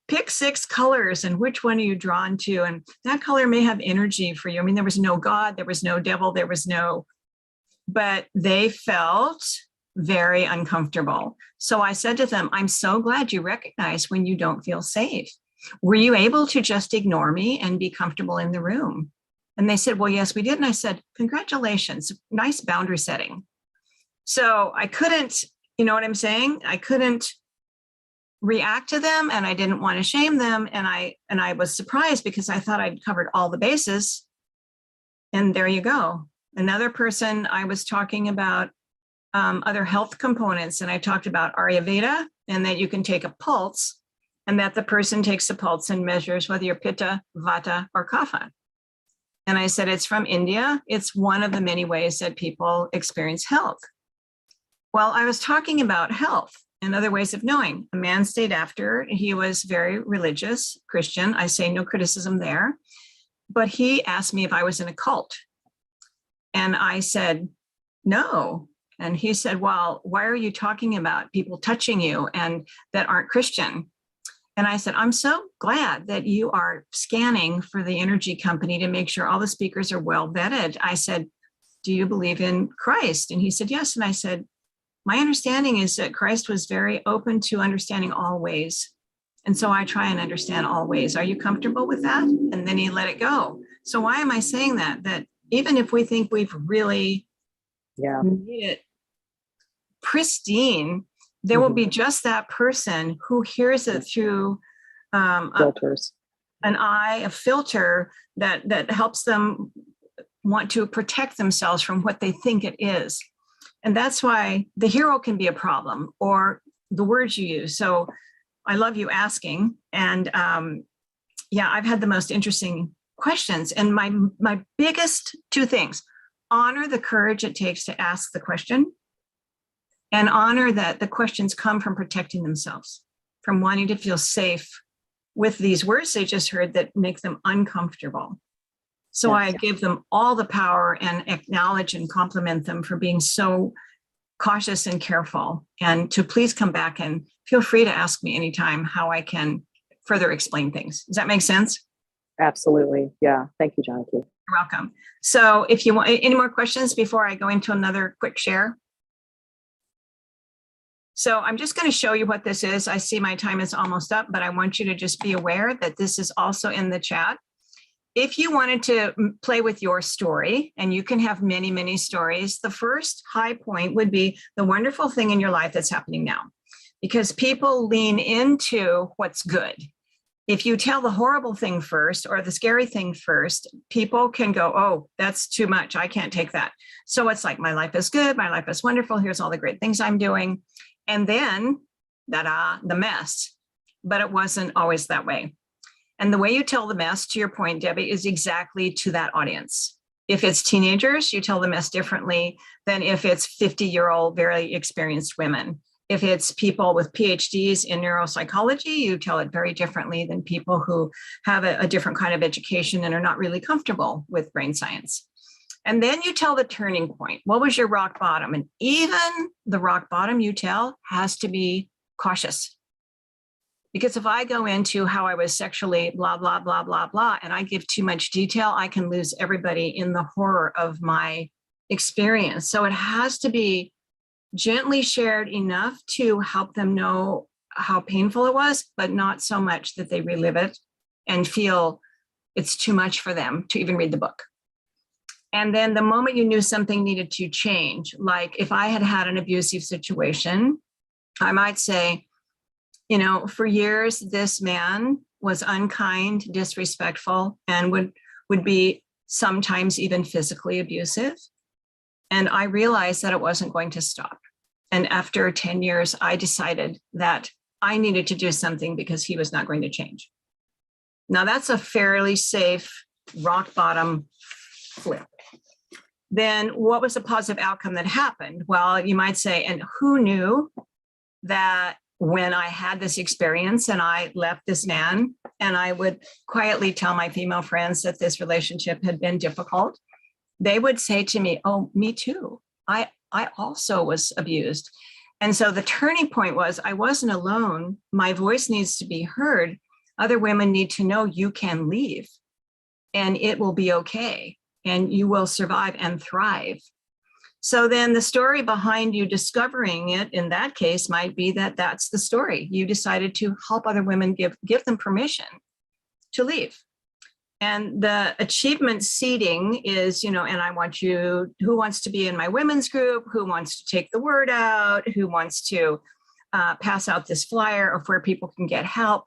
pick 6 colors and which one are you drawn to? And that color may have energy for you. I mean, there was no God, there was no devil, but they felt very uncomfortable. So I said to them, I'm so glad you recognize when you don't feel safe. Were you able to just ignore me and be comfortable in the room? And they said, well, yes, we did. And I said, congratulations, nice boundary setting. So I couldn't You know what I'm saying? I couldn't react to them, and I didn't want to shame them. And I was surprised because I thought I'd covered all the bases. And there you go. Another person, I was talking about other health components, and I talked about Ayurveda, and that you can take a pulse, and that the person takes the pulse and measures whether you're Pitta, Vata, or Kapha. And I said, it's from India. It's one of the many ways that people experience health. Well, I was talking about health and other ways of knowing. A man stayed after. He was very religious, Christian. I say no criticism there. But he asked me if I was in a cult. And I said, no. And he said, well, why are you talking about people touching you and that aren't Christian? And I said, I'm so glad that you are scanning for the energy company to make sure all the speakers are well vetted. I said, do you believe in Christ? And he said, yes. And I said, my understanding is that Christ was very open to understanding all ways. And so I try and understand all ways. Are you comfortable with that? And then he let it go. So why am I saying that? That even if we think we've really made it pristine, there will be just that person who hears it through
filters,
an eye, a filter that helps them want to protect themselves from what they think it is. And that's why the hero can be a problem, or the words you use. So I love you asking. And yeah, I've had the most interesting questions. And my biggest two things: honor the courage it takes to ask the question, and honor that the questions come from protecting themselves, from wanting to feel safe with these words they just heard that make them uncomfortable. So I give them all the power and acknowledge and compliment them for being so cautious and careful, and to please come back and feel free to ask me anytime how I can further explain things. Does that make sense?
Absolutely. Yeah. Thank you, Janaki.
You're welcome. So if you want any more questions before I go into another quick share. So I'm just going to show you what this is. I see my time is almost up, but I want you to just be aware that this is also in the chat. If you wanted to play with your story, and you can have many, many stories, the first high point would be the wonderful thing in your life that's happening now, because people lean into what's good. If you tell the horrible thing first or the scary thing first, people can go, oh, that's too much. I can't take that. So it's like, my life is good. My life is wonderful. Here's all the great things I'm doing. And then, the mess. But it wasn't always that way. And the way you tell the mess, to your point, Debbie, is exactly to that audience. If it's teenagers, you tell the mess differently than if it's 50-year-old, very experienced women. If it's people with PhDs in neuropsychology, you tell it very differently than people who have a different kind of education and are not really comfortable with brain science. And then you tell the turning point. What was your rock bottom? And even the rock bottom you tell has to be cautious. Because if I go into how I was sexually blah, blah, blah, blah, blah, and I give too much detail, I can lose everybody in the horror of my experience. So it has to be gently shared enough to help them know how painful it was, but not so much that they relive it and feel it's too much for them to even read the book. And then the moment you knew something needed to change, like if I had had an abusive situation, I might say, you know, for years, this man was unkind, disrespectful, and would be sometimes even physically abusive. And I realized that it wasn't going to stop. And after 10 years, I decided that I needed to do something because he was not going to change. Now that's a fairly safe rock bottom flip. Then what was the positive outcome that happened? Well, you might say, and who knew that when I had this experience and I left this man, and I would quietly tell my female friends that this relationship had been difficult, they would say to me, oh, me too. I also was abused. And so the turning point was, I wasn't alone. My voice needs to be heard. Other women need to know you can leave and it will be okay. And you will survive and thrive. So then the story behind you discovering it in that case might be that that's the story. You decided to help other women, give them permission to leave. And the achievement seating is, and I want you, who wants to be in my women's group, who wants to take the word out, who wants to pass out this flyer of where people can get help.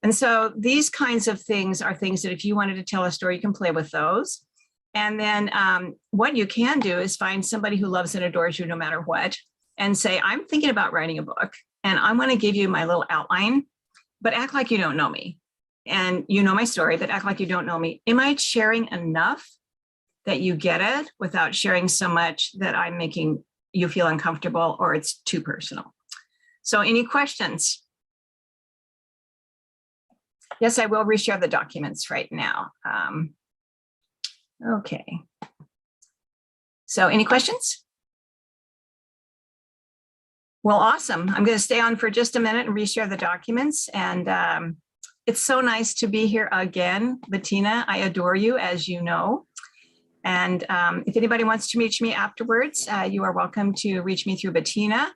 And so these kinds of things are things that if you wanted to tell a story, you can play with those. And then what you can do is find somebody who loves and adores you no matter what, and say, I'm thinking about writing a book and I want to give you my little outline, but act like you don't know me. And you know my story, but act like you don't know me. Am I sharing enough that you get it without sharing so much that I'm making you feel uncomfortable or it's too personal? So any questions? Yes, I will reshare the documents right now. Okay. So any questions? Well, awesome. I'm going to stay on for just a minute and reshare the documents. And it's so nice to be here again. Bettina, I adore you, as you know. And if anybody wants to reach me afterwards, you are welcome to reach me through Bettina,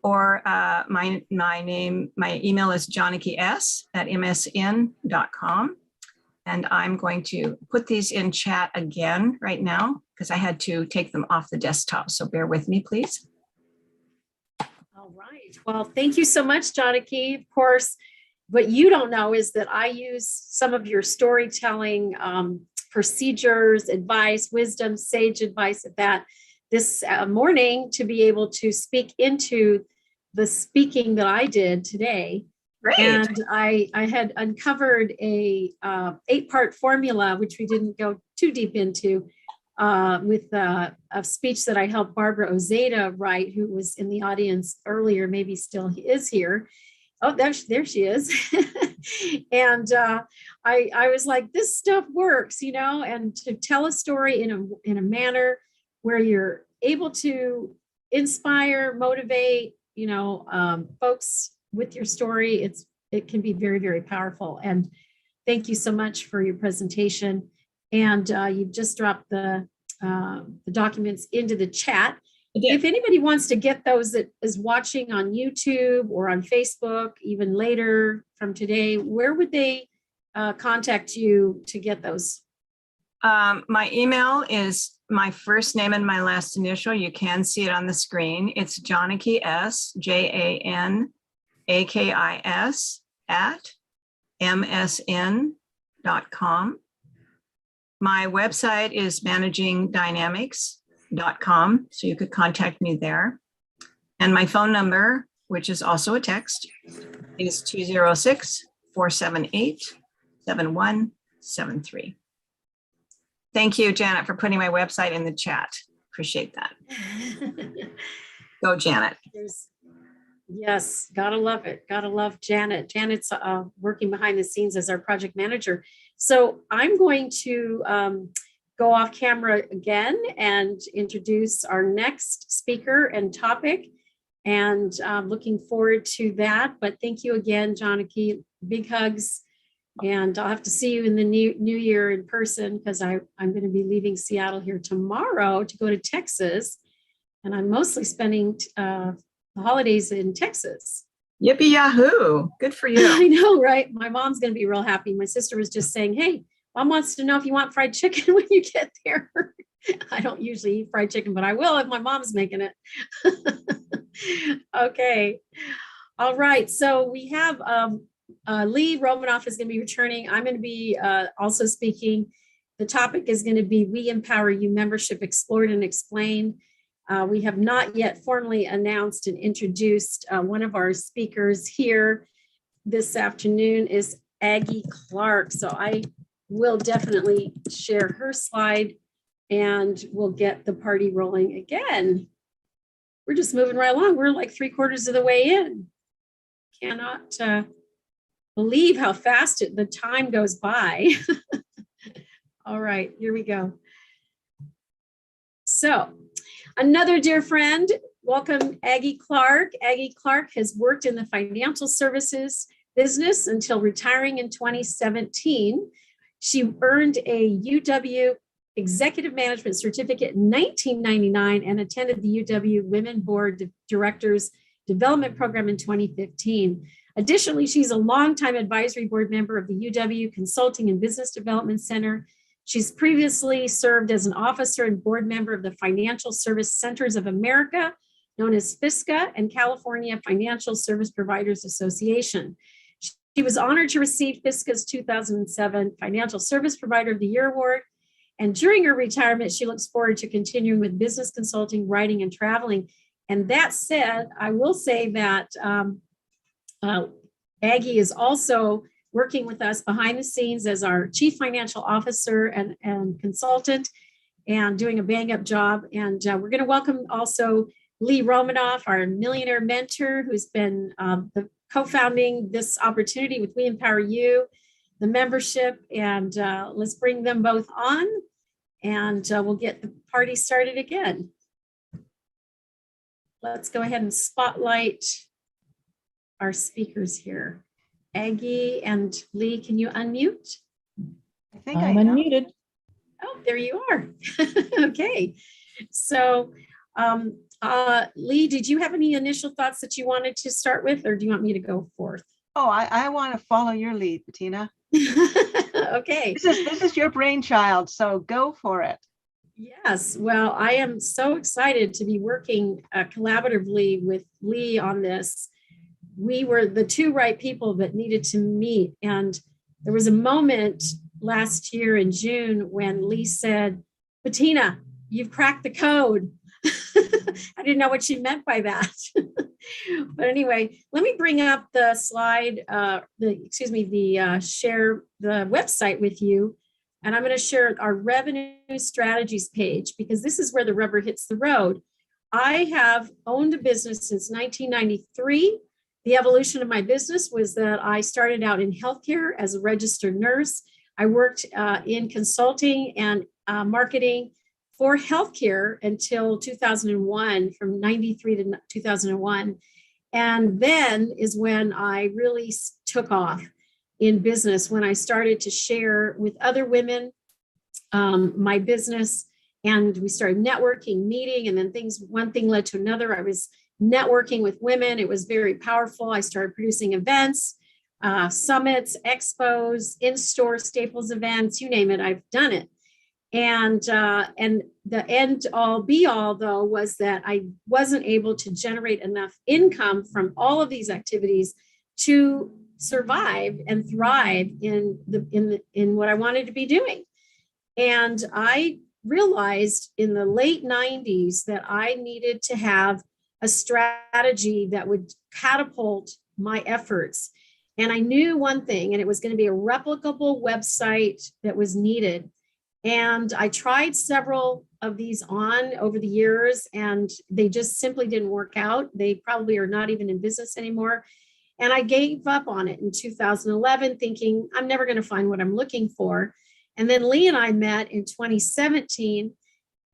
or my email is johnnikes@msn.com. And I'm going to put these in chat again right now because I had to take them off the desktop. So bear with me, please.
All right. Well, thank you so much, Johnny. Of course, what you don't know is that I use some of your storytelling procedures, advice, wisdom, sage advice at that this morning to be able to speak into the speaking that I did today.
Great.
And I had uncovered a 8-part formula, which we didn't go too deep into, with a speech that I helped Barbara Ozeda write, who was in the audience earlier, maybe still is here. Oh, there she is. And I was like, this stuff works, and to tell a story in a manner where you're able to inspire, motivate, folks with your story, it can be very, very powerful. And thank you so much for your presentation. And you've just dropped the documents into the chat. If anybody wants to get those that is watching on YouTube or on Facebook, even later from today, where would they contact you to get those?
My email is my first name and my last initial. You can see it on the screen. It's Johnnikes, JANAKIS @msn.com. My website is managingdynamics.com, so you could contact me there. And my phone number, which is also a text, is 206-478-7173. Thank you, Janet, for putting my website in the chat. Appreciate that. Go, Janet.
Yes, gotta love it. Gotta love Janet. Janet's working behind the scenes as our project manager. So I'm going to go off camera again and introduce our next speaker and topic. And looking forward to that. But thank you again, Johnny. Big hugs. And I'll have to see you in the new year in person, because I'm going to be leaving Seattle here tomorrow to go to Texas. And I'm mostly spending the holidays in Texas.
Yippee yahoo. Good for you.
I know, right? My mom's going to be real happy. My sister was just saying, hey, Mom wants to know if you want fried chicken when you get there. I don't usually eat fried chicken, but I will if my mom's making it. Okay. All right. So we have Lee Romanoff is going to be returning. I'm going to be also speaking. The topic is going to be We Empower You Membership Explored and Explained. We have not yet formally announced and introduced one of our speakers here this afternoon is Aggie Clark. So I will definitely share her slide and we'll get the party rolling again. We're just moving right along. We're like 3/4 of the way in. Cannot believe how fast the time goes by. All right, here we go. So another dear friend, welcome Aggie Clark. Aggie Clark has worked in the financial services business until retiring in 2017. She earned a UW Executive Management Certificate in 1999 and attended the UW Women Board Directors Development Program in 2015. Additionally, she's a longtime advisory board member of the UW Consulting and Business Development Center. She's previously served as an officer and board member of the Financial Service Centers of America, known as FSCA, and California Financial Service Providers Association. She was honored to receive FSCA's 2007 Financial Service Provider of the Year Award. And during her retirement, she looks forward to continuing with business consulting, writing, and traveling. And that said, I will say that Aggie is also working with us behind the scenes as our chief financial officer and consultant, and doing a bang up job. And we're going to welcome also Lee Romanoff, our millionaire mentor, who's been co-founding this opportunity with We Empower You, the membership. And let's bring them both on, and we'll get the party started again. Let's go ahead and spotlight our speakers here. Aggie and Lee, can you unmute?
I think
I'm unmuted.
Oh, there you are. Okay. So, Lee, did you have any initial thoughts that you wanted to start with, or do you want me to go forth?
Oh, I want to follow your lead, Bettina.
Okay.
This is your brainchild, so go for it.
Yes, well, I am so excited to be working collaboratively with Lee on this. We were the two right people that needed to meet. And there was a moment last year in June when Lee said, "Bettina, you've cracked the code." I didn't know what she meant by that. But anyway, let me bring up the slide, share the website with you. And I'm going to share our revenue strategies page, because this is where the rubber hits the road. I have owned a business since 1993. The evolution of my business was that I started out in healthcare as a registered nurse. I worked in consulting and marketing for healthcare until 2001, from 93 to 2001. And then is when I really took off in business, when I started to share with other women my business, and we started networking, meeting, and then one thing led to another. I was networking with women. It was very powerful. I started producing events, summits, expos, in-store Staples events, you name it, I've done it. And the end all be all, though, was that I wasn't able to generate enough income from all of these activities to survive and thrive in what I wanted to be doing. And I realized in the late 90s that I needed to have a strategy that would catapult my efforts. And I knew one thing, and it was going to be a replicable website that was needed. And I tried several of these on over the years, and they just simply didn't work out. They probably are not even in business anymore. And I gave up on it in 2011, thinking I'm never going to find what I'm looking for. And then Lee and I met in 2017,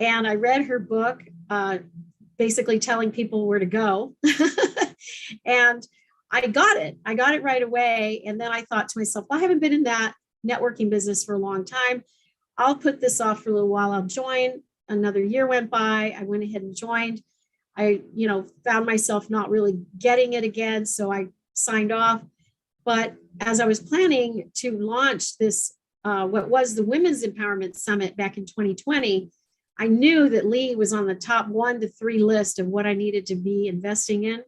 and I read her book, basically telling people where to go. And I got it right away. And then I thought to myself, well, I haven't been in that networking business for a long time. I'll put this off for a little while. I'll join. Another year went by. I went ahead and joined. I, found myself not really getting it again. So I signed off. But as I was planning to launch this, what was the Women's Empowerment Summit back in 2020, I knew that Lee was on the top 1 to 3 list of what I needed to be investing in.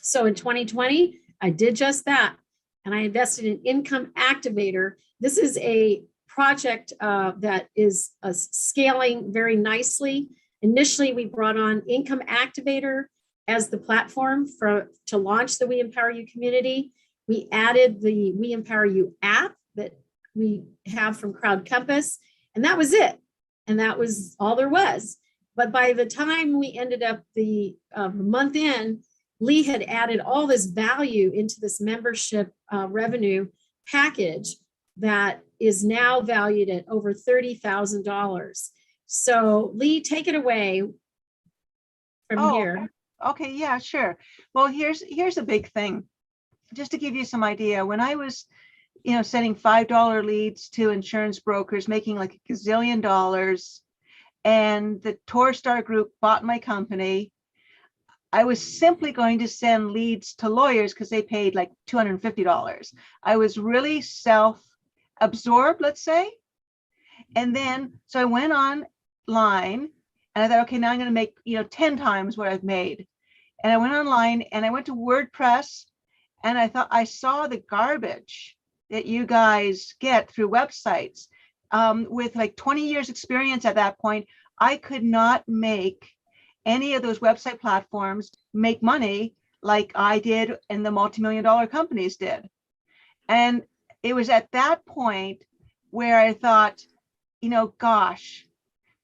So in 2020, I did just that. And I invested in Income Activator. This is a project that is scaling very nicely. Initially, we brought on Income Activator as the platform to launch the We Empower You community. We added the We Empower You app that we have from Crowd Compass, and that was it. And that was all there was. But by the time we ended up the month in, Lee had added all this value into this membership revenue package that is now valued at over $30,000. So Lee, take it away from here.
Okay, yeah, sure. Well, here's a big thing. Just to give you some idea, when I was, sending $5 leads to insurance brokers, making like $1 gazillion, and the Torstar Group bought my company, I was simply going to send leads to lawyers because they paid like $250. I was really self-absorbed, let's say. And then, so I went online and I thought, okay, now I'm going to make, 10 times what I've made. And I went online and I went to WordPress and I thought I saw the garbage that you guys get through websites. With like 20 years experience at that point, I could not make any of those website platforms make money like I did and the multi-million-dollar companies did. And it was at that point where I thought, gosh,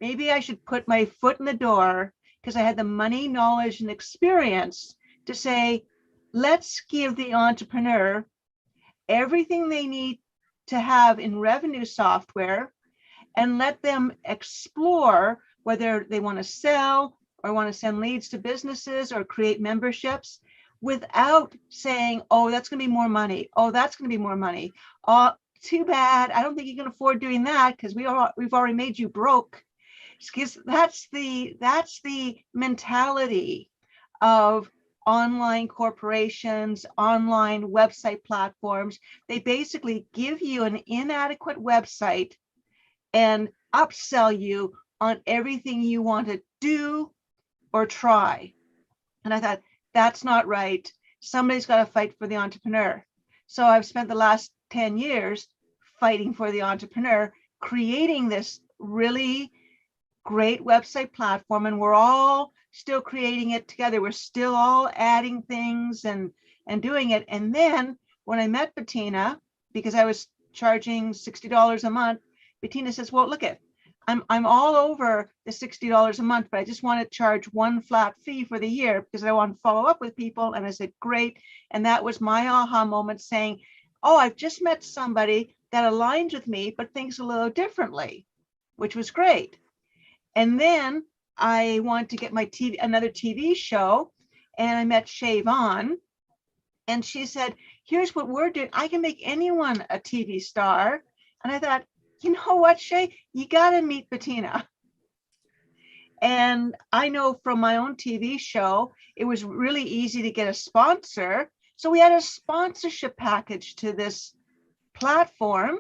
maybe I should put my foot in the door because I had the money, knowledge, and experience to say, let's give the entrepreneur everything they need to have in revenue software and let them explore whether they want to sell or want to send leads to businesses or create memberships without saying, oh, that's going to be more money. Oh, that's going to be more money. Oh, too bad. I don't think you can afford doing that because we've already made you broke. Because that's the mentality of online corporations, online website platforms. They basically give you an inadequate website and upsell you on everything you want to do or try. And I thought, that's not right. Somebody's got to fight for the entrepreneur. So I've spent the last 10 years fighting for the entrepreneur, creating this really great website platform, and we're all still creating it together. We're still all adding things and doing it. And then when I met Bettina, because I was charging $60 a month, Bettina says, well, look, I'm all over the $60 a month, but I just want to charge one flat fee for the year because I want to follow up with people. And I said, great. And that was my aha moment, saying, oh, I've just met somebody that aligns with me, but thinks a little differently, which was great. And then I wanted to get my another TV show, and I met Siobhan, and she said, here's what we're doing. I can make anyone a TV star. And I thought, you know what, Shay, you got to meet Bettina. And I know from my own TV show, it was really easy to get a sponsor. So we had a sponsorship package to this platform.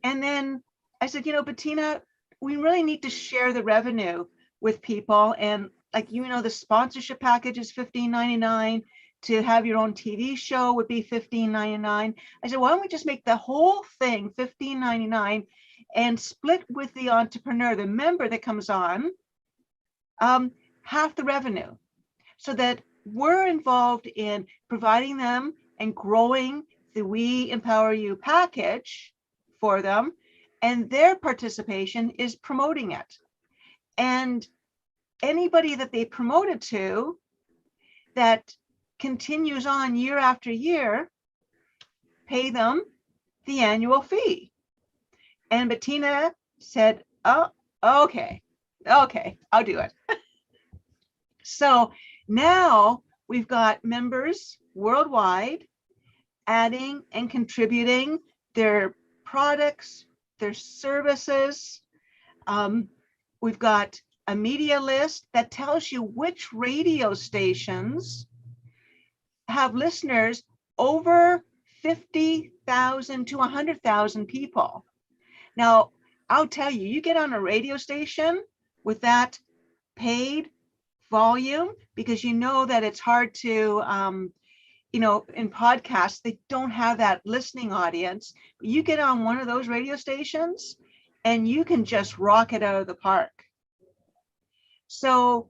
And then I said, Bettina, we really need to share the revenue with people. And like, the sponsorship package is $15.99. To have your own TV show would be $15.99. I said, why don't we just make the whole thing $15.99 and split with the entrepreneur, the member that comes on, half the revenue, so that we're involved in providing them and growing the We Empower You package for them, and their participation is promoting it. And anybody that they promote it to that continues on year after year, pay them the annual fee. And Bettina said, oh, okay, I'll do it. So now we've got members worldwide adding and contributing their products, their services. We've got a media list that tells you which radio stations have listeners over 50,000 to 100,000 people. Now, I'll tell you, you get on a radio station with that paid volume, because you know that it's hard to, in podcasts, they don't have that listening audience. You get on one of those radio stations and you can just rock it out of the park. So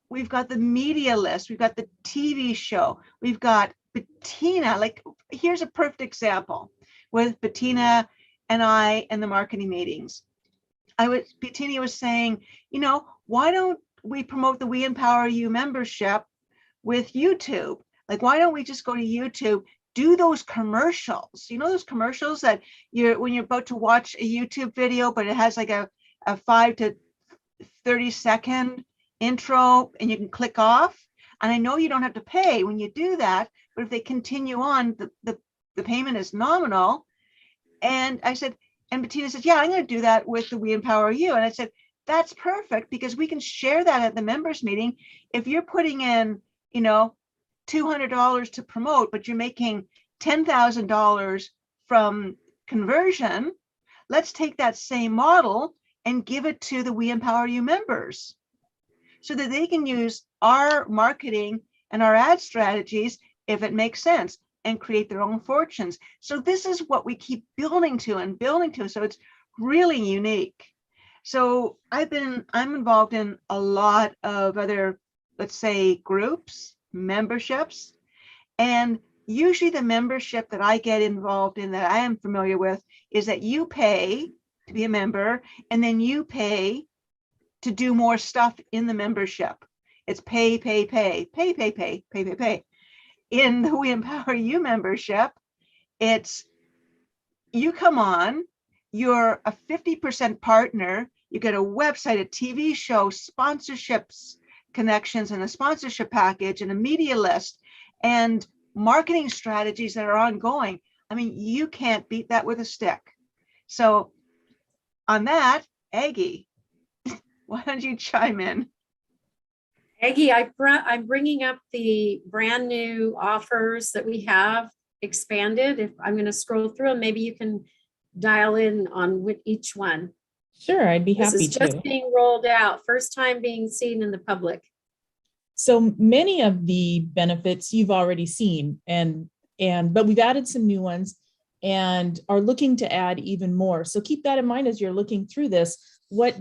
we've got the media list, we've got the TV show, we've got Bettina. Like, here's a perfect example with Bettina and I in the marketing meetings. Bettina was saying, why don't we promote the We Empower You membership with YouTube? Like, why don't we just go to YouTube, do those commercials? Those commercials that when you're about to watch a YouTube video, but it has like a 5 to 30 second intro and you can click off. And I know you don't have to pay when you do that, but if they continue on, the payment is nominal. And I said, and Bettina said, yeah, I'm going to do that with the We Empower You. And I said, that's perfect because we can share that at the members meeting. If you're putting in, you know, $200 to promote, but you're making $10,000 from conversion, let's take that same model and give it to the We Empower You members so that they can use our marketing and our ad strategies if it makes sense and create their own fortunes. So this is what we keep building to and building to. So it's really unique. So I'm involved in a lot of other, let's say, groups, memberships, and usually the membership that I get involved in that I am familiar with is that you pay to be a member and then you pay to do more stuff in the membership. It's pay, pay, pay, pay, pay, pay, pay, pay, pay. In the We Empower You membership, it's you come on, you're a 50% partner, you get a website, a TV show, sponsorships, connections, and a sponsorship package and a media list and marketing strategies that are ongoing. I mean, you can't beat that with a stick. So on that, Aggie, why don't you chime in?
Aggie, I'm bringing up the brand new offers that we have expanded. If I'm going to scroll through them, maybe you can dial in on each one.
Sure, I'd be happy to.
This is just being rolled out, first time being seen in the public.
So many of the benefits you've already seen, but we've added some new ones and are looking to add even more. So keep that in mind as you're looking through this. What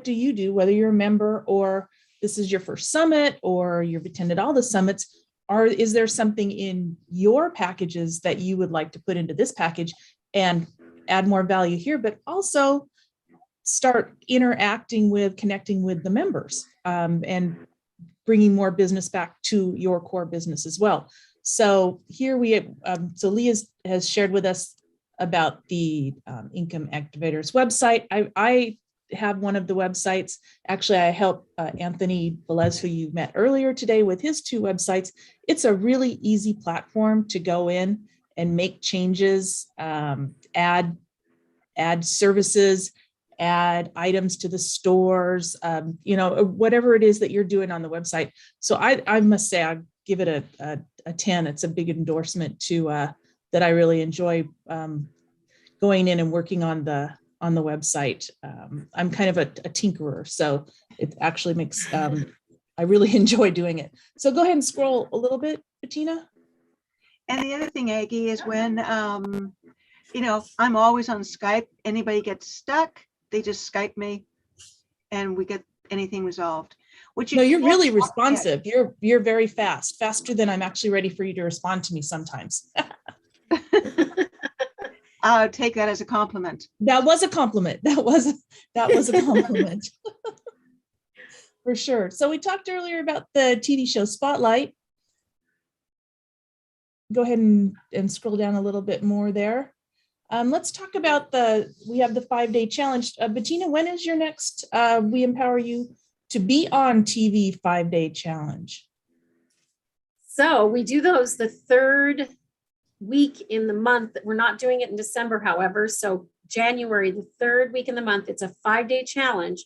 do you do, whether you're a member or this is your first summit or you've attended all the summits? Is there something in your packages that you would like to put into this package and add more value here, but also start interacting with, connecting with the members and bringing more business back to your core business as well. So here so Lee has shared with us about the Income Activators website. I have one of the websites. Actually, I help Anthony Velez, who you met earlier today, with his 2 websites. It's a really easy platform to go in and make changes, add services, add items to the stores, whatever it is that you're doing on the website. So I must say, I give it a 10. It's a big endorsement to that I really enjoy going in and working on the website. I'm kind of a tinkerer, so it actually makes, I really enjoy doing it. So go ahead and scroll a little bit, Bettina.
And the other thing, Aggie, is when, I'm always on Skype. Anybody gets stuck, they just Skype me and we get anything resolved.
You're really responsive. You're very fast, faster than I'm actually ready for you to respond to me sometimes.
I'll take that as a compliment.
That was a compliment. That was a compliment. For sure. So we talked earlier about the TV show Spotlight. Go ahead and scroll down a little bit more there. Let's talk about we have the 5-day challenge. Bettina, when is your next We Empower You to Be on TV 5-day challenge?
So we do those the 3rd week in the month. We're not doing it in December, however. So January, the 3rd week in the month, it's a 5-day challenge.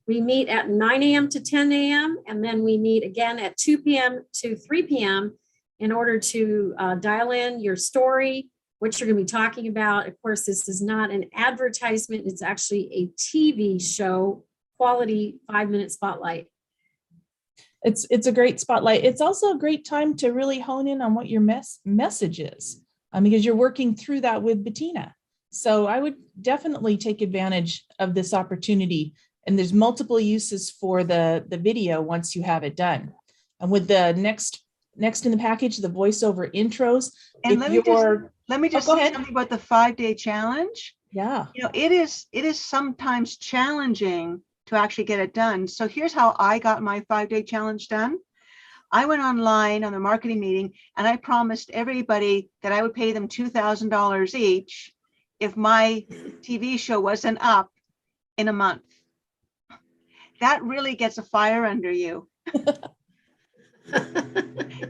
We meet at 9 a.m. to 10 a.m. and then we meet again at 2 p.m. to 3 p.m. in order to dial in your story, what you're going to be talking about. Of course, this is not an advertisement. It's actually a TV show, quality 5-minute spotlight.
It's a great spotlight. It's also a great time to really hone in on what your message is, because you're working through that with Bettina. So I would definitely take advantage of this opportunity. And there's multiple uses for the video once you have it done. And with the next in the package, the voiceover intros.
And let me just say something about the 5-day challenge.
Yeah.
It is sometimes challenging to actually get it done. So here's how I got my 5-day challenge done. I went online on the marketing meeting and I promised everybody that I would pay them $2,000 each if my TV show wasn't up in a month. That really gets a fire under you.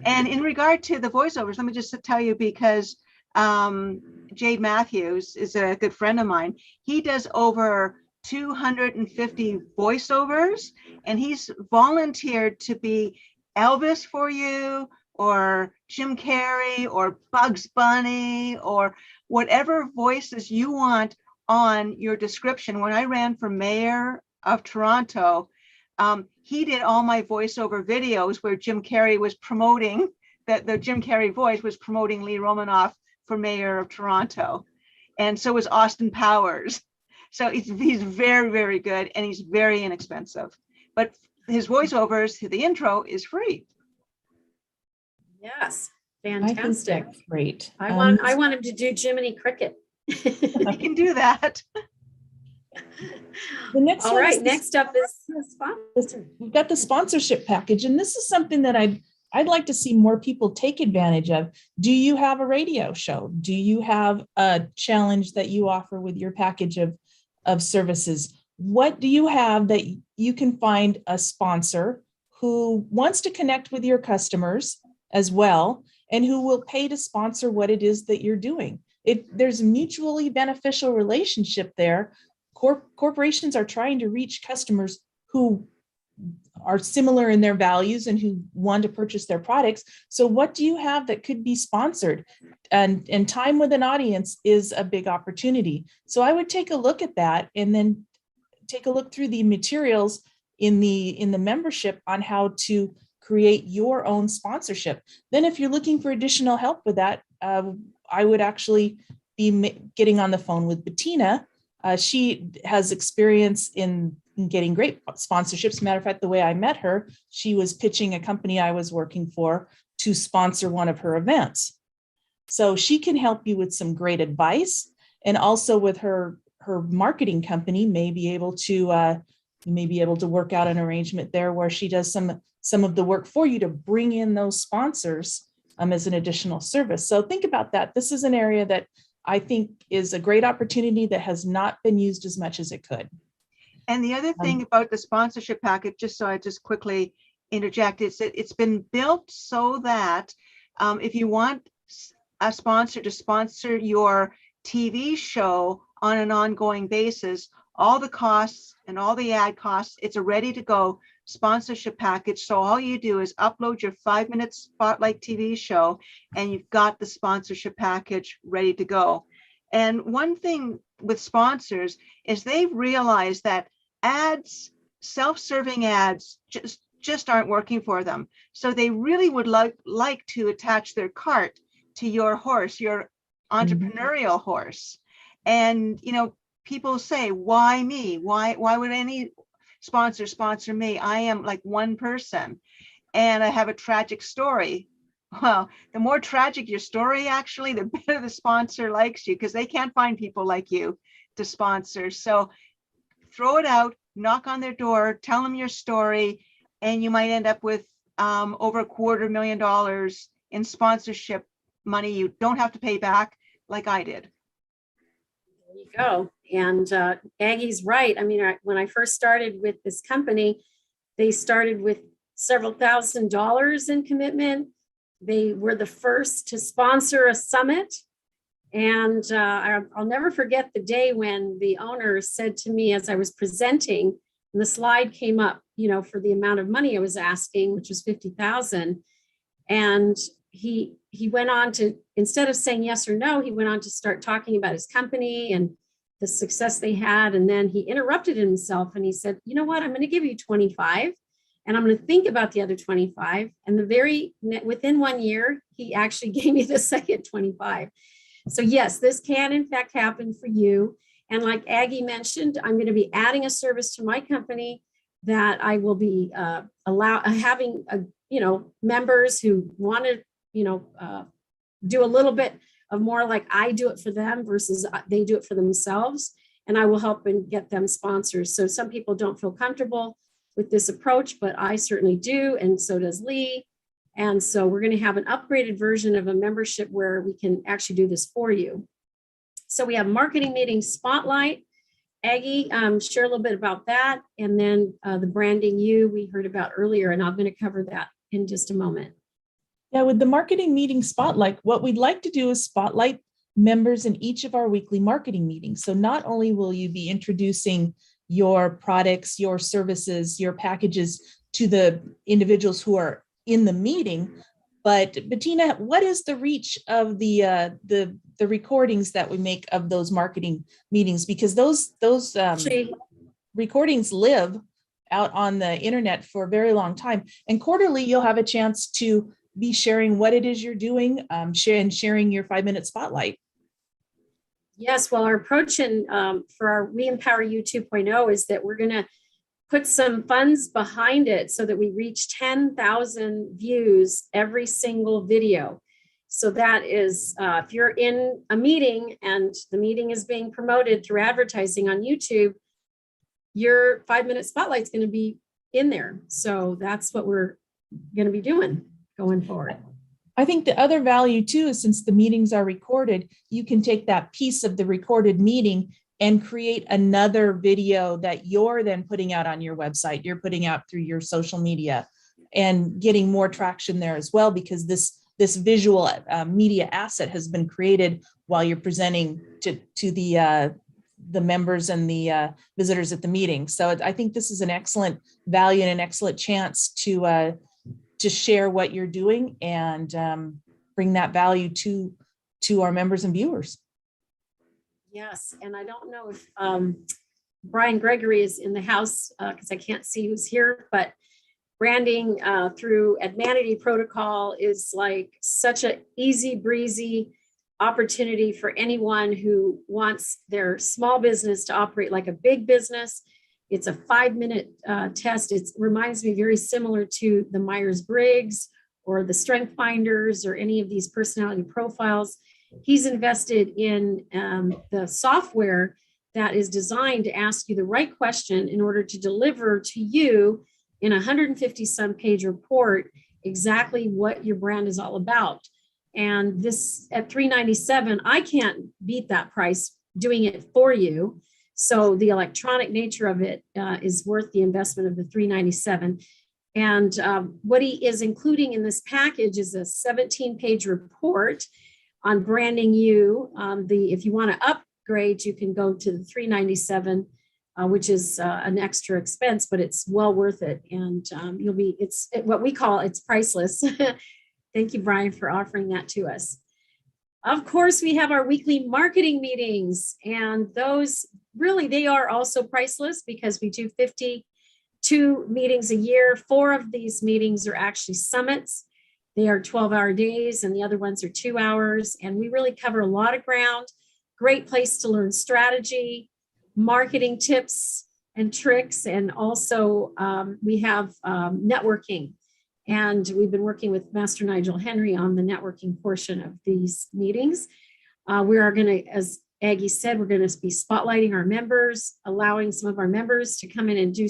And in regard to the voiceovers, let me just tell you, because Jade Matthews is a good friend of mine. He does over 250 voiceovers, and he's volunteered to be Elvis for you, or Jim Carrey, or Bugs Bunny, or whatever voices you want on your description. When I ran for mayor of Toronto, he did all my voiceover videos where Jim Carrey was promoting, that the Jim Carrey voice was promoting Lee Romanoff for mayor of Toronto. And so was Austin Powers. So he's very, very good, and he's very inexpensive. But his voiceovers, the intro is free.
Yes,
I think
fantastic.
that's great.
I want him to do Jiminy Cricket.
You can do that.
The next
All
one
right,
is
next up is the sponsor.
we've got the sponsorship package, and this is something that I'd like to see more people take advantage of. Do you have a radio show? Do you have a challenge that you offer with your package of services? What do you have that you can find a sponsor who wants to connect with your customers as well, and who will pay to sponsor what it is that you're doing? There's a mutually beneficial relationship there. Corporations are trying to reach customers who are similar in their values and who want to purchase their products. So what do you have that could be sponsored? And time with an audience is a big opportunity. So I would take a look at that, and then take a look through the materials in the membership on how to create your own sponsorship. Then if you're looking for additional help with that, I would actually be getting on the phone with Bettina. She has experience in getting great sponsorships. Matter of fact, the way I met her, she was pitching a company I was working for to sponsor one of her events. So she can help you with some great advice, and also with her marketing company may be able to work out an arrangement there where she does some of the work for you to bring in those sponsors as an additional service. So think about that. This is an area that I think is a great opportunity that has not been used as much as it could.
And the other thing about the sponsorship package, just so I just quickly interject, is that it's been built so that if you want a sponsor to sponsor your TV show on an ongoing basis, all the costs and all the ad costs, it's a ready to go sponsorship package. So all you do is upload your 5-minute spotlight TV show, and you've got the sponsorship package ready to go. And one thing with sponsors is they've realized that ads, self-serving ads, just aren't working for them. So they really would like to attach their cart to your horse, your entrepreneurial horse. And people say, why me? Why would any sponsor sponsor me? I am like one person, and I have a tragic story. Well, the more tragic your story, actually, the better the sponsor likes you, because they can't find people like you to sponsor. So throw it out, knock on their door, tell them your story, and you might end up with over $250,000 in sponsorship money you don't have to pay back, like I did.
There you go. And Aggie's right. I mean, when I first started with this company, they started with several $1,000s in commitment. They were the first to sponsor a summit. And I'll never forget the day when the owner said to me as I was presenting, and the slide came up, for the amount of money I was asking, which was $50,000. And he went on to, instead of saying yes or no, he went on to start talking about his company and the success they had. And then he interrupted himself and he said, you know what, I'm going to give you 25 and I'm going to think about the other 25. And within 1 year, he actually gave me the second 25. So yes, this can in fact happen for you. And like Aggie mentioned, I'm going to be adding a service to my company that I will be having members who want to do a little bit of more like I do it for them versus they do it for themselves. And I will help and get them sponsors. So some people don't feel comfortable with this approach, but I certainly do. And so does Lee. And so we're going to have an upgraded version of a membership where we can actually do this for you. So we have marketing meeting spotlight. Aggie, share a little bit about that. And then the branding we heard about earlier, and I'm going to cover that in just a moment.
Yeah, with the marketing meeting spotlight, what we'd like to do is spotlight members in each of our weekly marketing meetings. So not only will you be introducing your products, your services, your packages to the individuals who are in the meeting. But Bettina, what is the reach of the recordings that we make of those marketing meetings? Because those recordings live out on the internet for a very long time. And quarterly, you'll have a chance to be sharing what it is you're doing, sharing your 5-minute spotlight.
Yes, well, our approach for our We Empower You 2.0 is that we're going to put some funds behind it so that we reach 10,000 views every single video. So that is, if you're in a meeting and the meeting is being promoted through advertising on YouTube, your 5-minute spotlight is going to be in there. So that's what we're going to be doing going forward.
I think the other value too is, since the meetings are recorded, you can take that piece of the recorded meeting and create another video that you're then putting out on your website, you're putting out through your social media, and getting more traction there as well, because this visual media asset has been created while you're presenting to the members and the visitors at the meeting. So I think this is an excellent value and an excellent chance to share what you're doing and bring that value to our members and viewers.
Yes, and I don't know if Brian Gregory is in the house because I can't see who's here, but branding through Admanity Protocol is like such an easy breezy opportunity for anyone who wants their small business to operate like a big business. It's a 5-minute test. It reminds me very similar to the Myers-Briggs or the Strength Finders or any of these personality profiles. He's invested in the software that is designed to ask you the right question in order to deliver to you in a 150-some page report exactly what your brand is all about. And this at $397, I can't beat that price doing it for you. So the electronic nature of it is worth the investment of the $397. And what he is including in this package is a 17-page report on branding you. If you want to upgrade, you can go to the $397, which is an extra expense, but it's well worth it. And it's what we call, it's priceless. Thank you, Brian, for offering that to us. Of course, we have our weekly marketing meetings, and those really, they are also priceless because we do 52 meetings a year. 4 of these meetings are actually summits. They are 12-hour days, and the other ones are 2 hours. And we really cover a lot of ground. Great place to learn strategy, marketing tips and tricks. And also we have networking. And we've been working with Master Nigel Henry on the networking portion of these meetings. We are going to, as Aggie said, we're going to be spotlighting our members, allowing some of our members to come in and do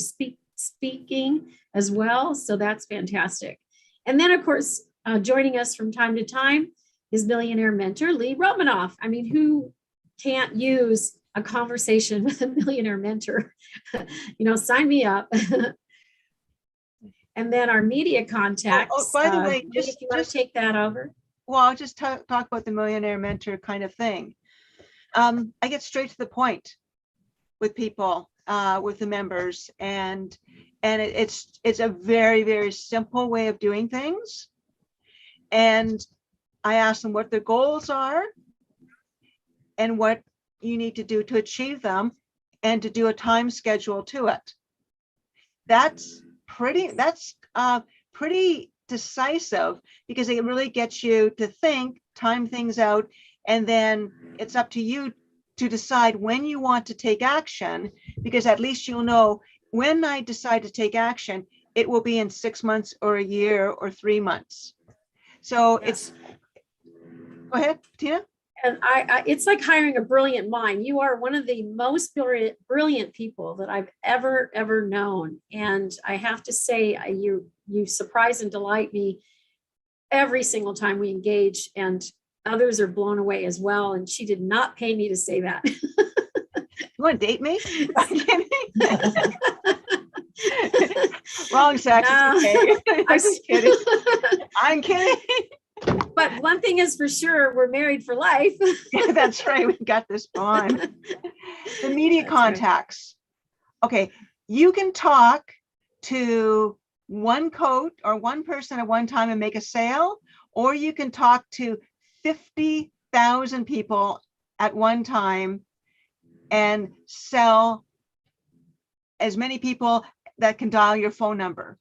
speaking as well. So that's fantastic. And then, of course, joining us from time to time is millionaire mentor Lee Romanoff. I mean, who can't use a conversation with a millionaire mentor? Sign me up. And then our media contacts.
Oh, by the way,
if you want to take that over.
Well, I'll just talk about the millionaire mentor kind of thing. I get straight to the point with people, with the members, and it's a very, very simple way of doing things. And I ask them what their goals are and what you need to do to achieve them, and to do a time schedule to it. That's pretty decisive, because it really gets you to think, time things out, and then it's up to you to decide when you want to take action, because at least you'll know when I decide to take action, it will be in 6 months or a year or 3 months. So yes. Go ahead, Tina.
And it's like hiring a brilliant mind. You are one of the most brilliant people that I've ever known. And I have to say, you surprise and delight me every single time we engage, and others are blown away as well. And she did not pay me to say that.
You want to date me? I'm kidding. Wrong sex. Okay. I'm just kidding. I'm kidding.
But one thing is for sure, we're married for life.
Yeah, that's right. We got this bond. The media contacts. Okay, you can talk to one coach or one person at one time and make a sale, or you can talk to 50,000 people at one time and sell as many people that can dial your phone number.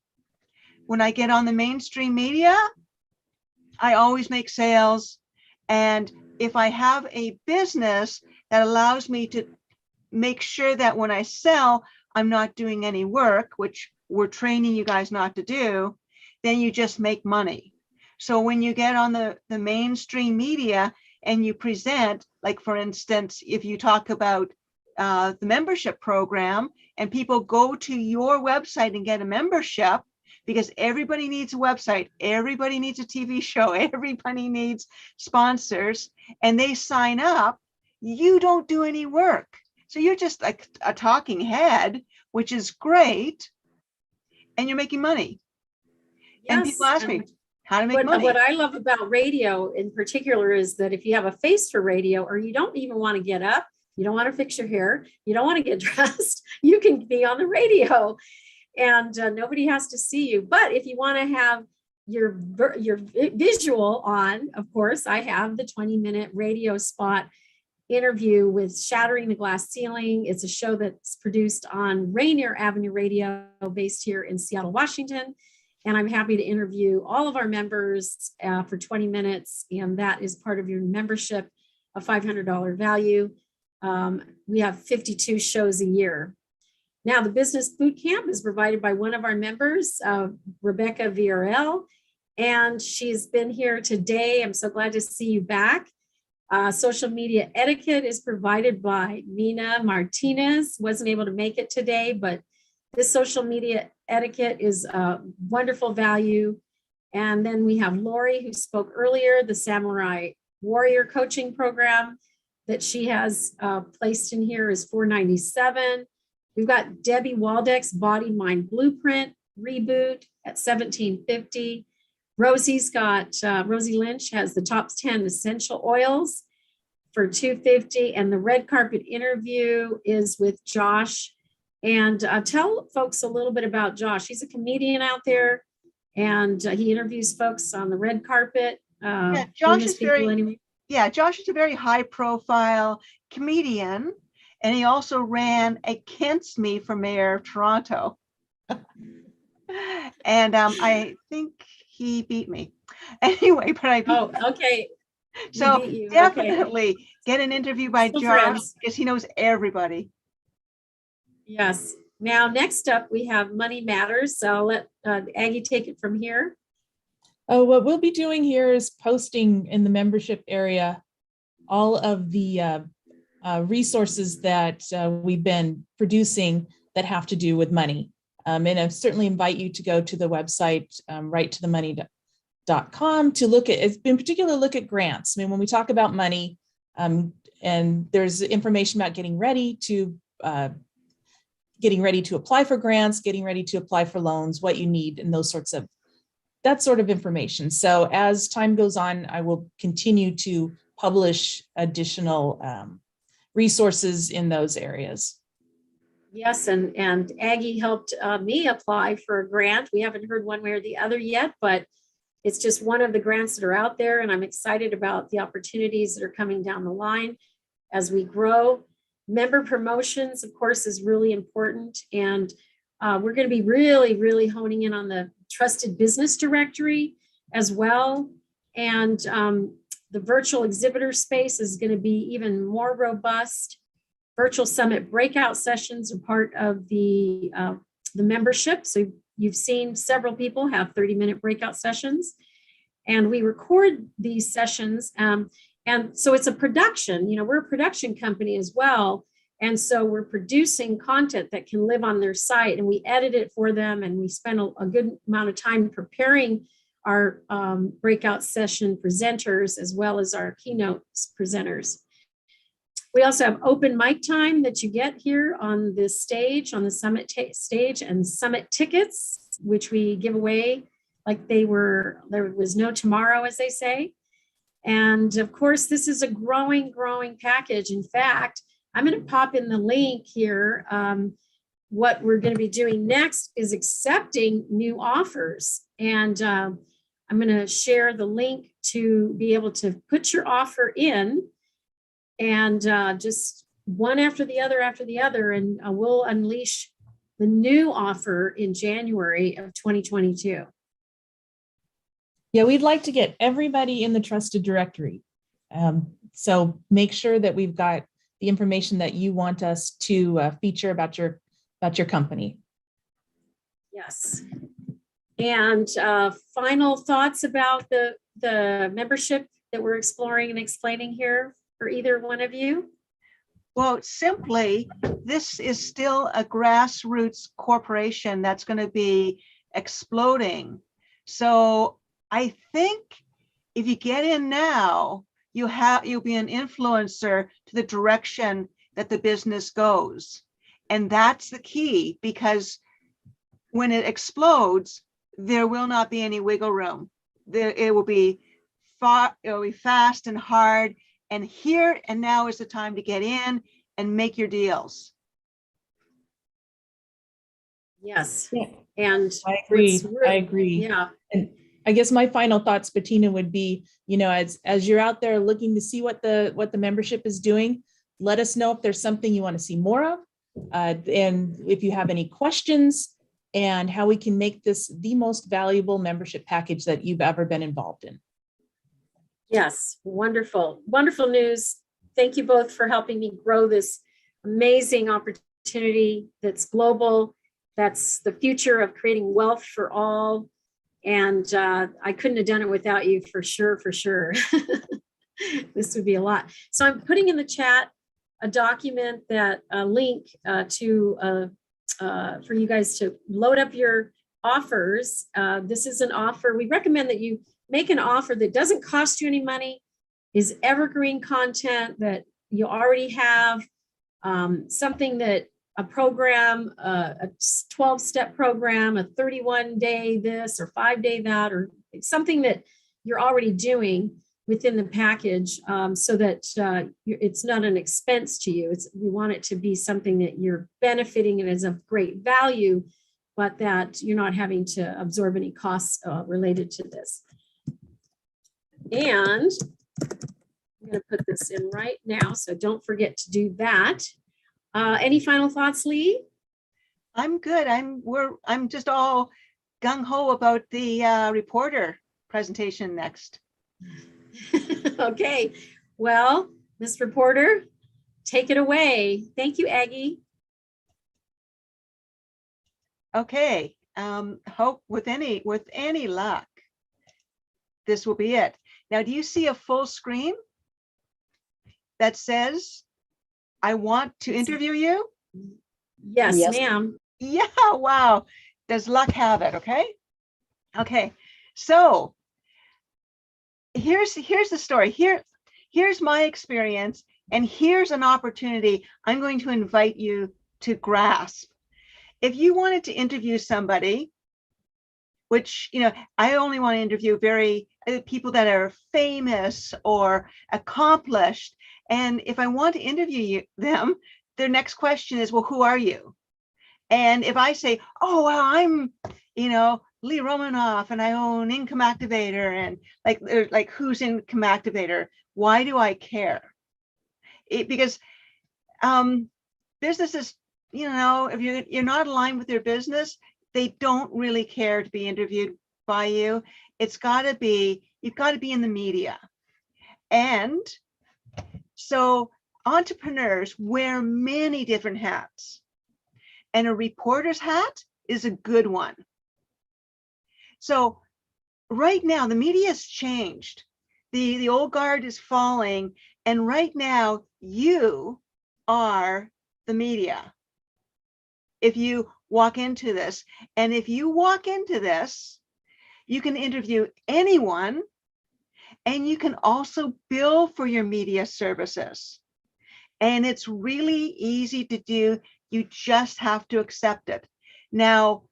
When I get on the mainstream media, I always make sales. And if I have a business that allows me to make sure that when I sell, I'm not doing any work, which we're training you guys not to do, then you just make money. So when you get on the mainstream media and you present, like for instance, if you talk about the membership program and people go to your website and get a membership, because everybody needs a website, everybody needs a TV show, everybody needs sponsors, and they sign up, you don't do any work. So you're just like a talking head, which is great, and you're making money. And people ask me how to make money.
What I love about radio in particular is that if you have a face for radio, or you don't even want to get up, you don't want to fix your hair, you don't want to get dressed, you can be on the radio and nobody has to see you. But if you want to have your visual on, of course, I have the 20-minute radio spot interview with Shattering the Glass Ceiling. It's a show that's produced on Rainier Avenue Radio based here in Seattle, Washington. And I'm happy to interview all of our members for 20 minutes. And that is part of your membership, a $500 value. We have 52 shows a year. Now, the business boot camp is provided by one of our members, Rebecca VRL, and she's been here today. I'm so glad to see you back. Social media etiquette is provided by Mina Martinez. Wasn't able to make it today, but this social media etiquette is a wonderful value. And then we have Lori, who spoke earlier, the Samurai Warrior Coaching Program that she has placed in here is $497. We've got Debbie Waldeck's Body Mind Blueprint Reboot at $1750. Rosie's got, Rosie Lynch has the top 10 essential oils for $250. And the red carpet interview is with Josh. And tell folks a little bit about Josh. He's a comedian out there, and he interviews folks on the red carpet.
Yeah, Josh is Josh is a very high profile comedian. And he also ran against me for mayor of Toronto. And I think he beat me. Anyway, but I beat him.
Okay.
So definitely get an interview by Josh because he knows everybody.
Yes. Now, next up, we have Money Matters. So I'll let Aggie take it from here.
What we'll be doing here is posting in the membership area all of the resources that we've been producing that have to do with money. And I certainly invite you to go to the website, righttothemoney.com, to look at, in particular, look at grants. I mean, when we talk about money, and there's information about getting ready to apply for grants, getting ready to apply for loans, what you need, and that sort of information. So as time goes on, I will continue to publish additional resources in those areas.
Yes, and Aggie helped me apply for a grant. We haven't heard one way or the other yet, but it's just one of the grants that are out there, and I'm excited about the opportunities that are coming down the line as we grow. Member promotions, of course, is really important, and we're going to be really, really honing in on the trusted business directory as well. And the virtual exhibitor space is going to be even more robust. Virtual summit breakout sessions are part of the membership. So you've seen several people have 30-minute breakout sessions, and we record these sessions. And so it's a production, we're a production company as well. And so we're producing content that can live on their site, and we edit it for them. And we spend a good amount of time preparing our breakout session presenters as well as our keynote presenters. We also have open mic time that you get here on this stage, on the summit stage, and summit tickets, which we give away like there was no tomorrow, as they say. And of course, this is a growing package. In fact, I'm going to pop in the link here. what we're going to be doing next is accepting new offers. And I'm going to share the link to be able to put your offer in, and just one after the other, and we'll unleash the new offer in January of 2022.
Yeah, we'd like to get everybody in the trusted directory. So make sure that we've got the information that you want us to feature about your company.
Yes. And final thoughts about the membership that we're exploring and explaining here for either one of you?
Well, simply, this is still a grassroots corporation that's going to be exploding. So I think if you get in now, you'll be an influencer to the direction that the business goes. And that's the key, because when it explodes, there will not be any wiggle room. It will be fast and hard. And here and now is the time to get in and make your deals.
Yes.
Yeah.
And
I agree.
Yeah.
And I guess my final thoughts, Bettina, would be, as you're out there looking to see what the membership is doing, let us know if there's something you want to see more of, and if you have any questions, and how we can make this the most valuable membership package that you've ever been involved in.
Yes, wonderful, wonderful news. Thank you both for helping me grow this amazing opportunity that's global. That's the future of creating wealth for all. And I couldn't have done it without you, for sure, for sure. This would be a lot. So I'm putting in the chat a document, that a link for you guys to load up your offers. This is an offer. We recommend that you make an offer that doesn't cost you any money, is evergreen content that you already have, something that a program, a 12-step program, a 31-day this or 5-day that, or something that you're already doing within the package, so that it's not an expense to you. We want it to be something that you're benefiting and is of great value, but that you're not having to absorb any costs related to this. And I'm going to put this in right now, so don't forget to do that. Any final thoughts, Lee?
I'm good. I'm just all gung-ho about the reporter presentation next.
Okay. Well, Ms. Reporter, take it away. Thank you, Aggie.
Okay. Hope with any luck, this will be it. Now, do you see a full screen that says, I want to interview you?
Yes, ma'am.
Yeah, wow. Does luck have it? Okay. Okay. So here's the story. Here's my experience, and here's an opportunity I'm going to invite you to grasp. If you wanted to interview somebody, which, I only want to interview people that are famous or accomplished. And if I want to interview them, their next question is, well, who are you? And if I say, oh, well, I'm, Lee Romanoff, and I own Income Activator, and like who's Income Activator? Why do I care? Because businesses, if you're not aligned with their business, they don't really care to be interviewed by you. You've got to be in the media. And so entrepreneurs wear many different hats, and a reporter's hat is a good one. So right now, the media has changed. The old guard is falling, and right now you are the media. If you walk into this, and if you walk into this, you can interview anyone, and you can also bill for your media services. And it's really easy to do. You just have to accept it. Now,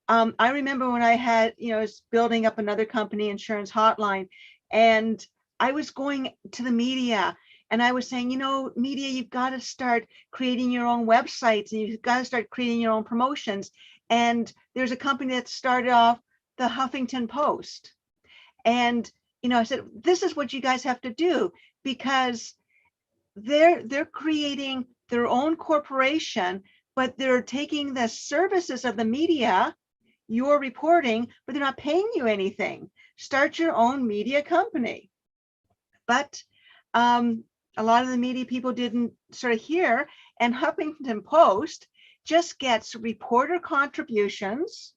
I remember when I was building up another company, Insurance Hotline, and I was going to the media, And I was saying, media, you've got to start creating your own websites and you've got to start creating your own promotions. And there's a company that started off the Huffington Post. And, I said, this is what you guys have to do, because they're creating their own corporation, but they're taking the services of the media, you're reporting, but they're not paying you anything. Start your own media company. But a lot of the media people didn't sort of hear, and Huffington Post just gets reporter contributions.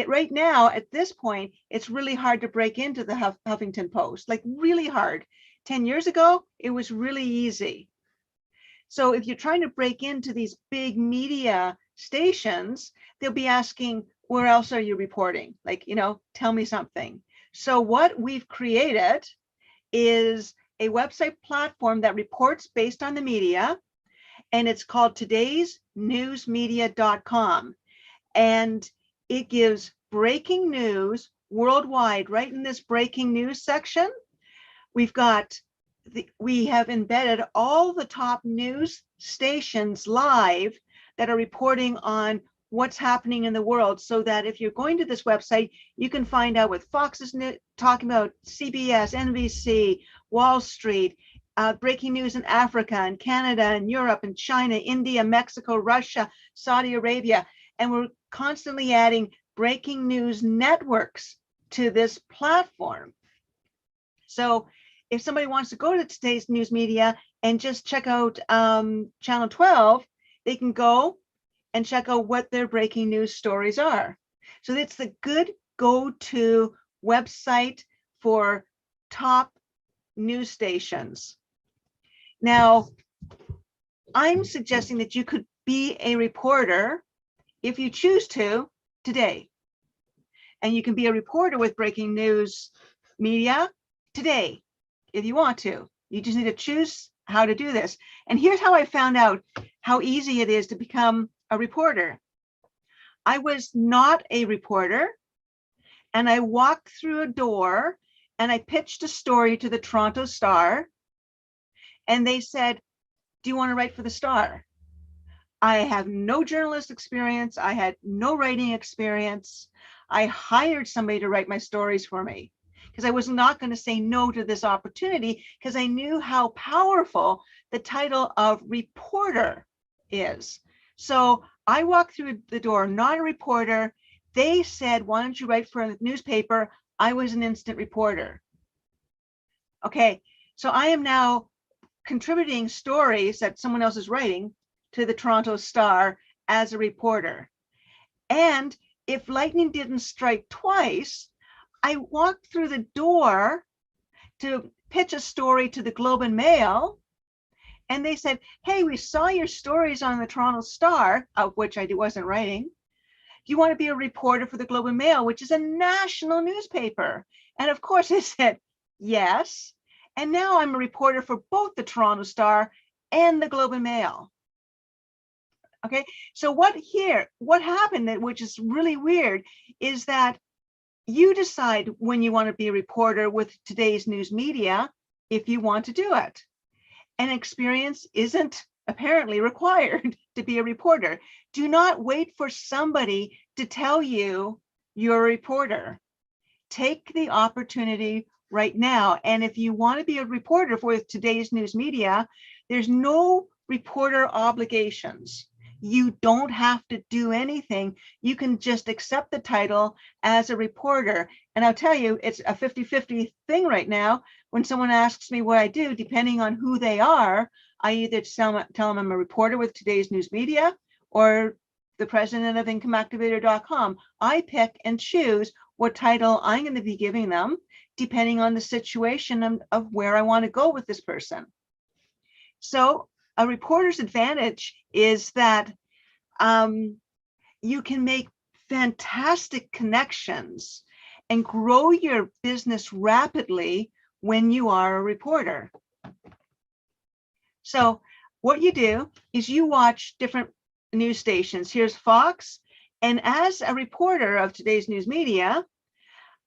Right now, at this point, it's really hard to break into the Huffington Post, like really hard. 10 years ago, it was really easy. So if you're trying to break into these big media stations, they'll be asking, where else are you reporting? Like, tell me something. So what we've created is a website platform that reports based on the media, and it's called todaysnewsmedia.com. And it gives breaking news worldwide. Right in this breaking news section, we have embedded all the top news stations live that are reporting on what's happening in the world, so that if you're going to this website, you can find out what Fox is talking about, CBS, NBC, Wall Street, breaking news in Africa and Canada and Europe and China, India, Mexico, Russia, Saudi Arabia. And we're constantly adding breaking news networks to this platform. So if somebody wants to go to Today's News Media and just check out Channel 12, they can go and check out what their breaking news stories are. So it's the good go-to website for top news stations. Now, I'm suggesting that you could be a reporter if you choose to today. And you can be a reporter with breaking news media today if you want to. You just need to choose how to do this. And here's how I found out how easy it is to become a reporter. I was not a reporter, and I walked through a door and I pitched a story to the Toronto Star, and they said, do you want to write for the Star? I have no journalist experience. I had no writing experience. I hired somebody to write my stories for me because I was not going to say no to this opportunity, because I knew how powerful the title of reporter is. So I walked through the door, not a reporter. They said, why don't you write for a newspaper? I was an instant reporter. Okay, so I am now contributing stories that someone else is writing to the Toronto Star as a reporter. And if lightning didn't strike twice, I walked through the door to pitch a story to the Globe and Mail, and they said, hey, we saw your stories on the Toronto Star, of which I wasn't writing. Do you want to be a reporter for the Globe and Mail, which is a national newspaper? And of course I said, yes. And now I'm a reporter for both the Toronto Star and the Globe and Mail. Okay, so what happened, which is really weird, is that you decide when you want to be a reporter with Today's News Media, if you want to do it. And experience isn't apparently required to be a reporter. Do not wait for somebody to tell you you're a reporter. Take the opportunity right now. And if you want to be a reporter for Today's News Media, there's no reporter obligations. You don't have to do anything. You can just accept the title as a reporter. And I'll tell you, it's a 50-50 thing right now. When someone asks me what I do, depending on who they are, I either tell them I'm a reporter with Today's News Media or the president of IncomeActivator.com. I pick and choose what title I'm going to be giving them, depending on the situation of where I want to go with this person. So a reporter's advantage is that you can make fantastic connections and grow your business rapidly when you are a reporter. So what you do is you watch different news stations. Here's Fox. And as a reporter of Today's News Media,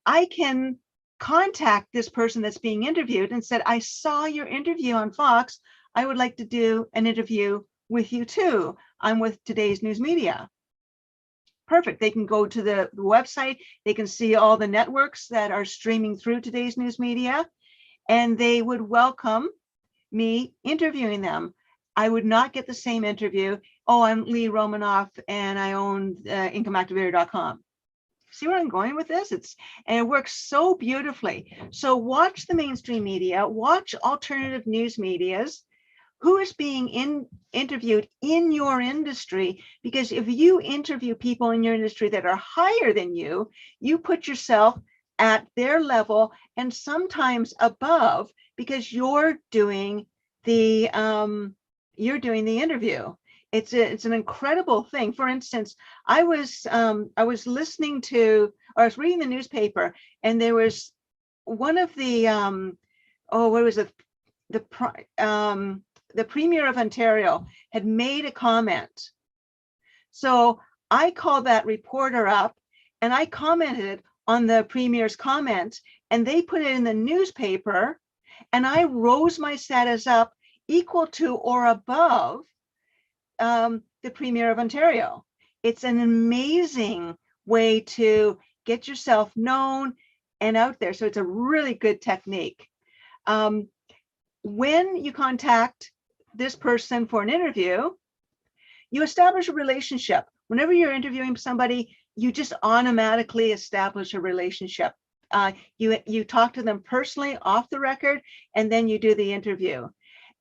I can contact this person that's being interviewed and said, I saw your interview on Fox. I would like to do an interview with you too. I'm with Today's News Media. Perfect. They can go to the website. They can see all the networks that are streaming through Today's News Media, and they would welcome me interviewing them. I would not get the same interview. Oh, I'm Lee Romanoff and I own IncomeActivator.com. See where I'm going with this? And it works so beautifully. So watch the mainstream media, watch alternative news medias, who is being interviewed in your industry, because if you interview people in your industry that are higher than you, you put yourself at their level and sometimes above, because you're doing the interview. It's an incredible thing. For instance, I was listening to, or I was reading the newspaper, and there was one of the the Premier of Ontario had made a comment. So I called that reporter up and I commented on the Premier's comment, and they put it in the newspaper, and I rose my status up equal to or above the Premier of Ontario. It's an amazing way to get yourself known and out there. So it's a really good technique. When you contact this person for an interview, you establish a relationship. Whenever you're interviewing somebody, you just automatically establish a relationship. You talk to them personally off the record, and then you do the interview.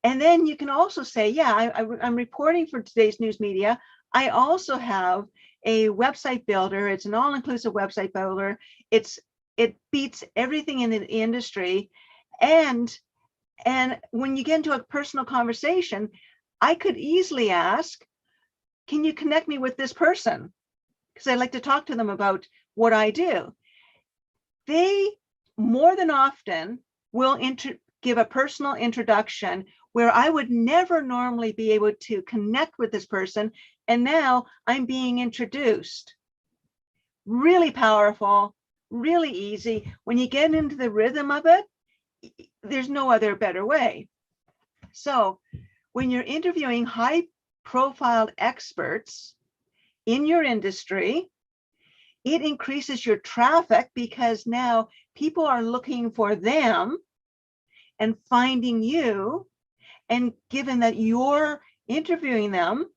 And then you can also say, yeah, I'm reporting for Today's News Media. I also have a website builder. It's an all-inclusive website builder. It beats everything in the industry. And when you get into a personal conversation, I could easily ask, can you connect me with this person? Because I like to talk to them about what I do. They more than often will give a personal introduction where I would never normally be able to connect with this person. And now I'm being introduced. Really powerful, really easy. When you get into the rhythm of it, there's no other better way. So when you're interviewing high profile experts in your industry, it increases your traffic, because now people are looking for them and finding you. And given that you're interviewing them,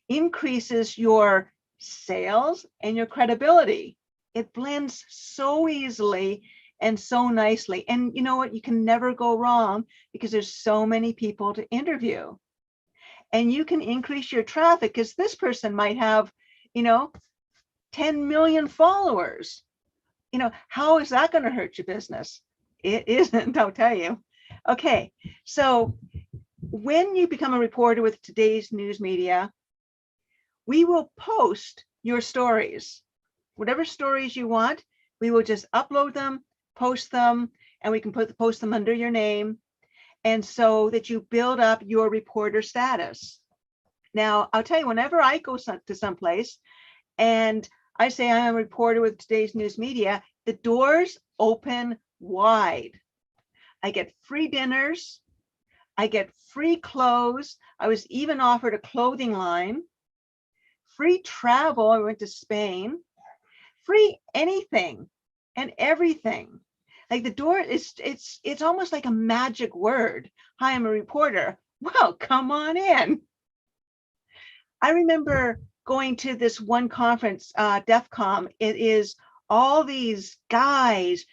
increases your sales and your credibility. It blends so easily and so nicely. And you know what? You can never go wrong, because there's so many people to interview. And you can increase your traffic, because this person might have, 10 million followers. How is that going to hurt your business? It isn't, I'll tell you. Okay, so when you become a reporter with Today's News Media, we will post your stories. Whatever stories you want, we will just upload them, post them, and we can post them under your name, and so that you build up your reporter status. Now, I'll tell you, whenever I go to someplace and I say I'm a reporter with Today's News Media, the doors open wide. I get free dinners. I get free clothes. I was even offered a clothing line, free travel. I went to Spain, free anything and everything. Like the door is, it's almost like a magic word. Hi, I'm a reporter. Well, come on in. I remember going to this one conference, DEFCOM. It is all these guys,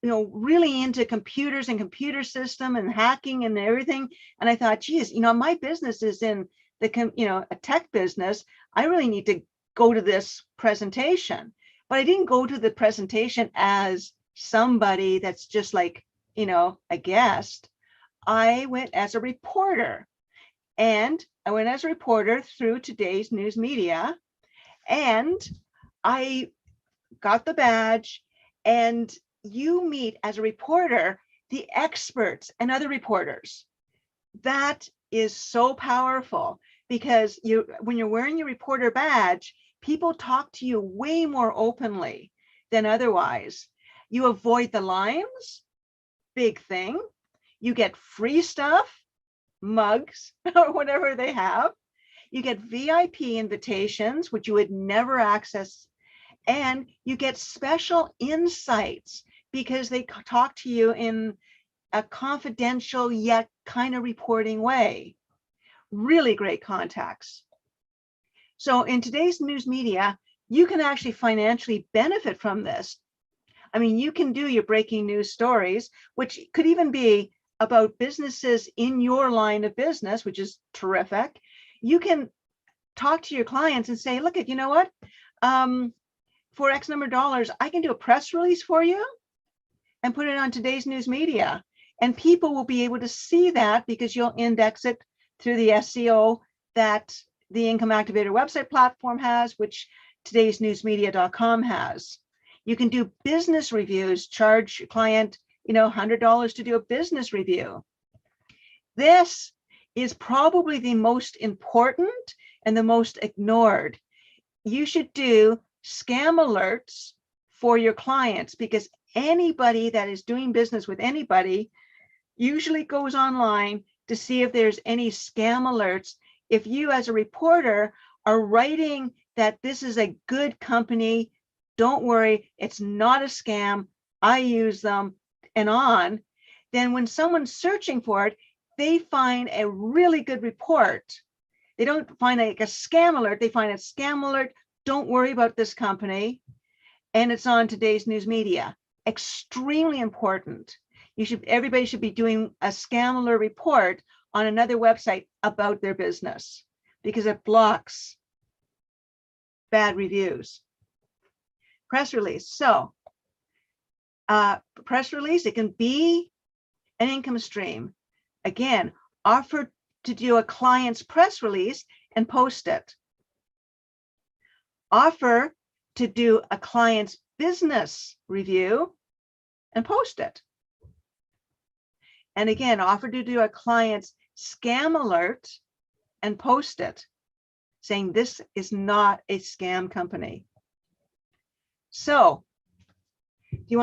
really into computers and computer system and hacking and everything. And I thought, geez, my business is in the, a tech business. I really need to go to this presentation. But I didn't go to the presentation as somebody that's just like, a guest. I went as a reporter. And I went as a reporter through Today's News Media. And I got the badge. And you meet as a reporter the experts and other reporters. That is so powerful, because when you're wearing your reporter badge, people talk to you way more openly than otherwise. You avoid the lines, big thing. You get free stuff, mugs, or whatever they have. You get VIP invitations, which you would never access. And you get special insights because they talk to you in a confidential yet kind of reporting way. Really great contacts. So in today's news media, you can actually financially benefit from this. I mean, you can do your breaking news stories, which could even be about businesses in your line of business, which is terrific. You can talk to your clients and say, look, you know what? For X number of dollars, I can do a press release for you and put it on today's news media. And people will be able to see that because you'll index it through the SEO that the Income Activator website platform has, which todaysnewsmedia.com has. You can do business reviews, charge your client, $100 to do a business review. This is probably the most important and the most ignored. You should do scam alerts for your clients because anybody that is doing business with anybody usually goes online to see if there's any scam alerts. If you as a reporter are writing that this is a good company, don't worry, it's not a scam, I use them, and on, then when someone's searching for it, they find a really good report. They don't find like a scam alert, they find a scam alert, don't worry about this company, and it's on today's news media. Extremely important. Everybody should be doing a scam alert report on another website about their business because it blocks bad reviews. Press release. So press release, it can be an income stream. Again, offer to do a client's press release and post it. Offer to do a client's business review and post it. And again, offer to do a client's scam alert and post it, saying this is not a scam company. So, I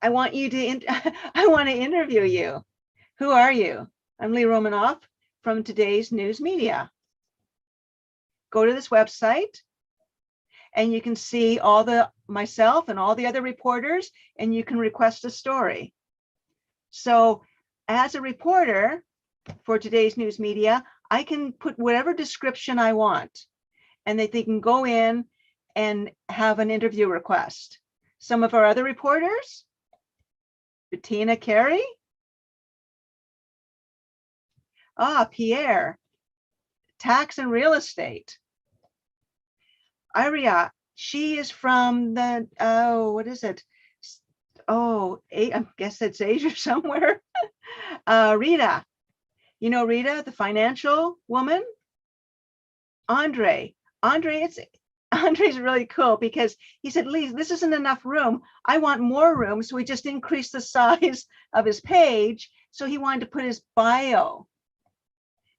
want to interview you. Who are you? I'm Lee Romanoff from Today's News Media. Go to this website and you can see myself and all the other reporters, and you can request a story. So as a reporter for Today's News Media, I can put whatever description I want, and they can go in and have an interview request. Some of our other reporters, Bettina Carey. Pierre, tax and real estate. Aria, she is from the, what is it? I guess it's Asia somewhere. Rita, Rita, the financial woman. Andre's really cool because he said, Lee, this isn't enough room. I want more room. So we just increased the size of his page. So he wanted to put his bio.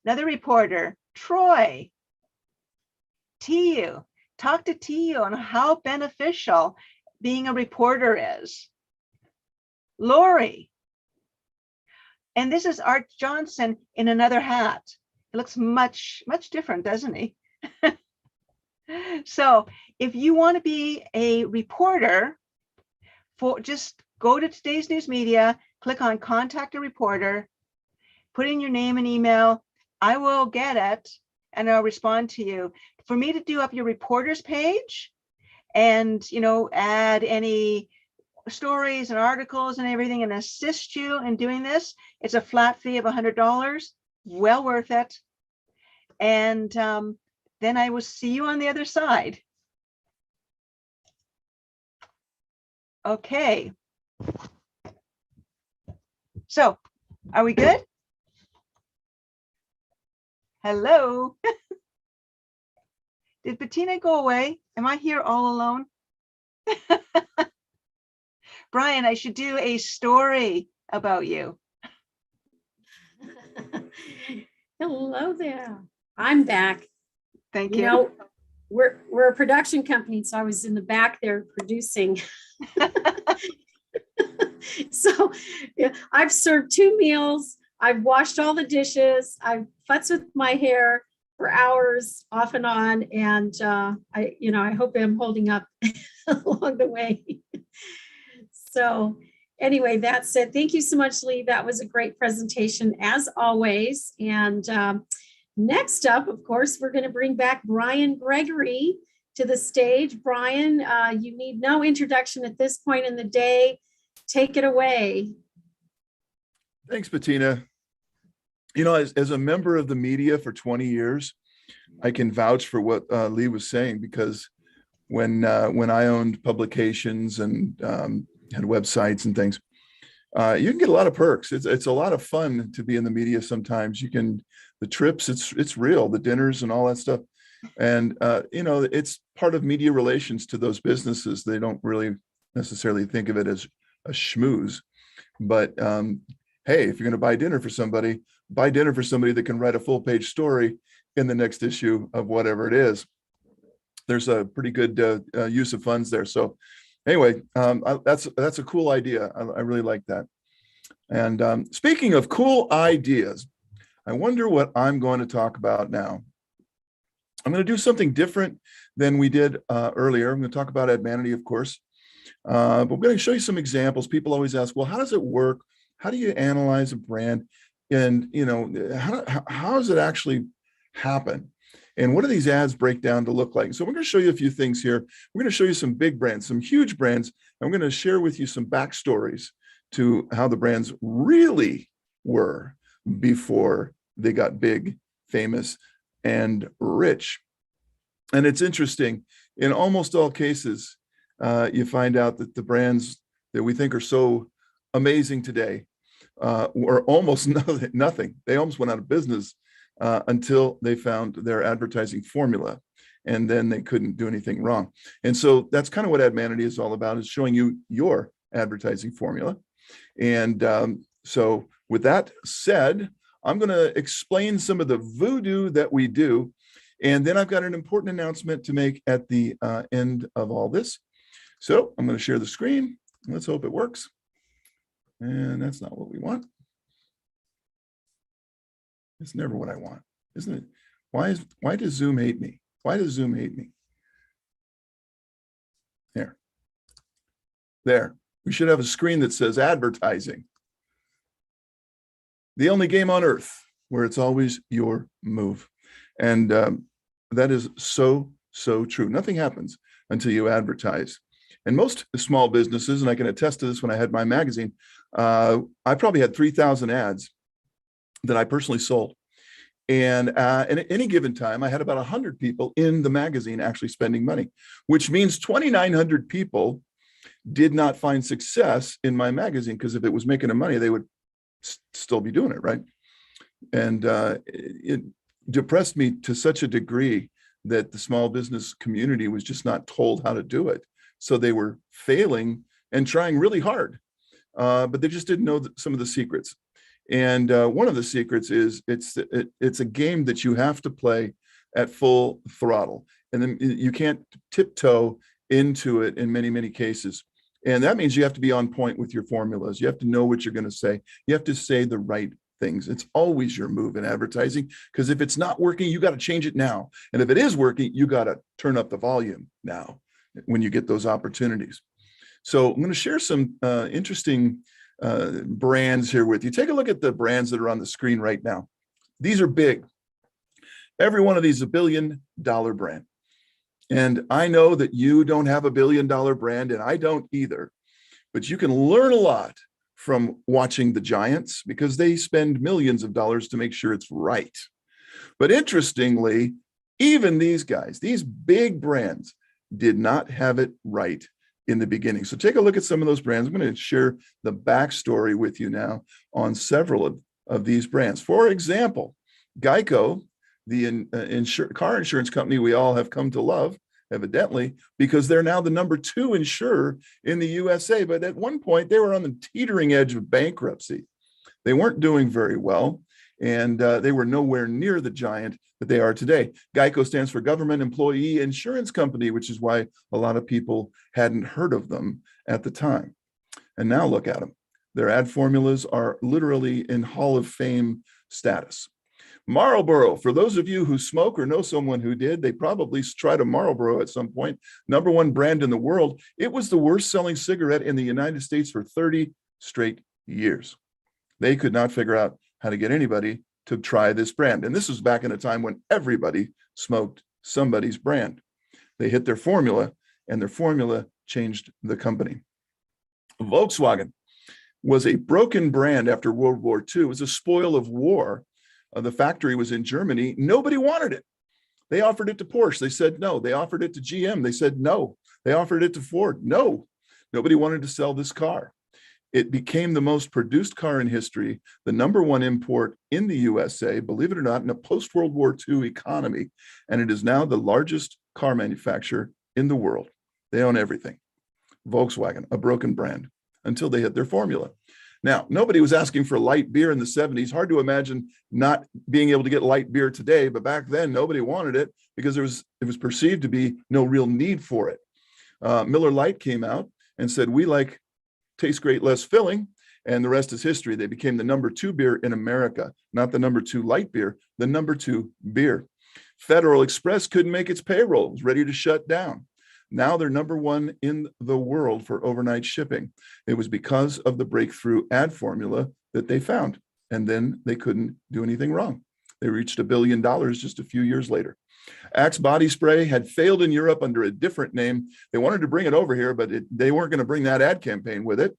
Another reporter, Troy. TU, talk to TU on how beneficial being a reporter is. Lori. And this is Art Johnson in another hat. He looks much, much different, doesn't he? So if you want to be a reporter, just go to Today's News Media, click on Contact a Reporter, put in your name and email. I will get it and I'll respond to you. For me to do up your reporter's page and, add any stories and articles and everything and assist you in doing this, it's a flat fee of $100, well worth it. And then I will see you on the other side. Okay. So, are we good? Hello. Did Bettina go away? Am I here all alone? Brian, I should do a story about you.
Hello there. I'm back.
Thank you.
You know, we're a production company, so I was in the back there producing. So yeah, I've served 2 meals. I've washed all the dishes. I've futzed with my hair for hours off and on. And I hope I'm holding up along the way. So anyway, that said, thank you so much, Lee. That was a great presentation as always. And next up, of course, we're going to bring back Brian Gregory to the stage. Brian, you need no introduction at this point in the day. Take it away.
Thanks, Bettina. You know, as a member of the media for 20 years, I can vouch for what Lee was saying, because when I owned publications and had websites and things, you can get a lot of perks. It's a lot of fun to be in the media sometimes. The trips, it's real, the dinners and all that stuff. And, it's part of media relations to those businesses. They don't really necessarily think of it as a schmooze. But hey, if you're going to buy dinner for somebody, buy dinner for somebody that can write a full page story in the next issue of whatever it is. There's a pretty good use of funds there. So anyway, that's a cool idea. I really like that. And speaking of cool ideas, I wonder what I'm going to talk about now. I'm going to do something different than we did earlier. I'm going to talk about Admanity, of course, but we're going to show you some examples. People always ask, well, how does it work? How do you analyze a brand? And, how does it actually happen? And what do these ads break down to look like? So we're going to show you a few things here. We're going to show you some big brands, some huge brands. And I'm going to share with you some backstories to how the brands really were before they got big, famous, and rich. And it's interesting, in almost all cases, you find out that the brands that we think are so amazing today were almost nothing. They almost went out of business until they found their advertising formula, and then they couldn't do anything wrong. And so that's kind of what Admanity is all about, is showing you your advertising formula. And so with that said, I'm going to explain some of the voodoo that we do. And then I've got an important announcement to make at the end of all this. So I'm going to share the screen. Let's hope it works. And that's not what we want. It's never what I want, isn't it? Why does Zoom hate me? Why does Zoom hate me? There. We should have a screen that says advertising. The only game on earth where it's always your move. And that is so true. Nothing happens until you advertise. And most small businesses, and I can attest to this when I had my magazine, I probably had 3,000 ads that I personally sold. And at any given time, I had about 100 people in the magazine actually spending money, which means 2,900 people did not find success in my magazine, because if it was making them money, they would still be doing it, right? And it depressed me to such a degree that the small business community was just not told how to do it. So they were failing and trying really hard, but they just didn't know some of the secrets. And one of the secrets is it's a game that you have to play at full throttle, and then you can't tiptoe into it in many cases. And that means you have to be on point with your formulas. You have to know what you're going to say. You have to say the right things. It's always your move in advertising, because if it's not working, you got to change it now. And if it is working, you got to turn up the volume now when you get those opportunities. So I'm going to share some interesting brands here with you. Take a look at the brands that are on the screen right now. These are big. Every one of these is $1 billion brand. And I know that you don't have $1 billion brand, and I don't either, but you can learn a lot from watching the giants, because they spend millions of dollars to make sure it's right. But interestingly, even these guys, these big brands, did not have it right in the beginning. So take a look at some of those brands. I'm going to share the backstory with you now on several of these brands. For example, Geico, the car insurance company we all have come to love, evidently, because they're now the #2 insurer in the USA. But at one point, they were on the teetering edge of bankruptcy. They weren't doing very well, and they were nowhere near the giant that they are today. Geico stands for Government Employee Insurance Company, which is why a lot of people hadn't heard of them at the time. And now look at them. Their ad formulas are literally in Hall of Fame status. Marlboro, for those of you who smoke or know someone who did, they probably tried a Marlboro at some point. #1 brand in the world. It was the worst selling cigarette in the United States for 30 straight years. They could not figure out how to get anybody to try this brand. And this was back in a time when everybody smoked somebody's brand. They hit their formula, and their formula changed the company. Volkswagen was a broken brand after World War II. It was a spoil of war. The factory was in Germany. Nobody wanted it. They offered it to Porsche. They said no. They offered it to GM. They said no. They offered it to Ford. No. Nobody wanted to sell this car. It became the most produced car in history, the #1 import in the USA, believe it or not, in a post-World War II economy. And it is now the largest car manufacturer in the world. They own everything. Volkswagen, a broken brand, until they hit their formula. Now, nobody was asking for light beer in the 70s. Hard to imagine not being able to get light beer today, but back then nobody wanted it because it was perceived to be no real need for it. Miller Lite came out and said, we like tastes great, less filling, and the rest is history. They became the #2 beer in America, not the #2 light beer, the #2 beer. Federal Express couldn't make its payroll, it was ready to shut down. Now they're #1 in the world for overnight shipping. It was because of the breakthrough ad formula that they found, and then they couldn't do anything wrong. They reached $1 billion just a few years later. Axe body spray had failed in Europe under a different name. They wanted to bring it over here, but they weren't going to bring that ad campaign with it.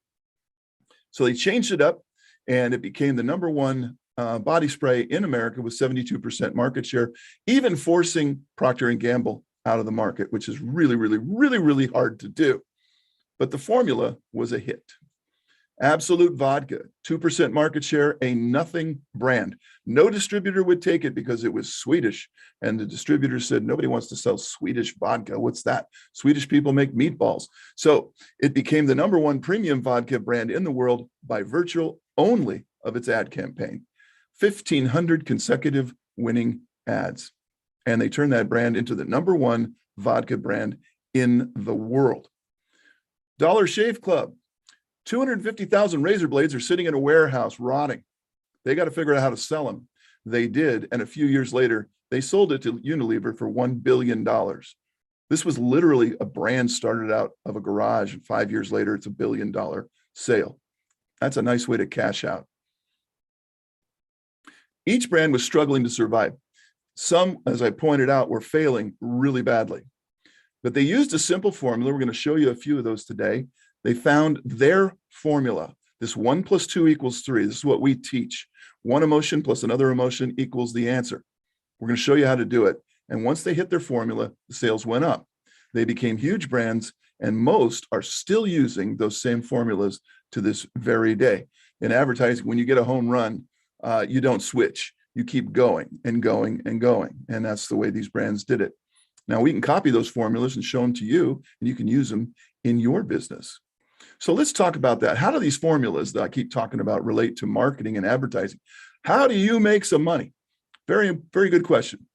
So they changed it up, and it became the #1 body spray in America with 72% market share, even forcing Procter & Gamble out of the market, which is really, really, really, really hard to do. But the formula was a hit. Absolute Vodka, 2% market share, a nothing brand. No distributor would take it because it was Swedish. And the distributor said, nobody wants to sell Swedish vodka. What's that? Swedish people make meatballs. So it became the #1 premium vodka brand in the world by virtue only of its ad campaign. 1,500 consecutive winning ads. And they turned that brand into the #1 vodka brand in the world. Dollar Shave Club. 250,000 razor blades are sitting in a warehouse rotting. They got to figure out how to sell them. They did. And a few years later, they sold it to Unilever for $1 billion. This was literally a brand started out of a garage. And 5 years later, it's $1 billion sale. That's a nice way to cash out. Each brand was struggling to survive. Some, as I pointed out, were failing really badly. But they used a simple formula. We're going to show you a few of those today. They found their formula. This 1 + 2 = 3. This is what we teach. One emotion plus another emotion equals the answer. We're going to show you how to do it. And once they hit their formula, the sales went up. They became huge brands, and most are still using those same formulas to this very day. In advertising, when you get a home run, you don't switch. You keep going and going and going. And that's the way these brands did it. Now, we can copy those formulas and show them to you, and you can use them in your business. So let's talk about that. How do these formulas that I keep talking about relate to marketing and advertising? How do you make some money? Very, very good question.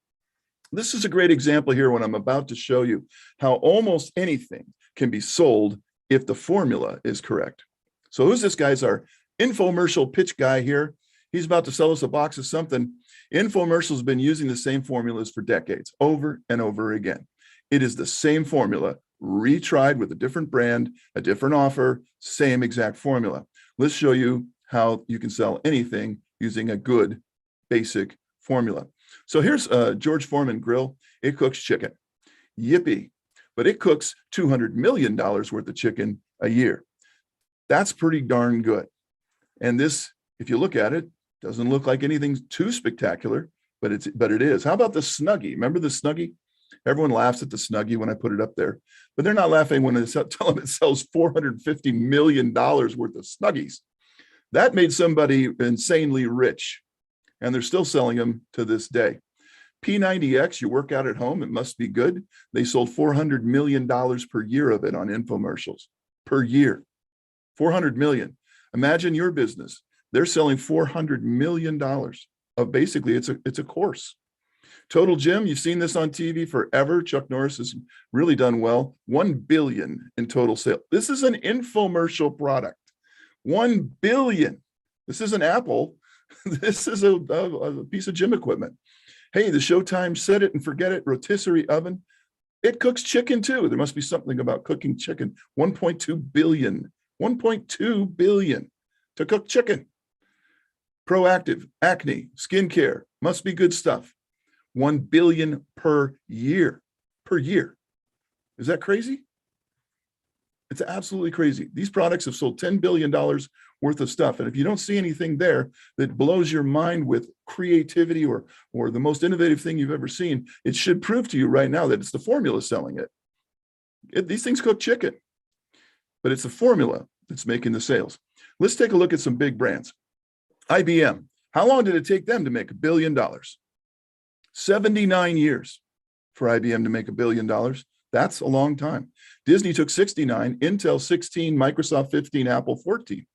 This is a great example here when I'm about to show you how almost anything can be sold if the formula is correct. So who's this guy? Is our infomercial pitch guy here. He's about to sell us a box of something. Infomercials have been using the same formulas for decades, over and over again. It is the same formula, retried with a different brand, a different offer, same exact formula. Let's show you how you can sell anything using a good basic formula. So here's a George Foreman grill. It cooks chicken. Yippee. But it cooks $200 million worth of chicken a year. That's pretty darn good. And this, if you look at it, doesn't look like anything too spectacular, but it is. How about the Snuggie? Remember the Snuggie? Everyone laughs at the Snuggie when I put it up there, but they're not laughing when they tell them it sells $450 million worth of Snuggies. That made somebody insanely rich, and they're still selling them to this day. P90X, you work out at home, it must be good. They sold $400 million per year of it on infomercials, per year. 400 million. Imagine your business. They're selling $400 million of basically, it's a course. Total Gym, you've seen this on TV forever. Chuck Norris has really done well. $1 billion in total sales. This is an infomercial product. 1 billion. This isn't Apple. This is a piece of gym equipment. Hey, the Showtime set it and forget it rotisserie oven. It cooks chicken too. There must be something about cooking chicken. 1.2 billion, 1.2 billion to cook chicken. Proactive, acne, skincare, must be good stuff. 1 billion per year, Is that crazy? It's absolutely crazy. These products have sold $10 billion worth of stuff. And if you don't see anything there that blows your mind with creativity or the most innovative thing you've ever seen, it should prove to you right now that it's the formula selling it. These things cook chicken, but it's the formula that's making the sales. Let's take a look at some big brands. IBM, how long did it take them to make $1 billion? 79 years for IBM to make $1 billion. That's a long time. Disney took 69, Intel 16, Microsoft 15, Apple 14.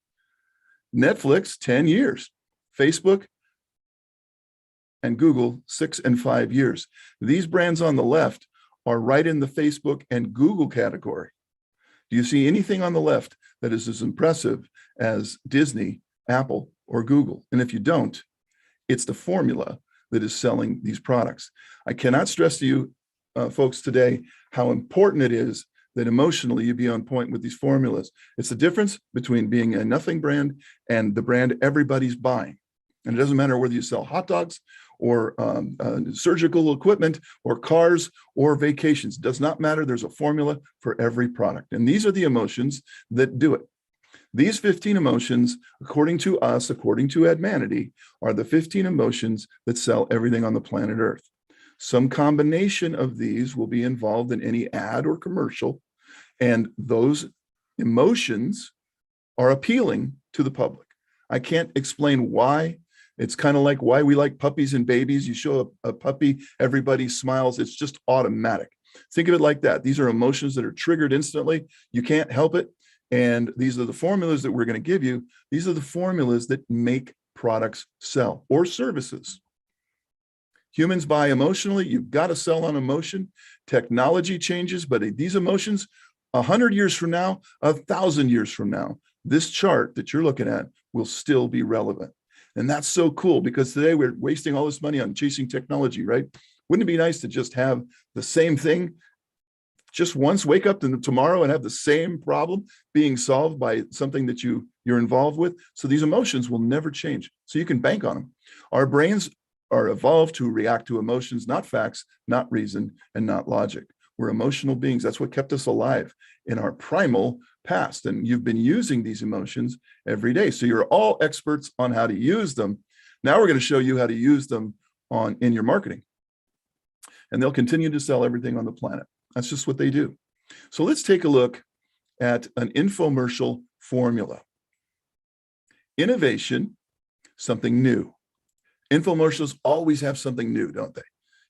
Netflix, 10 years. Facebook and Google, 6 and 5 years. These brands on the left are right in the Facebook and Google category. Do you see anything on the left that is as impressive as Disney, Apple, or Google? And if you don't, it's the formula that is selling these products. I cannot stress to you, folks, today how important it is that emotionally you be on point with these formulas. It's the difference between being a nothing brand and the brand everybody's buying. And it doesn't matter whether you sell hot dogs or surgical equipment or cars or vacations. It does not matter. There's a formula for every product. And these are the emotions that do it. These 15 emotions, according to us, according to Admanity, are the 15 emotions that sell everything on the planet Earth. Some combination of these will be involved in any ad or commercial, and those emotions are appealing to the public. I can't explain why. It's kind of like why we like puppies and babies. You show a puppy, everybody smiles. It's just automatic. Think of it like that. These are emotions that are triggered instantly. You can't help it. And these are the formulas that we're going to give you. These are the formulas that make products sell or services. Humans buy emotionally. You've got to sell on emotion. Technology changes, but these emotions, 100 years from now, 1,000 years from now, this chart that you're looking at will still be relevant. And that's so cool because today we're wasting all this money on chasing technology, right? Wouldn't it be nice to just have the same thing just once, wake up tomorrow and have the same problem being solved by something that you're involved with? So these emotions will never change. So you can bank on them. Our brains are evolved to react to emotions, not facts, not reason, and not logic. We're emotional beings. That's what kept us alive in our primal past. And you've been using these emotions every day. So you're all experts on how to use them. Now we're going to show you how to use them in your marketing. And they'll continue to sell everything on the planet. That's just what they do. So let's take a look at an infomercial formula. Innovation, something new. Infomercials always have something new, don't they?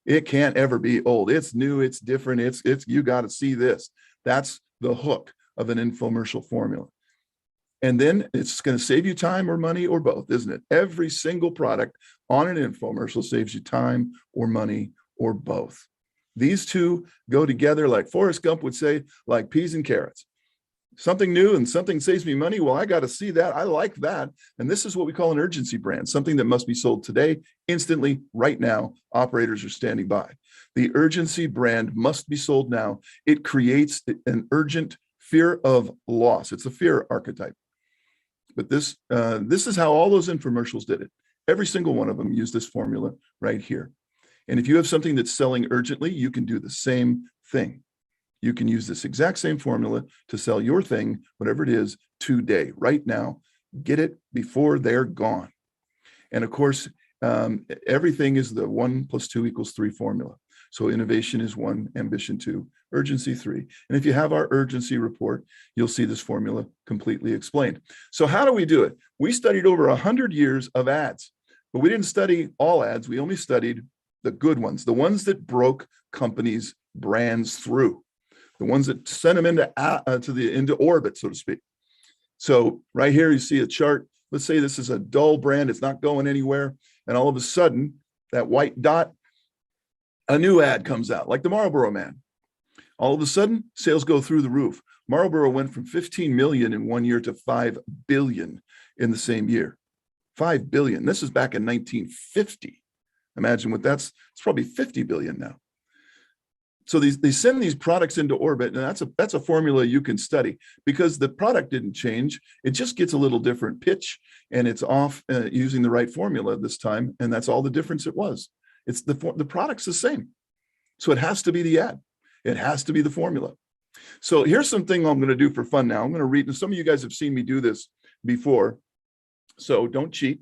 It can't ever be old. It's new, it's different, it's you got to see this. That's the hook of an infomercial formula. And then it's going to save you time or money or both, isn't it? Every single product on an infomercial saves you time or money or both. These two go together, like Forrest Gump would say, like peas and carrots. Something new and something saves me money. Well, I got to see that. I like that. And this is what we call an urgency brand, something that must be sold today, instantly, right now. Operators are standing by. The urgency brand must be sold now. It creates an urgent fear of loss. It's a fear archetype. But this is how all those infomercials did it. Every single one of them used this formula right here. And if you have something that's selling urgently, you can do the same thing. You can use this exact same formula to sell your thing, whatever it is, today, right now. Get it before they're gone. And of course, everything is the 1 + 2 = 3 formula. So innovation is 1, ambition 2, urgency 3. And if you have our urgency report, you'll see this formula completely explained. So how do we do it? We studied over 100 years of ads, but we didn't study all ads. We only studied the good ones, the ones that broke companies' brands through, the ones that sent them into orbit, so to speak. So right here, you see a chart. Let's say this is a dull brand. It's not going anywhere. And all of a sudden, that white dot, a new ad comes out, like the Marlboro Man. All of a sudden, sales go through the roof. Marlboro went from 15 million in 1 year to 5 billion in the same year. 5 billion. This is back in 1950. Imagine what it's probably 50 billion now. So they send these products into orbit, and that's a formula you can study, because the product didn't change. It just gets a little different pitch, and it's off using the right formula this time, and that's all the difference it was. It's the product's the same. So it has to be the ad. It has to be the formula. So here's something I'm going to do for fun now. I'm going to read, and some of you guys have seen me do this before, so don't cheat.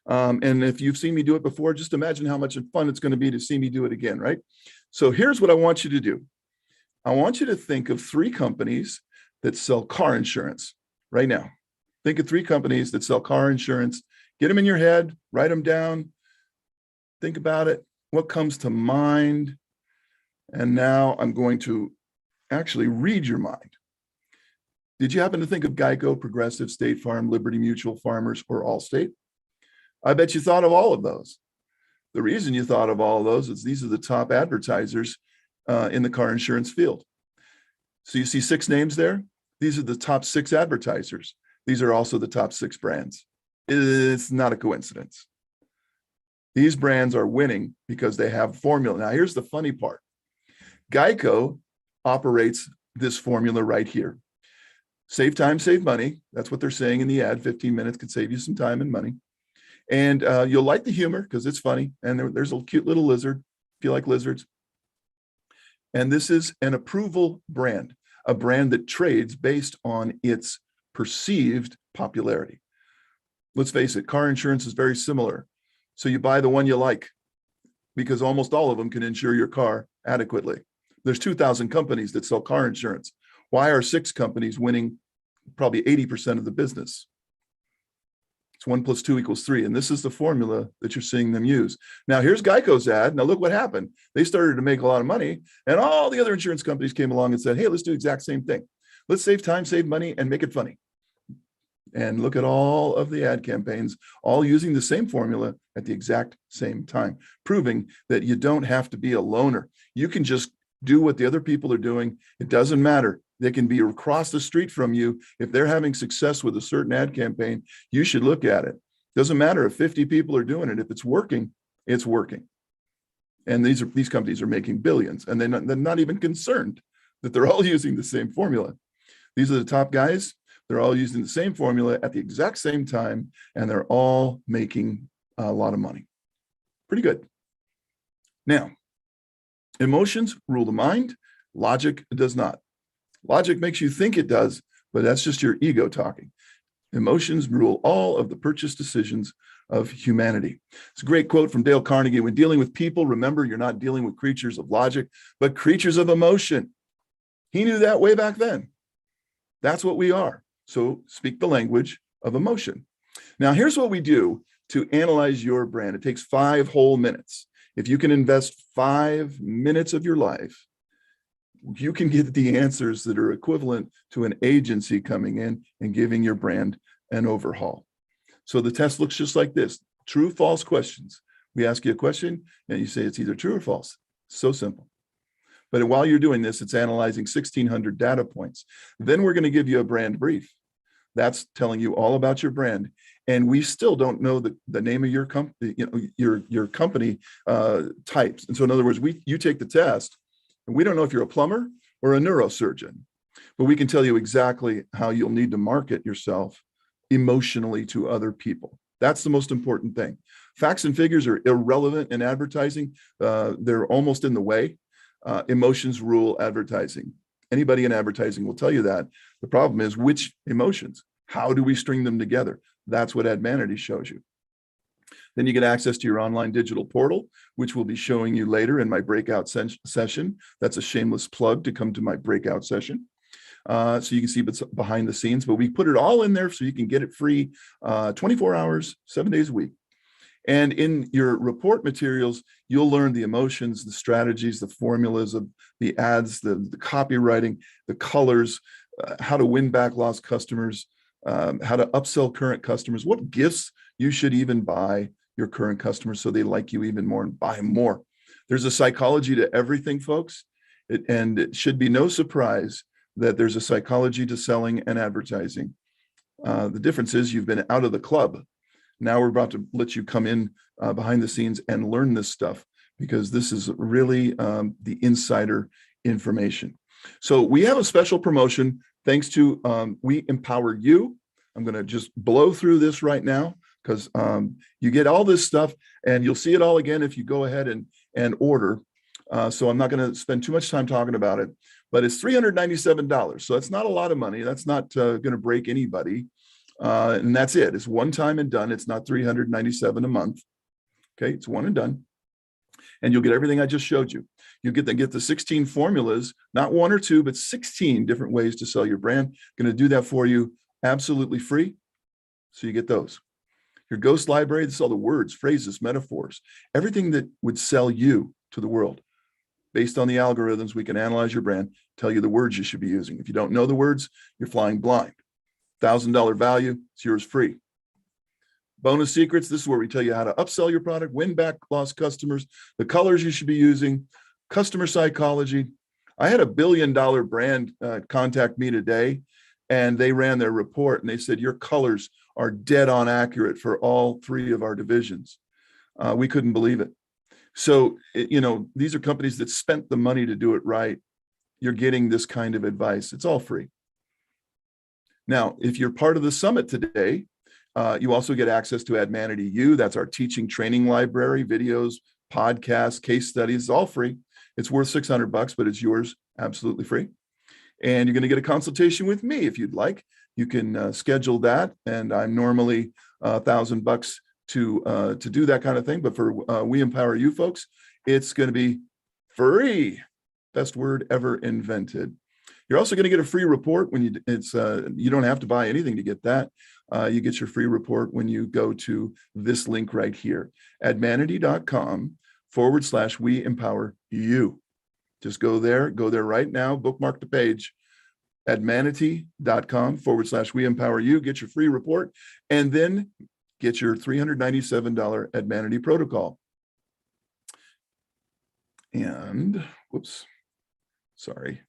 And if you've seen me do it before, just imagine how much fun it's going to be to see me do it again, right? So here's what I want you to do. I want you to think of 3 companies that sell car insurance right now. Think of 3 companies that sell car insurance. Get them in your head, write them down, think about it, what comes to mind. And now I'm going to actually read your mind. Did you happen to think of Geico, Progressive, State Farm, Liberty Mutual, Farmers, or Allstate? I bet you thought of all of those. The reason you thought of all of those is these are the top advertisers in the car insurance field. So you see 6 names there? These are the top 6 advertisers. These are also the top 6 brands. It's not a coincidence. These brands are winning because they have formula. Now, here's the funny part. Geico operates this formula right here. Save time, save money. That's what they're saying in the ad. 15 minutes could save you some time and money. And you'll like the humor because it's funny. And there's a cute little lizard, if you like lizards. And this is an approval brand, a brand that trades based on its perceived popularity. Let's face it, car insurance is very similar. So you buy the one you like because almost all of them can insure your car adequately. There's 2,000 companies that sell car insurance. Why are 6 companies winning probably 80% of the business? It's 1 + 2 = 3. And this is the formula that you're seeing them use. Now, here's Geico's ad. Now, look what happened. They started to make a lot of money, and all the other insurance companies came along and said, hey, let's do the exact same thing. Let's save time, save money, and make it funny. And look at all of the ad campaigns, all using the same formula at the exact same time, proving that you don't have to be a loner. You can just do what the other people are doing. It doesn't matter. They can be across the street from you. If they're having success with a certain ad campaign, you should look at it. Doesn't matter if 50 people are doing it. If it's working, it's working. And these companies are making billions, and they're not even concerned that they're all using the same formula. These are the top guys. They're all using the same formula at the exact same time, and they're all making a lot of money. Pretty good. Now, emotions rule the mind. Logic does not. Logic makes you think it does, but that's just your ego talking. Emotions rule all of the purchase decisions of humanity. It's a great quote from Dale Carnegie. When dealing with people, remember you're not dealing with creatures of logic, but creatures of emotion. He knew that way back then. That's what we are. So speak the language of emotion. Now, here's what we do to analyze your brand. It takes 5 whole minutes. If you can invest 5 minutes of your life, you can get the answers that are equivalent to an agency coming in and giving your brand an overhaul. So the test looks just like this: true, false questions. We ask you a question and you say it's either true or false. So simple. But while you're doing this, it's analyzing 1,600 data points. Then we're going to give you a brand brief. That's telling you all about your brand. And we still don't know the name of your company, your company types. And so in other words, you take the test, and we don't know if you're a plumber or a neurosurgeon, but we can tell you exactly how you'll need to market yourself emotionally to other people. That's the most important thing. Facts and figures are irrelevant in advertising. They're almost in the way. Emotions rule advertising. Anybody in advertising will tell you that. The problem is which emotions? How do we string them together? That's what AdVanity shows you. Then you get access to your online digital portal, which we'll be showing you later in my breakout session. That's a shameless plug to come to my breakout session. So you can see behind the scenes, but we put it all in there so you can get it free 24 hours, 7 days a week. And in your report materials, you'll learn the emotions, the strategies, the formulas of the ads, the copywriting, the colors, how to win back lost customers, how to upsell current customers, what gifts you should even buy your current customers so they like you even more and buy more. There's a psychology to everything, folks. And it should be no surprise that there's a psychology to selling and advertising. The difference is you've been out of the club. Now we're about to let you come in behind the scenes and learn this stuff, because this is really the insider information. So we have a special promotion thanks to We Empower You. I'm going to just blow through this right now, because you get all this stuff and you'll see it all again if you go ahead and order. So I'm not going to spend too much time talking about it, but it's $397. So that's not a lot of money. That's not going to break anybody. And that's it. It's one time and done. It's not $397 a month. Okay, it's one and done. And you'll get everything I just showed you. You get the 16 formulas, not one or two, but 16 different ways to sell your brand. Going to do that for you absolutely free. So you get those. Your ghost library, this is all the words, phrases, metaphors, everything that would sell you to the world. Based on the algorithms, we can analyze your brand, tell you the words you should be using. If you don't know the words, you're flying blind. $1,000 value, it's yours free. Bonus secrets, this is where we tell you how to upsell your product, win back lost customers, the colors you should be using, customer psychology. I had a $1 billion brand contact me today, and they ran their report and they said, your colors are dead on accurate for all 3 of our divisions. We couldn't believe it. So, these are companies that spent the money to do it right. You're getting this kind of advice. It's all free. Now, if you're part of the summit today, you also get access to Admanity U. That's our teaching training library, videos, podcasts, case studies, all free. It's worth $600, but it's yours absolutely free. And you're going to get a consultation with me if you'd like. You can schedule that, and I'm normally $1,000 to do that kind of thing. But for We Empower You folks, it's going to be free. Best word ever invented. You're also going to get a free report when you don't have to buy anything to get that. You get your free report when you go to this link right here, admanity.com/We Empower You. Just go there right now, bookmark the page, admanity.com/We Empower You, get your free report, and then get your $397 Admanity protocol. And, whoops, sorry.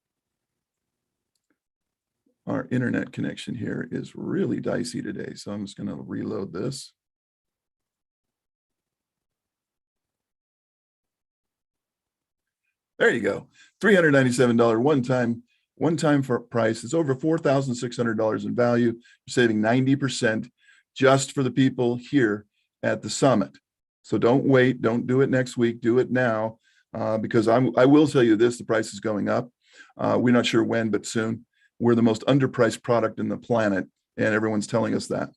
Our internet connection here is really dicey today, so I'm just going to reload this. There you go. $397 one-time for price. It's over $4,600 in value. You're saving 90% just for the people here at the summit. So don't wait. Don't do it next week. Do it now, because I will tell you this, the price is going up. We're not sure when, but soon. We're the most underpriced product in the planet, and everyone's telling us that.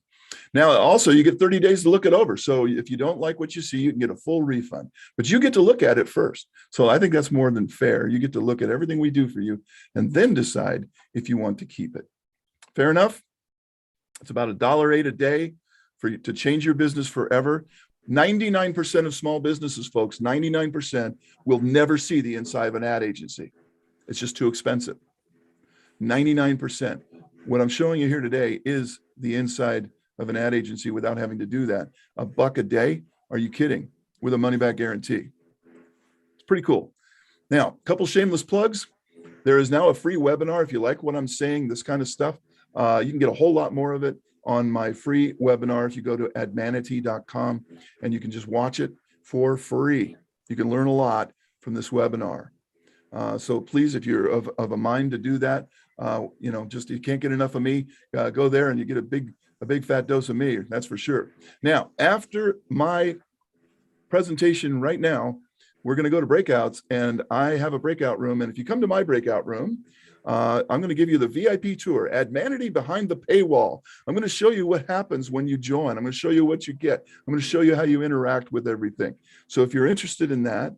Now, also, you get 30 days to look it over. So if you don't like what you see, you can get a full refund, but you get to look at it first. So I think that's more than fair. You get to look at everything we do for you and then decide if you want to keep it. Fair enough? It's about $1.08 a day for you to change your business forever. 99% of small businesses, folks, 99% will never see the inside of an ad agency. It's just too expensive. 99%. What I'm showing you here today is the inside of an ad agency without having to do that. $1 a day? Are you kidding? With a money back guarantee. It's pretty cool. Now, a couple shameless plugs. There is now a free webinar. If you like what I'm saying, this kind of stuff, you can get a whole lot more of it on my free webinar. If you go to admanity.com, and you can just watch it for free. You can learn a lot from this webinar. So please, if you're of a mind to do that, just you can't get enough of me, go there and you get a big fat dose of me. That's for sure. Now, after my presentation right now, we're going to go to breakouts, and I have a breakout room. And if you come to my breakout room, I'm going to give you the VIP tour, Admanity behind the paywall. I'm going to show you what happens when you join. I'm going to show you what you get. I'm going to show you how you interact with everything. So if you're interested in that,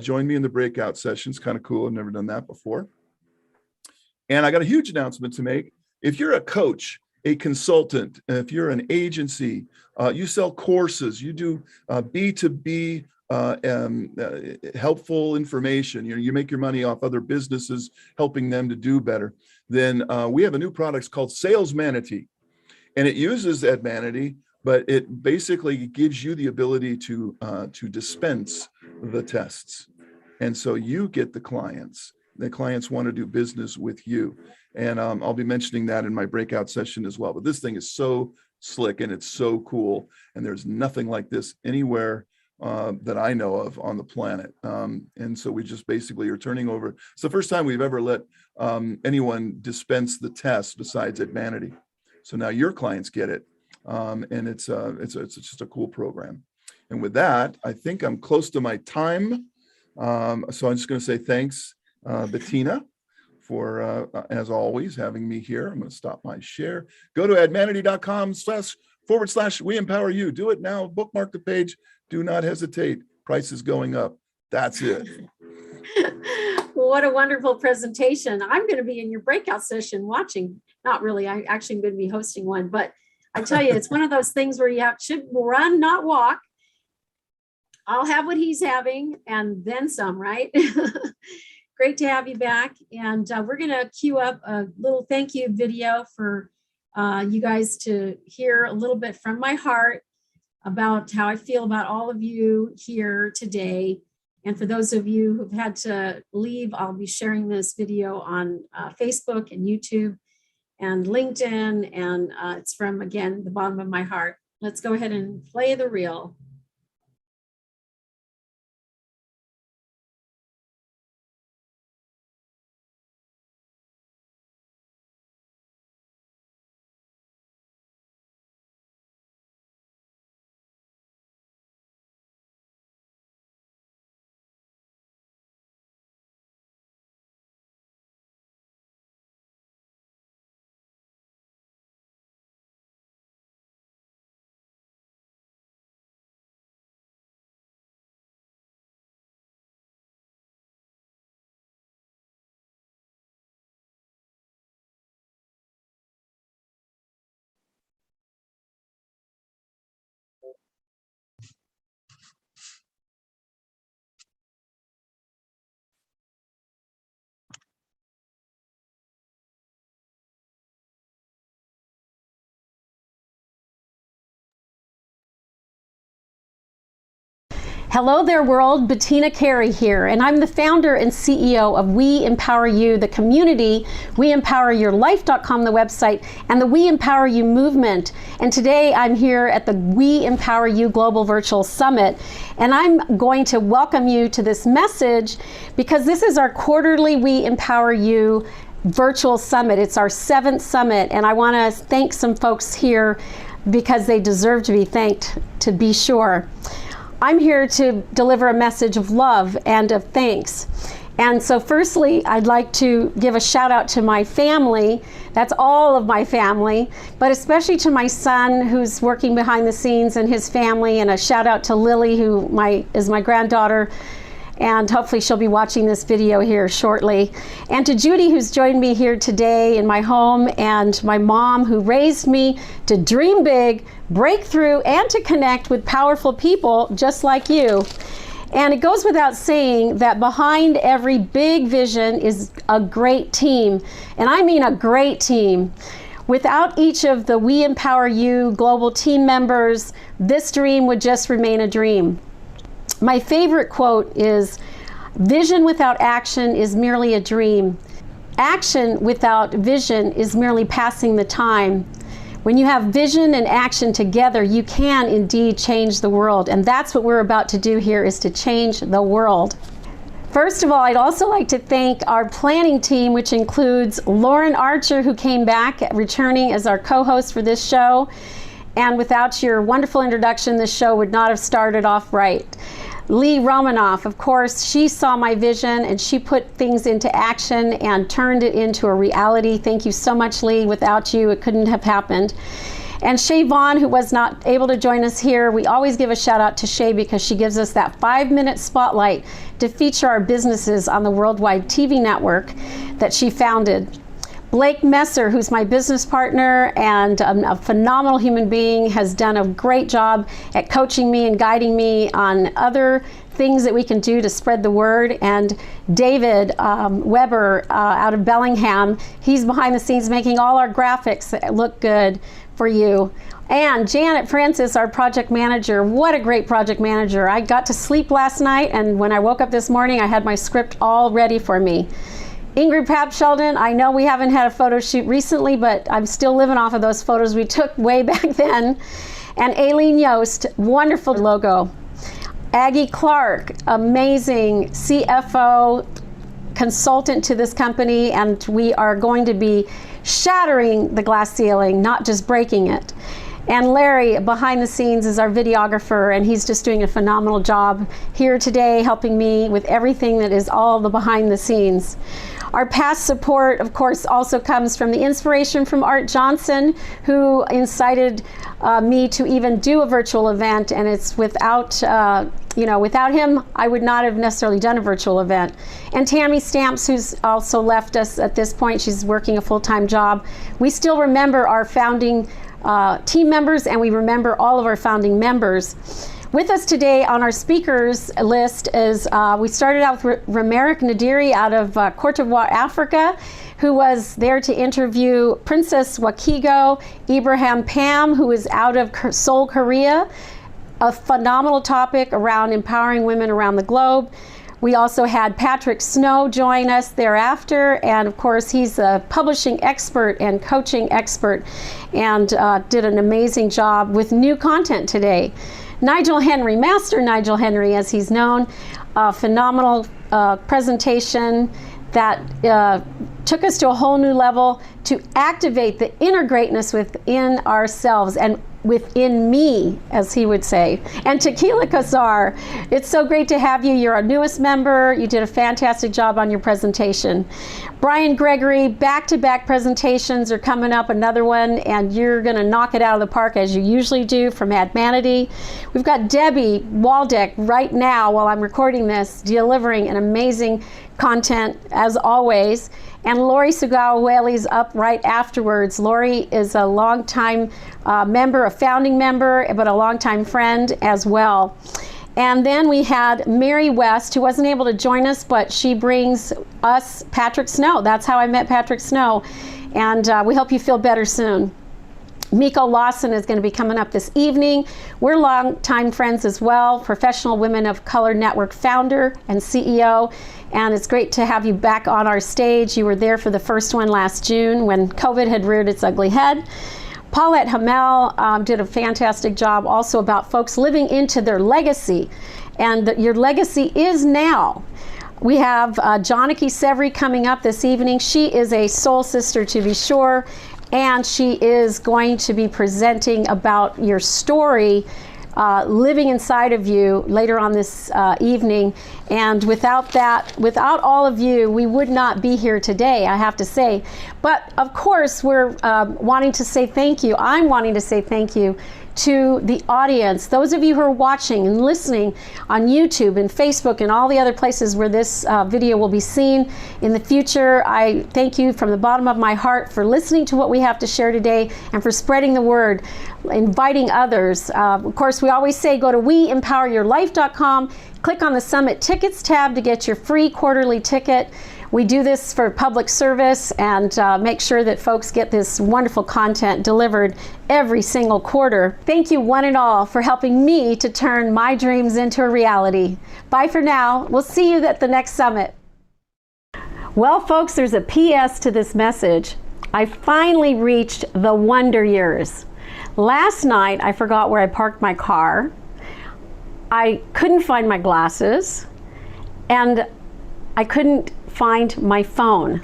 join me in the breakout sessions. Kind of cool. I've never done that before. And I got a huge announcement to make. If you're a coach, a consultant, if you're an agency, you sell courses, you do B2B helpful information, you make your money off other businesses, helping them to do better, then we have a new product called Salesmanity. And it uses Admanity, but it basically gives you the ability to dispense the tests. And so you get the clients the clients want to do business with you. And I'll be mentioning that in my breakout session as well. But this thing is so slick and it's so cool. And there's nothing like this anywhere that I know of on the planet. And so we just basically are turning over. It's the first time we've ever let anyone dispense the test besides Advanity. So now your clients get it. And it's just a cool program. And with that, I think I'm close to my time. So I'm just going to say thanks, Bettina, for, as always, having me here. I'm going to stop my share. Go to advanity.com//we-empower-you. Do it now. Bookmark the page. Do not hesitate. Price is going up. That's it.
What a wonderful presentation. I'm going to be in your breakout session watching. Not really. I actually am going to be hosting one. But I tell you, it's one of those things where you should run, not walk. I'll have what he's having and then some, right? Great to have you back. And we're going to queue up a little thank you video for you guys to hear a little bit from my heart about how I feel about all of you here today. And for those of you who've had to leave, I'll be sharing this video on Facebook and YouTube and LinkedIn. And it's from, again, the bottom of my heart. Let's go ahead and play the reel.
Hello there world, Bettina Carey here, and I'm the founder and CEO of We Empower You, the community, WeEmpowerYourLife.com, the website, and the We Empower You movement. And today I'm here at the We Empower You Global Virtual Summit, and I'm going to welcome you to this message because this is our quarterly We Empower You virtual summit. It's our 7th summit, and I want to thank some folks here because they deserve to be thanked, to be sure. I'm here to deliver a message of love and of thanks. And so firstly, I'd like to give a shout out to my family. That's all of my family, but especially to my son who's working behind the scenes and his family, and a shout out to Lily, who is my granddaughter, and hopefully she'll be watching this video here shortly. And to Judy, who's joined me here today in my home, and my mom, who raised me to dream big, break through, and to connect with powerful people just like you. And it goes without saying that behind every big vision is a great team, and I mean a great team. Without each of the We Empower You global team members, this dream would just remain a dream. My favorite quote is, "Vision without action is merely a dream. Action without vision is merely passing the time." When you have vision and action together, you can indeed change the world. And that's what we're about to do here, is to change the world. First of all, I'd also like to thank our planning team, which includes Lauren Archer, who came back, returning as our co-host for this show. And without your wonderful introduction, this show would not have started off right. Lee Romanoff, of course, she saw my vision and she put things into action and turned it into a reality. Thank you so much, Lee. Without you, it couldn't have happened. And Shay Vaughn, who was not able to join us here, we always give a shout out to Shay because she gives us that 5-minute spotlight to feature our businesses on the worldwide TV network that she founded. Blake Messer, who's my business partner and a phenomenal human being, has done a great job at coaching me and guiding me on other things that we can do to spread the word. And David Weber out of Bellingham, he's behind the scenes making all our graphics that look good for you. And Janet Francis, our project manager, what a great project manager. I got to sleep last night, and when I woke up this morning, I had my script all ready for me. Ingrid Pap Sheldon, I know we haven't had a photo shoot recently, but I'm still living off of those photos we took way back then. And Aileen Yost, wonderful logo. Aggie Clark, amazing CFO, consultant to this company, and we are going to be shattering the glass ceiling, not just breaking it. And Larry, behind the scenes, is our videographer, and he's just doing a phenomenal job here today, helping me with everything that is all the behind the scenes. Our past support, of course, also comes from the inspiration from Art Johnson, who incited me to even do a virtual event, and it's without without him, I would not have necessarily done a virtual event. And Tammy Stamps, who's also left us at this point, she's working a full-time job. We still remember our founding team members, and we remember all of our founding members. With us today on our speakers list is, we started out with Ramerick Nadiri out of Cote d'Ivoire, Africa, who was there to interview Princess Wakigo, Ibrahim Pam, who is out of Seoul, Korea. A phenomenal topic around empowering women around the globe. We also had Patrick Snow join us thereafter, and of course he's a publishing expert and coaching expert, and did an amazing job with new content today. Nigel Henry, Master Nigel Henry as he's known, a phenomenal presentation that took us to a whole new level to activate the inner greatness within ourselves and within me, as he would say. And Tequila Kazar, it's so great to have you. You're our newest member. You did a fantastic job on your presentation. Brian Gregory, back-to-back presentations are coming up, another one, and you're gonna knock it out of the park as you usually do from Admanity. We've got Debbie Waldeck right now, while I'm recording this, delivering an amazing content as always. And Lori Sugawa-Whaley's up right afterwards. Lori is a longtime member, a founding member, but a longtime friend as well. And then we had Mary West, who wasn't able to join us, but she brings us Patrick Snow. That's how I met Patrick Snow. And we hope you feel better soon. Miko Lawson is going to be coming up this evening. We're longtime friends as well, Professional Women of Color Network founder and CEO. And it's great to have you back on our stage. You were there for the first one last June when COVID had reared its ugly head. Paulette Hamel did a fantastic job also about folks living into their legacy. And your legacy is now. We have Janaki Severi coming up this evening. She is a soul sister, to be sure, and she is going to be presenting about your story living inside of you later on this evening. And without that, without all of you, we would not be here today, I have to say. But of course, we're wanting to say thank you. I'm wanting to say thank you to the audience, those of you who are watching and listening on YouTube and Facebook and all the other places where this video will be seen in the future. I thank you from the bottom of my heart for listening to what we have to share today and for spreading the word, inviting others. Of course, we always say go to WeEmpowerYourLife.com, click on the Summit Tickets tab to get your free quarterly ticket. We do this for public service and make sure that folks get this wonderful content delivered every single quarter. Thank you one and all for helping me to turn my dreams into a reality. Bye for now. We'll see you at the next summit. Well, folks, there's a PS to this message. I finally reached the wonder years. Last night, I forgot where I parked my car. I couldn't find my glasses, and I couldn't find my phone.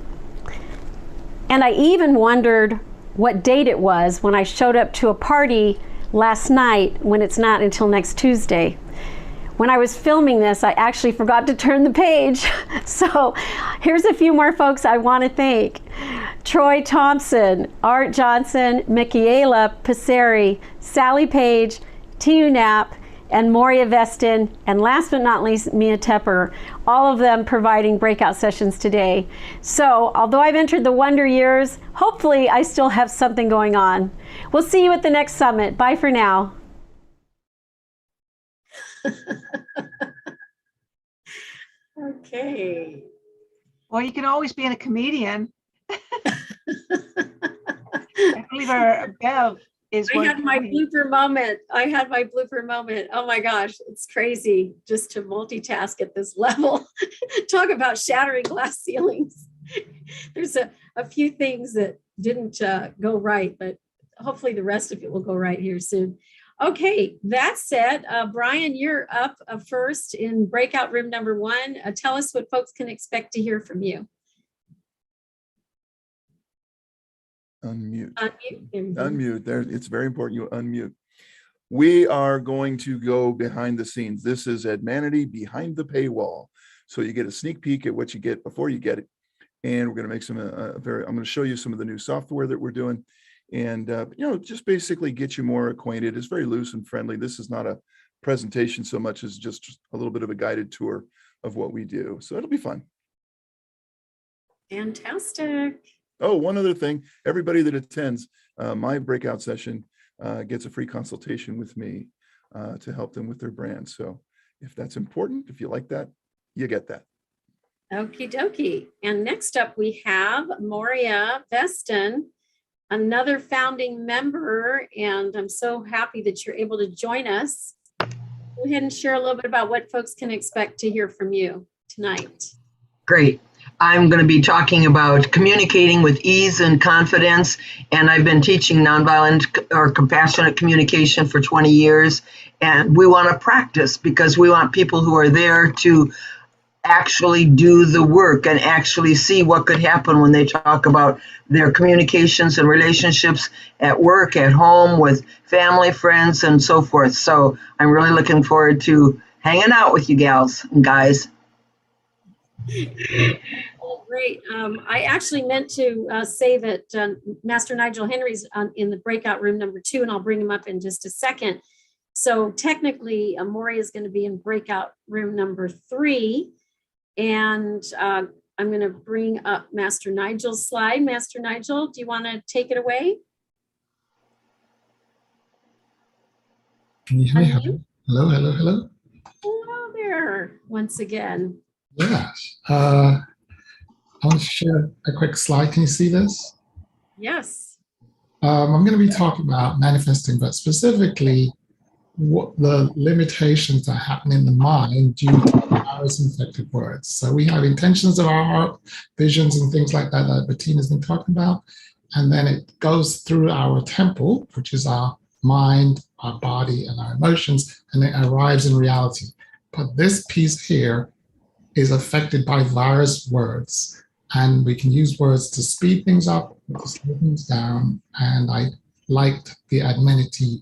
And I even wondered what date it was when I showed up to a party last night when it's not until next Tuesday. When I was filming this, I actually forgot to turn the page. So here's a few more folks I want to thank. Troy Thompson, Art Johnson, Michaela Passeri, Sally Page, Tiu Knapp, and Moria Vestin, and last but not least, Mia Tepper, all of them providing breakout sessions today. So, although I've entered the wonder years, hopefully I still have something going on. We'll see you at the next summit. Bye for now.
Okay. Well, you can always be a comedian. I believe our Bev is
I had my blooper moment. Oh my gosh, it's crazy just to multitask at this level. Talk about shattering glass ceilings. There's a few things that didn't go right, but hopefully the rest of it will go right here soon. Okay, that said, Brian, you're up first in breakout room number 1. Tell us what folks can expect to hear from you.
Unmute.
Unmute.
Unmute. There, it's very important you unmute. We are going to go behind the scenes. This is Admanity behind the paywall. So you get a sneak peek at what you get before you get it. And we're going to make some I'm going to show you some of the new software that we're doing. And, you know, just basically get you more acquainted. It's very loose and friendly. This is not a presentation so much as just a little bit of a guided tour of what we do. So it'll be fun.
Fantastic.
Oh, one other thing, everybody that attends my breakout session gets a free consultation with me to help them with their brand. So if that's important, if you like that, you get that.
Okie dokie. And next up we have Moria Veston, another founding member, and I'm so happy that you're able to join us. Go ahead and share a little bit about what folks can expect to hear from you tonight.
Great. I'm going to be talking about communicating with ease and confidence, and I've been teaching nonviolent or compassionate communication for 20 years, and we want to practice because we want people who are there to actually do the work and actually see what could happen when they talk about their communications and relationships at work, at home, with family, friends, and so forth. So I'm really looking forward to hanging out with you gals and guys.
Well, great. I actually meant to say that Master Nigel Henry's in the breakout room number 2, and I'll bring him up in just a second. So technically, Moria is going to be in breakout room number 3. And I'm going to bring up Master Nigel's slide. Master Nigel, do you want to take it away?
Can you hear me? Hello, hello, hello.
Hello there, once again.
Yes. I want to share a quick slide. Can you see this?
Yes.
I'm going to be talking about manifesting, but specifically what the limitations that happen in the mind due to ours infected words. So we have intentions of our heart, visions and things like that that Bettina's been talking about. And then it goes through our temple, which is our mind, our body, and our emotions, and it arrives in reality. But this piece here is affected by various words. And we can use words to speed things up, to slow things down. And I liked the Admanity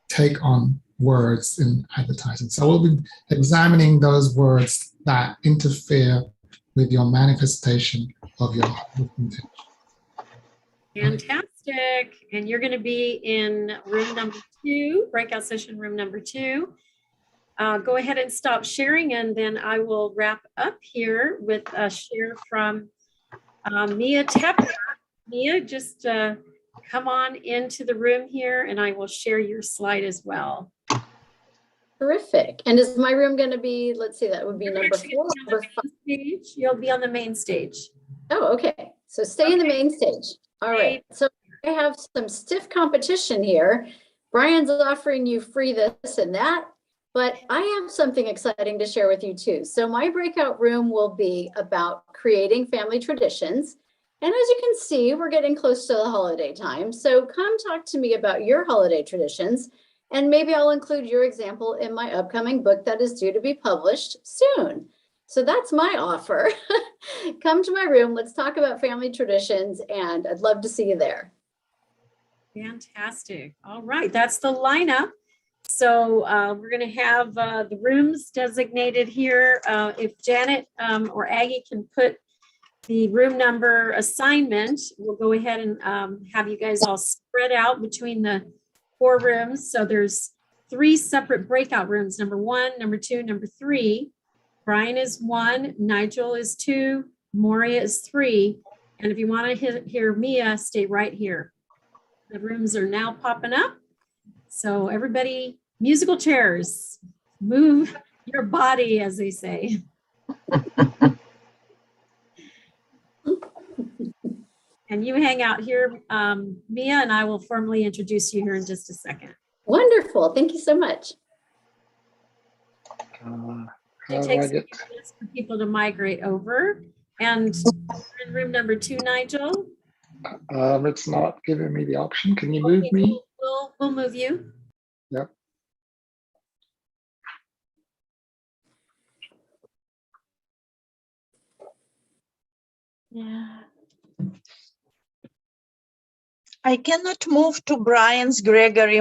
take on words in advertising. So we'll be examining those words that interfere with your manifestation of your intention.
Fantastic. And you're going to be in room number 2, breakout session room number 2. Go ahead and stop sharing, and then I will wrap up here with a share from Mia Tepper. Mia, just come on into the room here, and I will share your slide as well.
Terrific. And is my room going to be, let's see, that would be number 4. Number 5.
You'll be on the main stage.
Oh, okay. So stay in the main stage. All right. So I have some stiff competition here. Brian's offering you free this and that, but I have something exciting to share with you too. So my breakout room will be about creating family traditions. And as you can see, we're getting close to the holiday time. So come talk to me about your holiday traditions. And maybe I'll include your example in my upcoming book that is due to be published soon. So that's my offer. Come to my room. Let's talk about family traditions, and I'd love to see you there.
Fantastic. All right, that's the lineup. So we're going to have the rooms designated here. If Janet or Aggie can put the room number assignment, we'll go ahead and have you guys all spread out between the 4 rooms. So there's 3 separate breakout rooms, number 1, number 2, number 3. Brian is 1, Nigel is 2, Moria is 3. And if you want to hear Mia, stay right here. The rooms are now popping up. So everybody, musical chairs, move your body, as they say. And you hang out here, Mia, and I will formally introduce you here in just a second.
Wonderful. Thank you so much.
It takes a few minutes for people to migrate over. And We're in room number 2, Nigel.
It's not giving me the option. Can you move me?
We'll move you.
Yep.
Yeah. I cannot move to Brian's Gregory.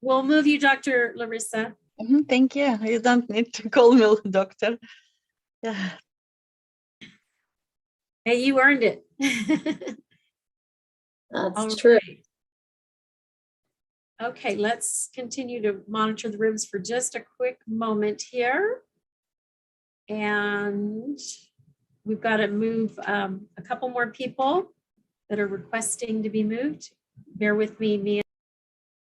We'll move you, Dr. Larissa.
Thank you. You don't need to call me doctor. Yeah.
Hey, you earned it.
That's true.
Okay, let's continue to monitor the rooms for just a quick moment here. And we've got to move a couple more people that are requesting to be moved. Bear with me, Mia.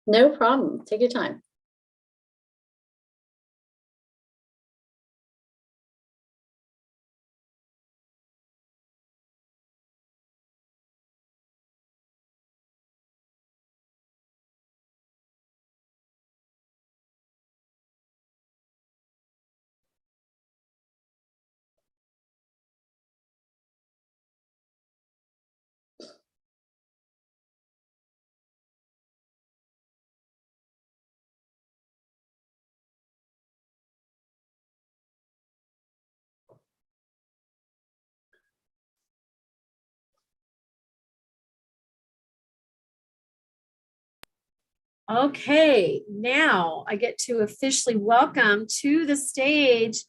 No problem. Take your time.
Okay, now I get to officially welcome to the stage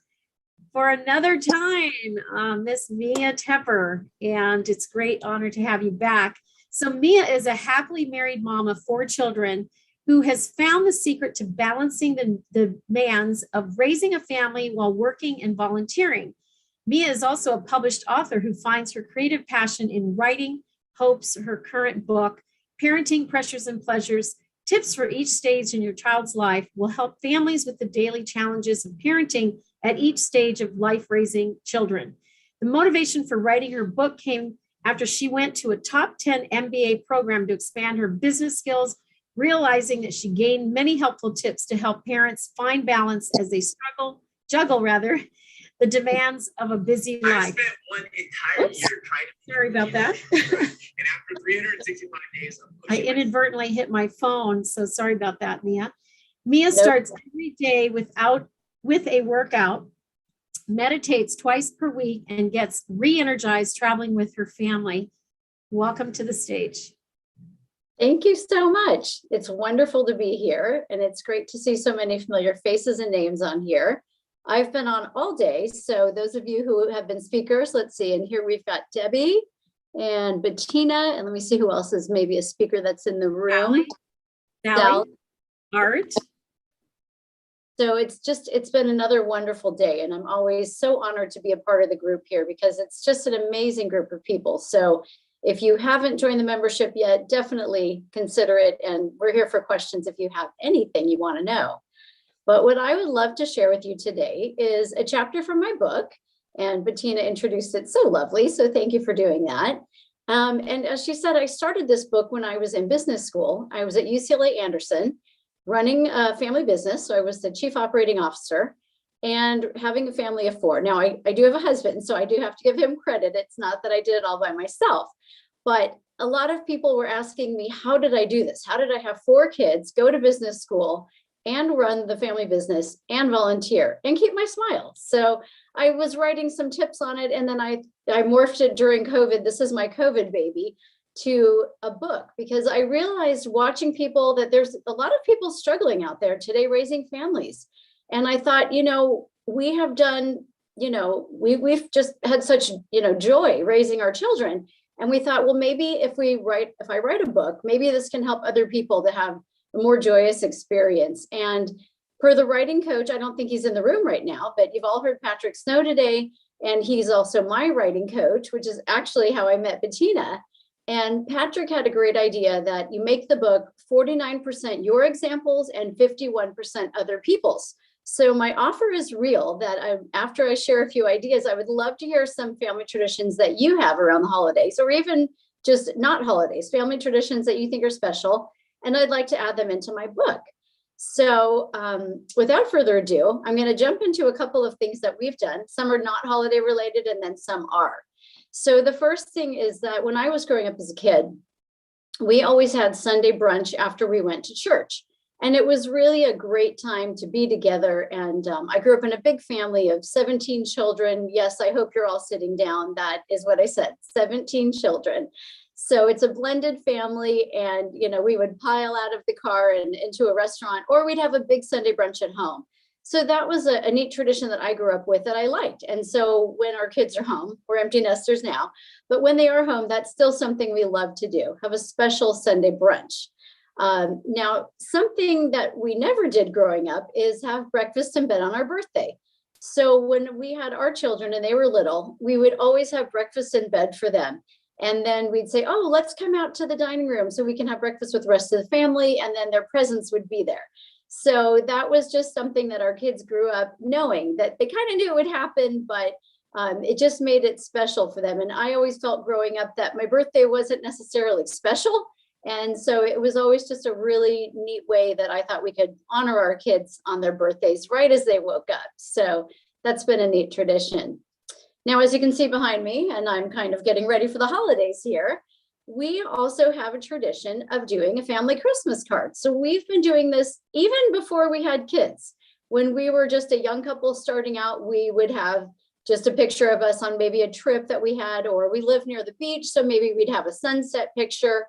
for another time, Miss Mia Tepper, and it's a great honor to have you back. So Mia is a happily married mom of 4 children who has found the secret to balancing the demands of raising a family while working and volunteering. Mia is also a published author who finds her creative passion in writing, hopes her current book, Parenting Pressures and Pleasures, Tips for Each Stage in Your Child's Life, will help families with the daily challenges of parenting at each stage of life raising children. The motivation for writing her book came after she went to a top 10 MBA program to expand her business skills, realizing that she gained many helpful tips to help parents find balance as they juggle the demands of a busy life. I spent one entire year trying to. Sorry about that.
And after 365 days,
I inadvertently hit my phone, so sorry about that, Mia. Mia starts every day with a workout, meditates twice per week, and gets re-energized traveling with her family. Welcome to the stage.
Thank you so much. It's wonderful to be here, and it's great to see so many familiar faces and names on here. I've been on all day, so those of you who have been speakers, let's see, and here we've got Debbie and Bettina, and let me see who else is maybe a speaker that's in the room.
Sally. Art.
So it's been another wonderful day, and I'm always so honored to be a part of the group here because it's just an amazing group of people. So if you haven't joined the membership yet, definitely consider it, and we're here for questions if you have anything you want to know. But what I would love to share with you today is a chapter from my book, and Bettina introduced it so lovely, so thank you for doing that. And as she said, I started this book when I was in business school. I was at UCLA Anderson running a family business, so I was the chief operating officer and having a family of 4. Now, I do have a husband, so I do have to give him credit. It's not that I did it all by myself, but a lot of people were asking me, how did I do this? How did I have 4 kids, go to business school, and run the family business and volunteer and keep my smile? So I was writing some tips on it, and then I morphed it during COVID. This is my COVID baby, to a book, because I realized watching people that there's a lot of people struggling out there today raising families. And I thought, we have done, we've just had such, joy raising our children. And we thought, well, maybe if I write a book, maybe this can help other people to have a more joyous experience. And per the writing coach, I don't think he's in the room right now, but you've all heard Patrick Snow today, and he's also my writing coach, which is actually how I met Bettina. And Patrick had a great idea that you make the book 49% your examples and 51% other people's. So my offer is real that after I share a few ideas, I would love to hear some family traditions that you have around the holidays, or even just not holidays, family traditions that you think are special. And I'd like to add them into my book. So without further ado, I'm going to jump into a couple of things that we've done. Some are not holiday related, and then some are. So the first thing is that when I was growing up as a kid, we always had Sunday brunch after we went to church. And it was really a great time to be together. And I grew up in a big family of 17 children. Yes, I hope you're all sitting down. That is what I said, 17 children. So it's a blended family, and we would pile out of the car and into a restaurant, or we'd have a big Sunday brunch at home. So that was a neat tradition that I grew up with that I liked. And so when our kids are home, we're empty nesters now, but when they are home, that's still something we love to do, have a special Sunday brunch. Now, something that we never did growing up is have breakfast in bed on our birthday. So when we had our children and they were little, we would always have breakfast in bed for them. And then we'd say, oh, let's come out to the dining room so we can have breakfast with the rest of the family. And then their presents would be there. So that was just something that our kids grew up knowing, that they kind of knew it would happen, but it just made it special for them. And I always felt growing up that my birthday wasn't necessarily special. And so it was always just a really neat way that I thought we could honor our kids on their birthdays right as they woke up. So that's been a neat tradition. Now, as you can see behind me, and I'm kind of getting ready for the holidays here, we also have a tradition of doing a family Christmas card. So we've been doing this even before we had kids. When we were just a young couple starting out, we would have just a picture of us on maybe a trip that we had, or we live near the beach, so maybe we'd have a sunset picture.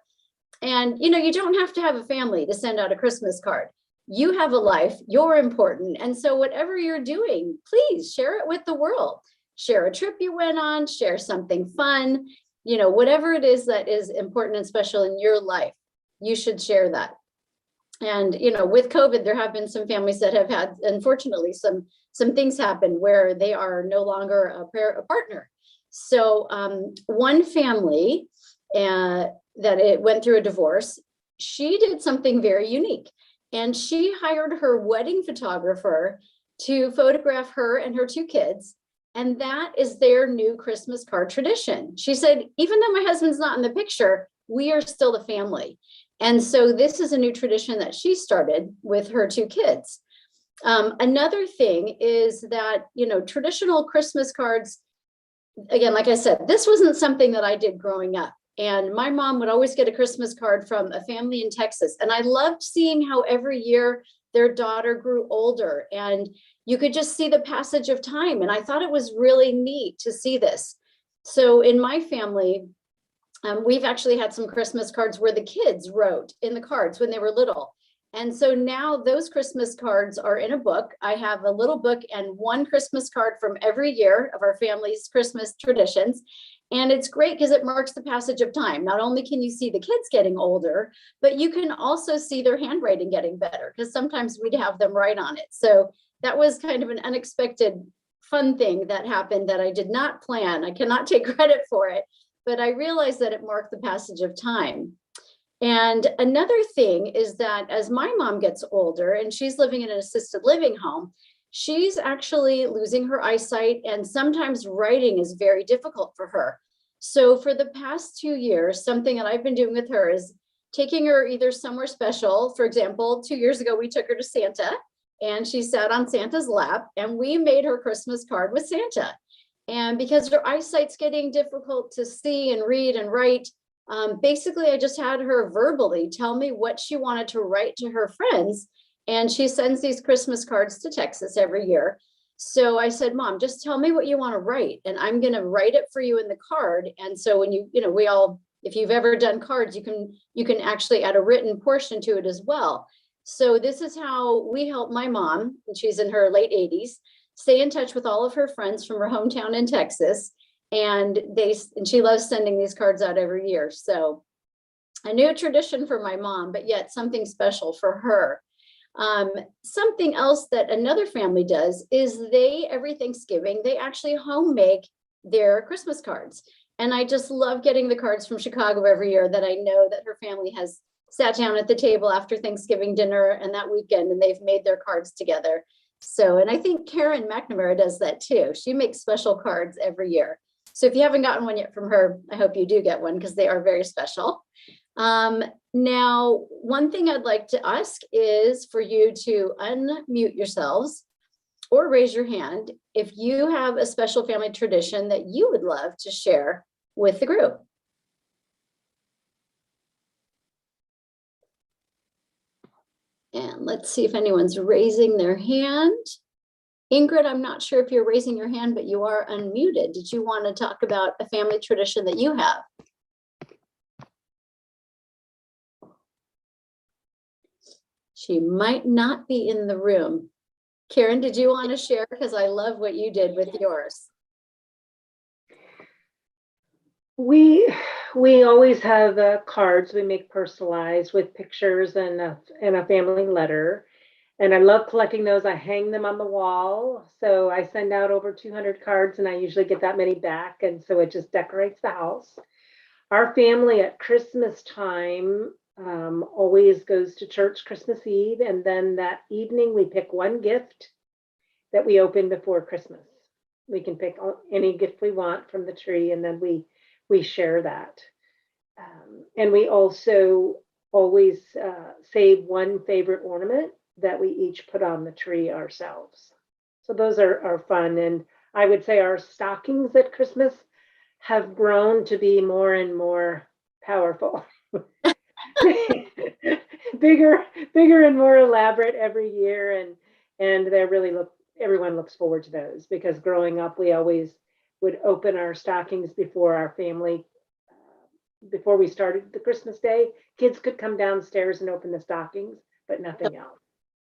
And you don't have to have a family to send out a Christmas card. You have a life, you're important. And so whatever you're doing, please share it with the world. Share a trip you went on, share something fun, whatever it is that is important and special in your life, you should share that. And, with COVID, there have been some families that have had, unfortunately, some things happen where they are no longer a partner. So one family that it went through a divorce, she did something very unique. And she hired her wedding photographer to photograph her and her two kids. And that is their new Christmas card tradition. She said, even though my husband's not in the picture, we are still the family. And so this is a new tradition that she started with her two kids. Another thing is that, traditional Christmas cards, again, like I said, this wasn't something that I did growing up. And my mom would always get a Christmas card from a family in Texas. And I loved seeing how every year their daughter grew older, and you could just see the passage of time. And I thought it was really neat to see this. So in my family, we've actually had some Christmas cards where the kids wrote in the cards when they were little. And so now those Christmas cards are in a book. I have a little book and one Christmas card from every year of our family's Christmas traditions. And it's great because it marks the passage of time. Not only can you see the kids getting older, but you can also see their handwriting getting better, because sometimes we'd have them write on it. So that was kind of an unexpected fun thing that happened that I did not plan. I cannot take credit for it, but I realized that it marked the passage of time. And another thing is that as my mom gets older and she's living in an assisted living home, she's actually losing her eyesight, and sometimes writing is very difficult for her. So for the past 2 years, something that I've been doing with her is taking her either somewhere special. For example, 2 years ago, we took her to Santa, and she sat on Santa's lap, and we made her Christmas card with Santa. And because her eyesight's getting difficult to see and read and write, basically I just had her verbally tell me what she wanted to write to her friends. And she sends these Christmas cards to Texas every year. So I said, Mom, just tell me what you want to write, and I'm going to write it for you in the card. And so when we all, if you've ever done cards, you can actually add a written portion to it as well. So this is how we help my mom, and she's in her late 80s, stay in touch with all of her friends from her hometown in Texas. And she loves sending these cards out every year. So a new tradition for my mom, but yet something special for her. Something else that another family does is every Thanksgiving, they actually home make their Christmas cards. And I just love getting the cards from Chicago every year that I know that her family has sat down at the table after Thanksgiving dinner and that weekend, and they've made their cards together. So, and I think Karen McNamara does that too. She makes special cards every year. So if you haven't gotten one yet from her, I hope you do get one, because they are very special. Now, one thing I'd like to ask is for you to unmute yourselves or raise your hand if you have a special family tradition that you would love to share with the group. And let's see if anyone's raising their hand. Ingrid, I'm not sure if you're raising your hand, but you are unmuted. Did you want to talk about a family tradition that you have? She might not be in the room. Karen, did you want to share? Because I love what you did with yours.
We always have cards we make personalized with pictures and a family letter. And I love collecting those. I hang them on the wall. So I send out over 200 cards and I usually get that many back. And so it just decorates the house. Our family at Christmas time always goes to church Christmas Eve. And then that evening we pick one gift that we open before Christmas. We can pick any gift we want from the tree and then we share that. And we also always save one favorite ornament that we each put on the tree ourselves. So those are fun. And I would say our stockings at Christmas have grown to be more and more powerful. bigger and more elaborate every year. And they really everyone looks forward to those because growing up, we always would open our stockings before our family, before we started the Christmas day. Kids could come downstairs and open the stockings, but nothing else.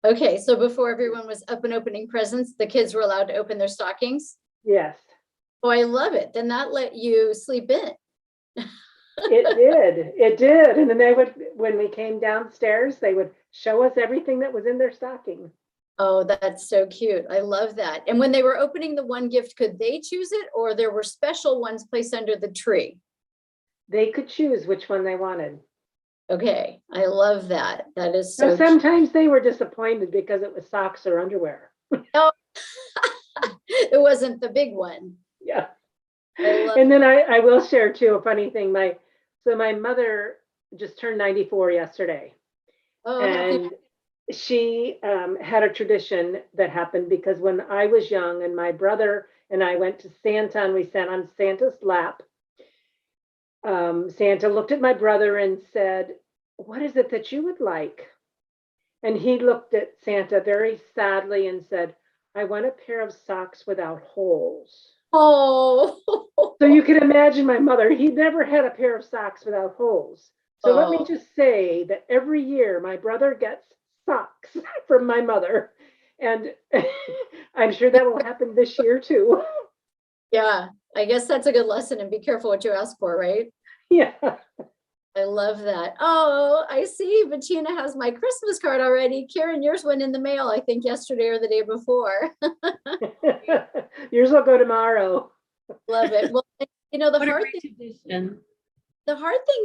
Okay, so before everyone was up and opening presents, the kids were allowed to open their stockings?
Yes.
Oh, I love it. Then that let you sleep in.
It did. And then they would, when we came downstairs, they would show us everything that was in their stocking.
Oh, that's so cute. I love that. And when they were opening the one gift, could they choose it or there were special ones placed under the tree?
They could choose which one they wanted.
Okay, I love that. That is so
sometimes they were disappointed because it was socks or underwear.
Oh, it wasn't the big one.
Yeah. And then I will share too a funny thing. My mother just turned 94 yesterday.
Oh,
and she had a tradition that happened because when I was young and my brother and I went to Santa and we sat on Santa's lap, Santa looked at my brother and said, "What is it that you would like?" And he looked at Santa very sadly and said, "I want a pair of socks without holes."
Oh.
So you can imagine my mother, he never had a pair of socks without holes. So let me just say that every year my brother gets socks from my mother. And I'm sure that will happen this year too.
Yeah, I guess that's a good lesson and be careful what you ask for, right?
Yeah.
I love that. Oh, I see Bettina has my Christmas card already. Karen, yours went in the mail, I think yesterday or the day before.
Yours will go tomorrow.
Love it. Well, you know, the hard thing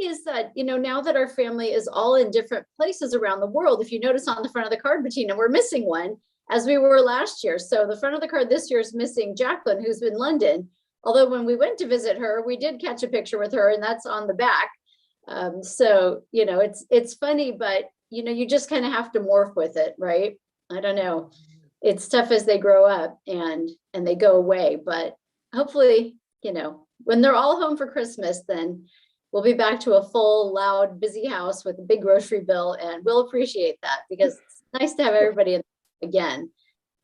is that, you know, now that our family is all in different places around the world, if you notice on the front of the card, Bettina, we're missing one as we were last year. So the front of the card this year is missing Jacqueline, who's in London. Although when we went to visit her, we did catch a picture with her and that's on the back. So, you know, it's funny, but, you know, you just kind of have to morph with it, right? I don't know. It's tough as they grow up and they go away, but hopefully, you know, when they're all home for Christmas, then we'll be back to a full, loud, busy house with a big grocery bill, and we'll appreciate that because it's nice to have everybody in again.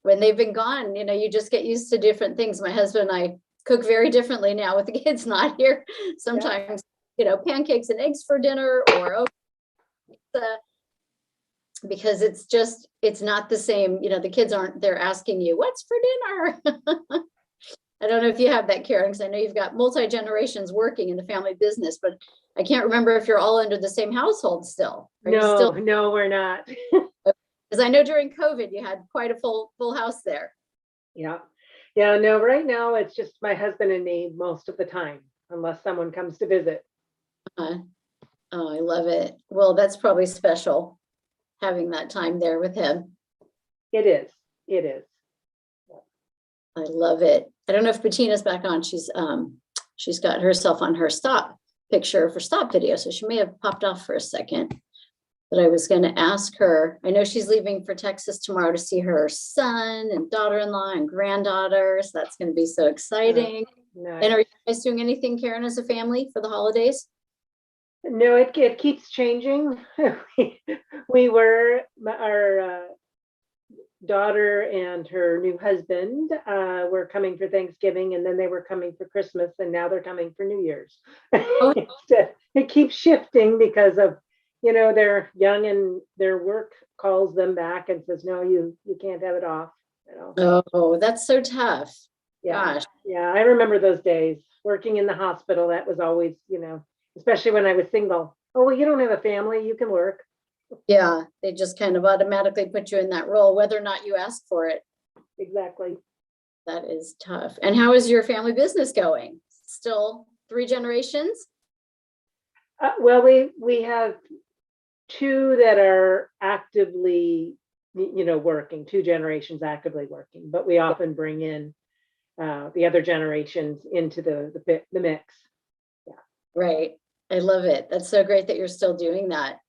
When they've been gone, you know, you just get used to different things. My husband and I cook very differently now with the kids not here. Sometimes, you know, pancakes and eggs for dinner or because it's not the same, you know, the kids aren't there asking you, what's for dinner? I don't know if you have that, Karen, because I know you've got multi-generations working in the family business, but I can't remember if you're all under the same household still.
No, we're not.
Because I know during COVID, you had quite a full house there.
Yeah. Yeah, no, right now it's just my husband and me most of the time, unless someone comes to visit.
Oh, I love it. Well, that's probably special having that time there with him.
It is. It is.
I love it. I don't know if Bettina's back on. She's got herself on her stop picture of her stop video, so she may have popped off for a second. But I was going to ask her, I know she's leaving for Texas tomorrow to see her son and daughter-in-law and granddaughter, so that's going to be so exciting.
Nice.
And are you guys doing anything, Karen, as a family for the holidays?
No, it keeps changing. Our daughter and her new husband were coming for Thanksgiving, and then they were coming for Christmas, and now they're coming for New Year's.
Oh.
It keeps shifting because of, they're young and their work calls them back and says, no, you can't have it off.
Oh, that's so tough.
Yeah.
Gosh.
Yeah, I remember those days working in the hospital. That was always, especially when I was single. Oh, well, you don't have a family, you can work.
Yeah, they just kind of automatically put you in that role, whether or not you ask for it.
Exactly.
That is tough. And how is your family business going? Still 3 generations?
Well, we have 2 that are actively, working, 2 generations actively working, but we often bring in the other generations into the mix. Yeah.
Right. I love it. That's so great that you're still doing that.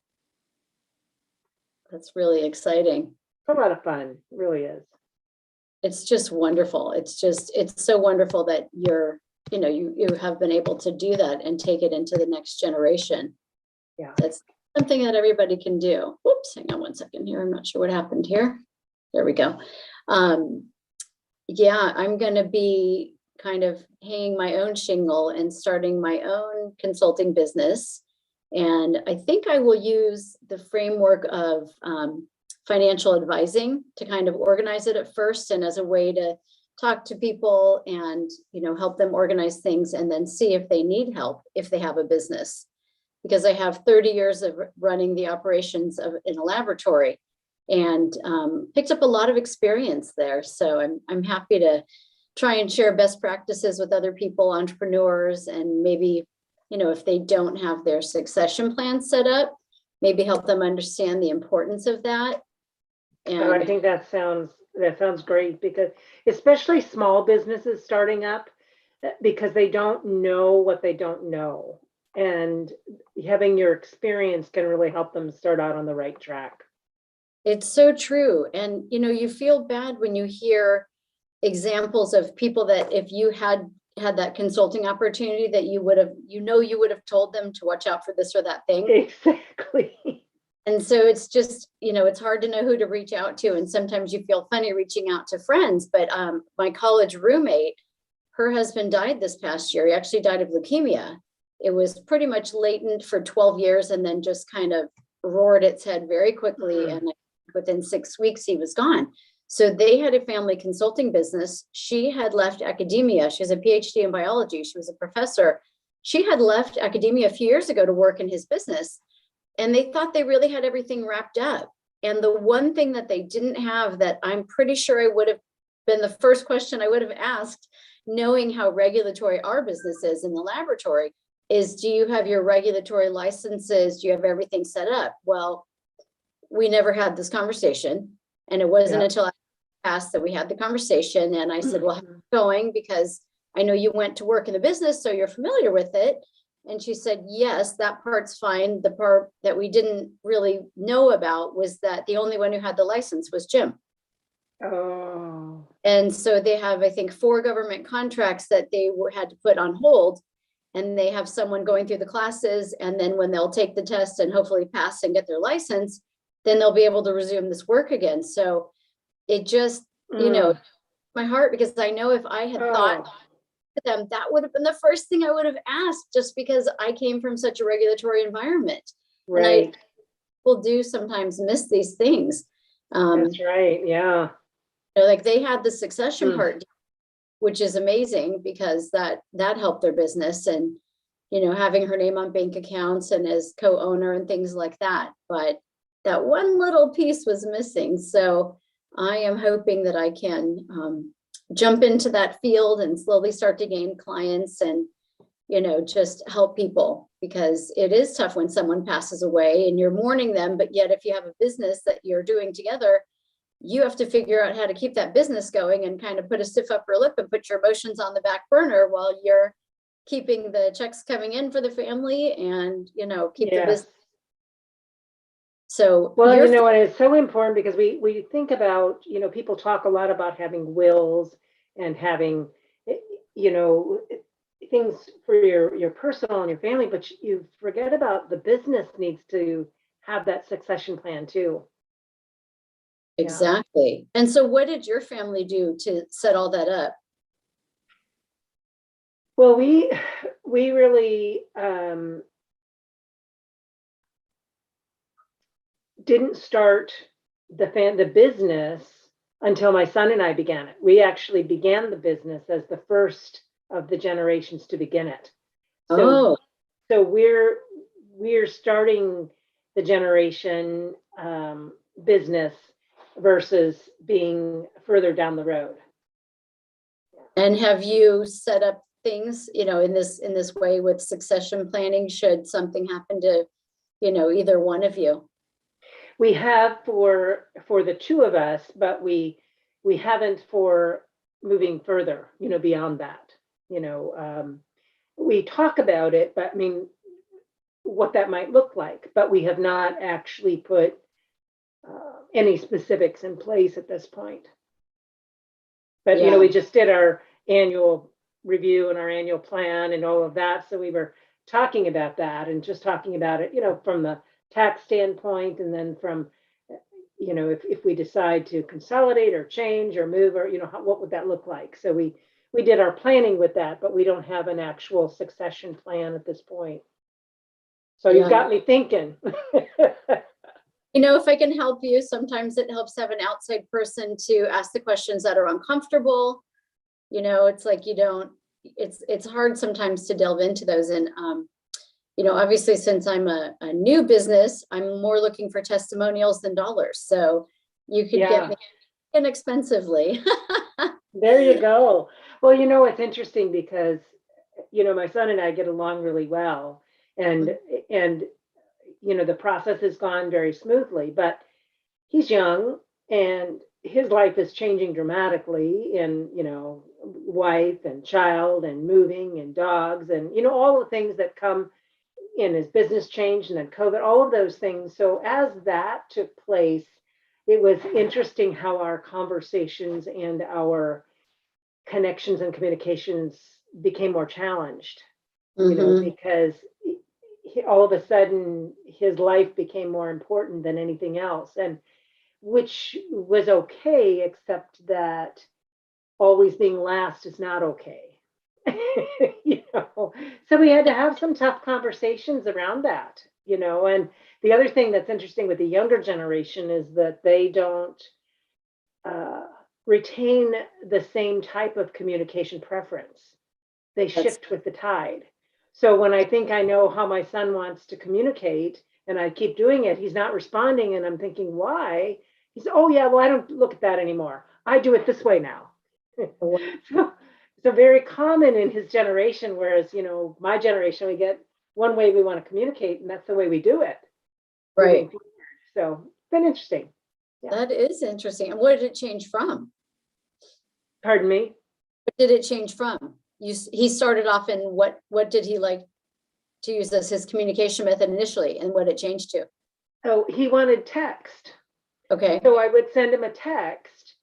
That's really exciting.
It's a lot of fun. It really is.
It's just wonderful. It's so wonderful that you have been able to do that and take it into the next generation.
Yeah.
That's something that everybody can do. Whoops, hang on one second here. I'm not sure what happened here. There we go. Yeah, I'm going to be kind of hanging my own shingle and starting my own consulting business. And I think I will use the framework of financial advising to kind of organize it at first, and as a way to talk to people and help them organize things, and then see if they need help if they have a business. Because I have 30 years of running the operations in a laboratory, and picked up a lot of experience there. So I'm happy to try and share best practices with other people, entrepreneurs, and maybe, if they don't have their succession plan set up, maybe help them understand the importance of that. And
I think that sounds great, because especially small businesses starting up, because they don't know what they don't know. And having your experience can really help them start out on the right track.
it's so true. And, you feel bad when you hear examples of people that if you had that consulting opportunity that you would have told them to watch out for this or that thing.
Exactly.
And so it's just, it's hard to know who to reach out to. And sometimes you feel funny reaching out to friends. But my college roommate, her husband died this past year. He actually died of leukemia. It was pretty much latent for 12 years and then just kind of roared its head very quickly. And within 6 weeks, he was gone. So they had a family consulting business. She had left academia. She has a PhD in biology. She was a professor. She had left academia a few years ago to work in his business. And they thought they really had everything wrapped up. And the one thing that they didn't have, that I'm pretty sure I would have been the first question I would have asked, knowing how regulatory our business is in the laboratory, is do you have your regulatory licenses? Do you have everything set up? Well, we never had this conversation. And it wasn't until I asked that we had the conversation. And I said, well, how's it going? Because I know you went to work in the business, so you're familiar with it. And she said, yes, that part's fine. The part that we didn't really know about was that the only one who had the license was Jim.
Oh.
And so they have, I think, 4 government contracts that they had to put on hold. And they have someone going through the classes. And then when they'll take the test and hopefully pass and get their license, then they'll be able to resume this work again. So it just, my heart, because I know if I had thought to them, that would have been the first thing I would have asked, just because I came from such a regulatory environment.
Right.
And people do sometimes miss these things.
That's right. Yeah.
Like they had the succession part, which is amazing because that helped their business, and, having her name on bank accounts and as co-owner and things like that. But that one little piece was missing. So I am hoping that I can jump into that field and slowly start to gain clients and, just help people, because it is tough when someone passes away and you're mourning them. But yet if you have a business that you're doing together, you have to figure out how to keep that business going and kind of put a stiff upper lip and put your emotions on the back burner while you're keeping the checks coming in for the family and, you know, keep the
Yes.
business. So
Well,
your
you know, and it's so important because we think about, you know, people talk a lot about having wills and having, you know, things for your personal and your family, but you forget about the business needs to have that succession plan too.
Exactly. And so what did your family do to set all that up?
Well, we really didn't start the business until my son and I began it. We actually began the business as the first of the generations to begin it. So, so we're starting the generation business versus being further down the road.
And have you set up things, you know, in this way with succession planning, should something happen to, you know, either one of you?
We have for the two of us, but we haven't for moving further, you know, beyond that. You know, we talk about it, but I mean, what that might look like, but we have not actually put any specifics in place at this point. But, you know, we just did our annual review and our annual plan and all of that. So we were talking about that and just talking about it, you know, from the tax standpoint, and then from, you know, if we decide to consolidate or change or move, or, you know, what would that look like? So we did our planning with that, but we don't have an actual succession plan at this point. So you've got me thinking.
You know, if I can help you, sometimes it helps to have an outside person to ask the questions that are uncomfortable. You know, it's like you don't, it's hard sometimes to delve into those. And, you know, obviously, since I'm a new business, I'm more looking for testimonials than dollars. So you could get me inexpensively.
There you go. Well, you know, it's interesting because, you know, my son and I get along really well, and you know, the process has gone very smoothly, but he's young and his life is changing dramatically, and, you know, wife and child and moving and dogs and, you know, all the things that come in his business change, and then COVID, all of those things. So as that took place, it was interesting how our conversations and our connections and communications became more challenged, you know, because all of a sudden his life became more important than anything else, and which was okay, except that always being last is not okay. You know, so we had to have some tough conversations around that, you know. And the other thing that's interesting with the younger generation is that they don't retain the same type of communication preference. They shift with the tide. So when I think I know how my son wants to communicate and I keep doing it, he's not responding, and I'm thinking, why? He's, oh yeah, well, I don't look at that anymore. I do it this way now. So very common in his generation, whereas, you know, my generation, we get one way we want to communicate, and that's the way we do it.
Right.
So it's been interesting.
That is interesting. And what did it change from?
Pardon me?
What did it change from? He started off in what did he like to use as his communication method initially, and what it changed to?
Oh, he wanted text.
Okay.
So I would send him a text,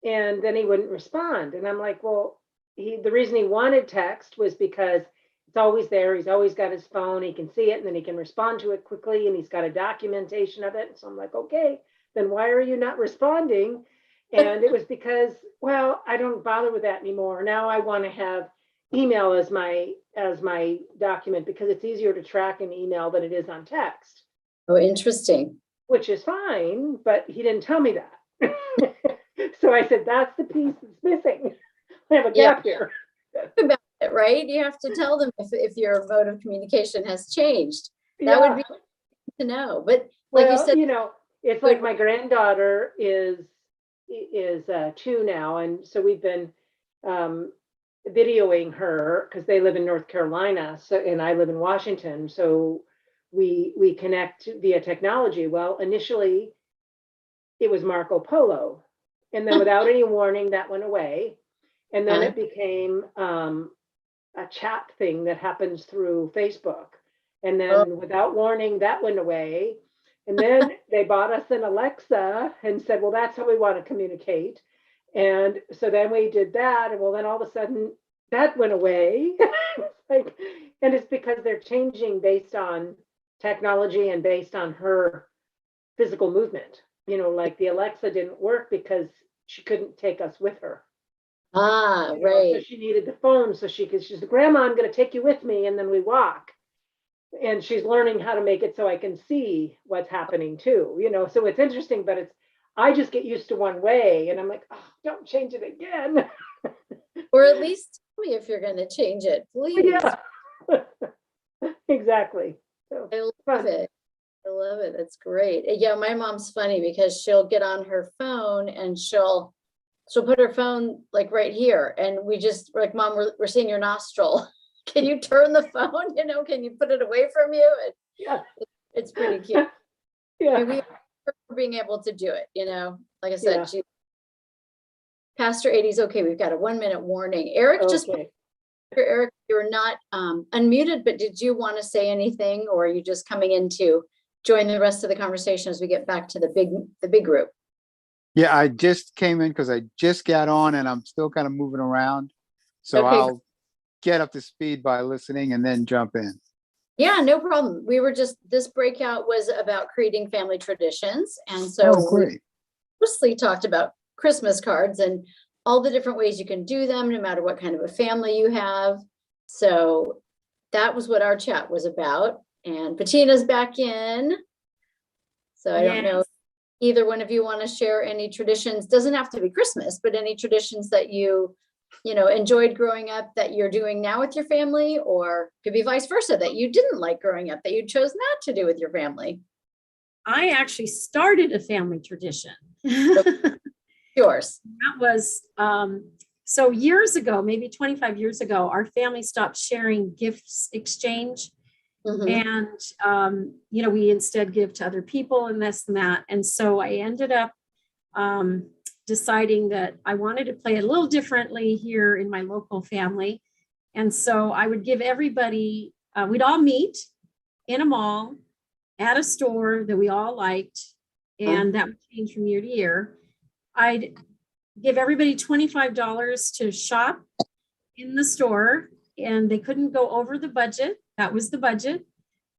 and then he wouldn't respond. And I'm like, well, the reason he wanted text was because it's always there. He's always got his phone. He can see it, and then he can respond to it quickly, and he's got a documentation of it. So I'm like, okay, then why are you not responding? And it was because, well, I don't bother with that anymore. Now I want to have email as my document, because it's easier to track an email than it is on text.
Oh, interesting.
Which is fine, but he didn't tell me that. So I said, that's the piece that's missing. I have a gap here.
About it, right? You have to tell them if your mode of communication has changed. That would be to know. But like you said,
you know, it's like my granddaughter is 2 now, and so we've been videoing her because they live in North Carolina, so, and I live in Washington, so we connect via technology. Well, initially it was Marco Polo, and then without any warning that went away, and then it became a chat thing that happens through Facebook. And then without warning, that went away. And then they bought us an Alexa and said, well, that's how we want to communicate. And so then we did that. And well, then all of a sudden that went away. Like, and it's because they're changing based on technology and based on her physical movement. You know, like the Alexa didn't work because she couldn't take us with her.
Ah,
You know,
right.
so she needed the phone so she could, she said, Grandma, I'm going to take you with me. And then we walk. And she's learning how to make it so I can see what's happening too. You know, so it's interesting, but it's, I just get used to one way and I'm like, oh, don't change it again.
Or at least tell me if you're going to change it, please.
Yeah. Exactly. So,
I love it. I love it. That's great. Yeah, my mom's funny because she'll get on her phone and she'll put her phone like right here. And we just like, Mom, we're seeing your nostril. Can you turn the phone? You know, can you put it away from you?
Yeah.
It's pretty cute.
Yeah.
I mean, we are being able to do it, you know, like I said,
Yeah.
Pastor 80's okay. We've got a 1-minute warning. Eric, just
Okay.
Eric, you're not unmuted, but did you want to say anything, or are you just coming in to join the rest of the conversation as we get back to the big group?
Yeah, I just came in because I just got on and I'm still kind of moving around. So
Okay.
I'll get up to speed by listening and then jump in.
Yeah, no problem. We were just, this breakout was about creating family traditions. And so
great.
we mostly talked about Christmas cards and all the different ways you can do them, no matter what kind of a family you have. So that was what our chat was about. And Bettina's back in. So I don't know if either one of you want to share any traditions. Doesn't have to be Christmas, but any traditions that you know, enjoyed growing up that you're doing now with your family, or could be vice versa, that you didn't like growing up that you chose not to do with your family.
I actually started a family tradition.
Yours.
That was, so years ago, maybe 25 years ago, our family stopped sharing gifts exchange. And, you know, we instead give to other people and this and that. And so I ended up deciding that I wanted to play a little differently here in my local family. And so I would give everybody, we'd all meet in a mall at a store that we all liked, and that would change from year to year. I'd give everybody $25 to shop in the store, and they couldn't go over the budget. That was the budget.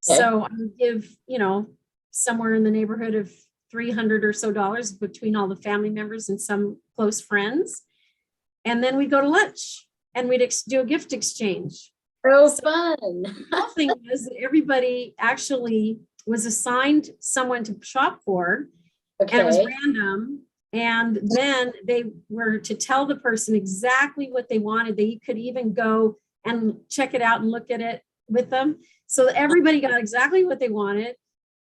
Okay.
So I would give, you know, somewhere in the neighborhood of $300 or so between all the family members and some close friends. And then we'd go to lunch and we'd do a gift exchange.
Oh, fun.
The thing was that everybody actually was assigned someone to shop for.
Okay.
And it was random. And then they were to tell the person exactly what they wanted. They could even go and check it out and look at it with them. So everybody got exactly what they wanted.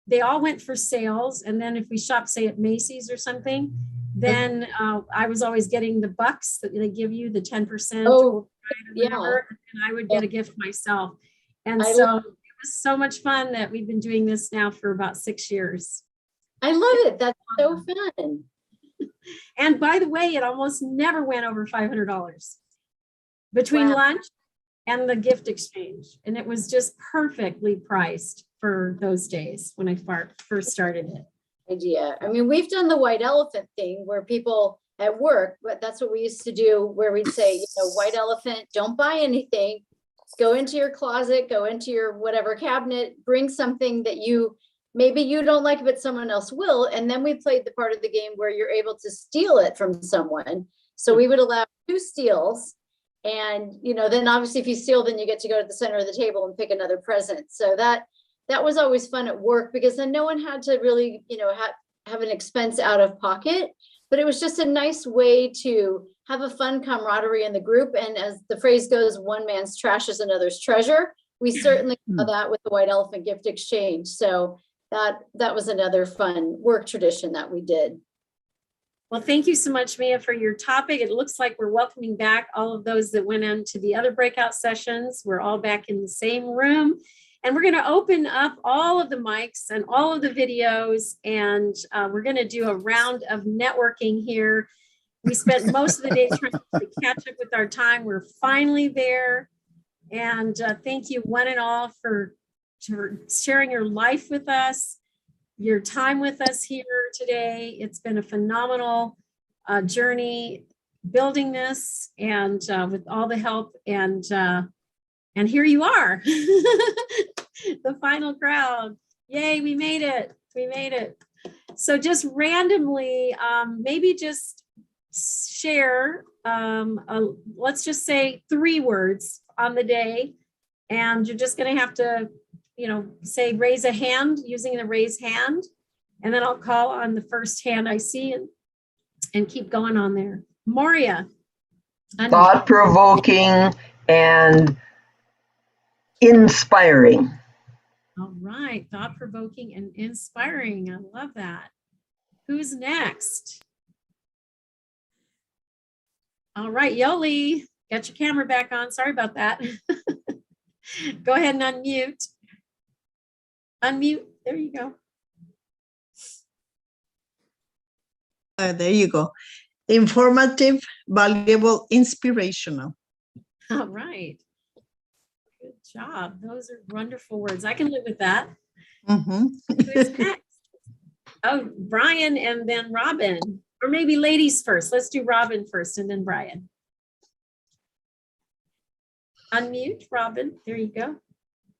They all went for sales. And then if we shop, say at Macy's or something, then I was always getting the bucks that they give you, the 10%.
Oh,
yeah. And I would get a gift myself. And it was so much fun that we've been doing this now for about 6 years.
I love it. That's so fun.
And by the way, it almost never went over $500 between lunch and the gift exchange. And it was just perfectly priced for those days when I first started it.
Idea. I mean, we've done the white elephant thing where people at work, but that's what we used to do, where we'd say, you know, white elephant, don't buy anything, go into your closet, go into your whatever cabinet, bring something that maybe you don't like, but someone else will. And then we played the part of the game where you're able to steal it from someone. So we would allow 2 steals. And, you know, then obviously if you steal, then you get to go to the center of the table and pick another present. So that was always fun at work, because then no one had to really, you know, have an expense out of pocket, but it was just a nice way to have a fun camaraderie in the group. And as the phrase goes, one man's trash is another's treasure. We certainly saw that with the white elephant gift exchange. So that was another fun work tradition that we did.
Well, thank you so much, Mia, for your topic. It looks like we're welcoming back all of those that went into the other breakout sessions. We're all back in the same room. And we're going to open up all of the mics and all of the videos, and we're going to do a round of networking here. We spent most of the day trying to catch up with our time. We're finally there. And thank you one and all for sharing your life with us, your time with us here today. It's been a phenomenal journey building this, and with all the help, and here you are, the final crowd. Yay, we made it. We made it. So just randomly, maybe just share, let's just say 3 words on the day. And you're just going to have to, say raise a hand using the raise hand. And then I'll call on the first hand I see and keep going on there. Moria.
Thought-provoking and inspiring.
All right, thought-provoking and inspiring. I love that. Who's next? All right, Yoli, get your camera back on. Sorry about that. Go ahead and unmute. Unmute, there you go.
There you go. Informative, valuable, inspirational.
All right. Good job. Those are wonderful words. I can live with that. Who's next? Oh, Brian and then Robin. Or maybe ladies first. Let's do Robin first and then Brian. Unmute, Robin. There you go.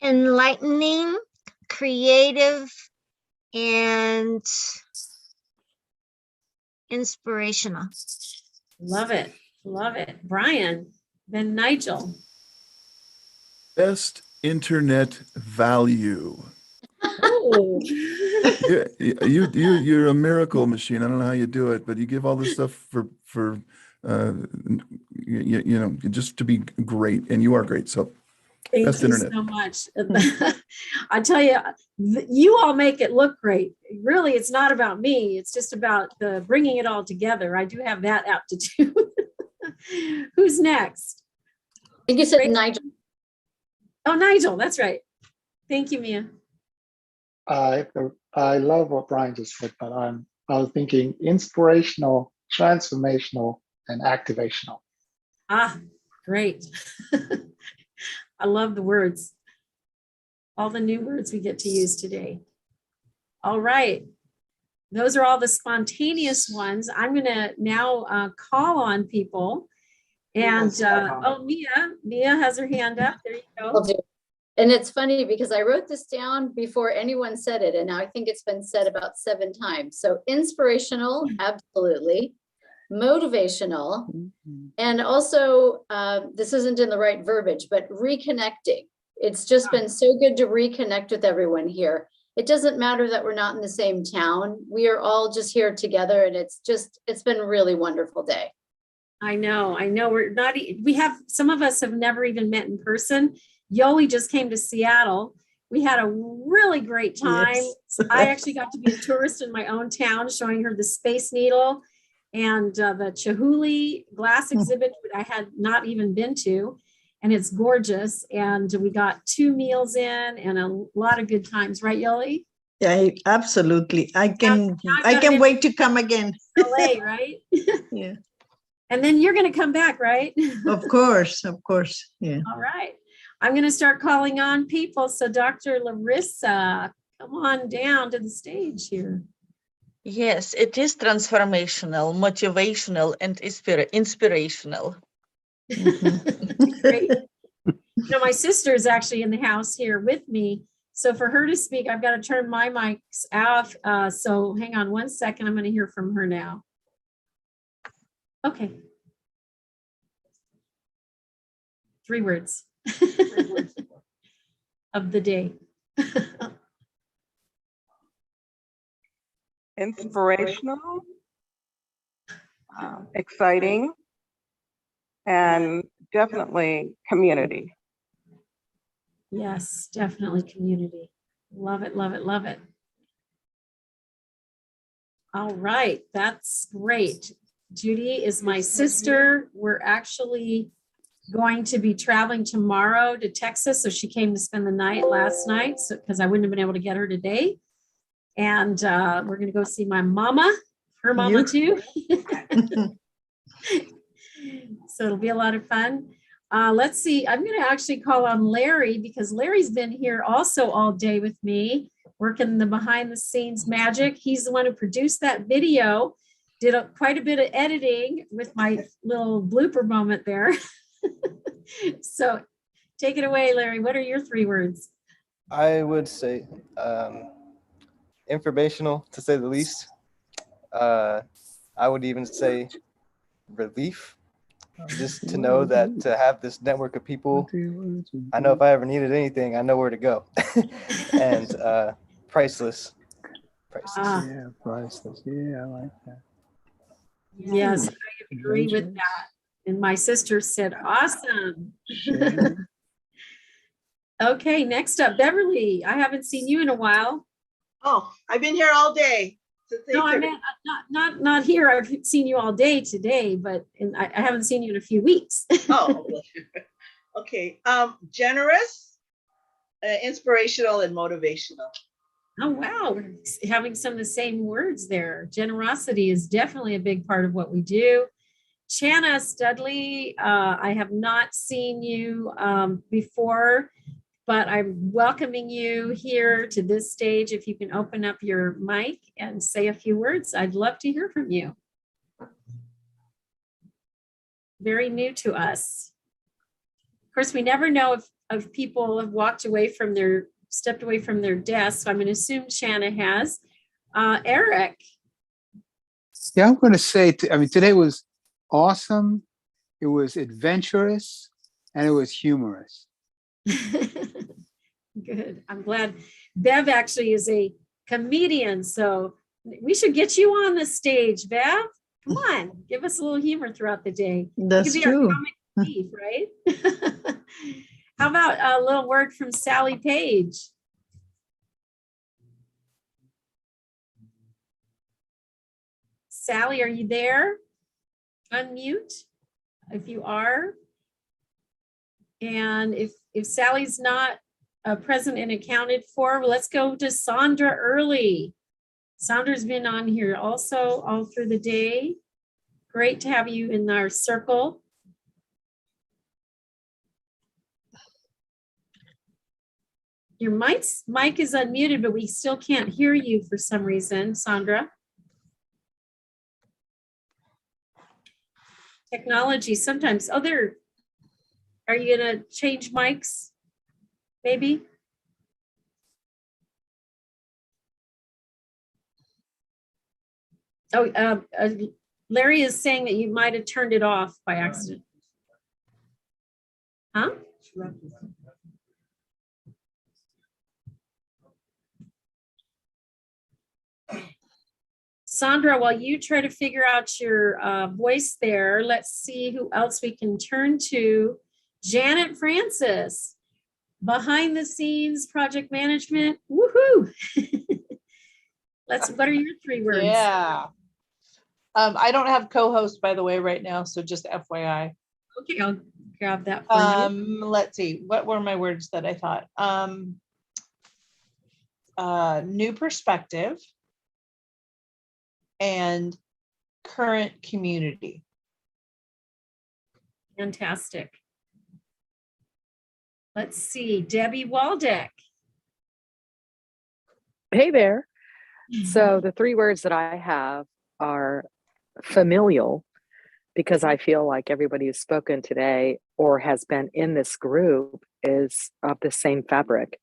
Enlightening, creative, and inspirational.
Love it. Love it. Brian, then Nigel.
Best internet value.
Oh.
You're a miracle machine. I don't know how you do it, but you give all this stuff for just to be great, and you are great. So
Thank
best
you
internet.
so much. I tell you, you all make it look great. Really, it's not about me. It's just about the bringing it all together. I do have that aptitude. Who's next?
I think you said Nigel.
Oh, Nigel, that's right. Thank you, Mia.
I love what Brian just said, but I was thinking inspirational, transformational, and activational.
Ah, great. I love the words. All the new words we get to use today. All right. Those are all the spontaneous ones. I'm going to now call on people. And oh, Mia has her hand up. There you go.
And it's funny because I wrote this down before anyone said it, and now I think it's been said about 7 times. So inspirational, absolutely. Motivational, and also this isn't in the right verbiage, but reconnecting. It's just been so good to reconnect with everyone here. It doesn't matter that we're not in the same town. We are all just here together, and it's been a really wonderful day.
I know. We have, some of us have never even met in person. Yoli just came to Seattle. We had a really great time. Yes. I actually got to be a tourist in my own town, showing her the Space Needle and the Chihuly glass exhibit that I had not even been to. And it's gorgeous. And we got 2 meals in and a lot of good times. Right, Yoli?
Yeah, absolutely. I can wait to come again.
LA, right?
Yeah.
And then you're going to come back, right?
Of course. Yeah.
All right. I'm going to start calling on people. So Dr. Larissa, come on down to the stage here.
Yes, it is transformational, motivational, and inspirational.
Great. My sister is actually in the house here with me. So for her to speak, I've got to turn my mics off. So hang on 1 second. I'm going to hear from her now. Okay. 3 words. Of the day.
Inspirational, exciting, and definitely community.
Yes, definitely community. Love it, love it, love it. All right, that's great. Judy is my sister. We're actually going to be traveling tomorrow to Texas. So she came to spend the night last night because I wouldn't have been able to get her today. And we're going to go see my mama, her mama too. So it'll be a lot of fun. Let's see, I'm going to actually call on Larry because Larry's been here also all day with me, working the behind the scenes magic. He's the one who produced that video, did quite a bit of editing with my little blooper moment there. So take it away, Larry. What are your 3 words?
I would say informational, to say the least. I would even say relief, just to know that to have this network of people, I know if I ever needed anything, I know where to go. And priceless. Priceless.
Yeah, priceless. Yeah, I like that.
Yes, I agree with that. And my sister said, awesome. Okay, next up, Beverly. I haven't seen you in a while.
Oh, I've been here all day.
No, I meant not here. I've seen you all day today, but I haven't seen you in a few weeks.
Oh, okay. Generous, inspirational, and motivational.
Oh, wow. We're having some of the same words there. Generosity is definitely a big part of what we do. Shanna Studley, I have not seen you before, but I'm welcoming you here to this stage. If you can open up your mic and say a few words, I'd love to hear from you. Very new to us. Of course, we never know if people have walked away from stepped away from their desk. So I'm going to assume Shanna has. Eric.
Yeah, I'm going to say, today was awesome. It was adventurous and it was humorous.
Good. I'm glad. Bev actually is a comedian, so we should get you on the stage, Bev. Come on, give us a little humor throughout the day.
That's true.
Our comic relief, right? How about a little word from Sally Page? Sally, are you there? Unmute if you are. And if Sally's not present and accounted for, well, let's go to Sandra Early. Sandra's been on here also all through the day. Great to have you in our circle. Your mic is unmuted, but we still can't hear you for some reason, Sandra. Technology sometimes. Oh, there. Are you going to change mics? Maybe? Oh, Larry is saying that you might have turned it off by accident. Huh? Sandra, while you try to figure out your voice there, let's see who else we can turn to. Janet Francis, behind the scenes project management. Woohoo! What are your 3 words?
Yeah. I don't have co-host, by the way, right now, so just FYI.
Okay, I'll grab that for you.
Let's see. What were my words that I thought? New perspective and current community.
Fantastic. Let's see, Debbie Waldeck.
Hey there. So the 3 words that I have are familial, because I feel like everybody who's spoken today or has been in this group is of the same fabric.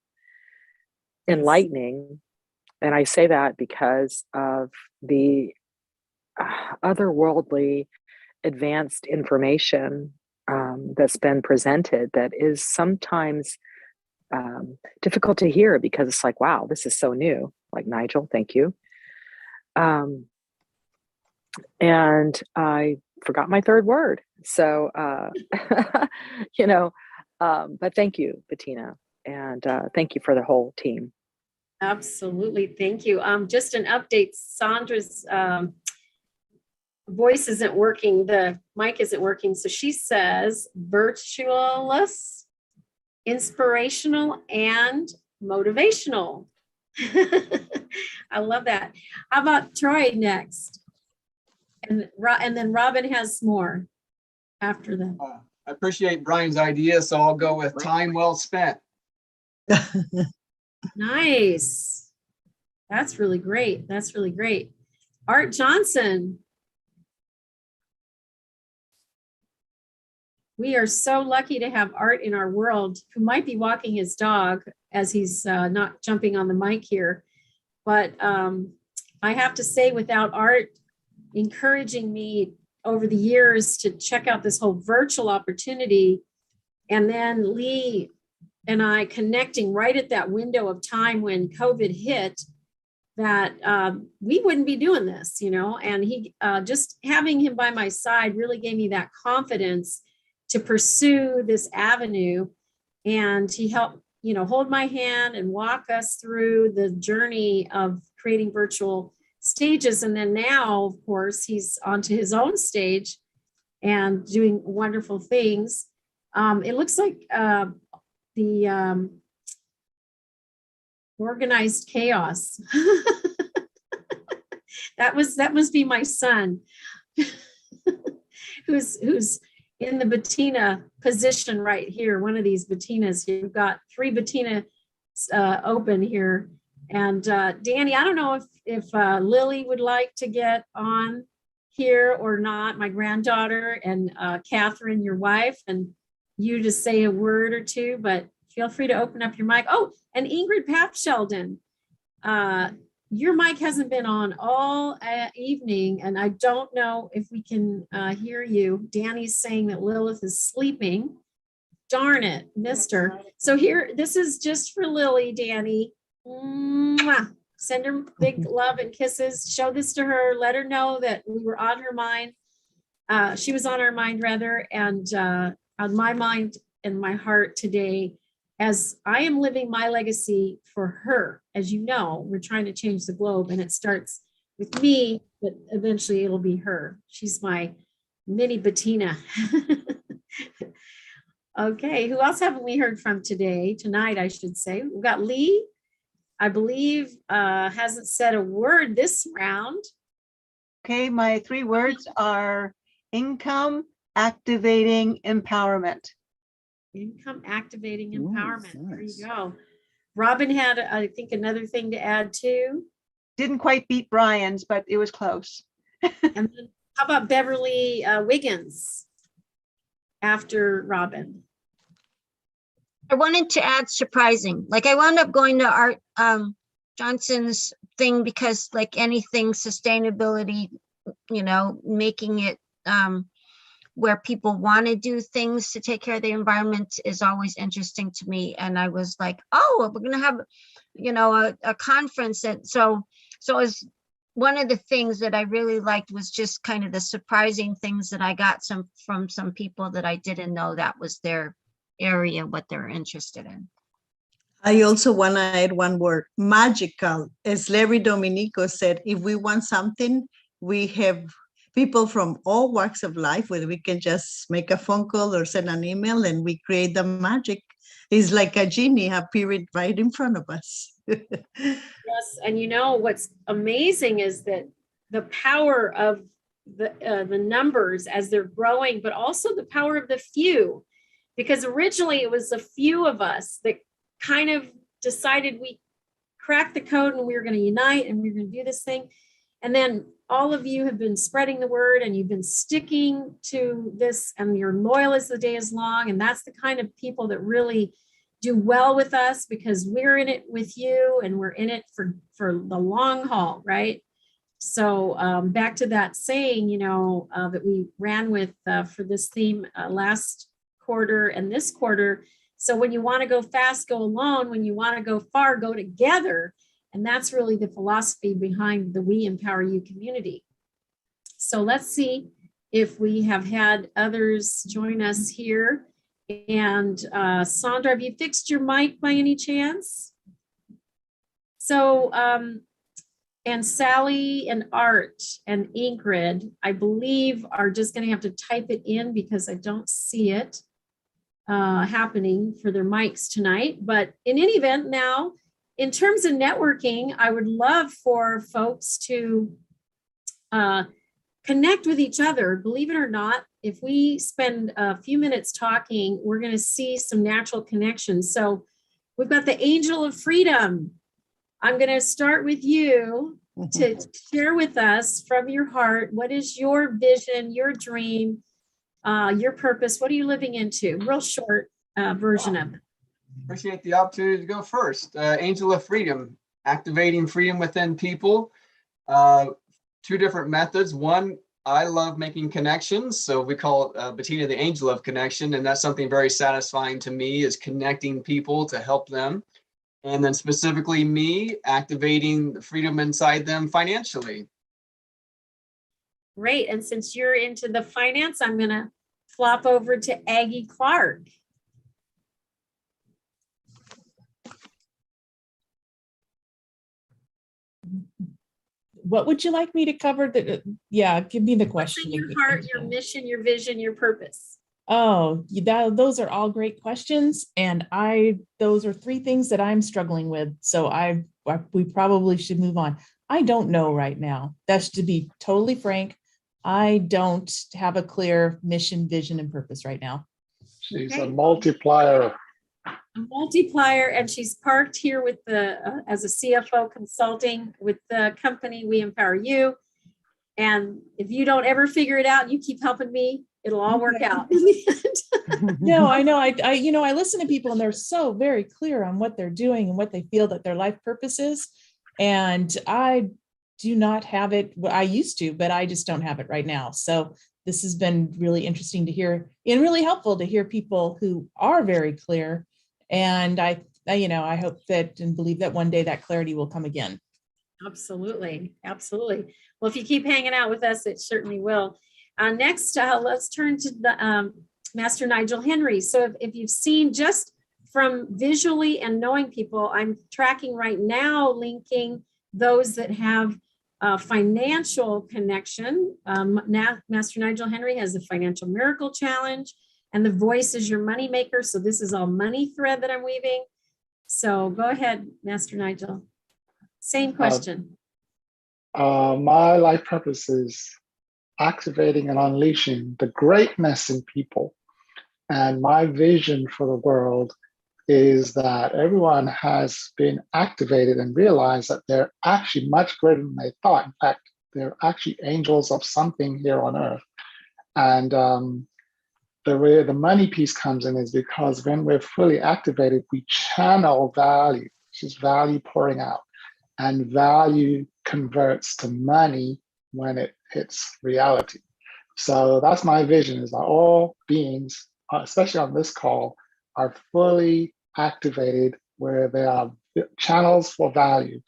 Enlightening, and I say that because of the otherworldly advanced information that's been presented that is sometimes difficult to hear because it's like, wow, this is so new. Like Nigel, thank you. And I forgot my 3rd word. So, but thank you, Bettina. And thank you for the whole team.
Absolutely. Thank you. Just an update. Sandra's voice isn't working. The mic isn't working. So she says virtuous, inspirational, and motivational. I love that. How about Troy next? And then Robin has more after that.
I appreciate Brian's idea, so I'll go with time well spent.
Nice. That's really great. That's really great. Art Johnson. We are so lucky to have Art in our world, who might be walking his dog as he's not jumping on the mic here. But I have to say, without Art encouraging me over the years to check out this whole virtual opportunity, and then Lee and I connecting right at that window of time when COVID hit, that we wouldn't be doing this, you know, and he just having him by my side really gave me that confidence to pursue this avenue. And he helped, you know, hold my hand and walk us through the journey of creating virtual stages. And then now, of course, he's onto his own stage and doing wonderful things. It looks like the organized chaos. that must be my son, who's in the Bettina position right here. One of these Bettinas here. We've got 3 Bettina open here. And Danny, I don't know if Lily would like to get on here or not, my granddaughter, and Catherine, your wife, and you to say a word or two, but feel free to open up your mic. Oh, and Ingrid Pap Sheldon, your mic hasn't been on all evening, and I don't know if we can hear you. Danny's saying that Lilith is sleeping. Darn it, missed her. So here, this is just for Lily, Danny. Mwah. Send her big love and kisses. Show this to her. Let her know that we were on her mind. She was on our mind, rather, and on my mind and my heart today, as I am living my legacy for her. As you know, we're trying to change the globe, and it starts with me, but eventually it'll be her. She's my mini Bettina. Okay, who else haven't we heard from tonight, I should say. We've got Lee, I believe, hasn't said a word this round.
Okay, my 3 words are income activating empowerment.
Income activating empowerment. Ooh, nice. There you go. Robin had, I think, another thing to add too.
Didn't quite beat Brian's, but it was close.
And then how about Beverly Wiggins after Robin?
I wanted to add surprising. Like, I wound up going to Art Johnson's thing because, like anything sustainability, you know, making it where people want to do things to take care of the environment is always interesting to me. And I was like, oh, we're going to have, you know, a conference. And so as one of the things that I really liked was just kind of the surprising things that I got from some people that I didn't know that was their area, what they're interested in.
I also want to add one word, magical. As Larry Dominico said, if we want something, we have people from all walks of life where we can just make a phone call or send an email and we create the magic. It's like a genie appearing right in front of us.
Yes, and you know what's amazing is that the power of the numbers as they're growing, but also the power of the few, because originally it was a few of us that kind of decided we cracked the code and we were going to unite and we were going to do this thing. And then all of you have been spreading the word and you've been sticking to this and you're loyal as the day is long. And that's the kind of people that really do well with us because we're in it with you and we're in it for the long haul, right? So back to that saying, you know, that we ran with for this theme last quarter and this quarter. So when you want to go fast, go alone. When you want to go far, go together. And that's really the philosophy behind the We Empower You community. So let's see if we have had others join us here. And Sandra, have you fixed your mic by any chance? So, and Sally and Art and Ingrid, I believe are just going to have to type it in because I don't see it happening for their mics tonight. But in any event now, in terms of networking, I would love for folks to connect with each other. Believe it or not, if we spend a few minutes talking, we're going to see some natural connections. So we've got the angel of freedom. I'm going to start with you to share with us from your heart, what is your vision, your dream, your purpose? What are you living into? Real short version of it.
Appreciate the opportunity to go first. Angel of Freedom, activating freedom within people. Two different methods. One, I love making connections. So we call it Bettina the Angel of Connection. And that's something very satisfying to me, is connecting people to help them. And then specifically me, activating the freedom inside them financially.
Great. And since you're into the finance, I'm going to flop over to Aggie Clark.
What would you like me to cover? Yeah, give me the question.
What's in your heart, your mission, your vision, your purpose?
Oh, those are all great questions. And those are three things that I'm struggling with. So we probably should move on. I don't know right now. That's, to be totally frank, I don't have a clear mission, vision, and purpose right now.
She's a multiplier.
A multiplier, and she's parked here with the as a CFO consulting with the company We Empower You. And if you don't ever figure it out, and you keep helping me, it'll all work out in the end.
No, I know. I listen to people, and they're so very clear on what they're doing and what they feel that their life purpose is. And I do not have it. I used to, but I just don't have it right now. So this has been really interesting to hear, and really helpful to hear people who are very clear. And I hope that and believe that one day that clarity will come again.
Absolutely. Absolutely. Well, if you keep hanging out with us, it certainly will. Next, let's turn to the Master Nigel Henry. So if you've seen, just from visually and knowing people, I'm tracking right now, linking those that have a financial connection. Now, Master Nigel Henry has the Financial Miracle Challenge, and the voice is your money maker. So this is all money thread that I'm weaving. So go ahead, Master Nigel. Same question.
My life purpose is activating and unleashing the greatness in people. And my vision for the world is that everyone has been activated and realized that they're actually much greater than they thought. In fact, they're actually angels of something here on earth. And the way the money piece comes in is because when we're fully activated, we channel value, which is value pouring out. And value converts to money when it hits reality. So that's my vision, is that all beings, especially on this call, are fully activated where they are channels for value,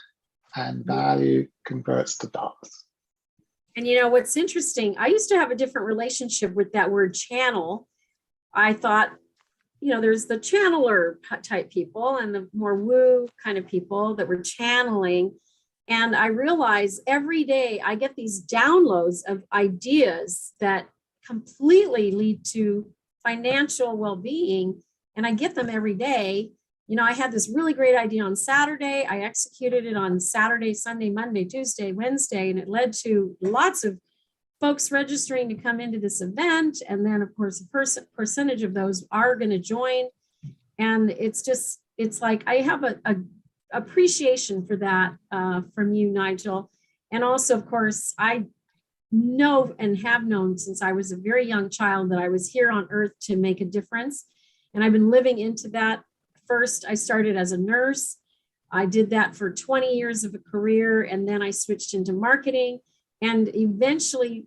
and value converts to dollars.
And you know, what's interesting, I used to have a different relationship with that word channel. I thought, there's the channeler type people and the more woo kind of people that were channeling. And I realize every day I get these downloads of ideas that completely lead to financial well-being. And I get them every day. I had this really great idea on Saturday. I executed it on Saturday, Sunday, Monday, Tuesday, Wednesday, and it led to lots of folks registering to come into this event. And then of course, a percentage of those are going to join. And it's like, I have a appreciation for that from you, Nigel. And also, of course, I know and have known since I was a very young child that I was here on earth to make a difference. And I've been living into that. First, I started as a nurse. I did that for 20 years of a career, and then I switched into marketing. And eventually,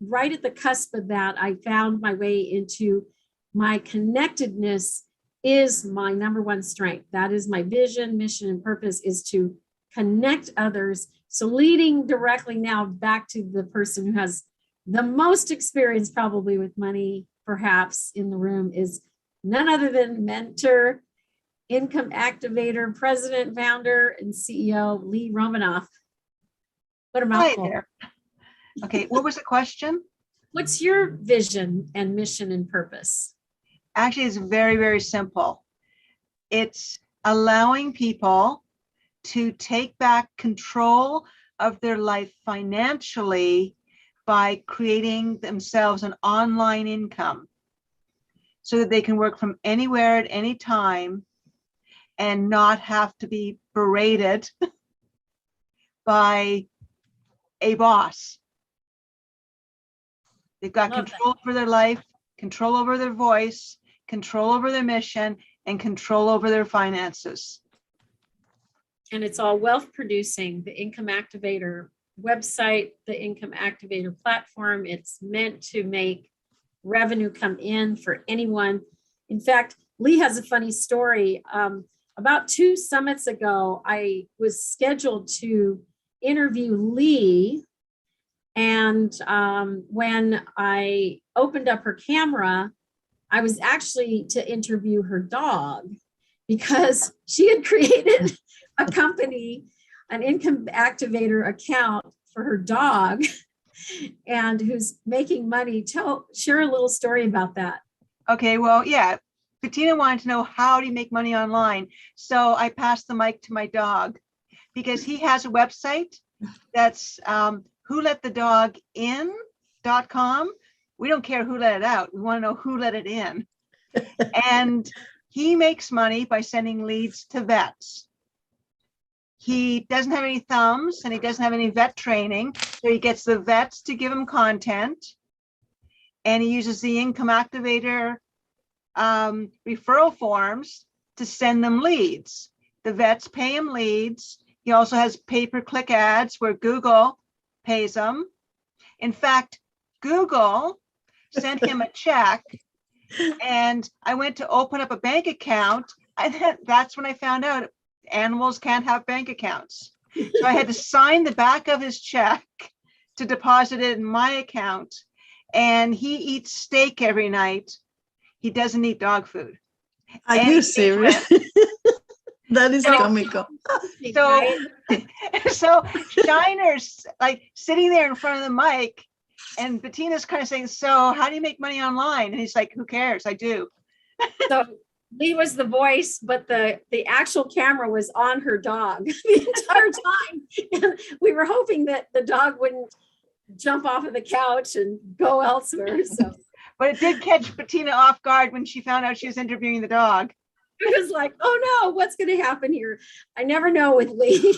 right at the cusp of that, I found my way into my connectedness is my number one strength. That is my vision, mission, and purpose, is to connect others. So leading directly now back to the person who has the most experience probably with money, perhaps in the room, is none other than mentor, income activator, president, founder, and CEO, Lee Romanoff. What a mouthful.
Hi there. Okay, what was the question?
What's your vision and mission and purpose?
Actually, it's very, very simple. It's allowing people to take back control of their life financially by creating themselves an online income so that they can work from anywhere at any time and not have to be berated by a boss. They've got control over their life, control over their voice, control over their mission, and control over their finances.
And it's all wealth producing. The Income Activator website, the Income Activator platform, it's meant to make revenue come in for anyone. In fact, Lee has a funny story. About 2 summits ago, I was scheduled to interview Lee. And when I opened up her camera, I was actually to interview her dog because she had created a company, an Income Activator account for her dog and who's making money. Share a little story about that.
Okay, well, yeah, Bettina wanted to know how do you make money online. So I passed the mic to my dog because he has a website that's wholetthedogin.com. We don't care who let it out. We want to know who let it in. And he makes money by sending leads to vets. He doesn't have any thumbs and he doesn't have any vet training. So he gets the vets to give him content. And he uses the Income Activator referral forms to send them leads. The vets pay him leads. He also has pay-per-click ads where Google pays him. In fact, Google sent him a check and I went to open up a bank account and that's when I found out animals can't have bank accounts. So I had to sign the back of his check to deposit it in my account. And he eats steak every night. He doesn't eat dog food.
Are you serious? That is comical.
So Shiner's like sitting there in front of the mic and Bettina's kind of saying, so how do you make money online? And he's like, who cares? I do.
So Lee was the voice, but the actual camera was on her dog the entire time. And we were hoping that the dog wouldn't jump off of the couch and go elsewhere. So,
but it did catch Bettina off guard when she found out she was interviewing the dog.
It was like, oh no, what's going to happen here? I never know with Lee.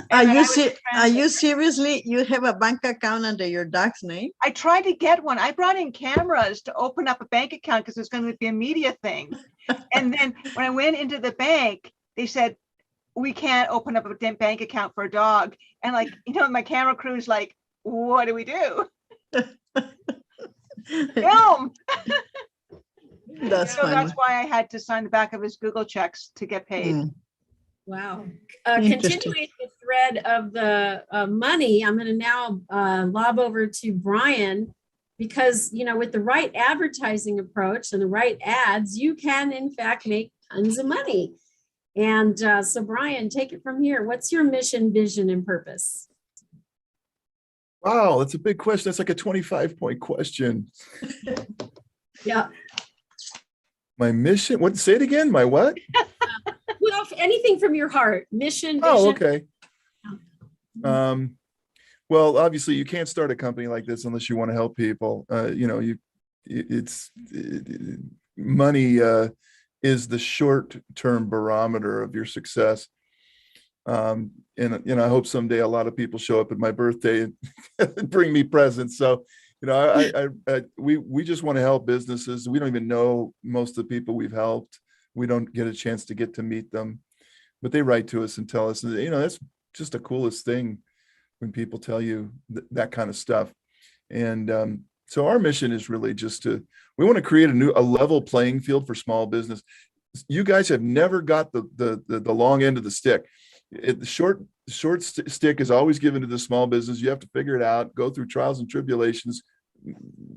Are you seriously? You have a bank account under your dog's name?
I tried to get one. I brought in cameras to open up a bank account because it was going to be a media thing. And then when I went into the bank, they said, we can't open up a bank account for a dog. And like, you know, my camera crew's like, what do we do? Film.
That's
so
funny.
That's why I had to sign the back of his Google checks to get paid.
Wow. Continuing the thread of the money, I'm going to now lob over to Brian, because, you know, with the right advertising approach and the right ads, you can, in fact, make tons of money. And so, Brian, take it from here. What's your mission, vision, and purpose?
Wow, that's a big question. That's like a 25-point question.
Yeah.
My mission, what, say it again, my what?
Well, anything from your heart, mission, vision.
Oh, okay. Well, obviously you can't start a company like this unless you want to help people. You know, money is the short-term barometer of your success. And, you know, I hope someday a lot of people show up at my birthday and bring me presents. So, you know, we just want to help businesses. We don't even know most of the people we've helped. We don't get a chance to get to meet them, but they write to us and tell us, you know, that's just the coolest thing when people tell you that kind of stuff. And so our mission is really just we want to create a level playing field for small business. You guys have never got the long end of the stick. The short stick is always given to the small business. You have to figure it out, go through trials and tribulations,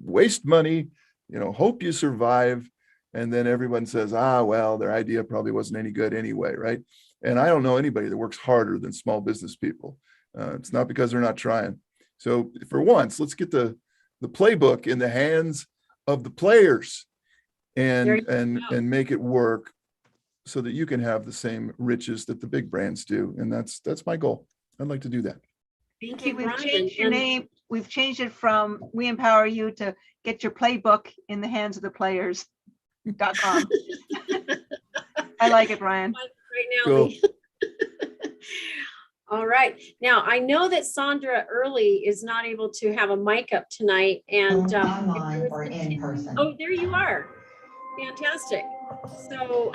waste money, you know, hope you survive. And then everyone says, well, their idea probably wasn't any good anyway, right? And I don't know anybody that works harder than small business people. It's not because they're not trying. So for once, let's get the playbook in the hands of the players and make it work so that you can have the same riches that the big brands do. And that's my goal. I'd like to do that.
Thank you,
We've
Brian.
changed your name. we've changed it from We Empower You to Get Your Playbook in the Hands of the Players.com. I like it, Brian.
Right now,
Cool.
Lee. All right. Now, I know that Sandra Early is not able to have a mic up tonight. And
Online or in person.
oh, there you are. Fantastic. So,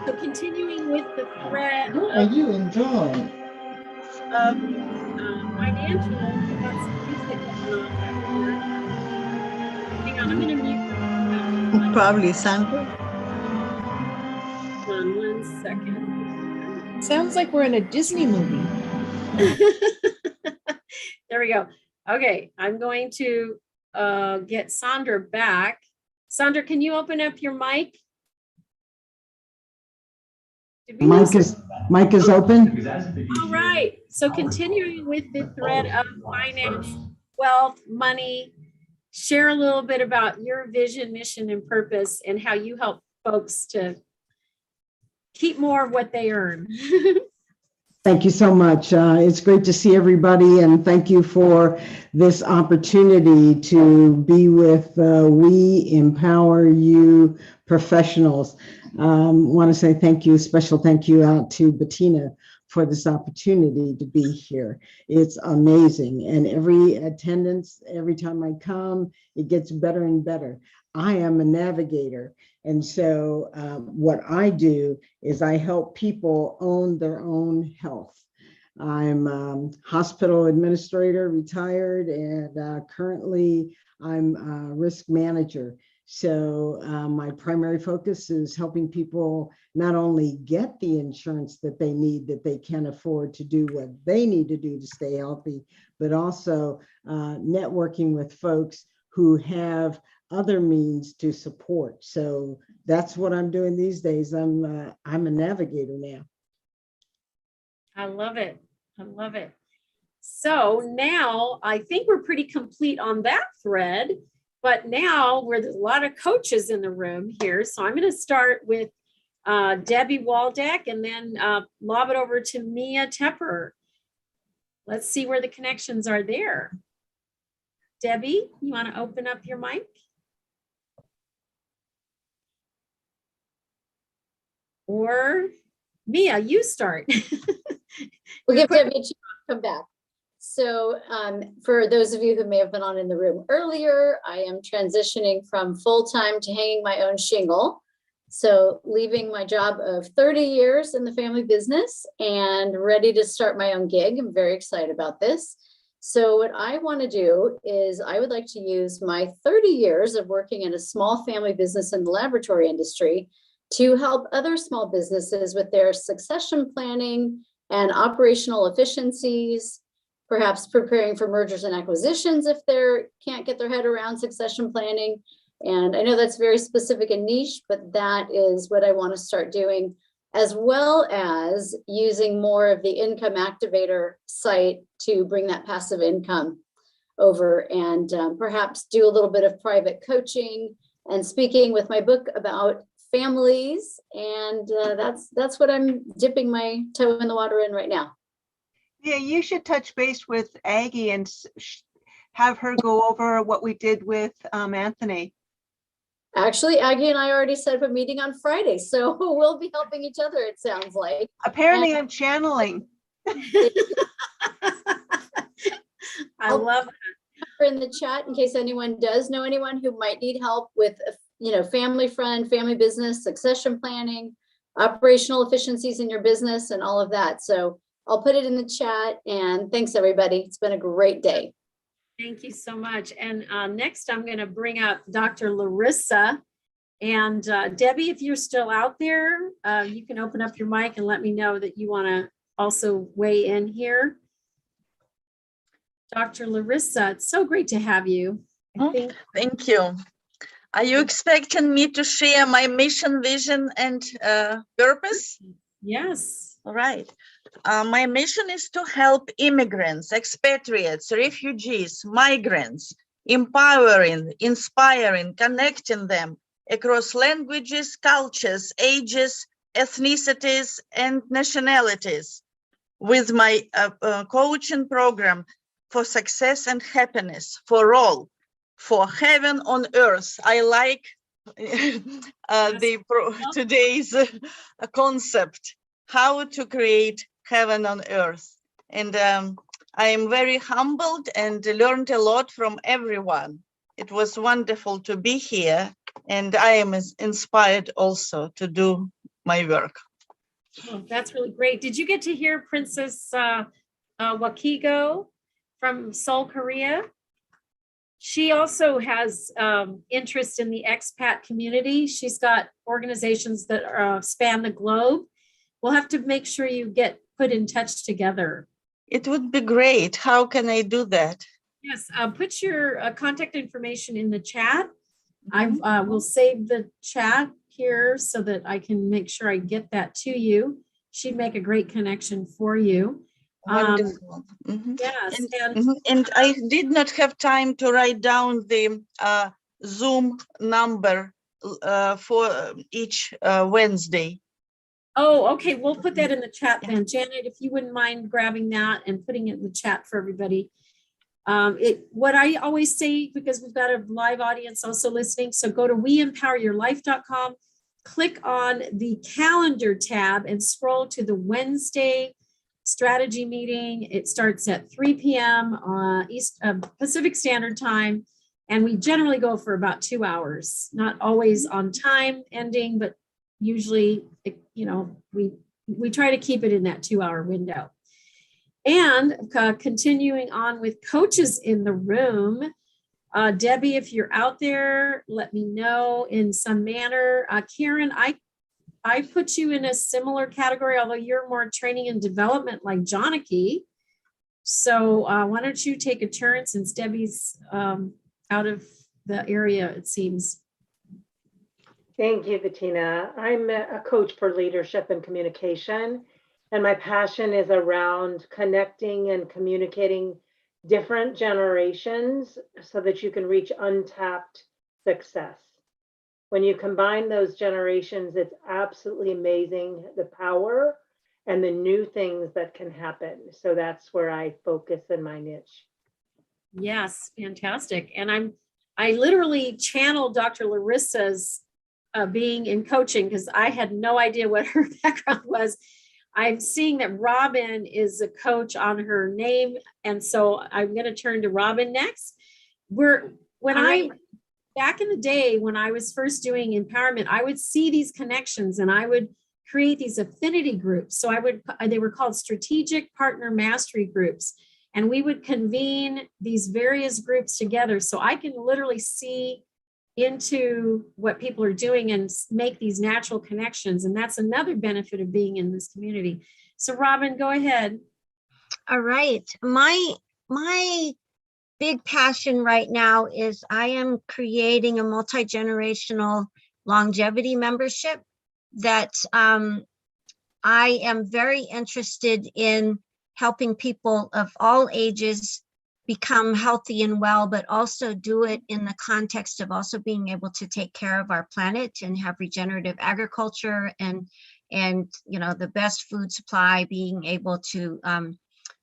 so continuing with the thread
What are you enjoying?
of financial, we've got some music going on back here. Hang on, I'm going to mute.
Probably Sandra.
Hold on 1 second.
Sounds like we're in a Disney movie.
There we go. Okay, I'm going to get Sandra back. Sandra, can you open up your mic?
Mic is open.
All right. So continuing with the thread of finance, wealth, money, share a little bit about your vision, mission, and purpose, and how you help folks to keep more of what they earn.
Thank you so much. It's great to see everybody, and thank you for this opportunity to be with We Empower You professionals. Want to say thank you, special thank you out to Bettina for this opportunity to be here. It's amazing, and every attendance, every time I come, it gets better and better. I am a navigator. And so what I do is I help people own their own health. I'm hospital administrator, retired, and currently I'm a risk manager. So my primary focus is helping people not only get the insurance that they need, that they can afford to do what they need to do to stay healthy, but also networking with folks who have other means to support. So that's what I'm doing these days. I'm a navigator now.
I love it. I love it. So now I think we're pretty complete on that thread, but now there's a lot of coaches in the room here. So I'm going to start with Debbie Waldeck and then lob it over to Mia Tepper. Let's see where the connections are there. Debbie, you want to open up your mic? Or Mia, you start.
We'll give Debbie a chance to come back. So for those of you who may have been on in the room earlier, I am transitioning from full-time to hanging my own shingle. So leaving my job of 30 years in the family business and ready to start my own gig. I'm very excited about this. So what I want to do is I would like to use my 30 years of working in a small family business in the laboratory industry to help other small businesses with their succession planning and operational efficiencies, perhaps preparing for mergers and acquisitions if they can't get their head around succession planning. And I know that's very specific and niche, but that is what I want to start doing, as well as using more of the income activator site to bring that passive income over and perhaps do a little bit of private coaching and speaking with my book about families. And that's what I'm dipping my toe in the water in right now.
Yeah, you should touch base with Aggie and have her go over what we did with Anthony.
Actually, Aggie and I already set up a meeting on Friday, so we'll be helping each other, it sounds like.
Apparently, I'm channeling.
I love
it. In the chat, in case anyone does know anyone who might need help with, family friend, family business, succession planning, operational efficiencies in your business, and all of that. So I'll put it in the chat. And thanks, everybody. It's been a great day.
Thank you so much. And next, I'm going to bring up Dr. Larissa. And Debbie, if you're still out there, you can open up your mic and let me know that you want to also weigh in here. Dr. Larissa, it's so great to have you.
Thank you. Are you expecting me to share my mission, vision, and purpose?
Yes.
All right. My mission is to help immigrants, expatriates, refugees, migrants, empowering, inspiring, connecting them across languages, cultures, ages, ethnicities, and nationalities with my coaching program, for success and happiness for all, for heaven on earth. I like today's concept, how to create heaven on earth. And I am very humbled and learned a lot from everyone. It was wonderful to be here, and I am inspired also to do my work.
Oh, that's really great. Did you get to hear Princess Wakigo from Seoul, Korea? She also has interest in the expat community. She's got organizations that span the globe. We'll have to make sure you get put in touch together.
It would be great. How can I do that?
Yes, put your contact information in the chat. I will save the chat here so that I can make sure I get that to you. She'd make a great connection for you.
Wonderful.
Yes,
and I did not have time to write down the Zoom number for each Wednesday.
Oh, okay. We'll put that in the chat then. Janet, if you wouldn't mind grabbing that and putting it in the chat for everybody. What I always say, because we've got a live audience also listening, so go to WeEmpowerYourLife.com, click on the calendar tab and scroll to the Wednesday strategy meeting. It starts at 3 p.m. Pacific Standard Time, and we generally go for about 2 hours. Not always on time ending, but usually, you know, we try to keep it in that 2-hour window. And continuing on with coaches in the room, Debbie, if you're out there, let me know in some manner. Karen, I put you in a similar category, although you're more training and development like Janaki. So why don't you take a turn since Debbie's out of the area, it seems.
Thank you, Bettina. I'm a coach for leadership and communication, and my passion is around connecting and communicating different generations so that you can reach untapped success. When you combine those generations, it's absolutely amazing the power and the new things that can happen. So that's where I focus in my niche.
Yes, fantastic. And I literally channeled Dr. Larissa's being in coaching because I had no idea what her background was. I'm seeing that Robin is a coach on her name. And so I'm going to turn to Robin next. Back in the day, when I was first doing empowerment, I would see these connections and I would create these affinity groups. So they were called strategic partner mastery groups. And we would convene these various groups together. So I can literally see into what people are doing and make these natural connections. And that's another benefit of being in this community. So Robin, go ahead.
All right. My big passion right now is I am creating a multi-generational longevity membership that I am very interested in helping people of all ages become healthy and well, but also do it in the context of also being able to take care of our planet and have regenerative agriculture and you know, the best food supply, being able to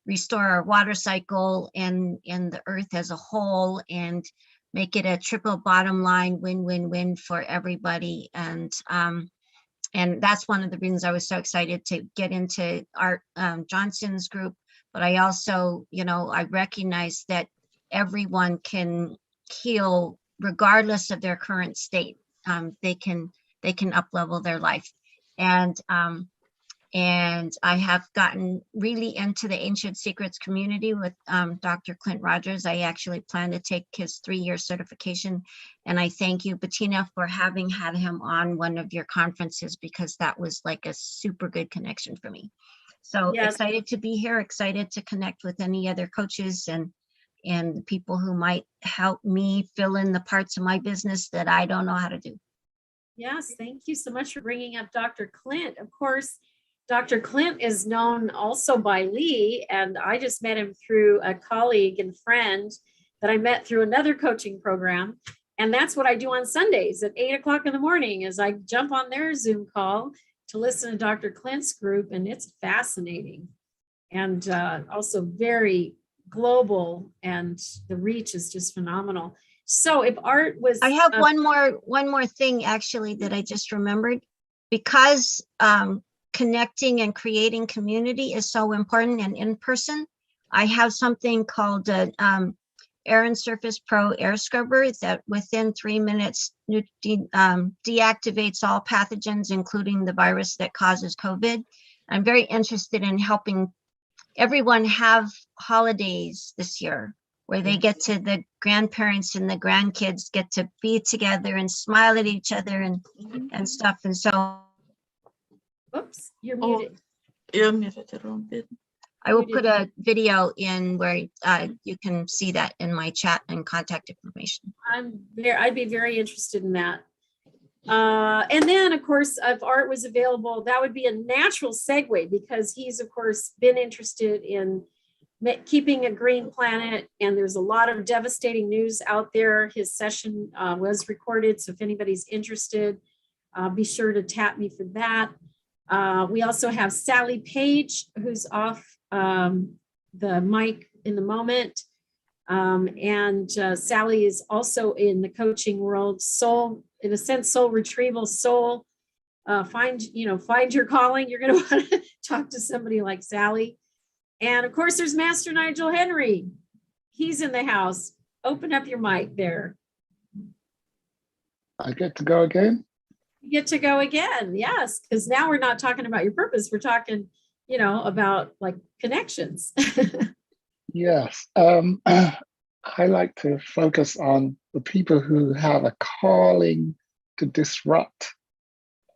restore our water cycle and the earth as a whole, and make it a triple bottom line win-win-win for everybody. And that's one of the reasons I was so excited to get into Art Johnson's group. But I also, you know, I recognize that everyone can heal regardless of their current state. They can up-level their life. And I have gotten really into the Ancient Secrets community with Dr. Clint Rogers. I actually plan to take his 3-year certification. And I thank you, Bettina, for having had him on one of your conferences, because that was like a super good connection for me. So yes. Excited to be here, excited to connect with any other coaches and people who might help me fill in the parts of my business that I don't know how to do.
Yes, thank you so much for bringing up Dr. Clint. Of course, Dr. Clint is known also by Lee, and I just met him through a colleague and friend that I met through another coaching program. And that's what I do on Sundays at 8 o'clock in the morning, is I jump on their Zoom call to listen to Dr. Clint's group, and it's fascinating. And also very, global, and the reach is just phenomenal. So if art was,
I have one more thing actually that I just remembered, because connecting and creating community is so important and in person. I have something called Air and Surface Pro Air Scrubber that within 3 minutes deactivates all pathogens, including the virus that causes COVID. I'm very interested in helping everyone have holidays this year where they get to, the grandparents and the grandkids get to be together and smile at each other and stuff. And so,
oops, you're muted.
I will put a video in where you can see that in my chat and contact information.
I'd be very interested in that. And then, of course, if art was available, that would be a natural segue, because he's, of course, been interested in keeping a green planet. And there's a lot of devastating news out there. His session was recorded, so if anybody's interested, be sure to tap me for that. We also have Sally Page, who's off the mic in the moment. And Sally is also in the coaching world, soul, in a sense, soul retrieval, soul, find your calling. You're going to want to talk to somebody like Sally. And of course, there's Master Nigel Henry. He's in the house. Open up your mic there.
I get to go again?
You get to go again, yes, because now we're not talking about your purpose. We're talking, about like connections.
Yes. I like to focus on the people who have a calling to disrupt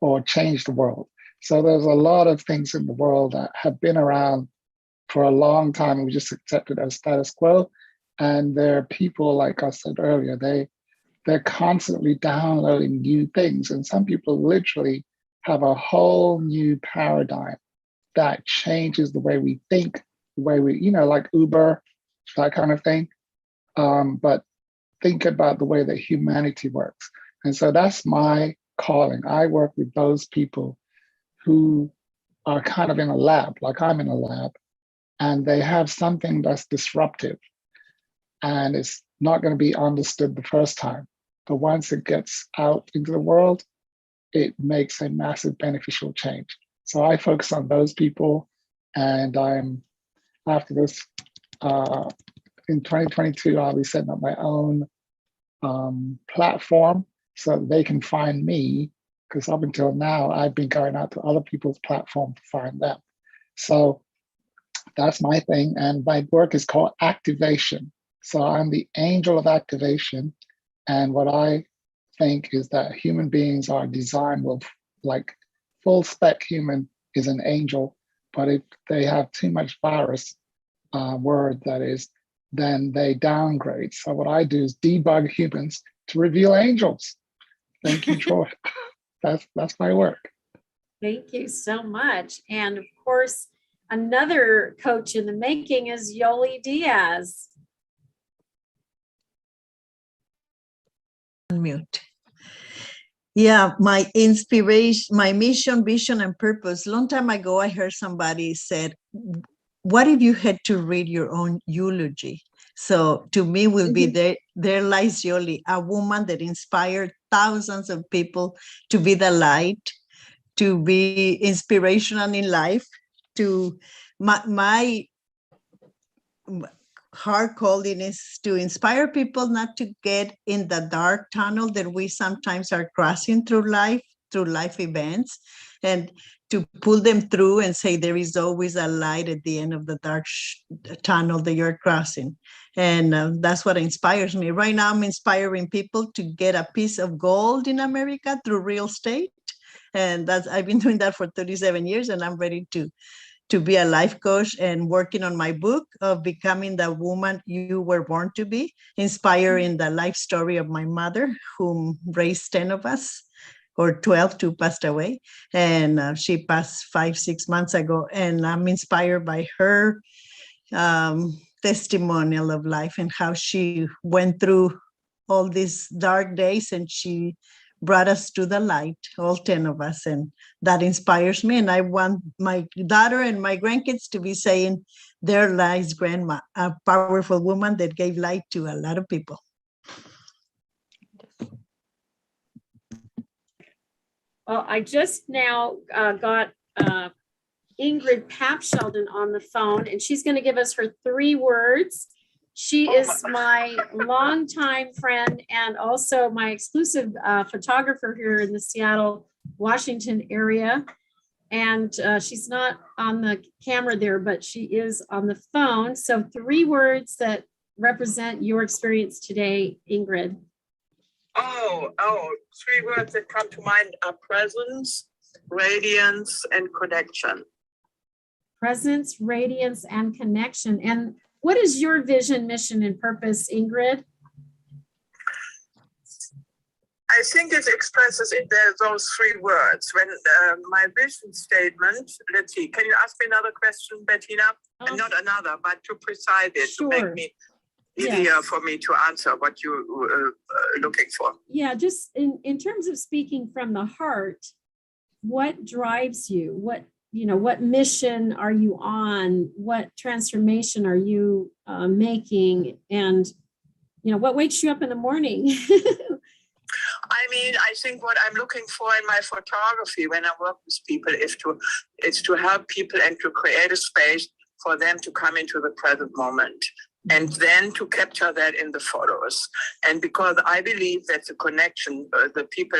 or change the world. So there's a lot of things in the world that have been around for a long time, and we just accept it as status quo. And there are people, like I said earlier, they're constantly downloading new things. And some people literally have a whole new paradigm that changes the way we think, the way we, like Uber, that kind of thing. But think about the way that humanity works. And so that's my calling. I work with those people who are kind of in a lab, like I'm in a lab, and they have something that's disruptive. And it's not going to be understood the first time. But once it gets out into the world, it makes a massive beneficial change. So I focus on those people, and after this, in 2022, I'll be setting up my own platform so that they can find me, because up until now, I've been going out to other people's platform to find them. So that's my thing, and my work is called activation. So I'm the angel of activation, and what I think is that human beings are designed with, like, full spec human is an angel, but if they have too much virus, word that is, then they downgrade. So what I do is debug humans to reveal angels. Thank you, Troy. That's my work.
Thank you so much. And of course, another coach in the making is Yoli Diaz.
Unmute. Yeah, my inspiration, my mission, vision, and purpose. Long time ago, I heard somebody said, what if you had to read your own eulogy? So to me will be there lies Yoli, a woman that inspired thousands of people to be the light, to be inspirational in life, to my heart calling is to inspire people not to get in the dark tunnel that we sometimes are crossing through life events, and to pull them through and say there is always a light at the end of the dark tunnel that you're crossing. And that's what inspires me. Right now, I'm inspiring people to get a piece of gold in America through real estate. And I've been doing that for 37 years, and I'm ready to be a life coach and working on my book of becoming the woman you were born to be, inspiring the life story of my mother, whom raised 10 of us, or 12, 2 passed away. And she passed 5-6 months ago. And I'm inspired by her testimonial of life and how she went through all these dark days, and she brought us to the light, all 10 of us, and that inspires me. And I want my daughter and my grandkids to be saying, there lies grandma, a powerful woman that gave light to a lot of people.
Well, I just now got Ingrid Papsheldon on the phone, and she's going to give us her 3 words. She is my longtime friend and also my exclusive photographer here in the Seattle, Washington area. And she's not on the camera there, but she is on the phone. So 3 words that represent your experience today, Ingrid.
Oh, 3 words that come to mind are presence, radiance, and connection.
Presence, radiance, and connection. And what is your vision, mission, and purpose, Ingrid?
I think it expresses in there those 3 words. When my vision statement, let's see, can you ask me another question, Bettina? And not another, but to precise it, to make me easier for me to answer what you were looking for.
Yeah, just in terms of speaking from the heart, what drives you? What mission are you on? What transformation are you making? And, what wakes you up in the morning?
I mean, I think what I'm looking for in my photography when I work with people is to help people and to create a space for them to come into the present moment. And then to capture that in the photos. And because I believe that the connection, the people,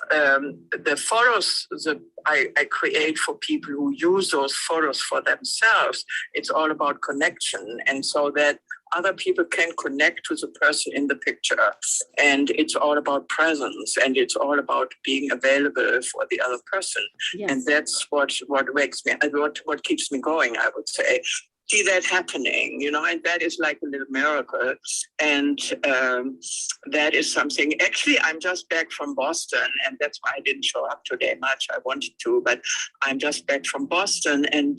the photos that I create for people who use those photos for themselves, it's all about connection. And so that other people can connect to the person in the picture. And it's all about presence, and it's all about being available for the other person. Yes. And that's what wakes me, what keeps me going, I would say. See that happening, and that is like a little miracle. And that is something, actually, I'm just back from Boston, and that's why I didn't show up today much. I wanted to, but I'm just back from Boston, and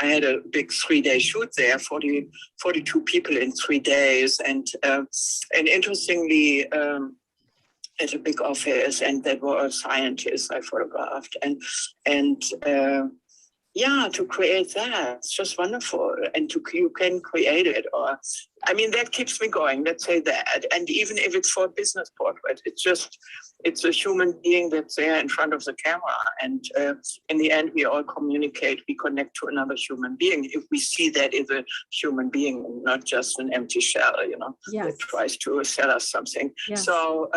I had a big 3-day shoot there, 42 people in 3 days. And interestingly, at a big office, and there were scientists I photographed. And to create that, it's just wonderful. And you can create it, that keeps me going, let's say that. And even if it's for a business portrait, it's a human being that's there in front of the camera. And in the end, we all communicate, we connect to another human being. If we see that as a human being, not just an empty shell, that tries to sell us something. Yes. So,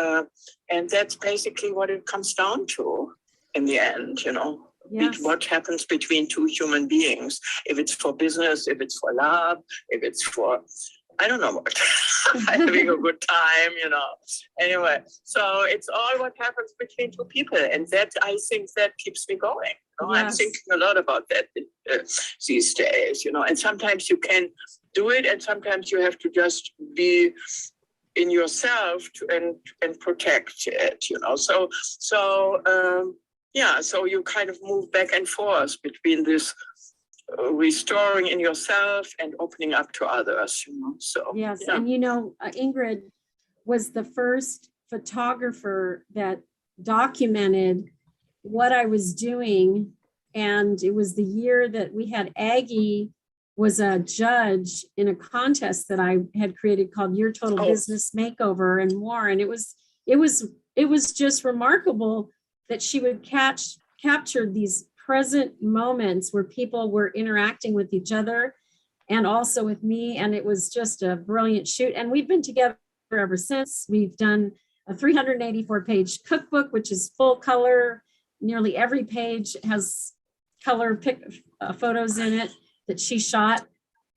and that's basically what it comes down to in the end, Yes. What happens between 2 human beings, if it's for business, if it's for love, if it's for, I don't know what, having a good time, Anyway, so it's all what happens between 2 people. And that, I think that keeps me going. Yes. I'm thinking a lot about that these days, And sometimes you can do it, and sometimes you have to just be in yourself and protect it, So you kind of move back and forth between this restoring in yourself and opening up to others. So
yes, yeah. And Ingrid was the first photographer that documented what I was doing, and it was the year that we had Aggie was a judge in a contest that I had created called Your Total Business Makeover and more, and it was just remarkable that she would capture these present moments where people were interacting with each other and also with me. And it was just a brilliant shoot. And we've been together ever since. We've done a 384-page cookbook, which is full color. Nearly every page has color photos in it that she shot.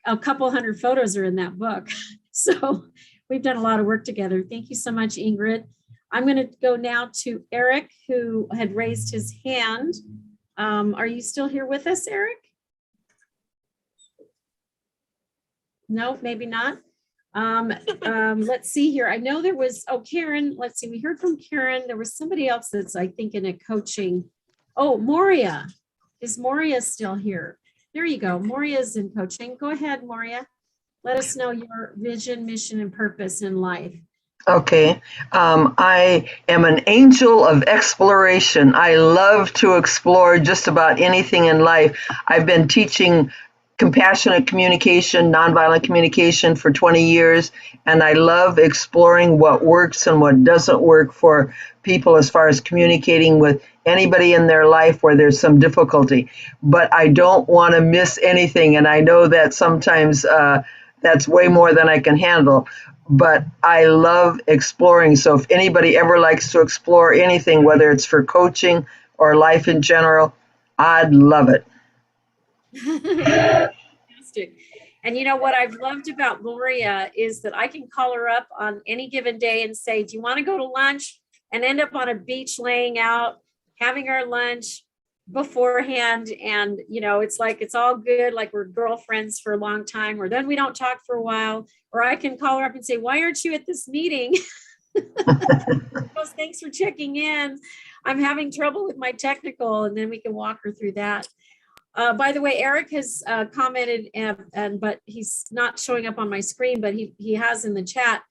A couple hundred photos are in that book. So we've done a lot of work together. Thank you so much, Ingrid. I'm going to go now to Eric, who had raised his hand. Are you still here with us, Eric? No, maybe not. Let's see here. I know there was, Karen, let's see. We heard from Karen. There was somebody else that's, I think, in a coaching. Oh, Moria. Is Moria still here? There you go. Moria's in coaching. Go ahead, Moria. Let us know your vision, mission, and purpose in life.
Okay. I am an angel of exploration. I love to explore just about anything in life. I've been teaching compassionate communication, nonviolent communication for 20 years, and I love exploring what works and what doesn't work for people as far as communicating with anybody in their life where there's some difficulty. But I don't want to miss anything, and I know that sometimes that's way more than I can handle. But I love exploring. So if anybody ever likes to explore anything, whether it's for coaching or life in general, I'd love it.
Fantastic. And you know what I've loved about Gloria is that I can call her up on any given day and say, do you want to go to lunch? And end up on a beach laying out, having our lunch beforehand. And, you know, it's like, it's all good. Like we're girlfriends for a long time, or then we don't talk for a while. Or I can call her up and say, why aren't you at this meeting? Thanks for checking in. I'm having trouble with my technical, and then we can walk her through that. By the way, Eric has commented, but he's not showing up on my screen, but he has in the chat.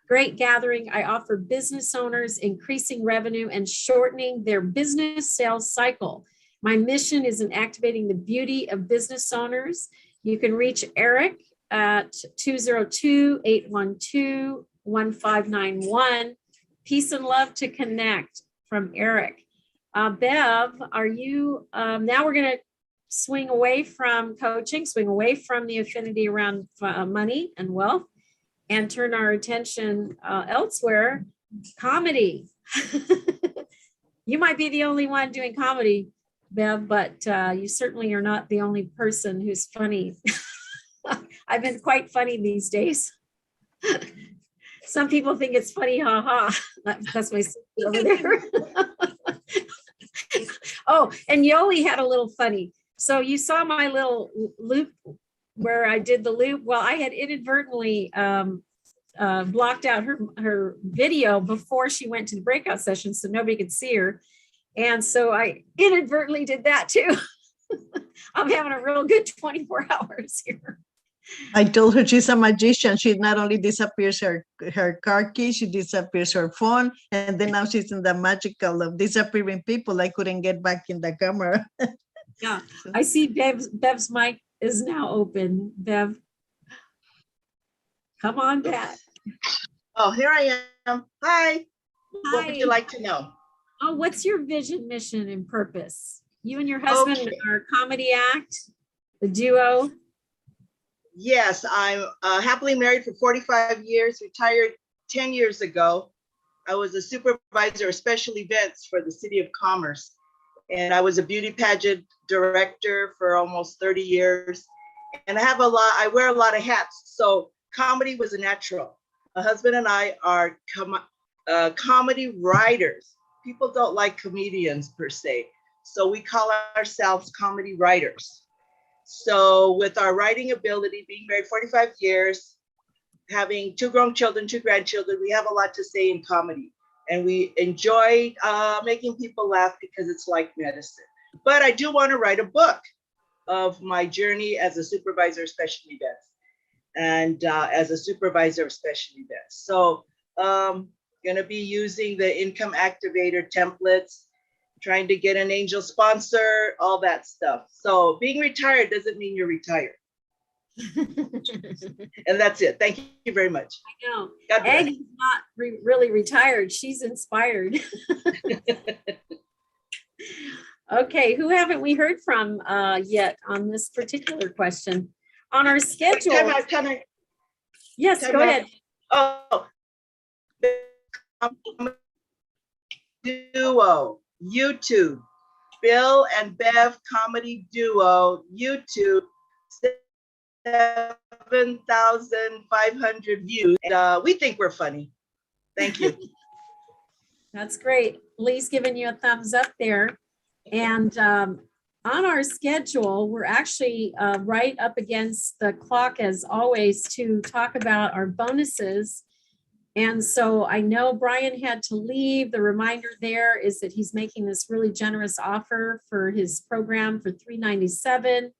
Great gathering. I offer business owners increasing revenue and shortening their business sales cycle. My mission is in activating the beauty of business owners. You can reach Eric at 202-812-1591. Peace and love to connect from Eric. Bev, are you, now we're going to swing away from coaching, swing away from the affinity around money and wealth, and turn our attention elsewhere. Comedy. You might be the only one doing comedy, Bev, but you certainly are not the only person who's funny. I've been quite funny these days. Some people think it's funny, haha. That's my sister over there. Oh, and Yoli had a little funny. So you saw my little loop where I did the loop. Well, I had inadvertently blocked out her video before she went to the breakout session, so nobody could see her. And so I inadvertently did that too. I'm having a real good 24 hours here.
I told her she's a magician. She not only disappears her car key, she disappears her phone, and then now she's in the magical of disappearing people. I couldn't get back in the camera.
Yeah, I see Bev's mic is now open. Bev, come on back.
Oh, here I am. Hi. What would you like to know?
Oh, what's your vision, mission, and purpose? You and your husband are a comedy act, the duo.
Yes, I'm happily married for 45 years, retired 10 years ago. I was a supervisor of special events for the City of Commerce. And I was a beauty pageant director for almost 30 years. And I wear a lot of hats. So comedy was a natural. My husband and I are comedy writers. People don't like comedians per se. So we call ourselves comedy writers. So with our writing ability, being married 45 years, having 2 grown children, 2 grandchildren, we have a lot to say in comedy. And we enjoy making people laugh because it's like medicine. But I do want to write a book of my journey as a supervisor of special events and as a supervisor of special events. So going to be using the income activator templates, trying to get an angel sponsor, all that stuff. So being retired doesn't mean you're retired. And that's it. Thank you very much.
I know. Aggie's not really retired. She's inspired. Okay, who haven't we heard from yet on this particular question? On our schedule. Yes, go ahead.
Oh, duo, YouTube, Bill and Bev comedy duo, YouTube, 7,500 views. And, we think we're funny. Thank you.
That's great. Lee's giving you a thumbs up there. And on our schedule, we're actually right up against the clock as always to talk about our bonuses. And so I know Brian had to leave. The reminder there is that he's making this really generous offer for his program for $397.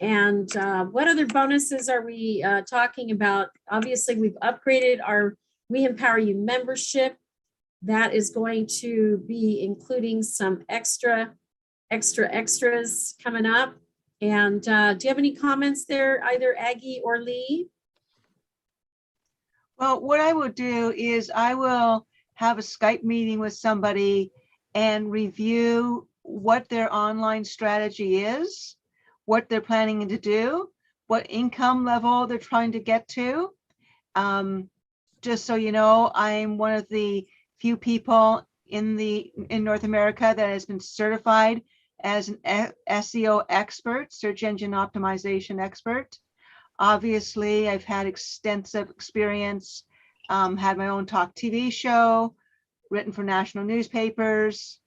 And what other bonuses are we talking about? Obviously, we've upgraded our We Empower You membership. That is going to be including some extras coming up. And do you have any comments there, either Aggie or Lee?
Well, what I will do is I will have a Skype meeting with somebody and review what their online strategy is, what they're planning to do, what income level they're trying to get to. Just so you know, I'm one of the few people in North America that has been certified as an SEO expert, search engine optimization expert. Obviously, I've had extensive experience, had my own talk TV show, written for national newspapers,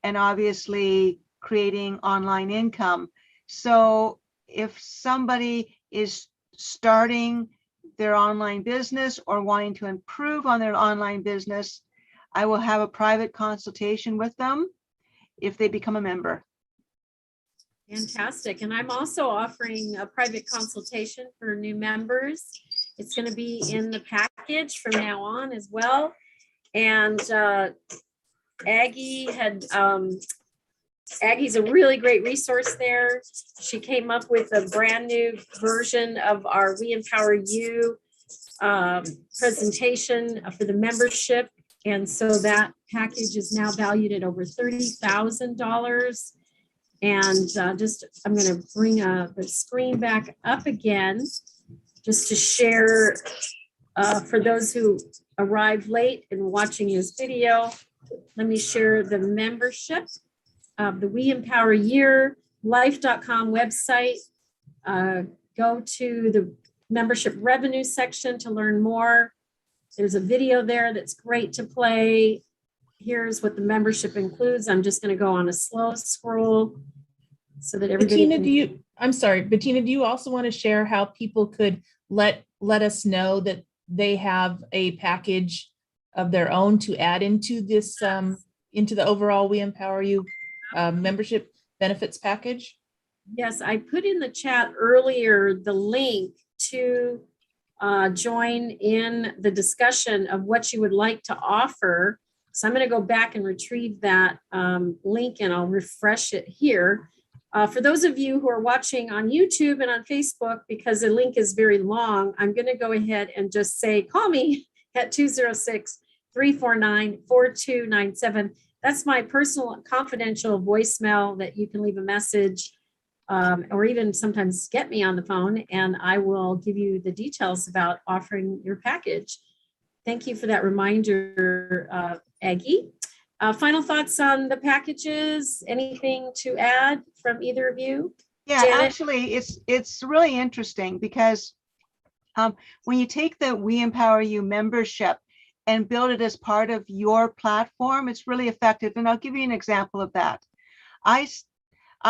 and obviously creating online income. So if somebody is starting their online business or wanting to improve on their online business, I will have a private consultation with them if they become a member.
Fantastic. And I'm also offering a private consultation for new members. It's going to be in the package from now on as well. And Aggie Aggie's a really great resource there. She came up with a brand new version of our We Empower You presentation for the membership. And so that package is now valued at over $30,000. And I'm going to bring the screen back up again, just to share for those who arrived late and watching this video. Let me share the membership of the We Empower Year life.com website. Go to the membership revenue section to learn more. There's a video there that's great to play. Here's what the membership includes. I'm just going to go on a slow scroll so that everybody
Bettina, do you also want to share how people could let us know that they have a package of their own to add into this, into the overall We Empower You membership benefits package?
Yes, I put in the chat earlier the link to join in the discussion of what you would like to offer. So I'm going to go back and retrieve that link, and I'll refresh it here. For those of you who are watching on YouTube and on Facebook, because the link is very long, I'm going to go ahead and just say, call me at 206-349-4297. That's my personal confidential voicemail that you can leave a message or even sometimes get me on the phone, and I will give you the details about offering your package. Thank you for that reminder, Aggie. Final thoughts on the packages? Anything to add from either of you?
Yeah,
Janet?
Actually, it's really interesting because when you take the We Empower You membership and build it as part of your platform, it's really effective. And I'll give you an example of that. I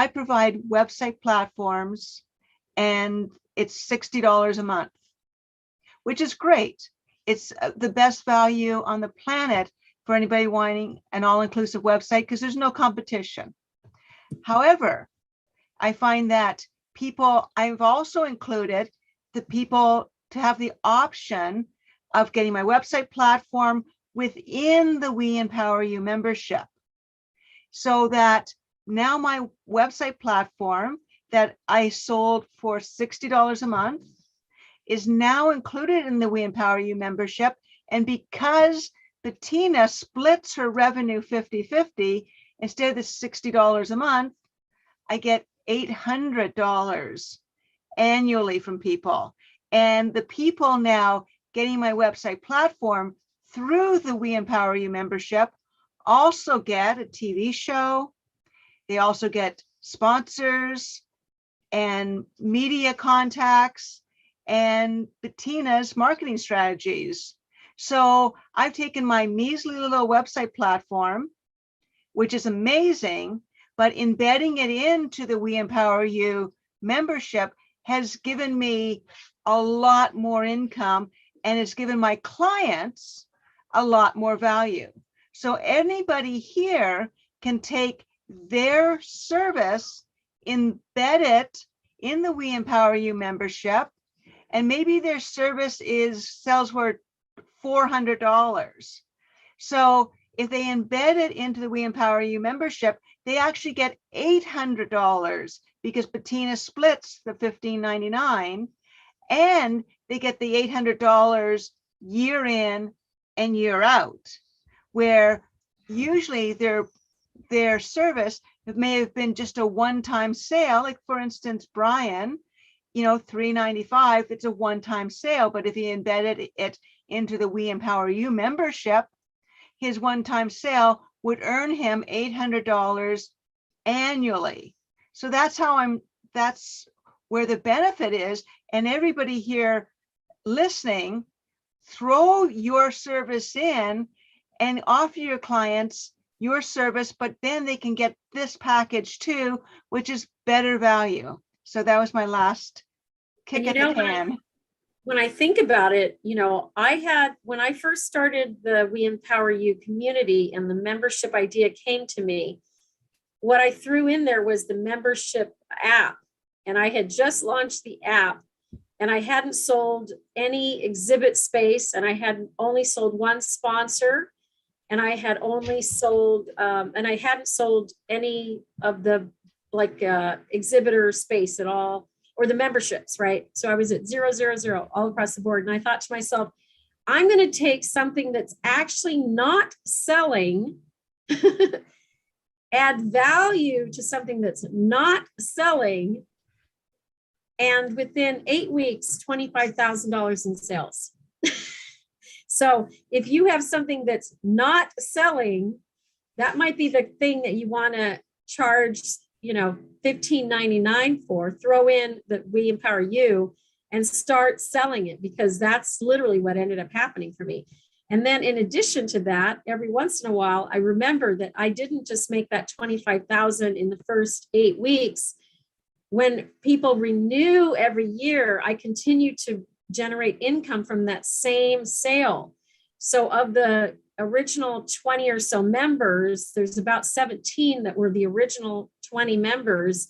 provide website platforms, and it's $60 a month, which is great. It's the best value on the planet for anybody wanting an all-inclusive website because there's no competition. However, I find that I've also included the people to have the option of getting my website platform within the We Empower You membership. So that now my website platform that I sold for $60 a month is now included in the We Empower You membership. And because Bettina splits her revenue 50-50, instead of the $60 a month, I get $800 annually from people. And the people now getting my website platform through the We Empower You membership also get a TV show. They also get sponsors and media contacts and Bettina's marketing strategies. So I've taken my measly little website platform, which is amazing, but embedding it into the We Empower You membership has given me a lot more income and has given my clients a lot more value. So anybody here can take their service, embed it in the We Empower You membership, and maybe their service sells for $400. So if they embed it into the We Empower You membership, they actually get $800 because Bettina splits the $15.99, and they get the $800 year in and year out, where usually their service may have been just a one-time sale. Like for instance, Brian, $395, it's a one-time sale, but if he embedded it into the We Empower You membership, his one-time sale would earn him $800 annually. So that's where the benefit is. And everybody here listening, throw your service in and offer your clients your service, but then they can get this package too, which is better value. So that was my last kick at the can.
When I think about it, when I first started the We Empower You community and the membership idea came to me, what I threw in there was the membership app. And I had just launched the app, and I hadn't sold any exhibit space, and I had only sold one sponsor, and I had only sold, and I hadn't sold any of the exhibitor space at all, or the memberships, right? So I was at 0, all across the board. And I thought to myself, I'm going to take something that's actually not selling, add value to something that's not selling, and within 8 weeks, $25,000 in sales. So if you have something that's not selling, that might be the thing that you want to charge, $15.99 for. Throw in the We Empower You and start selling it, because that's literally what ended up happening for me. And then in addition to that, every once in a while, I remember that I didn't just make that $25,000 in the first 8 weeks. When people renew every year, I continue to generate income from that same sale. So of the original 20 or so members, there's about 17 that were the original 20 members.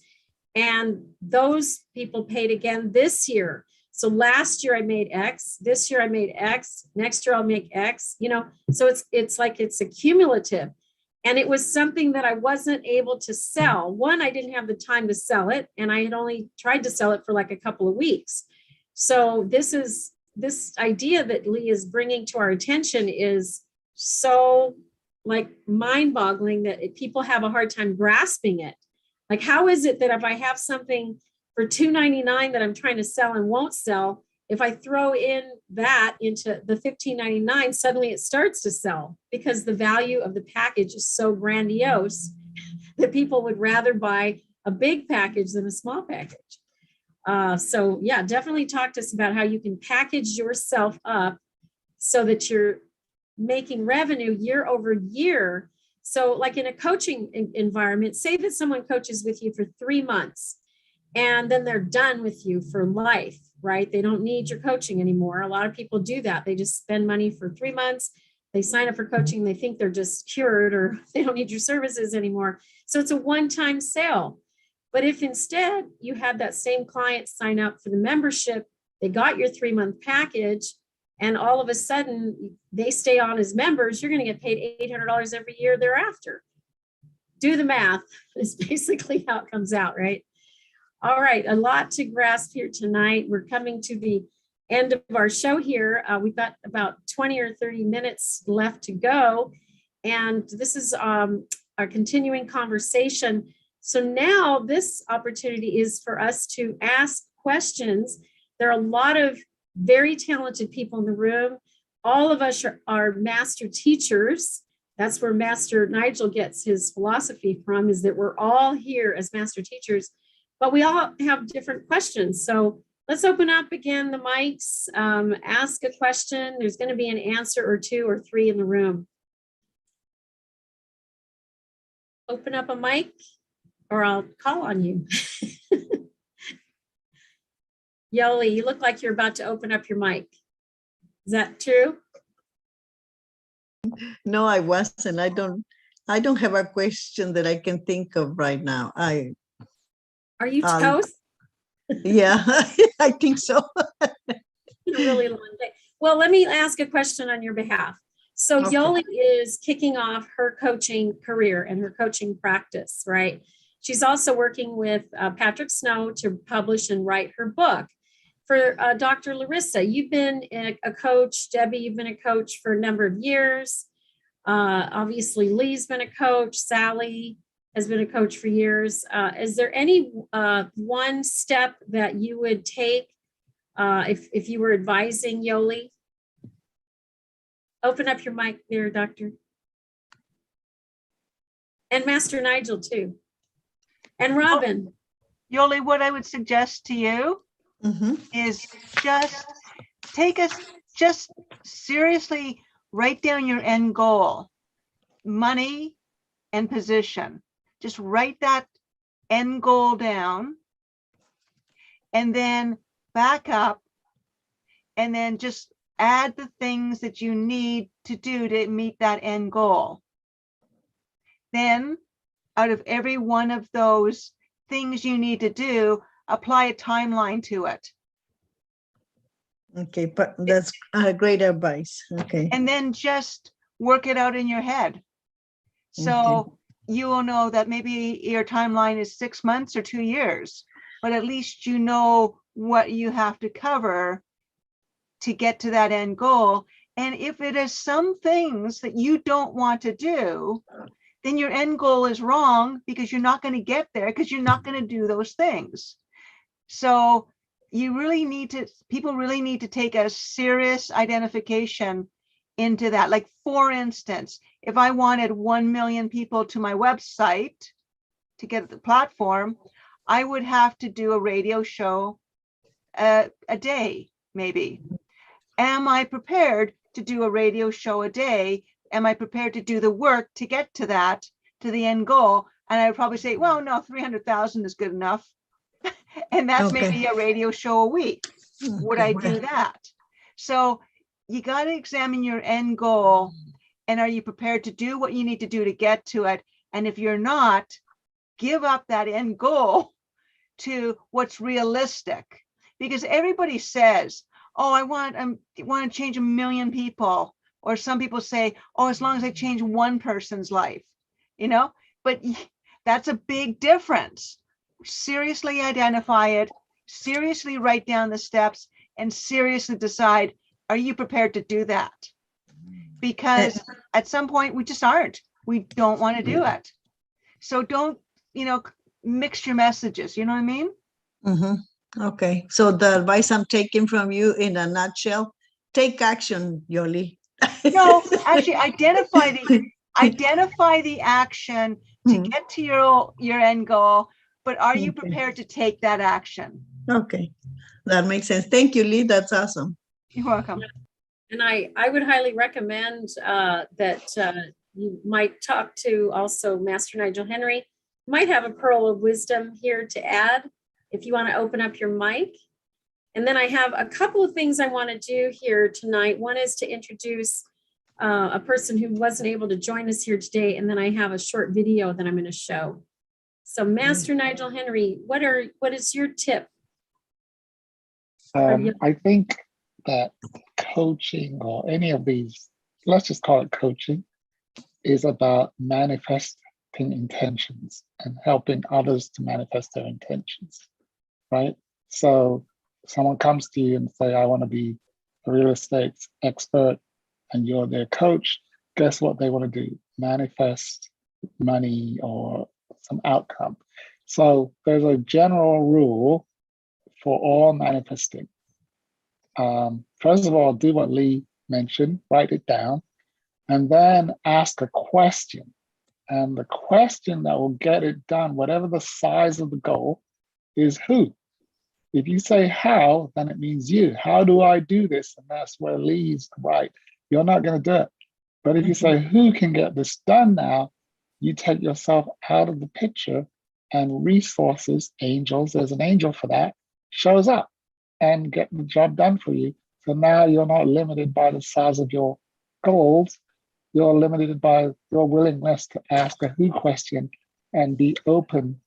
And those people paid again this year. So last year I made X, this year I made X, next year I'll make X, so it's like it's a cumulative. And it was something that I wasn't able to sell. One, I didn't have the time to sell it, and I had only tried to sell it for like a couple of weeks. So this idea that Lee is bringing to our attention is so like mind-boggling that people have a hard time grasping it. Like, how is it that if I have something for $2.99 that I'm trying to sell and won't sell, if I throw in that into the $15.99, suddenly it starts to sell, because the value of the package is so grandiose that people would rather buy a big package than a small package. So yeah, definitely talk to us about how you can package yourself up so that you're making revenue year over year. So like in a coaching environment, say that someone coaches with you for 3 months and then they're done with you for life, right? They don't need your coaching anymore. A lot of people do that. They just spend money for 3 months. They sign up for coaching. They think they're just cured, or they don't need your services anymore. So it's a one-time sale. But if instead you had that same client sign up for the membership, they got your 3-month package, and all of a sudden they stay on as members, you're going to get paid $800 every year thereafter. Do the math. It's basically how it comes out, right? All right, a lot to grasp here tonight. We're coming to the end of our show here. We've got about 20 or 30 minutes left to go. And this is our continuing conversation. So now this opportunity is for us to ask questions. There are a lot of very talented people in the room. All of us are master teachers. That's where Master Nigel gets his philosophy from, is that we're all here as master teachers, but we all have different questions. So let's open up again the mics, ask a question. There's going to be an answer or 2 or 3 in the room. Open up a mic, or I'll call on you. Yoli, you look like you're about to open up your mic. Is that true?
No, I wasn't. I don't have a question that I can think of right now.
Are you toast?
Yeah, I think so.
It's been a really long day. Well, let me ask a question on your behalf. So
Okay.
Yoli is kicking off her coaching career and her coaching practice, right? She's also working with Patrick Snow to publish and write her book. For Dr. Larissa, you've been a coach. Debbie, you've been a coach for a number of years. Obviously, Lee's been a coach. Sally has been a coach for years. Is there any one step that you would take if you were advising Yoli? Open up your mic there, Doctor. And Master Nigel too. And Robin.
Yoli, what I would suggest to you is just seriously write down your end goal, money and position. Just write that end goal down and then back up and then just add the things that you need to do to meet that end goal. Then out of every one of those things you need to do, apply a timeline to it.
Okay, but that's great advice. Okay.
And then just work it out in your head. So you will know that maybe your timeline is 6 months or 2 years, but at least you know what you have to cover to get to that end goal. And if it is some things that you don't want to do, then your end goal is wrong because you're not going to get there because you're not going to do those things. So you really need to, people really need to take a serious identification into that. Like, for instance, if I wanted 1 million people to my website to get the platform, I would have to do a radio show a day, maybe. Am I prepared to do a radio show a day? Am I prepared to do the work to get to that, to the end goal? And I would probably say, well, no, 300,000 is good enough. And that's maybe a radio show a week. Would I do that? So you got to examine your end goal. And are you prepared to do what you need to do to get to it? And if you're not, give up that end goal to what's realistic. Because everybody says, oh, I want to change 1 million people. Or some people say, oh, as long as I change one person's life, you know, but that's a big difference. Seriously identify it, seriously write down the steps, and seriously decide, are you prepared to do that? Because at some point we just aren't. We don't want to do it. So don't, mix your messages. You know what I mean?
Okay. So the advice I'm taking from you in a nutshell, take action, Yoli.
No, actually identify the action to get to your end goal, but are you prepared to take that action?
Okay. That makes sense. Thank you, Lee. That's awesome.
You're welcome.
And I would highly recommend that you might talk to also Master Nigel Henry. Might have a pearl of wisdom here to add if you want to open up your mic. And then I have a couple of things I want to do here tonight. One is to introduce a person who wasn't able to join us here today. And then I have a short video that I'm going to show. So Master Nigel Henry, what is your tip?
I think that coaching or any of these, let's just call it coaching, is about manifesting intentions and helping others to manifest their intentions, right? So someone comes to you and say, I want to be a real estate expert, and you're their coach. Guess what they want to do? Manifest money or some outcome. So there's a general rule for all manifesting. First of all, do what Lee mentioned, write it down, and then ask a question. And the question that will get it done, whatever the size of the goal, is who. If you say how, then it means you. How do I do this? And that's where Lee's right. You're not going to do it. But if you say who can get this done now, you take yourself out of the picture, and resources, angels, there's an angel for that, shows up and get the job done for you. So now you're not limited by the size of your goals. You're limited by your willingness to ask a who question and be open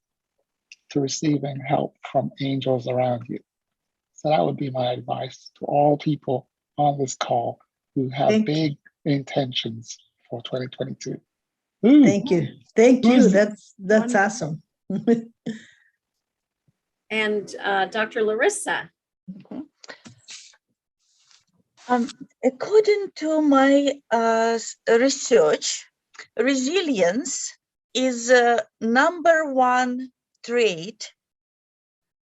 to receiving help from angels around you. So that would be my advice to all people on this call who have
Thank
big intentions for 2022.
Thank you. Thank you.
Who's-
That's awesome.
And Dr. Larissa.
According to my research, resilience is a #1 trait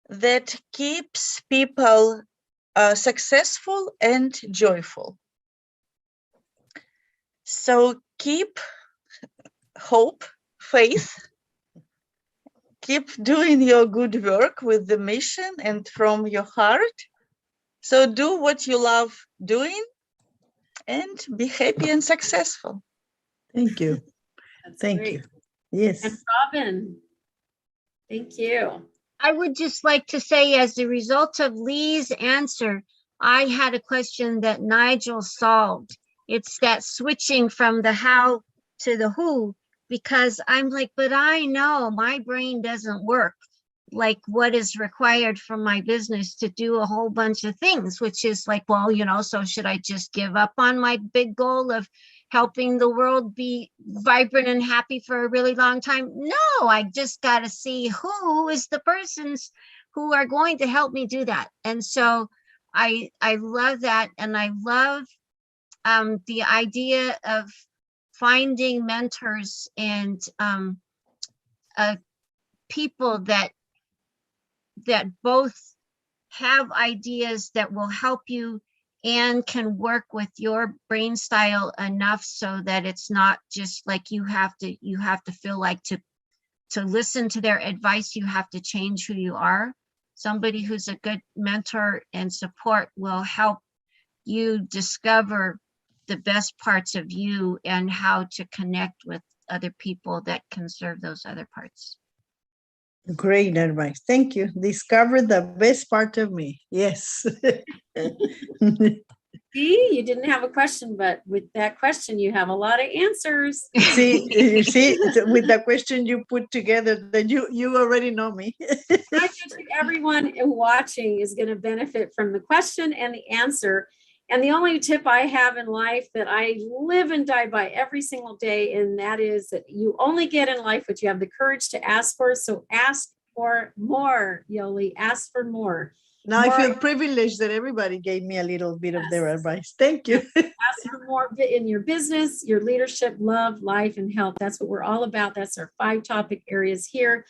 that keeps people successful and joyful. So keep hope, faith, keep doing your good work with the mission and from your heart. So do what you love doing and be happy and successful.
Thank you. Thank you. Yes.
And Robin, thank you.
I would just like to say, as a result of Lee's answer, I had a question that Nigel solved. It's that switching from the how to the who, because I'm like, but I know my brain doesn't work like what is required from my business to do a whole bunch of things, which is like, well, you know, so should I just give up on my big goal of helping the world be vibrant and happy for a really long time? No, I just got to see who is the persons who are going to help me do that. And so I love that. And I love the idea of finding mentors and people that both have ideas that will help you and can work with your brain style enough so that it's not just like you have to feel like to listen to their advice, you have to change who you are. Somebody who's a good mentor and support will help you discover the best parts of you and how to connect with other people that can serve those other parts.
Great advice. Thank you. Discover the best part of me. Yes.
See, you didn't have a question, but with that question, you have a lot of answers.
See, you see, with the question you put together, then you already know me.
I think everyone watching is going to benefit from the question and the answer. And the only tip I have in life that I live and die by every single day, and that is that you only get in life what you have the courage to ask for. So ask for more, Yoli, ask for more.
Now
More.
I feel privileged that everybody gave me a little bit of their advice. Thank you.
Ask for more in your business, your leadership, love, life, and health. That's what we're all about. That's our 5 topic areas here.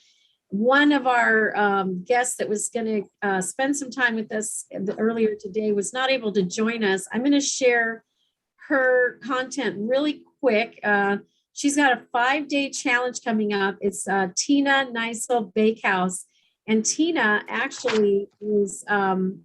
One of our guests that was going to spend some time with us earlier today was not able to join us. I'm going to share her content really quick. She's got a 5-day challenge coming up. It's Tina Neisel Bakehouse. And Tina actually is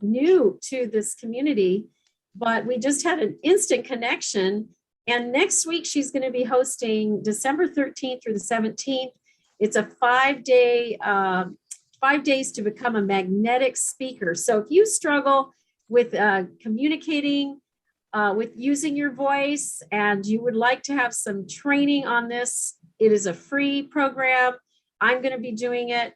new to this community, but we just had an instant connection. And next week, she's going to be hosting December 13th through the 17th. It's a 5-day, 5 days to become a magnetic speaker. So if you struggle with communicating, with using your voice, and you would like to have some training on this, it is a free program. I'm going to be doing it.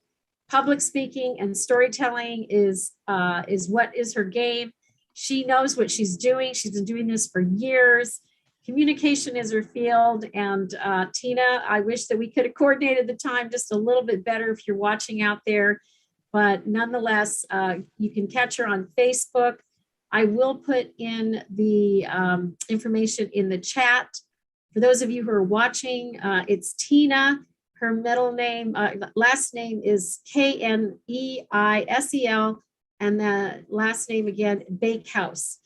Public speaking and storytelling is what is her game. She knows what she's doing. She's been doing this for years. Communication is her field. And Tina, I wish that we could have coordinated the time just a little bit better if you're watching out there. But nonetheless, you can catch her on Facebook. I will put in the information in the chat. For those of you who are watching, it's Tina. Her middle name, last name is Kneisel, and the last name again, Bakehouse,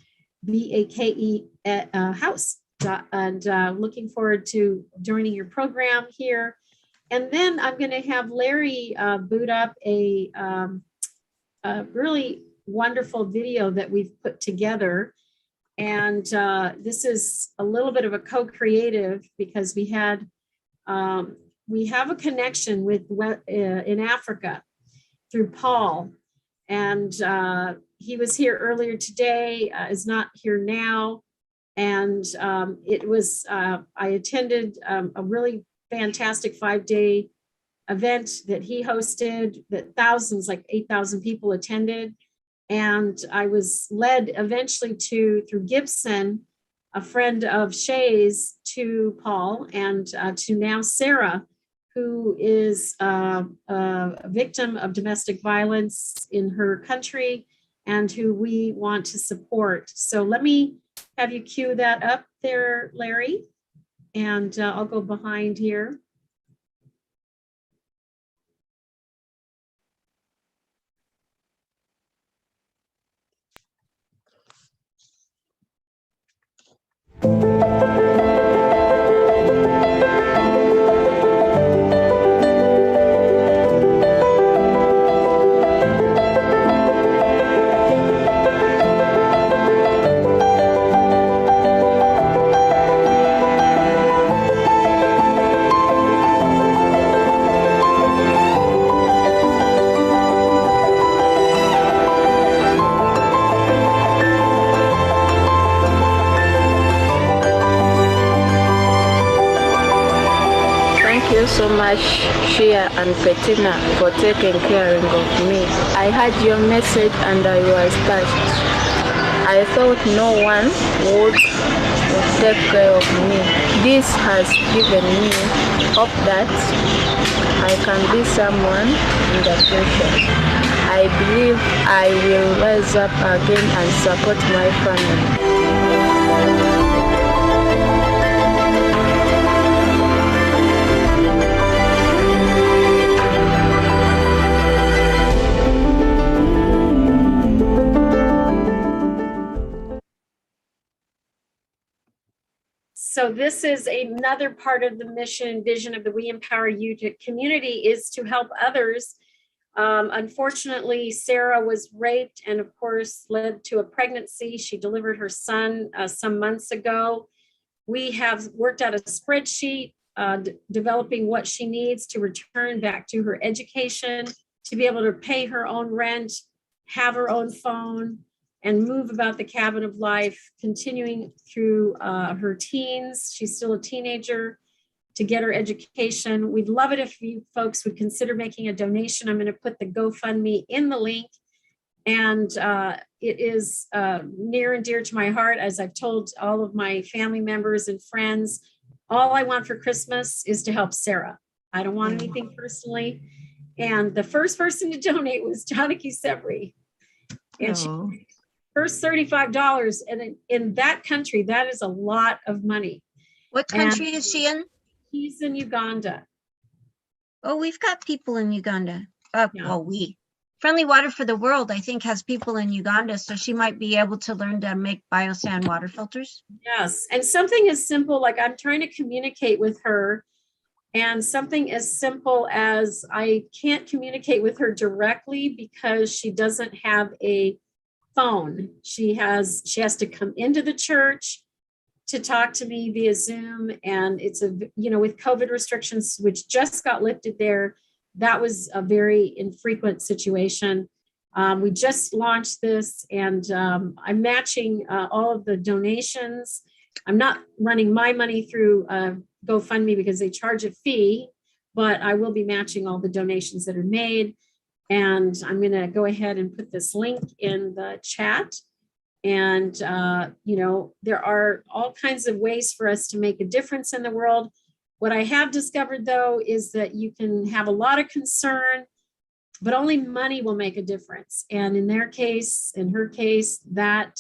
Bake house. And looking forward to joining your program here. And then I'm going to have Larry boot up a really wonderful video that we've put together. And this is a little bit of a co-creative because we have a connection with in Africa through Paul, and he was here earlier today, is not here now, and it was I attended a really fantastic 5-day event that he hosted that thousands, like 8,000 people attended, And I was led eventually through Gibson, a friend of Shay's, to Paul, and to now Sarah, who is a victim of domestic violence in her country and who we want to support. So let me have you cue that up there, Larry, and I'll go behind here.
So much, Shia and Bettina, for taking care of me. I heard your message and I was touched. I thought no one would take care of me. This has given me hope that I can be someone in the future. I believe I will rise up again and support my family.
So this is another part of the mission and vision of the We Empower You community, is to help others. Unfortunately, Sarah was raped and of course led to a pregnancy. She delivered her son some months ago. We have worked out a spreadsheet developing what she needs to return back to her education, to be able to pay her own rent, have her own phone, and move about the cabin of life, continuing through her teens. She's still a teenager, to get her education. We'd love it if you folks would consider making a donation. I'm going to put the GoFundMe in the link. And it is near and dear to my heart, as I've told all of my family members and friends. All I want for Christmas is to help Sarah. I don't want anything personally. And the first person to donate was Janaki Sebri. And she first $35, and in that country, that is a lot of money.
What country is she in?
She's in Uganda.
Oh, we've got people in Uganda. Well, Friendly Water for the World, I think, has people in Uganda, so she might be able to learn to make biosand water filters.
Yes, and something as simple, like I'm trying to communicate with her, and something as simple as I can't communicate with her directly because she doesn't have a phone. She has to come into the church to talk to me via Zoom, and it's with COVID restrictions, which just got lifted there, that was a very infrequent situation. We just launched this, and I'm matching all of the donations. I'm not running my money through GoFundMe because they charge a fee, but I will be matching all the donations that are made. And I'm going to go ahead and put this link in the chat. And, there are all kinds of ways for us to make a difference in the world. What I have discovered, though, is that you can have a lot of concern, but only money will make a difference. And in her case, that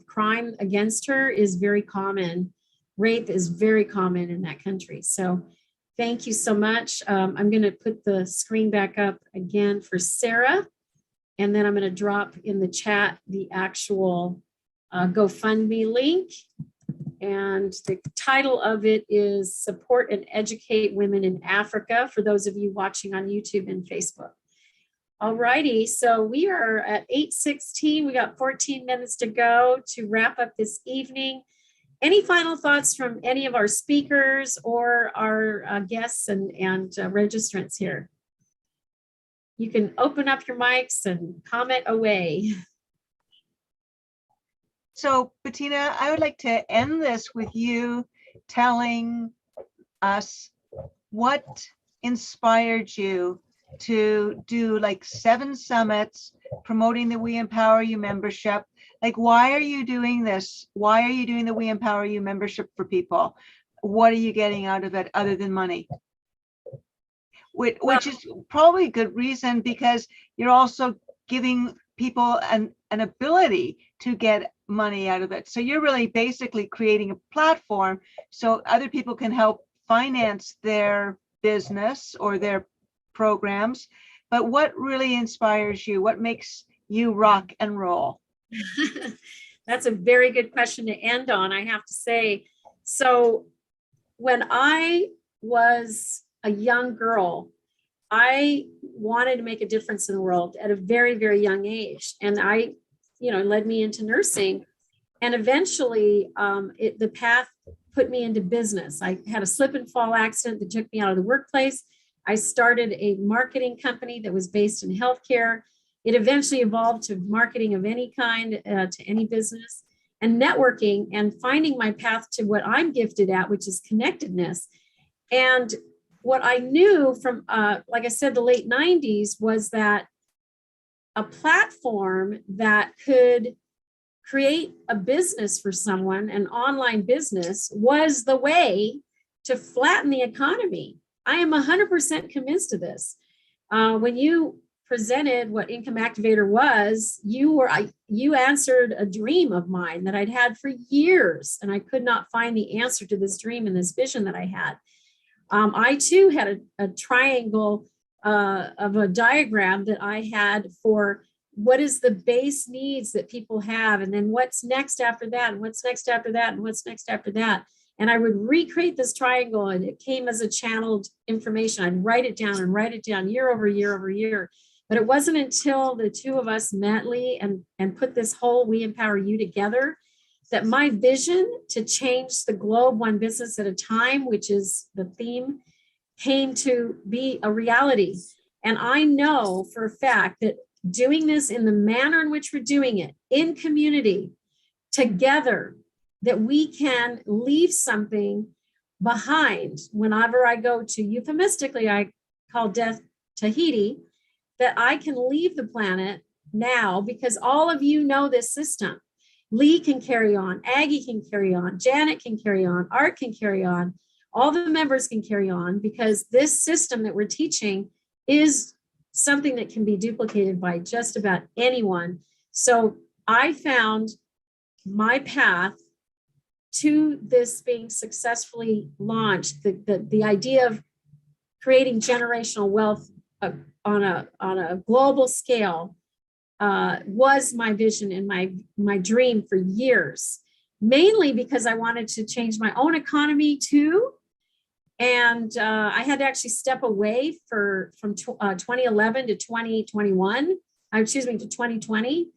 crime against her is very common. Rape is very common in that country. So thank you so much. I'm going to put the screen back up again for Sarah, and then I'm going to drop in the chat the actual GoFundMe link. And the title of it is Support and Educate Women in Africa, for those of you watching on YouTube and Facebook. All righty, so we are at 8:16. We got 14 minutes to go to wrap up this evening. Any final thoughts from any of our speakers or our guests and registrants here? You can open up your mics and comment away.
So Bettina, I would like to end this with you telling us what inspired you to do like 7 summits, promoting the We Empower You membership. Like, why are you doing this? Why are you doing the We Empower You membership for people? What are you getting out of it other than money? Which is probably a good reason, because you're also giving people an ability to get money out of it. So you're really basically creating a platform so other people can help finance their business or their programs. But what really inspires you? What makes you rock and roll?
That's a very good question to end on, I have to say. So when I was a young girl, I wanted to make a difference in the world at a very, very young age. And I, led me into nursing. And eventually the path put me into business. I had a slip and fall accident that took me out of the workplace. I started a marketing company that was based in healthcare. It eventually evolved to marketing of any kind, to any business, and networking, and finding my path to what I'm gifted at, which is connectedness. And what I knew from, like I said, the late 90s, was that a platform that could create a business for someone, an online business, was the way to flatten the economy. I am 100% convinced of this. When you presented what Income Activator was, you answered a dream of mine that I'd had for years, and I could not find the answer to this dream and this vision that I had. I too had a triangle of a diagram that I had for what is the base needs that people have, and then what's next after that, and what's next after that, and what's next after that. And I would recreate this triangle, and it came as a channeled information. I'd write it down year over year over year. But it wasn't until the two of us met, Lee, and put this whole We Empower You together, that my vision to change the globe one business at a time, which is the theme, came to be a reality. And I know for a fact that doing this in the manner in which we're doing it, in community, together, that we can leave something behind. Whenever I go to, euphemistically, I call death Tahiti, that I can leave the planet now, because all of you know this system. Lee can carry on, Aggie can carry on, Janet can carry on, Art can carry on, all the members can carry on, because this system that we're teaching is something that can be duplicated by just about anyone. So I found my path to this being successfully launched, the idea of creating generational wealth on a global scale, was my vision and my dream for years, mainly because I wanted to change my own economy too. And I had to actually step away from 2011 to 2021, to 2020,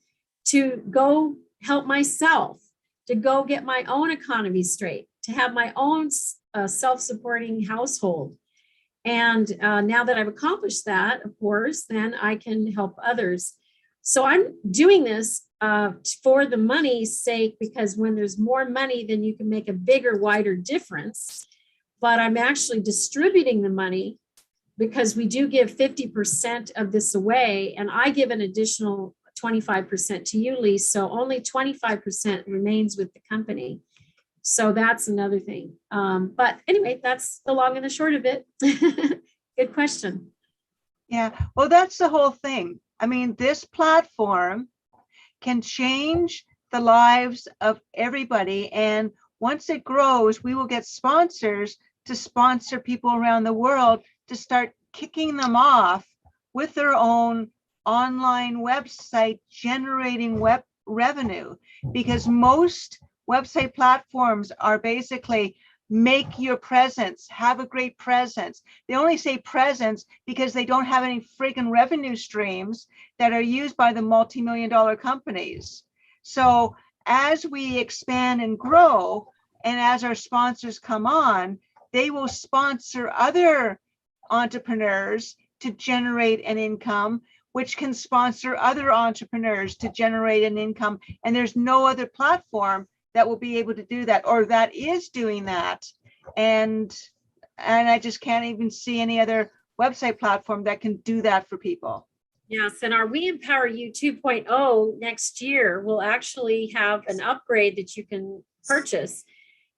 to go help myself, to go get my own economy straight, to have my own self-supporting household. And now that I've accomplished that, of course, then I can help others. So I'm doing this for the money's sake, because when there's more money, then you can make a bigger, wider difference. But I'm actually distributing the money, because we do give 50% of this away, and I give an additional 25% to you, Lee. So only 25% remains with the company. So that's another thing. But anyway, that's the long and the short of it. Good question.
Yeah, well, that's the whole thing. I mean, this platform can change the lives of everybody. And once it grows, we will get sponsors to sponsor people around the world to start kicking them off with their own online website generating web revenue, because most website platforms are basically make your presence, have a great presence. They only say presence because they don't have any freaking revenue streams that are used by the multi-million-dollar companies. So as we expand and grow, and as our sponsors come on, they will sponsor other entrepreneurs to generate an income, which can sponsor other entrepreneurs to generate an income. And there's no other platform that will be able to do that, or that is doing that. And I just can't even see any other website platform that can do that for people.
Yes, and our We Empower You 2.0 next year will actually have an upgrade that you can purchase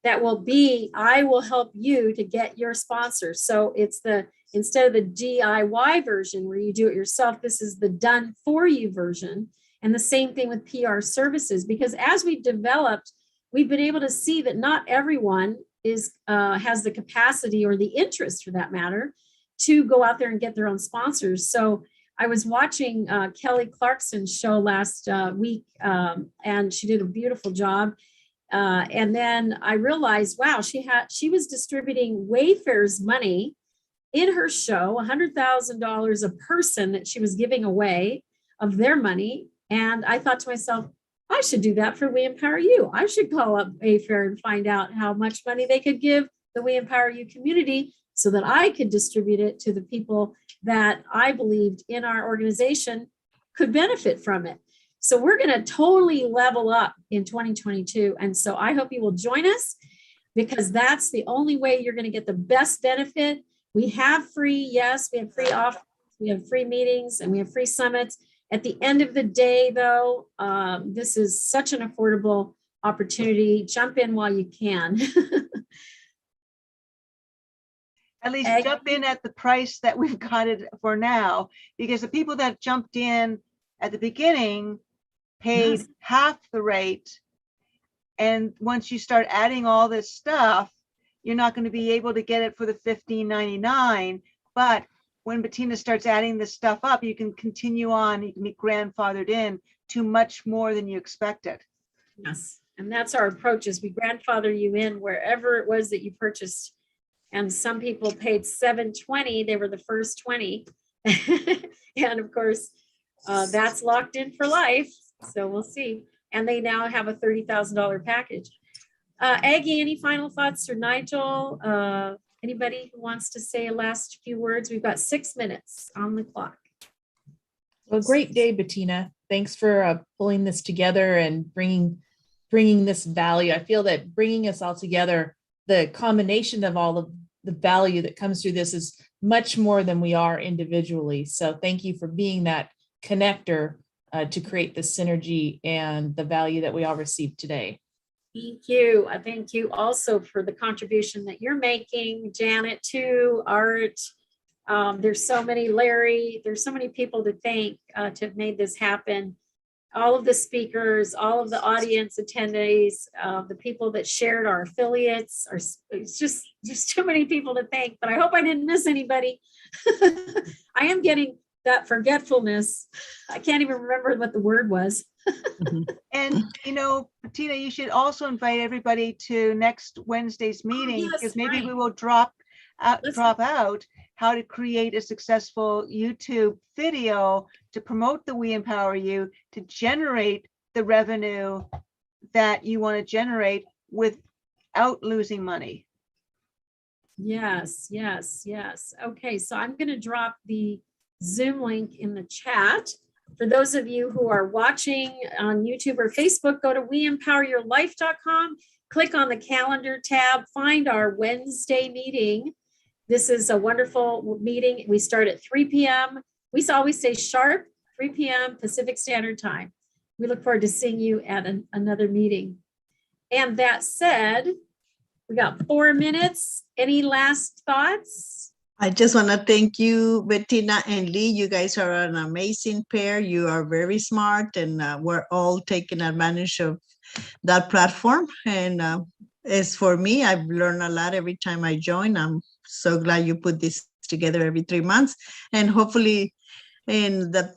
that will be, I will help you to get your sponsors. So it's the, instead of the DIY version where you do it yourself, this is the done for you version. And the same thing with PR services, because as we developed, we've been able to see that not everyone is has the capacity or the interest, for that matter, to go out there and get their own sponsors. So I was watching Kelly Clarkson's show last week, and she did a beautiful job. And then I realized, wow, she was distributing Wayfair's money in her show, $100,000 a person that she was giving away of their money. And I thought to myself, I should do that for We Empower You. I should call up Wayfair and find out how much money they could give the We Empower You community so that I could distribute it to the people that I believed in our organization could benefit from it. So we're going to totally level up in 2022. And so I hope you will join us, because that's the only way you're going to get the best benefit. We have free, yes, we have free offers, we have free meetings, and we have free summits. At the end of the day, though, this is such an affordable opportunity. Jump in while you can.
At least jump in at the price that we've got it for now, because the people that jumped in at the beginning paid half the rate. And once you start adding all this stuff, you're not going to be able to get it for the $15.99. But when Bettina starts adding this stuff up, you can continue on, you can be grandfathered in to much more than you expected.
Yes, and that's our approach, is we grandfather you in wherever it was that you purchased. And some people paid $7.20, they were the first 20. And of course, that's locked in for life. So we'll see. And they now have a $30,000 package. Aggie, any final thoughts, or Nigel? Anybody who wants to say a last few words? We've got 6 minutes on the clock.
Well, great day, Bettina. Thanks for pulling this together and bringing this value. I feel that bringing us all together, the combination of all of the value that comes through this is much more than we are individually. So thank you for being that connector to create the synergy and the value that we all received today.
Thank you. I thank you also for the contribution that you're making, Janet, too, Art. There's so many, Larry, there's so many people to thank to have made this happen. All of the speakers, all of the audience attendees, the people that shared, our affiliates, it's just too many people to thank, but I hope I didn't miss anybody. I am getting that forgetfulness. I can't even remember what the word was.
And, you know, Bettina, you should also invite everybody to next Wednesday's meeting, because maybe we will drop out how to create a successful YouTube video to promote the We Empower You, to generate the revenue that you want to generate without losing money.
Yes, yes, yes. Okay, so I'm going to drop the Zoom link in the chat. For those of you who are watching on YouTube or Facebook, go to weempoweryourlife.com, click on the calendar tab, find our Wednesday meeting. This is a wonderful meeting. We start at 3 p.m. We always stay sharp, 3 p.m. Pacific Standard Time. We look forward to seeing you at another meeting. And that said, we got 4 minutes. Any last thoughts?
I just want to thank you, Bettina and Lee. You guys are an amazing pair. You are very smart, and we're all taking advantage of that platform. And as for me, I've learned a lot every time I join. I'm so glad you put this together every 3 months. And hopefully in the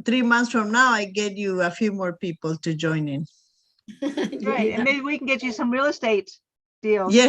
3 months from now, I get you a few more people to join in.
Right, and maybe we can get you some real estate deals.
Yes.